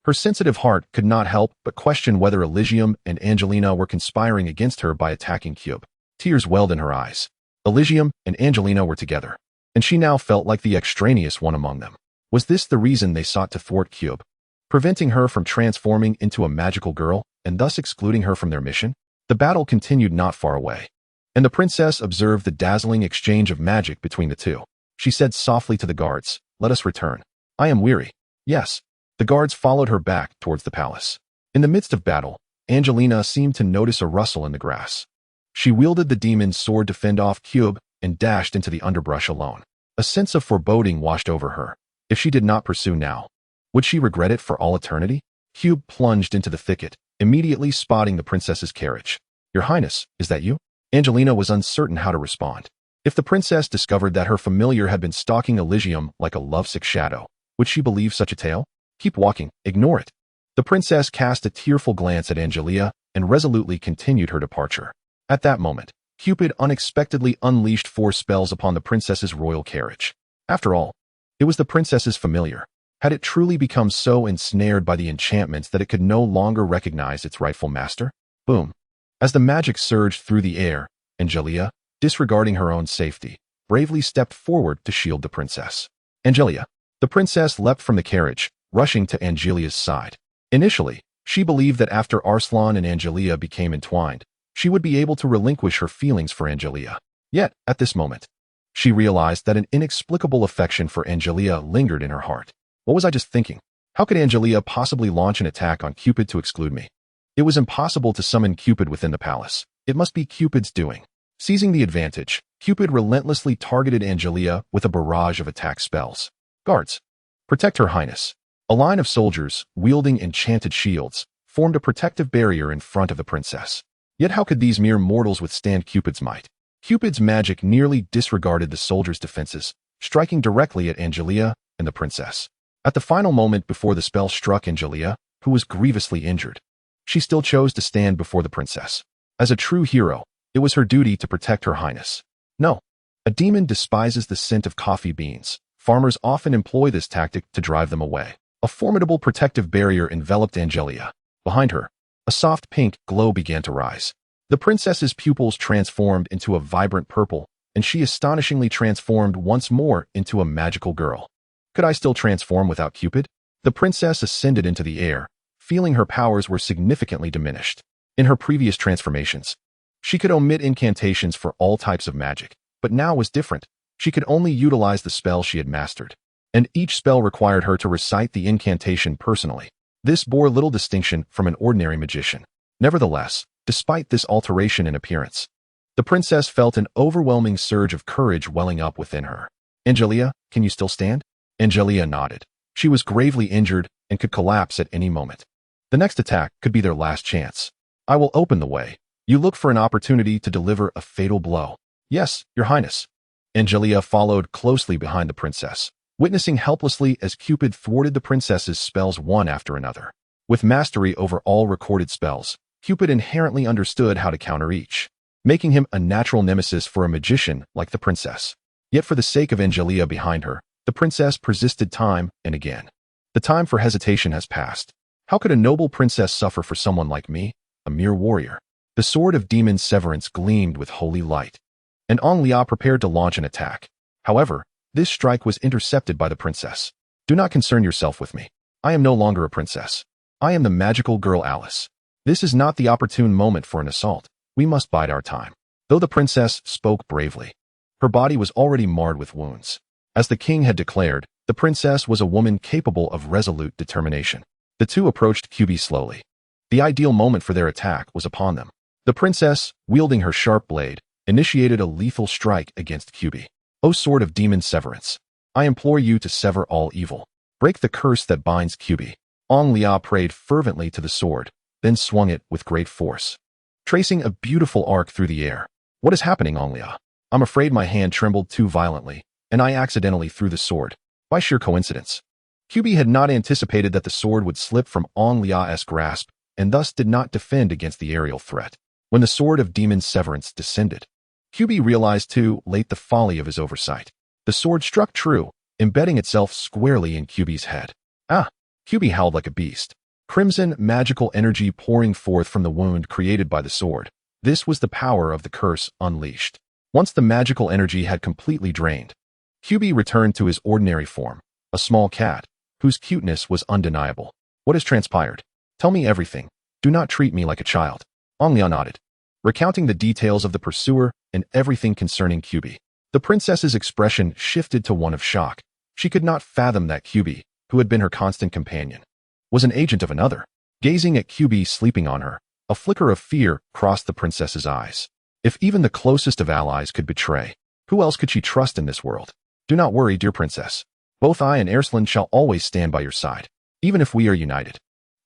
Her sensitive heart could not help but question whether Elysium and Angelica were conspiring against her by attacking Cube. Tears welled in her eyes. Elysium and Angelica were together, and she now felt like the extraneous one among them. Was this the reason they sought to thwart Cube, preventing her from transforming into a magical girl and thus excluding her from their mission? The battle continued not far away, and the princess observed the dazzling exchange of magic between the two. She said softly to the guards, "Let us return. I am weary." Yes. The guards followed her back towards the palace. In the midst of battle, Angelica seemed to notice a rustle in the grass. She wielded the demon's sword to fend off Cube and dashed into the underbrush alone. A sense of foreboding washed over her. If she did not pursue now, would she regret it for all eternity? Cube plunged into the thicket, immediately spotting the princess's carriage. "Your Highness, is that you?" Angelina was uncertain how to respond. If the princess discovered that her familiar had been stalking Elysium like a lovesick shadow, would she believe such a tale? "Keep walking, ignore it." The princess cast a tearful glance at Angelica and resolutely continued her departure. At that moment, Cupid unexpectedly unleashed 4 spells upon the princess's royal carriage. After all, it was the princess's familiar. Had it truly become so ensnared by the enchantments that it could no longer recognize its rightful master? Boom. As the magic surged through the air, Angelica, disregarding her own safety, bravely stepped forward to shield the princess. "Angelica." The princess leapt from the carriage, rushing to Angelica's side. Initially, she believed that after Alslan and Angelica became entwined, she would be able to relinquish her feelings for Angelica. Yet, at this moment, she realized that an inexplicable affection for Angelica lingered in her heart. What was I just thinking? How could Angelica possibly launch an attack on Cupid to exclude me? It was impossible to summon Cupid within the palace. It must be Cupid's doing. Seizing the advantage, Cupid relentlessly targeted Angelica with a barrage of attack spells. "Guards, protect Her Highness." A line of soldiers, wielding enchanted shields, formed a protective barrier in front of the princess. Yet how could these mere mortals withstand Cupid's might? Cupid's magic nearly disregarded the soldiers' defenses, striking directly at Angelica and the princess. At the final moment before the spell struck Angelica, who was grievously injured, she still chose to stand before the princess. As a true hero, it was her duty to protect Her Highness. No, a demon despises the scent of coffee beans. Farmers often employ this tactic to drive them away. A formidable protective barrier enveloped Angelica. Behind her, a soft pink glow began to rise. The princess's pupils transformed into a vibrant purple, and she astonishingly transformed once more into a magical girl. Could I still transform without Cupid? The princess ascended into the air, feeling her powers were significantly diminished. In her previous transformations, she could omit incantations for all types of magic, but now was different. She could only utilize the spell she had mastered, and each spell required her to recite the incantation personally. This bore little distinction from an ordinary magician. Nevertheless, despite this alteration in appearance, the princess felt an overwhelming surge of courage welling up within her. "Angelica, can you still stand?" Angelica nodded. She was gravely injured and could collapse at any moment. The next attack could be their last chance. "I will open the way. You look for an opportunity to deliver a fatal blow." "Yes, Your Highness." Angelica followed closely behind the princess, witnessing helplessly as Cupid thwarted the princess's spells one after another. With mastery over all recorded spells, Cupid inherently understood how to counter each, making him a natural nemesis for a magician like the princess. Yet for the sake of Angelica behind her, the princess persisted time and again. "The time for hesitation has passed. How could a noble princess suffer for someone like me, a mere warrior?" The sword of demon severance gleamed with holy light, and Angelica prepared to launch an attack. However, this strike was intercepted by the princess. "Do not concern yourself with me. I am no longer a princess. I am the magical girl Alice. This is not the opportune moment for an assault. We must bide our time." Though the princess spoke bravely, her body was already marred with wounds. As the king had declared, the princess was a woman capable of resolute determination. The two approached Cupid slowly. The ideal moment for their attack was upon them. The princess, wielding her sharp blade, initiated a lethal strike against Cupid. "O sword of demon severance, I implore you to sever all evil. Break the curse that binds Cupid." Angelica prayed fervently to the sword, then swung it with great force, tracing a beautiful arc through the air. "What is happening, Angelica?" "I'm afraid my hand trembled too violently, and I accidentally threw the sword. By sheer coincidence." Cupid had not anticipated that the sword would slip from Angelica's grasp, and thus did not defend against the aerial threat. When the sword of demon severance descended, Cupid realized too late the folly of his oversight. The sword struck true, embedding itself squarely in Cupid's head. "Ah!" Cupid howled like a beast, crimson magical energy pouring forth from the wound created by the sword. This was the power of the curse unleashed. Once the magical energy had completely drained, Cupid returned to his ordinary form, a small cat, whose cuteness was undeniable. "What has transpired? Tell me everything. Do not treat me like a child." Angelica nodded, recounting the details of the pursuer and everything concerning Cupid. The princess's expression shifted to one of shock. She could not fathom that Cupid, who had been her constant companion, was an agent of another. Gazing at Cupid sleeping on her, a flicker of fear crossed the princess's eyes. If even the closest of allies could betray, who else could she trust in this world? "Do not worry, dear princess. Both I and Alslan shall always stand by your side, even if we are united.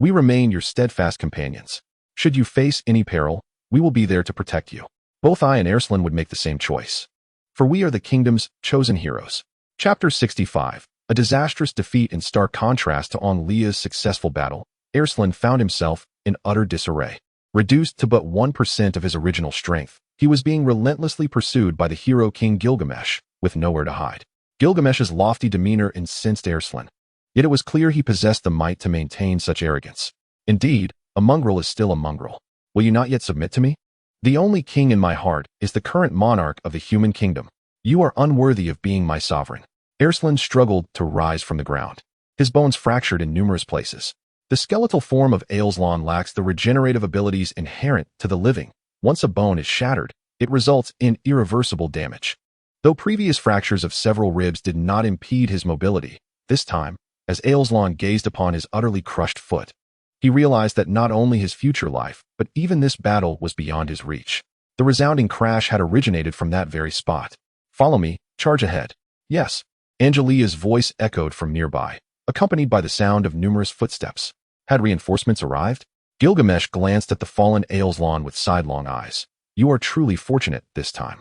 We remain your steadfast companions. Should you face any peril, we will be there to protect you. Both I and Alslan would make the same choice. For we are the kingdom's chosen heroes. Chapter 65. A disastrous defeat. In stark contrast to Angelica's successful battle, Alslan found himself in utter disarray. Reduced to but 1% of his original strength, he was being relentlessly pursued by the hero King Gilgamesh, with nowhere to hide. Gilgamesh's lofty demeanor incensed Alslan. Yet it was clear he possessed the might to maintain such arrogance. Indeed, a mongrel is still a mongrel. Will you not yet submit to me? The only king in my heart is the current monarch of the human kingdom. You are unworthy of being my sovereign. Alslan struggled to rise from the ground. His bones fractured in numerous places. The skeletal form of Alslan lacks the regenerative abilities inherent to the living. Once a bone is shattered, it results in irreversible damage. Though previous fractures of several ribs did not impede his mobility, this time, as Alslan gazed upon his utterly crushed foot, he realized that not only his future life, but even this battle was beyond his reach. The resounding crash had originated from that very spot. Follow me, charge ahead. Yes. Angelica's voice echoed from nearby, accompanied by the sound of numerous footsteps. Had reinforcements arrived? Gilgamesh glanced at the fallen Alslan with sidelong eyes. You are truly fortunate this time.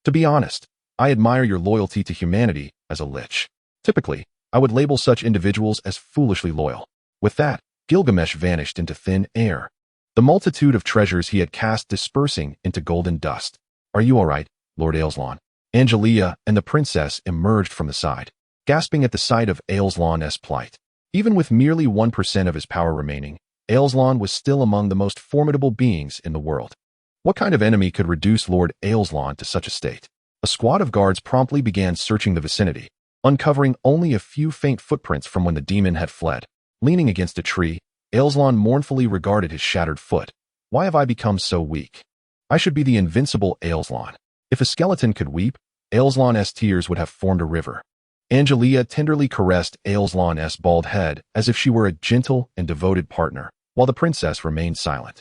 To be honest, I admire your loyalty to humanity as a lich. Typically, I would label such individuals as foolishly loyal. With that, Gilgamesh vanished into thin air. The multitude of treasures he had cast dispersing into golden dust. Are you all right, Lord Alslan? Angelica and the princess emerged from the side, gasping at the sight of Alslan's plight. Even with merely 1% of his power remaining, Alslan was still among the most formidable beings in the world. What kind of enemy could reduce Lord Alslan to such a state? A squad of guards promptly began searching the vicinity, uncovering only a few faint footprints from when the demon had fled. Leaning against a tree, Alslan mournfully regarded his shattered foot. Why have I become so weak? I should be the invincible Alslan. If a skeleton could weep, Alslan's tears would have formed a river. Angelica tenderly caressed Alslan's bald head as if she were a gentle and devoted partner, while the princess remained silent.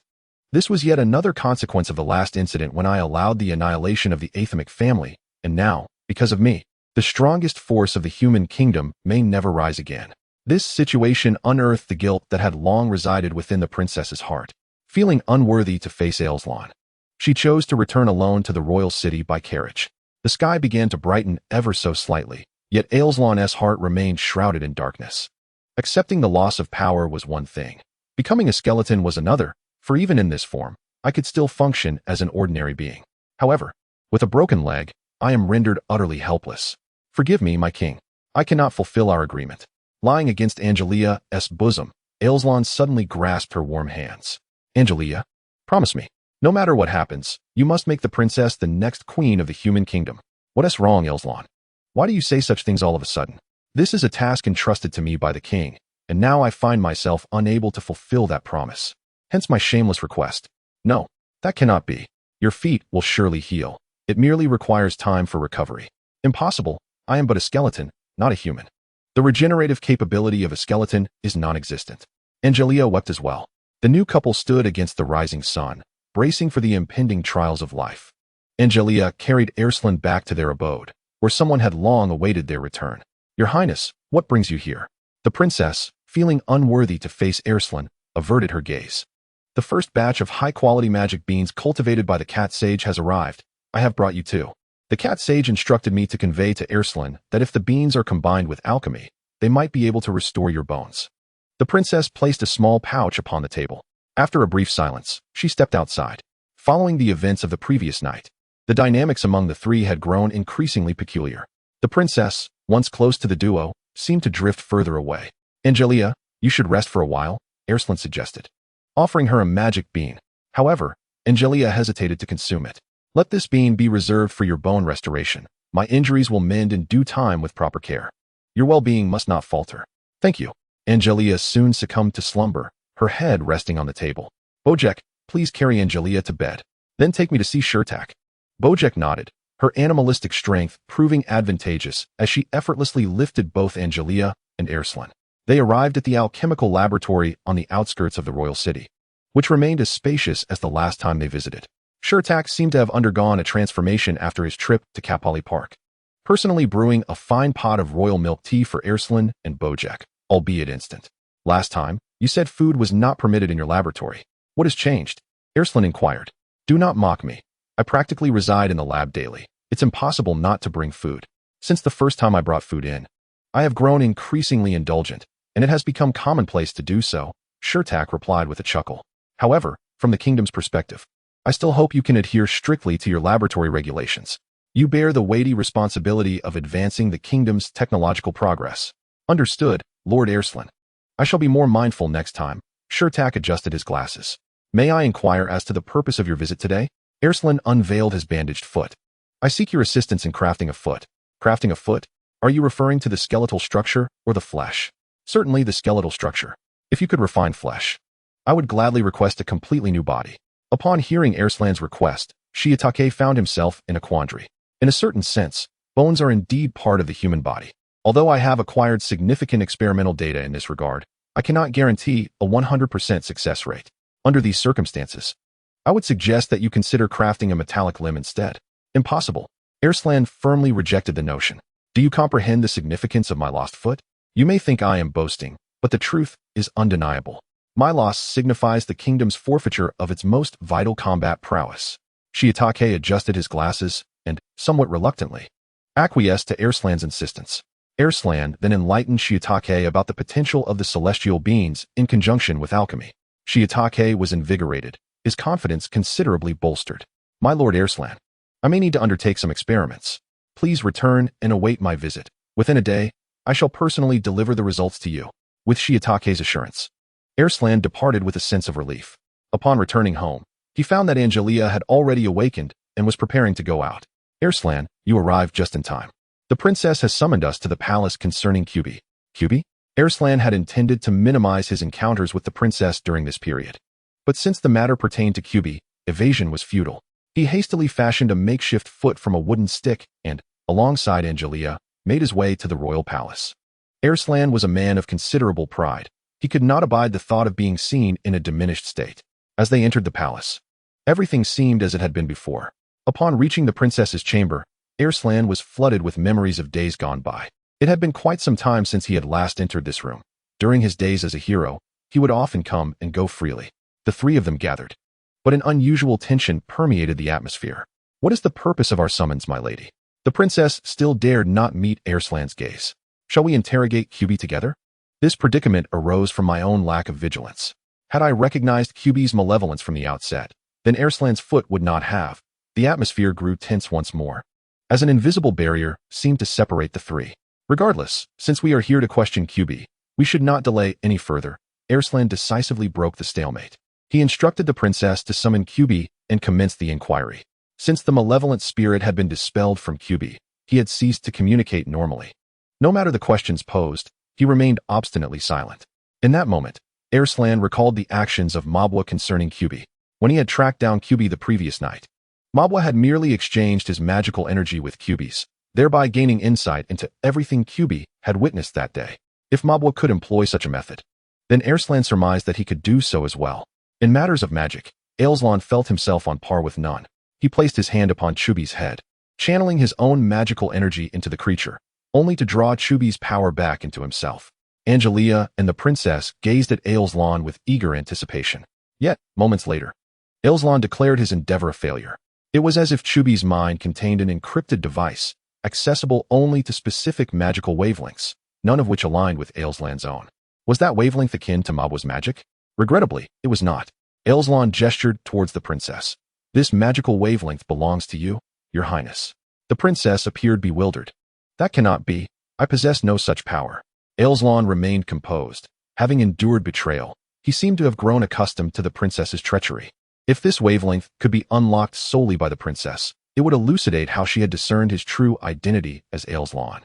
This was yet another consequence of the last incident when I allowed the annihilation of the Athamic family, and now, because of me, the strongest force of the human kingdom may never rise again. This situation unearthed the guilt that had long resided within the princess's heart. Feeling unworthy to face Alslan, she chose to return alone to the royal city by carriage. The sky began to brighten ever so slightly, yet Alslan's heart remained shrouded in darkness. Accepting the loss of power was one thing. Becoming a skeleton was another, for even in this form, I could still function as an ordinary being. However, with a broken leg, I am rendered utterly helpless. Forgive me, my king. I cannot fulfill our agreement. Lying against Angelica's bosom, Alslan suddenly grasped her warm hands. Angelica, promise me, no matter what happens, you must make the princess the next queen of the human kingdom. What is wrong, Alslan? Why do you say such things all of a sudden? This is a task entrusted to me by the king, and now I find myself unable to fulfill that promise. Hence my shameless request. No, that cannot be. Your feet will surely heal. It merely requires time for recovery. Impossible. I am but a skeleton, not a human. The regenerative capability of a skeleton is non-existent. Angelica wept as well. The new couple stood against the rising sun, bracing for the impending trials of life. Angelica carried Alslan back to their abode, where someone had long awaited their return. Your Highness, what brings you here? The princess, feeling unworthy to face Alslan, averted her gaze. The first batch of high-quality magic beans cultivated by the cat sage has arrived. I have brought you two. The cat sage instructed me to convey to Alslan that if the beans are combined with alchemy, they might be able to restore your bones. The princess placed a small pouch upon the table. After a brief silence, she stepped outside. Following the events of the previous night, the dynamics among the three had grown increasingly peculiar. The princess, once close to the duo, seemed to drift further away. Angelica, you should rest for a while, Alslan suggested, offering her a magic bean. However, Angelica hesitated to consume it. Let this bean be reserved for your bone restoration. My injuries will mend in due time with proper care. Your well-being must not falter. Thank you. Angelica soon succumbed to slumber, her head resting on the table. Bojack, please carry Angelica to bed. Then take me to see Shurtak. Bojack nodded, her animalistic strength proving advantageous as she effortlessly lifted both Angelica and Alslan. They arrived at the alchemical laboratory on the outskirts of the royal city, which remained as spacious as the last time they visited. Shurtak seemed to have undergone a transformation after his trip to Kapali Park, personally brewing a fine pot of royal milk tea for Alslan and Bojack, albeit instant. Last time, You said food was not permitted in your laboratory. What has changed? Alslan inquired. Do not mock me. I practically reside in the lab daily. It's impossible not to bring food. Since the first time I brought food in, I have grown increasingly indulgent, and it has become commonplace to do so, Shurtak replied with a chuckle. However, from the kingdom's perspective, I still hope you can adhere strictly to your laboratory regulations. You bear the weighty responsibility of advancing the kingdom's technological progress. Understood, Lord Alslan. I shall be more mindful next time. Shurtak adjusted his glasses. May I inquire as to the purpose of your visit today? Alslan unveiled his bandaged foot. I seek your assistance in crafting a foot. Crafting a foot? Are you referring to the skeletal structure or the flesh? Certainly the skeletal structure. If you could refine flesh, I would gladly request a completely new body. Upon hearing Alslan's request, Shiitake found himself in a quandary. In a certain sense, bones are indeed part of the human body. Although I have acquired significant experimental data in this regard, I cannot guarantee a 100% success rate. Under these circumstances, I would suggest that you consider crafting a metallic limb instead. Impossible. Alslan firmly rejected the notion. Do you comprehend the significance of my lost foot? You may think I am boasting, but the truth is undeniable. My loss signifies the kingdom's forfeiture of its most vital combat prowess. Shiitake adjusted his glasses and, somewhat reluctantly, acquiesced to Alslan's insistence. Alslan then enlightened Shiitake about the potential of the celestial beings in conjunction with alchemy. Shiitake was invigorated, his confidence considerably bolstered. My Lord Alslan, I may need to undertake some experiments. Please return and await my visit. Within a day, I shall personally deliver the results to you. With Shiitake's assurance, Alslan departed with a sense of relief. Upon returning home, he found that Angelica had already awakened and was preparing to go out. Alslan, you arrived just in time. The princess has summoned us to the palace concerning Kyubi. Kyubi? Alslan had intended to minimize his encounters with the princess during this period. But since the matter pertained to Kyubi, evasion was futile. He hastily fashioned a makeshift foot from a wooden stick and, alongside Angelica, made his way to the royal palace. Alslan was a man of considerable pride. He could not abide the thought of being seen in a diminished state. As they entered the palace, everything seemed as it had been before. Upon reaching the princess's chamber, Alslan was flooded with memories of days gone by. It had been quite some time since he had last entered this room. During his days as a hero, he would often come and go freely. The three of them gathered. But an unusual tension permeated the atmosphere. What is the purpose of our summons, my lady? The princess still dared not meet Alslan's gaze. Shall we interrogate Kyubi together? This predicament arose from my own lack of vigilance. Had I recognized Kyubi's malevolence from the outset, then Alslan's foot would not have. The atmosphere grew tense once more, as an invisible barrier seemed to separate the three. Regardless, since we are here to question Kyubi, we should not delay any further. Alslan decisively broke the stalemate. He instructed the princess to summon Kyubi and commence the inquiry. Since the malevolent spirit had been dispelled from Kyubi, he had ceased to communicate normally. No matter the questions posed, he remained obstinately silent. In that moment, Alslan recalled the actions of Mabwa concerning Kyubi. When he had tracked down Kyubi the previous night, Mabwa had merely exchanged his magical energy with Kyubi's, thereby gaining insight into everything Kyubi had witnessed that day. If Mabwa could employ such a method, then Alslan surmised that he could do so as well. In matters of magic, Alslan felt himself on par with none. He placed his hand upon Kyubi's head, channeling his own magical energy into the creature, only to draw Kyubi's power back into himself. Angelica and the princess gazed at Alslan with eager anticipation. Yet, moments later, Alslan declared his endeavor a failure. It was as if Kyubi's mind contained an encrypted device, accessible only to specific magical wavelengths, none of which aligned with Alslan's own. Was that wavelength akin to Mabwa's magic? Regrettably, it was not. Alslan gestured towards the princess. This magical wavelength belongs to you, your highness. The princess appeared bewildered. That cannot be. I possess no such power. Alslan remained composed. Having endured betrayal, he seemed to have grown accustomed to the princess's treachery. If this wavelength could be unlocked solely by the princess, it would elucidate how she had discerned his true identity as Alslan,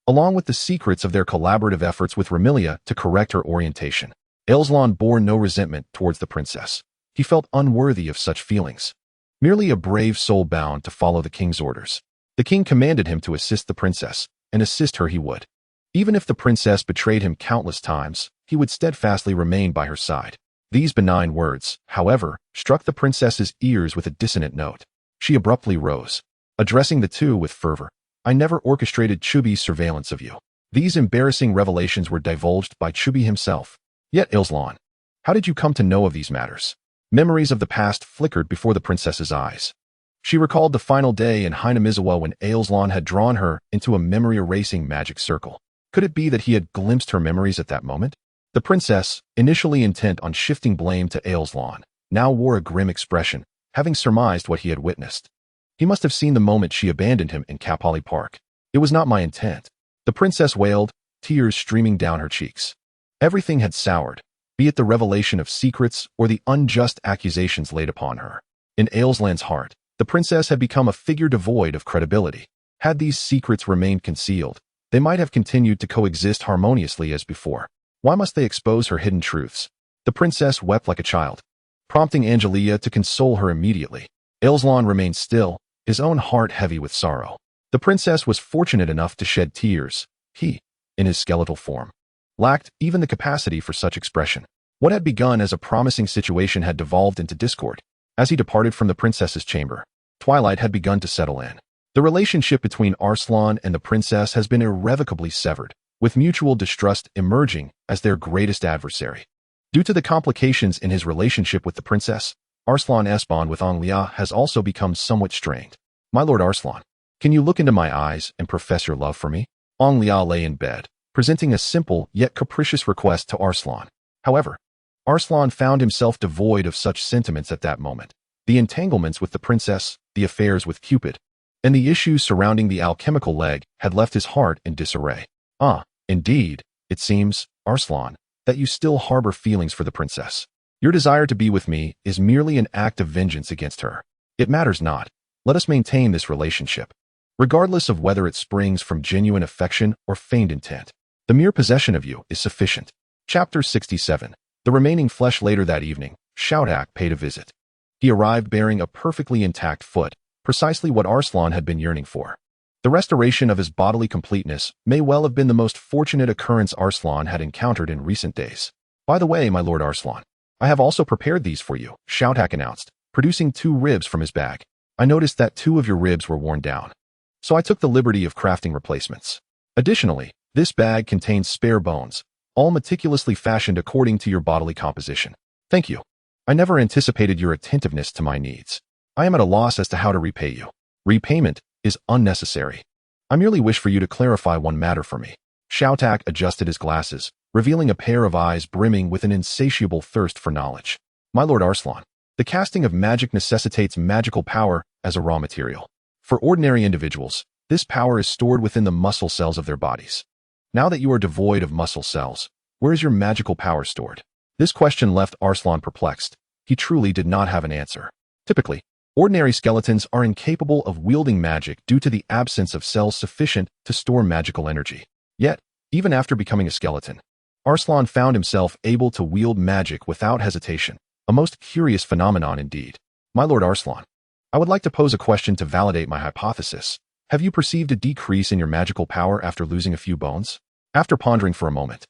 along with the secrets of their collaborative efforts with Remilia to correct her orientation. Alslan bore no resentment towards the princess. He felt unworthy of such feelings. Merely a brave soul bound to follow the king's orders. The king commanded him to assist the princess, and assist her he would. Even if the princess betrayed him countless times, he would steadfastly remain by her side. These benign words, however, struck the princess's ears with a dissonant note. She abruptly rose, addressing the two with fervor. I never orchestrated Kyubi's surveillance of you. These embarrassing revelations were divulged by Kyubi himself. Yet Alslan, How did you come to know of these matters? Memories of the past flickered before the princess's eyes. She recalled the final day in Hinamizawa when Alslan had drawn her into a memory-erasing magic circle. Could it be that he had glimpsed her memories at that moment? The princess, initially intent on shifting blame to Alslan, now wore a grim expression, having surmised what he had witnessed. He must have seen the moment she abandoned him in Kapali Park. It was not my intent. The princess wailed, tears streaming down her cheeks. Everything had soured, be it the revelation of secrets or the unjust accusations laid upon her. In Alslan's heart, the princess had become a figure devoid of credibility. Had these secrets remained concealed, they might have continued to coexist harmoniously as before. Why must they expose her hidden truths? The princess wept like a child, prompting Angelica to console her immediately. Alslan remained still, his own heart heavy with sorrow. The princess was fortunate enough to shed tears. He, in his skeletal form, lacked even the capacity for such expression. What had begun as a promising situation had devolved into discord. As he departed from the princess's chamber, twilight had begun to settle in. The relationship between Alslan and the princess has been irrevocably severed, with mutual distrust emerging as their greatest adversary. Due to the complications in his relationship with the princess, Alslan's bond with Angelica has also become somewhat strained. My lord Alslan, can you look into my eyes and profess your love for me? Angelica lay in bed, presenting a simple yet capricious request to Alslan. However, Alslan found himself devoid of such sentiments at that moment. The entanglements with the princess, the affairs with Cupid, and the issues surrounding the alchemical leg had left his heart in disarray. Indeed, it seems, Alslan, that you still harbor feelings for the princess. Your desire to be with me is merely an act of vengeance against her. It matters not. Let us maintain this relationship, regardless of whether it springs from genuine affection or feigned intent. The mere possession of you is sufficient. Chapter 67. The remaining flesh. Later that evening, Shoutak paid a visit. He arrived bearing a perfectly intact foot, precisely what Alslan had been yearning for. The restoration of his bodily completeness may well have been the most fortunate occurrence Alslan had encountered in recent days. By the way, my lord Alslan, I have also prepared these for you, Shoutak announced, producing 2 ribs from his bag. I noticed that 2 of your ribs were worn down, so I took the liberty of crafting replacements. Additionally, this bag contains spare bones, all meticulously fashioned according to your bodily composition. Thank you. I never anticipated your attentiveness to my needs. I am at a loss as to how to repay you. Repayment is unnecessary. I merely wish for you to clarify one matter for me. Shoutak adjusted his glasses, revealing a pair of eyes brimming with an insatiable thirst for knowledge. My lord Alslan, the casting of magic necessitates magical power as a raw material. For ordinary individuals, this power is stored within the muscle cells of their bodies. Now that you are devoid of muscle cells, where is your magical power stored? This question left Alslan perplexed. He truly did not have an answer. Typically, ordinary skeletons are incapable of wielding magic due to the absence of cells sufficient to store magical energy. Yet, even after becoming a skeleton, Alslan found himself able to wield magic without hesitation. A most curious phenomenon indeed. My lord Alslan, I would like to pose a question to validate my hypothesis. Have you perceived a decrease in your magical power after losing a few bones? After pondering for a moment,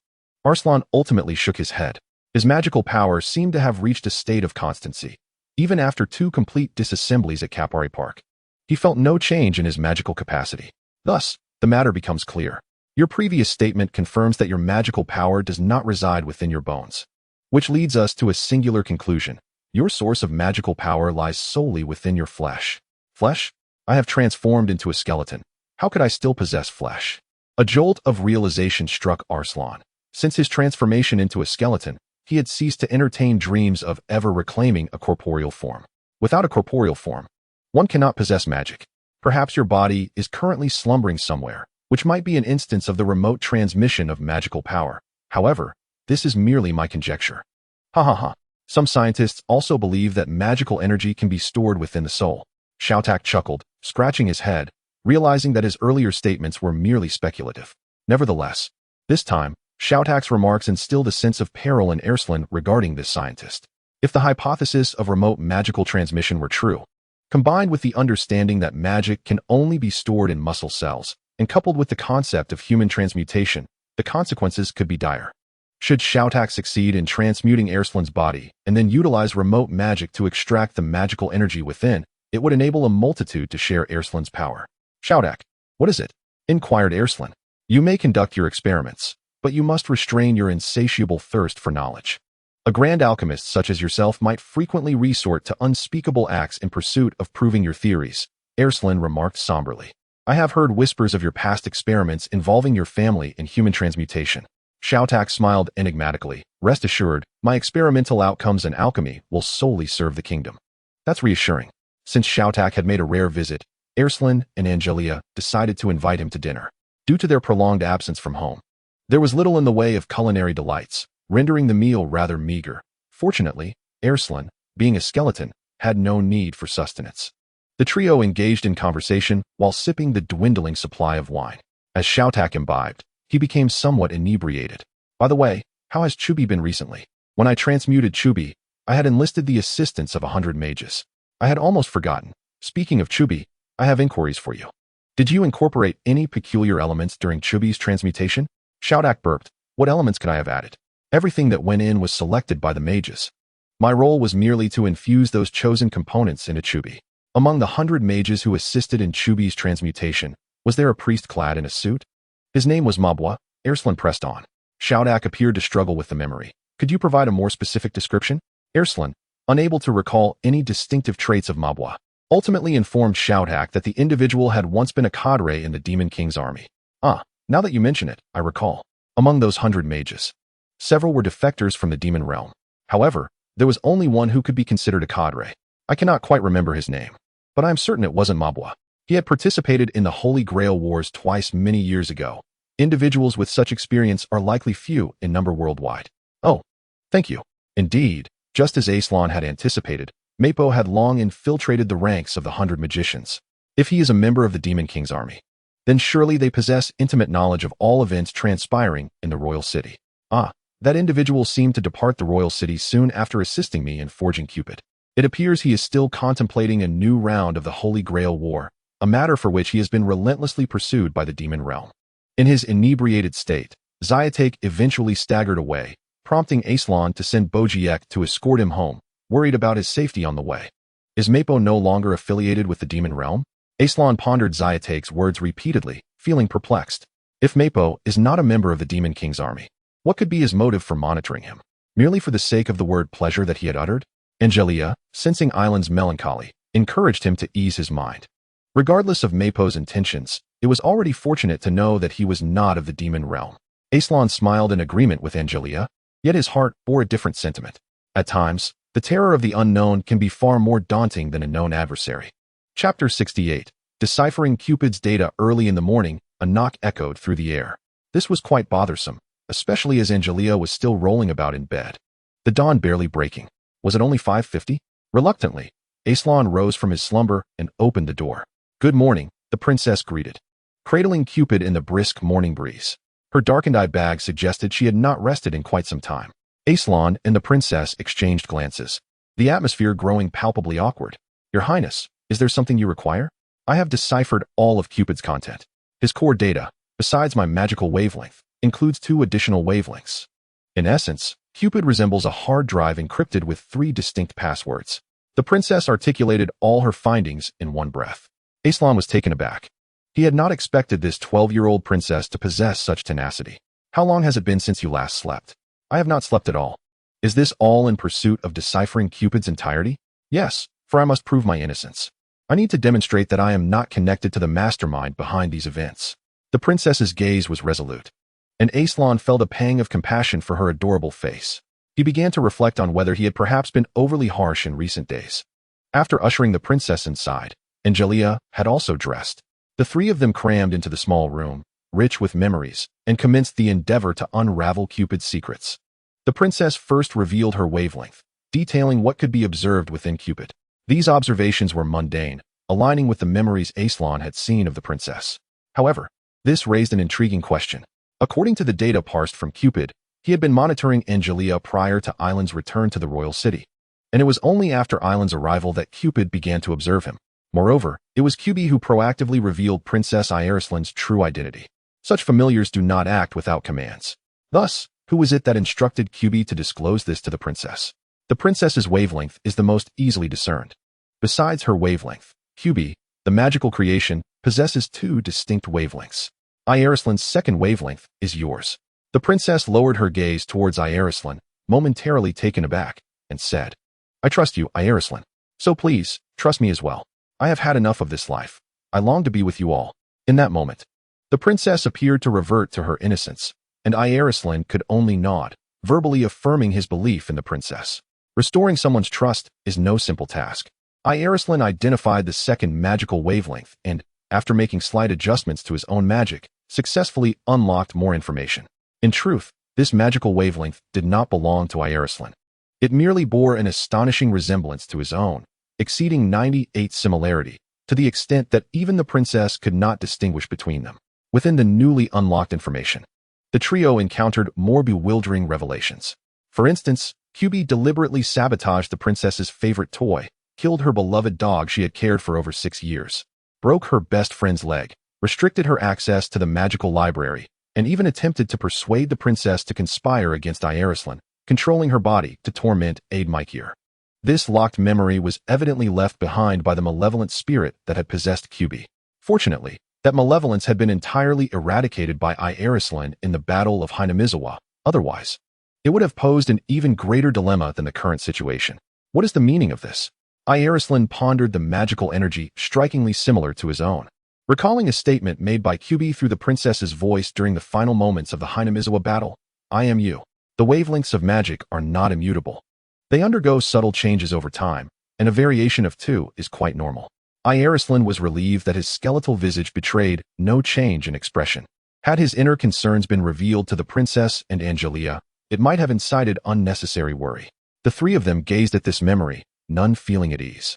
Alslan ultimately shook his head. His magical power seemed to have reached a state of constancy, even after 2 complete disassemblies at Kapari Park. He felt no change in his magical capacity. Thus, the matter becomes clear. Your previous statement confirms that your magical power does not reside within your bones, which leads us to a singular conclusion. Your source of magical power lies solely within your flesh. Flesh? I have transformed into a skeleton. How could I still possess flesh? A jolt of realization struck Alslan. Since his transformation into a skeleton, he had ceased to entertain dreams of ever reclaiming a corporeal form. Without a corporeal form, one cannot possess magic. Perhaps your body is currently slumbering somewhere, which might be an instance of the remote transmission of magical power. However, this is merely my conjecture. Some scientists also believe that magical energy can be stored within the soul. Shoutak chuckled, scratching his head, realizing that his earlier statements were merely speculative. Nevertheless, this time, Shoutak's remarks instilled a sense of peril in Alslan regarding this scientist. If the hypothesis of remote magical transmission were true, combined with the understanding that magic can only be stored in muscle cells, and coupled with the concept of human transmutation, the consequences could be dire. Should Shoutak succeed in transmuting Alslan's body and then utilize remote magic to extract the magical energy within, it would enable a multitude to share Alslan's power. Shoutak, what is it? Inquired Alslan. You may conduct your experiments, but you must restrain your insatiable thirst for knowledge. A grand alchemist such as yourself might frequently resort to unspeakable acts in pursuit of proving your theories, Alslan remarked somberly. I have heard whispers of your past experiments involving your family in human transmutation. Shoutak smiled enigmatically. Rest assured, my experimental outcomes in alchemy will solely serve the kingdom. That's reassuring. Since Shoutak had made a rare visit, Alslan and Angelica decided to invite him to dinner. Due to their prolonged absence from home, there was little in the way of culinary delights, rendering the meal rather meager. Fortunately, Alslan, being a skeleton, had no need for sustenance. The trio engaged in conversation while sipping the dwindling supply of wine. As Shoutak imbibed, he became somewhat inebriated. By the way, how has Chubi been recently? When I transmuted Chubi, I had enlisted the assistance of 100 mages. I had almost forgotten. Speaking of Chubi, I have inquiries for you. Did you incorporate any peculiar elements during Chubi's transmutation? Shoutak burped. What elements could I have added? Everything that went in was selected by the mages. My role was merely to infuse those chosen components into Chubi. Among the 100 mages who assisted in Chubi's transmutation, was there a priest clad in a suit? His name was Mabwa. Alslan pressed on. Shoutak appeared to struggle with the memory. Could you provide a more specific description? Alslan, unable to recall any distinctive traits of Mabwa, ultimately informed Shoutak that the individual had once been a cadre in the Demon King's army. Now that you mention it, I recall. Among those 100 mages, several were defectors from the demon realm. However, there was only one who could be considered a cadre. I cannot quite remember his name, but I am certain it wasn't Mabwa. He had participated in the Holy Grail Wars twice many years ago. Individuals with such experience are likely few in number worldwide. Oh, thank you. Indeed, just as Alslan had anticipated, Meipo had long infiltrated the ranks of the 100 magicians. If he is a member of the Demon King's army, then surely they possess intimate knowledge of all events transpiring in the royal city. That individual seemed to depart the royal city soon after assisting me in forging Cupid. It appears he is still contemplating a new round of the Holy Grail War, a matter for which he has been relentlessly pursued by the demon realm. In his inebriated state, Xiatek eventually staggered away, prompting Alslan to send Bojiek to escort him home, worried about his safety on the way. Is Meipo no longer affiliated with the demon realm? Alslan pondered Xiatek's words repeatedly, feeling perplexed. If Meipo is not a member of the Demon King's army, what could be his motive for monitoring him? Merely for the sake of the word pleasure that he had uttered? Angelica, sensing Island's melancholy, encouraged him to ease his mind. Regardless of Meipo's intentions, it was already fortunate to know that he was not of the demon realm. Alslan smiled in agreement with Angelica, yet his heart bore a different sentiment. At times, the terror of the unknown can be far more daunting than a known adversary. Chapter 68. Deciphering Cupid's data. Early in the morning, a knock echoed through the air. This was quite bothersome, especially as Angelica was still rolling about in bed. The dawn barely breaking. Was it only 5:50? Reluctantly, Alslan rose from his slumber and opened the door. Good morning, the princess greeted, cradling Cupid in the brisk morning breeze. Her darkened eye bag suggested she had not rested in quite some time. Alslan and the princess exchanged glances, the atmosphere growing palpably awkward. Your Highness, is there something you require? I have deciphered all of Cupid's content. His core data, besides my magical wavelength, includes 2 additional wavelengths. In essence, Cupid resembles a hard drive encrypted with 3 distinct passwords. The princess articulated all her findings in one breath. Alslan was taken aback. He had not expected this 12-year-old princess to possess such tenacity. How long has it been since you last slept? I have not slept at all. Is this all in pursuit of deciphering Cupid's entirety? Yes, for I must prove my innocence. I need to demonstrate that I am not connected to the mastermind behind these events. The princess's gaze was resolute, and Alslan felt a pang of compassion for her adorable face. He began to reflect on whether he had perhaps been overly harsh in recent days. After ushering the princess inside, Angelica had also dressed. The 3 of them crammed into the small room, rich with memories, and commenced the endeavor to unravel Cupid's secrets. The princess first revealed her wavelength, detailing what could be observed within Cupid. These observations were mundane, aligning with the memories Alslan had seen of the princess. However, this raised an intriguing question. According to the data parsed from Cupid, he had been monitoring Angelica prior to Island's return to the royal city, and it was only after Island's arrival that Cupid began to observe him. Moreover, it was Cupid who proactively revealed Princess Alslan's true identity. Such familiars do not act without commands. Thus, who was it that instructed Cupid to disclose this to the princess? The princess's wavelength is the most easily discerned. Besides her wavelength, Cupid, the magical creation, possesses 2 distinct wavelengths. Alslan's second wavelength is yours. The princess lowered her gaze towards Alslan, momentarily taken aback, and said, "I trust you, Alslan. So please, trust me as well. I have had enough of this life. I long to be with you all." In that moment, the princess appeared to revert to her innocence, and Alslan could only nod, verbally affirming his belief in the princess. Restoring someone's trust is no simple task. Alslan identified the second magical wavelength and, after making slight adjustments to his own magic, successfully unlocked more information. In truth, this magical wavelength did not belong to Alslan. It merely bore an astonishing resemblance to his own, exceeding 98 similarity, to the extent that even the princess could not distinguish between them. Within the newly unlocked information, the trio encountered more bewildering revelations. For instance, QB deliberately sabotaged the princess's favorite toy, killed her beloved dog she had cared for over 6 years, broke her best friend's leg, restricted her access to the magical library, and even attempted to persuade the princess to conspire against Alslan, controlling her body to torment Admikir. This locked memory was evidently left behind by the malevolent spirit that had possessed QB. Fortunately, that malevolence had been entirely eradicated by Alslan in the Battle of Hinamizawa. Otherwise, it would have posed an even greater dilemma than the current situation. What is the meaning of this? Alslan pondered the magical energy strikingly similar to his own. Recalling a statement made by QB through the princess's voice during the final moments of the Hinamizawa battle, "I am you." The wavelengths of magic are not immutable. They undergo subtle changes over time, and a variation of 2 is quite normal. Alslan was relieved that his skeletal visage betrayed no change in expression. Had his inner concerns been revealed to the princess and Angelica, it might have incited unnecessary worry. The 3 of them gazed at this memory, none feeling at ease.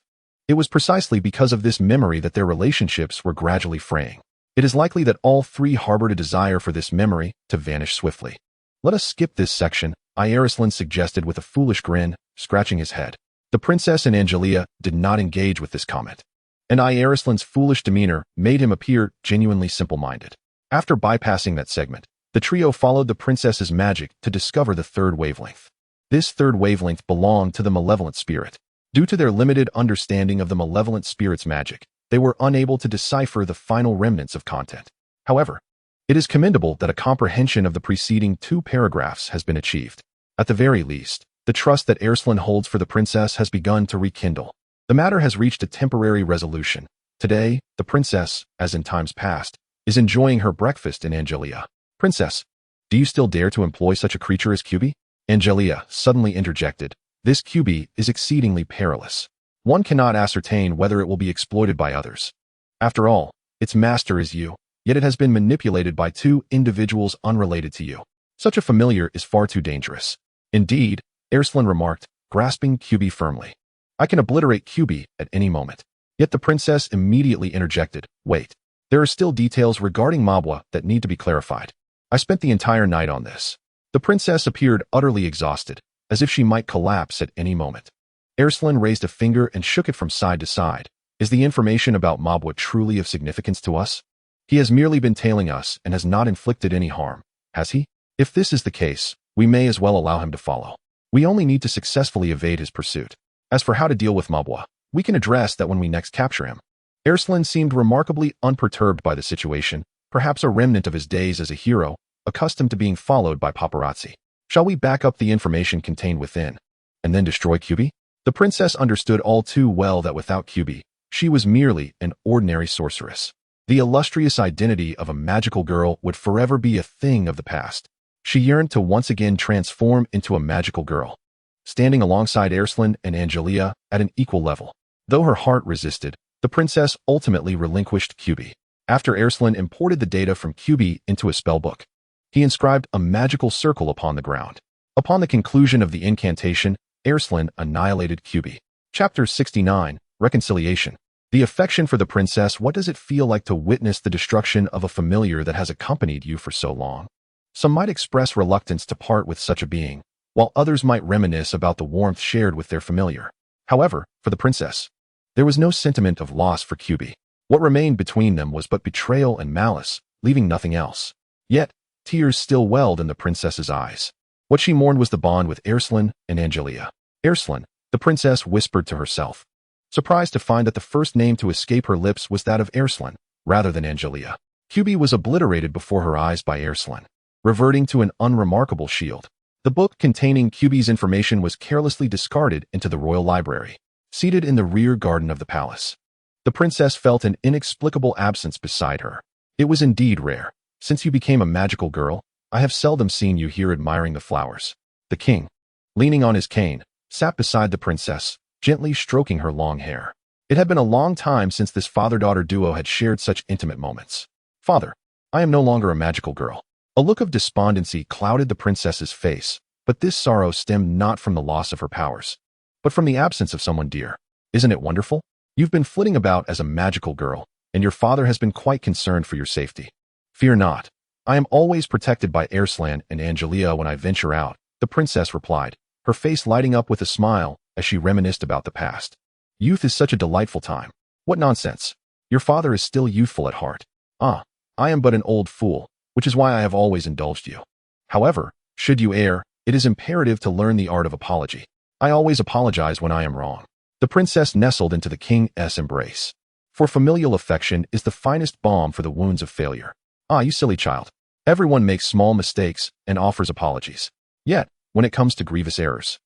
It was precisely because of this memory that their relationships were gradually fraying. It is likely that all 3 harbored a desire for this memory to vanish swiftly. "Let us skip this section," Alslan suggested with a foolish grin, scratching his head. The princess and Angelica did not engage with this comment, and Alslan's foolish demeanor made him appear genuinely simple-minded. After bypassing that segment, the trio followed the princess's magic to discover the 3rd wavelength. This 3rd wavelength belonged to the malevolent spirit. Due to their limited understanding of the malevolent spirit's magic, they were unable to decipher the final remnants of content. However, it is commendable that a comprehension of the preceding 2 paragraphs has been achieved. At the very least, the trust that Alslan holds for the princess has begun to rekindle. The matter has reached a temporary resolution. Today, the princess, as in times past, is enjoying her breakfast in Angelica. "Princess, do you still dare to employ such a creature as QB?" Angelica suddenly interjected. "This QB is exceedingly perilous. One cannot ascertain whether it will be exploited by others. After all, its master is you, yet it has been manipulated by 2 individuals unrelated to you. Such a familiar is far too dangerous." "Indeed," Alslan remarked, grasping QB firmly. "I can obliterate QB at any moment." Yet the princess immediately interjected, "Wait. There are still details regarding Mabwa that need to be clarified. I spent the entire night on this." The princess appeared utterly exhausted, as if she might collapse at any moment. Alslan raised a finger and shook it from side to side. "Is the information about Mabwa truly of significance to us? He has merely been tailing us and has not inflicted any harm, has he? If this is the case, we may as well allow him to follow. We only need to successfully evade his pursuit. As for how to deal with Mabwa, we can address that when we next capture him." Alslan seemed remarkably unperturbed by the situation, perhaps a remnant of his days as a hero, accustomed to being followed by paparazzi. "Shall we back up the information contained within, and then destroy QB?" The princess understood all too well that without QB, she was merely an ordinary sorceress. The illustrious identity of a magical girl would forever be a thing of the past. She yearned to once again transform into a magical girl, standing alongside Alslan and Angelica at an equal level. Though her heart resisted, the princess ultimately relinquished QB. After Alslan imported the data from QB into a spellbook, he inscribed a magical circle upon the ground. Upon the conclusion of the incantation, Alslan annihilated QB. Chapter 69, Reconciliation. The affection for the princess. What does it feel like to witness the destruction of a familiar that has accompanied you for so long? Some might express reluctance to part with such a being, while others might reminisce about the warmth shared with their familiar. However, for the princess, there was no sentiment of loss for QB. What remained between them was but betrayal and malice, leaving nothing else. Yet, tears still welled in the princess's eyes. What she mourned was the bond with Alslan and Angelica. "Alslan," the princess whispered to herself, surprised to find that the first name to escape her lips was that of Alslan, rather than Angelica. QB was obliterated before her eyes by Alslan, reverting to an unremarkable shield. The book containing QB's information was carelessly discarded into the royal library, seated in the rear garden of the palace. The princess felt an inexplicable absence beside her. It was indeed rare. Since you became a magical girl, I have seldom seen you here admiring the flowers. The king, leaning on his cane, sat beside the princess, gently stroking her long hair. It had been a long time since this father-daughter duo had shared such intimate moments. Father, I am no longer a magical girl. A look of despondency clouded the princess's face, but this sorrow stemmed not from the loss of her powers, but from the absence of someone dear. Isn't it wonderful? You've been flitting about as a magical girl, and your father has been quite concerned for your safety. Fear not. I am always protected by Alslan and Angelica when I venture out, the princess replied, her face lighting up with a smile as she reminisced about the past. Youth is such a delightful time. What nonsense. Your father is still youthful at heart. Ah, I am but an old fool, which is why I have always indulged you. However, should you err, it is imperative to learn the art of apology. I always apologize when I am wrong. The princess nestled into the king's embrace. For familial affection is the finest balm for the wounds of failure. Ah, you silly child. Everyone makes small mistakes and offers apologies. Yet, when it comes to grievous errors,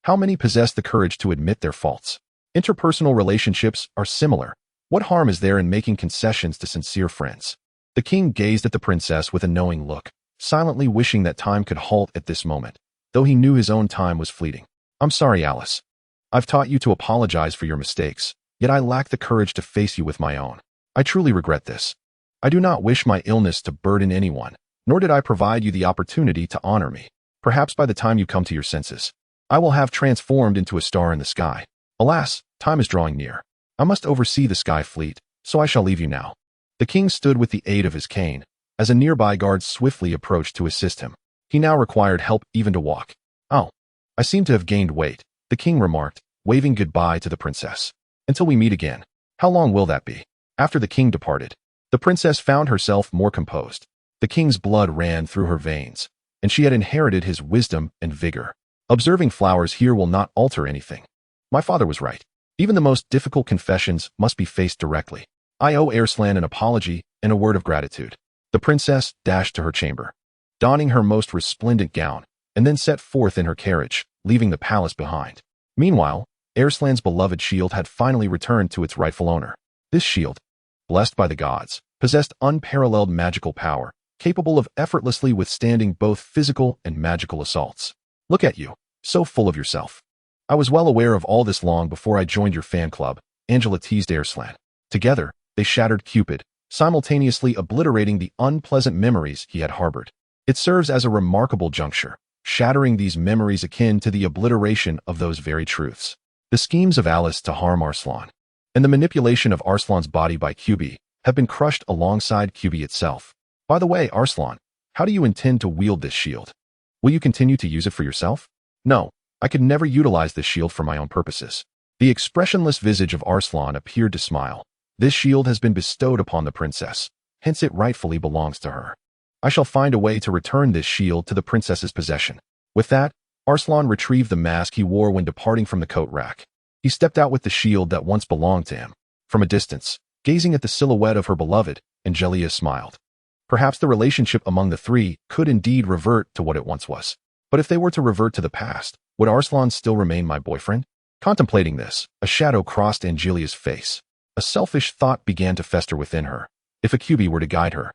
how many possess the courage to admit their faults? Interpersonal relationships are similar. What harm is there in making concessions to sincere friends? The king gazed at the princess with a knowing look, silently wishing that time could halt at this moment, though he knew his own time was fleeting. I'm sorry, Alice. I've taught you to apologize for your mistakes, yet I lack the courage to face you with my own. I truly regret this. I do not wish my illness to burden anyone, nor did I provide you the opportunity to honor me. Perhaps by the time you come to your senses, I will have transformed into a star in the sky. Alas, time is drawing near. I must oversee the sky fleet, so I shall leave you now. The king stood with the aid of his cane, as a nearby guard swiftly approached to assist him. He now required help even to walk. Oh, I seem to have gained weight, the king remarked, waving goodbye to the princess. Until we meet again. How long will that be? After the king departed, the princess found herself more composed. The king's blood ran through her veins, and she had inherited his wisdom and vigor. Observing flowers here will not alter anything. My father was right. Even the most difficult confessions must be faced directly. I owe Alslan an apology and a word of gratitude. The princess dashed to her chamber, donning her most resplendent gown, and then set forth in her carriage, leaving the palace behind. Meanwhile, Alslan's beloved shield had finally returned to its rightful owner. This shield, blessed by the gods, possessed unparalleled magical power, capable of effortlessly withstanding both physical and magical assaults. Look at you, so full of yourself. I was well aware of all this long before I joined your fan club, Angela teased Alslan. Together, they shattered Cupid, simultaneously obliterating the unpleasant memories he had harbored. It serves as a remarkable juncture, shattering these memories akin to the obliteration of those very truths. The schemes of Alice to harm Alslan, and the manipulation of Alslan's body by QB, have been crushed alongside QB itself. By the way, Alslan, how do you intend to wield this shield? Will you continue to use it for yourself? No, I could never utilize this shield for my own purposes. The expressionless visage of Alslan appeared to smile. This shield has been bestowed upon the princess, hence it rightfully belongs to her. I shall find a way to return this shield to the princess's possession. With that, Alslan retrieved the mask he wore when departing from the coat rack. He stepped out with the shield that once belonged to him. From a distance, gazing at the silhouette of her beloved, Angelica smiled. Perhaps the relationship among the three could indeed revert to what it once was. But if they were to revert to the past, would Alslan still remain my boyfriend? Contemplating this, a shadow crossed Angelica's face. A selfish thought began to fester within her. If a QB were to guide her,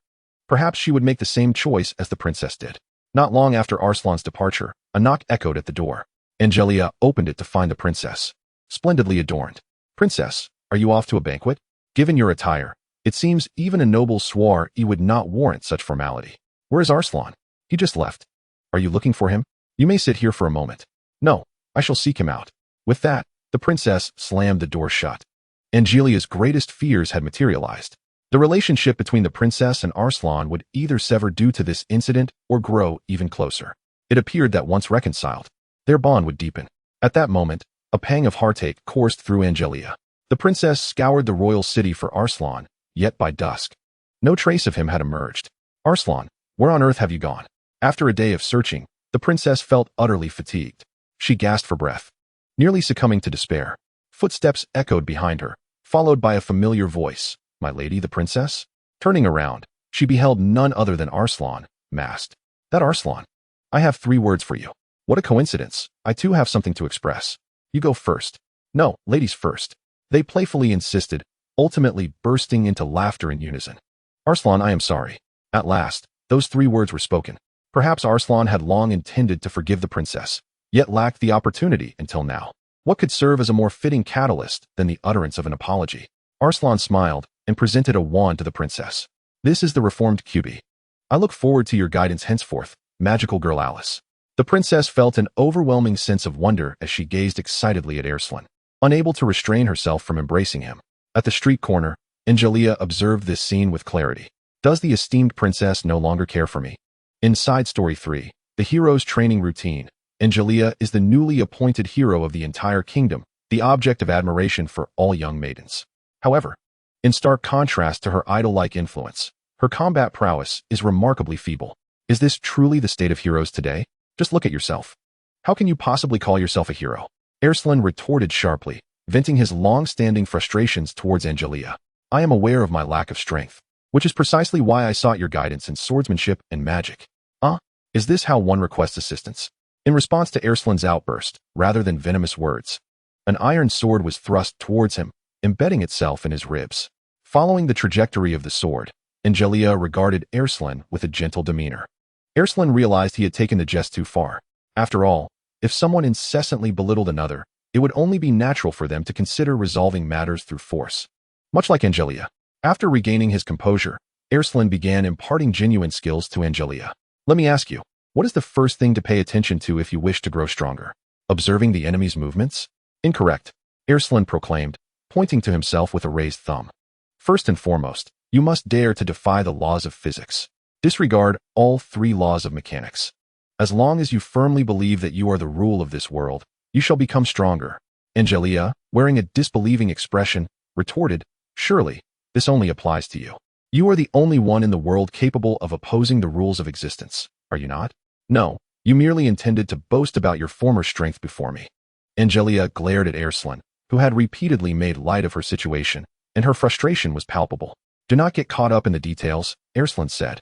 perhaps she would make the same choice as the princess did. Not long after Alslan's departure, a knock echoed at the door. Angelica opened it to find the princess, splendidly adorned. Princess, are you off to a banquet? Given your attire, it seems even a noble soiree would not warrant such formality. Where is Alslan? He just left. Are you looking for him? You may sit here for a moment. No, I shall seek him out. With that, the princess slammed the door shut. Angelica's greatest fears had materialized. The relationship between the princess and Alslan would either sever due to this incident or grow even closer. It appeared that once reconciled, their bond would deepen. At that moment, a pang of heartache coursed through Angelica. The princess scoured the royal city for Alslan, yet by dusk, no trace of him had emerged. Alslan, where on earth have you gone? After a day of searching, the princess felt utterly fatigued. She gasped for breath, nearly succumbing to despair. Footsteps echoed behind her, followed by a familiar voice. My lady, the princess? Turning around, she beheld none other than Alslan, masked. That Alslan? I have 3 words for you. What a coincidence. I too have something to express. You go first. No, ladies first. They playfully insisted, ultimately bursting into laughter in unison. Arslan, I am sorry. At last, those 3 words were spoken. Perhaps Arslan had long intended to forgive the princess, yet lacked the opportunity until now. What could serve as a more fitting catalyst than the utterance of an apology? Arslan smiled and presented a wand to the princess. This is the reformed QB. I look forward to your guidance henceforth, magical girl Alice. The princess felt an overwhelming sense of wonder as she gazed excitedly at Arslan, unable to restrain herself from embracing him. At the street corner, Angelica observed this scene with clarity. Does the esteemed princess no longer care for me? In Side Story 3, the hero's training routine, Angelica is the newly appointed hero of the entire kingdom, the object of admiration for all young maidens. However, in stark contrast to her idol-like influence, her combat prowess is remarkably feeble. Is this truly the state of heroes today? Just look at yourself. How can you possibly call yourself a hero? Arslan retorted sharply, venting his long-standing frustrations towards Angelica. I am aware of my lack of strength, which is precisely why I sought your guidance in swordsmanship and magic. Is this how one requests assistance? In response to Arslan's outburst, rather than venomous words, an iron sword was thrust towards him, embedding itself in his ribs. Following the trajectory of the sword, Angelica regarded Arslan with a gentle demeanor. Arslan realized he had taken the jest too far. After all, if someone incessantly belittled another, it would only be natural for them to consider resolving matters through force. Much like Angelica. After regaining his composure, Arslan began imparting genuine skills to Angelica. Let me ask you, what is the first thing to pay attention to if you wish to grow stronger? Observing the enemy's movements? Incorrect, Arslan proclaimed, pointing to himself with a raised thumb. First and foremost, you must dare to defy the laws of physics. Disregard all 3 laws of mechanics. As long as you firmly believe that you are the rule of this world, you shall become stronger. Angelica, wearing a disbelieving expression, retorted, surely, this only applies to you. You are the only one in the world capable of opposing the rules of existence, are you not? No, you merely intended to boast about your former strength before me. Angelica glared at Arslan, who had repeatedly made light of her situation, and her frustration was palpable. Do not get caught up in the details, Arslan said,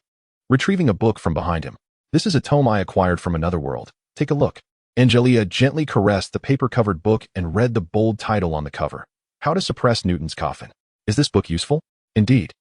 retrieving a book from behind him. This is a tome I acquired from another world. Take a look. Angelica gently caressed the paper-covered book and read the bold title on the cover. How to Suppress Newton's Coffin. Is this book useful? Indeed.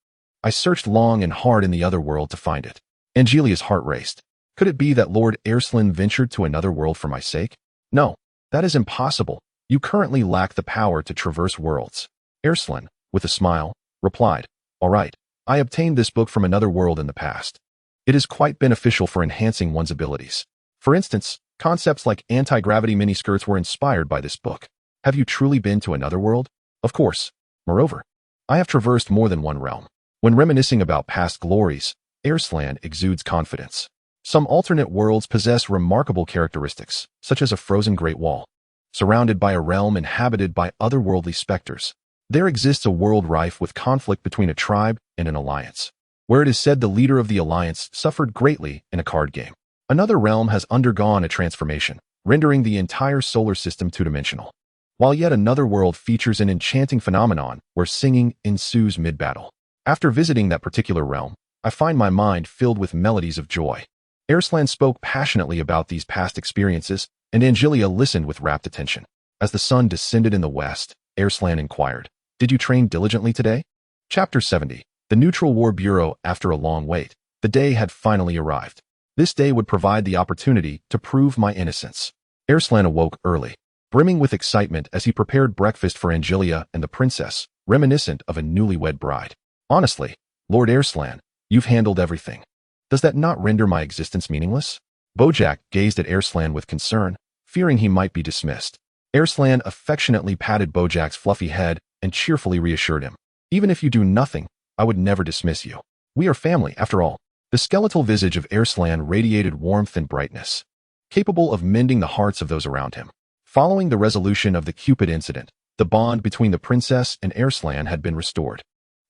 I searched long and hard in the other world to find it. Angelica's heart raced. Could it be that Lord Arslan ventured to another world for my sake? No, that is impossible. You currently lack the power to traverse worlds. Arslan, with a smile, replied, all right, I obtained this book from another world in the past. It is quite beneficial for enhancing one's abilities. For instance, concepts like anti-gravity miniskirts were inspired by this book. Have you truly been to another world? Of course. Moreover, I have traversed more than one realm. When reminiscing about past glories, Arslan exudes confidence. Some alternate worlds possess remarkable characteristics, such as a frozen Great Wall. Surrounded by a realm inhabited by otherworldly specters, there exists a world rife with conflict between a tribe and an alliance, where it is said the leader of the alliance suffered greatly in a card game. Another realm has undergone a transformation, rendering the entire solar system two-dimensional, while yet another world features an enchanting phenomenon where singing ensues mid-battle. After visiting that particular realm, I find my mind filled with melodies of joy. Arslan spoke passionately about these past experiences, and Angelica listened with rapt attention. As the sun descended in the west, Arslan inquired, did you train diligently today? Chapter 70. The Neutral War Bureau. After a long wait, the day had finally arrived. This day would provide the opportunity to prove my innocence. Arslan awoke early, brimming with excitement as he prepared breakfast for Angelica and the princess, reminiscent of a newlywed bride. Honestly, Lord Arslan, you've handled everything. Does that not render my existence meaningless? Bojack gazed at Arslan with concern, fearing he might be dismissed. Arslan affectionately patted Bojack's fluffy head and cheerfully reassured him. Even if you do nothing, I would never dismiss you. We are family, after all. The skeletal visage of Arslan radiated warmth and brightness, capable of mending the hearts of those around him. Following the resolution of the Cupid incident, the bond between the princess and Arslan had been restored.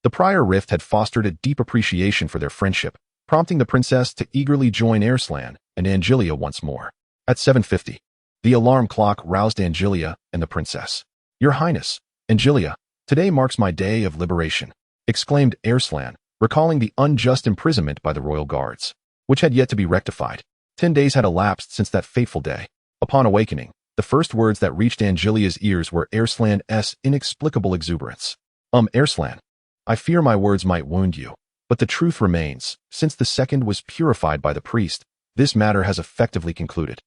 The prior rift had fostered a deep appreciation for their friendship, prompting the princess to eagerly join Arslan and Angelica once more. At 7:50, the alarm clock roused Angelica and the princess. Your Highness, Angelica, today marks my day of liberation, exclaimed Arslan, recalling the unjust imprisonment by the royal guards, which had yet to be rectified. 10 days had elapsed since that fateful day. Upon awakening, the first words that reached Angelia's ears were Alslan's inexplicable exuberance. Alslan, I fear my words might wound you, but the truth remains. Since the second was purified by the priest, this matter has effectively concluded.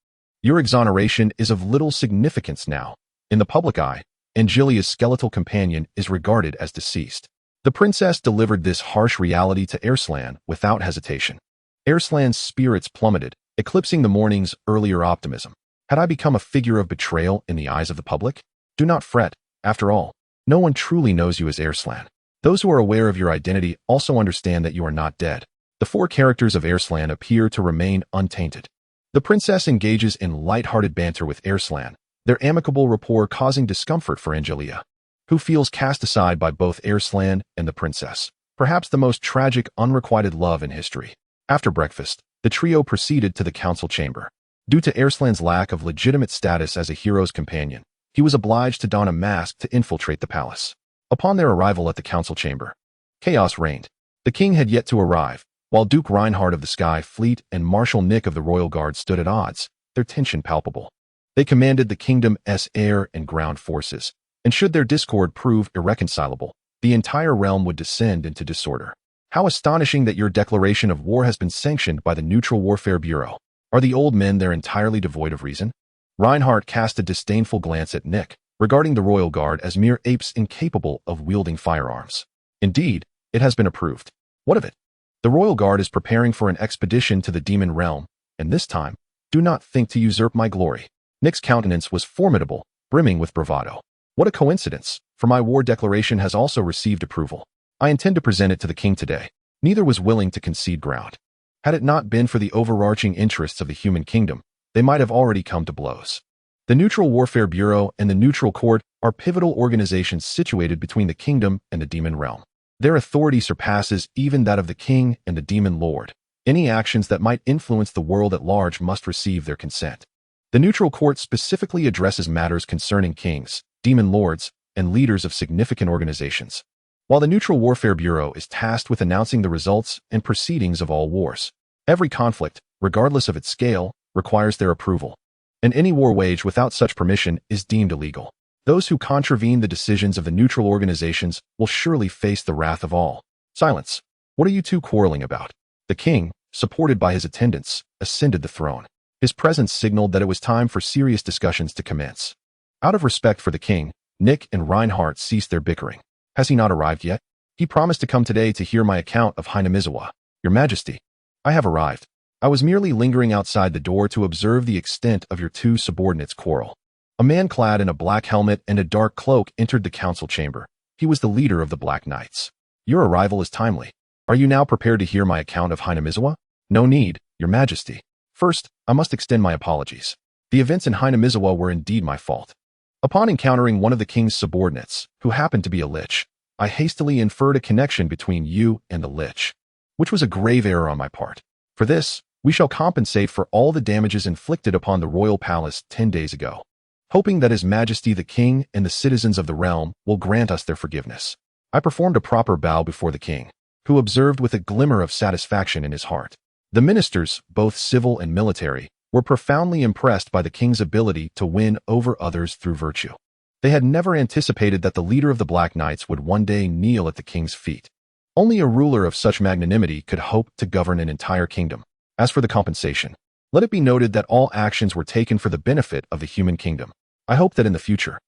Your exoneration is of little significance now. In the public eye, Angelia's skeletal companion is regarded as deceased. The princess delivered this harsh reality to Alslan without hesitation. Alslan's spirits plummeted, eclipsing the morning's earlier optimism. Had I become a figure of betrayal in the eyes of the public? Do not fret. After all, no one truly knows you as Alslan. Those who are aware of your identity also understand that you are not dead. The four characters of Alslan appear to remain untainted. The princess engages in light-hearted banter with Alslan, their amicable rapport causing discomfort for Angelica, who feels cast aside by both Alslan and the princess, perhaps the most tragic unrequited love in history. After breakfast, the trio proceeded to the council chamber. Due to Alslan's lack of legitimate status as a hero's companion, he was obliged to don a mask to infiltrate the palace. Upon their arrival at the council chamber, chaos reigned. The king had yet to arrive, while Duke Reinhard of the Sky Fleet and Marshal Nick of the Royal Guard stood at odds, their tension palpable. They commanded the kingdom's air and ground forces, and should their discord prove irreconcilable, the entire realm would descend into disorder. How astonishing that your declaration of war has been sanctioned by the Neutral Warfare Bureau. Are the old men there entirely devoid of reason? Reinhardt cast a disdainful glance at Nick, regarding the Royal Guard as mere apes incapable of wielding firearms. Indeed, it has been approved. What of it? The Royal Guard is preparing for an expedition to the demon realm, and this time, do not think to usurp my glory. Nick's countenance was formidable, brimming with bravado. What a coincidence, for my war declaration has also received approval. I intend to present it to the king today. Neither was willing to concede ground. Had it not been for the overarching interests of the human kingdom, they might have already come to blows. The Neutral Warfare Bureau and the Neutral Court are pivotal organizations situated between the kingdom and the demon realm. Their authority surpasses even that of the king and the demon lord. Any actions that might influence the world at large must receive their consent. The Neutral Court specifically addresses matters concerning kings, demon lords, and leaders of significant organizations, while the Neutral Warfare Bureau is tasked with announcing the results and proceedings of all wars. Every conflict, regardless of its scale, requires their approval, and any war waged without such permission is deemed illegal. Those who contravene the decisions of the neutral organizations will surely face the wrath of all. Silence. What are you two quarreling about? The king, supported by his attendants, ascended the throne. His presence signaled that it was time for serious discussions to commence. Out of respect for the king, Nick and Reinhardt ceased their bickering. Has he not arrived yet? He promised to come today to hear my account of Hinamizawa. Your Majesty, I have arrived. I was merely lingering outside the door to observe the extent of your two subordinates' quarrel. A man clad in a black helmet and a dark cloak entered the council chamber. He was the leader of the Black Knights. Your arrival is timely. Are you now prepared to hear my account of Hinamizawa? No need, Your Majesty. First, I must extend my apologies. The events in Hinamizawa were indeed my fault. Upon encountering one of the king's subordinates, who happened to be a lich, I hastily inferred a connection between you and the lich, which was a grave error on my part. For this, we shall compensate for all the damages inflicted upon the royal palace 10 days ago, hoping that His Majesty the King and the citizens of the realm will grant us their forgiveness. I performed a proper bow before the king, who observed with a glimmer of satisfaction in his heart. The ministers, both civil and military, were profoundly impressed by the king's ability to win over others through virtue. They had never anticipated that the leader of the Black Knights would one day kneel at the king's feet. Only a ruler of such magnanimity could hope to govern an entire kingdom. As for the compensation, let it be noted that all actions were taken for the benefit of the human kingdom. I hope that in the future,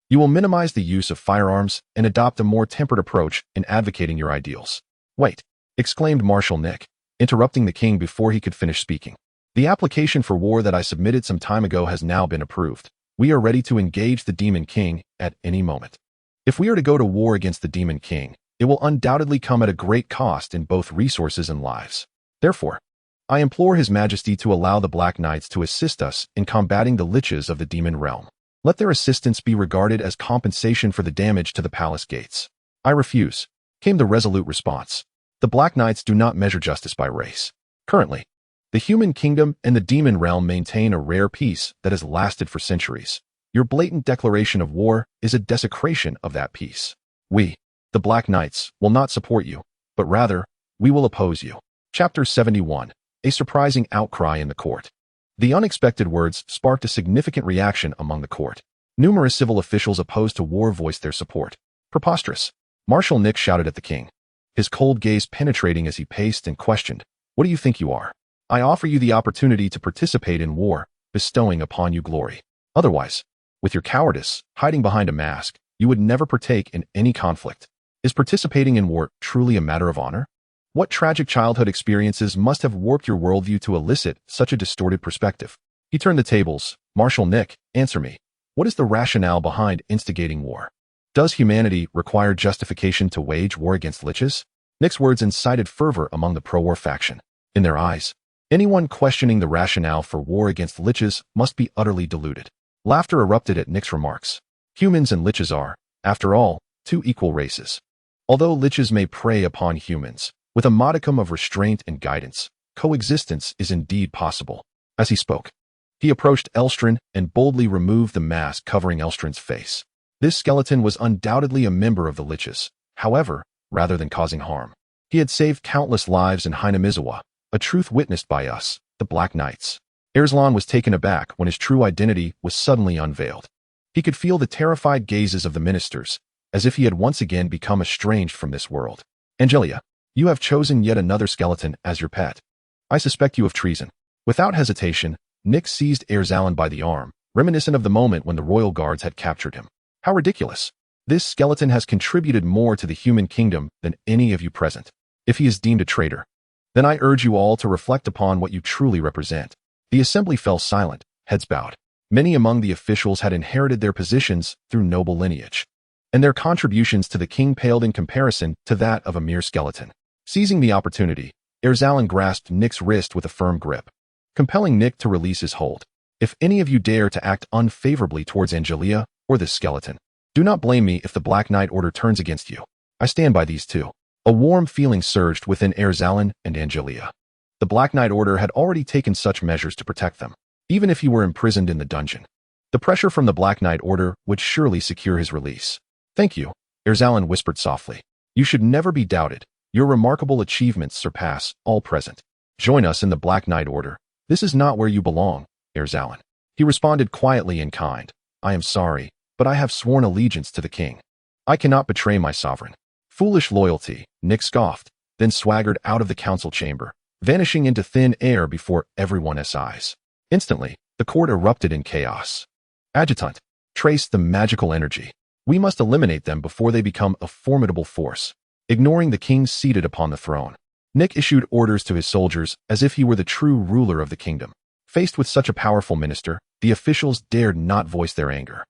you will minimize the use of firearms and adopt a more tempered approach in advocating your ideals. Wait, exclaimed Marshal Nick, interrupting the king before he could finish speaking. The application for war that I submitted some time ago has now been approved. We are ready to engage the Demon King at any moment. If we are to go to war against the Demon King, it will undoubtedly come at a great cost in both resources and lives. Therefore, I implore His Majesty to allow the Black Knights to assist us in combating the liches of the demon realm. Let their assistance be regarded as compensation for the damage to the palace gates. I refuse, came the resolute response. The Black Knights do not measure justice by race. Currently, the human kingdom and the demon realm maintain a rare peace that has lasted for centuries. Your blatant declaration of war is a desecration of that peace. We, the Black Knights, will not support you, but rather, we will oppose you. Chapter 71. A surprising outcry in the court. The unexpected words sparked a significant reaction among the court. Numerous civil officials opposed to war voiced their support. Preposterous. Marshal Nick shouted at the king, his cold gaze penetrating as he paced and questioned, "What do you think you are? I offer you the opportunity to participate in war, bestowing upon you glory. Otherwise, with your cowardice, hiding behind a mask, you would never partake in any conflict. Is participating in war truly a matter of honor? What tragic childhood experiences must have warped your worldview to elicit such a distorted perspective?" He turned the tables. "Marshal Nick, answer me. What is the rationale behind instigating war? Does humanity require justification to wage war against liches?" Nick's words incited fervor among the pro-war faction. In their eyes, anyone questioning the rationale for war against liches must be utterly deluded. Laughter erupted at Nick's remarks. Humans and liches are, after all, two equal races. Although liches may prey upon humans, with a modicum of restraint and guidance, coexistence is indeed possible. As he spoke, he approached Elstrin and boldly removed the mask covering Elstrin's face. This skeleton was undoubtedly a member of the liches. However, rather than causing harm, he had saved countless lives in Hinamizawa, a truth witnessed by us, the Black Knights. Alslan was taken aback when his true identity was suddenly unveiled. He could feel the terrified gazes of the ministers, as if he had once again become estranged from this world. "Angelica, you have chosen yet another skeleton as your pet. I suspect you of treason." Without hesitation, Nick seized Alslan by the arm, reminiscent of the moment when the royal guards had captured him. "How ridiculous! This skeleton has contributed more to the human kingdom than any of you present. If he is deemed a traitor, then I urge you all to reflect upon what you truly represent." The assembly fell silent, heads bowed. Many among the officials had inherited their positions through noble lineage, and their contributions to the king paled in comparison to that of a mere skeleton. Seizing the opportunity, Alslan grasped Nick's wrist with a firm grip, compelling Nick to release his hold. "If any of you dare to act unfavorably towards Angelica or this skeleton, do not blame me if the Black Knight Order turns against you. I stand by these two." A warm feeling surged within Alslan and Angelica. The Black Knight Order had already taken such measures to protect them, even if he were imprisoned in the dungeon. The pressure from the Black Knight Order would surely secure his release. "Thank you," Alslan whispered softly. "You should never be doubted. Your remarkable achievements surpass all present. Join us in the Black Knight Order. This is not where you belong, Alslan." He responded quietly and kind. "I am sorry, but I have sworn allegiance to the king. I cannot betray my sovereign." "Foolish loyalty," Nick scoffed, then swaggered out of the council chamber, vanishing into thin air before everyone's eyes. Instantly, the court erupted in chaos. "Adjutant, trace the magical energy. We must eliminate them before they become a formidable force." Ignoring the king seated upon the throne, Nick issued orders to his soldiers as if he were the true ruler of the kingdom. Faced with such a powerful minister, the officials dared not voice their anger.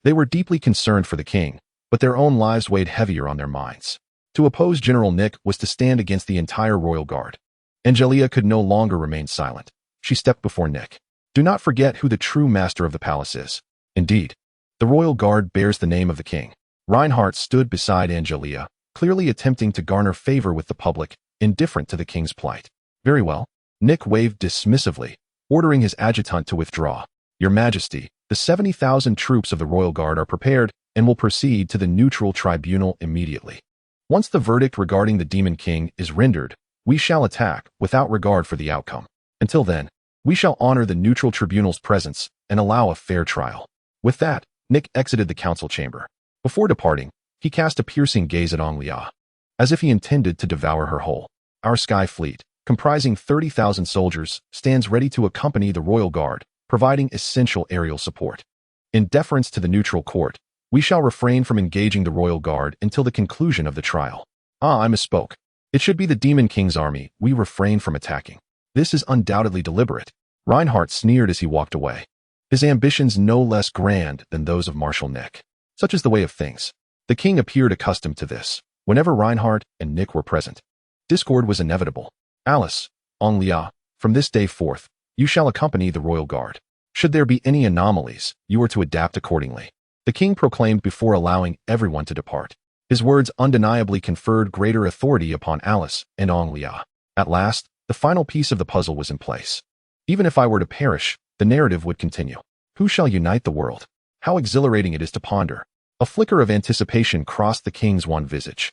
They were deeply concerned for the king, but their own lives weighed heavier on their minds. To oppose General Nick was to stand against the entire royal guard. Angelica could no longer remain silent. She stepped before Nick. "Do not forget who the true master of the palace is. Indeed, the royal guard bears the name of the king." Reinhardt stood beside Angelica, clearly attempting to garner favor with the public, indifferent to the king's plight. "Very well." Nick waved dismissively, ordering his adjutant to withdraw. "Your Majesty, the 70,000 troops of the royal guard are prepared and will proceed to the neutral tribunal immediately. Once the verdict regarding the Demon King is rendered, we shall attack without regard for the outcome. Until then, we shall honor the neutral tribunal's presence and allow a fair trial." With that, Nick exited the council chamber. Before departing, he cast a piercing gaze at Angelica, as if he intended to devour her whole. "Our sky fleet, comprising 30,000 soldiers, stands ready to accompany the royal guard, providing essential aerial support. In deference to the neutral court, we shall refrain from engaging the royal guard until the conclusion of the trial." "I misspoke. It should be the Demon King's army we refrain from attacking. This is undoubtedly deliberate." Reinhardt sneered as he walked away, his ambitions no less grand than those of Marshal Nick. Such is the way of things. The king appeared accustomed to this. Whenever Reinhardt and Nick were present, discord was inevitable. "Alice, Angelica, from this day forth, you shall accompany the royal guard. Should there be any anomalies, you are to adapt accordingly," the king proclaimed before allowing everyone to depart. His words undeniably conferred greater authority upon Alice and Angelica. At last, the final piece of the puzzle was in place. "Even if I were to perish, the narrative would continue. Who shall unite the world? How exhilarating it is to ponder." A flicker of anticipation crossed the king's wan visage.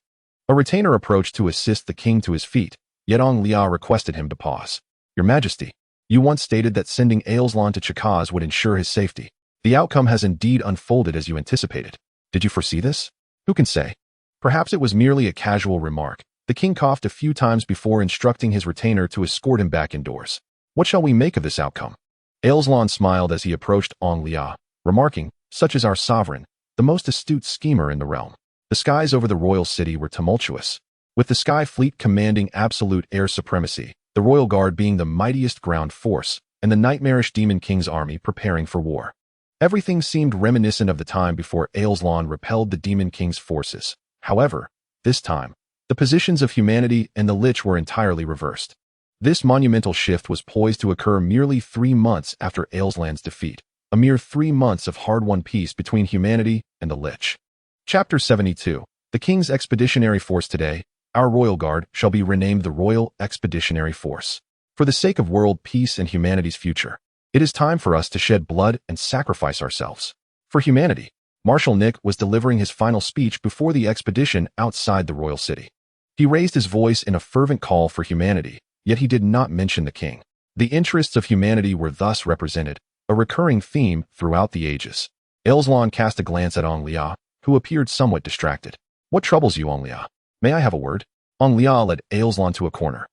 A retainer approached to assist the king to his feet, yet Angelica requested him to pause. "Your Majesty, You once stated that sending Alslan to Chakaz would ensure his safety. The outcome has indeed unfolded as you anticipated. Did you foresee this? Who can say? Perhaps it was merely a casual remark. The king coughed a few times before instructing his retainer to escort him back indoors. What shall we make of this outcome? Alslan smiled as he approached Angelica, remarking, "Such is our sovereign, the most astute schemer in the realm." The skies over the royal city were tumultuous, with the sky fleet commanding absolute air supremacy, the royal guard being the mightiest ground force, and the nightmarish Demon King's army preparing for war. Everything seemed reminiscent of the time before Alslan repelled the Demon King's forces. However, this time, the positions of humanity and the Lich were entirely reversed. This monumental shift was poised to occur merely 3 months after Alslan's defeat, a mere 3 months of hard-won peace between humanity and the Lich. Chapter 72. The King's Expeditionary Force. Today, our Royal Guard shall be renamed the Royal Expeditionary Force. For the sake of world peace and humanity's future, it is time for us to shed blood and sacrifice ourselves. For humanity, Marshal Nick was delivering his final speech before the expedition outside the royal city. He raised his voice in a fervent call for humanity, yet he did not mention the king. The interests of humanity were thus represented, a recurring theme throughout the ages. Alslan cast a glance at Angelica, who appeared somewhat distracted. "What troubles you, Angelica? May I have a word?" Angelica led Alslan to a corner,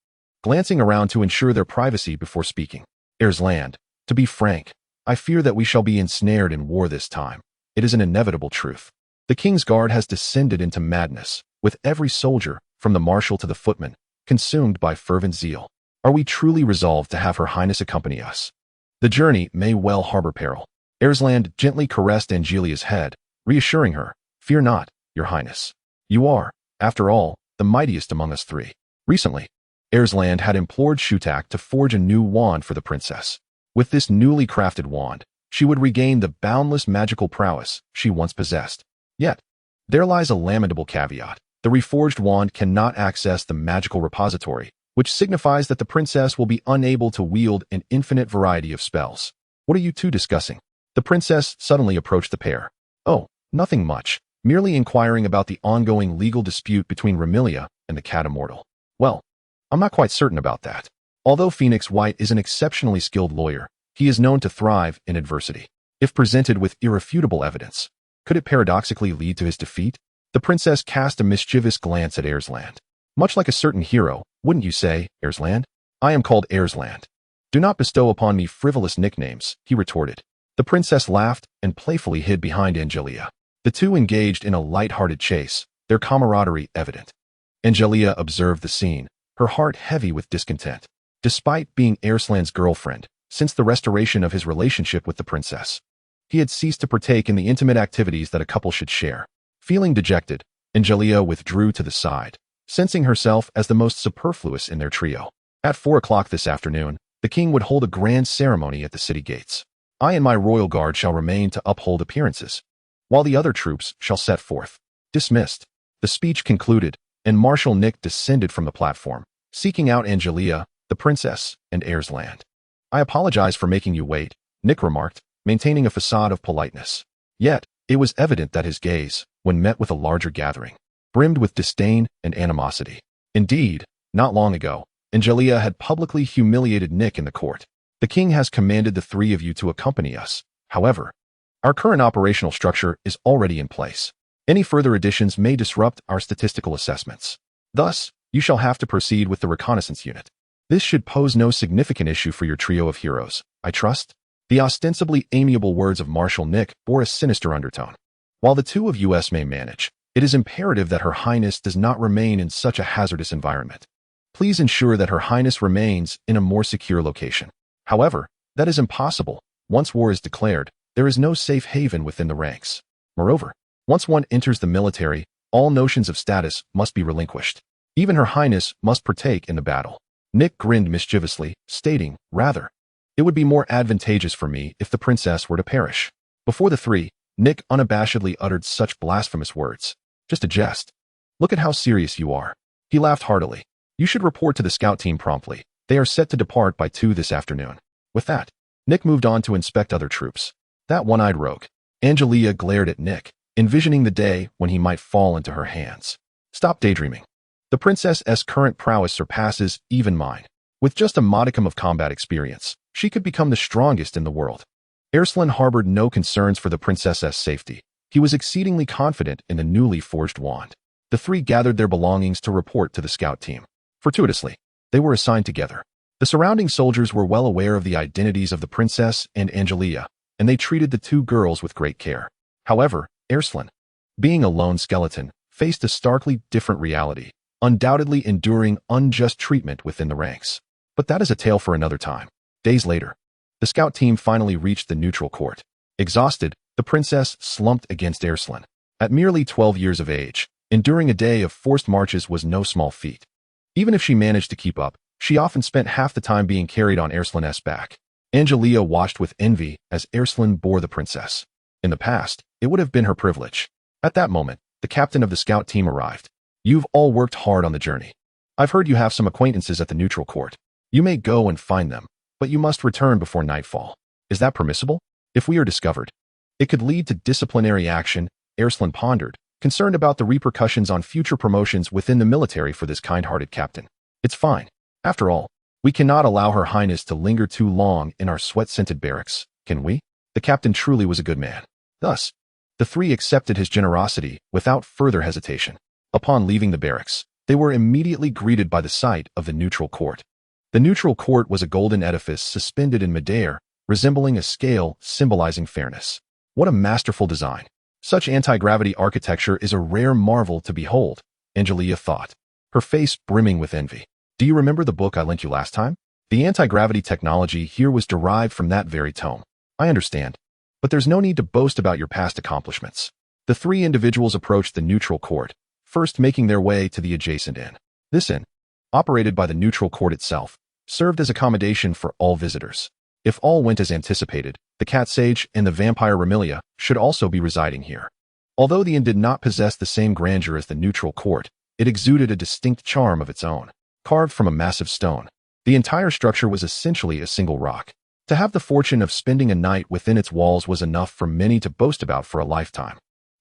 glancing around to ensure their privacy before speaking. "Alslan, to be frank, I fear that we shall be ensnared in war this time. It is an inevitable truth. The King's Guard has descended into madness, with every soldier, from the marshal to the footman, consumed by fervent zeal. Are we truly resolved to have Her Highness accompany us? The journey may well harbor peril." Alslan gently caressed Angelica's head, reassuring her, "Fear not, Your Highness. You are, after all, the mightiest among us 3. Recently, Alslan had implored Shutak to forge a new wand for the princess. With this newly crafted wand, she would regain the boundless magical prowess she once possessed. Yet, there lies a lamentable caveat. The reforged wand cannot access the magical repository, which signifies that the princess will be unable to wield an infinite variety of spells. "What are you two discussing?" The princess suddenly approached the pair. "Oh, nothing much, merely inquiring about the ongoing legal dispute between Remilia and the Cat Immortal." "Well, I'm not quite certain about that. Although Phoenix White is an exceptionally skilled lawyer, he is known to thrive in adversity. If presented with irrefutable evidence, could it paradoxically lead to his defeat?" The princess cast a mischievous glance at Alslan. "Much like a certain hero, wouldn't you say, Alslan? I am called Alslan. Do not bestow upon me frivolous nicknames," he retorted. The princess laughed and playfully hid behind Angelica. The two engaged in a light-hearted chase, their camaraderie evident. Angelica observed the scene, her heart heavy with discontent. Despite being Alslan's girlfriend, since the restoration of his relationship with the princess, he had ceased to partake in the intimate activities that a couple should share. Feeling dejected, Angelica withdrew to the side, sensing herself as the most superfluous in their trio. At 4 o'clock this afternoon, the king would hold a grand ceremony at the city gates. "I and my royal guard shall remain to uphold appearances, while the other troops shall set forth." Dismissed. The speech concluded, and Marshal Nick descended from the platform, seeking out Angelica, the princess, and Alslan. "I apologize for making you wait," Nick remarked, maintaining a facade of politeness. Yet, it was evident that his gaze, when met with a larger gathering, brimmed with disdain and animosity. Indeed, not long ago, Angelica had publicly humiliated Nick in the court. "The king has commanded the 3 of you to accompany us. However, our current operational structure is already in place. Any further additions may disrupt our statistical assessments. Thus, you shall have to proceed with the reconnaissance unit. This should pose no significant issue for your trio of heroes, I trust." The ostensibly amiable words of Marshal Nick bore a sinister undertone. "While the 2 of us may manage, it is imperative that Her Highness does not remain in such a hazardous environment. Please ensure that Her Highness remains in a more secure location. However, that is impossible. Once war is declared, there is no safe haven within the ranks. Moreover, once one enters the military, all notions of status must be relinquished. Even Her Highness must partake in the battle." Nick grinned mischievously, stating, "Rather, it would be more advantageous for me if the princess were to perish." Before the 3, Nick unabashedly uttered such blasphemous words. "Just a jest. Look at how serious you are." He laughed heartily. "You should report to the scout team promptly. They are set to depart by 2 this afternoon." With that, Nick moved on to inspect other troops. That one-eyed rogue. Angelica glared at Nick, envisioning the day when he might fall into her hands. "Stop daydreaming. The princess's current prowess surpasses even mine. With just a modicum of combat experience, she could become the strongest in the world. Alslan harbored no concerns for the princess's safety. He was exceedingly confident in the newly forged wand. The three gathered their belongings to report to the scout team. Fortuitously, they were assigned together. The surrounding soldiers were well aware of the identities of the princess and Angelica, and they treated the two girls with great care. However, Alslan, being a lone skeleton, faced a starkly different reality, undoubtedly enduring unjust treatment within the ranks. But that is a tale for another time. Days later, the scout team finally reached the neutral court. Exhausted, the princess slumped against Alslan. At merely 12 years of age, enduring a day of forced marches was no small feat. Even if she managed to keep up, she often spent half the time being carried on Alslan's back. Angelica watched with envy as Alslan bore the princess. In the past, it would have been her privilege. At that moment, the captain of the scout team arrived. You've all worked hard on the journey. I've heard you have some acquaintances at the neutral court. You may go and find them, but you must return before nightfall. Is that permissible? If we are discovered, it could lead to disciplinary action, Alslan pondered, concerned about the repercussions on future promotions within the military for this kind-hearted captain. It's fine. After all, we cannot allow Her Highness to linger too long in our sweat-scented barracks, can we? The captain truly was a good man. Thus, the three accepted his generosity without further hesitation. Upon leaving the barracks, they were immediately greeted by the sight of the neutral court. The neutral court was a golden edifice suspended in midair, resembling a scale symbolizing fairness. What a masterful design. Such anti-gravity architecture is a rare marvel to behold, Angelica thought, her face brimming with envy. Do you remember the book I lent you last time? The anti-gravity technology here was derived from that very tome. I understand, but there's no need to boast about your past accomplishments. The three individuals approached the neutral court, first making their way to the adjacent inn. This inn, operated by the neutral court itself, served as accommodation for all visitors. If all went as anticipated, the cat sage and the vampire Remilia should also be residing here. Although the inn did not possess the same grandeur as the neutral court, it exuded a distinct charm of its own. Carved from a massive stone, the entire structure was essentially a single rock. To have the fortune of spending a night within its walls was enough for many to boast about for a lifetime.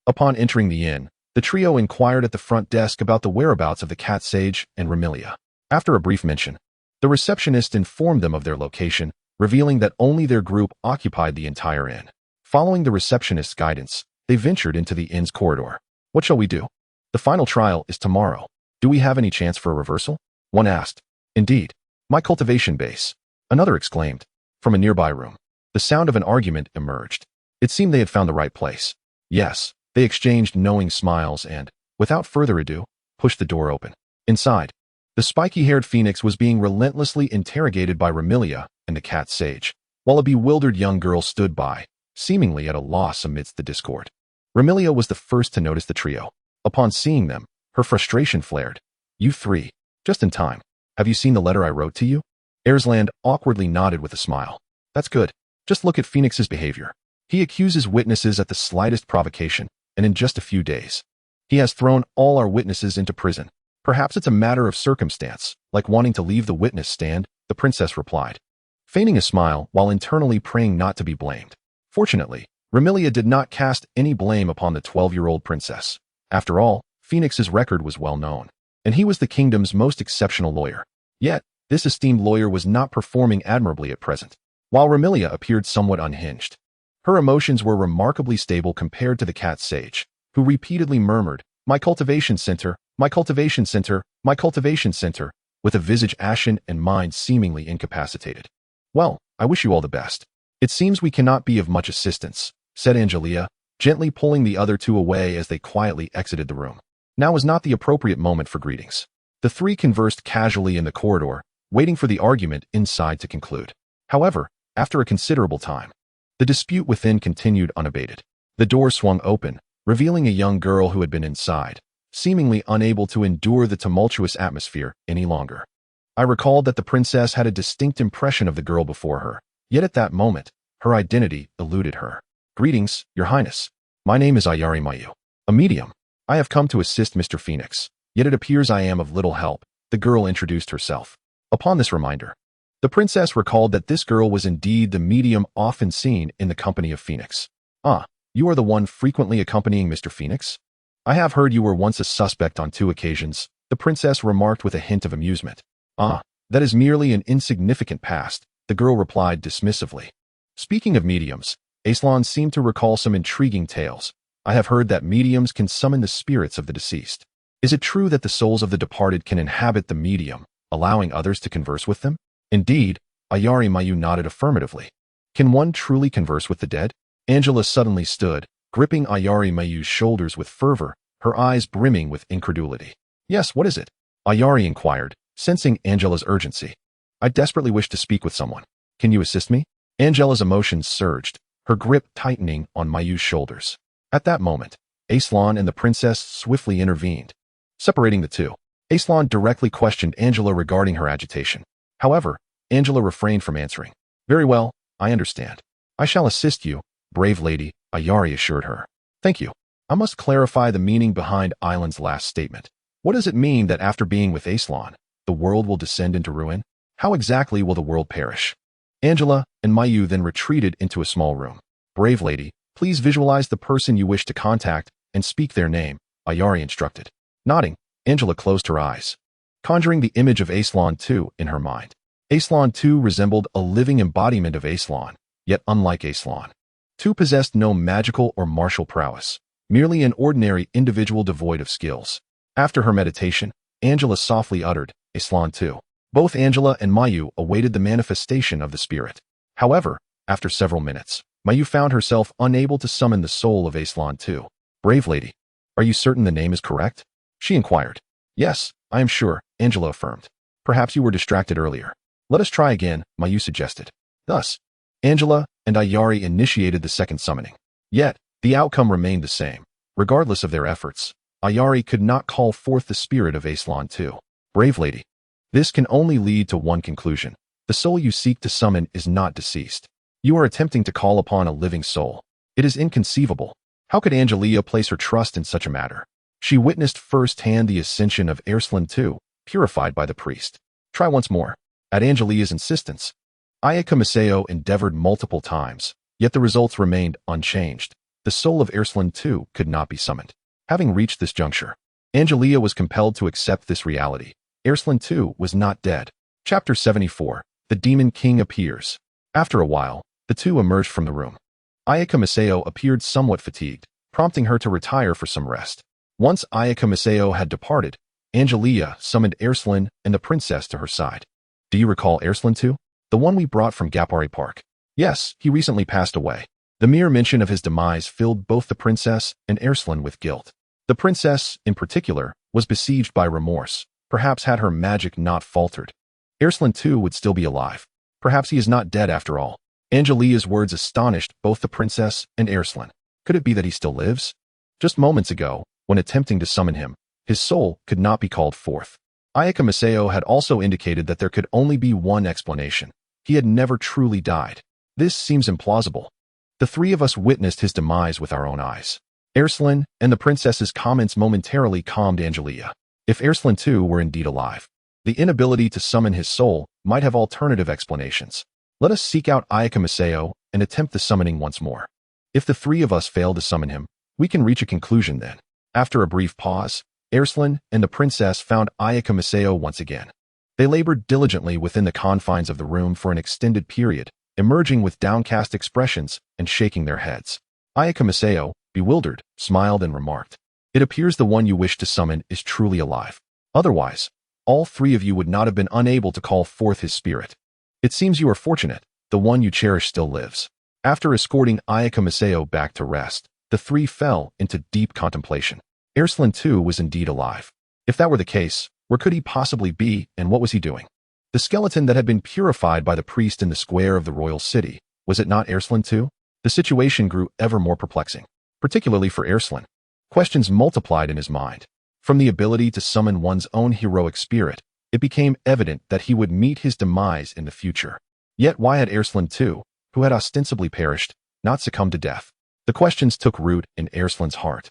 Upon entering the inn, the trio inquired at the front desk about the whereabouts of the cat sage and Remilia. After a brief mention, the receptionist informed them of their location, revealing that only their group occupied the entire inn. Following the receptionist's guidance, they ventured into the inn's corridor. What shall we do? The final trial is tomorrow. Do we have any chance for a reversal? One asked. Indeed. My cultivation base. Another exclaimed. From a nearby room, the sound of an argument emerged. It seemed they had found the right place. Yes, they exchanged knowing smiles and, without further ado, pushed the door open. Inside, the spiky-haired phoenix was being relentlessly interrogated by Remilia and the cat sage, while a bewildered young girl stood by, seemingly at a loss amidst the discord. Remilia was the first to notice the trio. Upon seeing them, her frustration flared. You three. Just in time. Have you seen the letter I wrote to you? Alslan awkwardly nodded with a smile. That's good. Just look at Phoenix's behavior. He accuses witnesses at the slightest provocation, and in just a few days, he has thrown all our witnesses into prison. Perhaps it's a matter of circumstance, like wanting to leave the witness stand, the princess replied, feigning a smile while internally praying not to be blamed. Fortunately, Remilia did not cast any blame upon the 12-year-old princess. After all, Phoenix's record was well known, and he was the kingdom's most exceptional lawyer. Yet, this esteemed lawyer was not performing admirably at present. While Remilia appeared somewhat unhinged, her emotions were remarkably stable compared to the cat sage, who repeatedly murmured, "My cultivation center, my cultivation center, my cultivation center," with a visage ashen and mind seemingly incapacitated. Well, I wish you all the best. It seems we cannot be of much assistance, said Angelica, gently pulling the other two away as they quietly exited the room. Now was not the appropriate moment for greetings. The three conversed casually in the corridor, waiting for the argument inside to conclude. However, after a considerable time, the dispute within continued unabated. The door swung open, revealing a young girl who had been inside, seemingly unable to endure the tumultuous atmosphere any longer. I recalled that the princess had a distinct impression of the girl before her, yet at that moment, her identity eluded her. Greetings, Your Highness. My name is Ayari Mayu, a medium. I have come to assist Mr. Phoenix, yet it appears I am of little help, the girl introduced herself. Upon this reminder, the princess recalled that this girl was indeed the medium often seen in the company of Phoenix. Ah, you are the one frequently accompanying Mr. Phoenix? I have heard you were once a suspect on 2 occasions, the princess remarked with a hint of amusement. Ah, That is merely an insignificant past, the girl replied dismissively. Speaking of mediums, Alslan seemed to recall some intriguing tales. I have heard that mediums can summon the spirits of the deceased. Is it true that the souls of the departed can inhabit the medium, allowing others to converse with them? Indeed, Ayari Mayu nodded affirmatively. Can one truly converse with the dead? Angela suddenly stood, gripping Ayari Mayu's shoulders with fervor, her eyes brimming with incredulity. Yes, what is it? Ayari inquired, sensing Angela's urgency. I desperately wish to speak with someone. Can you assist me? Angela's emotions surged, her grip tightening on Mayu's shoulders. At that moment, Alslan and the princess swiftly intervened, separating the two. Alslan directly questioned Angela regarding her agitation. However, Angela refrained from answering. Very well, I understand. I shall assist you, brave lady, Ayari assured her. Thank you. I must clarify the meaning behind Island's last statement. What does it mean that after being with Alslan, the world will descend into ruin? How exactly will the world perish? Angela and Mayu then retreated into a small room. Brave lady, please visualize the person you wish to contact and speak their name, Ayari instructed. Nodding, Angela closed her eyes, conjuring the image of Alslan II in her mind. Alslan II resembled a living embodiment of Alslan, yet unlike Alslan II possessed no magical or martial prowess, merely an ordinary individual devoid of skills. After her meditation, Angela softly uttered, Alslan II. Both Angela and Mayu awaited the manifestation of the spirit. However, after several minutes, Mayu found herself unable to summon the soul of Alslan II. Brave lady, are you certain the name is correct? She inquired. Yes, I am sure, Angela affirmed. Perhaps you were distracted earlier. Let us try again, Mayu suggested. Thus, Angela and Ayari initiated the second summoning. Yet, the outcome remained the same. Regardless of their efforts, Ayari could not call forth the spirit of Alslan II. Brave lady, this can only lead to one conclusion. The soul you seek to summon is not deceased. You are attempting to call upon a living soul. It is inconceivable. How could Angelica place her trust in such a matter? She witnessed firsthand the ascension of Alslan II, purified by the priest. Try once more. At Angelica's insistence, Ayaka Masao endeavored multiple times, yet the results remained unchanged. The soul of Alslan II could not be summoned. Having reached this juncture, Angelica was compelled to accept this reality. Alslan II was not dead. Chapter 74. The Demon King appears. After a while, the two emerged from the room. Ayaka Masao appeared somewhat fatigued, prompting her to retire for some rest. Once Ayaka Masao had departed, Angelica summoned Alslan and the princess to her side. Do you recall Alslan II? The one we brought from Gapari Park. Yes, he recently passed away. The mere mention of his demise filled both the princess and Alslan with guilt. The princess, in particular, was besieged by remorse. Perhaps had her magic not faltered, Alslan II would still be alive. Perhaps he is not dead after all. Angelica's words astonished both the princess and Alslan. Could it be that he still lives? Just moments ago, when attempting to summon him, his soul could not be called forth. Ayaka Masao had also indicated that there could only be one explanation. He had never truly died. This seems implausible. The three of us witnessed his demise with our own eyes. Alslan and the princess's comments momentarily calmed Angelica. If Alslan II were indeed alive, the inability to summon his soul might have alternative explanations. Let us seek out Ayaka Masao and attempt the summoning once more. If the three of us fail to summon him, we can reach a conclusion then. After a brief pause, Alslan and the princess found Ayaka Masao once again. They labored diligently within the confines of the room for an extended period, emerging with downcast expressions and shaking their heads. Ayaka Masao, bewildered, smiled and remarked, "It appears the one you wish to summon is truly alive. Otherwise, all three of you would not have been unable to call forth his spirit. It seems you are fortunate, the one you cherish still lives." After escorting Ayaka Masao back to rest, the three fell into deep contemplation. Alslan II was indeed alive. If that were the case, where could he possibly be and what was he doing? The skeleton that had been purified by the priest in the square of the royal city, was it not Alslan II? The situation grew ever more perplexing, particularly for Alslan. Questions multiplied in his mind. From the ability to summon one's own heroic spirit, it became evident that he would meet his demise in the future. Yet why had Alslan II, who had ostensibly perished, not succumbed to death? The questions took root in Alslan's heart,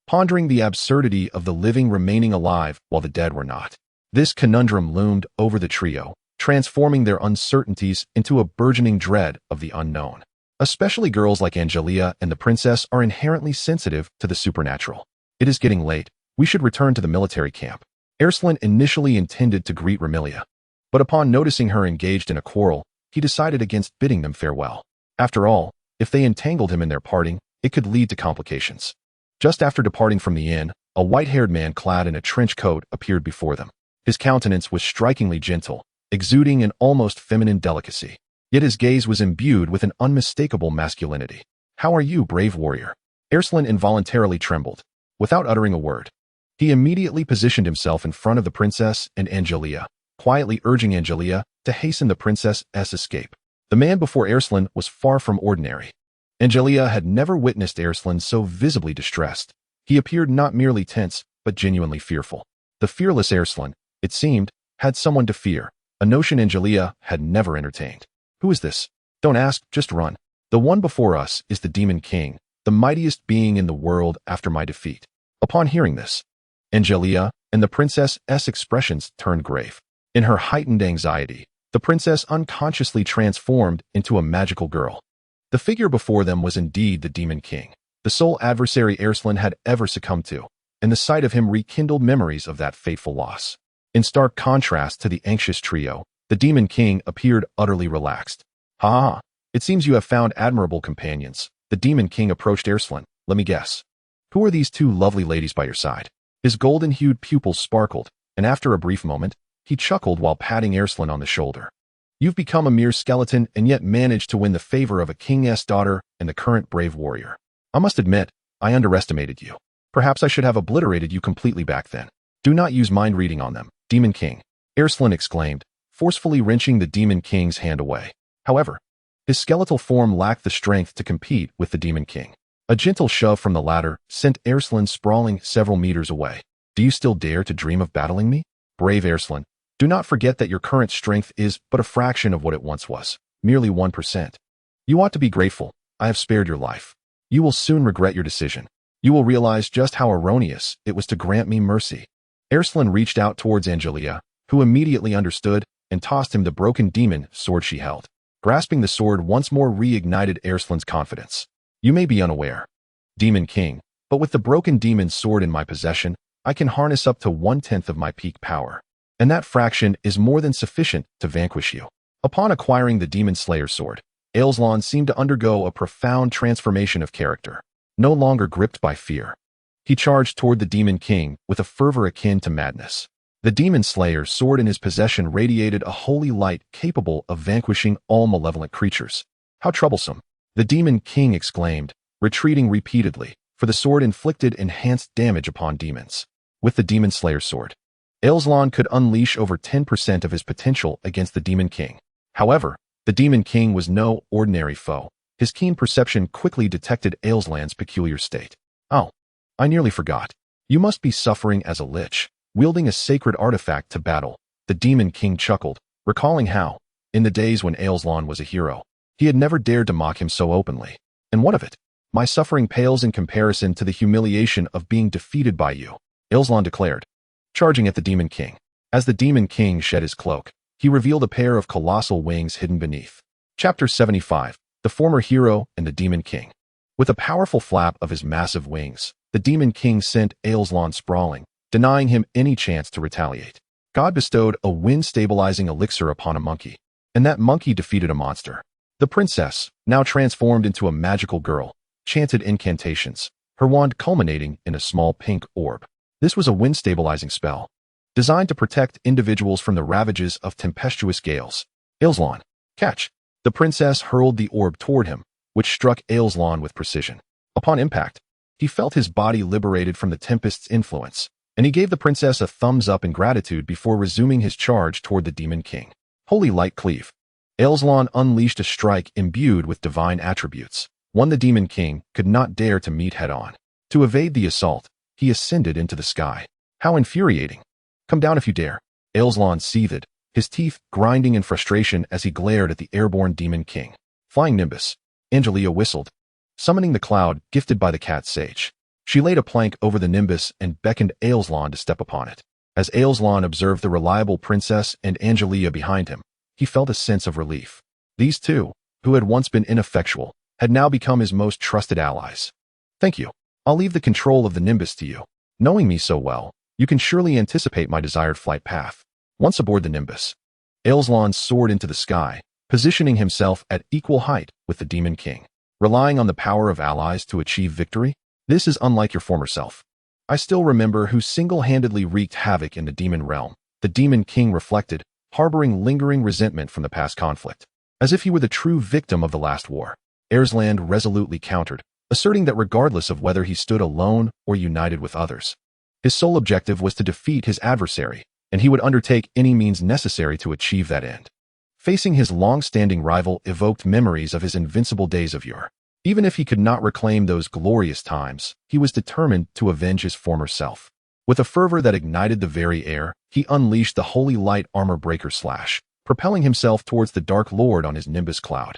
pondering the absurdity of the living remaining alive while the dead were not. This conundrum loomed over the trio, transforming their uncertainties into a burgeoning dread of the unknown. Especially girls like Angelica and the princess are inherently sensitive to the supernatural. It is getting late. We should return to the military camp. Alslan initially intended to greet Remilia. But upon noticing her engaged in a quarrel, he decided against bidding them farewell. After all, if they entangled him in their parting, it could lead to complications. Just after departing from the inn, a white-haired man clad in a trench coat appeared before them. His countenance was strikingly gentle, exuding an almost feminine delicacy. Yet his gaze was imbued with an unmistakable masculinity. "How are you, brave warrior?" Alslan involuntarily trembled. Without uttering a word, he immediately positioned himself in front of the princess and Angelica, quietly urging Angelica to hasten the princess's escape. The man before Alslan was far from ordinary. Angelica had never witnessed Alslan so visibly distressed. He appeared not merely tense, but genuinely fearful. The fearless Alslan, it seemed, had someone to fear, a notion Angelica had never entertained. "Who is this? Don't ask, just run. The one before us is the Demon King, the mightiest being in the world after my defeat." Upon hearing this, Angelica and the princess's expressions turned grave. In her heightened anxiety, the princess unconsciously transformed into a magical girl. The figure before them was indeed the Demon King, the sole adversary Alslan had ever succumbed to, and the sight of him rekindled memories of that fateful loss. In stark contrast to the anxious trio, the Demon King appeared utterly relaxed. "Ha! It seems you have found admirable companions." The Demon King approached Alslan. "Let me guess. Who are these two lovely ladies by your side?" His golden-hued pupils sparkled, and after a brief moment, he chuckled while patting Alslan on the shoulder. "You've become a mere skeleton and yet managed to win the favor of a king's daughter and the current brave warrior. I must admit, I underestimated you. Perhaps I should have obliterated you completely back then. Do not use mind reading on them, Demon King," Alslan exclaimed, forcefully wrenching the Demon King's hand away. However, his skeletal form lacked the strength to compete with the Demon King. A gentle shove from the latter sent Alslan sprawling several meters away. "Do you still dare to dream of battling me? Brave Alslan, do not forget that your current strength is but a fraction of what it once was, merely 1%. You ought to be grateful. I have spared your life. You will soon regret your decision. You will realize just how erroneous it was to grant me mercy." Alslan reached out towards Angelica, who immediately understood and tossed him the broken demon sword she held. Grasping the sword once more reignited Alslan's confidence. "You may be unaware, Demon King, but with the broken demon sword in my possession, I can harness up to 1/10 of my peak power. And that fraction is more than sufficient to vanquish you." Upon acquiring the Demon Slayer's sword, Alslan seemed to undergo a profound transformation of character. No longer gripped by fear, he charged toward the Demon King with a fervor akin to madness. The Demon Slayer's sword in his possession radiated a holy light capable of vanquishing all malevolent creatures. "How troublesome!" the Demon King exclaimed, retreating repeatedly, for the sword inflicted enhanced damage upon demons. With the Demon Slayer's sword, Alslan could unleash over 10% of his potential against the Demon King. However, the Demon King was no ordinary foe. His keen perception quickly detected Alslan's peculiar state. "Oh, I nearly forgot. You must be suffering as a lich, wielding a sacred artifact to battle." The Demon King chuckled, recalling how, in the days when Alslan was a hero, he had never dared to mock him so openly. "And what of it? My suffering pales in comparison to the humiliation of being defeated by you," Alslan declared, charging at the Demon King. As the Demon King shed his cloak, he revealed a pair of colossal wings hidden beneath. Chapter 75. The Former Hero and the Demon King. With a powerful flap of his massive wings, the Demon King sent Alslan sprawling, denying him any chance to retaliate. God bestowed a wind-stabilizing elixir upon a monkey, and that monkey defeated a monster. The princess, now transformed into a magical girl, chanted incantations, her wand culminating in a small pink orb. This was a wind-stabilizing spell, designed to protect individuals from the ravages of tempestuous gales. "Alslan, catch!" The princess hurled the orb toward him, which struck Alslan with precision. Upon impact, he felt his body liberated from the tempest's influence, and he gave the princess a thumbs up in gratitude before resuming his charge toward the Demon King. Holy Light Cleave. Alslan unleashed a strike imbued with divine attributes, one the Demon King could not dare to meet head-on. To evade the assault, he ascended into the sky. How infuriating! "Come down if you dare." Alslan seethed, his teeth grinding in frustration as he glared at the airborne Demon King. "Flying Nimbus," Angelica whistled, summoning the cloud gifted by the cat sage. She laid a plank over the Nimbus and beckoned Alslan to step upon it. As Alslan observed the reliable princess and Angelica behind him, he felt a sense of relief. These two, who had once been ineffectual, had now become his most trusted allies. "Thank you. I'll leave the control of the Nimbus to you. Knowing me so well, you can surely anticipate my desired flight path." Once aboard the Nimbus, Alslan soared into the sky, positioning himself at equal height with the Demon King. Relying on the power of allies to achieve victory? This is unlike your former self. I still remember who single-handedly wreaked havoc in the demon realm, the Demon King reflected, harboring lingering resentment from the past conflict. As if he were the true victim of the last war, Alslan resolutely countered, asserting that regardless of whether he stood alone or united with others, his sole objective was to defeat his adversary, and he would undertake any means necessary to achieve that end. Facing his long-standing rival evoked memories of his invincible days of yore. Even if he could not reclaim those glorious times, he was determined to avenge his former self. With a fervor that ignited the very air, he unleashed the holy light armor breaker slash, propelling himself towards the Dark Lord on his Nimbus cloud.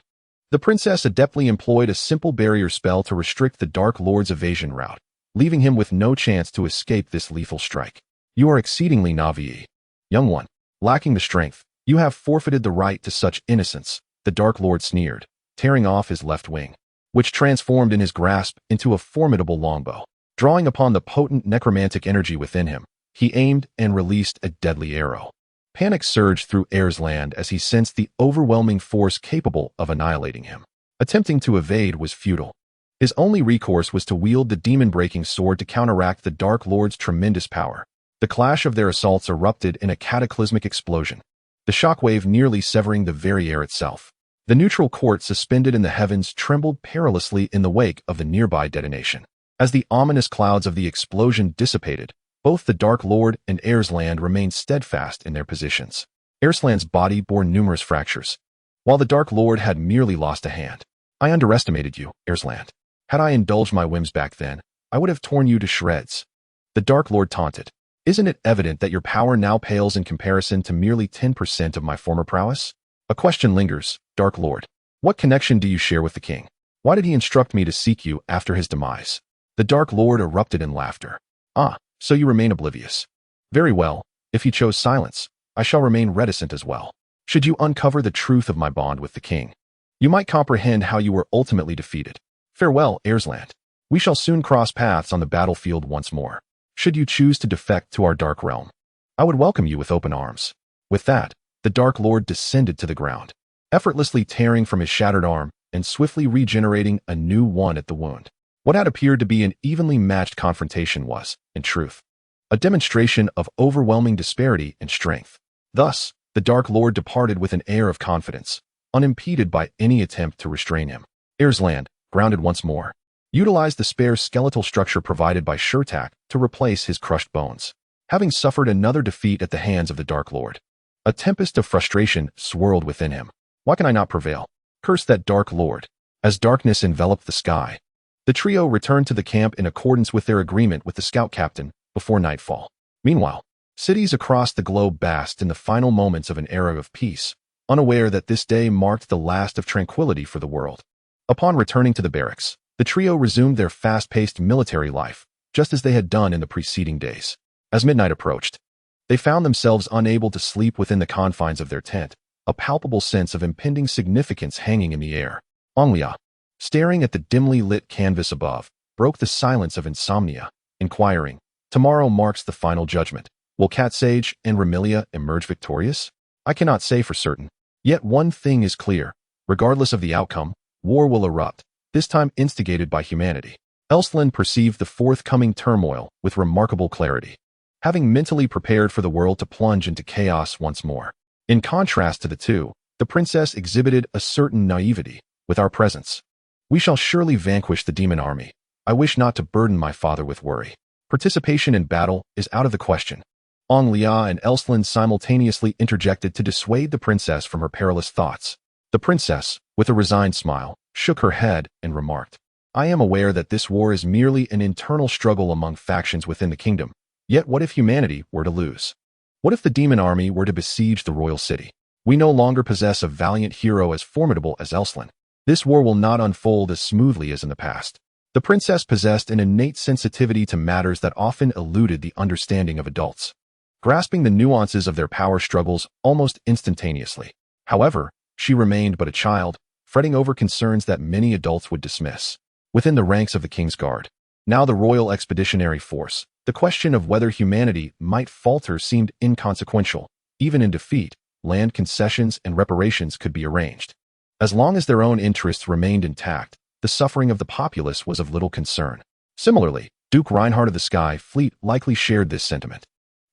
The princess adeptly employed a simple barrier spell to restrict the Dark Lord's evasion route, leaving him with no chance to escape this lethal strike. You are exceedingly naive, young one. Lacking the strength, you have forfeited the right to such innocence, the Dark Lord sneered, tearing off his left wing, which transformed in his grasp into a formidable longbow. Drawing upon the potent necromantic energy within him, he aimed and released a deadly arrow. Panic surged through Alslan as he sensed the overwhelming force capable of annihilating him. Attempting to evade was futile. His only recourse was to wield the demon-breaking sword to counteract the Dark Lord's tremendous power. The clash of their assaults erupted in a cataclysmic explosion, the shockwave nearly severing the very air itself. The neutral court suspended in the heavens trembled perilously in the wake of the nearby detonation. As the ominous clouds of the explosion dissipated, both the Dark Lord and Alslan remained steadfast in their positions. Alslan's body bore numerous fractures, while the Dark Lord had merely lost a hand. I underestimated you, Alslan. Had I indulged my whims back then, I would have torn you to shreds. The Dark Lord taunted. Isn't it evident that your power now pales in comparison to merely 10% of my former prowess? A question lingers, Dark Lord. What connection do you share with the king? Why did he instruct me to seek you after his demise? The Dark Lord erupted in laughter. Ah, so you remain oblivious. Very well, if you chose silence, I shall remain reticent as well. Should you uncover the truth of my bond with the king, you might comprehend how you were ultimately defeated. Farewell, Alslan. We shall soon cross paths on the battlefield once more. Should you choose to defect to our dark realm, I would welcome you with open arms. With that, the Dark Lord descended to the ground, effortlessly tearing from his shattered arm and swiftly regenerating a new one at the wound. What had appeared to be an evenly matched confrontation was, in truth, a demonstration of overwhelming disparity in strength. Thus, the Dark Lord departed with an air of confidence, unimpeded by any attempt to restrain him. Alslan, grounded once more, utilized the spare skeletal structure provided by Shurtak to replace his crushed bones. Having suffered another defeat at the hands of the Dark Lord, a tempest of frustration swirled within him. Why can I not prevail? Curse that Dark Lord. As darkness enveloped the sky, the trio returned to the camp in accordance with their agreement with the scout captain before nightfall. Meanwhile, cities across the globe basked in the final moments of an era of peace, unaware that this day marked the last of tranquility for the world. Upon returning to the barracks, the trio resumed their fast-paced military life, just as they had done in the preceding days. As midnight approached, they found themselves unable to sleep within the confines of their tent, a palpable sense of impending significance hanging in the air. Angelica, staring at the dimly lit canvas above, broke the silence of insomnia, inquiring, tomorrow marks the final judgment. Will Cat Sage and Remilia emerge victorious? I cannot say for certain. Yet one thing is clear. Regardless of the outcome, war will erupt, this time instigated by humanity. Alslan perceived the forthcoming turmoil with remarkable clarity, having mentally prepared for the world to plunge into chaos once more. In contrast to the two, the princess exhibited a certain naivety. With our presence, we shall surely vanquish the demon army. I wish not to burden my father with worry. Participation in battle is out of the question. Angelica and Alslan simultaneously interjected to dissuade the princess from her perilous thoughts. The princess, with a resigned smile, shook her head and remarked, I am aware that this war is merely an internal struggle among factions within the kingdom. Yet what if humanity were to lose? What if the demon army were to besiege the royal city? We no longer possess a valiant hero as formidable as Alslan. This war will not unfold as smoothly as in the past. The princess possessed an innate sensitivity to matters that often eluded the understanding of adults, grasping the nuances of their power struggles almost instantaneously. However, she remained but a child, fretting over concerns that many adults would dismiss. Within the ranks of the King's Guard, now the Royal Expeditionary Force, the question of whether humanity might falter seemed inconsequential. Even in defeat, land concessions and reparations could be arranged. As long as their own interests remained intact, the suffering of the populace was of little concern. Similarly, Duke Reinhard of the Sky Fleet likely shared this sentiment.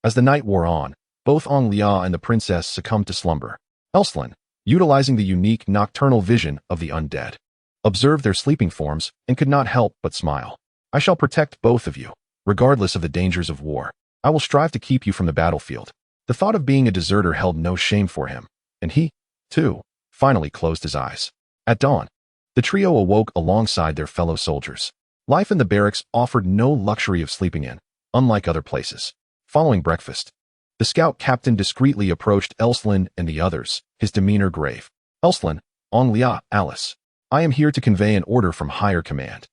As the night wore on, both Anglia and the princess succumbed to slumber. Alslan, utilizing the unique nocturnal vision of the undead, observed their sleeping forms and could not help but smile. I shall protect both of you, regardless of the dangers of war. I will strive to keep you from the battlefield. The thought of being a deserter held no shame for him, and he, too, finally closed his eyes. At dawn, the trio awoke alongside their fellow soldiers. Life in the barracks offered no luxury of sleeping in, unlike other places. Following breakfast, the scout captain discreetly approached Alslan and the others, his demeanor grave. Alslan, Anglia, Alice. I am here to convey an order from higher command.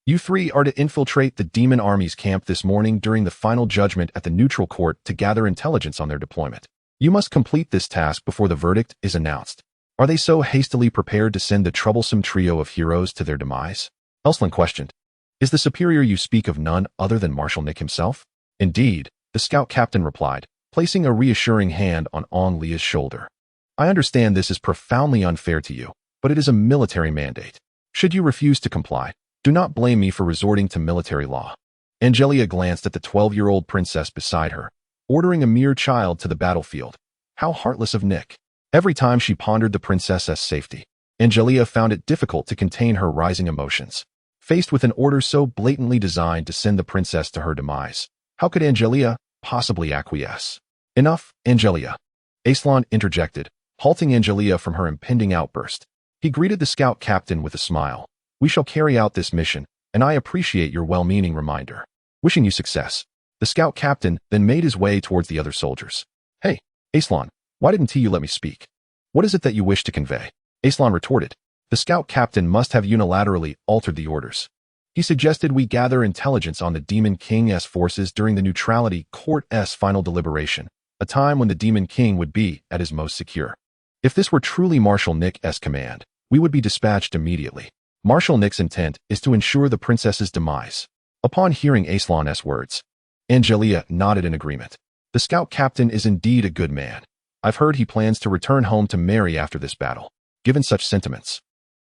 You three are to infiltrate the demon army's camp this morning during the final judgment at the neutral court to gather intelligence on their deployment. You must complete this task before the verdict is announced. Are they so hastily prepared to send the troublesome trio of heroes to their demise? Alslan questioned. Is the superior you speak of none other than Marshal Nick himself? Indeed, the scout captain replied, placing a reassuring hand on Anglia's shoulder. I understand this is profoundly unfair to you, but it is a military mandate. Should you refuse to comply, do not blame me for resorting to military law. Angelica glanced at the 12-year-old princess beside her, ordering a mere child to the battlefield. How heartless of Nick. Every time she pondered the princess's safety, Angelica found it difficult to contain her rising emotions. Faced with an order so blatantly designed to send the princess to her demise, how could Angelica possibly acquiesce? Enough, Angelica. Alslan interjected, halting Angelica from her impending outburst. He greeted the scout captain with a smile. We shall carry out this mission, and I appreciate your well-meaning reminder. Wishing you success. The scout captain then made his way towards the other soldiers. Hey, Alslan, why didn't you let me speak? What is it that you wish to convey? Alslan retorted. The scout captain must have unilaterally altered the orders. He suggested we gather intelligence on the Demon King's forces during the Neutrality Court's final deliberation, a time when the Demon King would be at his most secure. If this were truly Marshal Nick's command, we would be dispatched immediately. Marshal Nick's intent is to ensure the princess's demise. Upon hearing Alslan's words, Angelica nodded in agreement. The scout captain is indeed a good man. I've heard he plans to return home to marry after this battle. Given such sentiments,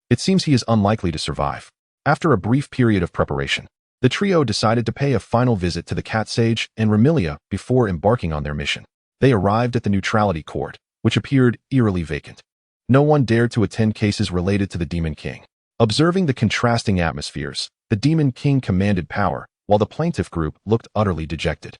it seems he is unlikely to survive. After a brief period of preparation, the trio decided to pay a final visit to the Cat Sage and Remilia before embarking on their mission. They arrived at the Neutrality Court, which appeared eerily vacant. No one dared to attend cases related to the Demon King. Observing the contrasting atmospheres, the Demon King commanded power, while the plaintiff group looked utterly dejected.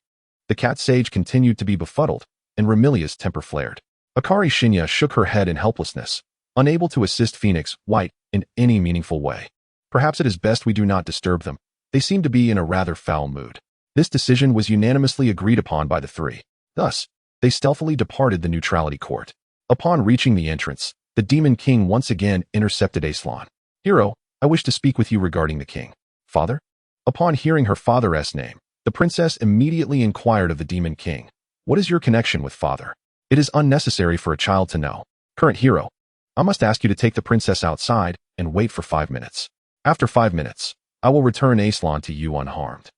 The Cat Sage continued to be befuddled, and Remilia's temper flared. Akari Shinya shook her head in helplessness, unable to assist Phoenix White in any meaningful way. Perhaps it is best we do not disturb them. They seem to be in a rather foul mood. This decision was unanimously agreed upon by the three. Thus, they stealthily departed the Neutrality Court. Upon reaching the entrance, the Demon King once again intercepted Alslan. Hero, I wish to speak with you regarding the king. Father? Upon hearing her father's name, the princess immediately inquired of the Demon King. What is your connection with father? It is unnecessary for a child to know. Current hero, I must ask you to take the princess outside and wait for 5 minutes. After 5 minutes, I will return Alslan to you unharmed.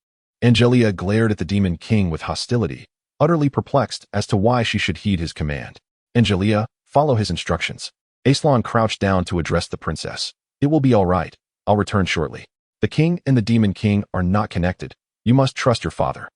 Angelica glared at the Demon King with hostility, utterly perplexed as to why she should heed his command. Angelica, follow his instructions. Alslan crouched down to address the princess. It will be all right. I'll return shortly. The king and the Demon King are not connected. You must trust your father.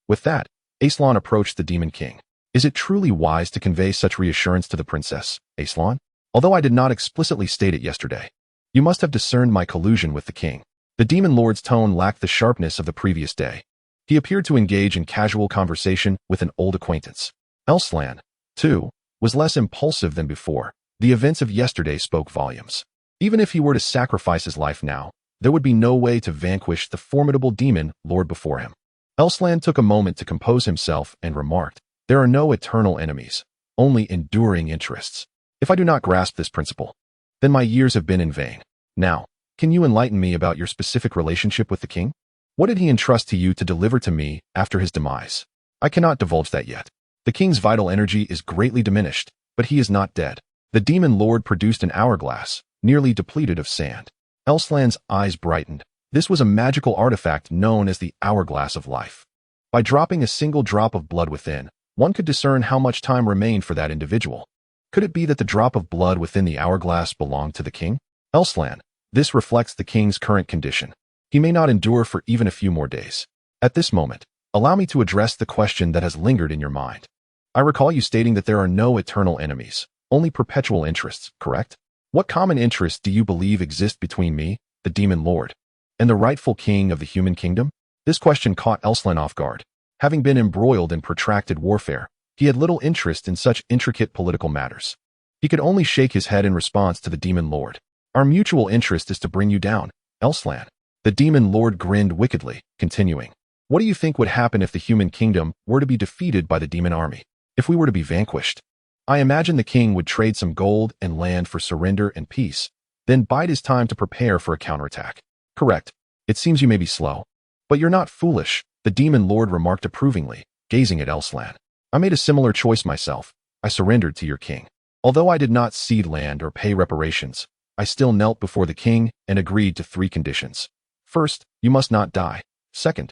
With that, Alslan approached the Demon King. Is it truly wise to convey such reassurance to the princess, Alslan? Although I did not explicitly state it yesterday, you must have discerned my collusion with the king. The Demon Lord's tone lacked the sharpness of the previous day. He appeared to engage in casual conversation with an old acquaintance. Alslan, too, was less impulsive than before. The events of yesterday spoke volumes. Even if he were to sacrifice his life now, there would be no way to vanquish the formidable Demon Lord before him. Alslan took a moment to compose himself and remarked, there are no eternal enemies, only enduring interests. If I do not grasp this principle, then my years have been in vain. Now, can you enlighten me about your specific relationship with the king? What did he entrust to you to deliver to me after his demise? I cannot divulge that yet. The king's vital energy is greatly diminished, but he is not dead. The Demon Lord produced an hourglass, nearly depleted of sand. Alslan's eyes brightened. This was a magical artifact known as the Hourglass of Life. By dropping a single drop of blood within, one could discern how much time remained for that individual. Could it be that the drop of blood within the hourglass belonged to the king? Alslan, this reflects the king's current condition. He may not endure for even a few more days. At this moment, allow me to address the question that has lingered in your mind. I recall you stating that there are no eternal enemies, only perpetual interests, correct? What common interests do you believe exist between me, the demon lord, and the rightful king of the human kingdom? This question caught Alslan off guard. Having been embroiled in protracted warfare, he had little interest in such intricate political matters. He could only shake his head in response to the demon lord. Our mutual interest is to bring you down, Alslan. The demon lord grinned wickedly, continuing. What do you think would happen if the human kingdom were to be defeated by the demon army? If we were to be vanquished? I imagine the king would trade some gold and land for surrender and peace, then bide his time to prepare for a counterattack. Correct. It seems you may be slow. But you're not foolish, the demon lord remarked approvingly, gazing at Alslan. I made a similar choice myself. I surrendered to your king. Although I did not cede land or pay reparations, I still knelt before the king and agreed to 3 conditions. First, you must not die. Second,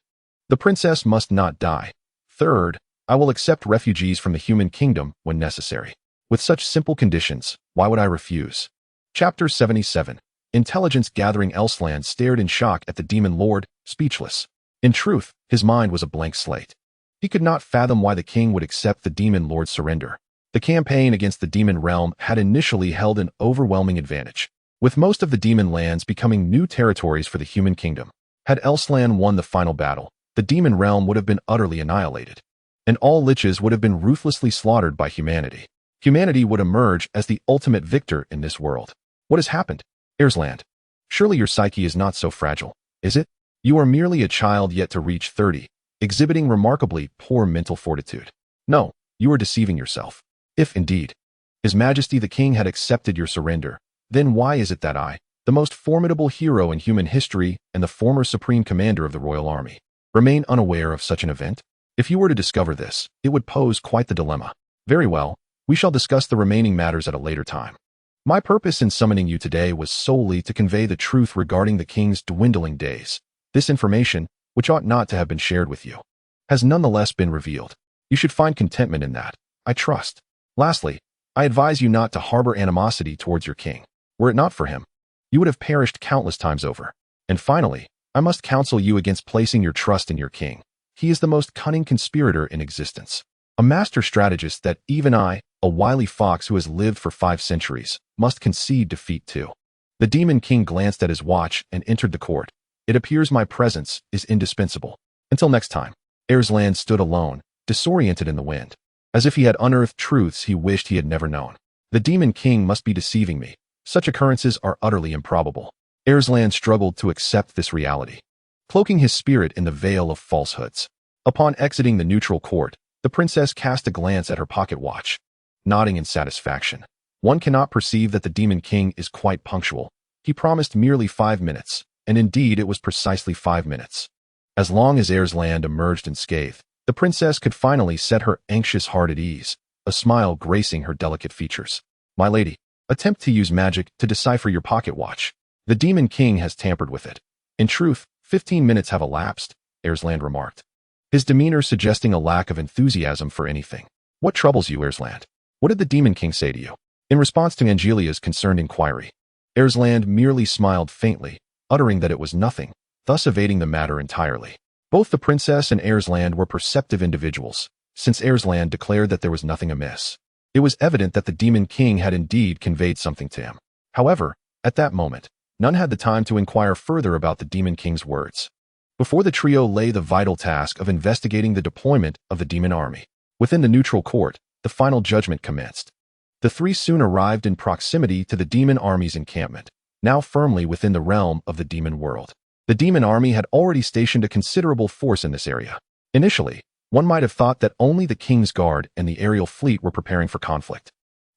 the princess must not die. Third, I will accept refugees from the human kingdom when necessary. With such simple conditions, why would I refuse? Chapter 77. Intelligence gathering. Alslan stared in shock at the demon lord, speechless. In truth, his mind was a blank slate. He could not fathom why the king would accept the demon lord's surrender. The campaign against the demon realm had initially held an overwhelming advantage, with most of the demon lands becoming new territories for the human kingdom. Had Alslan won the final battle, the demon realm would have been utterly annihilated, and all liches would have been ruthlessly slaughtered by humanity. Humanity would emerge as the ultimate victor in this world. What has happened? Alslan, surely your psyche is not so fragile, is it? You are merely a child yet to reach 30, exhibiting remarkably poor mental fortitude. No, you are deceiving yourself. If, indeed, His Majesty the King had accepted your surrender, then why is it that I, the most formidable hero in human history and the former supreme commander of the royal army, remain unaware of such an event? If you were to discover this, it would pose quite the dilemma. Very well, we shall discuss the remaining matters at a later time. My purpose in summoning you today was solely to convey the truth regarding the king's dwindling days. This information, which ought not to have been shared with you, has nonetheless been revealed. You should find contentment in that, I trust. Lastly, I advise you not to harbor animosity towards your king. Were it not for him, you would have perished countless times over. And finally, I must counsel you against placing your trust in your king. He is the most cunning conspirator in existence, a master strategist that even I, a wily fox who has lived for 5 centuries, must concede defeat to. The demon king glanced at his watch and entered the court. It appears my presence is indispensable. Until next time. Alslan stood alone, disoriented in the wind, as if he had unearthed truths he wished he had never known. The demon king must be deceiving me. Such occurrences are utterly improbable. Alslan struggled to accept this reality, cloaking his spirit in the veil of falsehoods. Upon exiting the neutral court, the princess cast a glance at her pocket watch, nodding in satisfaction. One cannot perceive that the demon king is quite punctual. He promised merely 5 minutes, and indeed it was precisely 5 minutes. As long as Alslan emerged unscathed, the princess could finally set her anxious heart at ease, a smile gracing her delicate features. My lady, attempt to use magic to decipher your pocket watch. The demon king has tampered with it. In truth, 15 minutes have elapsed, Alslan remarked, his demeanor suggesting a lack of enthusiasm for anything. What troubles you, Alslan? What did the demon king say to you? In response to Angelica's concerned inquiry, Alslan merely smiled faintly, uttering that it was nothing, thus evading the matter entirely. Both the princess and Alslan were perceptive individuals, since Alslan declared that there was nothing amiss. It was evident that the demon king had indeed conveyed something to him. However, at that moment, none had the time to inquire further about the demon king's words. Before the trio lay the vital task of investigating the deployment of the demon army. Within the neutral court, the final judgment commenced. The 3 soon arrived in proximity to the demon army's encampment, now firmly within the realm of the demon world. The demon army had already stationed a considerable force in this area. Initially, one might have thought that only the king's guard and the aerial fleet were preparing for conflict.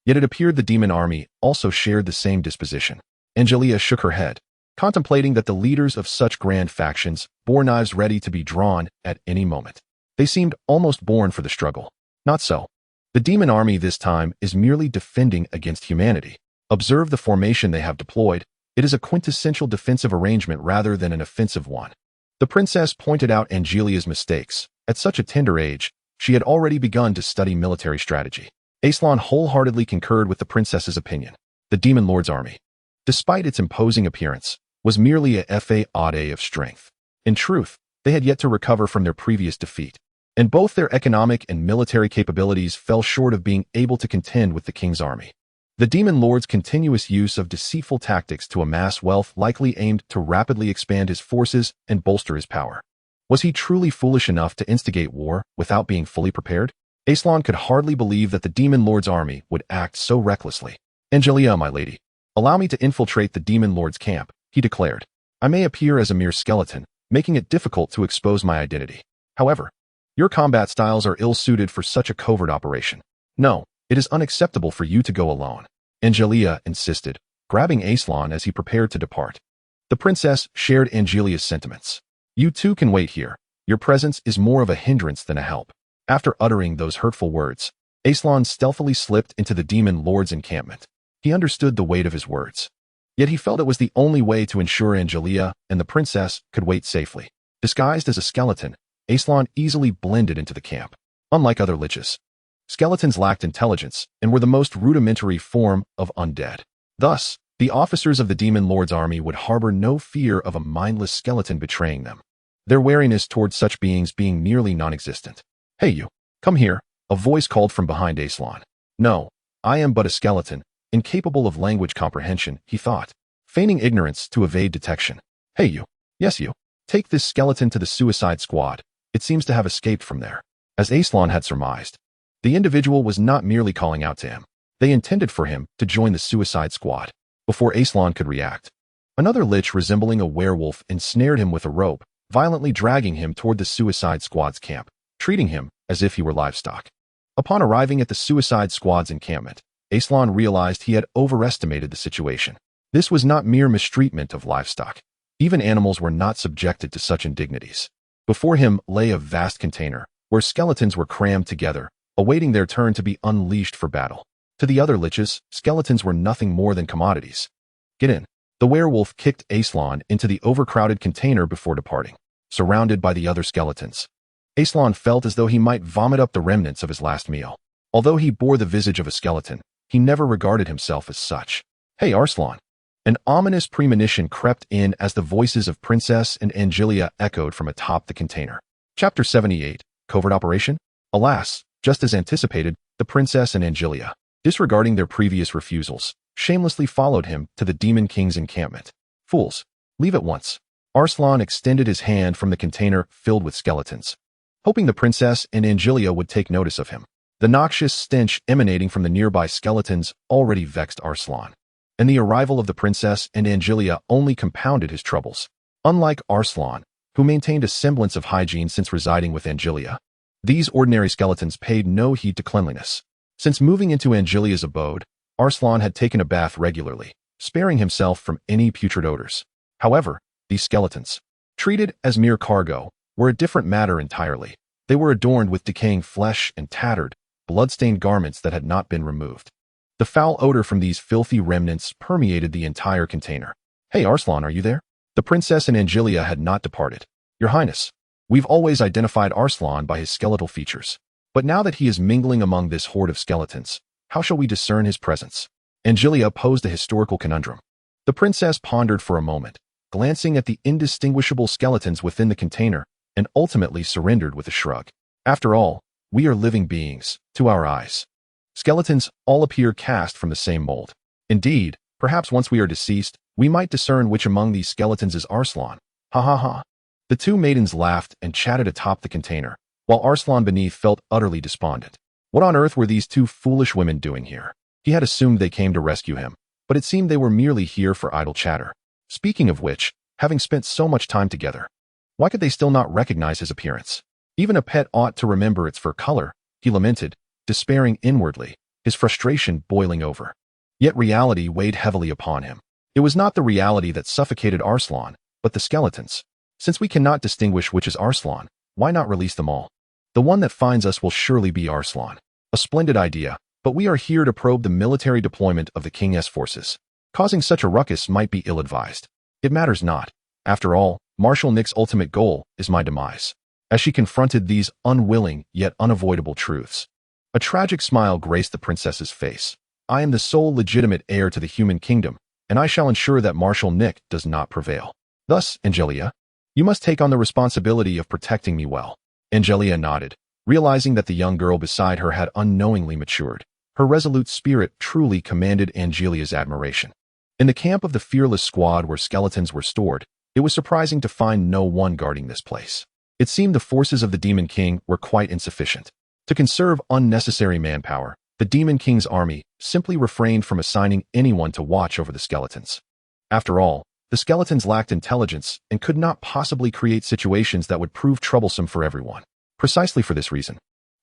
Yet it appeared the demon army also shared the same disposition. Angelica shook her head, contemplating that the leaders of such grand factions bore knives ready to be drawn at any moment. They seemed almost born for the struggle. Not so. The demon army this time is merely defending against humanity. Observe the formation they have deployed. It is a quintessential defensive arrangement rather than an offensive one. The princess pointed out Angelica's mistakes. At such a tender age, she had already begun to study military strategy. Alslan wholeheartedly concurred with the princess's opinion. The Demon Lord's army, despite its imposing appearance, was merely a fade of strength. In truth, they had yet to recover from their previous defeat, and both their economic and military capabilities fell short of being able to contend with the king's army. The Demon Lord's continuous use of deceitful tactics to amass wealth likely aimed to rapidly expand his forces and bolster his power. Was he truly foolish enough to instigate war without being fully prepared? Alslan could hardly believe that the Demon Lord's army would act so recklessly. "Angelica, my lady, allow me to infiltrate the Demon Lord's camp," he declared. "I may appear as a mere skeleton, making it difficult to expose my identity. However, your combat styles are ill-suited for such a covert operation. No, it is unacceptable for you to go alone," Angelica insisted, grabbing Alslan as he prepared to depart. The princess shared Angelica's sentiments. "You too can wait here. Your presence is more of a hindrance than a help." After uttering those hurtful words, Alslan stealthily slipped into the Demon Lord's encampment. He understood the weight of his words. Yet he felt it was the only way to ensure Angelica and the princess could wait safely. Disguised as a skeleton, Alslan easily blended into the camp. Unlike other liches, skeletons lacked intelligence and were the most rudimentary form of undead. Thus, the officers of the Demon Lord's army would harbor no fear of a mindless skeleton betraying them, their wariness towards such beings being nearly non-existent. "Hey you, come here," a voice called from behind Alslan. "No, I am but a skeleton, incapable of language comprehension," he thought, feigning ignorance to evade detection. "Hey you, yes you, take this skeleton to the suicide squad. It seems to have escaped from there." As Alslan had surmised, the individual was not merely calling out to him. They intended for him to join the suicide squad. Before Alslan could react, another lich resembling a werewolf ensnared him with a rope, violently dragging him toward the suicide squad's camp, treating him as if he were livestock. Upon arriving at the suicide squad's encampment, Alslan realized he had overestimated the situation. This was not mere mistreatment of livestock. Even animals were not subjected to such indignities. Before him lay a vast container, where skeletons were crammed together, awaiting their turn to be unleashed for battle. To the other liches, skeletons were nothing more than commodities. "Get in." The werewolf kicked Alslan into the overcrowded container before departing, surrounded by the other skeletons. Alslan felt as though he might vomit up the remnants of his last meal. Although he bore the visage of a skeleton, he never regarded himself as such. "Hey, Alslan." An ominous premonition crept in as the voices of Princess and Angelica echoed from atop the container. Chapter 78, Covert Operation? Alas, just as anticipated, the Princess and Angelica, disregarding their previous refusals, shamelessly followed him to the Demon King's encampment. "Fools, leave at once." Alslan extended his hand from the container filled with skeletons, hoping the princess and Angelica would take notice of him. The noxious stench emanating from the nearby skeletons already vexed Alslan, and the arrival of the princess and Angelica only compounded his troubles. Unlike Alslan, who maintained a semblance of hygiene since residing with Angelica, these ordinary skeletons paid no heed to cleanliness. Since moving into Angelica's abode, Alslan had taken a bath regularly, sparing himself from any putrid odors. However, these skeletons, treated as mere cargo, were a different matter entirely. They were adorned with decaying flesh and tattered, blood-stained garments that had not been removed. The foul odor from these filthy remnants permeated the entire container. "Hey, Alslan, are you there?" The princess and Angelica had not departed. "Your Highness, we've always identified Alslan by his skeletal features. But now that he is mingling among this horde of skeletons, how shall we discern his presence?" Angelica posed a historical conundrum. The princess pondered for a moment, glancing at the indistinguishable skeletons within the container, and ultimately surrendered with a shrug. "After all, we are living beings, to our eyes. Skeletons all appear cast from the same mold. Indeed, perhaps once we are deceased, we might discern which among these skeletons is Alslan. Ha ha ha." The two maidens laughed and chatted atop the container, while Alslan beneath felt utterly despondent. What on earth were these two foolish women doing here? He had assumed they came to rescue him, but it seemed they were merely here for idle chatter. Speaking of which, having spent so much time together, why could they still not recognize his appearance? Even a pet ought to remember its fur color, he lamented, despairing inwardly, his frustration boiling over. Yet reality weighed heavily upon him. It was not the reality that suffocated Alslan, but the skeletons. Since we cannot distinguish which is Alslan, why not release them all? The one that finds us will surely be Alslan. A splendid idea, but we are here to probe the military deployment of the King's forces. Causing such a ruckus might be ill-advised. It matters not. After all, Marshal Nick's ultimate goal is my demise. As she confronted these unwilling yet unavoidable truths, A tragic smile graced the princess's face. I am the sole legitimate heir to the human kingdom, and I shall ensure that Marshal Nick does not prevail. Thus, Angelica, you must take on the responsibility of protecting me well. Angelica nodded, realizing that the young girl beside her had unknowingly matured. Her resolute spirit truly commanded Angelica's admiration. In the camp of the fearless squad where skeletons were stored, it was surprising to find no one guarding this place. It seemed the forces of the Demon King were quite insufficient. To conserve unnecessary manpower, the Demon King's army simply refrained from assigning anyone to watch over the skeletons. After all, the skeletons lacked intelligence and could not possibly create situations that would prove troublesome for everyone. Precisely for this reason,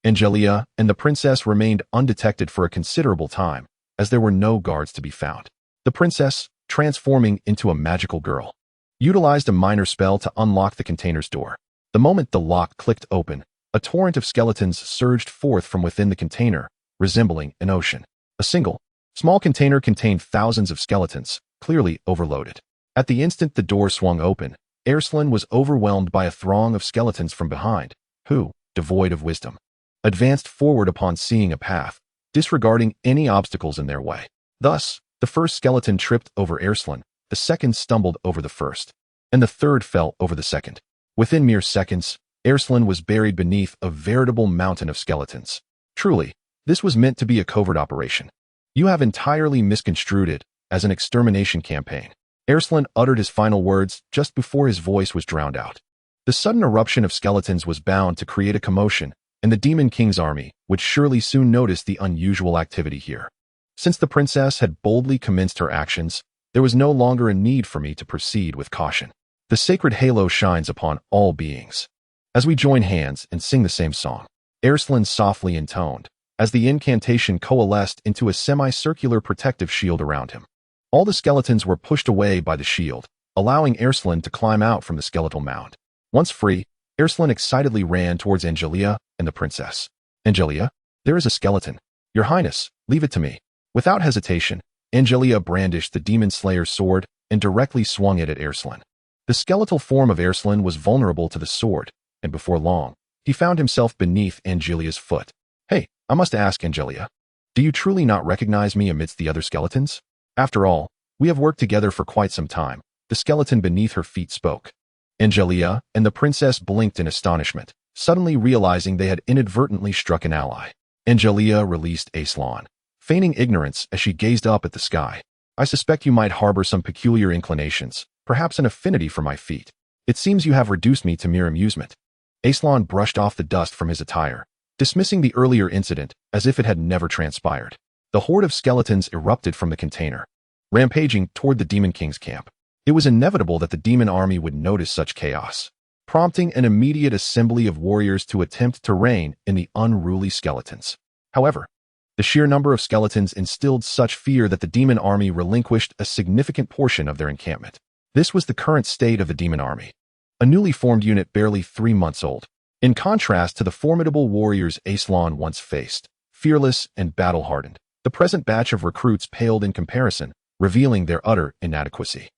Angelica and the princess remained undetected for a considerable time, as there were no guards to be found. The princess, transforming into a magical girl, utilized a minor spell to unlock the container's door. The moment the lock clicked open, a torrent of skeletons surged forth from within the container, resembling an ocean. A single, small container contained thousands of skeletons, clearly overloaded. At the instant the door swung open, Alslan was overwhelmed by a throng of skeletons from behind, who, devoid of wisdom, advanced forward upon seeing a path, disregarding any obstacles in their way. Thus, the first skeleton tripped over Alslan, the second stumbled over the first, and the third fell over the second. Within mere seconds, Alslan was buried beneath a veritable mountain of skeletons. Truly, this was meant to be a covert operation. You have entirely misconstrued it as an extermination campaign. Alslan uttered his final words just before his voice was drowned out. The sudden eruption of skeletons was bound to create a commotion, and the Demon King's army would surely soon notice the unusual activity here. Since the princess had boldly commenced her actions, there was no longer a need for me to proceed with caution. The sacred halo shines upon all beings. As we join hands and sing the same song, Alslan softly intoned, as the incantation coalesced into a semicircular protective shield around him. All the skeletons were pushed away by the shield, allowing Alslan to climb out from the skeletal mound. Once free, Alslan excitedly ran towards Angelica and the princess. Angelica, there is a skeleton. Your Highness, leave it to me. Without hesitation, Angelica brandished the demon slayer's sword and directly swung it at Alslan. The skeletal form of Alslan was vulnerable to the sword, and before long, he found himself beneath Angelica's foot. Hey, I must ask, Angelica, do you truly not recognize me amidst the other skeletons? After all, we have worked together for quite some time. The skeleton beneath her feet spoke. Angelica and the princess blinked in astonishment, suddenly realizing they had inadvertently struck an ally. Angelica released Alslan, feigning ignorance as she gazed up at the sky. I suspect you might harbor some peculiar inclinations, perhaps an affinity for my feet. It seems you have reduced me to mere amusement. Alslan brushed off the dust from his attire, dismissing the earlier incident as if it had never transpired. The horde of skeletons erupted from the container, rampaging toward the Demon King's camp. It was inevitable that the demon army would notice such chaos, prompting an immediate assembly of warriors to attempt to rein in the unruly skeletons. However, the sheer number of skeletons instilled such fear that the demon army relinquished a significant portion of their encampment. This was the current state of the demon army, a newly formed unit barely 3 months old. In contrast to the formidable warriors Alslan once faced, fearless and battle-hardened, the present batch of recruits paled in comparison, revealing their utter inadequacy.